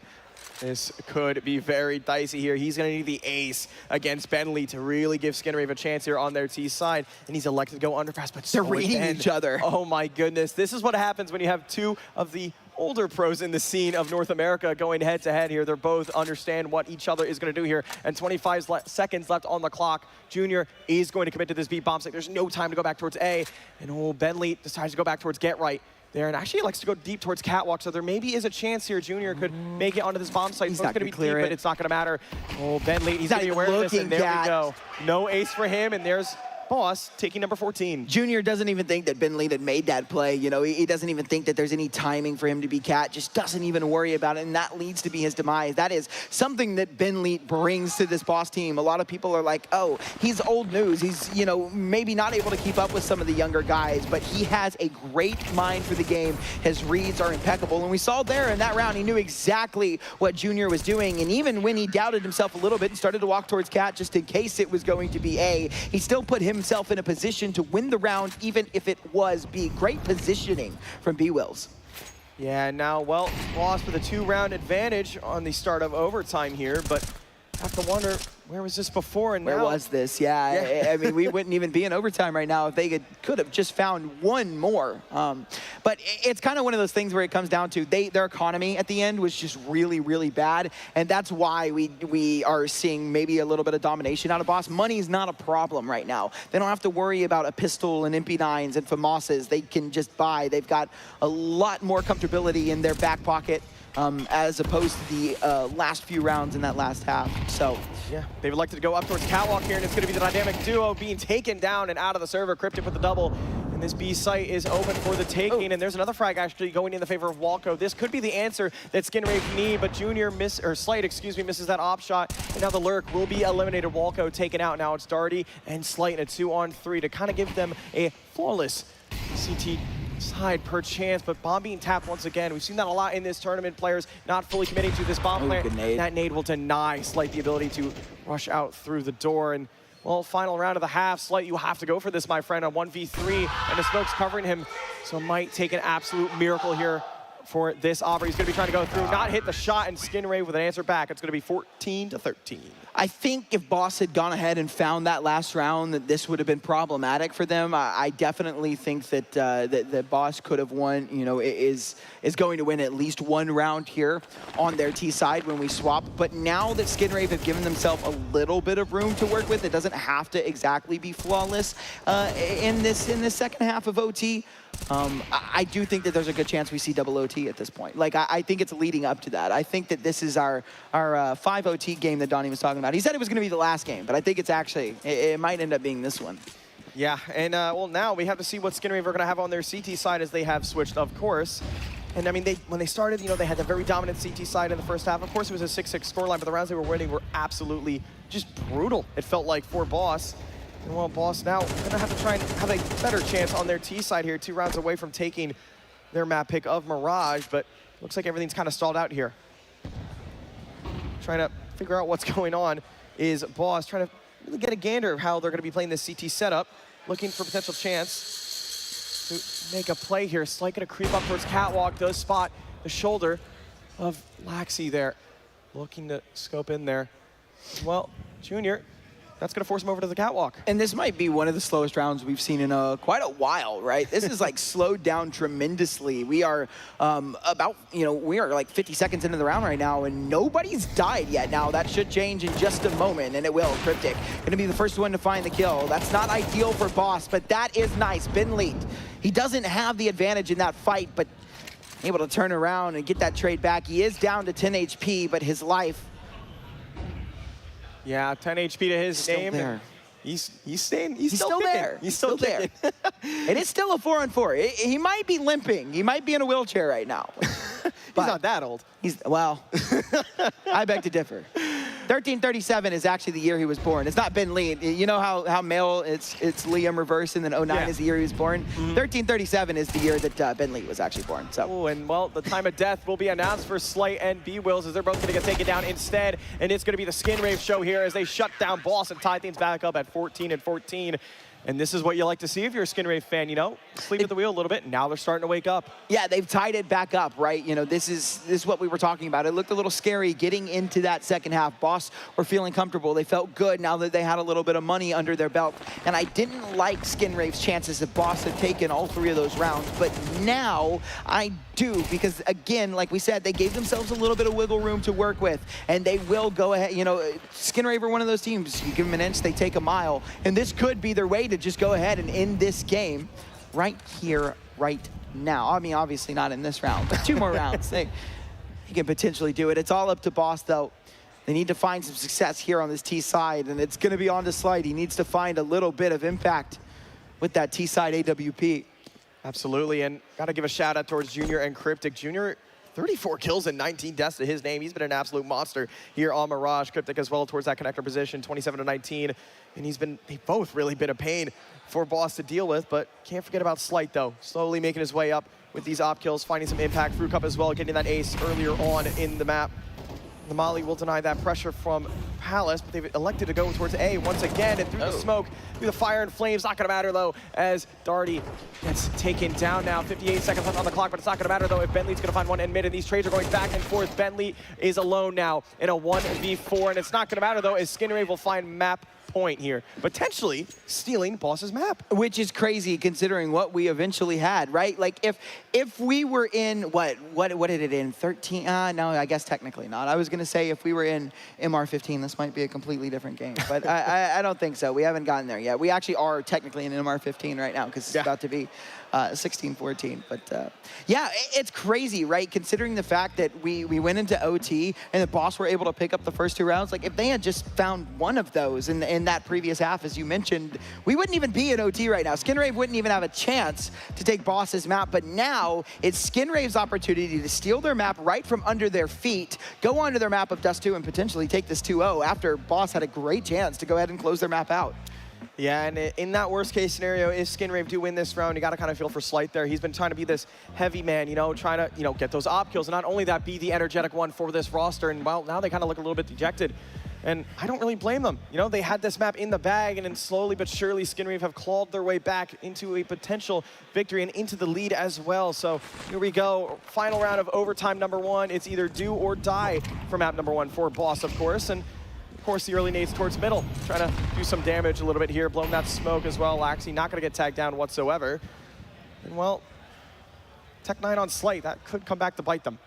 This could be very dicey here. He's going to need the ace against Bentley to really give Skinrave a chance here on their T side, and he's elected to go underpass, but they're reading each other. Oh my goodness. This is what happens when you have 2 of the older pros in the scene of North America going head-to-head here. They're both understand what each other is going to do here, and 25 seconds left on the clock. Junior is going to commit to this B bomb site. There's no time to go back towards A, and Bentley decides to go back towards Get Right there, and actually likes to go deep towards Catwalk, so there maybe is a chance here Junior could make it onto this bomb site. He's So not it's going to be clear deep, it. but it's not going to matter. Bentley, he's going to be aware of this, and there we go. No ace for him, and there's Boss taking number 14. Junior doesn't even think that Ben Lead had made that play. You know, he doesn't even think that there's any timing for him to be cat. Just doesn't even worry about it, and that leads to be his demise. That is something that Ben Lead brings to this Boss team. A lot of people are like, oh, he's old news. He's, you know, maybe not able to keep up with some of the younger guys, but he has a great mind for the game. His reads are impeccable, and we saw there in that round, he knew exactly what Junior was doing, and even when he doubted himself a little bit and started to walk towards cat just in case it was going to be A, he still put himself in a position to win the round, even if it was B. Great positioning from B-Wills. Yeah, now, well, Boss with a 2-round advantage on the start of overtime here, but I have to wonder, where was this before and Where now? was this? Yeah, I mean, we wouldn't even be in overtime right now if they could have just found one more. But it's kind of one of those things where it comes down to their economy at the end was just really, really bad. And that's why we are seeing maybe a little bit of domination out of Boss. Money's not a problem right now. They don't have to worry about a pistol and MP9s and FAMASas. They can just buy. They've got a lot more comfortability in their back pocket. As opposed to the last few rounds in that last half. So, yeah, they've elected to go up towards Catwalk here, and it's going to be the dynamic duo being taken down and out of the server. Cryptic with the double, and this B site is open for the taking, and there's another frag actually going in the favor of Walco. This could be the answer that Skinrave need, but Junior Slight, misses that op shot, and now the Lurk will be eliminated. Walco taken out. Now it's Darty and Slight in a 2-on-3 to kind of give them a flawless CT side per chance, but bomb being tapped once again. We've seen that a lot in this tournament. Players not fully committing to this bomb plant. That nade will deny Slight the ability to rush out through the door. And, well, final round of the half. Slight, you have to go for this, my friend, on 1v3, and the smoke's covering him. So might take an absolute miracle here for this Aubrey. He's going to be trying to go through, not hit the shot, and Skinrave with an answer back. It's going to be 14-13. I think if Boss had gone ahead and found that last round, that this would have been problematic for them. I definitely think that that Boss could have won. You know, is going to win at least one round here on their T side when we swap. But now that Skinrave have given themselves a little bit of room to work with, it doesn't have to exactly be flawless in this second half of OT. I do think that there's a good chance we see double OT at this point. Like, I think it's leading up to that. I think that this is our 5 OT game that Donnie was talking about. He said it was going to be the last game, but I think it's actually, it might end up being this one. Yeah, and well, now we have to see what Skinrave are going to have on their CT side as they have switched, of course. And I mean, when they started, you know, they had the very dominant CT side in the first half. Of course, it was a 6-6 scoreline, but the rounds they were winning were absolutely just brutal, it felt like, for Boss. And well, Boss now gonna have to try and have a better chance on their T side here, 2 rounds away from taking their map pick of Mirage, but looks like everything's kind of stalled out here. Trying to figure out what's going on is Boss trying to really get a gander of how they're gonna be playing this CT setup, looking for potential chance to make a play here. Slight gonna creep up towards Catwalk, does spot the shoulder of Laxi there, looking to scope in there. Well, Junior, that's going to force him over to the catwalk. And this might be one of the slowest rounds we've seen in quite a while, right? This is like slowed down tremendously. We are we are like 50 seconds into the round right now, and nobody's died yet. Now, that should change in just a moment, and it will. Cryptic going to be the first one to find the kill. That's not ideal for Boss, but that is nice. Ben Leet, he doesn't have the advantage in that fight, but able to turn around and get that trade back. He is down to 10 HP, but his life... Yeah, 10 HP to his name. There. He's staying. He's still there. He's still there. It is still a 4-on-4. He might be limping. He might be in a wheelchair right now. He's not that old. Well, I beg to differ. 1337 is actually the year he was born. It's not Ben Lee. You know how male it's Liam reverse, and then 09 is the year he was born. 1337 is the year that Ben Lee was actually born. So. Ooh, and well, the time of death will be announced for Slight and B-Wills as they're both going to get taken down instead. And it's going to be the Skinrave show here as they shut down Boss and tie things back up at 14-14. And this is what you like to see if you're a Skinrave fan, you know? Sleep at the wheel a little bit, and now they're starting to wake up. Yeah, they've tied it back up, right? You know, this is what we were talking about. It looked a little scary getting into that second half. Boss were feeling comfortable. They felt good now that they had a little bit of money under their belt. And I didn't like Skinrave's chances if Boss had taken all 3 of those rounds. But now I do, because again, like we said, they gave themselves a little bit of wiggle room to work with. And they will go ahead, you know, Skinrave are one of those teams. You give them an inch, they take a mile. And this could be their way to just go ahead and end this game right here, right now. I mean, obviously not in this round, but 2 more rounds. They can potentially do it. It's all up to Boss, though. They need to find some success here on this T side, and it's going to be on to Slight. He needs to find a little bit of impact with that T side AWP. Absolutely, and got to give a shout out towards Junior and Cryptic. Junior, 34 kills and 19 deaths to his name. He's been an absolute monster here on Mirage. Cryptic as well towards that connector position, 27 to 19. And they've both really been a pain for Boss to deal with, but can't forget about Slight though. Slowly making his way up with these op kills, finding some impact. Fruit Cup as well, getting that ace earlier on in the map. The Molly will deny that pressure from Palace, but they've elected to go towards A once again, and through the smoke, through the fire and flames. Not gonna matter though, as Darty gets taken down now. 58 seconds left on the clock, but it's not gonna matter though if Bentley's gonna find one in mid, and these trades are going back and forth. Bentley is alone now in a 1v4, and it's not gonna matter though, as Skinrave will find map point here, potentially stealing Boss's map. Which is crazy considering what we eventually had, right? Like if we were in, what did it in, 13? No, I guess technically not. I was gonna say if we were in MR15, this might be a completely different game, but I don't think so. We haven't gotten there yet. We actually are technically in MR15 right now because it's about to be 16-14, but yeah, it's crazy, right? Considering the fact that we went into OT and the Boss were able to pick up the first 2 rounds. Like if they had just found one of those in that previous half, as you mentioned, we wouldn't even be in OT right now. Skinrave wouldn't even have a chance to take Boss's map, but now it's Skinrave's opportunity to steal their map right from under their feet, go onto their map of Dust 2 and potentially take this 2-0 after Boss had a great chance to go ahead and close their map out. Yeah, and in that worst case scenario, if Skinrave do win this round, you got to kind of feel for Slight there. He's been trying to be this heavy man, trying to, get those op kills. And not only that, be the energetic one for this roster. And well, now they kind of look a little bit dejected. And I don't really blame them. They had this map in the bag, and then slowly but surely, Skinrave have clawed their way back into a potential victory and into the lead as well. So here we go. Final round of overtime number 1. It's either do or die for map number 1 for Boss, of course. And of course, the early nades towards middle, trying to do some damage a little bit here, blowing that smoke as well. Laxi not going to get tagged down whatsoever. And well, Tech9 on Slight, that could come back to bite them.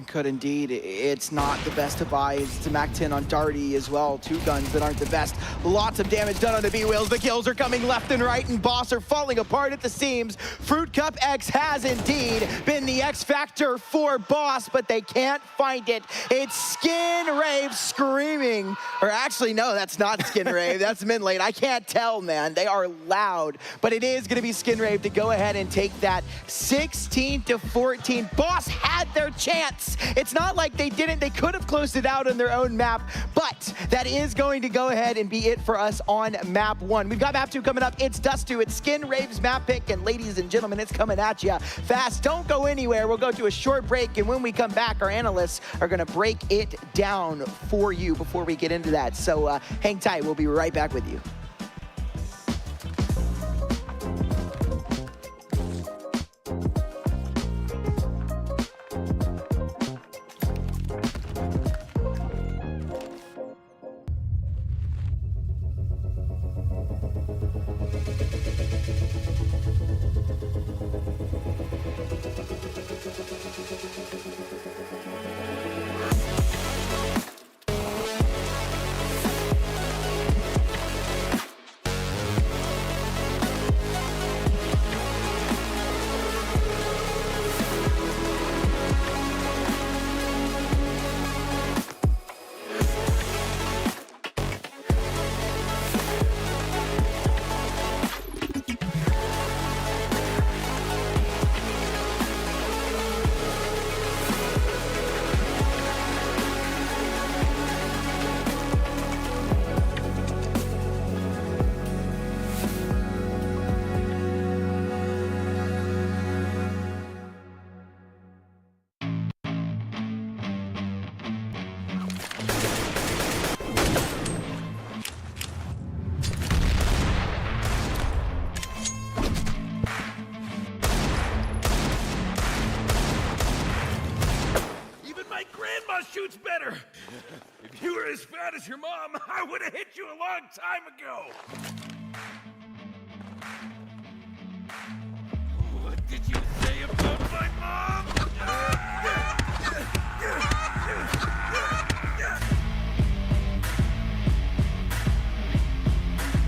Could indeed. It's not the best to buy. It's a MAC-10 on Darty as well. 2 guns that aren't the best. Lots of damage done on the B-Wheels. The kills are coming left and right, and Boss are falling apart at the seams. Fruit Cup X has indeed been the X factor for Boss, but they can't find it. It's Skinrave screaming. Or actually, no, that's not Skinrave. That's Midlane. I can't tell, man. They are loud. But it is going to be Skinrave to go ahead and take that 16-14. Boss had their chance. It's not like they didn't. They could have closed it out on their own map, but that is going to go ahead and be it for us on map 1. We've got map 2 coming up. It's Dust 2. It's Skinrave's map pick, and ladies and gentlemen, it's coming at you fast. Don't go anywhere. We'll go to a short break, and when we come back, our analysts are going to break it down for you before we get into that. So hang tight. We'll be right back with you. shoots better. If you were as fat as your mom, I would have hit you a long time ago. What did you say about my mom?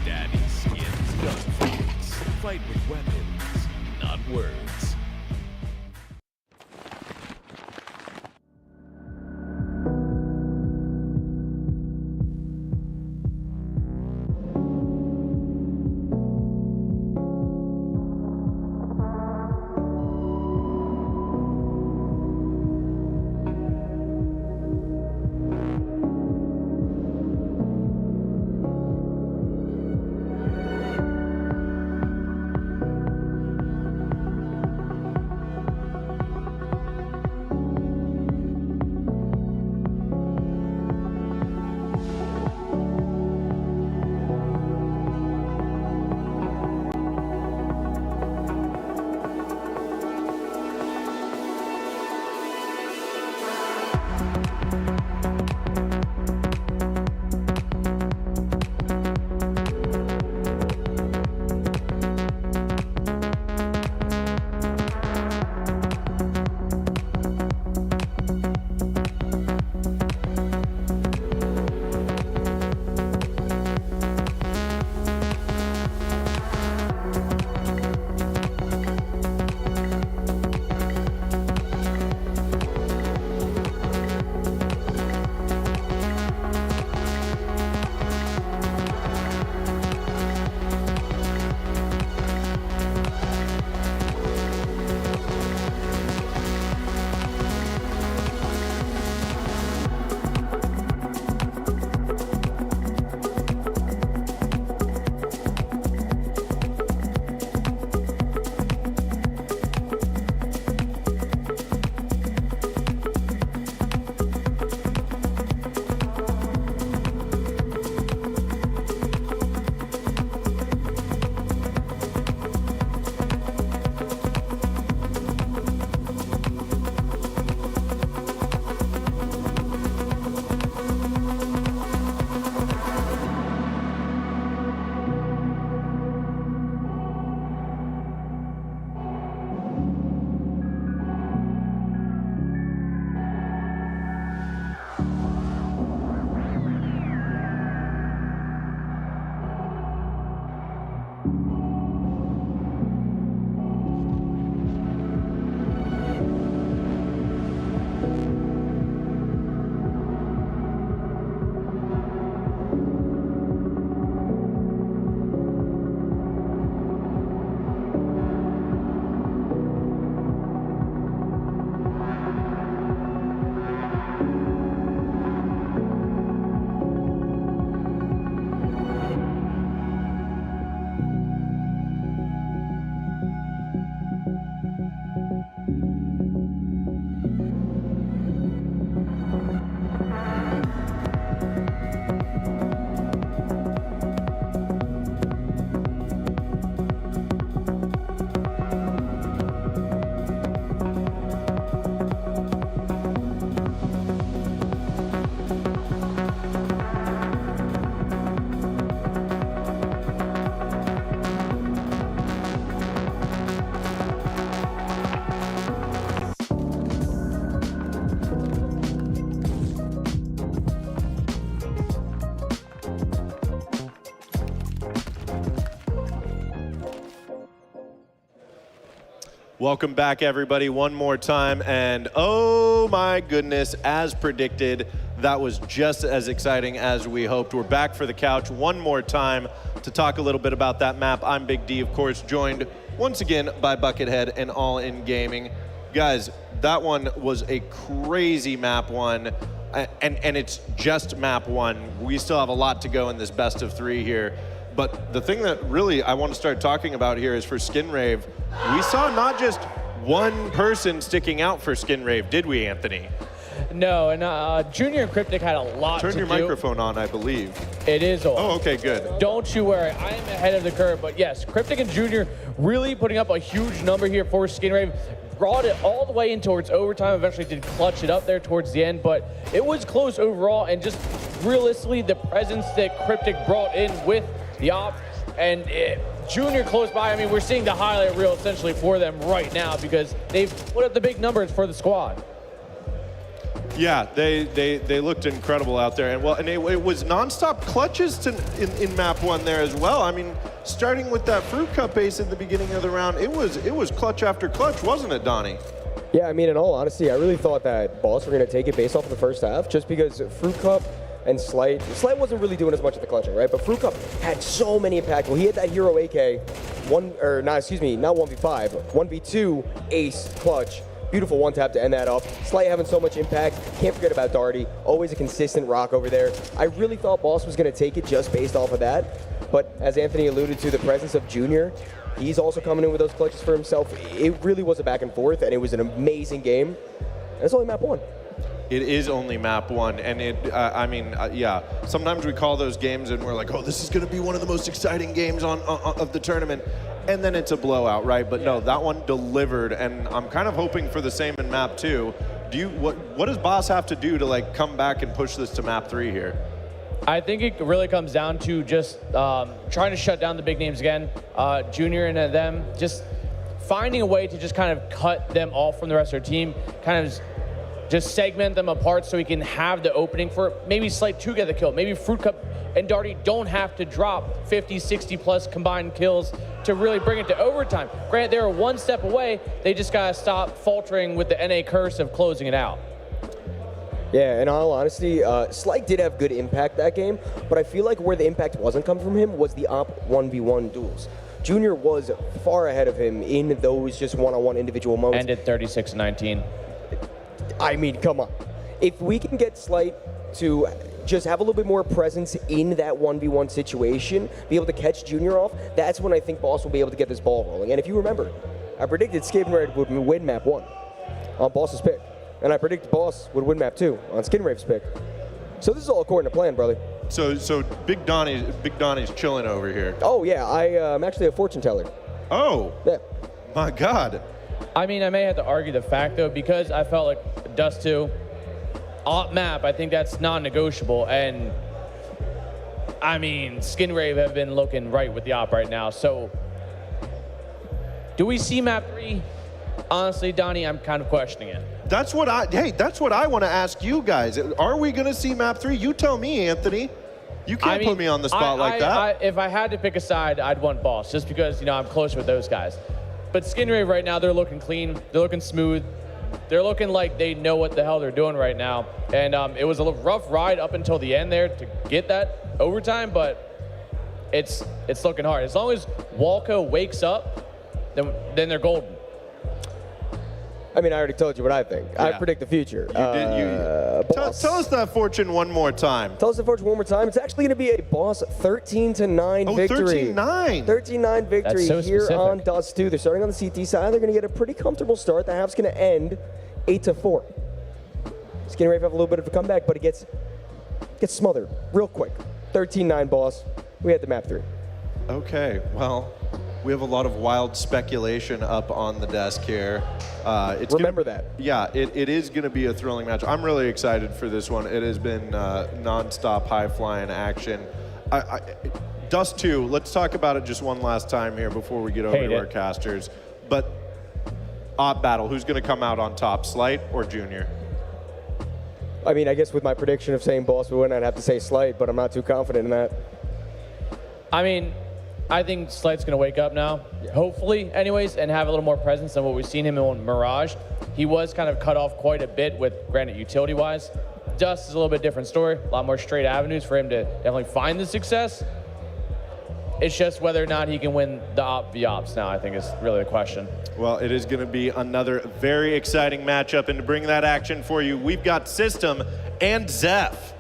Daddy skins gunfights. Fight with weapons, not words. Welcome back, everybody, one more time. And oh my goodness, as predicted, that was just as exciting as we hoped. We're back for the couch one more time to talk a little bit about that map. I'm Big D, of course, joined once again by Buckethead and All In Gaming. Guys, that one was a crazy map one, and it's just map one. We still have a lot to go in this best of 3 here. But the thing that really I want to start talking about here is for Skin Rave, we saw not just one person sticking out for Skin Rave, did we, Anthony? No, and Junior and Cryptic had a lot to do. Turn your microphone on, I believe. It is on. Oh, okay, good. Don't you worry, I am ahead of the curve. But yes, Cryptic and Junior really putting up a huge number here for Skin Rave. Brought it all the way in towards overtime, eventually did clutch it up there towards the end, but it was close overall, and just realistically, the presence that Cryptic brought in with the op, and Junior close by. I mean, we're seeing the highlight reel essentially for them right now because they've put up the big numbers for the squad. Yeah, they looked incredible out there, and it was nonstop clutches in map 1 there as well. I mean, starting with that Fruit Cup ace at the beginning of the round, it was clutch after clutch, wasn't it, Donnie? Yeah, I mean, in all honesty, I really thought that Boss were going to take it based off of the first half, just because Fruit Cup and Slight wasn't really doing as much of the clutching, right? But Fruit Cup had so many impactful. He had that Hero AK, not 1v5, 1v2 ace clutch. Beautiful one tap to end that up. Slight having so much impact. Can't forget about Darty. Always a consistent rock over there. I really thought Boss was going to take it just based off of that. But as Anthony alluded to, the presence of Junior, he's also coming in with those clutches for himself. It really was a back and forth, and it was an amazing game. And it's only map 1. It is only map 1, and yeah. Sometimes we call those games and we're like, oh, this is going to be one of the most exciting games of the tournament, and then it's a blowout, right? But no, that one delivered, and I'm kind of hoping for the same in map 2. What does Boss have to do to like come back and push this to map 3 here? I think it really comes down to just trying to shut down the big names again. Junior and them just finding a way to just kind of cut them off from the rest of their team, kind of just segment them apart so we can have the opening for maybe Slight to get the kill. Maybe Fruit Cup and Darty don't have to drop 50, 60 plus combined kills to really bring it to overtime. Granted, they were one step away. They just got to stop faltering with the NA curse of closing it out. Yeah, in all honesty, Slight did have good impact that game, but I feel like where the impact wasn't coming from him was the op 1v1 duels. Junior was far ahead of him in those just one-on-one individual moments. Ended 36-19. I mean, come on. If we can get Slight to just have a little bit more presence in that 1v1 situation, be able to catch Junior off, that's when I think Boss will be able to get this ball rolling. And if you remember, I predicted Skin Red would win map 1 on Boss's pick. And I predicted Boss would win map 2 on Skin Rave's pick. So this is all according to plan, brother. So Big Donnie's chilling over here. Oh, yeah. I'm actually a fortune teller. Oh. Yeah. My God. I mean, I may have to argue the fact, though, because I felt like Dust 2, op map, I think that's non-negotiable. And, I mean, Skin Rave have been looking right with the op right now. So, do we see map 3? Honestly, Donnie, I'm kind of questioning it. That's what I want to ask you guys. Are we going to see map 3? You tell me, Anthony. You can't put me on the spot like that. If I had to pick a side, I'd want Boss, just because, I'm close with those guys. But Skin Rave right now, they're looking clean. They're looking smooth. They're looking like they know what the hell they're doing right now. And it was a rough ride up until the end there to get that overtime, but it's looking hard. As long as Walco wakes up, then they're golden. I mean, I already told you what I think. Yeah. I predict the future. Tell us that fortune one more time. Tell us the fortune one more time. It's actually going to be a Boss 13-9 victory. 13-9. 13-9 victory so here specific. on Dust 2. They're starting on the CT side. They're going to get a pretty comfortable start. The half's going to end 8-4. Skin Rave have a little bit of a comeback, but it gets smothered real quick. 13-9 Boss. We had the map 3. Okay, well, we have a lot of wild speculation up on the desk here. Remember that. Yeah, it is going to be a thrilling match. I'm really excited for this one. It has been non-stop high-flying action. Dust 2, let's talk about it just one last time here before we get over to our casters. But op battle, who's going to come out on top, Slight or Junior? I mean, I guess with my prediction of saying Boss would win, I'd have to say Slight, but I'm not too confident in that. I mean, I think Slight's going to wake up now, hopefully, anyways, and have a little more presence than what we've seen him in Mirage. He was kind of cut off quite a bit with, granted, utility-wise. Dust is a little bit different story, a lot more straight avenues for him to definitely find the success. It's just whether or not he can win the op v ops now, I think, is really the question. Well, it is going to be another very exciting matchup, and to bring that action for you, we've got System and Zeph.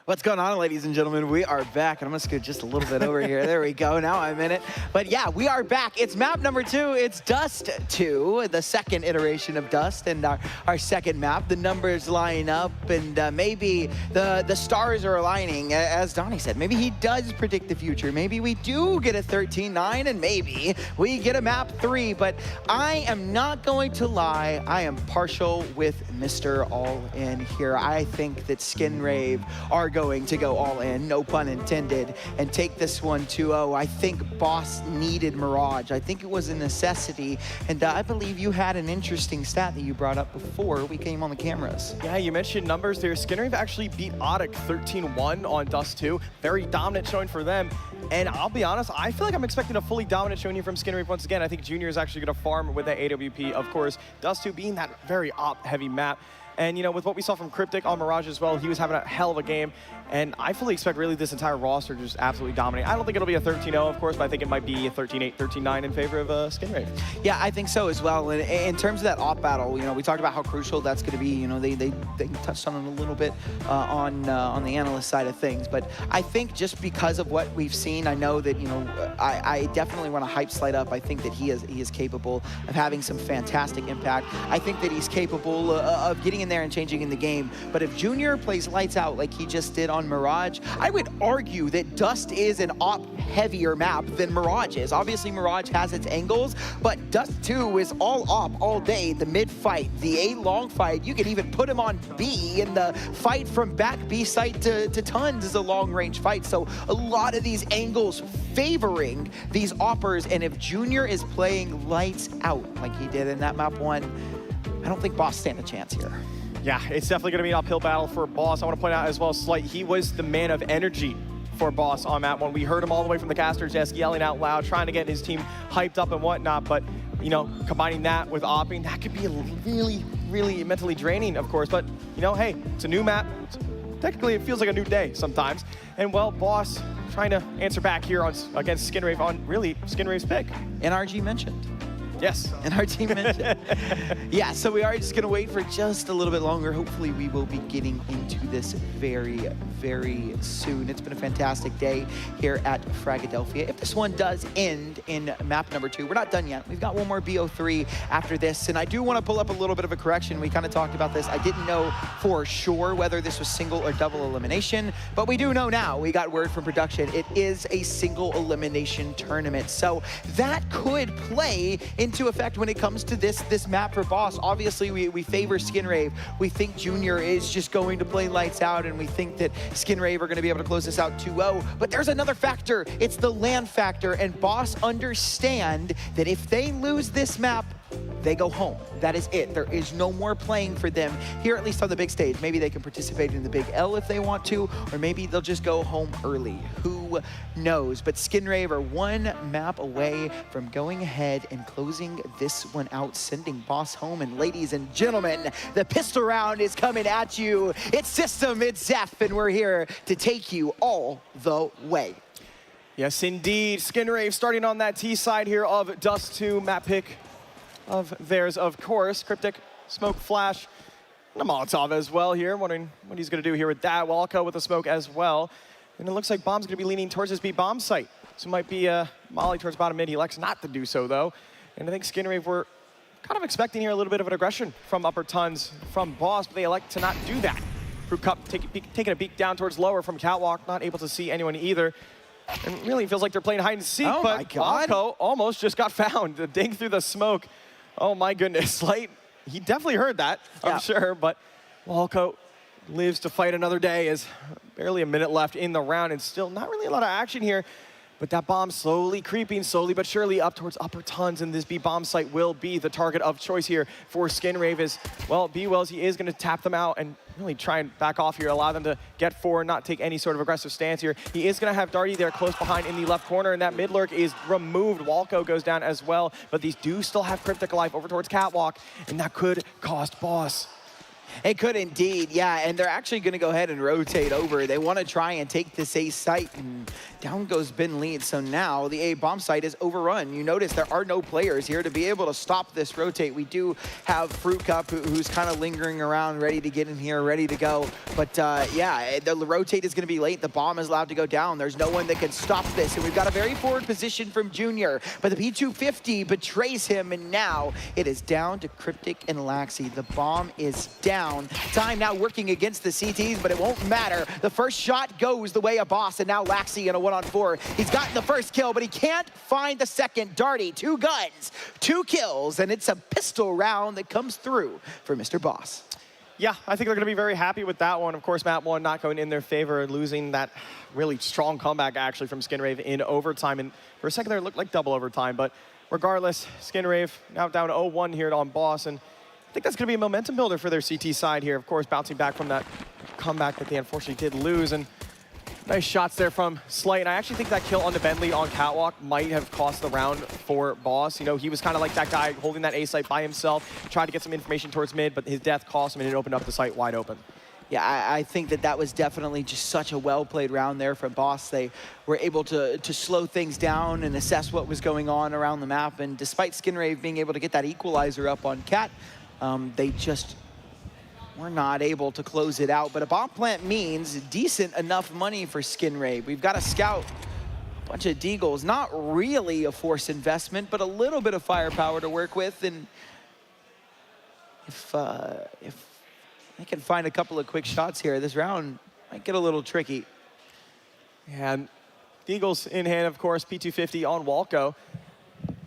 What's going on, ladies and gentlemen? We are back, and I'm gonna scoot just a little bit over here. There we go, now I'm in it. But yeah, we are back. It's map number 2. It's Dust 2, the second iteration of Dust, and our second map. The numbers line up, and maybe the stars are aligning. As Donnie said, maybe he does predict the future. Maybe we do get a 13-9, and maybe we get a map 3. But I am not going to lie. I am partial with Mr. All In here. I think that Skin Rave are going to go all in, no pun intended, and take this one 2-0. I think Boss needed Mirage. I think it was a necessity, and I believe you had an interesting stat that you brought up before we came on the cameras. Yeah, you mentioned numbers there. Skinnerave actually beat Audic 13-1 on Dust 2. Very dominant showing for them. And I'll be honest, I feel like I'm expecting a fully dominant showing here from Skinnerave once again. I think Junior is actually going to farm with that AWP, of course. Dust 2 being that very op-heavy map. And, you know, with what we saw from Cryptic on Mirage as well, he was having a hell of a game. And I fully expect really this entire roster to just absolutely dominate. I don't think it'll be a 13-0, of course, but I think it might be a 13-8, 13-9 in favor of Skinrave. Yeah, I think so as well. And in terms of that op battle, you know, we talked about how crucial that's going to be. You know, they touched on it a little bit on the analyst side of things. But I think just because of what we've seen, I know that, you know, I definitely want to hype Slight up. I think that he is capable of having some fantastic impact. I think that he's capable of getting in there and changing in the game. But if Junior plays lights out like he just did on Mirage, I would argue that Dust is an op-heavier map than Mirage is. Obviously, Mirage has its angles, but Dust 2 is all op all day. The mid-fight, the A-long fight, you can even put him on B, and the fight from back B site to Tons is a long-range fight. So a lot of these angles favoring these oppers, and if Junior is playing lights out like he did in that map 1, I don't think Boss stand a chance here. Yeah, it's definitely going to be an uphill battle for Boss. I want to point out as well, Slight, he was the man of energy for Boss on map 1. We heard him all the way from the caster's desk yelling out loud, trying to get his team hyped up and whatnot. But, you know, combining that with opping, that could be really, really mentally draining, of course. But, you know, hey, it's a new map. Technically, it feels like a new day sometimes. And, well, Boss trying to answer back here against Skinrave on really Skinrave's pick. NRG mentioned. Yes. And our team mentioned. Yeah, so we are just going to wait for just a little bit longer. Hopefully, we will be getting into this very, very soon. It's been a fantastic day here at Fragadelphia. If this one does end in map number 2, we're not done yet. We've got one more BO3 after this, and I do want to pull up a little bit of a correction. We kind of talked about this. I didn't know for sure whether this was single or double elimination, but we do know now. We got word from production. It is a single elimination tournament, so that could play into effect when it comes to this map for Boss. Obviously, we favor Skinrave. We think Junior is just going to play lights out, and we think that Skinrave are going to be able to close this out 2-0. But there's another factor. It's the land factor, and Boss understand that if they lose this map, they go home. That is it. There is no more playing for them here, at least on the big stage. Maybe they can participate in the big L if they want to, or maybe they'll just go home early. Who knows? But Skinrave are one map away from going ahead and closing this one out, sending Boss home. And ladies and gentlemen, the pistol round is coming at you. It's System, it's Zeph, and we're here to take you all the way. Yes, indeed. Skinrave starting on that T side here of Dust 2 map pick of theirs, of course. Cryptic, Smoke, Flash, and a Molotov as well here. Wondering what he's going to do here with that. Walco with the smoke as well. And it looks like Bomb's going to be leaning towards his B bomb site. So it might be Molly towards bottom mid. He elects not to do so, though. And I think Skinrave were kind of expecting here a little bit of an aggression from upper Tons from Boss, but they elect to not do that. Fruit Cup taking a peek down towards lower from Catwalk, not able to see anyone either. And it really feels like they're playing hide and seek, but Walco almost just got found. The ding through the smoke. Oh my goodness, Slight, he definitely heard that, I'm sure, but Walco lives to fight another day. Is barely a minute left in the round and still not really a lot of action here. But that bomb slowly creeping, slowly but surely up towards upper tons, and this B bomb site will be the target of choice here for Skinrave as, well, B-Wells, he is going to tap them out and really try and back off here, allow them to get forward, not take any sort of aggressive stance here. He is going to have Darty there close behind in the left corner, and that mid lurk is removed. Walco goes down as well, but these do still have Cryptic alive over towards Catwalk, and that could cost Boss. It could indeed, yeah, and they're actually going to go ahead and rotate over. They want to try and take this A site, and down goes Ben Lead. So now the A bomb site is overrun. You notice there are no players here to be able to stop this rotate. We do have Fruit Cup, who's kind of lingering around, ready to get in here, ready to go. But yeah, the rotate is going to be late. The bomb is allowed to go down. There's no one that can stop this, and we've got a very forward position from Junior, but the P250 betrays him, and now it is down to Cryptic and Laxi. The bomb is down. Time now working against the CTs, but it won't matter. The first shot goes the way of Boss, and now Laxi in a 1-on-4. He's gotten the first kill, but he can't find the second. Darty, 2 guns, 2 kills, and it's a pistol round that comes through for Mr. Boss. Yeah, I think they're going to be very happy with that one. Of course, map 1 not going in their favor, losing that really strong comeback actually from Skinrave in overtime. And for a second there, it looked like double overtime, but regardless, Skinrave now down 0-1 here on Boss, and I think that's going to be a momentum builder for their CT side here. Of course, bouncing back from that comeback that they unfortunately did lose. And nice shots there from Slight. And I actually think that kill on the Bentley on Catwalk might have cost the round for Boss. You know, he was kind of like that guy holding that A site by himself, tried to get some information towards mid, but his death cost him and it opened up the site wide open. Yeah, I think that was definitely just such a well-played round there from Boss. They were able to slow things down and assess what was going on around the map. And despite Skinrave being able to get that equalizer up on Cat, they just were not able to close it out. But a bomb plant means decent enough money for Skinrave. We've got a scout, a bunch of deagles, not really a forced investment, but a little bit of firepower to work with. And if they can find a couple of quick shots here, this round might get a little tricky. And deagles in hand, of course, P250 on Walco.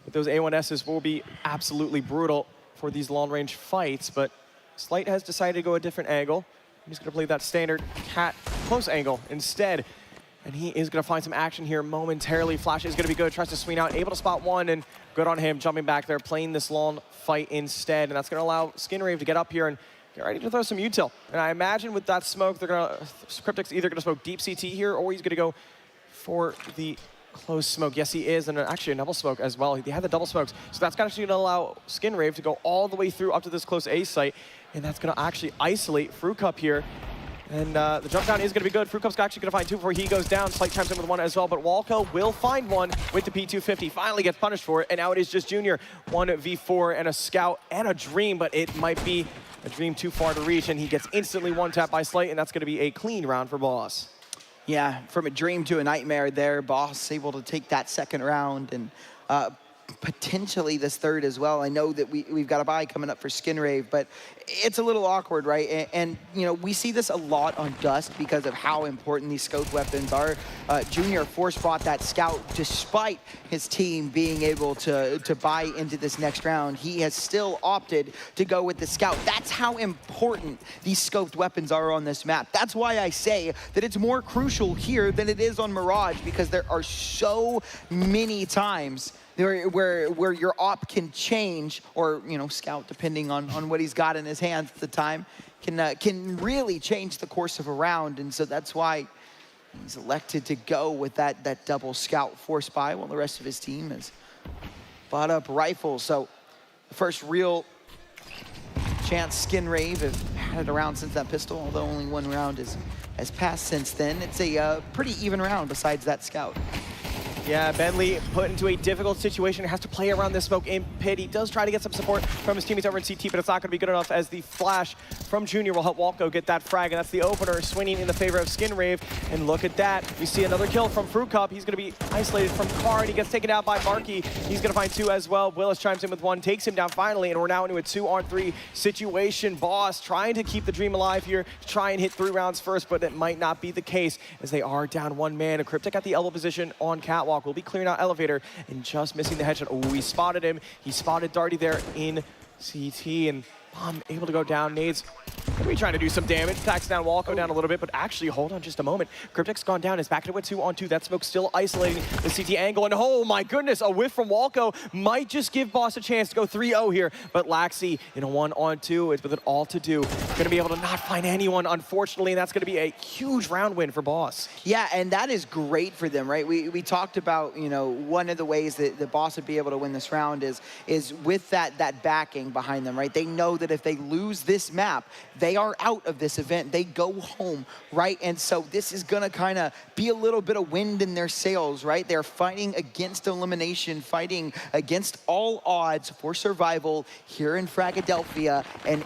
But those A1Ss will be absolutely brutal for these long-range fights, but Slight has decided to go a different angle. He's going to play that standard Cat close angle instead, and he is going to find some action here momentarily. Flash is going to be good, tries to swing out, able to spot one, and good on him, jumping back there, playing this long fight instead, and that's going to allow Skinrave to get up here and get ready to throw some util. And I imagine with that smoke, they're going to, Cryptic's either going to smoke deep CT here, or he's going to go for the close smoke. Yes, he is, and actually a double smoke as well. He had the double smokes. So that's actually going to allow Skinrave to go all the way through up to this close A site, and that's going to actually isolate Fruit Cup here. And the jump down is going to be good. Fruit Cup's actually going to find 2 before he goes down. Slight chimes in with 1 as well, but Walco will find 1 with the P250. Finally gets punished for it, and now it is just Junior. 1v4 and a scout and a dream, but it might be a dream too far to reach, and he gets instantly 1-tapped by Slight, and that's going to be a clean round for Boss. Yeah, from a dream to a nightmare there. Boss able to take that second round and potentially this third as well. I know that we've got a bye coming up for Skinrave, but it's a little awkward, right? And you know, we see this a lot on Dust because of how important these scoped weapons are. Junior force fought that scout despite his team being able to buy into this next round. He has still opted to go with the scout. That's how important these scoped weapons are on this map. That's why I say that it's more crucial here than it is on Mirage, because there are so many times where your op can change, or you know, scout, depending on what he's got in his hands at the time, can really change the course of a round. And so that's why he's elected to go with that double scout force buy, while the rest of his team has bought up rifles. So the first real chance Skinrave have had it around since that pistol, although only 1 round has passed since then. It's a pretty even round besides that scout. Yeah, Bentley put into a difficult situation. He has to play around this smoke in pit. He does try to get some support from his teammates over in CT, but it's not going to be good enough, as the flash from Junior will help Walco get that frag, and that's the opener, swinging in the favor of Skinrave. And look at that. We see another kill from Fruit Cup. He's going to be isolated from Card. He gets taken out by Markey. He's going to find 2 as well. Willis chimes in with 1, takes him down finally, and we're now into a 2-on-3 situation. Boss trying to keep the dream alive here, try and hit 3 rounds first, but it might not be the case, as they are down 1 man. A Cryptic at the elbow position on Catwalk will be clearing out elevator and just missing the headshot. Oh, he spotted him. He spotted Darty there in CT, and Bomb able to go down. Nades We trying to do some damage, attacks down Walko down a little bit, but actually, hold on just a moment. Cryptic's gone down, is back into a 2-on-2. That smoke still isolating the CT angle, and oh my goodness, a whiff from Walko might just give Boss a chance to go 3-0 here, but Laxi in a 1-on-2, it's with it all to do. Gonna be able to not find anyone, unfortunately, and that's gonna be a huge round win for Boss. Yeah, and that is great for them, right? We talked about, you know, one of the ways that the Boss would be able to win this round is with that backing behind them, right? They know that if they lose this map, they are out of this event. They go home, right? And so this is gonna kind of be a little bit of wind in their sails, right? They're fighting against elimination, fighting against all odds for survival here in Fragadelphia, and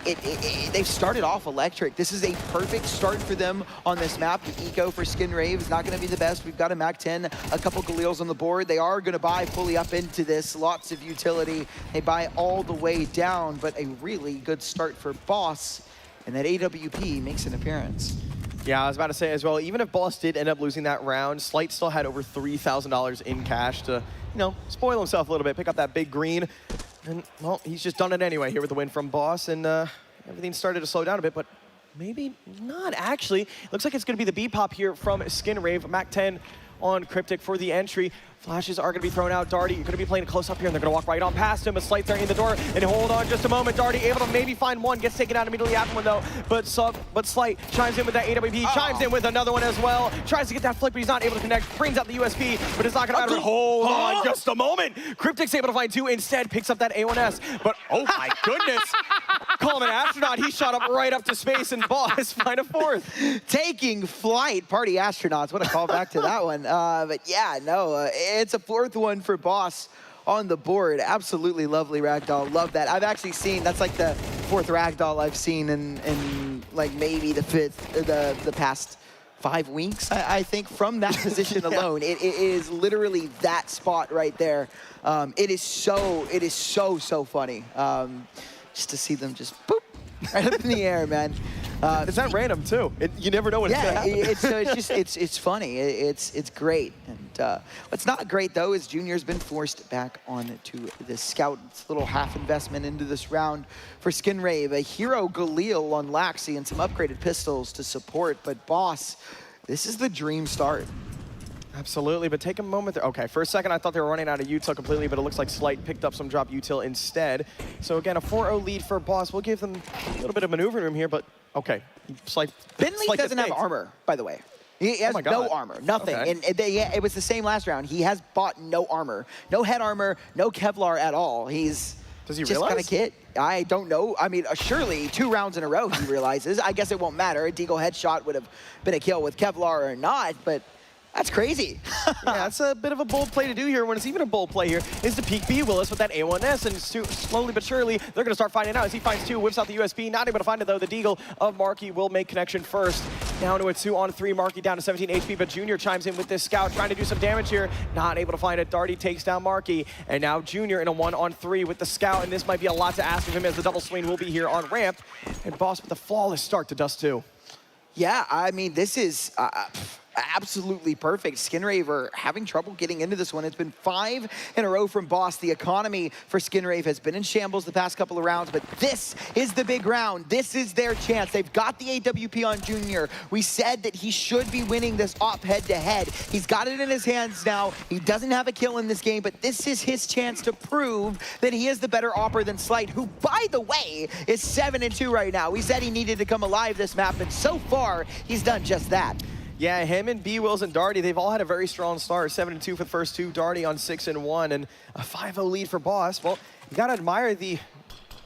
they've started off electric. This is a perfect start for them on this map. The eco for Skinrave is not gonna be the best. We've got a MAC-10, a couple Galils on the board. They are gonna buy fully up into this, lots of utility. They buy all the way down, but a really good start for Boss, and that AWP makes an appearance. Yeah, I was about to say as well, even if Boss did end up losing that round, Slight still had over $3,000 in cash to, you know, spoil himself a little bit, pick up that big green. And, well, he's just done it anyway here with the win from Boss, and everything started to slow down a bit, but maybe not actually. Looks like it's going to be the B-pop here from Skinrave, MAC-10 on Cryptic for the entry. Flashes are going to be thrown out. Darty, you're going to be playing close up here, and they're going to walk right on past him. But Slight's there in the door, and hold on just a moment. Darty able to maybe find one, gets taken out immediately after one though. But Slight chimes in with that AWP, chimes in with another one as well. Tries to get that flick, but he's not able to connect. Brings out the USP, but it's not going to matter. Hold on just a moment. Cryptic's able to find two, instead picks up that A1S. But oh my goodness, call him an astronaut. He shot up right up to space, and Boss find a fourth. Taking flight, party astronauts. What a callback to that one. But yeah, no, it's a fourth one for Boss on the board. Absolutely lovely ragdoll. Love that. I've actually seen, that's like the fourth ragdoll I've seen in like maybe the past 5 weeks, I think, from that position alone. It is literally that spot right there. It is so funny. Just to see them just boop right up in the air, man. It's not random too. You never know when it's gonna happen. It's funny. It's great. And what's not great though is Junior's been forced back onto the scout. It's a little half investment into this round for Skinrave. A hero Galil on Laxi and some upgraded pistols to support. But Boss, this is the dream start. Absolutely, but take a moment there. Okay, for a second I thought they were running out of util completely, but it looks like Slight picked up some drop util instead. So again, a 4-0 lead for Boss. We'll give them a little bit of maneuvering room here, but okay. Slight doesn't have armor, by the way. He has no armor, nothing. Okay. And it was the same last round. He has bought no armor. No head armor, no Kevlar at all. Does he just kind of kit. I don't know. I mean, surely 2 rounds in a row he realizes. I guess it won't matter. A Deagle headshot would have been a kill with Kevlar or not, but that's crazy. Yeah, that's a bit of a bold play to do here. When it's even a bold play here is to peek B Willis with that A1S, and slowly but surely they're going to start finding out as he finds 2, whips out the USP, not able to find it though. The Deagle of Marky will make connection first. Down to a 2-on-3, Marky down to 17 HP, but Junior chimes in with this scout, trying to do some damage here. Not able to find it. Darty takes down Marky, and now Junior in a 1-on-3 with the scout, and this might be a lot to ask of him as the double swing will be here on ramp. And Boss with a flawless start to Dust 2. Yeah, I mean, this is absolutely perfect. Skinrave are having trouble getting into this one. It's been 5 in a row from Boss. The economy for Skinrave has been in shambles the past couple of rounds, but this is the big round. This is their chance. They've got the AWP on Junior. We said that he should be winning this op head-to-head. He's got it in his hands now. He doesn't have a kill in this game, but this is his chance to prove that he is the better opper than Slight, who, by the way, is 7-2 right now. We said he needed to come alive this map, and so far, he's done just that. Yeah, him and B Wills and Darty, they've all had a very strong start. 7-2 for the first 2, Darty on 6-1, and a 5-0 lead for Boss. Well, you gotta admire the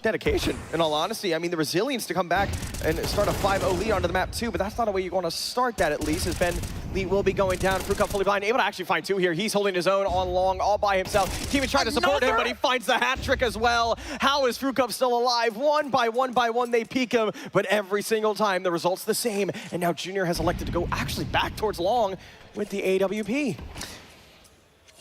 dedication, in all honesty. I mean, the resilience to come back and start a 5-0 lead onto the map too, but that's not the way you want to start that, at least, as Ben Lee will be going down. Fruitcup fully blind, able to actually find 2 here. He's holding his own on long all by himself. Team is trying to support him, but he finds the hat trick as well. How is Fruitcup still alive? One by one, they peek him, but every single time the result's the same. And now Junior has elected to go actually back towards long with the AWP.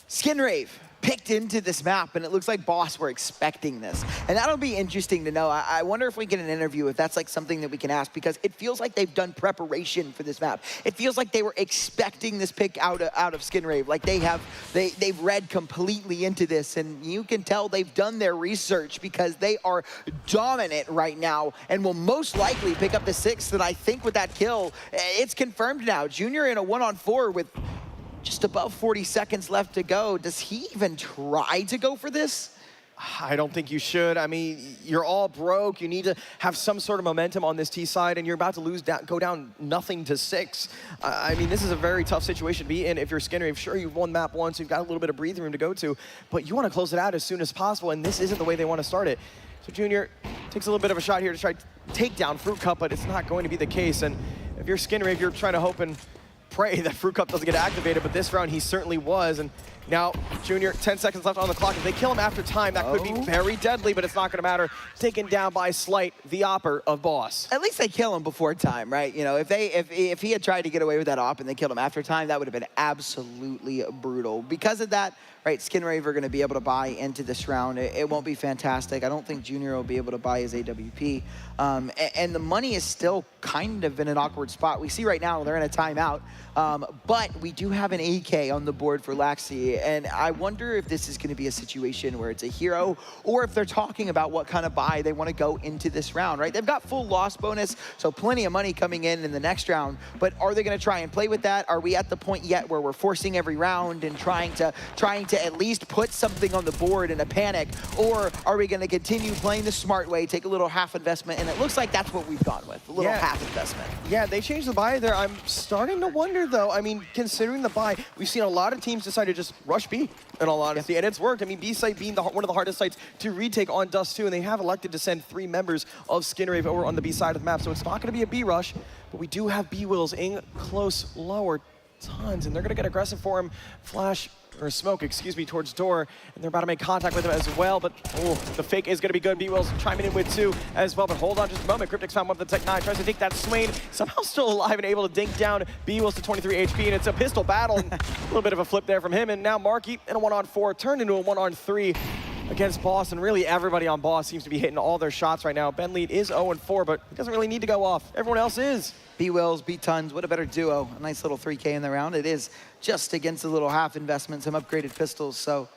Skinrave picked into this map, and it looks like Boss were expecting this. And that'll be interesting to know. I wonder if we get an interview, if that's like something that we can ask, because it feels like they've done preparation for this map. It feels like they were expecting this pick out of Skinrave. Like they've read completely into this, and you can tell they've done their research because they are dominant right now and will most likely pick up the 6th. And I think with that kill, it's confirmed now. Junior in a 1-on-4 with just above 40 seconds left to go. Does he even try to go for this? I don't think you should. I mean, you're all broke. You need to have some sort of momentum on this T side, and you're about to go down 0-6. I mean, this is a very tough situation to be in if you're Skinrave. Sure, you've won map 1, so you've got a little bit of breathing room to go to, but you want to close it out as soon as possible, and this isn't the way they want to start it. So Junior takes a little bit of a shot here to try to take down Fruit Cup, but it's not going to be the case. And if you're Skinrave, you're trying to hope and pray that Fruit Cup doesn't get activated, but this round he certainly was. And now Junior, 10 seconds left on the clock. If they kill him after time, that could be very deadly, but it's not going to matter. Taken down by Slight, the opper of Boss. At least they kill him before time, right? You know, if he had tried to get away with that op and they killed him after time, that would have been absolutely brutal. Because of that, right, Skinrave are going to be able to buy into this round. It won't be fantastic. I don't think Junior will be able to buy his AWP. And the money is still kind of in an awkward spot. We see right now they're in a timeout, but we do have an AK on the board for Laxi, and I wonder if this is going to be a situation where it's a hero, or if they're talking about what kind of buy they want to go into this round, right? They've got full loss bonus, so plenty of money coming in the next round, but are they going to try and play with that? Are we at the point yet where we're forcing every round and trying to at least put something on the board in a panic, or are we going to continue playing the smart way, take a little half investment, and it looks like that's what we've gone with, a little half investment. Yeah, they changed the buy there. I'm starting to wonder, though. I mean, considering the buy, we've seen a lot of teams decide to just rush B, in all honesty, and it's worked. I mean, B site being one of the hardest sites to retake on Dust 2, and they have elected to send 3 members of Skinrave over on the B side of the map, so it's not going to be a B rush, but we do have B Wills in close, lower tons, and they're going to get aggressive for him. Flash, or smoke, excuse me, towards door, and they're about to make contact with him as well, but the fake is going to be good. B-Will's chiming in with 2 as well, but hold on just a moment. Cryptic's found one of the Tech 9, tries to take that Swain, somehow still alive and able to dink down B-Will's to 23 HP, and it's a pistol battle. A little bit of a flip there from him, and now Marky in a 1-on-4 turned into a 1-on-3 against Boss, and really everybody on Boss seems to be hitting all their shots right now. Ben Lead is 0-4, but he doesn't really need to go off. Everyone else is. B-Wills, B-Tons, what a better duo. A nice little 3K in the round. It is just against a little half investment, some upgraded pistols, so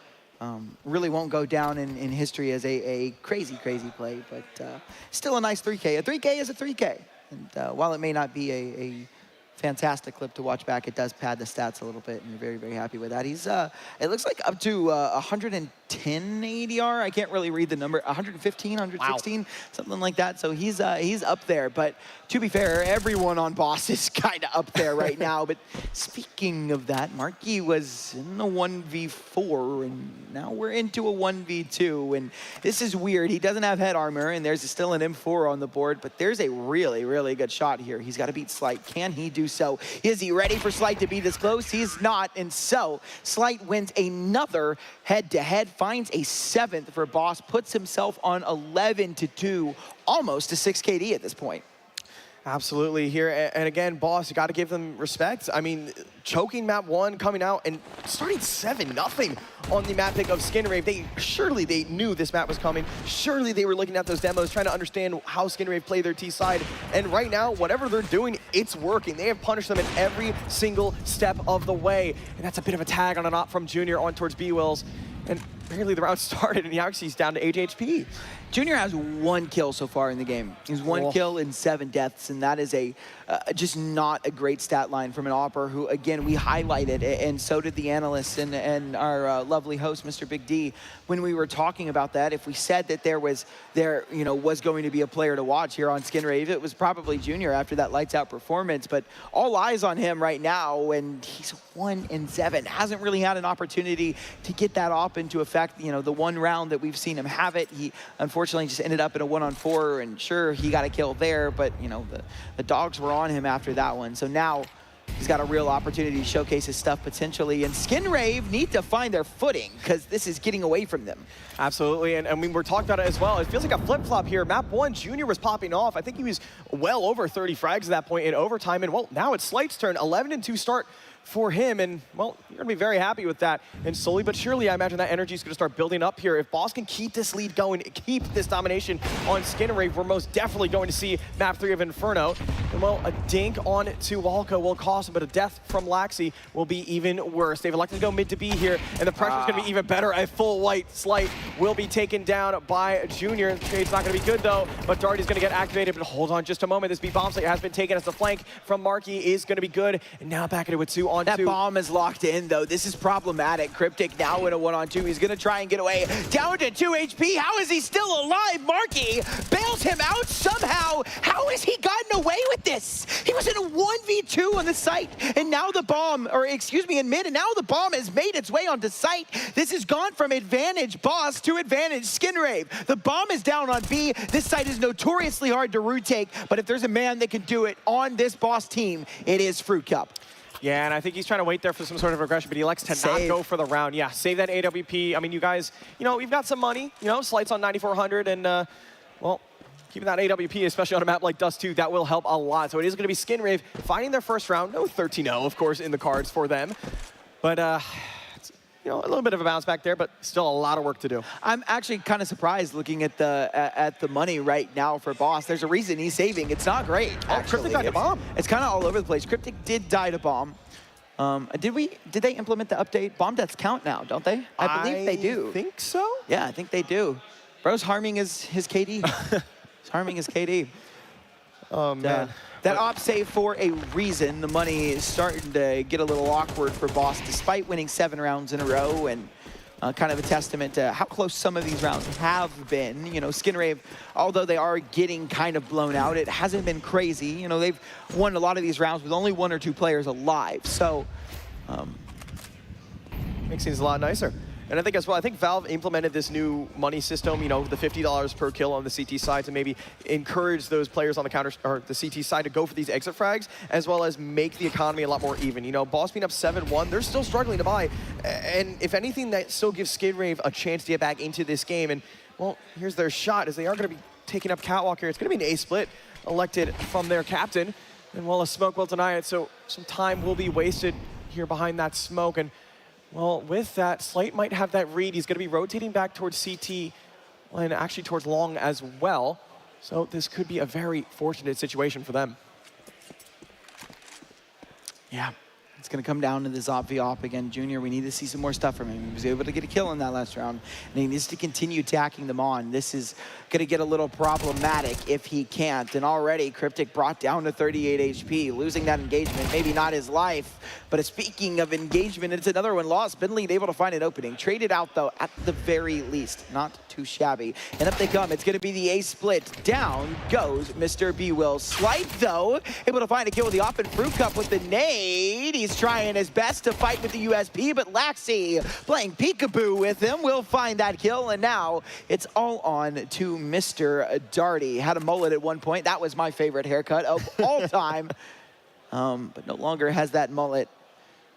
really won't go down in history as a crazy, crazy play, but still a nice 3K. A 3K is a 3K, and while it may not be a fantastic clip to watch back, it does pad the stats a little bit, and you're very, very happy with that. He's, it looks like up to 110 ADR. I can't really read the number. 115, 116, something like that. So he's up there. But to be fair, everyone on Boss is kind of up there right now. But speaking of that, Marky was in a 1v4, and now we're into a 1v2. And this is weird. He doesn't have head armor, and there's still an M4 on the board. But there's a really, really good shot here. He's got to beat Slight. Can he do so? Is he ready for Slight to be this close? He's not. And so Slight wins another head-to-head, finds a 7th for Boss, puts himself on 11-2, almost a 6 KD at this point. Absolutely here, and again, Boss, you got to give them respect. I mean, choking map 1, coming out and starting 7-0 on the map pick of Skinrave. Surely they knew this map was coming. Surely they were looking at those demos, trying to understand how Skinrave play their T side. And right now, whatever they're doing, it's working. They have punished them in every single step of the way. And that's a bit of a tag on an op from Junior on towards B-Wills. And barely the round started, and he's down to 8 HP. Junior has 1 kill so far in the game. He's 1 kill and 7 deaths, and that is just not a great stat line from an Opper who, again, we highlighted, and so did the analysts and our lovely host, Mr. Big D, when we were talking about that. If we said that there was going to be a player to watch here on Skinrave, it was probably Junior after that lights out performance. But all eyes on him right now, and he's 1-7. Hasn't really had an opportunity to get that op into effect. The 1 round that we've seen him have it, he unfortunately just ended up in a 1-on-4, and sure, he got a kill there, but the dogs were on him after that one. So now he's got a real opportunity to showcase his stuff potentially, and Skinrave need to find their footing because this is getting away from them. Absolutely, and I mean, we're talking about it as well. It feels like a flip-flop here. Map 1, Junior was popping off. I think he was well over 30 frags at that point in overtime, and well, now it's Slight's turn. 11-2 start for him. And, well, you're going to be very happy with that. And slowly but surely, I imagine that energy is going to start building up here. If Boss can keep this lead going, keep this domination on Skin Rave, we're most definitely going to see map 3 of Inferno. And, well, a dink on to Walco will cost him, but a death from Laxi will be even worse. They've elected to go mid to B here, and the pressure's going to be even better. A full white Slight will be taken down by Junior. The trade's not going to be good, though, but Darty's going to get activated. But hold on just a moment. This B bomb site has been taken as the flank from Marky is going to be good. And now back into a 2-on-2. That bomb is locked in, though. This is problematic. Cryptic now in a 1-on-2. He's going to try and get away. Down to 2 HP. How is he still alive? Marky bails him out somehow. How has he gotten away with this? He was in a 1v2 on the site, and now the bomb, or excuse me, in mid, and now the bomb has made its way onto site. This has gone from advantage Boss to advantage Skin Rave. The bomb is down on B. This site is notoriously hard to root take, but if there's a man that can do it on this Boss team, it is Fruit Cup. Yeah, and I think he's trying to wait there for some sort of aggression, but he elects to not go for the round. Yeah, save that AWP. I mean, you guys, you've got some money. Slights on 9,400, and, well, keeping that AWP, especially on a map like Dust 2, that will help a lot. So it is going to be Skin Rave finding their first round. No 13-0, of course, in the cards for them. But, a little bit of a bounce back there, but still a lot of work to do. I'm actually kind of surprised looking at the money right now for Boss. There's a reason he's saving. It's not great, actually. Cryptic died to bomb. It's kind of all over the place. Cryptic did die to bomb. Did they implement the update? Bomb deaths count now, don't they? I believe they do. I think so. Yeah, I think they do. Bro's harming his KD. He's harming his KD. Oh, man. That op save for a reason. The money is starting to get a little awkward for Boss, despite winning 7 rounds in a row, and kind of a testament to how close some of these rounds have been. Skin Rave, although they are getting kind of blown out, it hasn't been crazy. They've won a lot of these rounds with only 1 or 2 players alive. So, makes things a lot nicer. And I think as well, I think Valve implemented this new money system, the $50 per kill on the CT side to maybe encourage those players on the counter or the CT side to go for these exit frags, as well as make the economy a lot more even. Boss being up 7-1, they're still struggling to buy. And if anything, that still gives Skin Rave a chance to get back into this game. And, well, here's their shot, as they are going to be taking up Catwalk here. It's going to be an A-split elected from their captain. And, well, a smoke will deny it, so some time will be wasted here behind that smoke. And, well, with that, Slight might have that read. He's going to be rotating back towards CT and actually towards long as well. So this could be a very fortunate situation for them. Yeah, it's going to come down to this op v op again. Junior, we need to see some more stuff from him. He was able to get a kill in that last round, and he needs to continue attacking them on. This is going to get a little problematic if he can't. And already, Cryptic brought down to 38 HP, losing that engagement. Maybe not his life, but speaking of engagement, it's another one lost. Bentley able to find an opening. Traded out, though, at the very least. Not too shabby. And up they come. It's going to be the A-split. Down goes Mr. B-Will. Slight, though, able to find a kill with the op and Fruit Cup with the nade. He's trying his best to fight with the USP, but Laxi playing peekaboo with him will find that kill, and now it's all on to Mr. Darty. Had a mullet at one point. That was my favorite haircut of all time, but no longer has that mullet.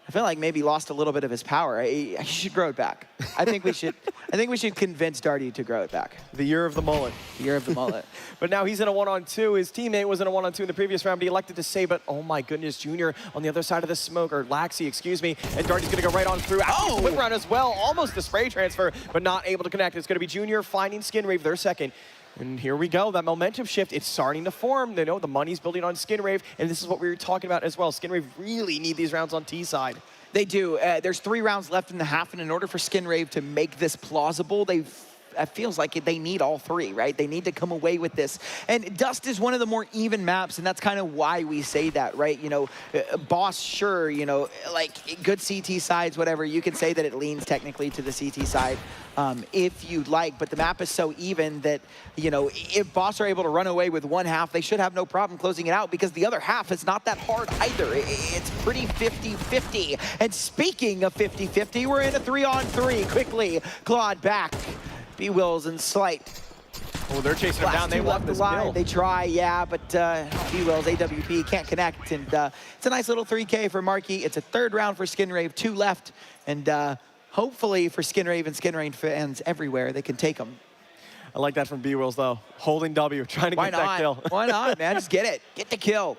I feel like maybe lost a little bit of his power. He should grow it back. I think we should convince Darty to grow it back. The year of the mullet. The year of the mullet. But now he's in a 1-on-2. His teammate was in a 1-on-2 in the previous round, but he elected to save it. Oh my goodness, Junior on the other side of the smoke, or Laxi, excuse me. And Darty's gonna go right on through. Actually, whip round as well. Almost the spray transfer, but not able to connect. It's gonna be Junior finding Skin Rave, their second. And here we go, that momentum shift, it's starting to form. The money's building on Skin Rave, and this is what we were talking about as well. Skin Rave really need these rounds on T side. They do. There's 3 rounds left in the half, and in order for Skin Rave to make this plausible, it feels like they need all 3, right? They need to come away with this. And Dust is one of the more even maps, and that's kind of why we say that, right? Boss, sure, like good CT sides, whatever, you can say that it leans technically to the CT side if you'd like, but the map is so even that, if Boss are able to run away with one half, they should have no problem closing it out, because the other half is not that hard either. It's pretty 50-50. And speaking of 50-50, we're in a 3-on-3. Quickly clawed back. B-Wills and Slight. Oh, they're chasing him down. They want this kill. They try, yeah, but B-Wills, AWP can't connect. And it's a nice little 3K for Marky. It's a 3rd round for Skin Rave, 2 left. And hopefully for Skin Rave and Skin Rave fans everywhere, they can take them. I like that from B-Wills, though. Holding W, trying to get that kill. Why not, man? Just get it. Get the kill.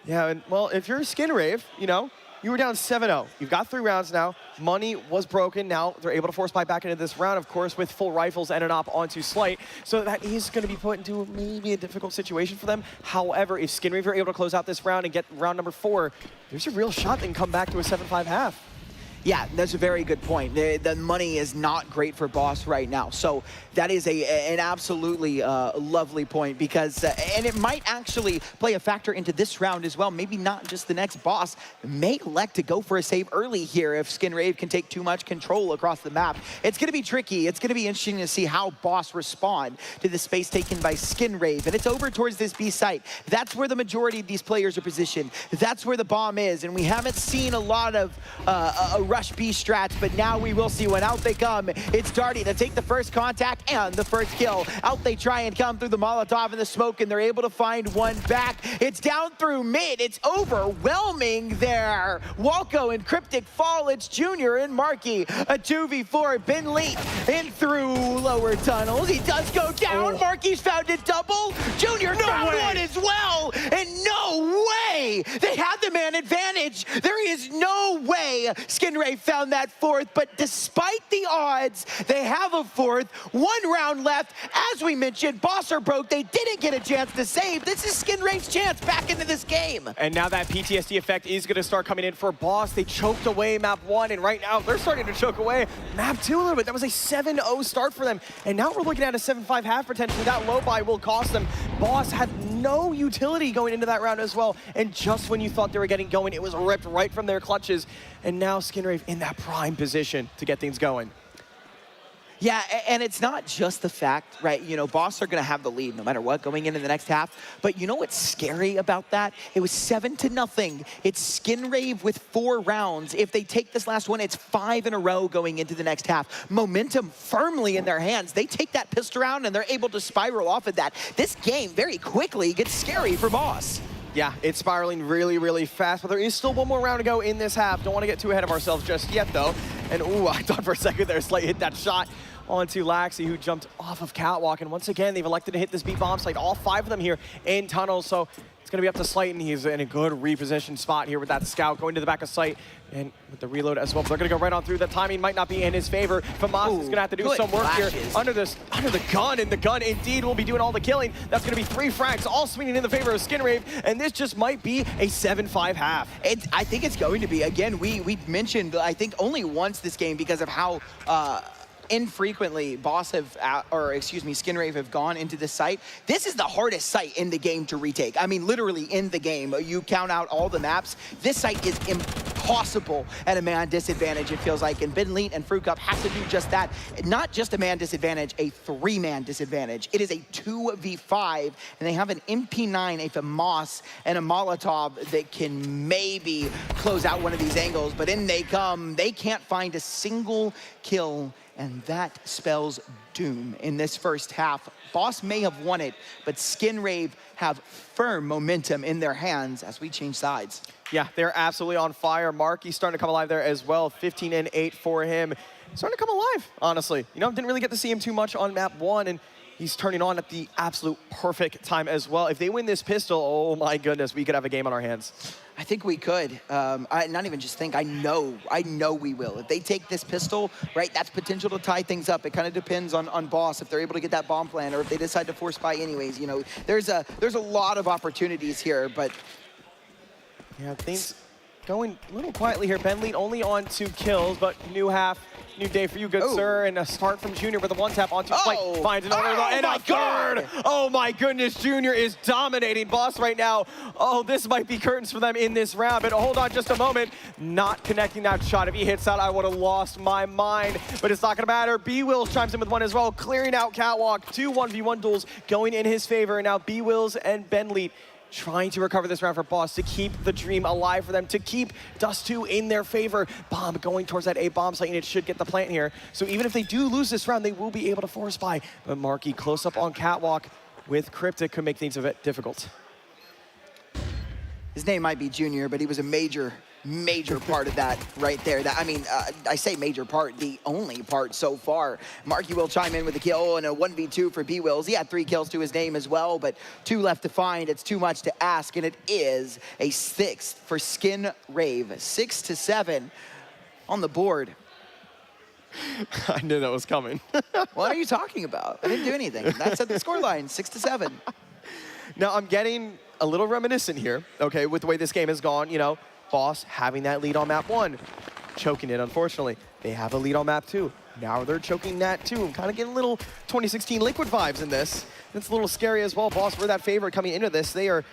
Yeah, and well, if you're Skin Rave, You were down 7-0. You've got 3 rounds now. Money was broken. Now they're able to force buy back into this round, of course, with full rifles and an op onto Slight. So that is going to be put into maybe a difficult situation for them. However, if Skinrave are able to close out this round and get round number 4, there's a real shot they can come back to a 7-5 half. Yeah, that's a very good point. The money is not great for Boss right now. So that is an absolutely lovely point because, and it might actually play a factor into this round as well. Maybe not just the next Boss may elect to go for a save early here if Skinrave can take too much control across the map. It's going to be tricky. It's going to be interesting to see how Boss respond to the space taken by Skinrave. And it's over towards this B site. That's where the majority of these players are positioned. That's where the bomb is. And we haven't seen a lot of a rush B strats, but now we will see when out they come. It's Darty to take the first contact and the first kill. Out they try and come through the Molotov and the smoke, and they're able to find one back. It's down through mid. It's overwhelming there. Walco and Cryptic fall. It's Junior and Marky. A 2v4. Ben Leet in through lower tunnels. He does go down. Marky's found a double. Junior found one as well. And no way! They had the man advantage. There is no way Skinray found that 4th, but despite the odds, they have a 4th. 1 round left. As we mentioned, Boss are broke. They didn't get a chance to save. This is Skinray's chance back into this game. And now that PTSD effect is going to start coming in for Boss. They choked away map 1, and right now they're starting to choke away map 2 a little bit. That was a 7-0 start for them, and now we're looking at a 7-5 half potentially. That low buy will cost them. Boss had no utility going into that round as well, and just when you thought they were getting going, it was ripped right from their clutches, and now Skinrave in that prime position to get things going. Yeah, and it's not just the fact, right, you know, Boss are going to have the lead no matter what going into the next half, but you know what's scary about that? It was 7-0. It's Skinrave with 4 rounds. If they take this last one, it's 5 in a row going into the next half. Momentum firmly in their hands. They take that pistol round and they're able to spiral off of that. This game very quickly gets scary for Boss. Yeah, it's spiraling really, really fast, but there is still 1 more round to go in this half. Don't want to get too ahead of ourselves just yet, though. And, ooh, I thought for a second there, Slight hit that shot onto Laxi, who jumped off of Catwalk. And once again, they've elected to hit this B bomb site, all 5 of them here in tunnels. So it's going to be up to Slight, and he's in a good repositioned spot here with that scout going to the back of site. And with the reload as well, but they're going to go right on through. The timing might not be in his favor. Famas is going to have to do some work here under the gun, and the gun indeed will be doing all the killing. That's going to be 3 frags, all swinging in the favor of Skinrave, and this just might be a 7-5 half. I think it's going to be. Again, we mentioned, I think, only once this game because of how infrequently Boss have, Skinrave have gone into this site. This is the hardest site in the game to retake. I mean, literally in the game. You count out all the maps. This site is impossible at a man disadvantage, it feels like. And Ben Leet and Frucup have to do just that. Not just a man disadvantage, a 3-man disadvantage. It is a 2v5, and they have an MP9, a FAMAS, and a Molotov that can maybe close out one of these angles. But in they come. They can't find a single kill, and that spells doom in this first half. Boss may have won it, but Skinrave have firm momentum in their hands as we change sides. Yeah, they're absolutely on fire. Marky's starting to come alive there as well. 15-8 for him. Starting to come alive, honestly. You know, didn't really get to see him too much on map 1, and he's turning on at the absolute perfect time as well. If they win this pistol, oh my goodness, we could have a game on our hands. I think we could. Not even just think, I know we will. If they take this pistol, right, that's potential to tie things up. It kind of depends on Boss if they're able to get that bomb plan or if they decide to force buy anyways. You know, there's a lot of opportunities here, but yeah, things going a little quietly here. Ben Leet only on 2 kills, but new half. New day for you, good sir, and a start from Junior with a 1-tap onto Slight. Finds another and a third. Oh my goodness, Junior is dominating Boss right now. Oh, this might be curtains for them in this round, but hold on just a moment. Not connecting that shot. If he hits that, I would have lost my mind, but it's not gonna matter. B-Wills chimes in with 1 as well, clearing out Catwalk. 2 1v1 duels going in his favor, and now B-Wills and Ben Leet trying to recover this round for Boss to keep the dream alive for them, to keep Dust 2 in their favor. Bomb going towards that A bomb site, and it should get the plant here. So even if they do lose this round, they will be able to force buy. But Marky close up on Catwalk with Cryptic could make things a bit difficult. his name might be Junior, but he was a major part of that right there. That, I mean, I say major part, the only part so far. Marky will chime in with a kill and a 1v2 for B-Wills. He had 3 kills to his name as well, but 2 left to find. It's too much to ask, and it is a 6th for Skin Rave. 6-7 on the board. I knew that was coming. What are you talking about? I didn't do anything. That's at the scoreline, 6-7. Now, I'm getting a little reminiscent here, okay, with the way this game has gone. You know, Boss having that lead on map 1, choking it, unfortunately. They have a lead on map 2. Now they're choking that too. I'm kind of getting a little 2016 Liquid vibes in this. It's a little scary as well. Boss were that favorite coming into this. They are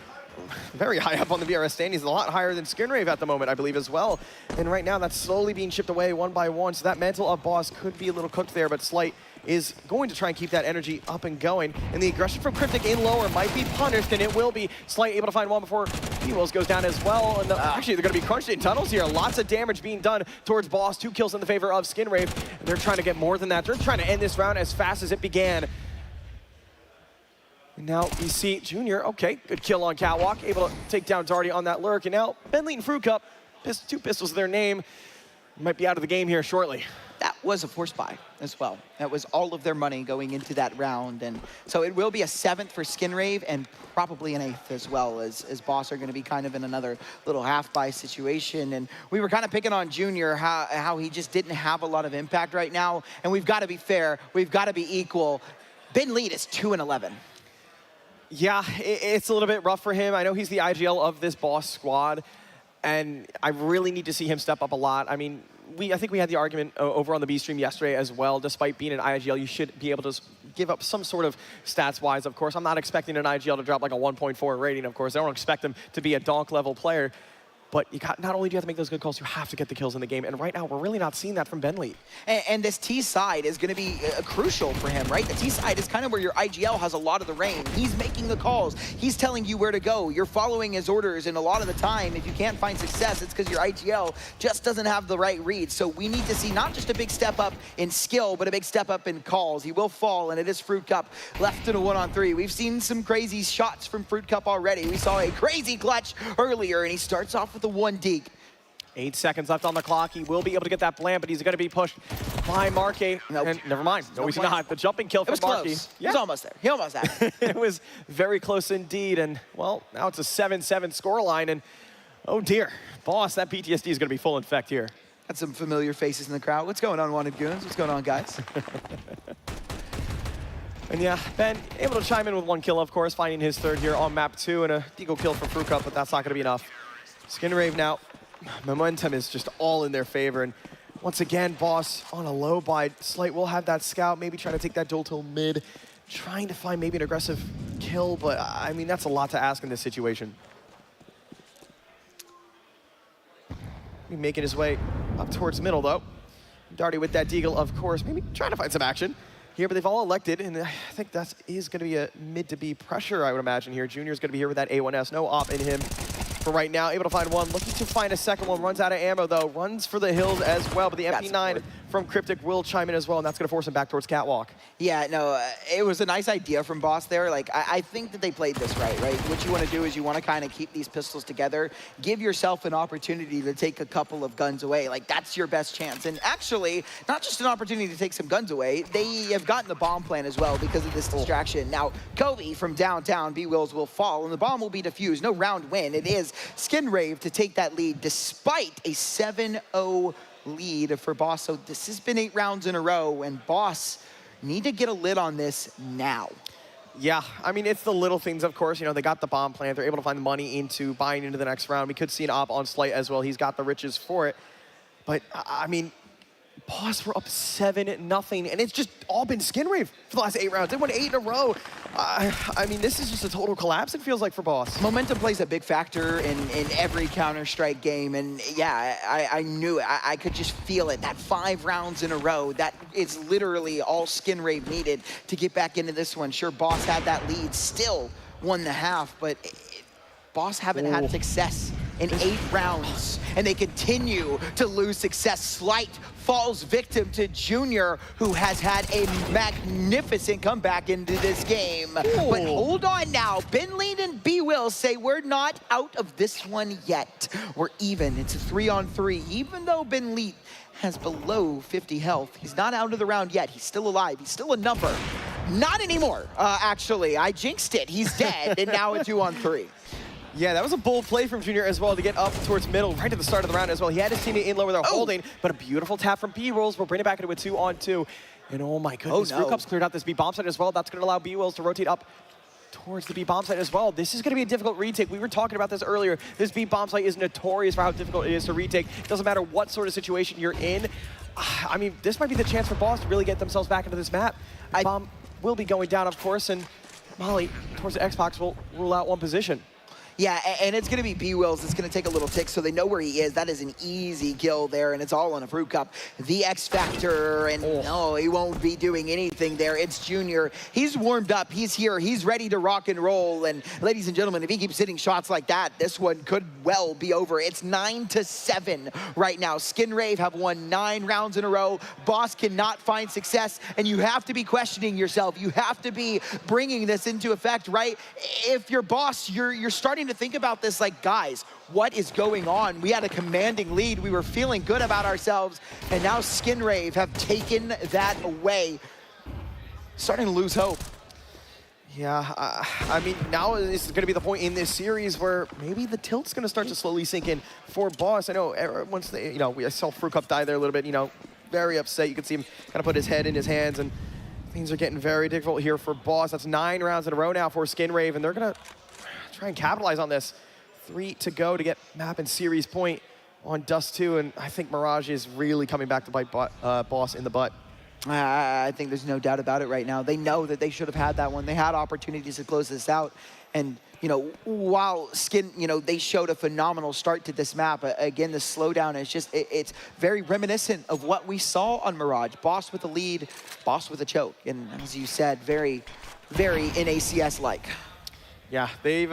very high up on the VRS standings, a lot higher than Skinrave at the moment, I believe, as well. And right now, that's slowly being chipped away one by one. So that mantle of Boss could be a little cooked there, but Slight is going to try and keep that energy up and going. And the aggression from Cryptic in lower might be punished, and it will be. Slight able to find one before B-Wills goes down as well. And actually, they're going to be crunched in tunnels here. Lots of damage being done towards Boss. 2 kills in the favor of Skinrave. And they're trying to get more than that. They're trying to end this round as fast as it began. And now you see Junior, okay, good kill on Catwalk, able to take down Darty on that lurk. And now Bentley and Fruit Cup, 2 pistols to their name, might be out of the game here shortly. That was a force buy as well. That was all of their money going into that round. And so it will be a 7th for Skinrave and probably an 8th as well, as Boss are going to be kind of in another little half buy situation. And we were kind of picking on Junior, how he just didn't have a lot of impact right now. And we've got to be fair. We've got to be equal. Ben Lead is 2-11. Yeah, it's a little bit rough for him. I know he's the IGL of this Boss squad, and I really need to see him step up a lot. I mean, I think we had the argument over on the B stream yesterday as well. Despite being an IGL, you should be able to give up some sort of stats-wise, of course. I'm not expecting an IGL to drop like a 1.4 rating, of course. I don't expect him to be a donk-level player. But not only do you have to make those good calls, you have to get the kills in the game. And right now, we're really not seeing that from Bentley. And this T side is going to be crucial for him, right? The T side is kind of where your IGL has a lot of the reign. He's making the calls. He's telling you where to go. You're following his orders. And a lot of the time, if you can't find success, it's because your IGL just doesn't have the right read. So we need to see not just a big step up in skill, but a big step up in calls. He will fall, and it is Fruit Cup left in a 1-on-3. We've seen some crazy shots from Fruit Cup already. We saw a crazy clutch earlier, and he starts off with a 1 deep. 8 seconds left on the clock. He will be able to get that blam, but he's going to be pushed by Marky. Nope. And never mind. No, he's not. The jumping kill from Marky. Close. Yeah. It was almost there. He almost had it. It was very close indeed. And, well, now it's a 7-7 scoreline. And, oh, dear. Boss, that PTSD is going to be full in effect here. Got some familiar faces in the crowd. What's going on, Wanted Goons? What's going on, guys? And yeah, Ben able to chime in with 1 kill, of course, finding his 3rd here on map 2 and a deagle kill from Fruit Cup, but that's not going to be enough. Skinrave now, momentum is just all in their favor. And once again, Boss on a low buy. Slight will have that scout, maybe trying to take that duel till mid, trying to find maybe an aggressive kill, but I mean, that's a lot to ask in this situation. Making his way up towards middle, though. Darty with that deagle, of course, maybe trying to find some action here, but they've all elected, and I think that is going to be a mid to B pressure, I would imagine here. Junior's going to be here with that A1S, no op in him for right now. Able to find one, looking to find a second one, runs out of ammo though, runs for the hills as well, but the MP9 from Cryptic will chime in as well, and that's going to force him back towards Catwalk. Yeah, no, it was a nice idea from Boss there. Like, I think that they played this right? What you want to do is you want to kind of keep these pistols together, give yourself an opportunity to take a couple of guns away. Like, that's your best chance. And actually, not just an opportunity to take some guns away, they have gotten the bomb plan as well because of this distraction. Now, Kobe from downtown, B-Wills will fall, and the bomb will be defused. No round win. It is Skinrave to take that lead despite a 7-0 lead for Boss. So this has been 8 rounds in a row, and Boss need to get a lid on this now. Yeah, I mean, it's the little things, of course. You know, they got the bomb plan. They're able to find the money into buying into the next round. We could see an op on Slight as well. He's got the riches for it. But, I mean, Boss were up 7-0, and it's just all been Skinrave for the last 8 rounds. They won 8 in a row. I mean, this is just a total collapse, it feels like, for Boss. Momentum plays a big factor in every Counter-Strike game, and yeah, I knew it. I could just feel it. That 5 rounds in a row, that is literally all Skinrave needed to get back into this one. Sure, Boss had that lead, still won the half, but Boss haven't had success in 8 rounds, and they continue to lose success. Slight falls victim to Junior, who has had a magnificent comeback into this game. Ooh. But hold on now, Ben Lead and B Will say we're not out of this one yet. We're even, it's a 3-on-3, even though Ben Lead has below 50 health. He's not out of the round yet. He's still alive. He's still a number. Not anymore, actually. I jinxed it. He's dead, and now a 2-on-3. Yeah, that was a bold play from Junior as well to get up towards middle right at the start of the round as well. He had his teammate in low where they're holding, but a beautiful tap from B-Wills will bring it back into a 2-on-2. And oh my goodness, Fruitcup's cleared out this B-bomb site as well. That's going to allow B-Wills to rotate up towards the B-bomb site as well. This is going to be a difficult retake. We were talking about this earlier. This B-bomb site is notorious for how difficult it is to retake. It doesn't matter what sort of situation you're in. I mean, this might be the chance for Boss to really get themselves back into this map. Bomb will be going down, of course, and Molly towards the Xbox will rule out one position. Yeah, and it's going to be B-Wills. It's going to take a little tick so they know where he is. That is an easy kill there, and it's all on a Fruitcup. The X Factor, and no, he won't be doing anything there. It's Junior. He's warmed up. He's here. He's ready to rock and roll. And ladies and gentlemen, if he keeps hitting shots like that, this one could well be over. It's 9-7 right now. Skinrave have won 9 rounds in a row. Boss cannot find success, and you have to be questioning yourself. You have to be bringing this into effect, right? If you're Boss, you're starting to think about this like, guys, what is going on? We had a commanding lead. We were feeling good about ourselves, and now Skinrave have taken that away. Starting to lose hope. Yeah, I mean, now this is going to be the point in this series where maybe the tilt's going to start to slowly sink in for Boss. I know once they, I saw Fruitcup die there a little bit, very upset. You can see him kind of put his head in his hands, and things are getting very difficult here for Boss. That's 9 rounds in a row now for Skinrave, and they're going to try and capitalize on this. 3 to go to get map and series point on Dust 2, and I think Mirage is really coming back to bite Boss in the butt. I think there's no doubt about it right now. They know that they should have had that one. They had opportunities to close this out, and while they showed a phenomenal start to this map, again, the slowdown is just, it's very reminiscent of what we saw on Mirage. Boss with a lead, Boss with a choke, and as you said, very, very NACS-like. Yeah, they've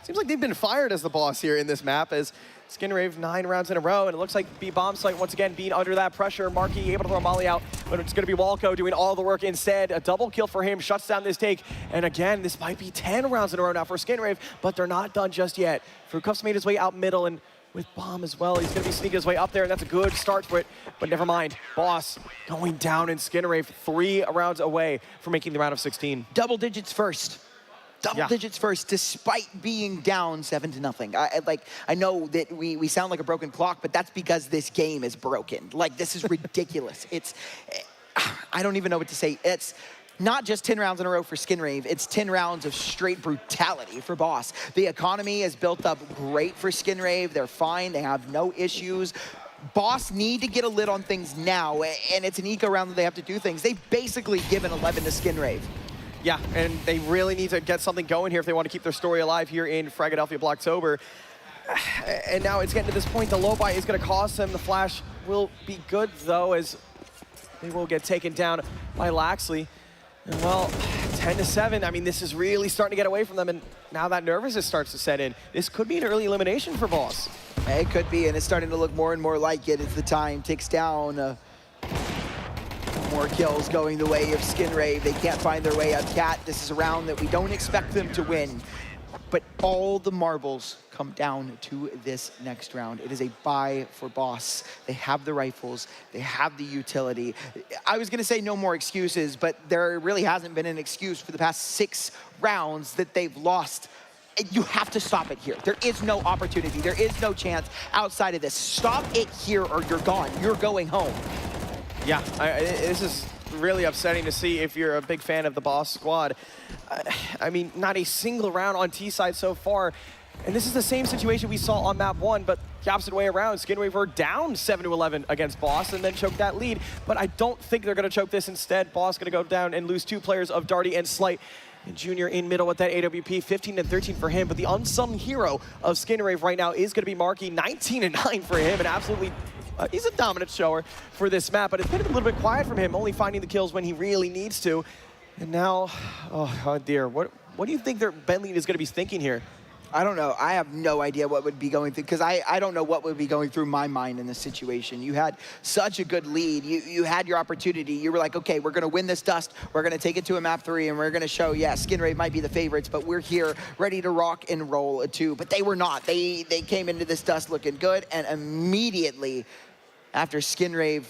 seems like they've been fired as the Boss here in this map, as Skinrave 9 rounds in a row, and it looks like B-bomb site once again being under that pressure. Markey able to throw Molly out, but it's going to be Walco doing all the work instead. A double kill for him, shuts down this take, and again, this might be 10 rounds in a row now for Skinrave, but they're not done just yet. Fruitcup's made his way out middle, and with Bomb as well, he's going to be sneaking his way up there, and that's a good start for it, but never mind. Boss going down, and Skinrave 3 rounds away from making the round of 16. Double digits first. Double digits first, despite being down 7-0. I know that we sound like a broken clock, but that's because this game is broken. Like, this is ridiculous. I don't even know what to say. It's not just 10 rounds in a row for Skinrave, it's 10 rounds of straight brutality for Boss. The economy is built up great for Skinrave. They're fine, they have no issues. Boss need to get a lid on things now, and it's an eco round that they have to do things. They've basically given 11 to Skinrave. Yeah, and they really need to get something going here if they want to keep their story alive here in Fragadelphia Blocktober. And now it's getting to this point. The low buy is going to cost them. The flash will be good, though, as they will get taken down by Laxley. And, well, 10-7. I mean, this is really starting to get away from them, and now that nervousness starts to set in. This could be an early elimination for Boss. It could be, and it's starting to look more and more like it as the time ticks down. More kills going the way of Skinrave. They can't find their way out. Cat, this is a round that we don't expect them to win. But all the marbles come down to this next round. It is a buy for Boss. They have the rifles. They have the utility. I was going to say no more excuses, but there really hasn't been an excuse for the past 6 rounds that they've lost. You have to stop it here. There is no opportunity. There is no chance outside of this. Stop it here or you're gone. You're going home. Yeah, this is really upsetting to see if you're a big fan of the Boss squad. I mean, not a single round on T-side so far. And this is the same situation we saw on map 1, but the opposite way around. Skinrave were down 7-11 against Boss and then choked that lead. But I don't think they're going to choke this instead. Boss going to go down and lose 2 players of Darty and Slight. And Junior in middle with that AWP, 15-13 for him. But the unsung hero of Skinrave right now is going to be Markey, 19-9 for him, and absolutely he's a dominant shower for this map, but it's been a little bit quiet from him, only finding the kills when he really needs to. And now, oh dear, what do you think their Ben Lead is going to be thinking here? I don't know. I have no idea what would be going through, because I don't know what would be going through my mind in this situation. You had such a good lead. You had your opportunity. You were like, okay, we're going to win this dust. We're going to take it to a map 3, and we're going to show, yeah, Skinrave might be the favorites, but we're here ready to rock and roll too. But they were not. They came into this dust looking good, and immediately after Skinrave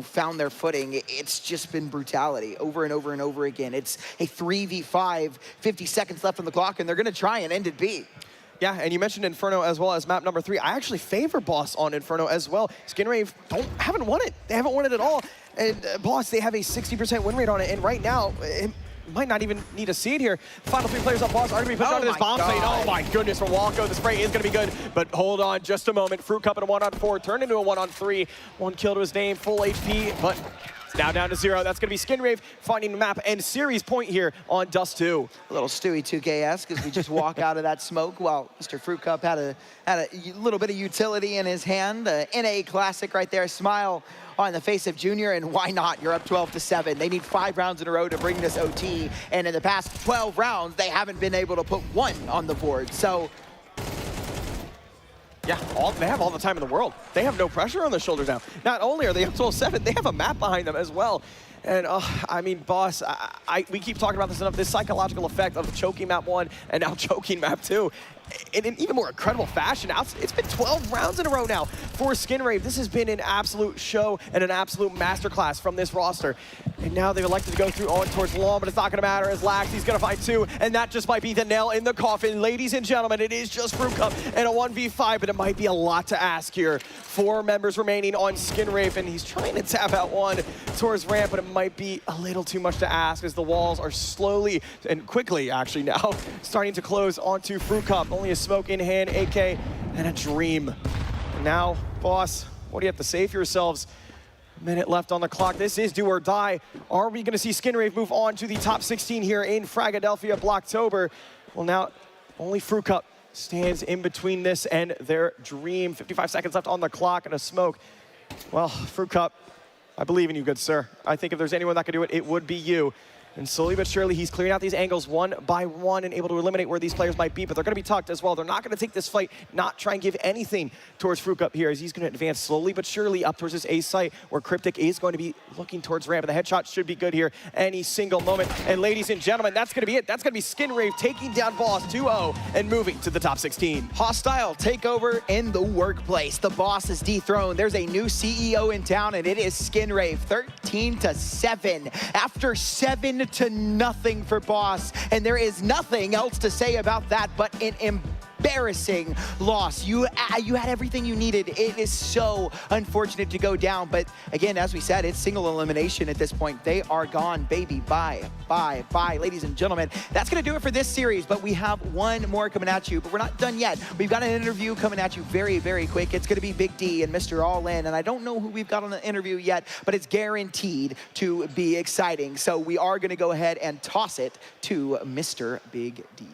found their footing, it's just been brutality over and over and over again. It's a 3v5, 50 seconds left on the clock, and they're going to try and end it B. Yeah, and you mentioned Inferno as well as map number 3. I actually favor Boss on Inferno as well. Skinrave haven't won it. They haven't won it at all. And Boss, they have a 60% win rate on it, and right now, it might not even need to see it here. Final 3 players on Boss are going to be pushed onto this bomb site. Oh my goodness, from Walco, the spray is going to be good, but hold on just a moment. Fruit Cup in a 1-on-4, turned into a 1-on-3. 1 kill to his name, full HP, but it's now down to 0. That's going to be Skinrave finding the map and series point here on Dust 2. A little Stewie 2K-esque as we just walk out of that smoke while Mr. Fruit Cup had a little bit of utility in his hand. NA classic right there. Smile on the face of Junior, and why not? You're up 12-7. They need 5 rounds in a row to bring this OT, and in the past 12 rounds, they haven't been able to put 1 on the board. So yeah, they have all the time in the world. They have no pressure on their shoulders now. Not only are they up 12-7, they have a map behind them as well. And I mean, Boss, we keep talking about this enough, this psychological effect of choking map 1 and now choking map 2. In an even more incredible fashion. Now it's been 12 rounds in a row now for Skinrave. This has been an absolute show and an absolute masterclass from this roster. And now they've elected to go through on towards Long, but it's not going to matter as Laxey's going to find 2, and that just might be the nail in the coffin. Ladies and gentlemen, it is just Fruit Cup and a 1v5, but it might be a lot to ask here. 4 members remaining on Skinrave, and he's trying to tap out 1 towards ramp, but it might be a little too much to ask as the walls are slowly and quickly, actually now, starting to close onto Fruit Cup. Only a smoke in hand, AK, and a dream. And now, Boss, what do you have to say for yourselves? Minute left on the clock. This is do or die. Are we going to see Skinrave move on to the top 16 here in Fragadelphia Blocktober? Well, now only Fruit Cup stands in between this and their dream. 55 seconds left on the clock and a smoke. Well, Fruit Cup, I believe in you, good sir. I think if there's anyone that could do it, it would be you. And slowly but surely, he's clearing out these angles 1 by 1 and able to eliminate where these players might be, but they're going to be tucked as well. They're not going to take this fight, not try and give anything towards Fruit Cup here, as he's going to advance slowly but surely up towards this A site, where Cryptic is going to be looking towards ramp, and the headshot should be good here any single moment. And ladies and gentlemen, that's going to be it. That's going to be Skinrave taking down Boss 2-0 and moving to the top 16. Hostile takeover in the workplace. The Boss is dethroned. There's a new CEO in town, and it is Skinrave, 13-7. After 7-0 for Boss, and there is nothing else to say about that but an embarrassing loss. You had everything you needed. It is so unfortunate to go down, but again, as we said, it's single elimination at this point. They are gone, baby. Bye, bye, bye. Ladies and gentlemen, that's going to do it for this series, but we have 1 more coming at you, but we're not done yet. We've got an interview coming at you very, very quick. It's going to be Big D and Mr. All In, and I don't know who we've got on the interview yet, but it's guaranteed to be exciting. So we are going to go ahead and toss it to Mr. Big D.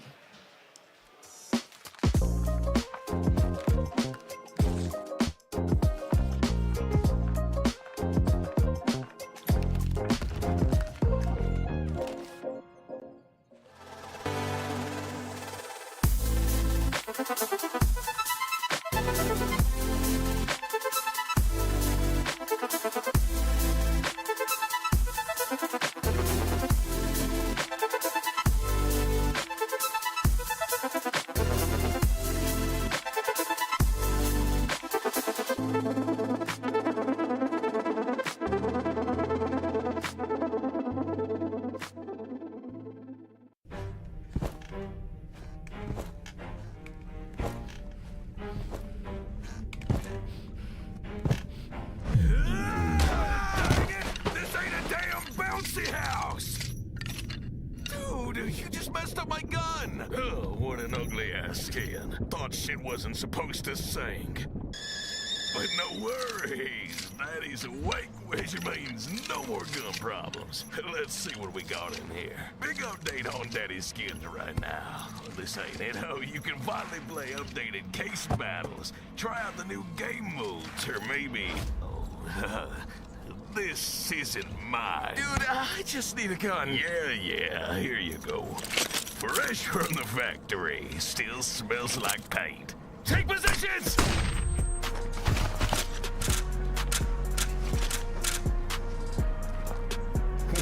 Thought shit wasn't supposed to sink. But no worries, Daddy's awake, which means no more gun problems. Let's see what we got in here. Big update on Daddy's skins right now. This ain't it, oh, you can finally play updated case battles. Try out the new game modes, or maybe... this isn't mine. Dude, I just need a gun. Yeah, here you go. Fresh from the factory. Still smells like paint. Take positions!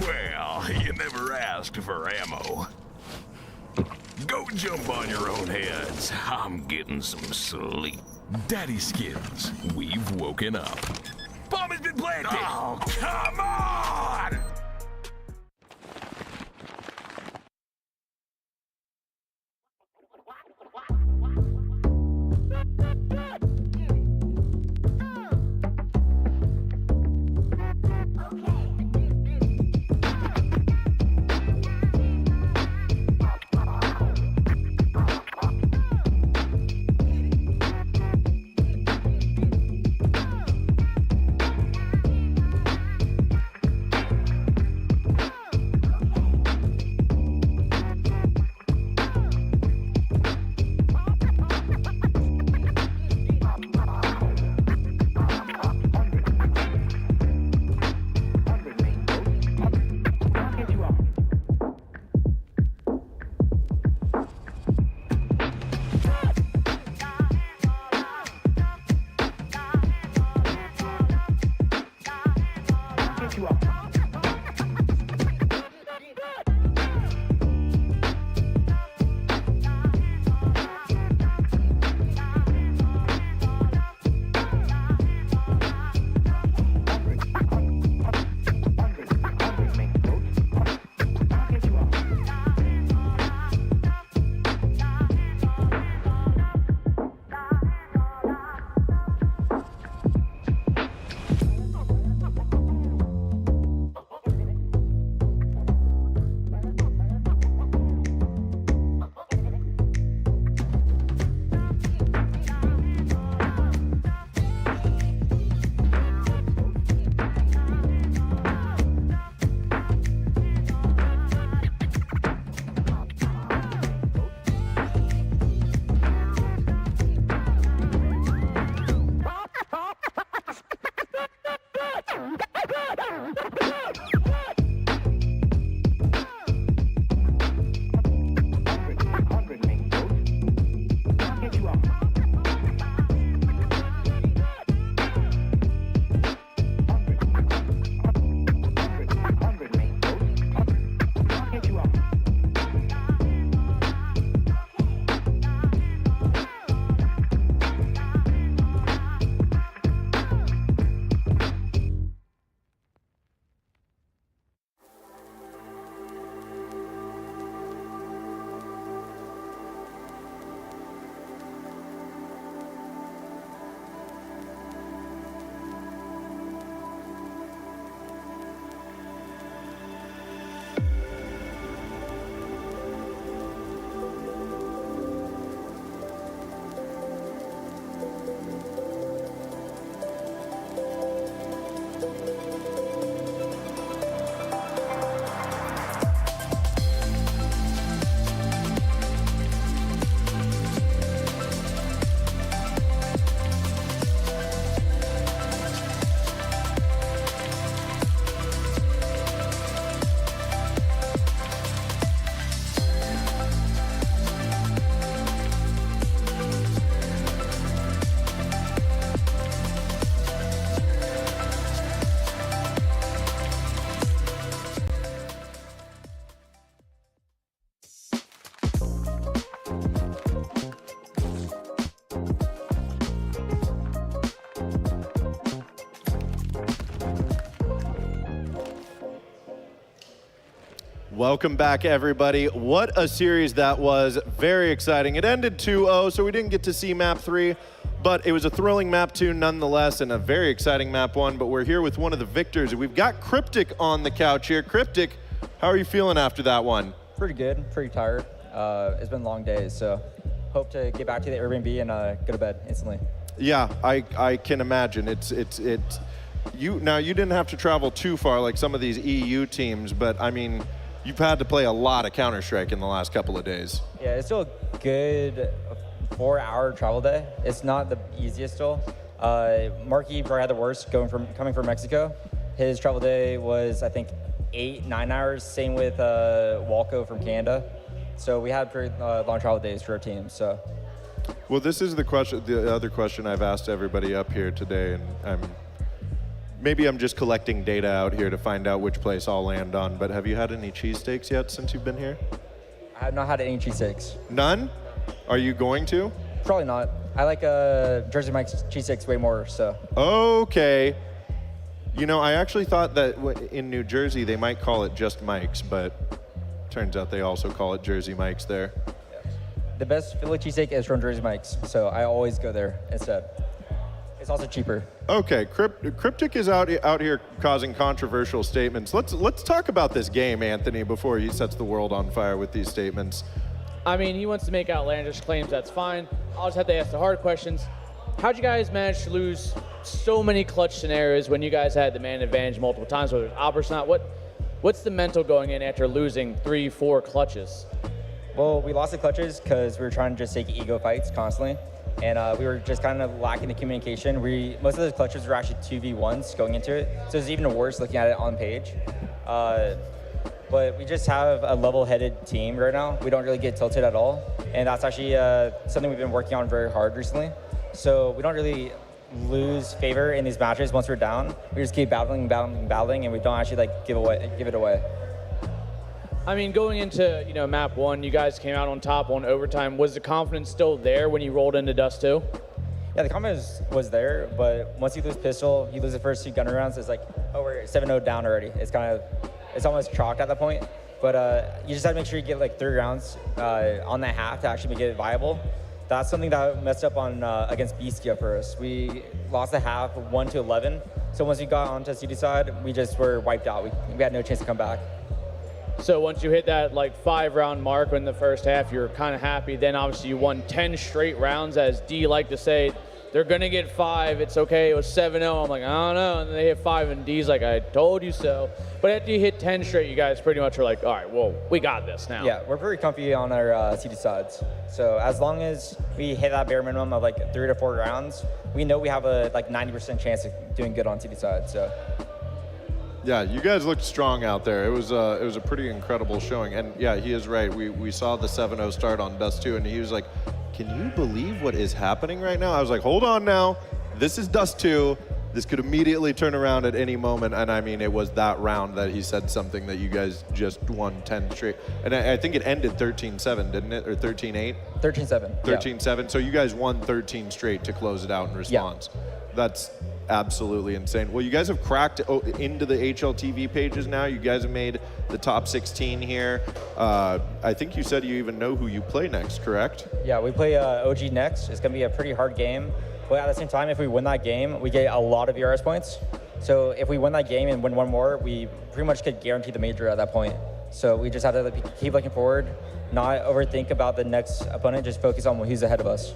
Well, you never asked for ammo. Go jump on your own heads. I'm getting some sleep. Daddy Skins, we've woken up. Bomb has been planted! Oh, come on! Welcome back, everybody. What a series that was. Very exciting. It ended 2-0, so we didn't get to see map 3, but it was a thrilling map 2 nonetheless, and a very exciting map 1. But we're here with one of the victors. We've got Cryptic on the couch here. Cryptic, how are you feeling after that one? Pretty good, pretty tired. It's been long days, so hope to get back to the Airbnb and go to bed instantly. Yeah, I can imagine. You didn't have to travel too far like some of these EU teams, but I mean, you've had to play a lot of Counter-Strike in the last couple of days. Yeah, it's still a good 4-hour travel day. It's not the easiest still. Marky probably had the worst coming from Mexico. His travel day was, I think, 8-9 hours. Same with Walco from Canada. So we had pretty long travel days for our team. So. Well, this is the other question I've asked everybody up here today, and maybe I'm just collecting data out here to find out which place I'll land on, but have you had any cheesesteaks yet since you've been here? I have not had any cheesesteaks. None? Are you going to? Probably not. I like Jersey Mike's cheesesteaks way more, so. Okay. You know, I actually thought that in New Jersey they might call it just Mike's, but turns out they also call it Jersey Mike's there. The best Philly cheesesteak is from Jersey Mike's, so I always go there instead. It's also cheaper. Okay, Cryptic is out here causing controversial statements. Let's talk about this game, Anthony, before he sets the world on fire with these statements. I mean, he wants to make outlandish claims, that's fine. I'll just have to ask the hard questions. How'd you guys manage to lose so many clutch scenarios when you guys had the man advantage multiple times, whether it's Albert or not? What's the mental going in after losing 3-4 clutches? Well, we lost the clutches because we were trying to just take ego fights constantly. And we were just kind of lacking the communication. Most of those clutches were actually 2v1s going into it. So it's even worse looking at it on page. But we just have a level-headed team right now. We don't really get tilted at all. And that's actually something we've been working on very hard recently. So we don't really lose favor in these matches once we're down. We just keep battling, and we don't actually give it away. I mean, going into map 1, you guys came out on top on overtime. Was the confidence still there when you rolled into Dust 2? Yeah, the confidence was there, but once you lose pistol, you lose the first 2 gunner rounds, it's like, oh, we're 7-0 down already. It's almost chalked at that point. But you just have to make sure you get 3 rounds on that half to actually make it viable. That's something that messed up on against Beastia for us. We lost the half 1-11. So once we got onto CD side, we just were wiped out. We had no chance to come back. So once you hit that 5-round mark in the first half, you're kind of happy. Then obviously you won 10 straight rounds. As D like to say, they're going to get 5. It's okay. It was 7-0. I'm like, I don't know. And then they hit 5, and D's like, I told you so. But after you hit 10 straight, you guys pretty much are like, all right, well, we got this now. Yeah, we're pretty comfy on our CD sides. So as long as we hit that bare minimum of 3 to 4 rounds, we know we have a 90% chance of doing good on CD side. So. Yeah, you guys looked strong out there. It was a pretty incredible showing. And yeah, he is right. We saw the 7-0 start on Dust 2, and he was like, can you believe what is happening right now? I was like, hold on now. This is Dust 2. This could immediately turn around at any moment. And I mean, it was that round that he said something that you guys just won 10 straight. And I think it ended 13-7, didn't it? Or 13-8? 13-7. 13-7. Yeah. So you guys won 13 straight to close it out in response. Yeah. That's absolutely insane. Well, you guys have cracked into the HLTV pages now. You guys have made the top 16 here. I think you said you even know who you play next, correct? Yeah, we play OG next. It's going to be a pretty hard game. But at the same time, if we win that game, we get a lot of ERS points. So if we win that game and win one more, we pretty much could guarantee the major at that point. So we just have to keep looking forward, not overthink about the next opponent, just focus on who's ahead of us.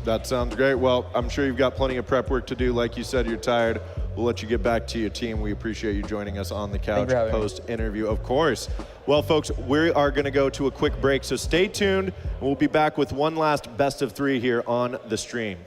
That sounds great. Well, I'm sure you've got plenty of prep work to do. Like you said, you're tired. We'll let you get back to your team. We appreciate you joining us on the couch post-interview, of course. Well, folks, we are going to go to a quick break, so stay tuned. And we'll be back with one last best of 3 here on the stream.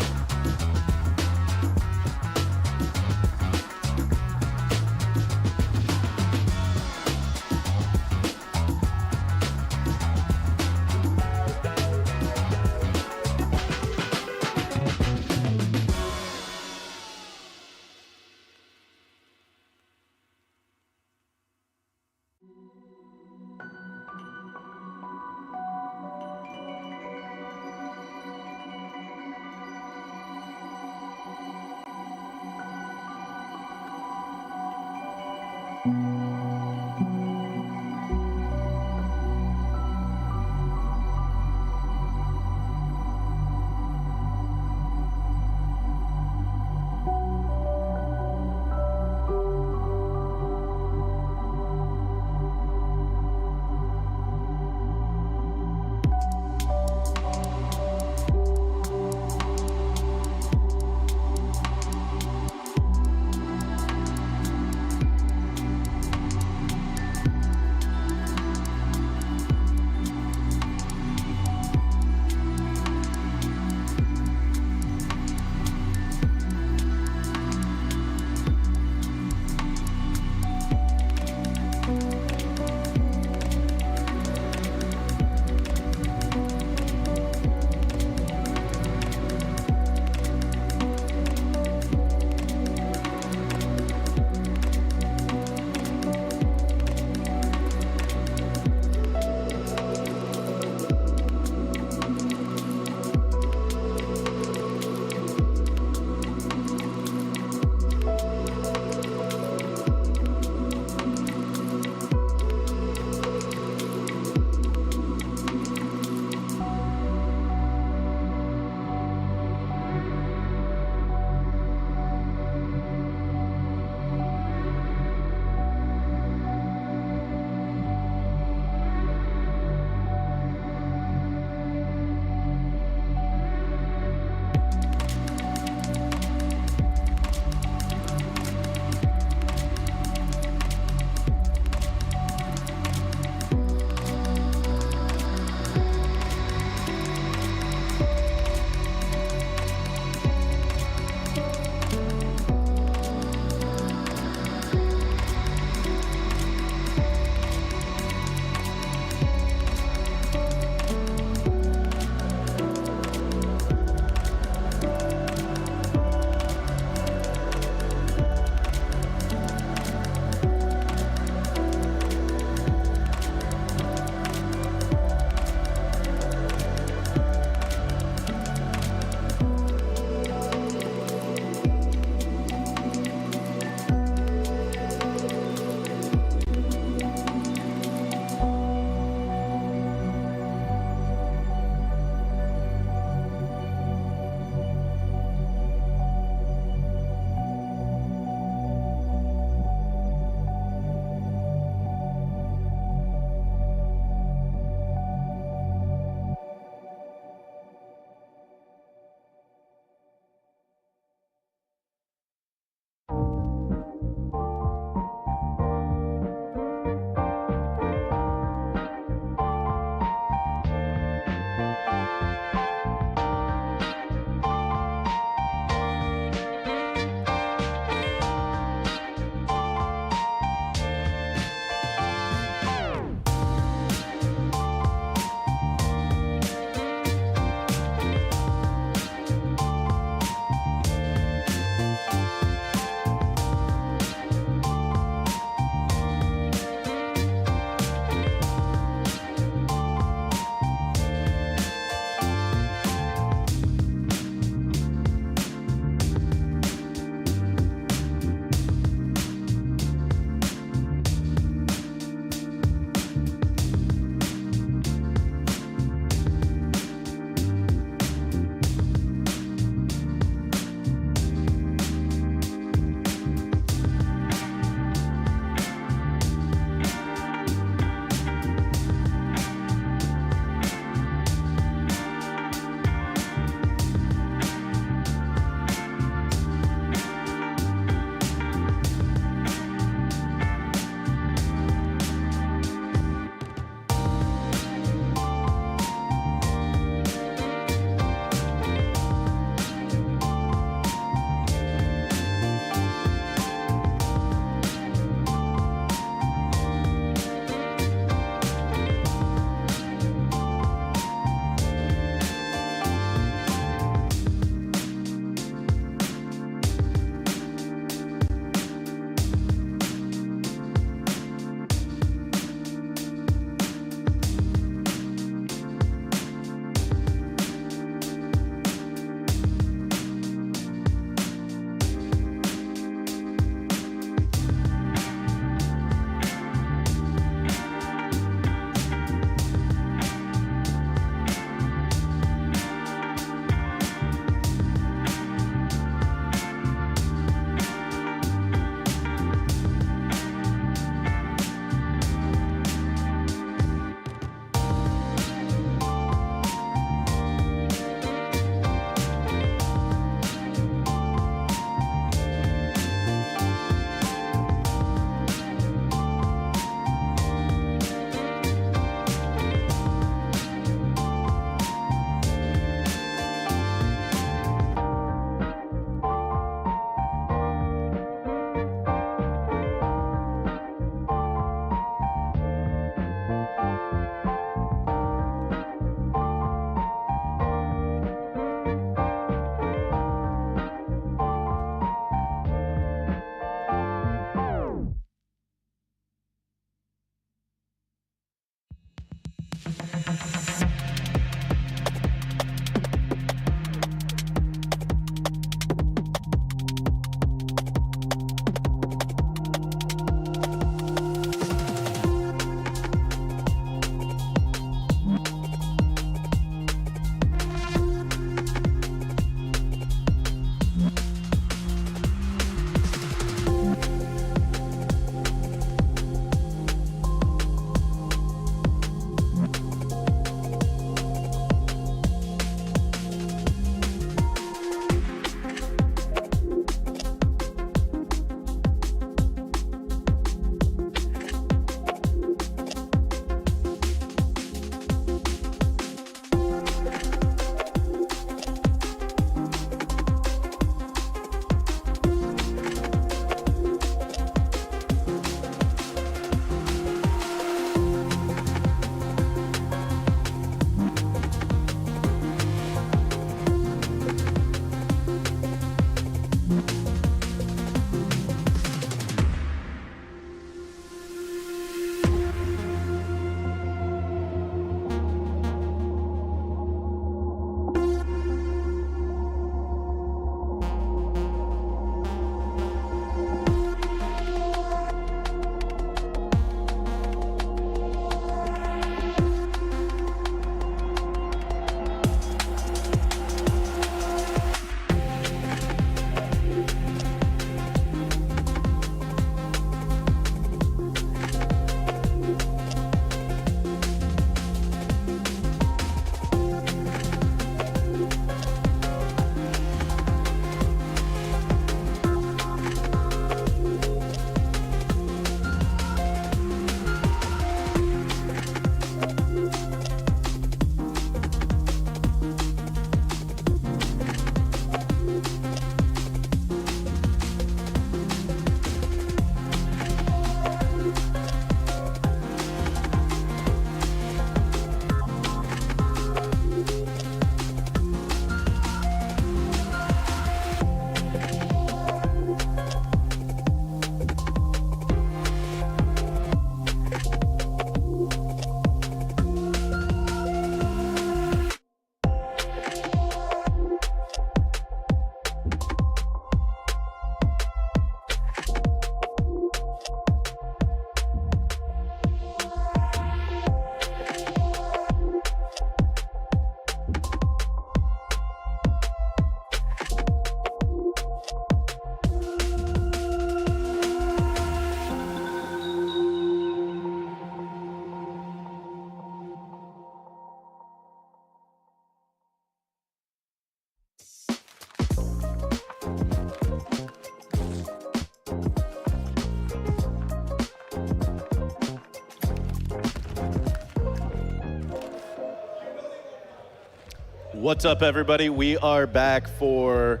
What's up, everybody? We are back for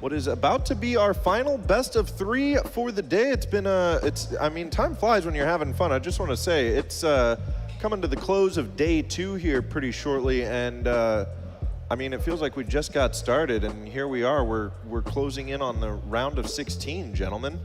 what is about to be our final best of 3 for the day. It's been I mean, time flies when you're having fun. I just want to say it's coming to the close of day 2 here pretty shortly, and I mean, it feels like we just got started, and here we are. We're closing in on the round of 16, gentlemen.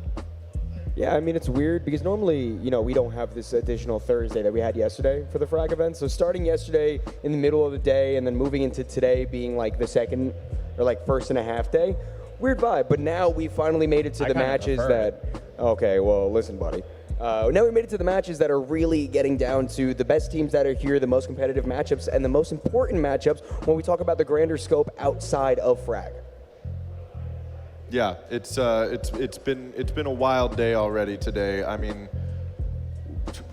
Yeah, I mean, it's weird because normally, you know, we don't have this additional Thursday that we had yesterday for the Frag event. So starting yesterday in the middle of the day and then moving into today being like the second or like first and a half day, weird vibe. But now we finally made it to the matches that, okay, well, listen, buddy. Now we made it to the matches that are really getting down to the best teams that are here, the most competitive matchups, and the most important matchups when we talk about the grander scope outside of Frag. Yeah, it's been a wild day already today. I mean,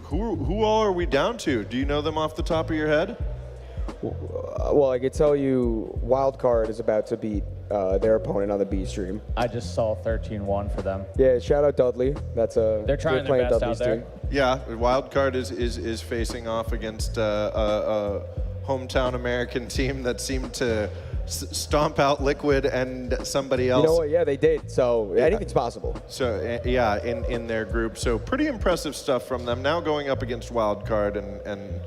who all are we down to? Do you know them off the top of your head? Well, I could tell you Wildcard is about to beat their opponent on the B stream. I just saw 13-1 for them. Yeah, shout out Dudley. They're trying their best out there. Yeah, Wildcard is facing off against a hometown American team that seemed to stomp out Liquid and somebody else. You know what? Yeah, they did. So anything's possible. So yeah, in their group. So pretty impressive stuff from them. Now going up against Wildcard and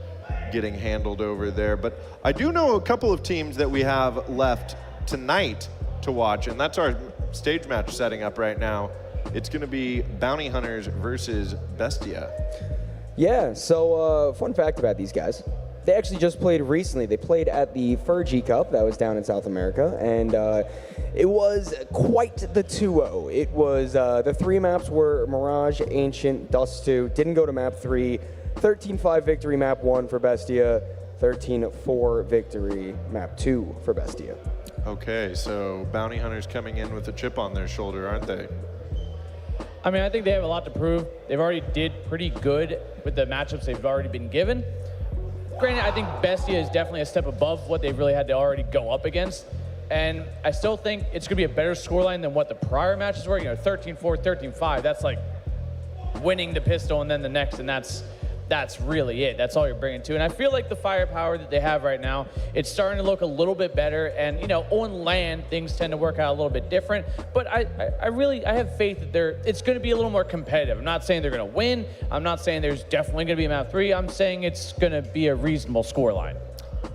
getting handled over there. But I do know a couple of teams that we have left tonight to watch, and that's our stage match setting up right now. It's going to be Bounty Hunters versus Bestia. Yeah, so fun fact about these guys. They actually just played recently. They played at the Fergie Cup that was down in South America, and it was quite the 2-0. It was, the 3 maps were Mirage, Ancient, Dust 2, didn't go to map 3, 13-5 victory map 1 for Bestia, 13-4 victory map 2 for Bestia. Okay, so Bounty Hunters coming in with a chip on their shoulder, aren't they? I mean, I think they have a lot to prove. They've already did pretty good with the matchups they've already been given. Granted, I think Bestia is definitely a step above what they've really had to already go up against. And I still think it's going to be a better scoreline than what the prior matches were. You know, 13-4, 13-5, that's like winning the pistol and then the next, and that's really it. That's all you're bringing to. And I feel like the firepower that they have right now, it's starting to look a little bit better. And, you know, on land, things tend to work out a little bit different. But I have faith that it's going to be a little more competitive. I'm not saying they're going to win. I'm not saying there's definitely going to be a map 3. I'm saying it's going to be a reasonable scoreline.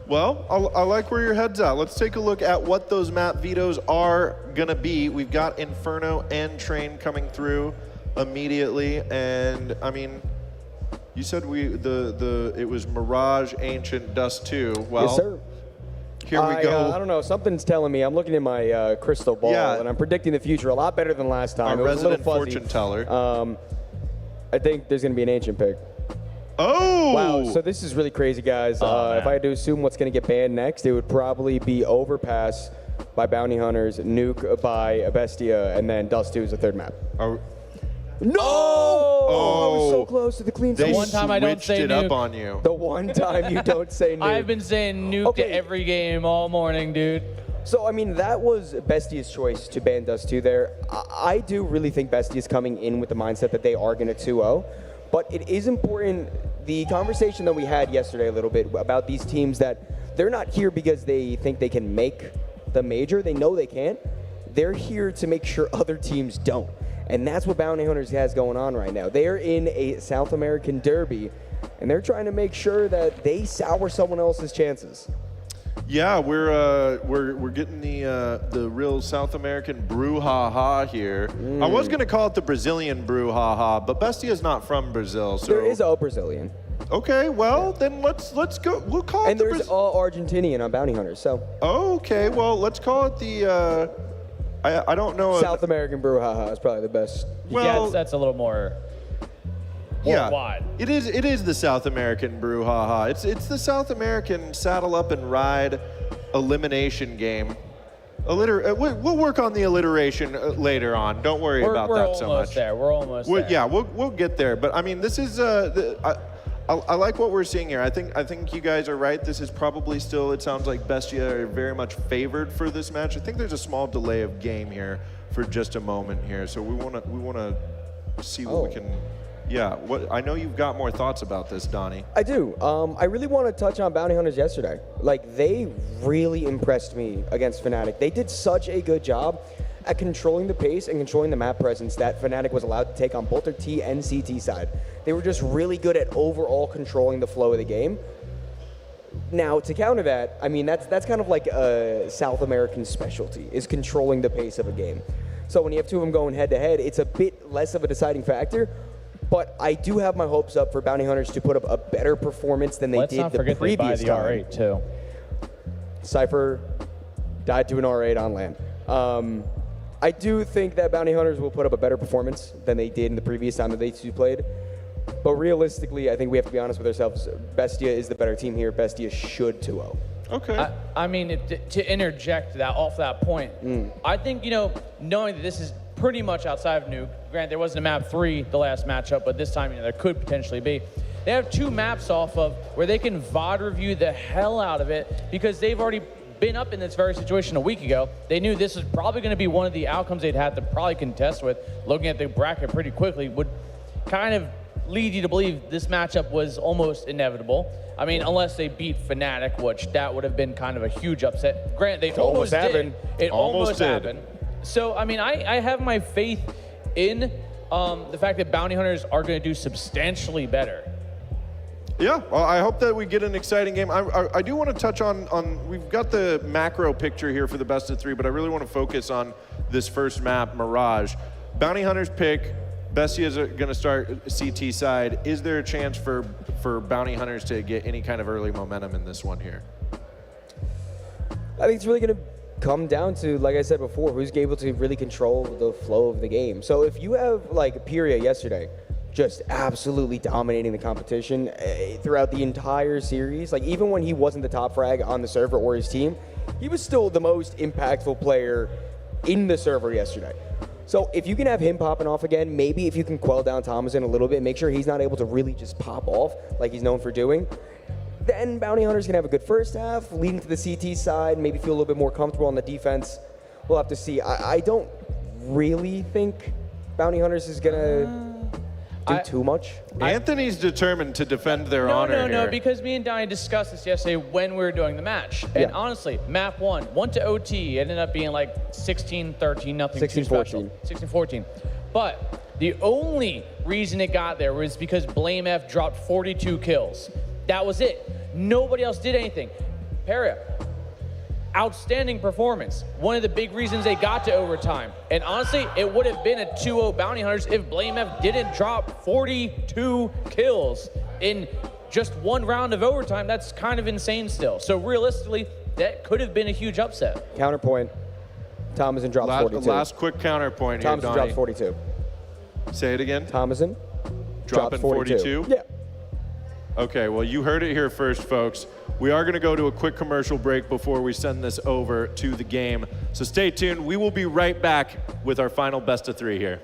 Well, I like where your head's at. Let's take a look at what those map vetoes are going to be. We've got Inferno and Train coming through immediately. And, I mean, you said it was Mirage, Ancient, Dust 2. Well, yes, sir. Here we go. I don't know. Something's telling me. I'm looking in my crystal ball, and I'm predicting the future a lot better than last time. Our resident fortune teller. I think there's going to be an Ancient pick. Oh! Wow, so this is really crazy, guys. If I had to assume what's going to get banned next, it would probably be Overpass by Bounty Hunters, Nuke by Bestia, and then Dust 2 is the third map. No! Oh, I was so close to the clean They sweep. one time I don't say it nuke. up on you. The one time you don't say nuke. I've been saying nuke to every game all morning, dude. So, I mean, that was Bestia's choice to ban Dust 2 there. I do really think Bestia's coming in with the mindset that they are going to 2-0. But it is important, the conversation that we had yesterday a little bit about these teams, that they're not here because they think they can make the major. They know they can. They're here to make sure other teams don't. And that's what Bounty Hunters has going on right now. They are in a South American derby, and they're trying to make sure that they sour someone else's chances. Yeah, we're getting the real South American brouhaha here. I was gonna call it the Brazilian brouhaha, but Bestia is not from Brazil, so There is a Brazilian. Okay, well then let's go. We'll call it. And there's Argentinian on Bounty Hunters. So. Okay, well let's call it the. I don't know. South American brouhaha is probably the best. Well, that's a little more. Worldwide. It is the South American brouhaha. It's the South American saddle up and ride elimination game. We'll work on the alliteration later on. Don't worry about that so much. We're almost there. Yeah, we'll get there. But I mean, this is I like what we're seeing here. I think you guys are right. This is probably still. It sounds like Bestia are very much favored for this match. I think there's a small delay of game here for just a moment here. So we wanna see what we can Yeah, I know you've got more thoughts about this, Donnie. I do. I really want to touch on Bounty Hunters yesterday. Like, they really impressed me against Fnatic. They did such a good job at controlling the pace and controlling the map presence that Fnatic was allowed to take on both their T and CT side. They were just really good at overall controlling the flow of the game. Now, to counter that, I mean, that's kind of like a South American specialty, is controlling the pace of a game. So when you have two of them going head-to-head, it's a bit less of a deciding factor. But I do have my hopes up for Bounty Hunters to put up a better performance than they did the previous time. Let's not forget they buy the R8, too. Cypher died to an R8 on land. I do think that Bounty Hunters will put up a better performance than they did in the previous time that they two played. But realistically, I think we have to be honest with ourselves. Bestia is the better team here. Bestia should 2-0. Okay. I mean, to interject that off that point, I think, knowing that this is pretty much outside of Nuke, granted, there wasn't a map 3 the last matchup, but this time, there could potentially be. They have 2 maps off of where they can VOD review the hell out of it because they've already been up in this very situation a week ago. They knew this was probably going to be one of the outcomes they'd have to probably contest with. Looking at the bracket pretty quickly would kind of lead you to believe this matchup was almost inevitable. I mean, unless they beat Fnatic, which that would have been kind of a huge upset. Granted, they almost happened. It almost happened. So, I mean, I have my faith in the fact that Bounty Hunters are going to do substantially better. Yeah, well, I hope that we get an exciting game. I do want to touch on, we've got the macro picture here for the best of 3, but I really want to focus on this first map, Mirage. Bounty Hunters pick, Bestia is going to start CT side. Is there a chance for Bounty Hunters to get any kind of early momentum in this one here? I think it's really going to come down to, like I said before, who's able to really control the flow of the game. So if you have, like, Pyria yesterday, just absolutely dominating the competition throughout the entire series. Like, even when he wasn't the top frag on the server or his team, he was still the most impactful player in the server yesterday. So if you can have him popping off again, maybe if you can quell down Thomason a little bit, make sure he's not able to really just pop off like he's known for doing, then Bounty Hunters can have a good first half, leading to the CT side, maybe feel a little bit more comfortable on the defense. We'll have to see. I don't really think Bounty Hunters is going to do too much. Anthony's determined to defend their honor here. No, because me and Donnie discussed this yesterday when we were doing the match. And honestly, map 1 went to OT, ended up being like 16-13, nothing 16-14. 16-14. But the only reason it got there was because Blame F dropped 42 kills. That was it. Nobody else did anything. Peria, outstanding performance. One of the big reasons they got to overtime. And honestly, it would have been a 2-0 Bounty Hunters if Blame F didn't drop 42 kills in just one round of overtime. That's kind of insane still. So realistically, that could have been a huge upset. Counterpoint. Thomason drops 42. Last quick counterpoint here, Thomason drops 42. Say it again. Thomason dropping 42? Yeah. Okay, well, you heard it here first, folks. We are going to go to a quick commercial break before we send this over to the game. So stay tuned. We will be right back with our final best of 3 here.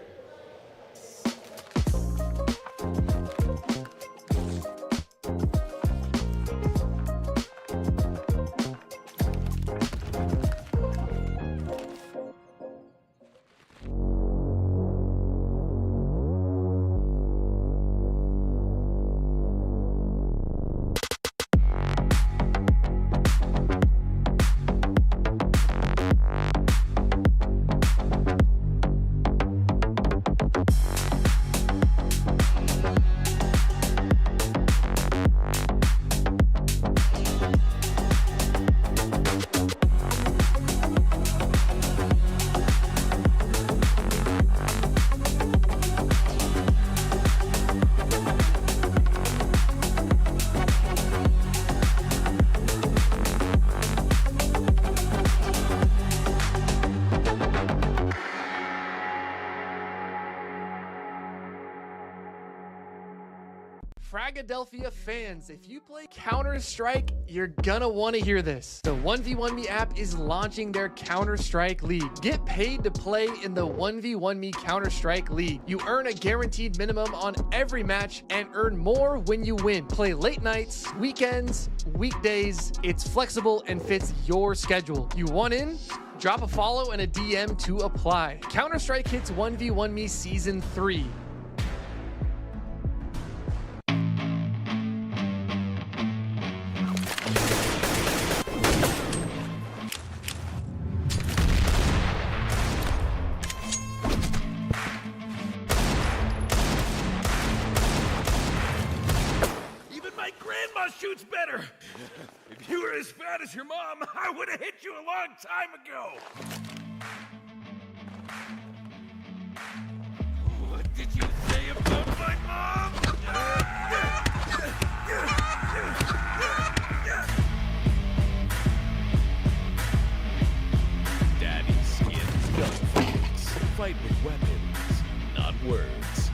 Fragadelphia fans, if you play Counter-Strike, you're gonna want to hear this. The 1v1me app is launching their Counter-Strike League. Get paid to play in the 1v1me Counter-Strike League. You earn a guaranteed minimum on every match and earn more when you win. Play late nights, weekends, weekdays. It's flexible and fits your schedule. You want in? Drop a follow and a DM to apply. Counter-Strike hits 1v1me Season 3. as fat as your mom, I would have hit you a long time ago. What did you say about my mom? Daddy's skin's gunfights. Fight with weapons, not words.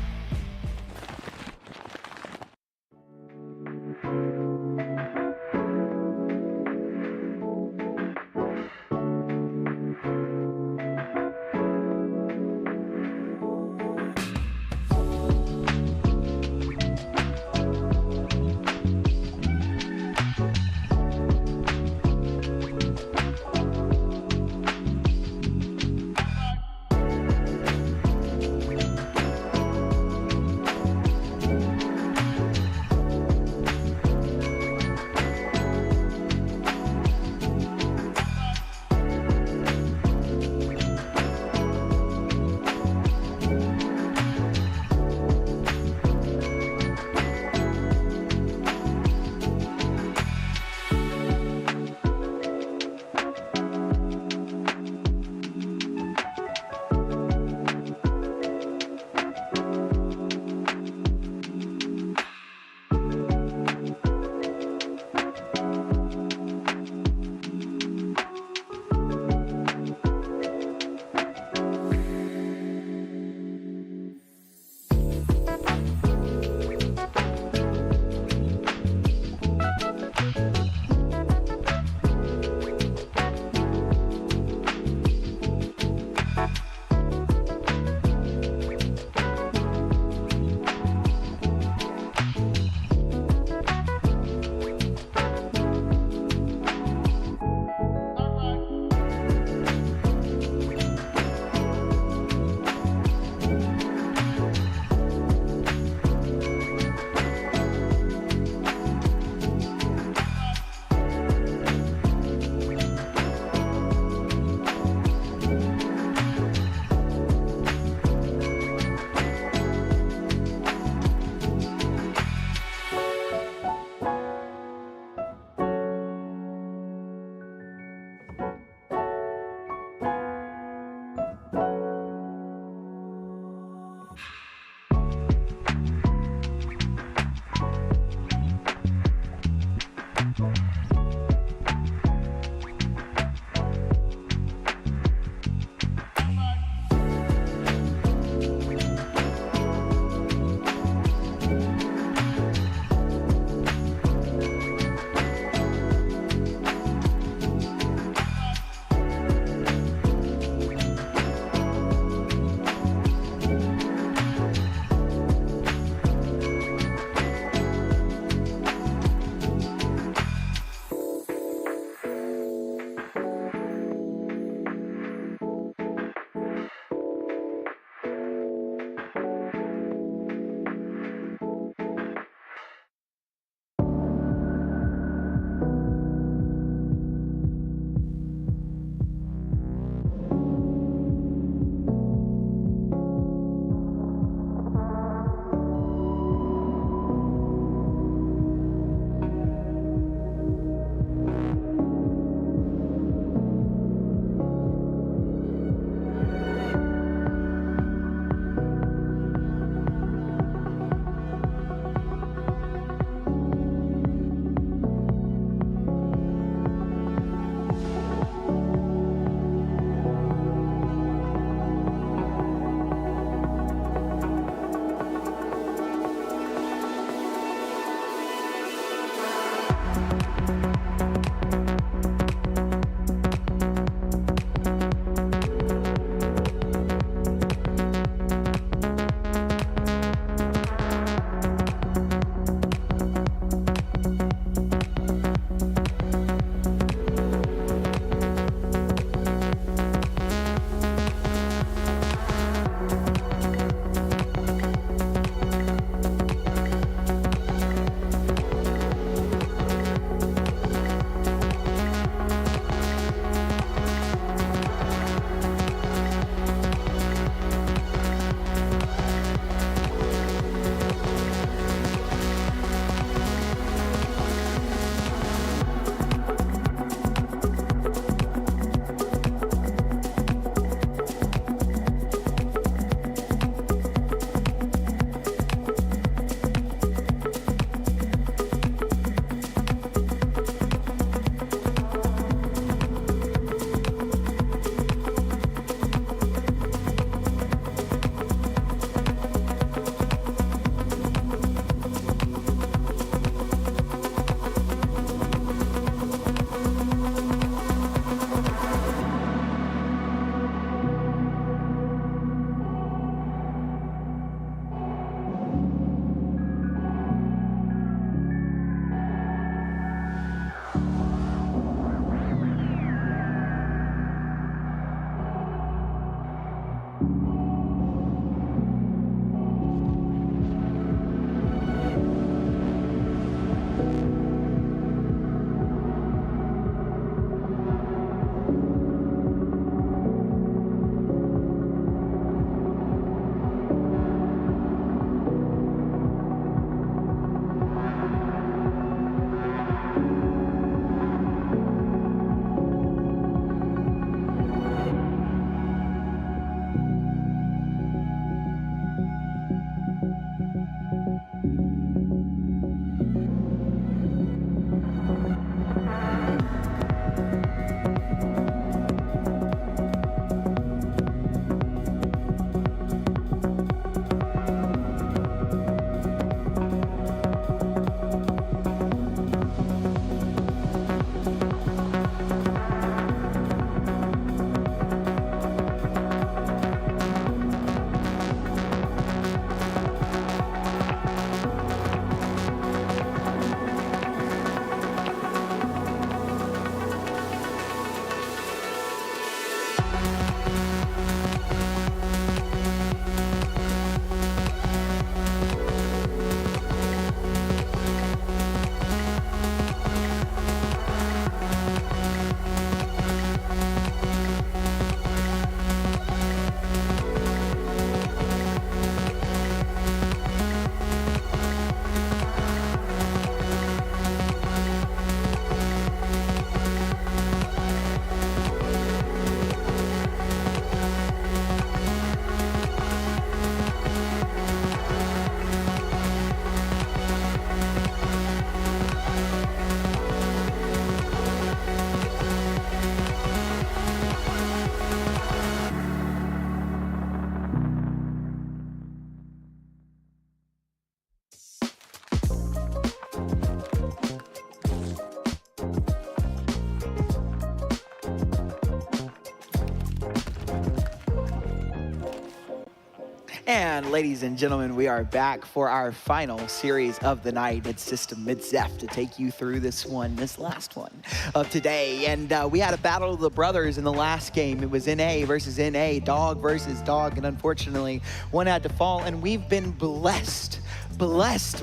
And ladies and gentlemen, we are back for our final series of the night. It's System Mid-Zeph to take you through this last one of today. And we had a battle of the brothers in the last game. It was NA versus NA, dog versus dog. And unfortunately, one had to fall. And we've been blessed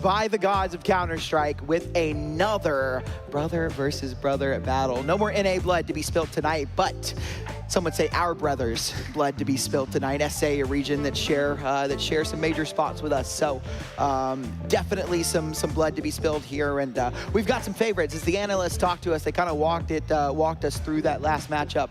by the gods of Counter-Strike with another brother versus brother battle. No more NA blood to be spilt tonight, but some would say our brothers' blood to be spilled tonight. SA, a region that share some major spots with us. So definitely some blood to be spilled here. And we've got some favorites. As the analysts talked to us, they kind of walked us through that last matchup,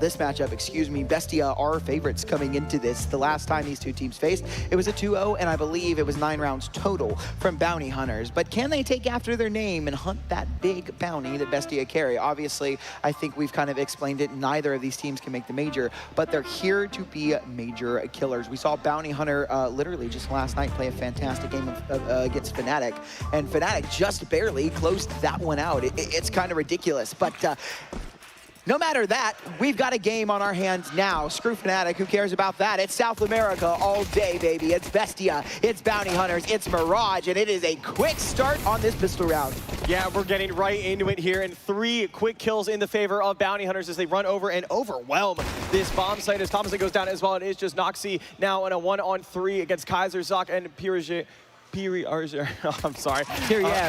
this matchup, excuse me. Bestia are favorites coming into this. The last time these two teams faced, it was a 2-0, and I believe it was 9 rounds total from Bounty Hunters. But can they take after their name and hunt that big bounty that Bestia carry? Obviously, I think we've kind of explained it. Neither of these teams can make the major, but they're here to be major killers. We saw Bounty Hunter literally just last night play a fantastic game against Fnatic, and Fnatic just barely closed that one out. It's kind of ridiculous, but no matter that, we've got a game on our hands now. Screw Fnatic, who cares about that? It's South America all day, baby. It's Bestia, it's Bounty Hunters, it's Mirage, and it is a quick start on this pistol round. Yeah, we're getting right into it here, and 3 quick kills in the favor of Bounty Hunters as they run over and overwhelm this bomb site as Thomason goes down as well. It is just Noxy now in a 1-on-3 against Kaiser, Zoc, and I'm sorry.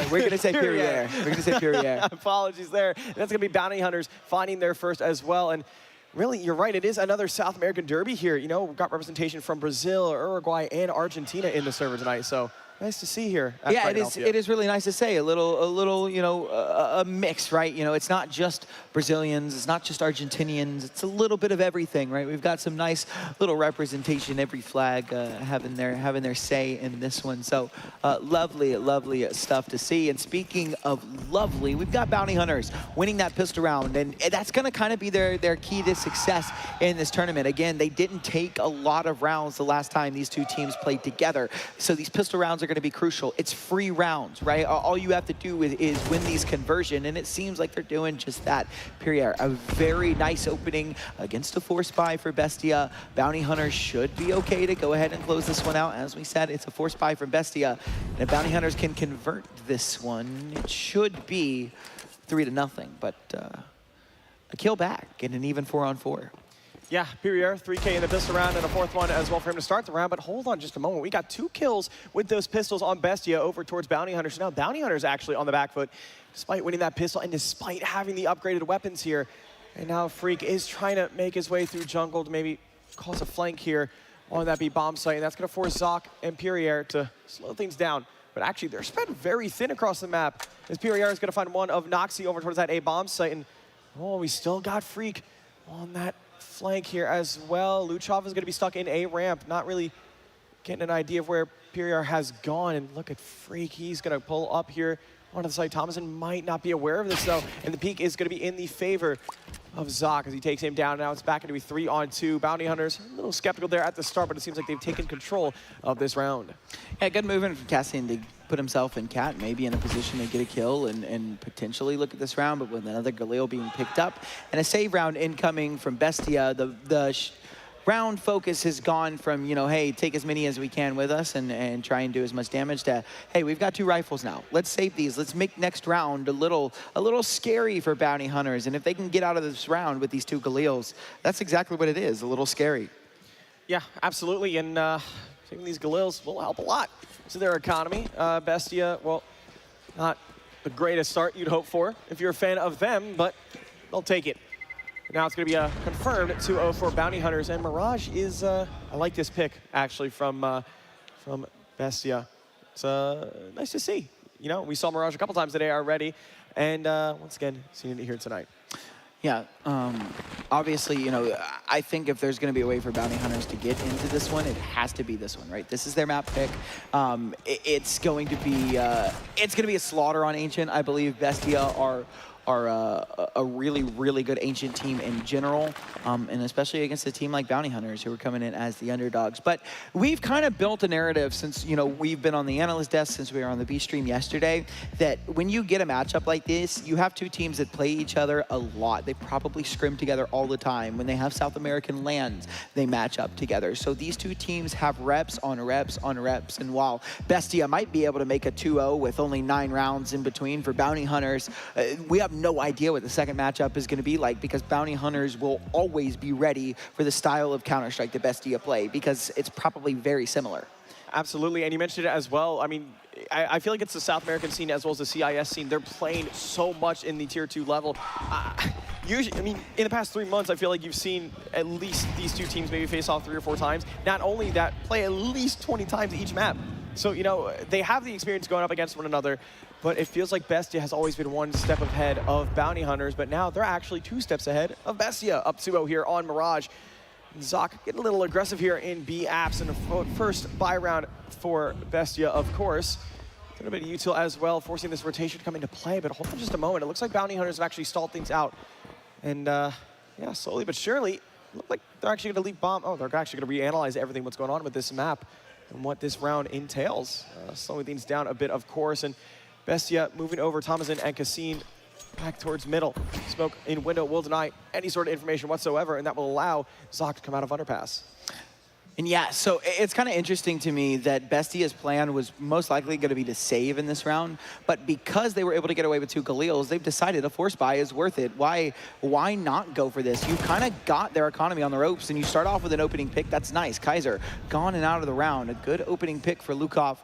We're going to say Perrier. We're going to say Perrier. Apologies there. That's going to be Bounty Hunters finding their first as well. And really, you're right. It is another South American derby here. You know, we've got representation from Brazil, Uruguay, and Argentina in the server tonight. So nice to see here. Yeah, it is really nice to say a little, you know, a mix, right? You know, it's not just Brazilians, it's not just Argentinians, it's a little bit of everything, right? We've got some nice little representation, every flag having their say in this one. So lovely stuff to see. And speaking of lovely, we've got Bounty Hunters winning that pistol round, and that's going to kind of be their key to success in this tournament. Again, they didn't take a lot of rounds the last time these two teams played together, so these pistol rounds are going to be crucial. It's free rounds, right? All you have to do is win these conversion, and it seems like they're doing just that. Perrier, a very nice opening against a force buy for Bestia. Bounty Hunters should be okay to go ahead and close this one out. As we said, it's a force buy from Bestia, and if Bounty Hunters can convert this one, it should be 3-0, but a kill back and an even 4-on-4. Yeah, Perrier, 3K in the pistol round and a 4th one as well for him to start the round. But hold on just a moment. We got 2 kills with those pistols on Bestia over towards Bounty Hunters. Now Bounty Hunters actually on the back foot, despite winning that pistol and despite having the upgraded weapons here. And now Freak is trying to make his way through jungle to maybe cause a flank here on that B bomb site. And that's going to force Zoc and Perrier to slow things down. But actually, they're spread very thin across the map as Perrier is going to find one of Noxy over towards that A bomb site. And oh, we still got Freak on that flank here as well. Luchov is going to be stuck in A ramp, not really getting an idea of where Perrier has gone. And look at Freak, he's going to pull up here onto the site. Thomason might not be aware of this though, and the peak is going to be in the favor of Zoc as he takes him down. Now it's back into a 3-on-2. Bounty Hunters a little skeptical there at the start, but it seems like they've taken control of this round. Yeah, good movement from Cassian to put himself in Cat, maybe in a position to get a kill and potentially look at this round, but with another Galil being picked up and a save round incoming from Bestia, the round focus has gone from, you know, hey, take as many as we can with us and try and do as much damage to, hey, we've got 2 rifles now. Let's save these. Let's make next round a little scary for Bounty Hunters. And if they can get out of this round with these 2 Galils, that's exactly what it is, a little scary. Yeah, absolutely. And taking these Galils will help a lot to their economy. Bestia, well, not the greatest start you'd hope for if you're a fan of them, but they'll take it. Now it's going to be a confirmed 2-0 for Bounty Hunters, and Mirage is, I like this pick, actually, from Bestia. It's nice to see. You know, we saw Mirage a couple times today already, and once again, seeing it here tonight. Yeah, obviously, you know, I think if there's going to be a way for Bounty Hunters to get into this one, it has to be this one, right? This is their map pick. It's going to be a slaughter on Ancient. I believe Bestia a really, really good Ancient team in general, and especially against a team like Bounty Hunters, who are coming in as the underdogs. But we've kind of built a narrative since, you know, we've been on the analyst desk since we were on the B stream yesterday, that when you get a matchup like this, you have two teams that play each other a lot. They probably scrim together all the time. When they have South American lands, they match up together. So these two teams have reps on reps on reps, and while Bestia might be able to make a 2-0 with only 9 rounds in between for Bounty Hunters, we have no idea what the second matchup is going to be like, because Bounty Hunters will always be ready for the style of Counter-Strike that Bestia play, because it's probably very similar. Absolutely, and you mentioned it as well. I mean, I feel like it's the South American scene as well as the CIS scene. They're playing so much in the Tier 2 level. Usually, I mean, in the past 3 months, I feel like you've seen at least these two teams maybe face off 3 or 4 times. Not only that, play at least 20 times each map. So, you know, they have the experience going up against one another, but it feels like Bestia has always been 1 step ahead of Bounty Hunters, but now they're actually 2 steps ahead of Bestia, up 2-0 here on Mirage. Zoc getting a little aggressive here in B apps, and a first buy round for Bestia, of course. A little bit of util as well, forcing this rotation to come into play, but hold on just a moment. It looks like Bounty Hunters have actually stalled things out. And yeah, slowly but surely, look like they're actually going to leave bomb. Oh, they're actually going to reanalyze everything what's going on with this map and what this round entails. Slowing things down a bit, of course, and Bestia moving over Thomason and Cassine back towards middle. Smoke in window will deny any sort of information whatsoever, and that will allow Zoc to come out of underpass. And yeah, so it's kind of interesting to me that Bestia's plan was most likely going to be to save in this round, but because they were able to get away with 2 Galils, they've decided a force buy is worth it. Why not go for this? You kind of got their economy on the ropes, and you start off with an opening pick. That's nice. Kaiser gone and out of the round. A good opening pick for Lukov.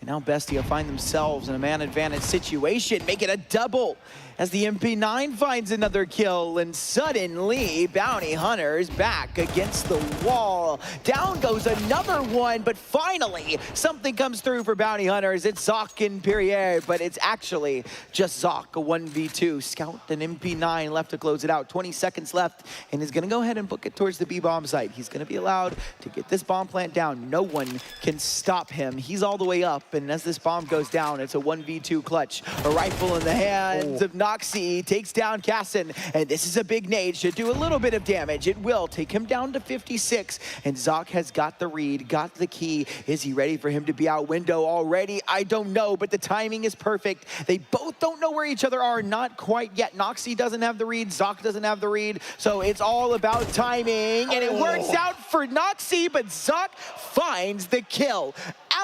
And now Bestia find themselves in a man advantage situation, make it a double as the MP9 finds another kill, and suddenly Bounty Hunters back against the wall. Down goes another one, but finally something comes through for Bounty Hunters. It's Zoc and Perrier, but it's actually just Zoc, a 1v2. Scout and MP9 left to close it out. 20 seconds left, and he's gonna go ahead and book it towards the B-bomb site. He's gonna be allowed to get this bomb plant down. No one can stop him. He's all the way up, and as this bomb goes down, it's a 1v2 clutch. A rifle in the hands of Noxie takes down Casson, and this is a big nade. Should do a little bit of damage. It will take him down to 56, and Zoc has got the read, got the key. Is he ready for him to be out window already? I don't know, but the timing is perfect. They both don't know where each other are, not quite yet. Noxie doesn't have the read, Zoc doesn't have the read, so it's all about timing, and it works out for Noxie, but Zoc finds the kill.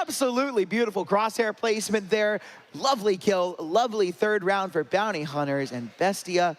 Absolutely beautiful crosshair placement there. Lovely kill, lovely 3rd round for Bounty Hunters, and Bestia,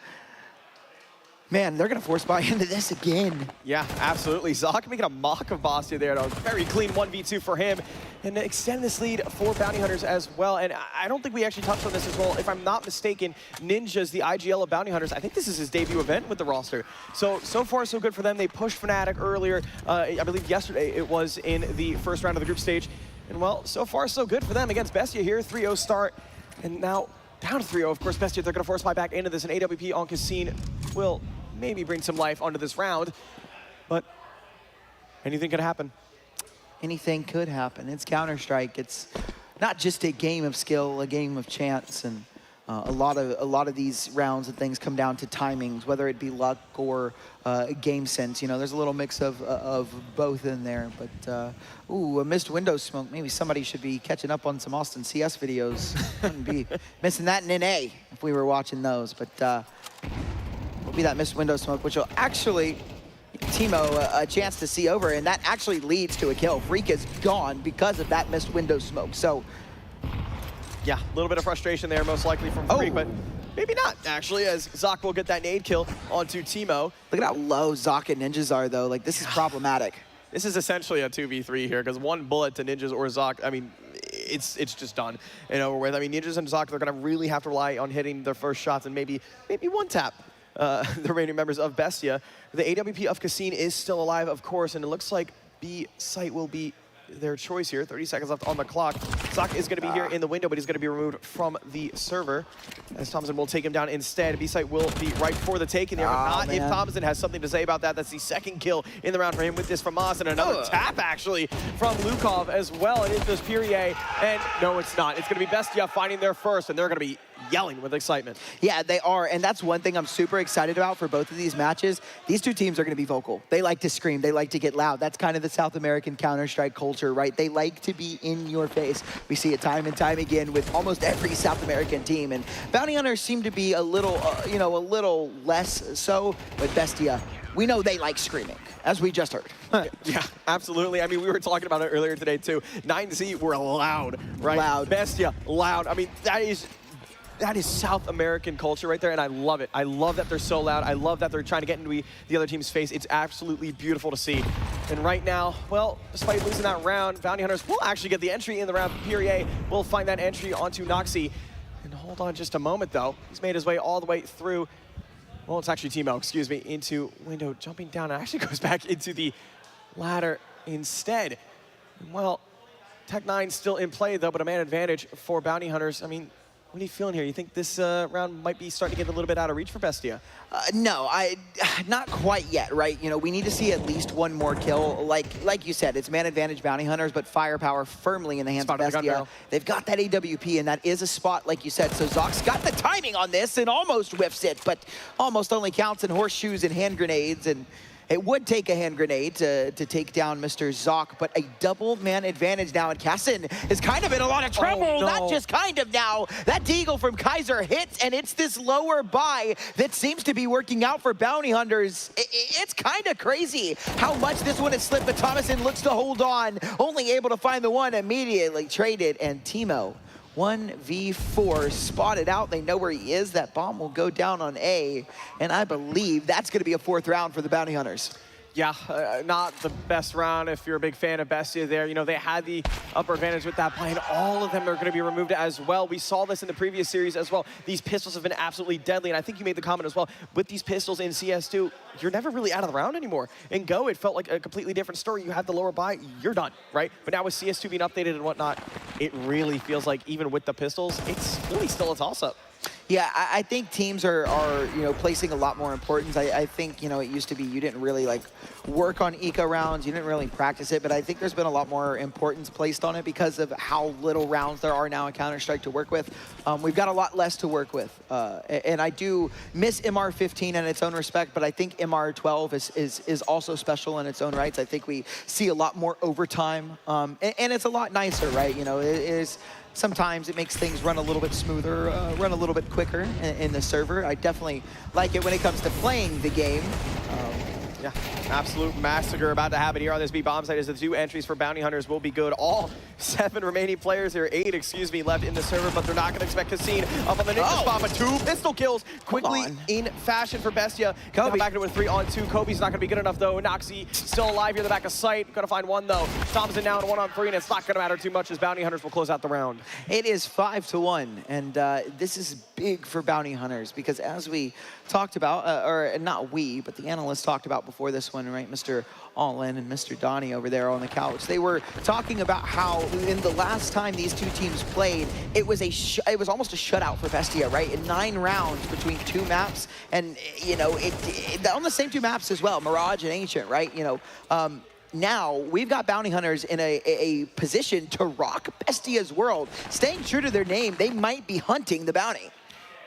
man, they're gonna force buy into this again. Yeah, absolutely. Zoc making a mock of Bestia there. A very clean 1v2 for him, and extend this lead for Bounty Hunters as well. And I don't think we actually touched on this as well. If I'm not mistaken, Ninja's the IGL of Bounty Hunters. I think this is his debut event with the roster. So far so good for them. They pushed Fnatic earlier. I believe yesterday it was in the first round of the group stage. And well, so far so good for them against Bestia here. 3-0 start, and now down to 3-0. Of course, Bestia, they're gonna force buy back into this, and AWP on Cassine will maybe bring some life onto this round, but anything could happen. Anything could happen. It's Counter-Strike. It's not just a game of skill, a game of chance, and a lot of these rounds and things come down to timings, whether it be luck or game sense. You know, there's a little mix of both in there. But ooh, a missed window smoke. Maybe somebody should be catching up on some Austin CS videos. Wouldn't be missing that in NA if we were watching those. But will be that missed window smoke, which will actually Timo a chance to see over, and that actually leads to a kill. Freak is gone because of that missed window smoke. So yeah, a little bit of frustration there, most likely from Freak, but maybe not, actually, as Zoc will get that nade kill onto Timo. Look at how low Zoc and Ninjas are, though. Like, this is problematic. This is essentially a 2v3 here, because one bullet to Ninjas or Zoc, I mean, it's just done and over with. I mean, Ninjas and Zoc, they're going to really have to rely on hitting their first shots and maybe one tap the remaining members of Bestia. The AWP of Cassine is still alive, of course, and it looks like B site will be their choice here. 30 seconds left on the clock. Zoc is going to be here in the window, but he's going to be removed from the server, as Thompson will take him down instead. B-site will be right for the taking there, but not if Thompson has something to say about that. That's the 2nd kill in the round for him with this from Moss, and another tap, actually, from Lukov as well. And it goes Perrier, and no, it's not. It's going to be Bestia finding their first, and they're going to be yelling with excitement. Yeah, they are, and that's one thing I'm super excited about for both of these matches. These two teams are going to be vocal. They like to scream. They like to get loud. That's kind of the South American Counter-Strike culture, right? They like to be in your face. We see it time and time again with almost every South American team, and Bounty Hunters seem to be a little, a little less so, but Bestia, we know they like screaming, as we just heard. Yeah, absolutely. I mean, we were talking about it earlier today, too. 9Z were loud, right? Loud. Bestia, loud. I mean, that is South American culture right there, and I love it. I love that they're so loud. I love that they're trying to get into the other team's face. It's absolutely beautiful to see. And right now, well, despite losing that round, Bounty Hunters will actually get the entry in the round. Pyrie will find that entry onto Noxie. And hold on just a moment, though. He's made his way all the way through. Well, it's actually Timo, excuse me, into window, jumping down, and actually goes back into the ladder instead. Well, Tech9 still in play, though, but a man advantage for Bounty Hunters. I mean, what are you feeling here? You think this round might be starting to get a little bit out of reach for Bestia? No, not quite yet, right? You know, we need to see at least one more kill. Like you said, it's man advantage Bounty Hunters, but firepower firmly in the hands of Bestia. They've got that AWP, and that is a spot, like you said. So Zox got the timing on this and almost whiffs it, but almost only counts in horseshoes and hand grenades. And it would take a hand grenade to take down Mr. Zoc, but a double man advantage now, and Kassin is kind of in a lot of trouble. Oh, no. Not just kind of now. That deagle from Kaiser hits, and it's this lower buy that seems to be working out for Bounty Hunters. It's kind of crazy how much this one has slipped, but Thomason looks to hold on, only able to find the one, immediately traded, and Timo 1v4 spotted out. They know where he is. That bomb will go down on A, and I believe that's going to be a 4th round for the Bounty Hunters. Yeah, not the best round if you're a big fan of Bestia there. You know, they had the upper advantage with that play, and all of them are going to be removed as well. We saw this in the previous series as well. These pistols have been absolutely deadly, and I think you made the comment as well. With these pistols in CS2, you're never really out of the round anymore. In Go, it felt like a completely different story. You had the lower buy, you're done, right? But now with CS2 being updated and whatnot, it really feels like even with the pistols, it's really still a toss-up. Yeah, I think teams are placing a lot more importance. I think, it used to be you didn't really work on eco rounds, you didn't really practice it, but I think there's been a lot more importance placed on it because of how little rounds there are now in Counter-Strike to work with. We've got a lot less to work with, and I do miss MR15 in its own respect, but I think MR12 is also special in its own rights. I think we see a lot more overtime, and it's a lot nicer, right? Sometimes it makes things run a little bit smoother, run a little bit quicker in the server. I definitely like it when it comes to playing the game. Yeah, absolute massacre about to happen here on this B bomb site as the 2 entries for Bounty Hunters will be good. All 7 remaining players, there are 8, excuse me, left in the server, but they're not going to expect Kassin up on the ninja spot, but 2 pistol kills quickly in fashion for Bestia. Coming back into a 3-on-2. Kobe's not going to be good enough, though. Noxie still alive here in the back of sight. Going to find one, though. Thompson now in 1-on-3, and it's not going to matter too much as Bounty Hunters will close out the round. It is 5-1, and this is big for Bounty Hunters because as we talked about, or not we, but the analysts talked about before this one, right? Mr. All-In and Mr. Donnie over there on the couch. They were talking about how in the last time these two teams played, it was almost a shutout for Bestia, right? In 9 rounds between 2 maps, and on the same 2 maps as well, Mirage and Ancient, right? Now we've got Bounty Hunters in a position to rock Bestia's world. Staying true to their name, they might be hunting the bounty.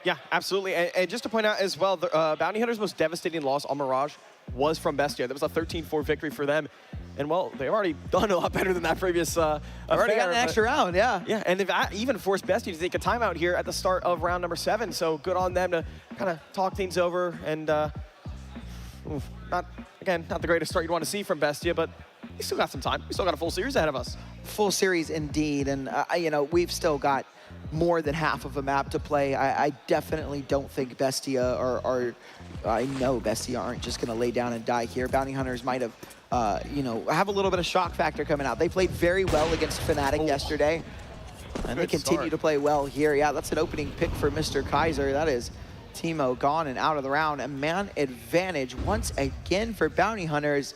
Yeah, absolutely. And just to point out as well, the Bounty Hunters' most devastating loss on Mirage was from Bestia. That was a 13-4 victory for them. And, well, they've already done a lot better than that previous I've already got an extra round, yeah. Yeah, and they've even forced Bestia to take a timeout here at the start of round number 7. So good on them to kind of talk things over. And, not the greatest start you'd want to see from Bestia, but we still got some time. We still got a full series ahead of us. Full series indeed. And, we've still got more than half of a map to play. I definitely don't think Bestia I know Bestia aren't just going to lay down and die here. Bounty Hunters might have, have a little bit of shock factor coming out. They played very well against Fnatic yesterday, and they continue to play well here. Yeah, that's an opening pick for Mr. Kaiser. That is Timo gone and out of the round. A man advantage once again for Bounty Hunters.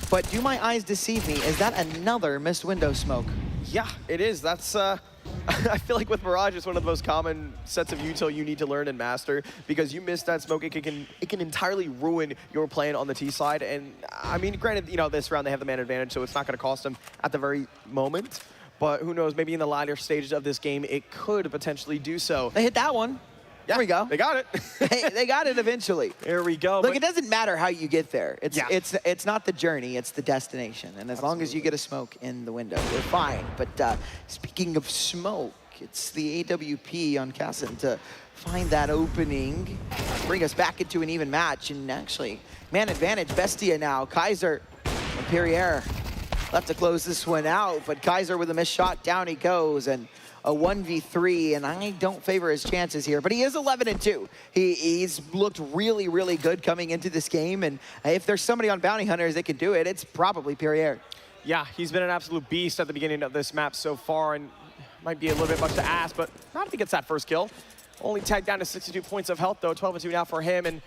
But do my eyes deceive me? Is that another missed window smoke? Yeah, it is. That's, I feel like with Mirage, it's one of the most common sets of util you need to learn and master because you miss that smoke, it can entirely ruin your plan on the T side. And I mean, granted, this round they have the man advantage, so it's not going to cost them at the very moment. but who knows, maybe in the latter stages of this game, it could potentially do so. They hit that one. Yeah, there we go. They got it. They got it eventually. There we go. Look, it doesn't matter how you get there. It's not the journey, it's the destination. And as long as you get a smoke in the window, you're fine. But speaking of smoke, it's the AWP on Cassin to find that opening, bring us back into an even match. And actually, man advantage, Bestia now. Kaiser and Perrier left to close this one out, but Kaiser with a missed shot, down he goes. And a 1v3, and I don't favor his chances here, but he is 11-2. He's looked really, really good coming into this game, and if there's somebody on Bounty Hunters that can do it, it's probably Perrier. Yeah, he's been an absolute beast at the beginning of this map so far, and might be a little bit much to ask, but not if he gets that first kill. Only tagged down to 62 points of health, though, 12-2 now for him, and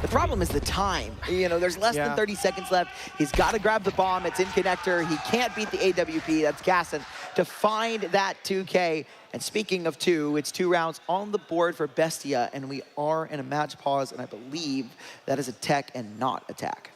the problem is the time. You know, there's less than 30 seconds left. He's got to grab the bomb. It's in connector. He can't beat the AWP. That's Cassin to find that 2K. And speaking of 2, it's 2 rounds on the board for Bestia, and we are in a match pause, and I believe that is a tech and not attack.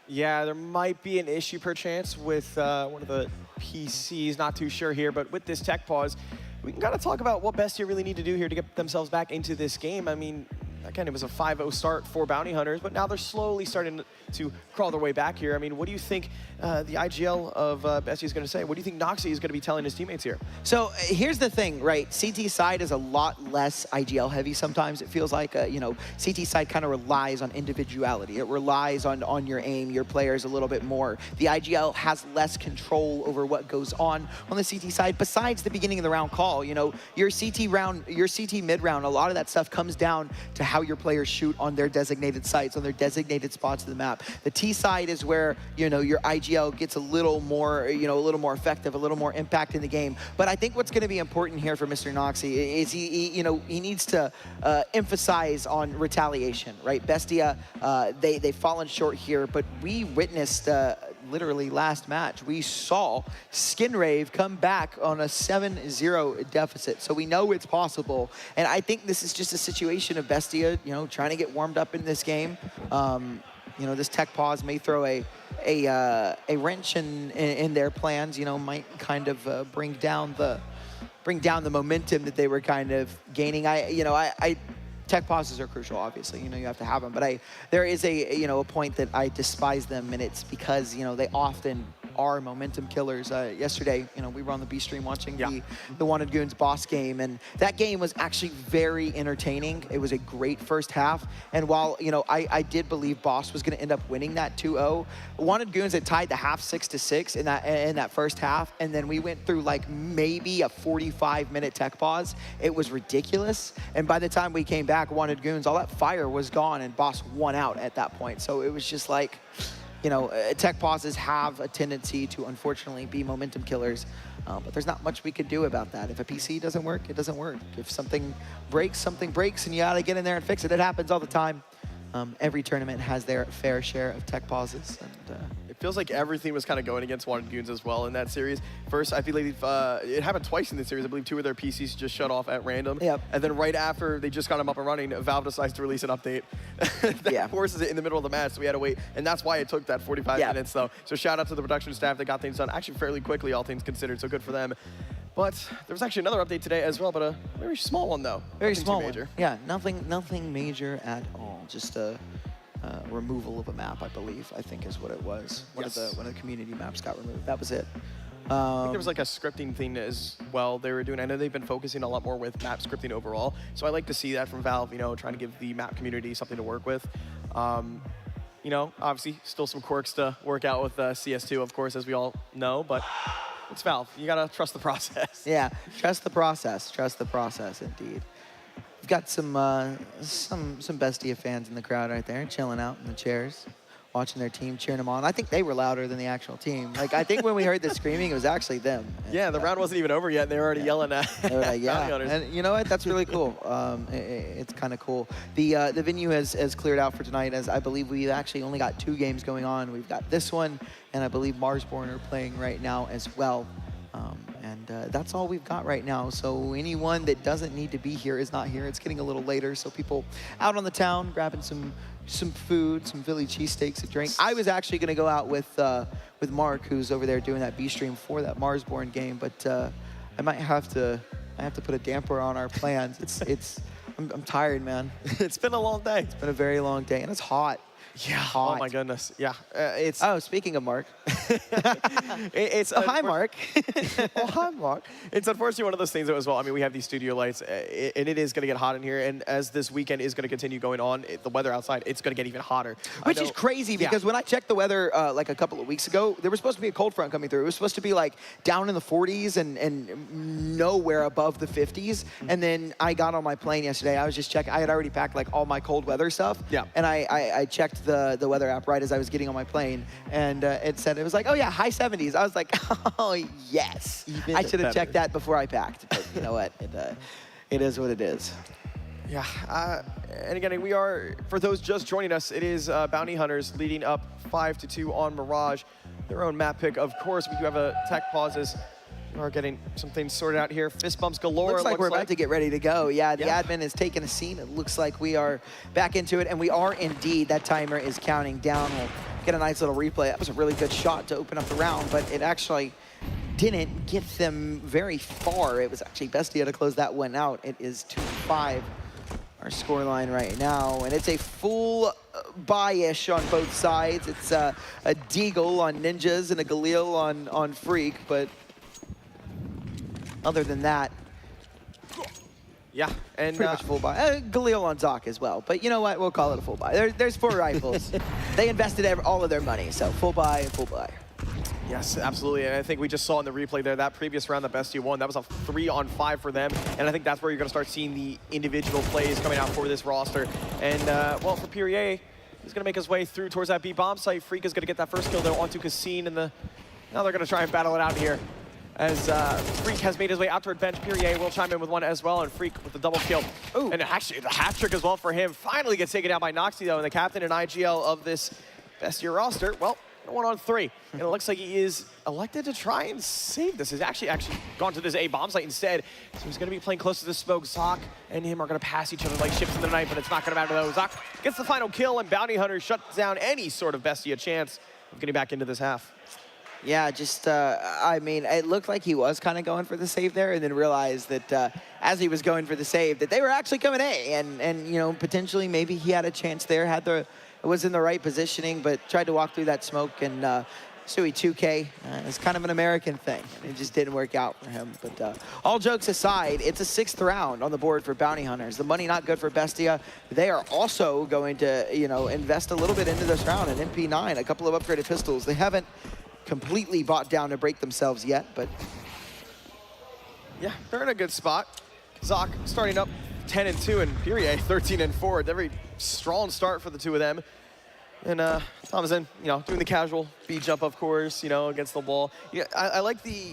Yeah, there might be an issue perchance with one of the PCs. Not too sure here, but with this tech pause, we can kind of talk about what Bestia really need to do here to get themselves back into this game. I mean, again, it was a 5-0 start for Bounty Hunters, but now they're slowly starting to crawl their way back here. I mean, what do you think the IGL of Bestia is going to say? What do you think Noxy is going to be telling his teammates here? So here's the thing, right? CT side is a lot less IGL heavy sometimes. It feels like, you know, CT side kind of relies on individuality. It relies on your aim, your players a little bit more. The IGL has less control over what goes on the CT side besides the beginning of the round call. You know, your CT mid round, a lot of that stuff comes down to how your players shoot on their designated sites, on their designated spots of the map. The T side is where, you know, your IGL gets a little more, you know, a little more effective, a little more impact in the game. But I think what's going to be important here for Mr. Noxy is he needs to emphasize on retaliation, right? Bestia, they've fallen short here, but we witnessed literally last match, we saw Skinrave come back on a 7-0 deficit. So we know it's possible. And I think this is just a situation of Bestia, you know, trying to get warmed up in this game. You know, this tech pause may throw a wrench in their plans, you know, might kind of bring down the momentum that they were kind of gaining. Tech pauses are crucial, obviously. You know, you have to have them. But there is a point that I despise them, and it's because, you know, they often are momentum killers. Yesterday, you know, we were on the B stream watching the Wanted Goons boss game, and that game was actually very entertaining. It was a great first half, and while, you know, I did believe boss was going to end up winning that 2-0, Wanted Goons had tied the half 6-6 in that first half, and then we went through like maybe a 45-minute tech pause. It was ridiculous, and by the time we came back, Wanted Goons, all that fire was gone, and boss won out at that point. So it was just like, you know, tech pauses have a tendency to unfortunately be momentum killers, but there's not much we could do about that. If a PC doesn't work, it doesn't work. If something breaks, and you gotta get in there and fix it. It happens all the time. Every tournament has their fair share of tech pauses. And it feels like everything was kind of going against Wanted Goons as well in that series. First, I feel like it happened twice in the series. I believe 2 of their PCs just shut off at random. Yep. And then right after they just got them up and running, Valve decides to release an update that forces it in the middle of the match, so we had to wait. And that's why it took that 45 minutes, though. So shout out to the production staff that got things done actually fairly quickly, all things considered, so good for them. But there was actually another update today as well, but a very small one, though. Very nothing small too major. one. Yeah, nothing major at all. Just a removal of a map, I believe, I think is what it was. One of the community maps got removed. That was it. I think there was like a scripting thing as well they were doing. I know they've been focusing a lot more with map scripting overall, so I like to see that from Valve, you know, trying to give the map community something to work with. You know, obviously still some quirks to work out with CS2, of course, as we all know, but it's Valve. You gotta trust the process. Yeah, trust the process. Trust the process, indeed. We've got some Bestia fans in the crowd right there, chilling out in the chairs, watching their team, cheering them on. I think they were louder than the actual team. Like, I think when we heard the screaming, it was actually them. Yeah, the round wasn't even over yet, and they were already yelling at they were like, yeah. And you know what? That's really cool. It's kind of cool. The venue has cleared out for tonight, as I believe we've actually only got 2 games going on. We've got this one, and I believe Marsborn are playing right now as well. And that's all we've got right now. So anyone that doesn't need to be here is not here. It's getting a little later, so people out on the town grabbing some food, some Philly cheesesteaks, a drink. I was actually going to go out with Mark, who's over there doing that B stream for that Marsborn game, but I might have to put a damper on our plans. I'm tired, man. It's been a long day. It's been a very long day, and it's hot. Yeah. Hot. Oh my goodness. Yeah. Speaking of Mark. Hi, Mark. Oh, hi, Mark. It's unfortunately one of those things as well. I mean, we have these studio lights, and it is going to get hot in here. And as this weekend is going to continue going on, the weather outside, it's going to get even hotter. Which is crazy because when I checked the weather like a couple of weeks ago, there was supposed to be a cold front coming through. It was supposed to be like down in the 40s and nowhere above the 50s. And then I got on my plane yesterday. I was just checking. I had already packed like all my cold weather stuff. Yeah. And I checked the weather app right as I was getting on my plane, and it said, it was like, oh yeah, high 70s. I was like, oh yes. I should have checked that before I packed, but you know what, it is what it is. Yeah, and again, we are, for those just joining us, it is Bounty Hunters leading up 5-2 on Mirage. Their own map pick, of course. We do have a tech pauses. We are getting some things sorted out here. Fist bumps galore. Looks like we're about to get ready to go. Yeah, the admin is taking a seat. It looks like we are back into it, and we are indeed. That timer is counting down. We'll get a nice little replay. That was a really good shot to open up the round, but it actually didn't get them very far. It was actually Bestia to close that one out. It is 2-5, our scoreline right now, and it's a full buy-ish on both sides. It's a Deagle on Ninjas and a Galil on Freak, but other than that, yeah, and pretty much full buy. Galil on Zoc as well, but you know what? We'll call it a full buy. There's 4 rifles. They invested all of their money, so full buy, full buy. Yes, absolutely, and I think we just saw in the replay there, that previous round that Bestia won, that was a 3-on-5 for them, and I think that's where you're going to start seeing the individual plays coming out for this roster. And, well, for Purier, he's going to make his way through towards that B-bomb site. Freak is going to get that first kill, though, onto Cassine, and now they're going to try and battle it out here. As Freak has made his way out toward bench. Purier will chime in with one as well, and Freak with the double kill. Ooh. And actually, the hat trick as well for him. Finally gets taken out by Noxy, though, and the captain and IGL of this Bestia roster. Well, 1-on-3. And it looks like he is elected to try and save this. He's actually gone to this A-bomb site instead. So he's going to be playing close to the smoke. Zoc and him are going to pass each other like ships in the night, but it's not going to matter, though. Zoc gets the final kill, and Bounty Hunter shuts down any sort of Bestia chance of getting back into this half. Yeah, just, I mean, it looked like he was kind of going for the save there, and then realized that as he was going for the save, that they were actually coming A, and you know, potentially maybe he had a chance there, was in the right positioning, but tried to walk through that smoke, and Sui 2K is kind of an American thing. It just didn't work out for him. But all jokes aside, it's a 6th round on the board for Bounty Hunters. The money not good for Bestia. They are also going to, you know, invest a little bit into this round, an MP9, a couple of upgraded pistols. They haven't completely bought down to break themselves yet, but yeah, they're in a good spot. Zoc starting up 10-2, and Purier 13-4. Very strong start for the two of them. And Thomason, you know, doing the casual B jump, of course, you know, against the wall. Yeah, I like the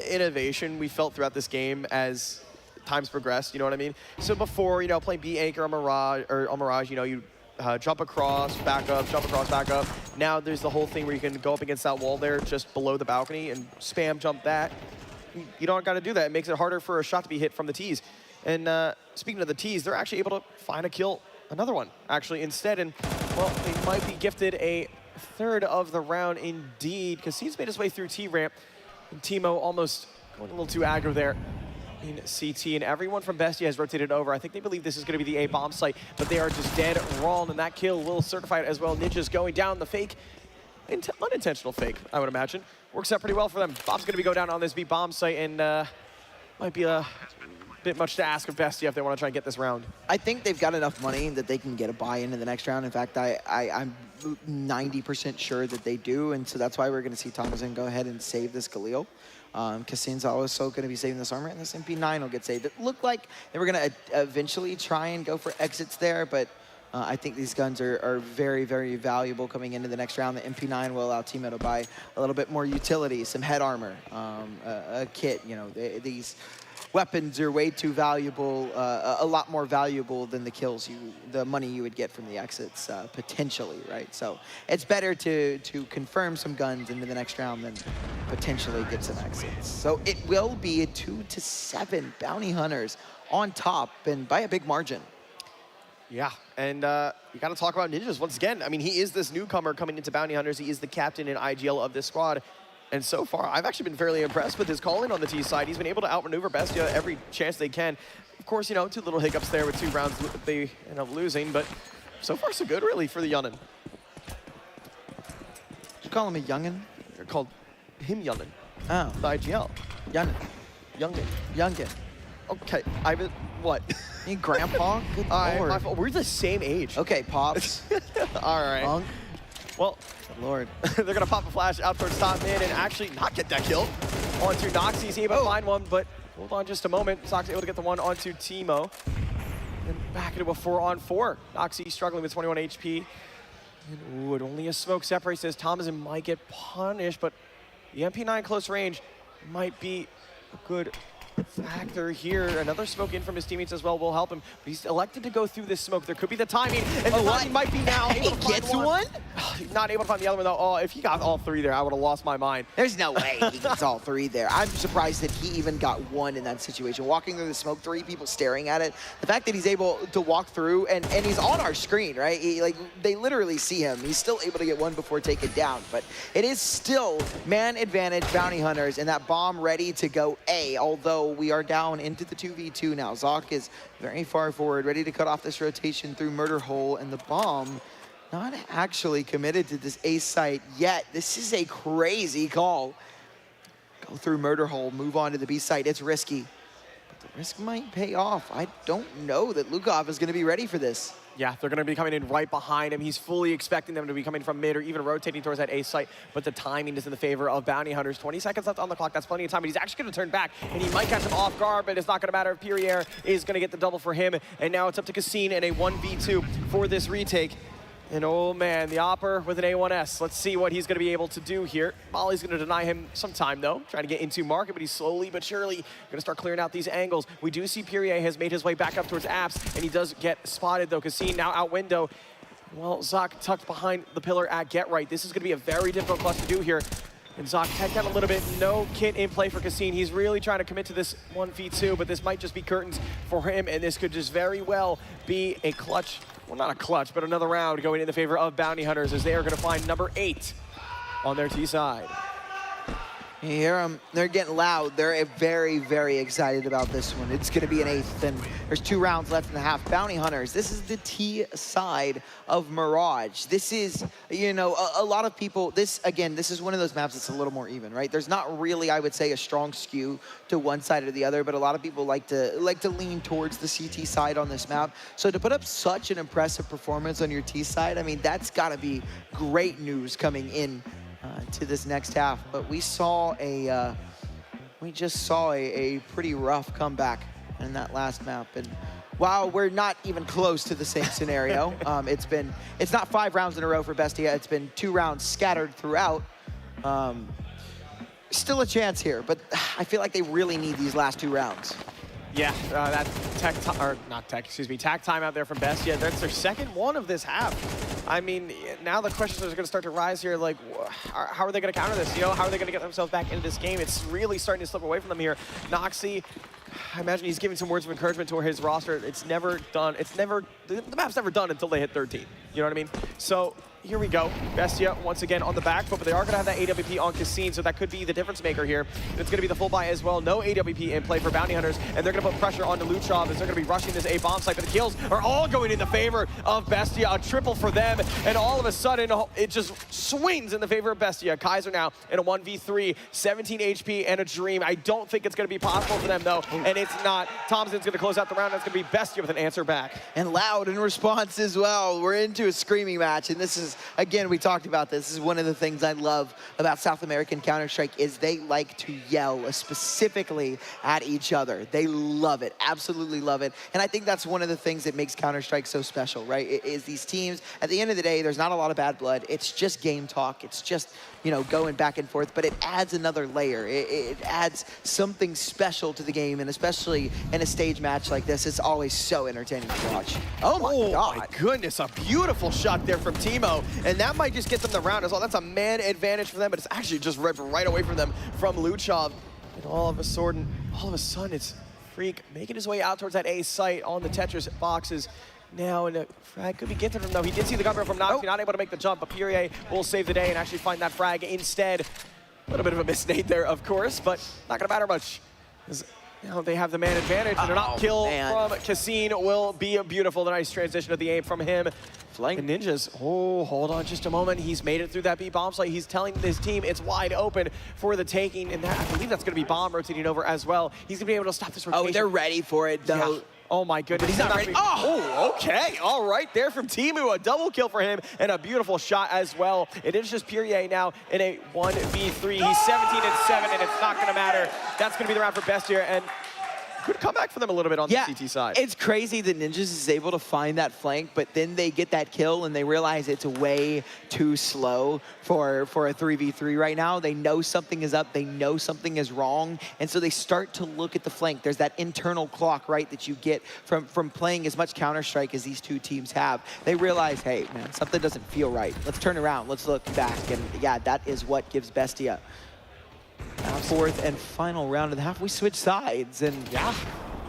innovation we felt throughout this game as times progressed. You know what I mean? So before, you know, playing B anchor on Mirage, you know, you jump across, back up, jump across, back up. Now there's the whole thing where you can go up against that wall there just below the balcony and spam jump that. You don't got to do that. It makes it harder for a shot to be hit from the tees. And speaking of the tees, they're actually able to find a kill, another one, actually, instead. And, well, they might be gifted a 3rd of the round indeed, because he's made his way through T-ramp. And Timo almost going a little too aggro there in CT, and everyone from Bestia has rotated over. I think they believe this is going to be the A-bomb site, but they are just dead wrong, and that kill will certify it as well. Ninja's going down the fake, unintentional fake, I would imagine. Works out pretty well for them. Bob's going to be going down on this B-bomb site, and might be a bit much to ask of Bestia if they want to try and get this round. I think they've got enough money that they can get a buy into the next round. In fact, I'm 90% sure that they do, and so that's why we're going to see Thomason go ahead and save this Galil. Cassine's also going to be saving this armor, and this MP9 will get saved. It looked like they were going to eventually try and go for exits there, but I think these guns are very, very valuable coming into the next round. The MP9 will allow Timo to buy a little bit more utility, some head armor, a kit. You know, these weapons are way too valuable, a lot more valuable than the kills, the money you would get from the exits, potentially, right? So it's better to confirm some guns into the next round than potentially get some exits. So it will be a 2-7 Bounty Hunters on top, and by a big margin. Yeah, and you got to talk about Ninjas once again. I mean, he is this newcomer coming into Bounty Hunters. He is the captain and IGL of this squad. And so far, I've actually been fairly impressed with his calling on the T side. He's been able to outmaneuver Bestia every chance they can. Of course, you know, 2 little hiccups there with 2 rounds they end up losing, but so far so good, really, for the Yunnin. You call him a youngin? They're called him Yunnin. Oh. The IGL. Yunnin. Youngin. Youngin. Okay, what? You grandpa? Good Lord. My fault. We're the same age. Okay, Pops. All right. Monk. Well, good Lord. They're going to pop a flash out towards top mid and actually not get that kill. Onto Noxy. He's able to find one, but hold on just a moment. Zox able to get the one onto Teemo. And back into a 4-on-4. Noxy struggling with 21 HP. And ooh, only a smoke separates this. Thomason might get punished, but the MP9 close range might be a good factor here. Another smoke in from his teammates as well will help him. But he's elected to go through this smoke. There could be the timing, and the timing might be now. He gets one? He's not able to find the other one though. Oh, if he got all 3 there, I would have lost my mind. There's no way he gets all 3 there. I'm surprised that he even got 1 in that situation. Walking through the smoke, 3 people staring at it. The fact that he's able to walk through, and he's on our screen, right? Like, they literally see him. He's still able to get 1 before taken down. But it is still man advantage Bounty Hunters, and that bomb ready to go A, although we are down into the 2v2 now. Zoc is very far forward, ready to cut off this rotation through Murder Hole, and the bomb not actually committed to this A site yet. This is a crazy call. Go through Murder Hole, move on to the B site. It's risky, but the risk might pay off. I don't know that Lukov is going to be ready for this. Yeah, they're going to be coming in right behind him. He's fully expecting them to be coming from mid or even rotating towards that A site, but the timing is in the favor of Bounty Hunters. 20 seconds left on the clock. That's plenty of time, but he's actually going to turn back, and he might catch him off guard, but it's not going to matter if Pierre is going to get the double for him, and now it's up to Cassine and a 1v2 for this retake. And oh man, the Opper with an A1S. Let's see what he's going to be able to do here. Molly's going to deny him some time though, trying to get into market, but he's slowly but surely going to start clearing out these angles. We do see Pierre has made his way back up towards Apps, and he does get spotted though. Cassine now out window. Well, Zoc tucked behind the pillar at Get Right. This is going to be a very difficult clutch to do here. And Zoc tech down a little bit. No kit in play for Cassine. He's really trying to commit to this 1v2, but this might just be curtains for him, and this could just very well be a clutch. Well, not a clutch, but another round going in the favor of Bounty Hunters as they are going to find number 8 on their T side. You hear them, they're getting loud. They're very, very excited about this one. It's going to be an 8th, and there's 2 rounds left in the half. Bounty Hunters, this is the T side of Mirage. This is, you know, a lot of people, this is one of those maps that's a little more even, right? There's not really, I would say, a strong skew to one side or the other, but a lot of people like to lean towards the CT side on this map. So to put up such an impressive performance on your T side, I mean, that's got to be great news coming in to this next half. But we saw we just saw a pretty rough comeback in that last map, and while we're not even close to the same scenario, it's not 5 rounds in a row for Bestia. It's been 2 rounds scattered throughout. Still a chance here, but I feel like they really need these last 2 rounds. Yeah, that tack time out there from Bestia. That's their second one of this half. I mean, now the questions are going to start to rise here, like, how are they going to counter this? You know, how are they going to get themselves back into this game? It's really starting to slip away from them here. Noxy, I imagine he's giving some words of encouragement to his roster. It's never done. The map's never done until they hit 13. You know what I mean? So here we go. Bestia once again on the back foot, but they are going to have that AWP on Cassine, so that could be the difference maker here. It's going to be the full buy as well. No AWP in play for Bounty Hunters, and they're going to put pressure onto Luchov as they're going to be rushing this A bomb site, but the kills are all going in the favor of Bestia. A triple for them, and all of a sudden, it just swings in the favor of Bestia. Kaiser now in a 1v3, 17 HP and a dream. I don't think it's going to be possible for them, though, and it's not. Thompson's going to close out the round. That's going to be Bestia with an answer back. And Loud in response as well. We're into a screaming match, and this is because, again, we talked about this. This is one of the things I love about South American Counter-Strike is they like to yell specifically at each other. They love it, absolutely love it. And I think that's one of the things that makes Counter-Strike so special, right? Is these teams, at the end of the day, there's not a lot of bad blood. It's just game talk. It's just, you know, going back and forth, but it adds another layer. It adds something special to the game, and especially in a stage match like this, it's always so entertaining to watch. Oh my God. My goodness, a beautiful shot there from Timo, and that might just get them the round as well. That's a man advantage for them, but it's actually just ripped right away from them from Luchov. And all of a sudden, it's Freak making his way out towards that A site on the Tetris boxes. Now, and a frag could be gifted from him, though. He did see the cover from Nox, not able to make the jump, but Pyrie will save the day and actually find that frag instead. A little bit of a misnade there, of course, but not going to matter much. Now they have the man advantage, and a not kill from Cassine will be beautiful. The nice transition of the aim from him. Flank Ninjas. Oh, hold on just a moment. He's made it through that B bomb site. He's telling his team it's wide open for the taking, and that, I believe that's going to be bomb rotating over as well. He's going to be able to stop this rotation. Oh, they're ready for it, though. Yeah. Oh my goodness. But he's not ready. Oh, okay. All right, there from Timu. A double kill for him and a beautiful shot as well. It is just Pyrie now in a 1v3. He's 17-7, and it's not going to matter. That's going to be the round for Bestia, and good comeback for them a little bit on the CT side. It's crazy that Ninjas is able to find that flank, but then they get that kill and they realize it's way too slow for a 3v3 right now. They know something is up, they know something is wrong, and so they start to look at the flank. There's that internal clock, right, that you get from playing as much Counter-Strike as these two teams have. They realize, hey, man, something doesn't feel right. Let's turn around, let's look back, and yeah, that is what gives Bestia fourth and final round of the half. We switch sides, and yeah,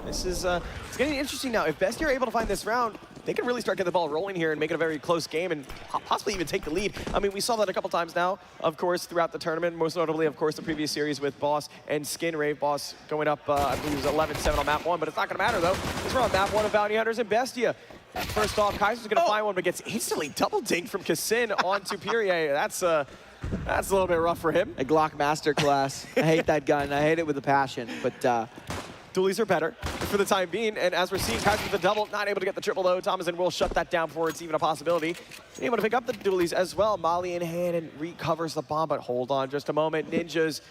this is it's getting interesting now. If Bestia are able to find this round, they can really start getting the ball rolling here and make it a very close game and possibly even take the lead. I mean, we saw that a couple times now, of course, throughout the tournament, most notably, of course, the previous series with Boss and Skin. Rave Boss going up, I believe it was 11-7 on map 1, but it's not going to matter, though. Because we're on map 1 of Bounty Hunters and Bestia. First off, Kaiser's going to find one, but gets instantly double dinked from Kassin onto Pyrie. That's a little bit rough for him. A Glock masterclass. I hate that gun. I hate it with a passion, but dualies are better for the time being, and as we're seeing, Kaiser with the double, not able to get the triple though. Thomason will shut that down before it's even a possibility. Able to pick up the dualies as well. Molly in hand and recovers the bomb, but hold on just a moment. Ninjas,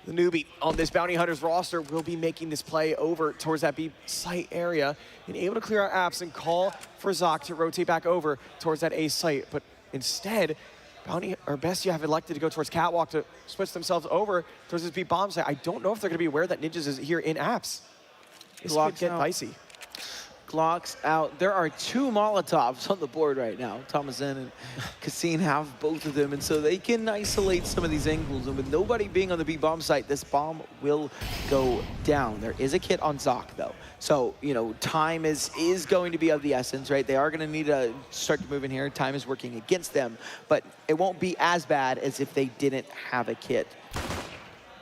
the newbie on this Bounty Hunters roster, will be making this play over towards that B site area and able to clear our apps and call for Zoc to rotate back over towards that A site, but instead, Bounty or Bestia have elected to go towards Catwalk to switch themselves over towards this B bomb site. I don't know if they're going to be aware that Ninjas is here in apps. This could get dicey. Glocks out. There are two Molotovs on the board right now. Thomason and Cassine have both of them, and so they can isolate some of these angles. And with nobody being on the B bomb site, this bomb will go down. There is a kit on Zoc, though. So, you know, time is going to be of the essence, right? They are going to need to start to move in here. Time is working against them, but it won't be as bad as if they didn't have a kit.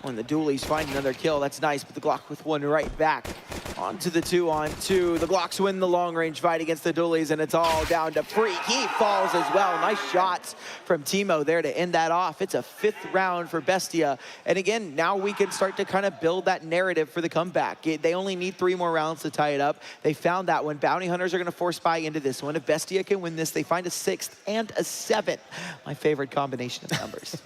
When the dualies find another kill, that's nice, but the Glock with one right back. Onto the 2-on-2. The Glocks win the long-range fight against the dualies, and it's all down to Freak. He falls as well. Nice shots from Timo there to end that off. It's a 5th round for Bestia. And again, now we can start to kind of build that narrative for the comeback. They only need 3 more rounds to tie it up. They found that one. Bounty Hunters are going to force buy into this one. If Bestia can win this, they find a 6th and a 7th. My favorite combination of numbers.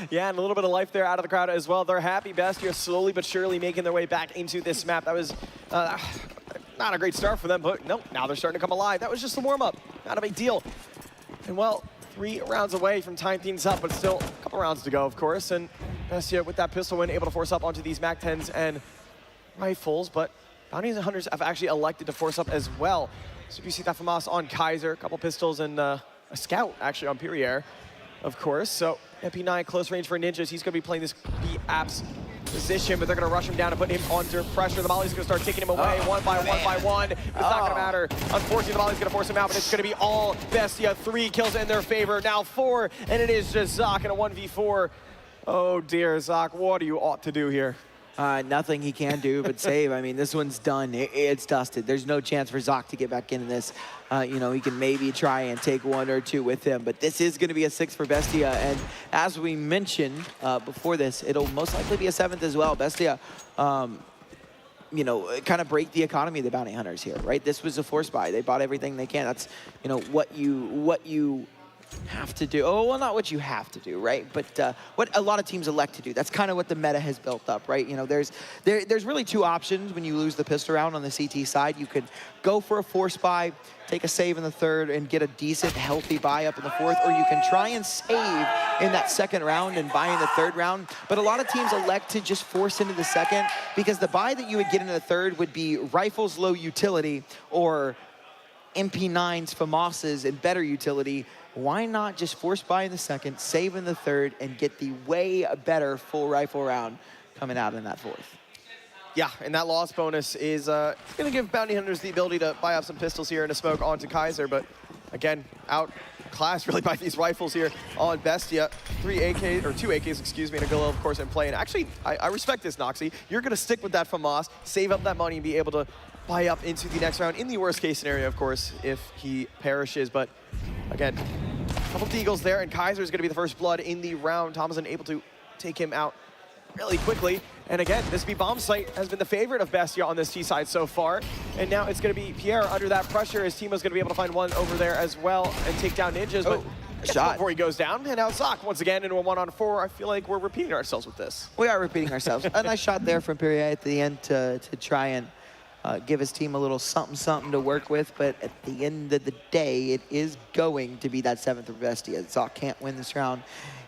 Yeah, and a little bit of life there out of the crowd as well. They're happy. Bestia slowly but surely making their way back into this map. That was not a great start for them, but no, now they're starting to come alive. That was just a warm-up. Not a big deal. And well, 3 rounds away from tying things up, but still a couple rounds to go, of course. And Bestia with that pistol win, able to force up onto these MAC-10s and rifles, but Bounty Hunters have actually elected to force up as well. So you see that from us on Kaiser, a couple pistols and a scout actually on Pyrie, of course. So MP9 close range for Ninjas. He's going to be playing this B-Apps position, but they're going to rush him down and put him under pressure. The Molly's going to start taking him away one by one. But it's not going to matter. Unfortunately, the Molly's going to force him out, but it's going to be all Bestia. 3 kills in their favor. Now 4, and it is just Zoc in a 1v4. Oh dear, Zoc, what do you ought to do here? Nothing he can do but save. I mean, this one's done. It's dusted. There's no chance for Zoc to get back into this. You know, he can maybe try and take 1 or 2 with him, but this is going to be a 6 for Bestia. And as we mentioned before this, it'll most likely be a 7th as well. Bestia, you know, kind of break the economy of the Bounty Hunters here, right? This was a force buy. They bought everything they can. That's, you know, what you have to do. Oh, well, not what you have to do, right? But what a lot of teams elect to do. That's kind of what the meta has built up, right? You know, there's really two options when you lose the pistol round on the CT side. You could go for a force buy, take a save in the third, and get a decent, healthy buy up in the fourth, or you can try and save in that second round and buy in the third round. But a lot of teams elect to just force into the second because the buy that you would get in the third would be rifles low utility or MP9s, FAMASas, and better utility. Why not just force buy in the second, save in the third, and get the way better full rifle round coming out in that fourth? Yeah, and that loss bonus is going to give Bounty Hunters the ability to buy up some pistols here and a smoke onto Kaiser, but again, outclassed really by these rifles here on Bestia. 2 AKs, excuse me, and a Galil, of course, in play. And actually, I respect this, Noxy. You're going to stick with that FAMAS, save up that money, and be able to buy up into the next round. In the worst case scenario, of course, if he perishes. But again, a couple deagles there, and Kaiser is going to be the first blood in the round. Thomason able to take him out really quickly. And again, this B bomb site has been the favorite of Bestia on this T side so far. And now it's going to be Pierre under that pressure. His team is going to be able to find one over there as well and take down Ninjas. But shot before he goes down. And now Zoc once again into a 1-on-4. I feel like we're repeating ourselves with this. We are repeating ourselves. A nice shot there from Pierre at the end to try and give his team a little something to work with, but at the end of the day, it is going to be that 7th for Bestia. Zoc can't win this round.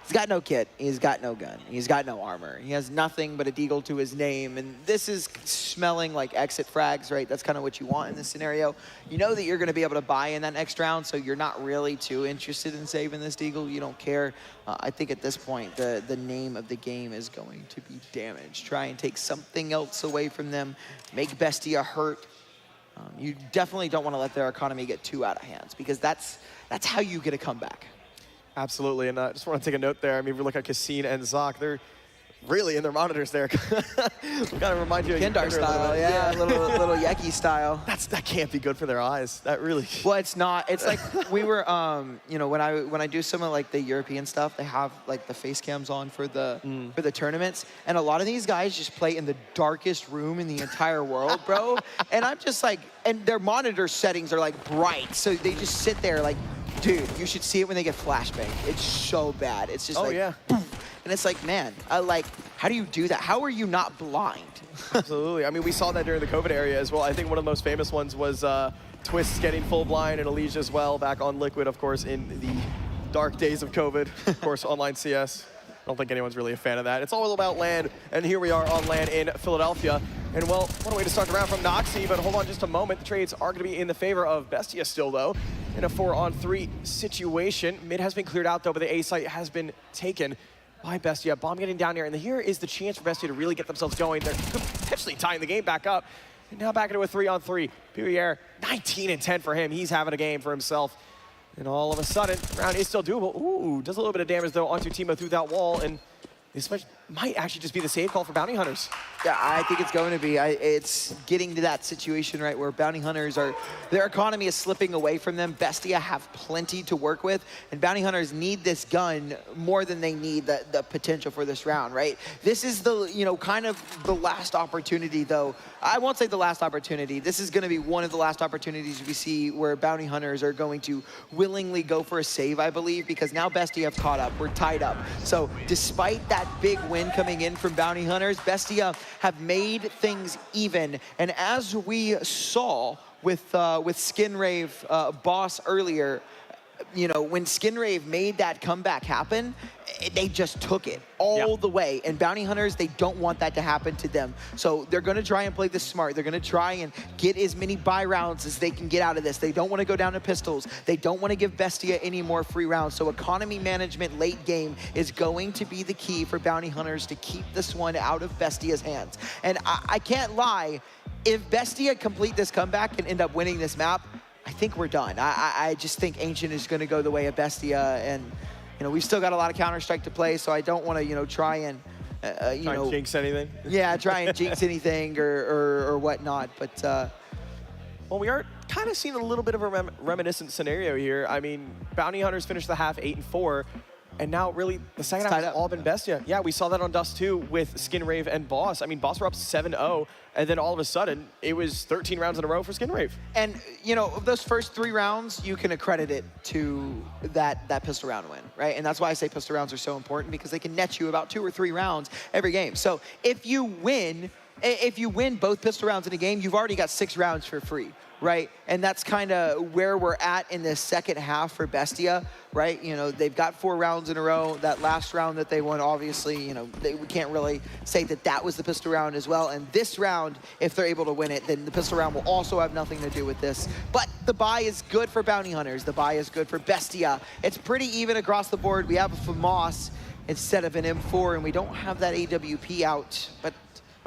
He's got no kit, he's got no gun, he's got no armor. He has nothing but a deagle to his name, and this is smelling like exit frags, right? That's kind of what you want in this scenario. You know that you're gonna be able to buy in that next round, so you're not really too interested in saving this deagle. You don't care. I think at this point, the name of the game is going to be damage. Try and take something else away from them, make Bestia hurt. You definitely don't want to let their economy get too out of hands, because that's how you get a comeback. Absolutely, and I just want to take a note there. I mean, if you look at Cassine and Zoc, they're really in their monitors there. Gotta remind you of Kendar style, yeah, little Yeki style. That can't be good for their eyes. That really. Well, it's not. It's like we were, you know, when I do some of like the European stuff, they have like the face cams on for the tournaments, and a lot of these guys just play in the darkest room in the entire world, bro. And I'm just like, and their monitor settings are like bright, so they just sit there like. Dude, you should see it when they get flashbang. It's so bad. It's just yeah. Boom. And it's like, man, like, how do you do that? How are you not blind? Absolutely. I mean, we saw that during the COVID area as well. I think one of the most famous ones was Twists getting full blind and Elysia as well back on Liquid, of course, in the dark days of COVID. Of course, online CS. I don't think anyone's really a fan of that. It's all about LAN, and here we are on LAN in Philadelphia. And well, what a way to start the round from Noxy, but hold on just a moment. The trades are going to be in the favor of Bestia still, though, in a 4-on-3 situation. Mid has been cleared out, though, but the A site has been taken by Bestia. Bomb getting down here, and here is the chance for Bestia to really get themselves going. They're potentially tying the game back up. And now back into a 3-on-3. Pierre, 19 and 10 for him. He's having a game for himself. And all of a sudden, round is still doable. Ooh, does a little bit of damage, though, onto Timo through that wall. And this might actually just be the save call for Bounty Hunters. Yeah, I think it's going to be. It's getting to that situation, right, where Bounty Hunters their economy is slipping away from them. Bestia have plenty to work with, and Bounty Hunters need this gun more than they need the potential for this round, right? This is kind of the last opportunity, though. I won't say the last opportunity. This is going to be one of the last opportunities we see where Bounty Hunters are going to willingly go for a save, I believe, because now Bestia have caught up. We're tied up. So despite that big win coming in from Bounty Hunters, Bestia have made things even. And as we saw with Skinrave Boss earlier, when Skinrave made that comeback happen, they just took it all the way. And Bounty Hunters, they don't want that to happen to them. So they're going to try and play this smart. They're going to try and get as many buy rounds as they can get out of this. They don't want to go down to pistols. They don't want to give Bestia any more free rounds. So economy management late game is going to be the key for Bounty Hunters to keep this one out of Bestia's hands. And I can't lie, if Bestia complete this comeback and end up winning this map, I think we're done. I just think Ancient is going to go the way of Bestia, and we've still got a lot of Counter-Strike to play, so I don't want to try and try and jinx anything. Yeah, try and jinx anything or whatnot. But well, we are kind of seeing a little bit of a reminiscent scenario here. I mean, Bounty Hunters finished the half 8-4. And now, really, the second half has all been Bestia. Yeah, we saw that on Dust 2 with Skinrave and Boss. I mean, Boss were up 7-0, and then all of a sudden, it was 13 rounds in a row for Skinrave. And, you know, those first 3 rounds, you can accredit it to that pistol round win, right? And that's why I say pistol rounds are so important, because they can net you about 2 or 3 rounds every game. So if you win both pistol rounds in a game, you've already got 6 rounds for free, right? And that's kind of where we're at in this second half for Bestia, right? You know, they've got 4 rounds in a row. That last round that they won, obviously, you know, we can't really say that was the pistol round as well. And this round, if they're able to win it, then the pistol round will also have nothing to do with this. But the bye is good for Bounty Hunters. The bye is good for Bestia. It's pretty even across the board. We have a FAMAS instead of an M4, and we don't have that AWP out, but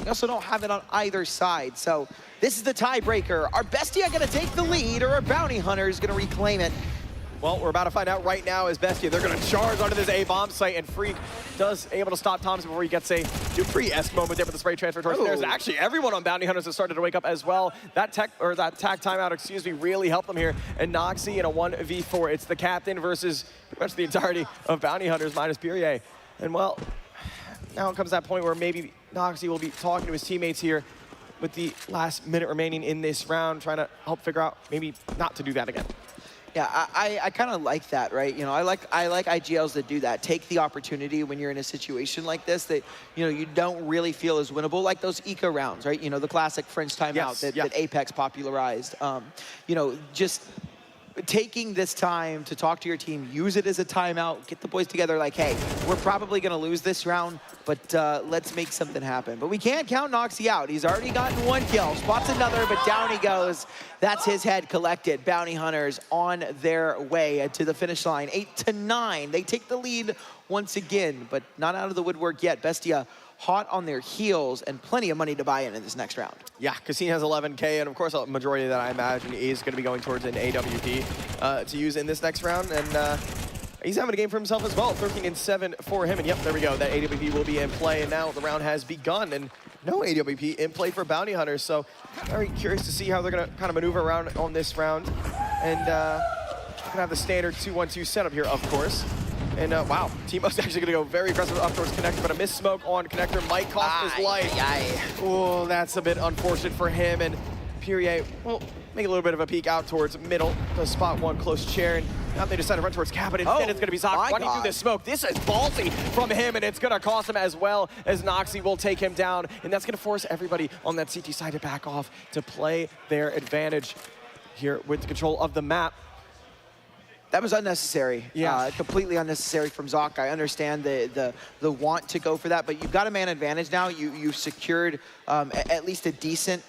we also don't have it on either side. So this is the tiebreaker. Are Bestia going to take the lead, or are Bounty Hunters going to reclaim it? Well, we're about to find out right now as Bestia. They're going to charge onto this A-bomb site, and Freak does able to stop Thompson before he gets a Dupree-esque moment there with the spray transfer towards There's actually everyone on Bounty Hunters has started to wake up as well. That tag timeout, really helped them here. And Noxie in a 1v4. It's the captain versus pretty much the entirety of Bounty Hunters minus Purier. And well, now it comes that point where maybe Noxie will be talking to his teammates here with the last minute remaining in this round, trying to help figure out maybe not to do that again. Yeah, I kind of like that, right? You know, I like IGLs that do that. Take the opportunity when you're in a situation like this that, you know, you don't really feel as winnable, like those eco rounds, right? You know, the classic French timeout that Apex popularized. You know, just taking this time to talk to your team, use it as a timeout, get the boys together like, hey, we're probably going to lose this round, but let's make something happen. But we can't count Noxie out. He's already gotten 1 kill, spots another, but down he goes. That's his head collected. Bounty Hunters on their way to the finish line, 8-9. They take the lead once again, but not out of the woodwork yet. Bestia hot on their heels and plenty of money to buy in this next round. Yeah, Cassine has 11K, and of course a majority of that I imagine is going to be going towards an AWP to use in this next round. And he's having a game for himself as well. 13-7 for him, and yep, there we go. That AWP will be in play, and now the round has begun, and no AWP in play for Bounty Hunters. So very curious to see how they're going to kind of maneuver around on this round. And going to have the standard 2-1-2 setup here, of course. And wow, Teemo's actually going to go very aggressive up towards Connector, but a missed smoke on Connector might cost his life. Oh, that's a bit unfortunate for him. And Purier will make a little bit of a peek out towards middle to spot one close chair. And now they decide to run towards Cap, and instead it's going to be Zoc running through this smoke. This is ballsy from him, and it's going to cost him as well as Noxie will take him down. And that's going to force everybody on that CT side to back off to play their advantage here with the control of the map. That was unnecessary. Yeah, completely unnecessary from Zoc. I understand the want to go for that, but you've got a man advantage now. You've secured at least a decent,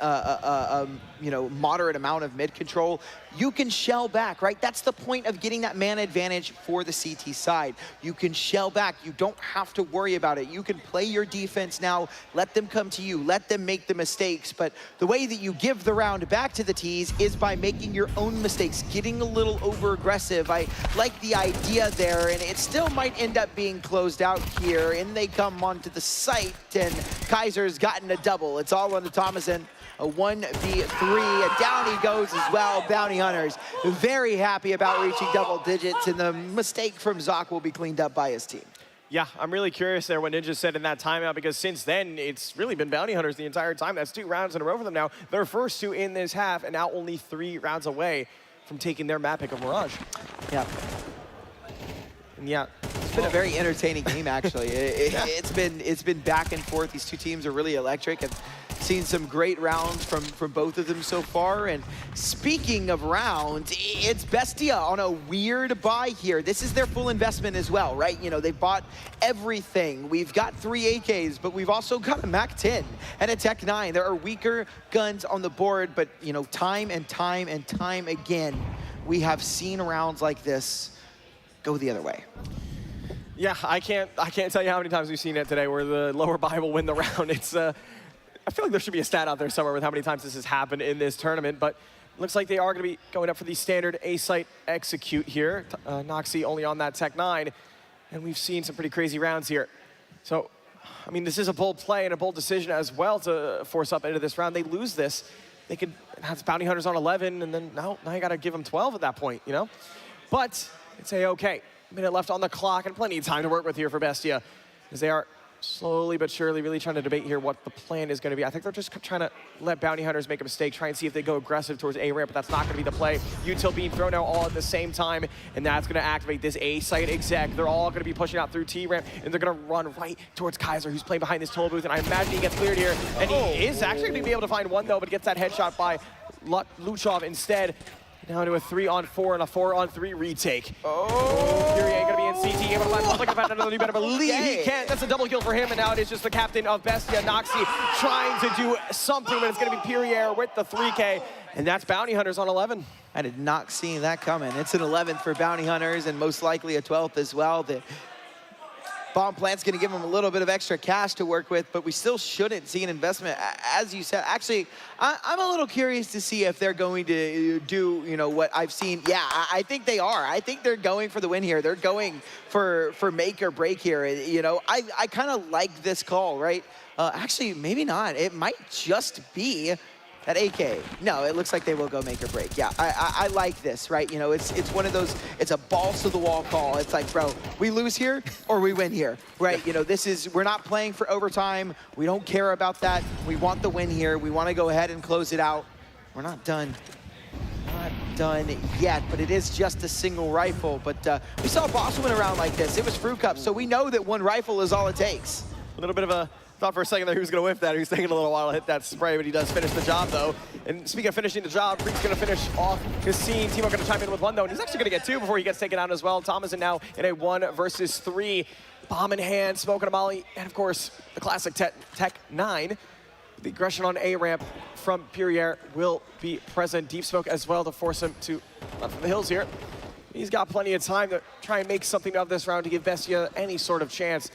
you know, moderate amount of mid control. You can shell back, right? That's the point of getting that man advantage for the CT side. You can shell back. You don't have to worry about it. You can play your defense now. Let them come to you. Let them make the mistakes. But the way that you give the round back to the T's is by making your own mistakes, getting a little over-aggressive. I like the idea there, and it still might end up being closed out here. And they come onto the site, and Kaiser's gotten a double. It's all on the Thomason. A 1v3, and down he goes as well. Bounty Hunters very happy about reaching double digits, and the mistake from Zoc will be cleaned up by his team. Yeah, I'm really curious there what Ninja said in that timeout, because since then, it's really been Bounty Hunters the entire time. That's 2 rounds in a row for them now. Their first 2 in this half, and now only 3 rounds away from taking their map pick of Mirage. Yeah. And yeah, it's been a very entertaining game, actually. It's been back and forth. These 2 teams are really electric. I've seen some great rounds from both of them so far. And speaking of rounds, it's Bestia on a weird buy here. This is their full investment as well, right? You know, they bought everything. We've got 3 AKs, but we've also got a MAC-10 and a Tech 9. There are weaker guns on the board, but, you know, time and time and time again, we have seen rounds like this go the other way. Yeah, I can't tell you how many times we've seen it today where the lower buy will win the round. It's I feel like there should be a stat out there somewhere with how many times this has happened in this tournament, but it looks like they are going to be going up for the standard A-site execute here. Noxie only on that Tech 9, and we've seen some pretty crazy rounds here. So, I mean, this is a bold play and a bold decision as well to force up into this round. They lose this, they could have Bounty Hunters on 11, and then now you got to give them 12 at that point, you know? But it's A-okay. minute left on the clock and plenty of time to work with here for Bestia, as they are slowly but surely really trying to debate here what the plan is going to be. I think they're just trying to let Bounty Hunters make a mistake, try and see if they go aggressive towards A ramp, but that's not going to be the play. Util being thrown out all at the same time, and that's going to activate this A site exec. They're all going to be pushing out through T ramp, and they're going to run right towards Kaiser, who's playing behind this toll booth, and I imagine he gets cleared here, and he is actually going to be able to find one though, but gets that headshot by Luchov instead. Down to a 3-on-4 and a 4-on-3 retake. Oh, Fury ain't gonna be in CT. Able to find something about another. You better believe he can. That's a double kill for him, and now it is just the captain of Bestia, Noxie, trying to do something, but it's gonna be Pierre with the 3K, and that's Bounty Hunters on 11. I did not see that coming. It's an 11th for Bounty Hunters, and most likely a 12th as well. The bomb plant's going to give them a little bit of extra cash to work with, but we still shouldn't see an investment. As you said, actually, I'm a little curious to see if they're going to do, you know, what I've seen. Yeah, I think they are. I think they're going for the win here. They're going for make or break here. You know, I kind of like this call, right? Actually, maybe not. It might just be that AK. No, it looks like they will go make or break. Yeah, I like this, right? You know, it's one of those, it's a balls to the wall call. It's like, bro, we lose here or we win here, right? You know, we're not playing for overtime. We don't care about that. We want the win here. We want to go ahead and close it out. We're not done. Not done yet, but it is just a single rifle. But we saw Boss win around like this. It was Fruit Cup, so we know that one rifle is all it takes. A little bit of a thought for a second there he was going to whiff that. He was taking a little while to hit that spray, but he does finish the job, though. And speaking of finishing the job, Freak's going to finish off his scene. Timo going to chime in with one, though, and he's actually going to get two before he gets taken out as well. Thomason now in a 1 versus 3. Bomb in hand, smoking a molly, and of course, the classic Tech 9. The aggression on A ramp from Pierre will be present. Deep smoke as well to force him to run from the hills here. He's got plenty of time to try and make something of this round to give Bestia any sort of chance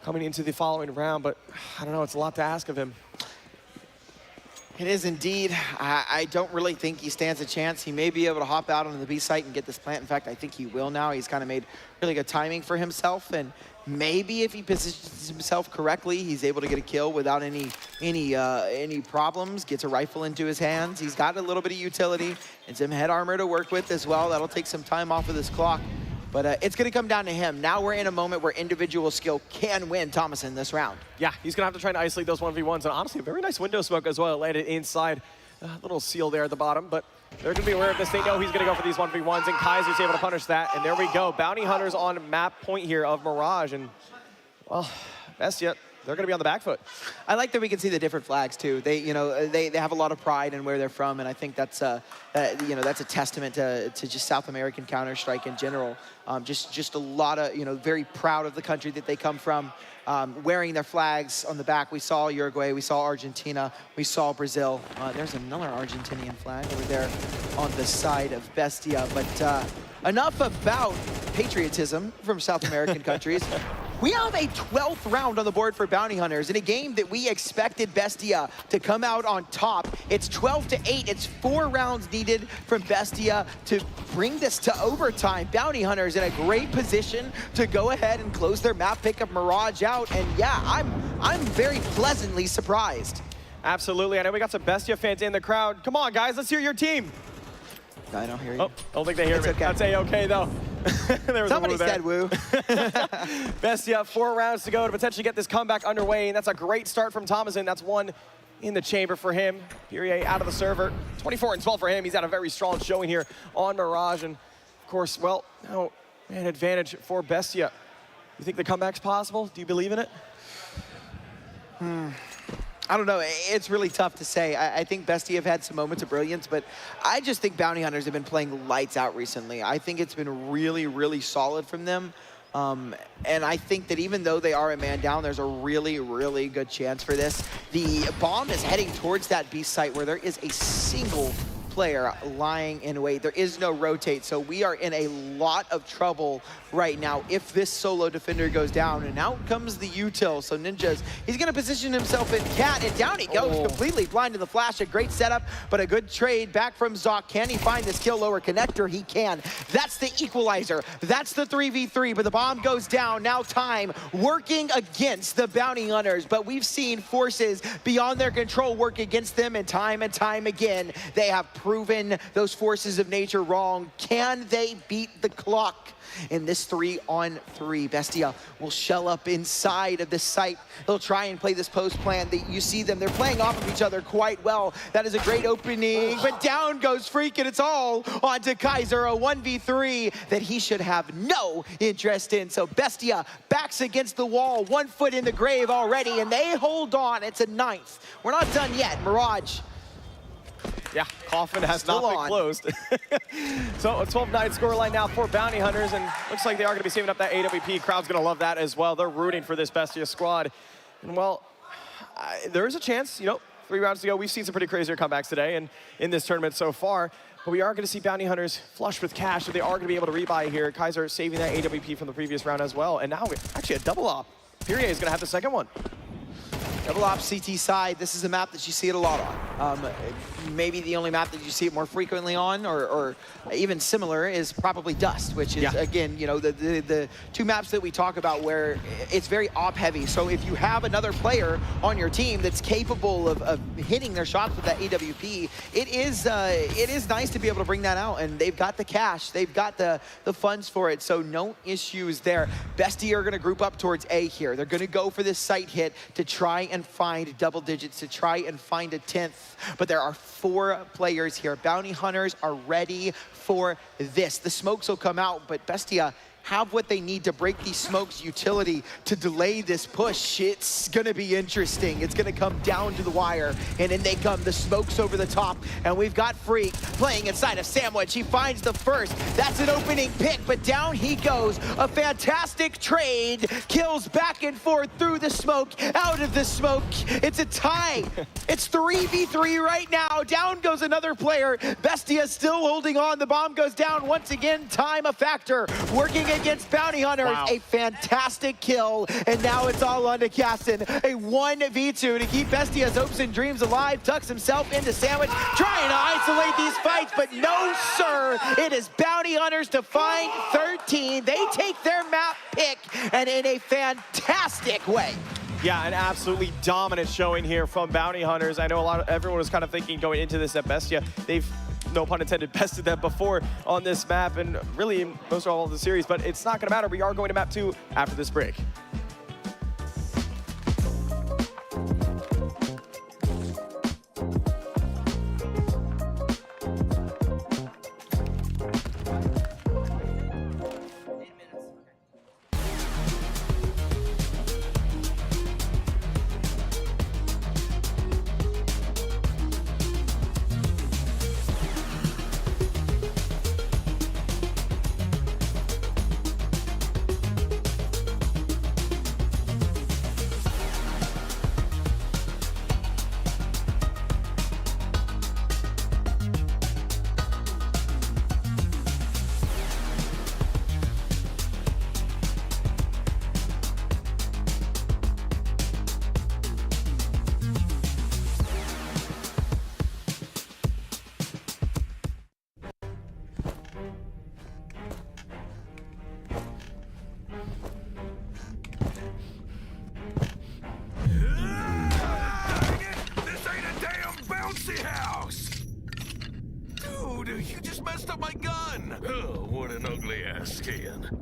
coming into the following round, but I don't know, it's a lot to ask of him. It is indeed. I don't really think he stands a chance. He may be able to hop out onto the B site and get this plant. In fact, I think he will now. He's kind of made really good timing for himself, and maybe if he positions himself correctly, he's able to get a kill without any problems. Gets a rifle into his hands. He's got a little bit of utility and some head armor to work with as well. That'll take some time off of this clock. But it's going to come down to him. Now we're in a moment where individual skill can win Thomason this round. Yeah, he's going to have to try to isolate those 1v1s. And honestly, a very nice window smoke as well. It landed inside. A little seal there at the bottom. But they're going to be aware of this. They know he's going to go for these 1v1s. And Kaiser's able to punish that. And there we go. Bounty Hunters on map point here of Mirage. And, well, Bestia, they're going to be on the back foot. I like that we can see the different flags too. They have a lot of pride in where they're from, and I think that's that's a testament to just South American Counter-Strike in general. Just a lot of very proud of the country that they come from, wearing their flags on the back. We saw Uruguay, we saw Argentina, we saw Brazil. There's another Argentinian flag over there on the side of Bestia. But enough about patriotism from South American countries. We have a 12th round on the board for Bounty Hunters in a game that we expected Bestia to come out on top. It's 12-8. It's 4 rounds needed from Bestia to bring this to overtime. Bounty Hunters in a great position to go ahead and close their map pick of Mirage out. And yeah, I'm very pleasantly surprised. Absolutely. I know we got some Bestia fans in the crowd. Come on, guys, let's hear your team. I don't hear you. Oh, don't think they hear me. Okay. That's A-okay, though. Somebody said woo. Bestia, 4 rounds to go to potentially get this comeback underway, and that's a great start from Thomason. That's 1 in the chamber for him. Pierre out of the server. 24-12 for him. He's had a very strong showing here on Mirage, and of course, well, now an advantage for Bestia. You think the comeback's possible? Do you believe in it? I don't know. It's really tough to say. I think Bestia have had some moments of brilliance, but I just think Bounty Hunters have been playing lights out recently. I think it's been really, really solid from them. And I think that even though they are a man down, there's a really, really good chance for this. The bomb is heading towards that B site where there is a single player lying in wait. There is no rotate, so we are in a lot of trouble right now if this solo defender goes down. And out comes the util. So Ninja's, he's going to position himself in cat, and down he goes, completely blind to the flash. A great setup, but a good trade back from Zoc. Can he find this kill lower connector? He can. That's the equalizer. That's the 3v3, but the bomb goes down. Now time working against the Bounty Hunters, but we've seen forces beyond their control work against them, and time again, they have proven those forces of nature wrong. Can they beat the clock in this 3-on-3? Bestia will shell up inside of this site. They'll try and play this post plan. You see them, they're playing off of each other quite well. That is a great opening, but down goes Freak, and it's all onto Kaiser, a 1v3 that he should have no interest in. So Bestia backs against the wall, 1 foot in the grave already, and they hold on. It's a 9th. We're not done yet. Mirage. Yeah, coffin has not been closed. So a 12-9 scoreline now for Bounty Hunters, and looks like they are going to be saving up that AWP. Crowd's going to love that as well. They're rooting for this Bestia squad. And well, there is a chance, 3 rounds to go. We've seen some pretty crazier comebacks today and in this tournament so far. But we are going to see Bounty Hunters flush with cash, so they are going to be able to rebuy here. Kaiser saving that AWP from the previous round as well. And now, actually a double op. Pyrie is going to have the second one. Double op CT side, this is a map that you see it a lot on. Maybe the only map that you see it more frequently on, or even similar, is probably Dust, which is, again, the 2 maps that we talk about where it's very op heavy. So if you have another player on your team that's capable of hitting their shots with that AWP, it is nice to be able to bring that out, and they've got the cash, they've got the funds for it, so no issues there. Bestie are gonna group up towards A here. They're gonna go for this site hit to try and find double digits, to try and find a 10th. But there are 4 players here. Bounty Hunters are ready for this. The smokes will come out, but Bestia have what they need to break these smokes utility to delay this push. It's gonna be interesting. It's gonna come down to the wire, and in they come, the smokes over the top, and we've got Freak playing inside of Sandwich. He finds the first. That's an opening pick, but down he goes. A fantastic trade. Kills back and forth through the smoke, out of the smoke. It's a tie. It's 3v3 right now. Down goes another player. Bestia still holding on. The bomb goes down once again. Time a factor. Working against Bounty Hunters. Wow. A fantastic kill, and now it's all on to Caston. A 1v2 to keep Bestia's hopes and dreams alive. Tucks himself into Sandwich, trying to isolate these fights, but no, sir. It is Bounty Hunters to find 13. They take their map pick, and in a fantastic way. Yeah, an absolutely dominant showing here from Bounty Hunters. I know everyone was kind of thinking going into this at Bestia, they've, no pun intended, bested them before on this map and really in most of all of the series, but it's not gonna matter. We are going to map 2 after this break.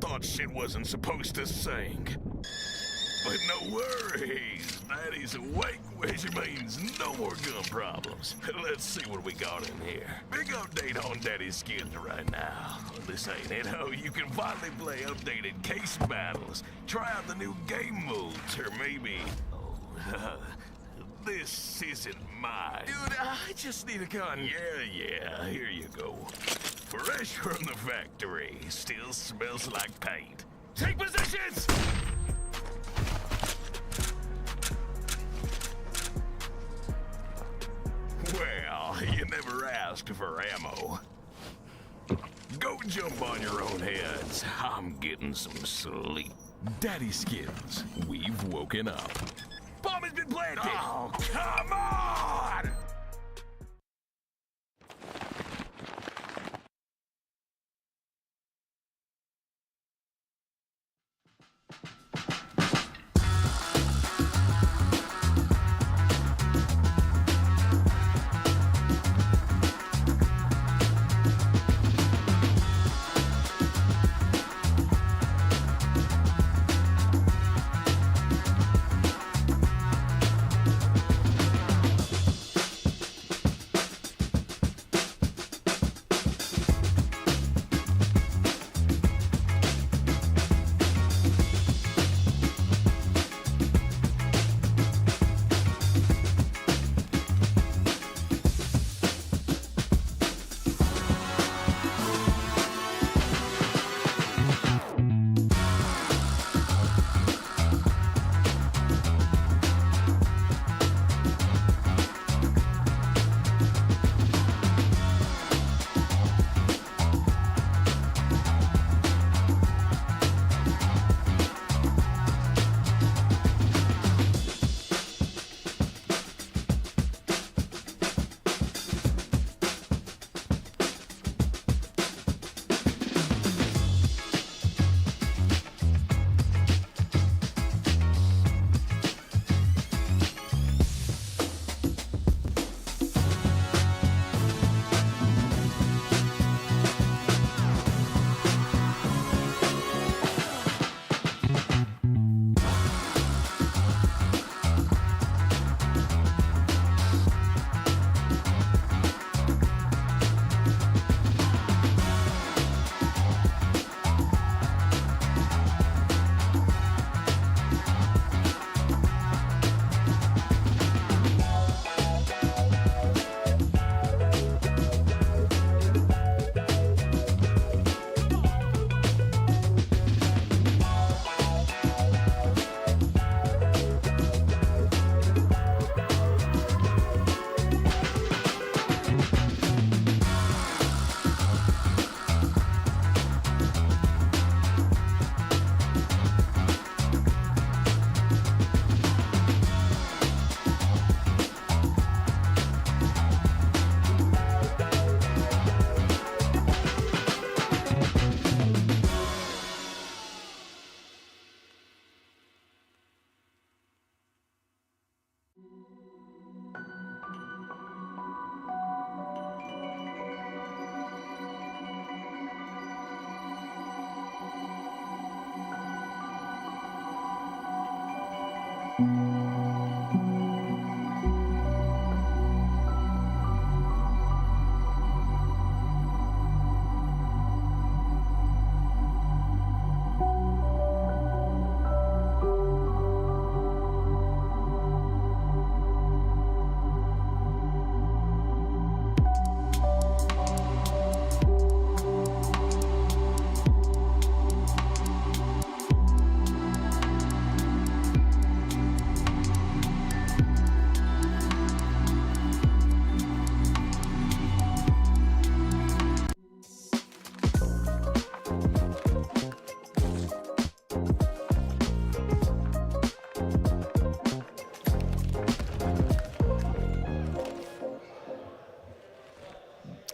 Thought shit wasn't supposed to sink. But no worries, Daddy's awake, which means no more gun problems. Let's see what we got in here. Big update on Daddy's skins right now. This ain't it, oh, you can finally play updated case battles. Try out the new game modes, or maybe... this isn't mine. Dude, I just need a gun. Yeah, here you go. Fresh from the factory. Still smells like paint. Take positions! Well, you never asked for ammo. Go jump on your own heads. I'm getting some sleep. Daddy Skins, we've woken up. Bomb has been planted! Oh, come on!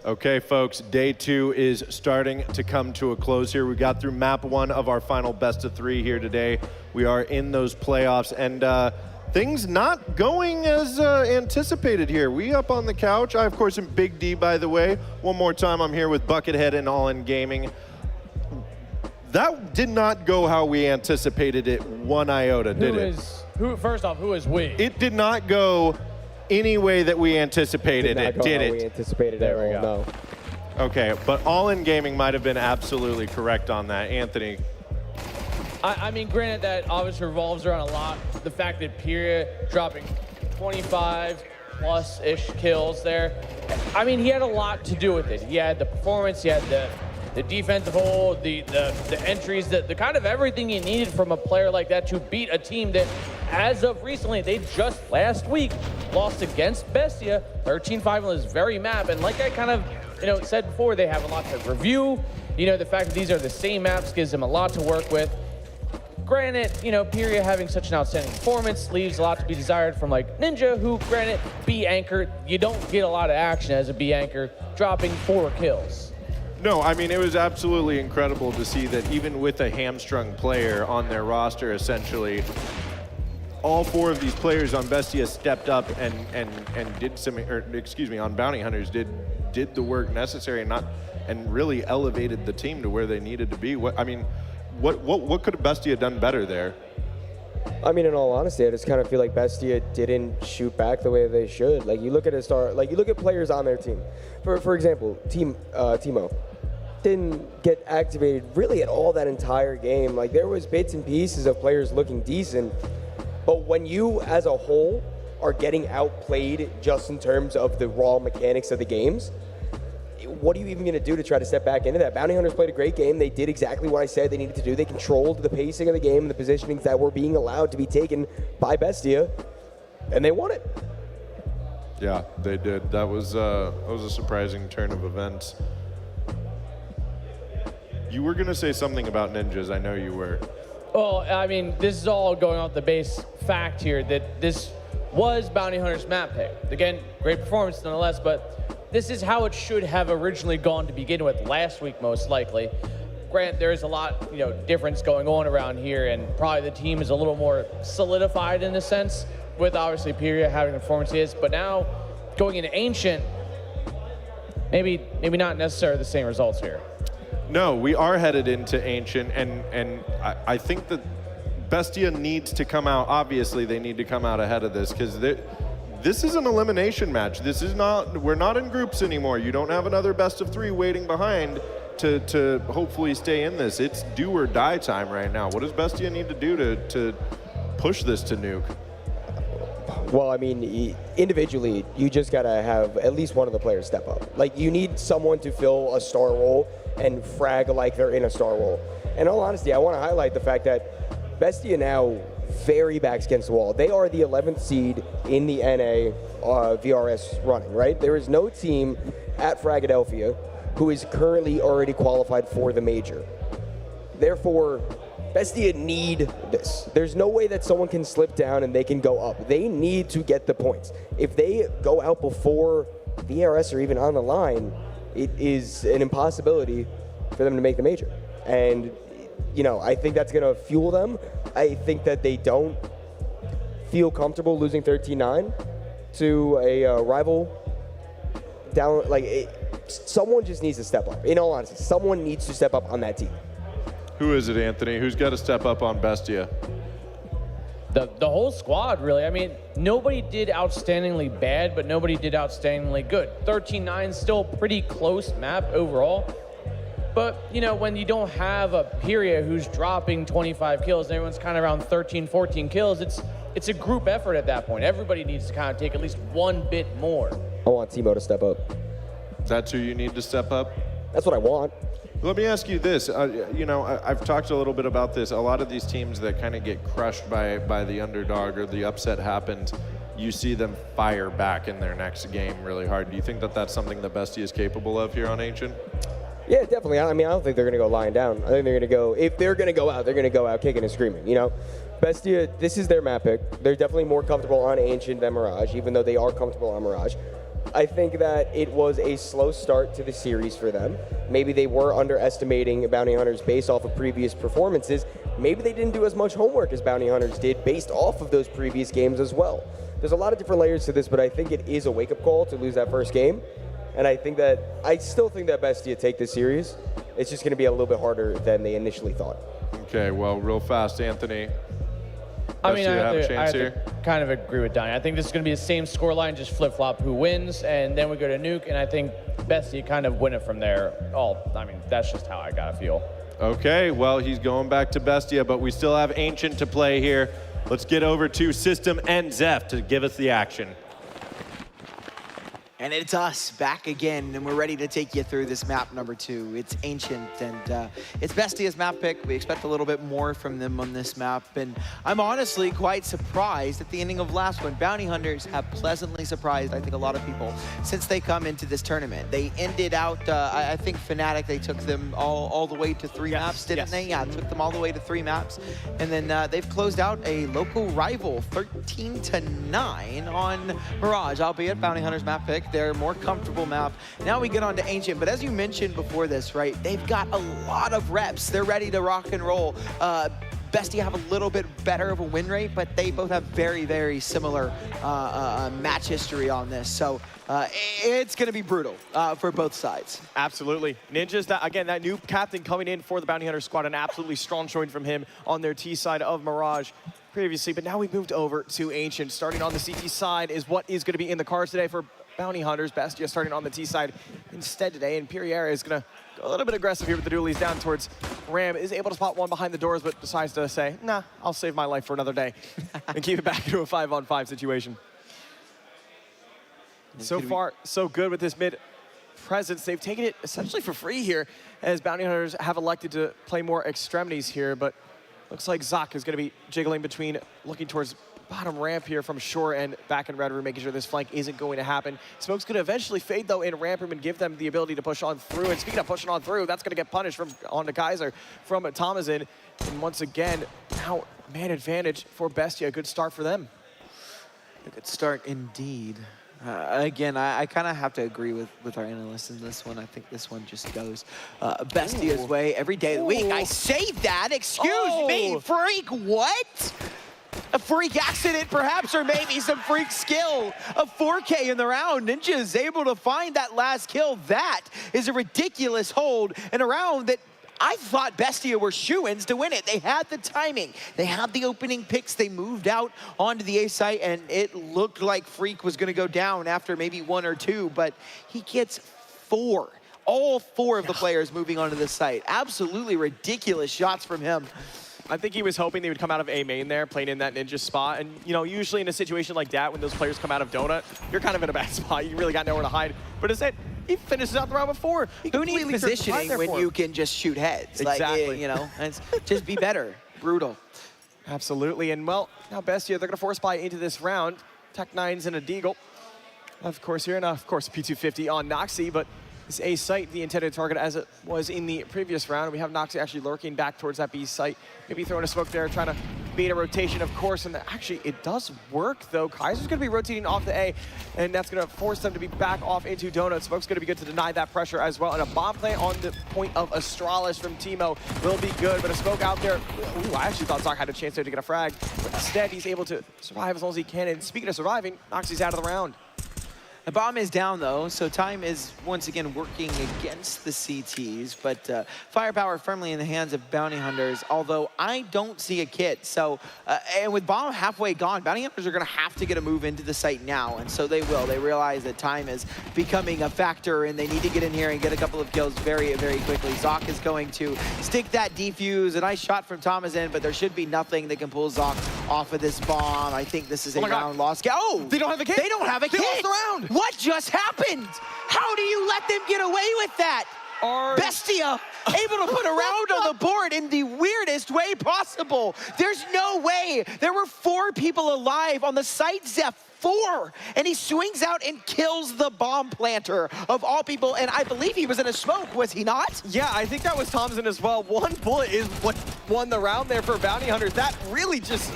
Okay, folks, day 2 is starting to come to a close here. We got through map 1 of our final best of 3 here today. We are in those playoffs, and things not going as anticipated here. We up on the couch. I, of course, am Big D, by the way. One more time, I'm here with Buckethead and All In Gaming. That did not go how we anticipated it one iota, did it? First off, who is we? It did not go any way that we anticipated it, did it? We anticipated it. There we go. No. Okay, but All In Gaming might have been absolutely correct on that. Anthony. I mean, granted, that obviously revolves around a lot. The fact that Pyria dropping 25-plus-ish kills there. I mean, he had a lot to do with it. He had the performance, he had the defensive hold, the entries, the kind of everything you needed from a player like that to beat a team that, as of recently, they just last week lost against Bestia, 13-5 on this very map. And like I kind of said before, they have a lot to review. The fact that these are the same maps gives them a lot to work with. Granted, Pyria having such an outstanding performance leaves a lot to be desired from like Ninja, who, granted, B anchor, you don't get a lot of action as a B anchor, dropping 4 kills. No, I mean, it was absolutely incredible to see that even with a hamstrung player on their roster, essentially, all 4 of these players on Bestia stepped up and did some, on Bounty Hunters did the work necessary and really elevated the team to where they needed to be. What could Bestia have done better there? I mean, in all honesty, I just kind of feel like Bestia didn't shoot back the way they should. Like, you look at you look at players on their team. For example, Timo didn't get activated really at all that entire game. Like, there was bits and pieces of players looking decent, but when you, as a whole, are getting outplayed just in terms of the raw mechanics of the games, what are you even going to do to try to step back into that? Bounty Hunters played a great game. They did exactly what I said they needed to do. They controlled the pacing of the game and the positionings that were being allowed to be taken by Bestia, and they won it. Yeah, they did. That was a surprising turn of events. You were going to say something about ninjas. I know you were. Well, I mean, this is all going off the base fact here that this was Bounty Hunter's map pick. Again, great performance nonetheless, but this is how it should have originally gone to begin with last week, most likely. Grant, there's a lot, difference going on around here, and probably the team is a little more solidified in a sense, with obviously Pyria having the performance he is, but now going into Ancient, maybe not necessarily the same results here. No, we are headed into Ancient, and I think that Bestia needs to come out. Obviously, they need to come out ahead of this, because this is an elimination match. We're not in groups anymore. You don't have another best of 3 waiting behind to hopefully stay in this. It's do or die time right now. What does Bestia need to do to push this to nuke? Well, I mean, individually, you just got to have at least one of the players step up. Like, you need someone to fill a star role and frag like they're in a star role. In all honesty, I want to highlight the fact that Bestia now very backs against the wall. They are the 11th seed in the NA VRS running, right? There is no team at Fragadelphia who is currently already qualified for the major. Therefore, Bestia need this. There's no way that someone can slip down and they can go up. They need to get the points. If they go out before VRS are even on the line, it is an impossibility for them to make the major. And, I think that's going to fuel them. I think that they don't feel comfortable losing 13-9 to a rival down. Someone just needs to step up. In all honesty, someone needs to step up on that team. Who is it, Anthony? Who's got to step up on Bestia? The whole squad, really. I mean, nobody did outstandingly bad, but nobody did outstandingly good. 13-9 still pretty close map overall. But, when you don't have a Pyria who's dropping 25 kills and everyone's kind of around 13, 14 kills, it's a group effort at that point. Everybody needs to kind of take at least one bit more. I want Timo to step up. That's who you need to step up? That's what I want. Let me ask you this. I've talked a little bit about this. A lot of these teams that kind of get crushed by the underdog or the upset happens, you see them fire back in their next game really hard. Do you think that that's something that Bestia is capable of here on Ancient? Yeah, definitely. I mean, I don't think they're going to go lying down. I think they're going to go, if they're going to go out, they're going to go out kicking and screaming. Bestia, this is their map pick. They're definitely more comfortable on Ancient than Mirage, even though they are comfortable on Mirage. I think that it was a slow start to the series for them. Maybe they were underestimating Bounty Hunters based off of previous performances. Maybe they didn't do as much homework as Bounty Hunters did based off of those previous games as well. There's a lot of different layers to this, but I think it is a wake-up call to lose that first game. And I still think that Bestia take this series. It's just going to be a little bit harder than they initially thought. Okay, well, real fast, Anthony. I mean, I have a have chance to here. kind of agree with Donnie. I think this is going to be the same scoreline, just flip-flop who wins, and then we go to Nuke, and I think Bestia kind of win it from there. I mean, that's just how I got to feel. Okay, well, he's going back to Bestia, but we still have Ancient to play here. Let's get over to System and Zeph to give us the action. And it's us back again, and we're ready to take you through this map number 2. It's Ancient, and it's Bestia's map pick. We expect a little bit more from them on this map, and I'm honestly quite surprised at the ending of last one. Bounty Hunters have pleasantly surprised, I think, a lot of people since they come into this tournament. They ended out, I think Fnatic, they took them all the way to 3 maps, didn't they? Yeah, took them all the way to 3 maps, and then they've closed out a local rival 13-9 on Mirage, albeit Bounty Hunters map pick. Their more comfortable map. Now we get on to Ancient, but as you mentioned before this, right, they've got a lot of reps. They're ready to rock and roll. Bestia have a little bit better of a win rate, but they both have very, very similar match history on this. So it's going to be brutal for both sides. Absolutely. Ninja's, again, that new captain coming in for the Bounty Hunter squad, an absolutely strong showing from him on their T side of Mirage previously, but now we've moved over to Ancient. Starting on the CT side is what is going to be in the cards today for Bounty Hunters. Bestia starting on the T side instead today, and Perrier is going to go a little bit aggressive here with the dualies down towards Ram. Is able to spot one behind the doors, but decides to say, nah, I'll save my life for another day and keep it back to a 5-on-5 situation. So far, so good with this mid presence. They've taken it essentially for free here, as Bounty Hunters have elected to play more extremities here, but looks like Zoc is going to be jiggling between, looking towards bottom ramp here from short and back in red room, making sure this flank isn't going to happen. Smoke's going to eventually fade, though, in ramp room and give them the ability to push on through. And speaking of pushing on through, that's going to get punished from onto Kaiser from Thomasin. And once again, now man advantage for Bestia. A good start for them. A good start indeed. Again, I kind of have to agree with our analysts in this one. I think this one just goes Bestia's way every day of the week. I say that, excuse me, freak, what? A freak accident, perhaps, or maybe some freak skill. A 4K in the round. Ninja is able to find that last kill. That is a ridiculous hold in a round that I thought Bestia were shoo-ins to win it. They had the timing. They had the opening picks. They moved out onto the A site, and it looked like Freak was going to go down after maybe 1 or 2, but he gets 4. All 4 of the players moving onto the site. Absolutely ridiculous shots from him. I think he was hoping they would come out of A main there, playing in that Ninja spot. And, you know, usually in a situation like that, when those players come out of Donut, you're kind of in a bad spot. You really got nowhere to hide. But instead, he finishes out the round before. Who needs positioning when you can just shoot heads? Exactly. Like, you know, just be better. Brutal. Absolutely. And, well, now Bestia, they're going to force buy into this round. Tech-9's and a Deagle. Of course, here, and of course, P250 on Noxie, but this A site, the intended target as it was in the previous round. We have Noxie actually lurking back towards that B site. Maybe throwing a smoke there, trying to bait a rotation, of course. And actually, it does work, though. Kaiser's going to be rotating off the A, and that's going to force them to be back off into Donut. Smoke's going to be good to deny that pressure as well. And a bomb play on the point of Astralis from Timo will be good. But a smoke out there. Ooh, I actually thought Zoc had a chance there to get a frag. But instead, he's able to survive as long as he can. And speaking of surviving, Noxie's out of the round. The bomb is down, though, so time is once again working against the CTs, but firepower firmly in the hands of Bounty Hunters, although I don't see a kit. So, and with bomb halfway gone, Bounty Hunters are going to have to get a move into the site now, and so they will. They realize that time is becoming a factor, and they need to get in here and get a couple of kills very, very quickly. Zoc is going to stick that defuse. A nice shot from Thomas in, but there should be nothing that can pull Zoc off of this bomb. I think this is a round lost. Oh! They don't have a kit! They don't have a kit! They lost the round! What just happened? How do you let them get away with that? Bestia able to put a round on the board in the weirdest way possible. There's no way. There were 4 people alive on the site, Zeph. 4, and he swings out and kills the bomb planter of all people, and I believe he was in a smoke, was he not? Yeah, I think that was Thompson as well. 1 bullet is what won the round there for Bounty Hunters. That really just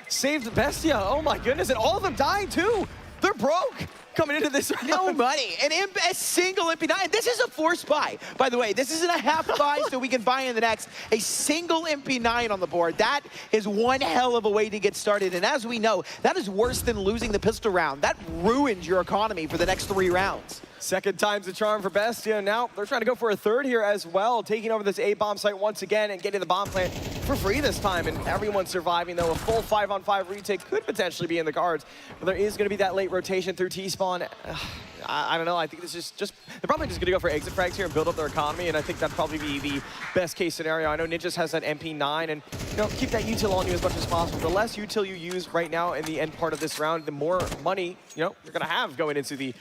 saved Bestia. Oh my goodness, and all of them dying too. They're broke. coming into this round. No money. A single MP9. This is a forced buy, by the way. This isn't a half buy so we can buy in the next. A single MP9 on the board. That is one hell of a way to get started. And as we know, that is worse than losing the pistol round. That ruins your economy for the next 3 rounds. Second time's the charm for Bestia. Now they're trying to go for a third here as well, taking over this A bomb site once again and getting the bomb plant for free this time. And everyone's surviving, though. A full 5-on-5 retake could potentially be in the cards. But there is going to be that late rotation through T-spawn. I don't know. I think this is just, they're probably just going to go for exit frags here and build up their economy. And I think that'd probably be the best case scenario. I know Ninjas has that MP9 and, you know, keep that util on you as much as possible. The less util you use right now in the end part of this round, the more money, you know, you're going to have going into the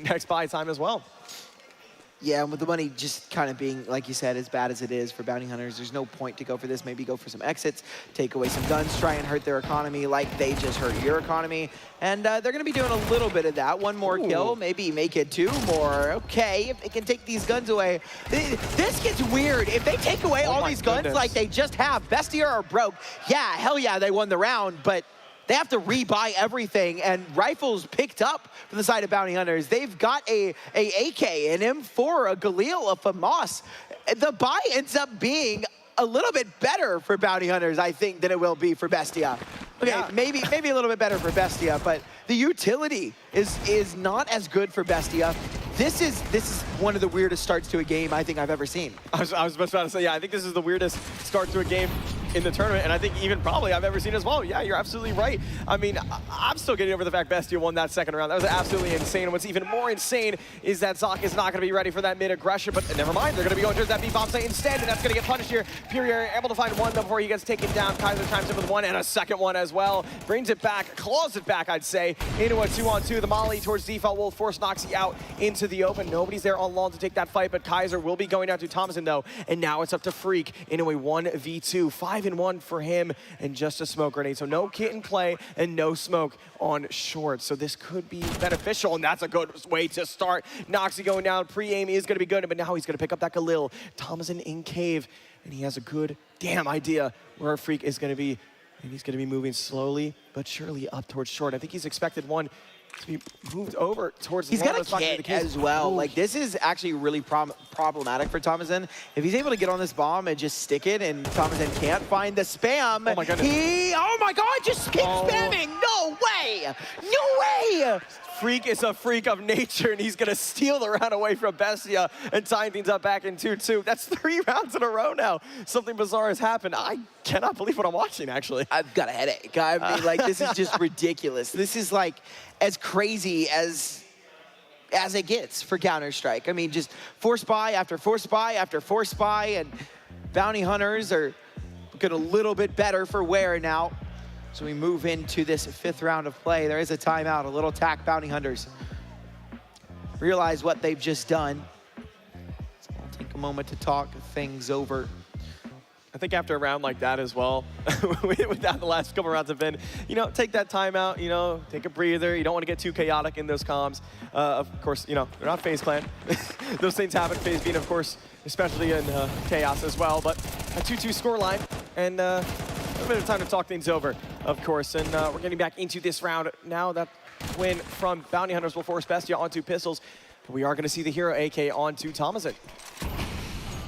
next buy time as well. Yeah, and with the money just kind of being, like you said, as bad as it is for bounty hunters, there's no point to go for this. Maybe go for some exits, take away some guns, try and hurt their economy like they just hurt your economy. And they're going to be doing a little bit of that. One more kill, maybe make it 2 more. Okay, if they can take these guns away. This gets weird. If they take away all these guns like they just have, Bestia are broke. Yeah, hell yeah, they won the round, but they have to rebuy everything, and rifles picked up from the side of bounty hunters. They've got a AK, an M4, a Galil, a FAMAS. The buy ends up being a little bit better for bounty hunters, I think, than it will be for Bestia. Okay, yeah. maybe a little bit better for Bestia, but the utility is not as good for Bestia. This is one of the weirdest starts to a game I think I've ever seen. I was about to say, yeah, I think this is the weirdest start to a game in the tournament, and I think even probably I've ever seen as well. Yeah, you're absolutely right. I mean, I'm still getting over the fact Bestia won that second round. That was absolutely insane. And what's even more insane is that Zoc is not going to be ready for that mid-aggression, but never mind. They're going to be going towards that B-bomb site instead, and that's going to get punished here. Fury able to find one though before he gets taken down. Kaiser times it with one and a second one as well. Brings it back, claws it back, I'd say, into a 2-on-2. The Molly towards default will force Noxie out into the open. Nobody's there on long to take that fight, but Kaiser will be going down to Thomason though, and now it's up to Freak into a 1v2. 5-1 for him, and just a smoke grenade. So no kit in play and no smoke on short. So this could be beneficial, and that's a good way to start. Noxie going down. Pre-aim is going to be good, but now he's going to pick up that Galil. Thomason in cave, and he has a good damn idea where Freak is going to be, and he's going to be moving slowly but surely up towards short. I think he's expected one to be moved over towards. He's got a kit as well. Ooh. Like, this is actually really problematic for Thomason. If he's able to get on this bomb and just stick it, and Thomason can't find the spam, oh my goodness. Oh my God, just keep spamming. No way, no way. Freak is a freak of nature, and he's going to steal the round away from Bestia and tying things up back in 2-2. That's 3 rounds in a row now. Something bizarre has happened. I cannot believe what I'm watching, actually. I've got a headache. I mean, like, this is just ridiculous. This is, like, as crazy as it gets for Counter-Strike. I mean, just force buy after force buy after force buy, and bounty hunters are looking a little bit better for wear now. So we move into this 5th round of play. There is a timeout, a little tack. Bounty hunters realize what they've just done. So I'll take a moment to talk things over. I think after a round like that as well, with that the last couple rounds have been, you know, take that timeout, you know, take a breather. You don't want to get too chaotic in those comms. Of course, you know, they're not FaZe Clan. Those things happen, FaZe being, of course, especially in Chaos as well. But a 2-2 scoreline, and a bit of time to talk things over, of course. And we're getting back into this round now. That win from Bounty Hunters will force Bestia onto pistols. But we are going to see the hero AK onto Thomason.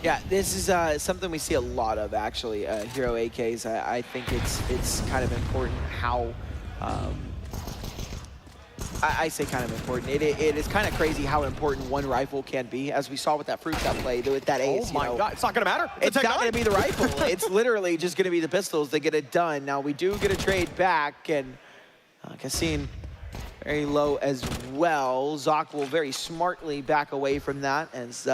Yeah, this is something we see a lot of, actually, hero AKs. I think it's kind of important how, I say kind of important. It is kind of crazy how important one rifle can be, as we saw with that Fruit that play, with that ace. Oh my God, it's not going to matter. It's not going to be the rifle. It's literally just going to be the pistols that get it done. Now, we do get a trade back, and Cassine very low as well. Zoc will very smartly back away from that as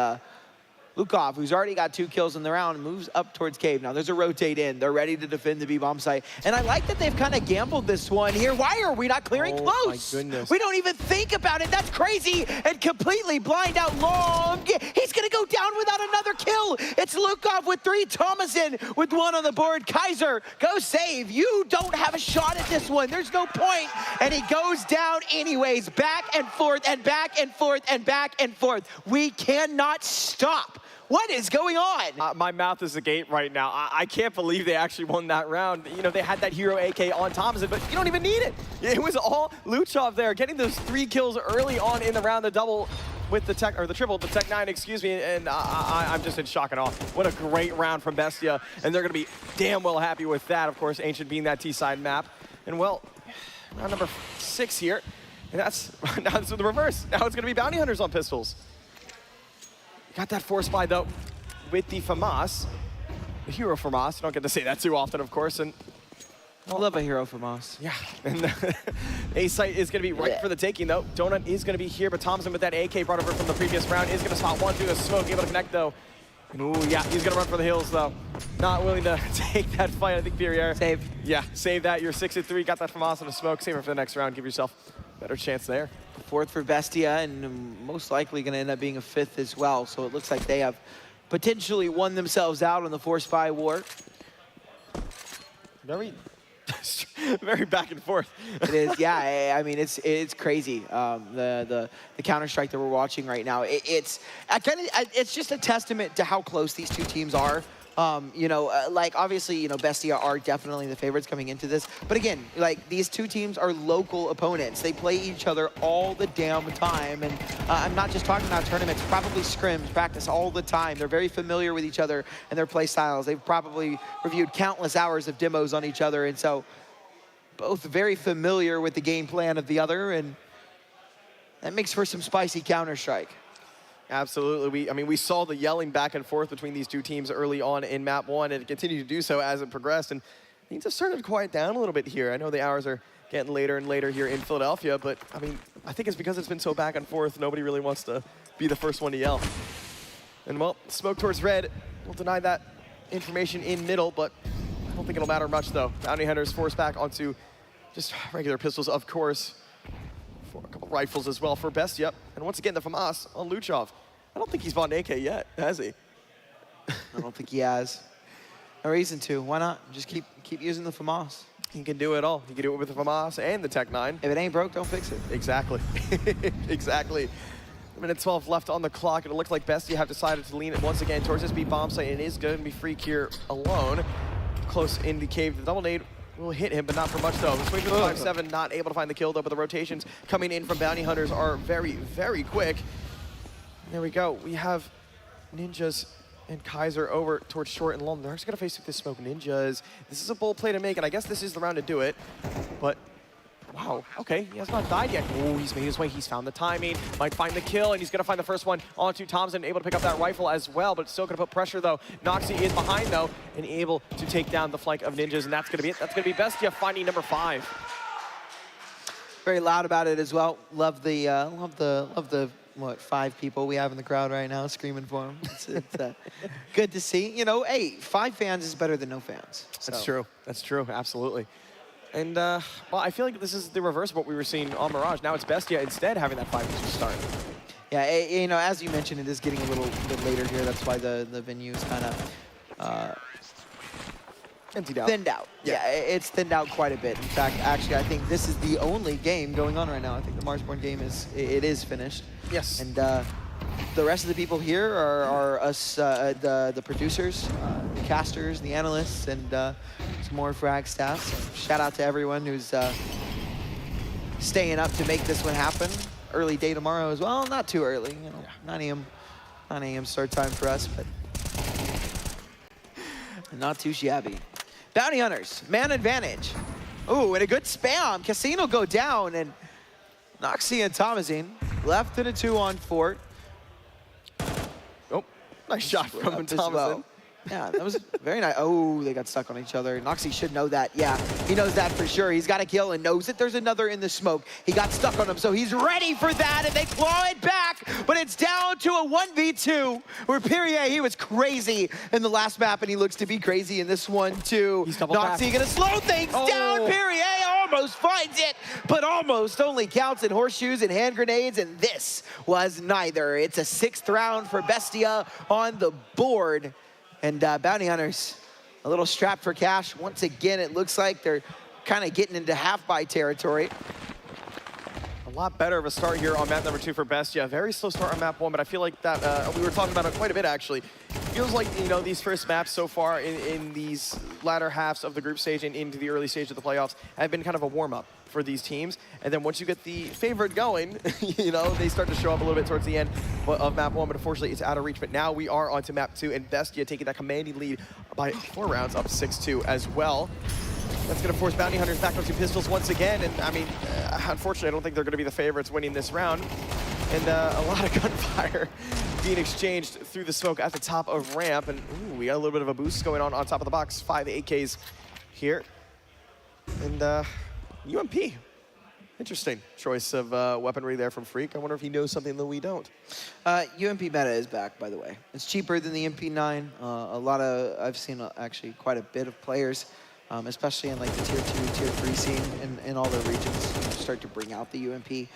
Lukov, who's already got 2 kills in the round, moves up towards cave. Now there's a rotate in. They're ready to defend the B-bomb site. And I like that they've kind of gambled this one here. Why are we not clearing close? My goodness. We don't even think about it. That's crazy. And completely blind out long. He's going to go down without another kill. It's Lukov with 3, Thomason with 1 on the board. Kaiser, go save. You don't have a shot at this one. There's no point. And he goes down anyways. Back and forth and back and forth and back and forth. We cannot stop What is going on? My mouth is agape right now. I can't believe they actually won that round. You know, they had that hero AK on Thomason, but you don't even need it. It was all Luchov there, getting those 3 kills early on in the round, the double with the tech, or the triple, the Tech 9, excuse me, and I'm just in shock and awe. What a great round from Bestia, and they're gonna be damn well happy with that, of course, Ancient being that T-side map. And well, round number 6 here, and now it's the reverse. Now it's gonna be Bounty Hunters on pistols. Got that force buy though with the FAMAS, the hero FAMAS. Don't get to say that too often, of course. And I love a hero FAMAS. Yeah, and A site is going to be right for the taking though. Donut is going to be here, but Thompson with that AK brought over from the previous round is going to spot one through the smoke, able to connect though. And ooh, yeah, he's going to run for the hills though. Not willing to take that fight. I think Pierre. Save. Yeah, save that. You're 6-3. Got that FAMAS in the smoke. Save it for the next round. Give yourself a better chance there. 4th for Bestia, and most likely going to end up being a 5th as well. So it looks like they have potentially won themselves out on the force buy war. Very back and forth. It is, yeah. I mean, it's crazy. The Counter-Strike that we're watching right now. It's just a testament to how close these two teams are. You know, like obviously, you know, Bestia are definitely the favorites coming into this. But again, like these two teams are local opponents. They play each other all the damn time. And I'm not just talking about tournaments, probably scrims, practice all the time. They're very familiar with each other and their play styles. They've probably reviewed countless hours of demos on each other. And so both very familiar with the game plan of the other. And that makes for some spicy Counter-Strike. Absolutely. We saw the yelling back and forth between these two teams early on in map 1, and it continued to do so as it progressed. And things have started to quiet down a little bit here. I know the hours are getting later and later here in Philadelphia, but I think it's because it's been so back and forth. Nobody really wants to be the first one to yell. And well, smoke towards red. We'll deny that information in middle, but I don't think it'll matter much though. Bounty Hunters forced back onto just regular pistols, of course. For a couple rifles as well for Bestia. And once again, the FAMAS on Luchov. I don't think he's bought an AK yet, has he? I don't think he has. No reason to. Why not? Just keep using the FAMAS. He can do it all. He can do it with the FAMAS and the Tech 9. If it ain't broke, don't fix it. Exactly. Exactly. Minute 12 left on the clock, and it looks like Bestia have decided to lean it once again towards this B bomb site, and it is going to be Freak here alone. Close in the cave. The double nade will hit him, but not for much though. Swing to the 5-7, not able to find the kill though, but the rotations coming in from Bounty Hunters are very, very quick. There we go. We have Ninjas and Kaiser over towards short and long. They're actually gonna face this smoke. Ninjas. This is a bold play to make, and I guess this is the round to do it. But wow, okay, he has not died yet. Oh, he's made his way. He's found the timing, might find the kill, and he's gonna find the first one onto Thompson, able to pick up that rifle as well, but it's still gonna put pressure though. Noxie is behind though, and able to take down the flank of Ninjas, and that's gonna be it. That's gonna be Bestia finding number 5. Very loud about it as well. Love the what, 5 people we have in the crowd right now screaming for him. It's good to see. You know, hey, 5 fans is better than no fans. So. That's true. That's true. Absolutely. And, well, I feel like this is the reverse of what we were seeing on Mirage. Now it's Bestia instead having that 5 to start. Yeah, you know, as you mentioned, it is getting a little bit later here. That's why the venue is kind of emptied out. Thinned out. Yeah, it's thinned out quite a bit. In fact, actually, I think this is the only game going on right now. I think the Marsborn game is finished. Yes. And the rest of the people here are us, the producers, the casters, the analysts, and some more frag staff. So shout out to everyone who's staying up to make this one happen. Early day tomorrow as well. Not too early, you know, 9 a.m. start time for us, but not too shabby. Bounty Hunters, man advantage. Ooh, and a good spam. Casino go down, and Noxie and Thomasin left in a 2-on-4. Oh, nice shot from Thomasin. Well. Yeah, that was very nice. Oh, they got stuck on each other. Noxie should know that. Yeah, he knows that for sure. He's got a kill and knows that there's another in the smoke. He got stuck on him, so he's ready for that, and they claw it back, but it's down to a 1v2, where Pierre, he was crazy in the last map, and he looks to be crazy in this one, too. Noxie gonna slow things down. Pierre almost finds it, but almost only counts in horseshoes and hand grenades, and this was neither. It's a 6th round for Bestia on the board. And Bounty Hunters, a little strapped for cash. Once again, it looks like they're kind of getting into half-buy territory. lot better of a start here on map number 2 for Bestia. Very slow start on map 1, but I feel like that, we were talking about it quite a bit actually. Feels like, you know, these first maps so far in these latter halves of the group stage and into the early stage of the playoffs have been kind of a warm-up for these teams. And then once you get the favorite going, you know, they start to show up a little bit towards the end of map 1, but unfortunately it's out of reach. But now we are onto map 2, and Bestia taking that commanding lead by 4 rounds, up 6-2 as well. That's going to force Bounty Hunters back onto pistols once again, and I mean, unfortunately, I don't think they're going to be the favorites winning this round. And a lot of gunfire being exchanged through the smoke at the top of ramp, and ooh, we got a little bit of a boost going on top of the box. 5 AKs here, and UMP. Interesting choice of weaponry there from Freak. I wonder if he knows something that we don't. UMP meta is back, by the way. It's cheaper than the MP9. I've seen actually quite a bit of players, especially in like the tier 2, tier 3 scene in all the regions, start to bring out the UMP.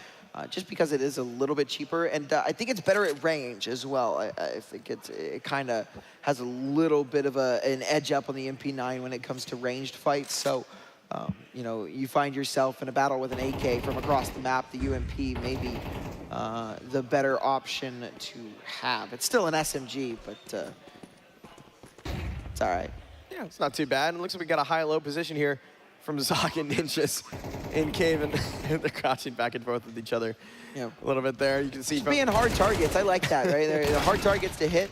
Just because it is a little bit cheaper, and I think it's better at range as well. I think it kind of has a little bit of an edge up on the MP9 when it comes to ranged fights. So, you know, you find yourself in a battle with an AK from across the map, the UMP may be the better option to have. It's still an SMG, but it's all right. Yeah, it's not too bad. It looks like we got a high-low position here from Zoc and Ninjas in cave, and they're crouching back and forth with each other. Yeah, a little bit there. You can see just being hard targets. I like that, right? They're hard targets to hit.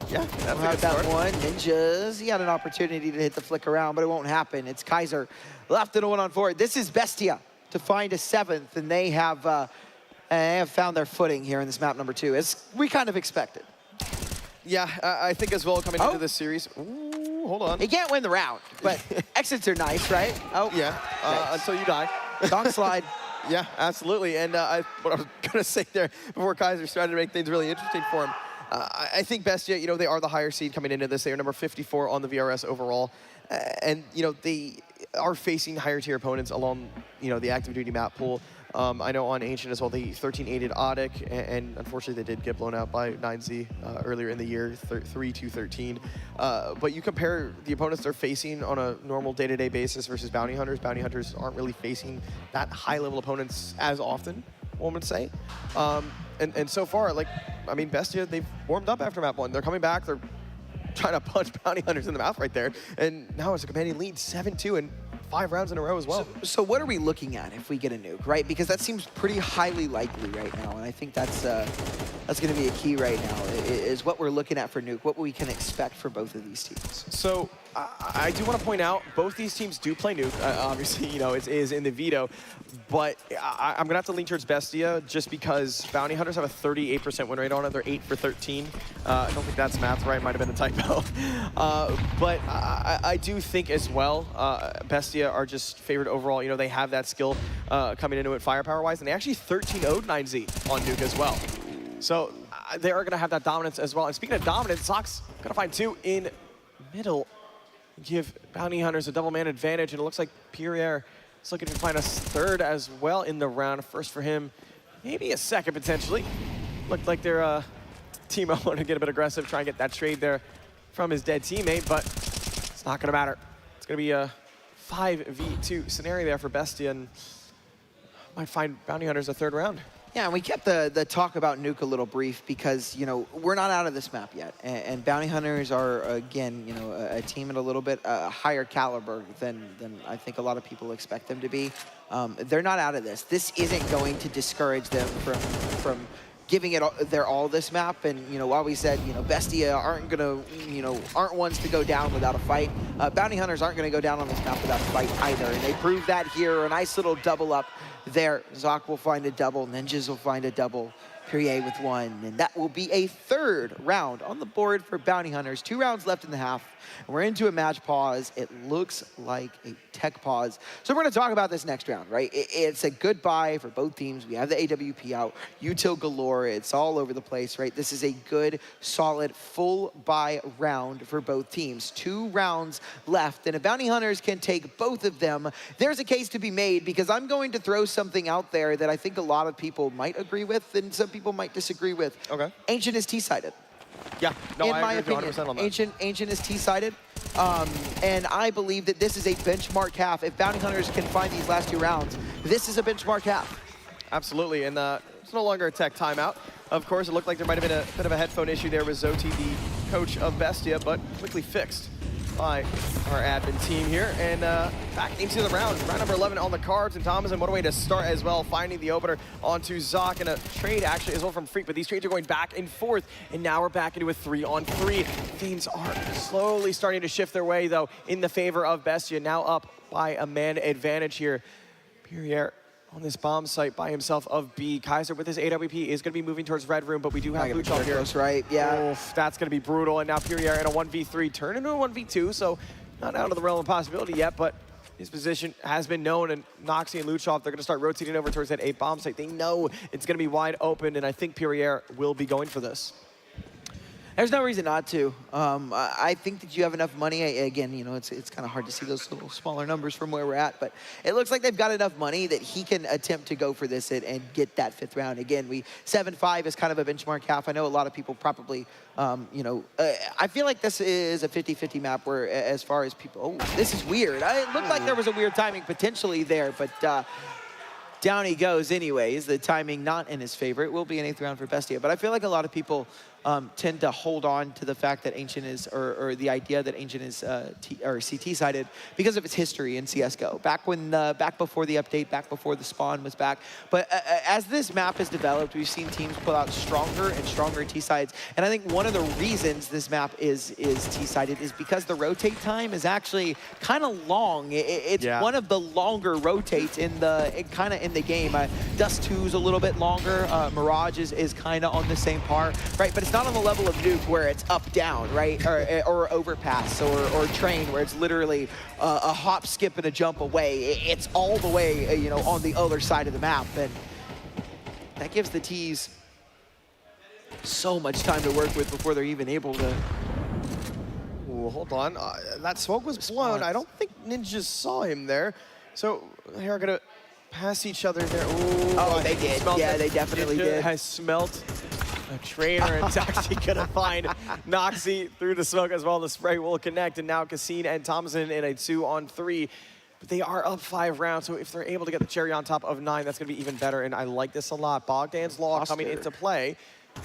Yeah, that's we'll that one. Ninjas, he had an opportunity to hit the flick around, but it won't happen. It's Kaiser left in a 1-on-4. This is Bestia to find a 7th, and they have found their footing here in this map number 2, as we kind of expected. Yeah, I think as well coming into this series. Ooh, hold on. He can't win the round, but exits are nice, right? Oh, yeah, until you die. Dong slide. Yeah, absolutely. And what I was going to say there before Kaiser started to make things really interesting for him, I think Bestia, you know, they are the higher seed coming into this. They are number 54 on the VRS overall. And, you know, they are facing higher tier opponents along, you know, the active duty map pool. I know on Ancient as well, the 13-aided Audic, and unfortunately they did get blown out by 9Z earlier in the year, 3-2-13. But you compare the opponents they're facing on a normal day-to-day basis versus Bounty Hunters. Bounty Hunters aren't really facing that high-level opponents as often, one would say. And so far, like, I mean, Bestia, they've warmed up after map 1. They're coming back, they're trying to punch Bounty Hunters in the mouth right there. And now it's a companion lead, 7-2, and 5 rounds in a row as well. So what are we looking at if we get a nuke, right? Because that seems pretty highly likely right now, and I think that's going to be a key right now, is what we're looking at for nuke, what we can expect for both of these teams. So I do want to point out, both these teams do play nuke. Obviously, you know, it is in the veto, but I'm going to have to lean towards Bestia just because Bounty Hunters have a 38% win rate on it. They're 8 for 13. I don't think that's math right. Might have been a typo. But I do think as well, Bestia are just favored overall. You know, they have that skill coming into it firepower-wise, and they actually 13-0'd 9Z on nuke as well. So they are going to have that dominance as well. And speaking of dominance, Zoc's going to find 2 in middle. Give Bounty Hunters a double man advantage, and it looks like Pierre is looking to find a 3rd as well in the round. First for him, maybe a 2nd potentially. Looked like their teammate wanted to get a bit aggressive, try and get that trade there from his dead teammate, but it's not going to matter. It's going to be a 5v2 scenario there for Bestia, and might find Bounty Hunters a 3rd round. Yeah, and we kept the talk about nuke a little brief because, you know, we're not out of this map yet. And Bounty Hunters are, again, you know, a team at a little bit higher caliber than I think a lot of people expect them to be. They're not out of this. This isn't going to discourage them from giving it their all this map. And, you know, while we said, you know, Bestia aren't going to, you know, aren't ones to go down without a fight, Bounty Hunters aren't going to go down on this map without a fight either. And they proved that here. A nice little double up there. Zoc will find a double. Ninjas will find a double. Perrier with 1. And that will be a 3rd round on the board for Bounty Hunters. 2 rounds left in the half. And we're into a match pause. It looks like a tech pause. So we're going to talk about this next round, right? It's a goodbye for both teams. We have the AWP out. Util galore. It's all over the place, right? This is a good, solid, full buy round for both teams. 2 rounds left. And if Bounty Hunters can take both of them, there's a case to be made, because I'm going to throw something out there that I think a lot of people might agree with and some people might disagree with. Okay. Ancient is T-sided. Yeah, no, in I my agree opinion, 100% on that. Ancient is T-sided, and I believe that this is a benchmark half. If Bounty Hunters can find these last 2 rounds, this is a benchmark half. absolutely. And it's no longer a tech timeout. Of course, it looked like there might have been a bit of a headphone issue there with Zoti, the coach of Bestia, but quickly fixed by our admin team here. And back into the round. Round number 11 on the cards. And Thomason, what a way to start as well, finding the opener onto Zoc, and a trade actually as well from Freak. But these trades are going back and forth. And now we're back into a 3-on-3. Things are slowly starting to shift their way, though, in the favor of Bestia. Now up by a man advantage here. Pierre on this bomb site by himself of B. Kaiser with his AWP is going to be moving towards Red Room, but we do have Luchov here. Close, right? Yeah. Oof, that's going to be brutal. And now Pierre in a 1v3 turn into a 1v2, so not out of the realm of possibility yet, but his position has been known, and Noxy and Luchov, they're going to start rotating over towards that A bomb site. They know it's going to be wide open, and I think Pierre will be going for this. There's no reason not to. I think that you have enough money. Again, you know, it's kind of hard to see those little smaller numbers from where we're at, but it looks like they've got enough money that he can attempt to go for this and get that 5th round. Again, 7-5 is kind of a benchmark half. I know a lot of people probably, you know, I feel like this is a 50-50 map where as far as people, oh, this is weird. It looked like there was a weird timing potentially there, but down he goes anyways. The timing not in his favor. It will be an 8th round for Bestia, but I feel like a lot of people tend to hold on to the fact that Ancient is, or the idea that Ancient is CT-sided because of its history in CSGO. Back when, back before the update, back before the spawn was back. But as this map has developed, we've seen teams pull out stronger and stronger T-sides. And I think one of the reasons this map is T-sided is because the rotate time is actually kind of long. It's one of the longer rotates in the game. Dust 2's a little bit longer. Mirage is kind of on the same par, right? But it's not on the level of Nuke where it's up down, right? Or overpass or train where it's literally a hop, skip, and a jump away. It's all the way, you know, on the other side of the map, and that gives the T's so much time to work with before they're even able to. Ooh, hold on, that smoke was blown. I don't think Ninjas saw him there, so they're gonna pass each other there. Ooh, oh, they did. Yeah, they definitely did. Has smelt a trainer, and it's actually gonna find Noxy through the smoke as well. The spray will connect, and now Cassine and Thomason in a 2-on-3. But they are up 5 rounds, so if they're able to get the cherry on top of 9, that's gonna be even better, and I like this a lot. Bogdan's Law coming into play.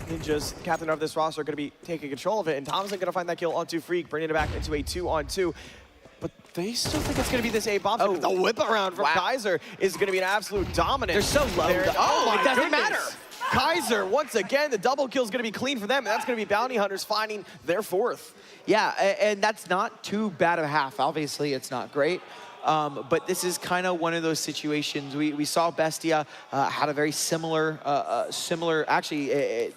Ninjas, captain of this roster, are gonna be taking control of it, and Thomason gonna find that kill onto Freak, bringing it back into a 2-on-2. But they still think it's going to be this A-bomb. Oh, the whip around from Kaiser is going to be an absolute dominant. They're so low. Oh, it doesn't matter. Kaiser, once again, the double kill is going to be clean for them, and that's going to be Bounty Hunters finding their 4th. Yeah, and that's not too bad of a half. Obviously, it's not great. But this is kind of one of those situations. We saw Bestia had a very similar, actually,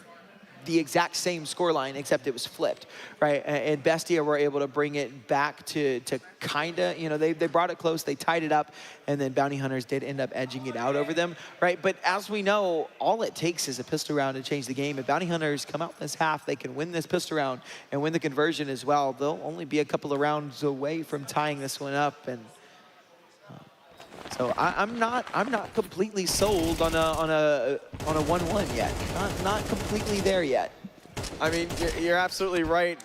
the exact same scoreline, except it was flipped, right? And Bestia were able to bring it back to kind of, you know, they brought it close, they tied it up, and then Bounty Hunters did end up edging it out over them, right? But as we know, all it takes is a pistol round to change the game. If Bounty Hunters come out this half, they can win this pistol round and win the conversion as well. They'll only be a couple of rounds away from tying this one up, and so I'm not completely sold on a 1-1 yet. Not completely there yet. I mean, you're absolutely right.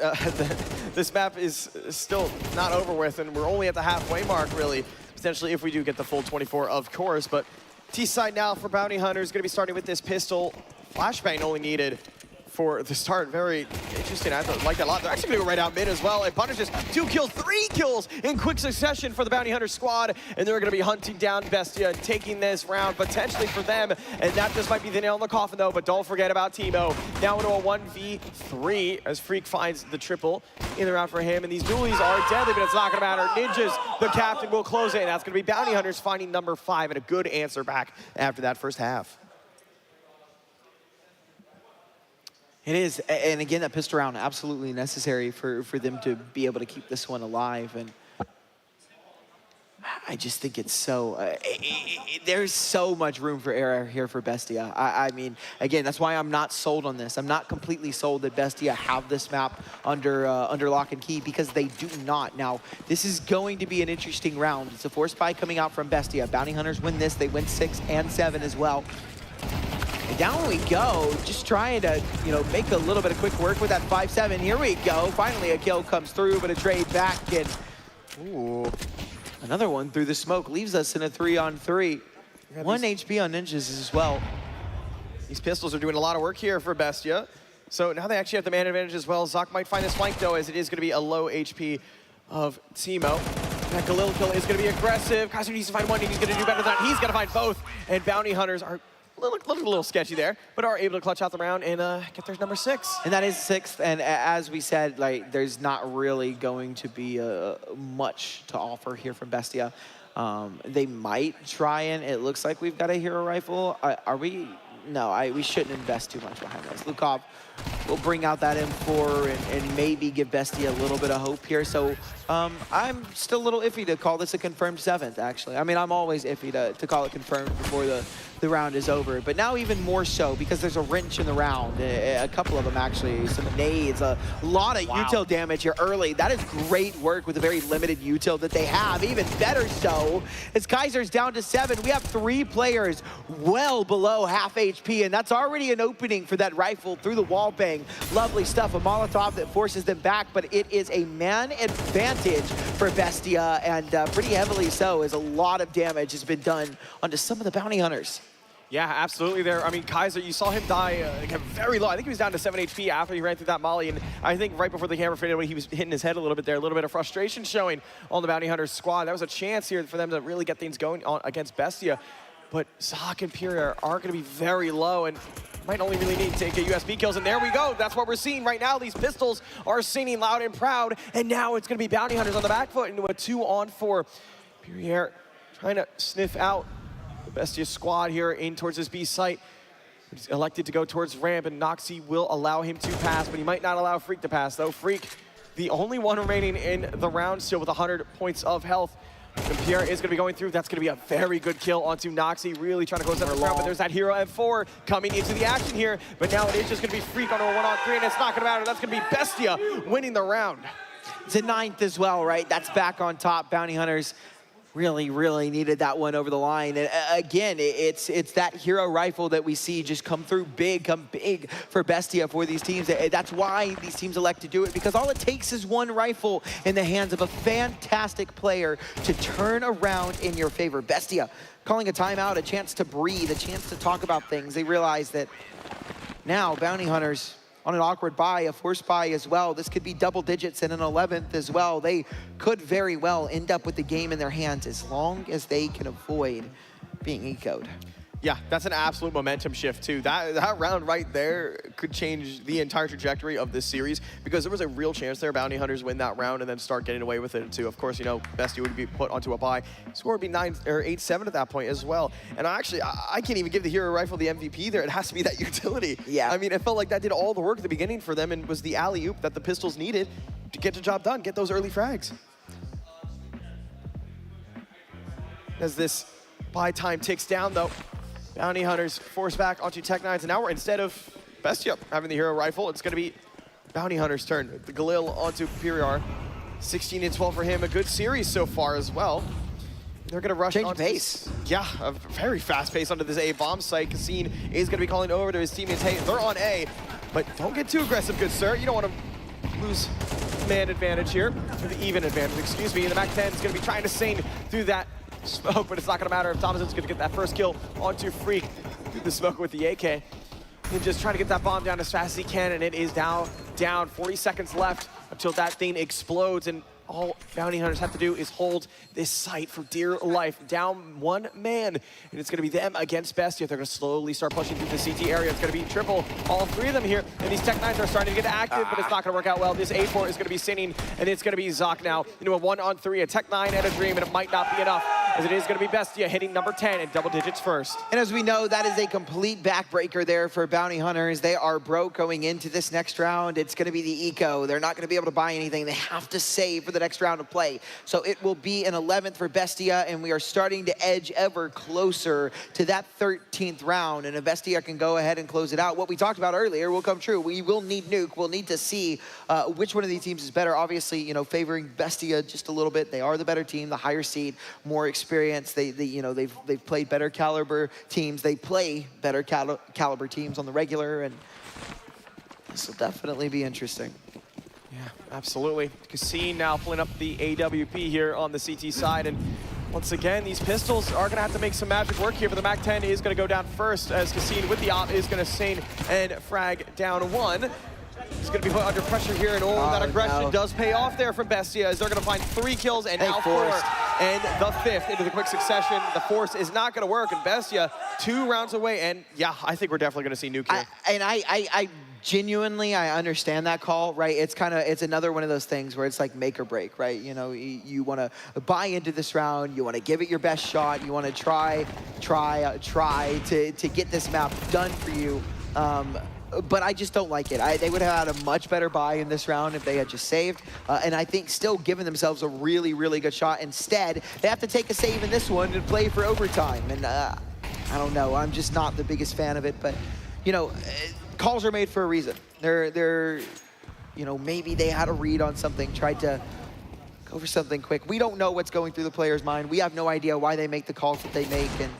This map is still not over with, and we're only at the halfway mark, really. Potentially, if we do get the full 24, of course. But T-side now for Bounty Hunters, going to be starting with this pistol. Flashbang only needed for the start. Very interesting. I like that a lot. They're actually going to go right out mid as well. And punishes 2 kills, 3 kills in quick succession for the Bounty Hunter squad. And they're going to be hunting down Bestia and taking this round potentially for them. And that just might be the nail in the coffin, though. But don't forget about Timo. Now into a 1v3 as Freak finds the triple in the round for him. And these dualies are deadly, but it's not going to matter. Ninjas, the captain, will close it. And that's going to be Bounty Hunters finding number 5 and a good answer back after that first half. It is, and again, that pistol round absolutely necessary for them to be able to keep this one alive. And I just think it's so, there's so much room for error here for Bestia. I mean, again, that's why I'm not sold on this. I'm not completely sold that Bestia have this map under lock and key, because they do not. Now, this is going to be an interesting round. It's a force buy coming out from Bestia. Bounty Hunters win this. They win 6 and 7 as well. And down we go, just trying to, you know, make a little bit of quick work with that 5-7. Here we go. Finally, a kill comes through, but a trade back, and ooh, another one through the smoke leaves us in a 3-on-3. 1 HP on ninjas as well. These pistols are doing a lot of work here for Bestia. So now they actually have the man advantage as well. Zoc might find this flank though, as it is going to be a low HP of Teemo. That Galil kill is going to be aggressive. Kaiser needs to find one, and he's going to do better than that. He's going to find both. And Bounty Hunters are a little sketchy there, but are able to clutch out the round and get their number 6. And that is 6th, and as we said, like, there's not really going to be much to offer here from Bestia. They might try, and it looks like we've got a hero rifle. Are we? No, we shouldn't invest too much behind this. Lukov will bring out that M4 and maybe give Bestia a little bit of hope here. So I'm still a little iffy to call this a confirmed 7th, actually. I mean, I'm always iffy to call it confirmed before the round is over. But now even more so because there's a wrench in the round. A couple of them, actually. Some nades, a lot of util damage here early. That is great work with the very limited util that they have. Even better so, as Kaiser's down to 7. We have 3 players well below half HP, and that's already an opening for that rifle through the wall bang. Lovely stuff. A Molotov that forces them back, but it is a man advantage for Bestia, and pretty heavily so, as a lot of damage has been done onto some of the bounty hunters. Yeah, absolutely there. I mean, Kaiser, you saw him die very low. I think he was down to 7 HP after he ran through that molly, and I think right before the camera faded away, he was hitting his head a little bit there. A little bit of frustration showing on the Bounty Hunters squad. That was a chance here for them to really get things going on against Bestia. But Zoc and Pyria are going to be very low, and might only really need to get USB kills, and there we go. That's what we're seeing right now. These pistols are singing loud and proud, and now it's going to be Bounty Hunters on the back foot into a 2-on-4. Pyria trying to sniff out the Bestia squad here in towards this B site. He's elected to go towards ramp, and Noxy will allow him to pass, but he might not allow Freak to pass, though. Freak, the only one remaining in the round still with 100 points of health. And Pierre is going to be going through. That's going to be a very good kill onto Noxy. Really trying to close that round, but there's that hero M4 coming into the action here. But now it is just going to be Freak on a 1-on-3, and it's not going to matter. That's going to be Bestia winning the round. It's a 9th as well, right? That's back on top. Bounty Hunters really needed that one over the line. And again, it's that hero rifle that we see just come big for Bestia for these teams. That's why these teams elect to do it, because all it takes is one rifle in the hands of a fantastic player to turn around in your favor. Bestia calling a timeout, a chance to breathe, a chance to talk about things. They realize that now Bounty Hunters on an awkward buy, a forced buy as well. This could be double digits and an 11th as well. They could very well end up with the game in their hands as long as they can avoid being ecoed. Yeah, that's an absolute momentum shift too. That round right there could change the entire trajectory of this series, because there was a real chance there Bounty Hunters win that round and then start getting away with it too. Of course, you know, Bestia would be put onto a bye. Score would be 9 or 8-7 at that point as well. And I can't even give the hero rifle the MVP there. It has to be that utility. Yeah. I mean, it felt like that did all the work at the beginning for them and was the alley-oop that the pistols needed to get the job done, get those early frags. As this buy time ticks down though, Bounty Hunters force back onto Tech9s, and now instead of Bestia having the hero rifle, it's going to be Bounty Hunters' turn. The Galil onto Pyria. 16 and 12 for him. A good series so far as well. They're going to rush change pace. Yeah, a very fast pace onto this A bomb site. Cassine is going to be calling over to his teammates. Hey, they're on A, but don't get too aggressive, good sir. You don't want to lose man advantage here, or the even advantage, excuse me. And the MAC-10 is going to be trying to sing through that smoke, but it's not going to matter if Thomason's going to get that first kill onto Freak through the smoke with the AK. And just trying to get that bomb down as fast as he can, and it is down. 40 seconds left until that thing explodes, and all Bounty Hunters have to do is hold this site for dear life. Down one man, and it's going to be them against Bestia. They're going to slowly start pushing through the CT area. It's going to be triple, all 3 of them here, and these Tech9s are starting to get active, but it's not going to work out well. This A4 is going to be sinning, and it's going to be Zoc now into a 1-on-3, a Tech9 and a Dream, and it might not be enough, as it is going to be Bestia hitting number 10 in double digits first. And as we know, that is a complete backbreaker there for Bounty Hunters. They are broke going into this next round. It's going to be the eco. They're not going to be able to buy anything. They have to save for the next round of play. So it will be an 11th for Bestia, and we are starting to edge ever closer to that 13th round. And if Bestia can go ahead and close it out, what we talked about earlier will come true. We will need Nuke. We'll need to see which one of these teams is better. Obviously, you know, favoring Bestia just a little bit. They are the better team, the higher seed, more experience. They've played better caliber teams. They play better caliber teams on the regular, and this will definitely be interesting. Yeah, absolutely. Cassine now pulling up the AWP here on the CT side, and Once again, these pistols are going to have to make some magic work here, but the MAC-10 is going to go down first as Cassine with the op is going to sustain and frag down one. He's going to be put under pressure here, and that aggression does pay off there from Bestia as they're going to find 3 kills and now 4. And the 5th into the quick succession. The force is not going to work, and Bestia 2 rounds away, and yeah, I think we're definitely going to see Nuke here. I genuinely, I understand that call, right? It's another one of those things where it's like make or break, right? You know, you want to buy into this round, you want to give it your best shot, you want to try to get this map done for you. But I just don't like it. They would have had a much better buy in this round if they had just saved. And I think still giving themselves a really, really good shot. Instead, they have to take a save in this one and play for overtime. And I don't know, I'm just not the biggest fan of it. But, you know, calls are made for a reason. They're you know, maybe they had a read on something, tried to go for something quick. We don't know what's going through the player's mind. We have no idea why they make the calls that they make. And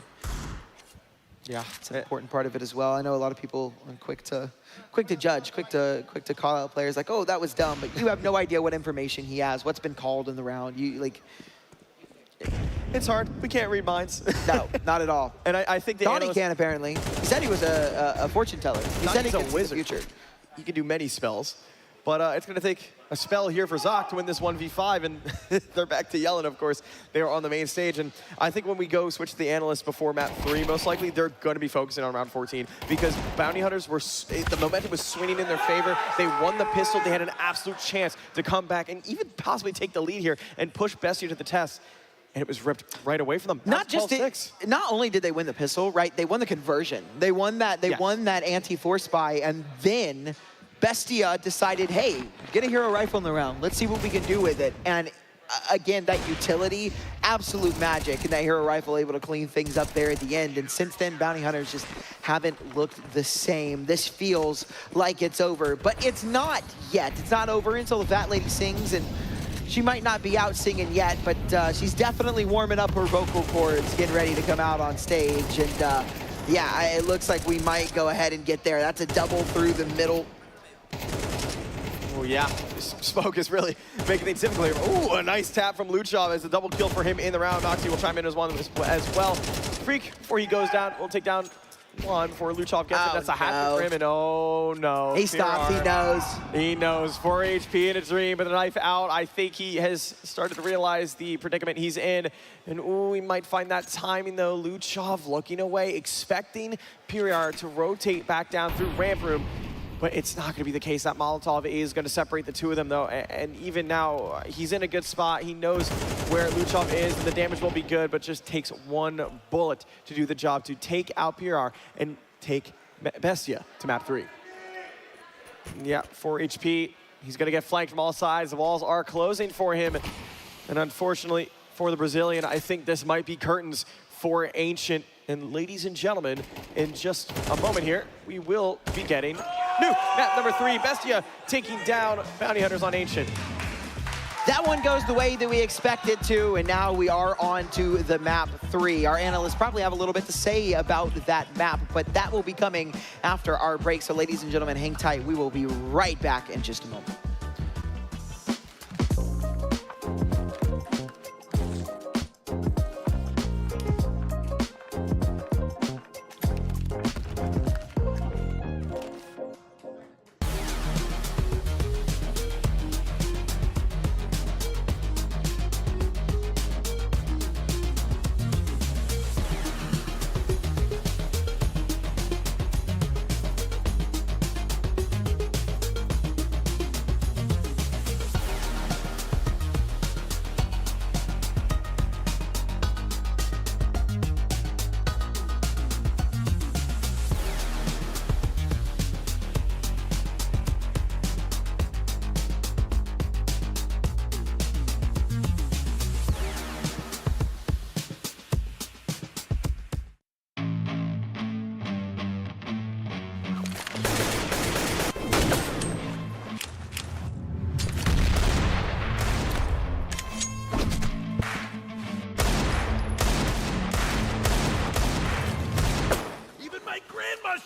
yeah, it's an important part of it as well. I know a lot of people are quick to judge, quick to call out players like, oh, that was dumb, but you have no idea what information he has, what's been called in the round. It's hard. We can't read minds. No, not at all. And I think the Donnie can apparently. He said he was a fortune teller. He said he's he a could see wizard. the future. He can do many spells. But it's going to take a spell here for Zoc to win this 1v5, and they're back to Yellen, of course. They are on the main stage, and I think when we go switch to the analysts before map 3, most likely they're going to be focusing on round 14 because Bounty Hunters the momentum was swinging in their favor. They won the pistol. They had an absolute chance to come back and even possibly take the lead here and push Bestia to the test. And it was ripped right away from them. Not only did they win the pistol, right? They won the conversion. They won that. They won that anti-force buy, and then Bestia decided, hey, get a hero rifle in the round. Let's see what we can do with it. And again, that utility, absolute magic, and that hero rifle able to clean things up there at the end. And since then, Bounty Hunters just haven't looked the same. This feels like it's over, but it's not yet. It's not over until the Fat Lady sings, and she might not be out singing yet, but she's definitely warming up her vocal cords, getting ready to come out on stage. And yeah, it looks like we might go ahead and get there. That's a double through the middle. Oh yeah, Smoke is really making things difficult here. Ooh, a nice tap from Luchov as a double kill for him in the round. Noxie will chime in as one as well. Freak, before he goes down, will take down one before Luchov gets it. That's a hat for him, and oh no. He stops, he knows. He knows, 4 HP in a dream, but the knife out. I think he has started to realize the predicament he's in. And ooh, we might find that timing though. Luchov looking away, expecting Piriar to rotate back down through ramp room. But it's not going to be the case. That Molotov is going to separate the two of them, though. And even now, he's in a good spot. He knows where Luchov is, and the damage will be good, but just takes one bullet to do the job, to take out PRR and take Bestia to map 3. Yeah, 4 HP. He's going to get flanked from all sides. The walls are closing for him. And unfortunately for the Brazilian, I think this might be curtains for Ancient. And ladies and gentlemen, in just a moment here, we will be getting new map number 3, Bestia taking down Bounty Hunters on Ancient. That one goes the way that we expected to, and now we are on to the map 3. Our analysts probably have a little bit to say about that map, but that will be coming after our break. So ladies and gentlemen, hang tight. We will be right back in just a moment.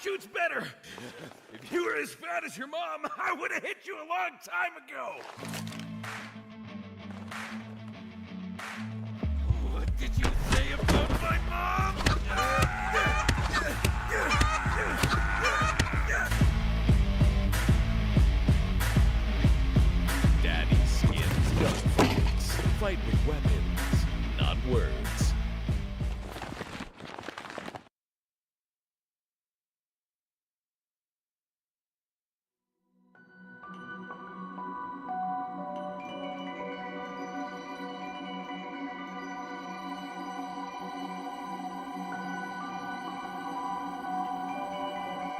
Shoots better. If you were as fat as your mom, I would have hit you a long time ago. What did you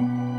you.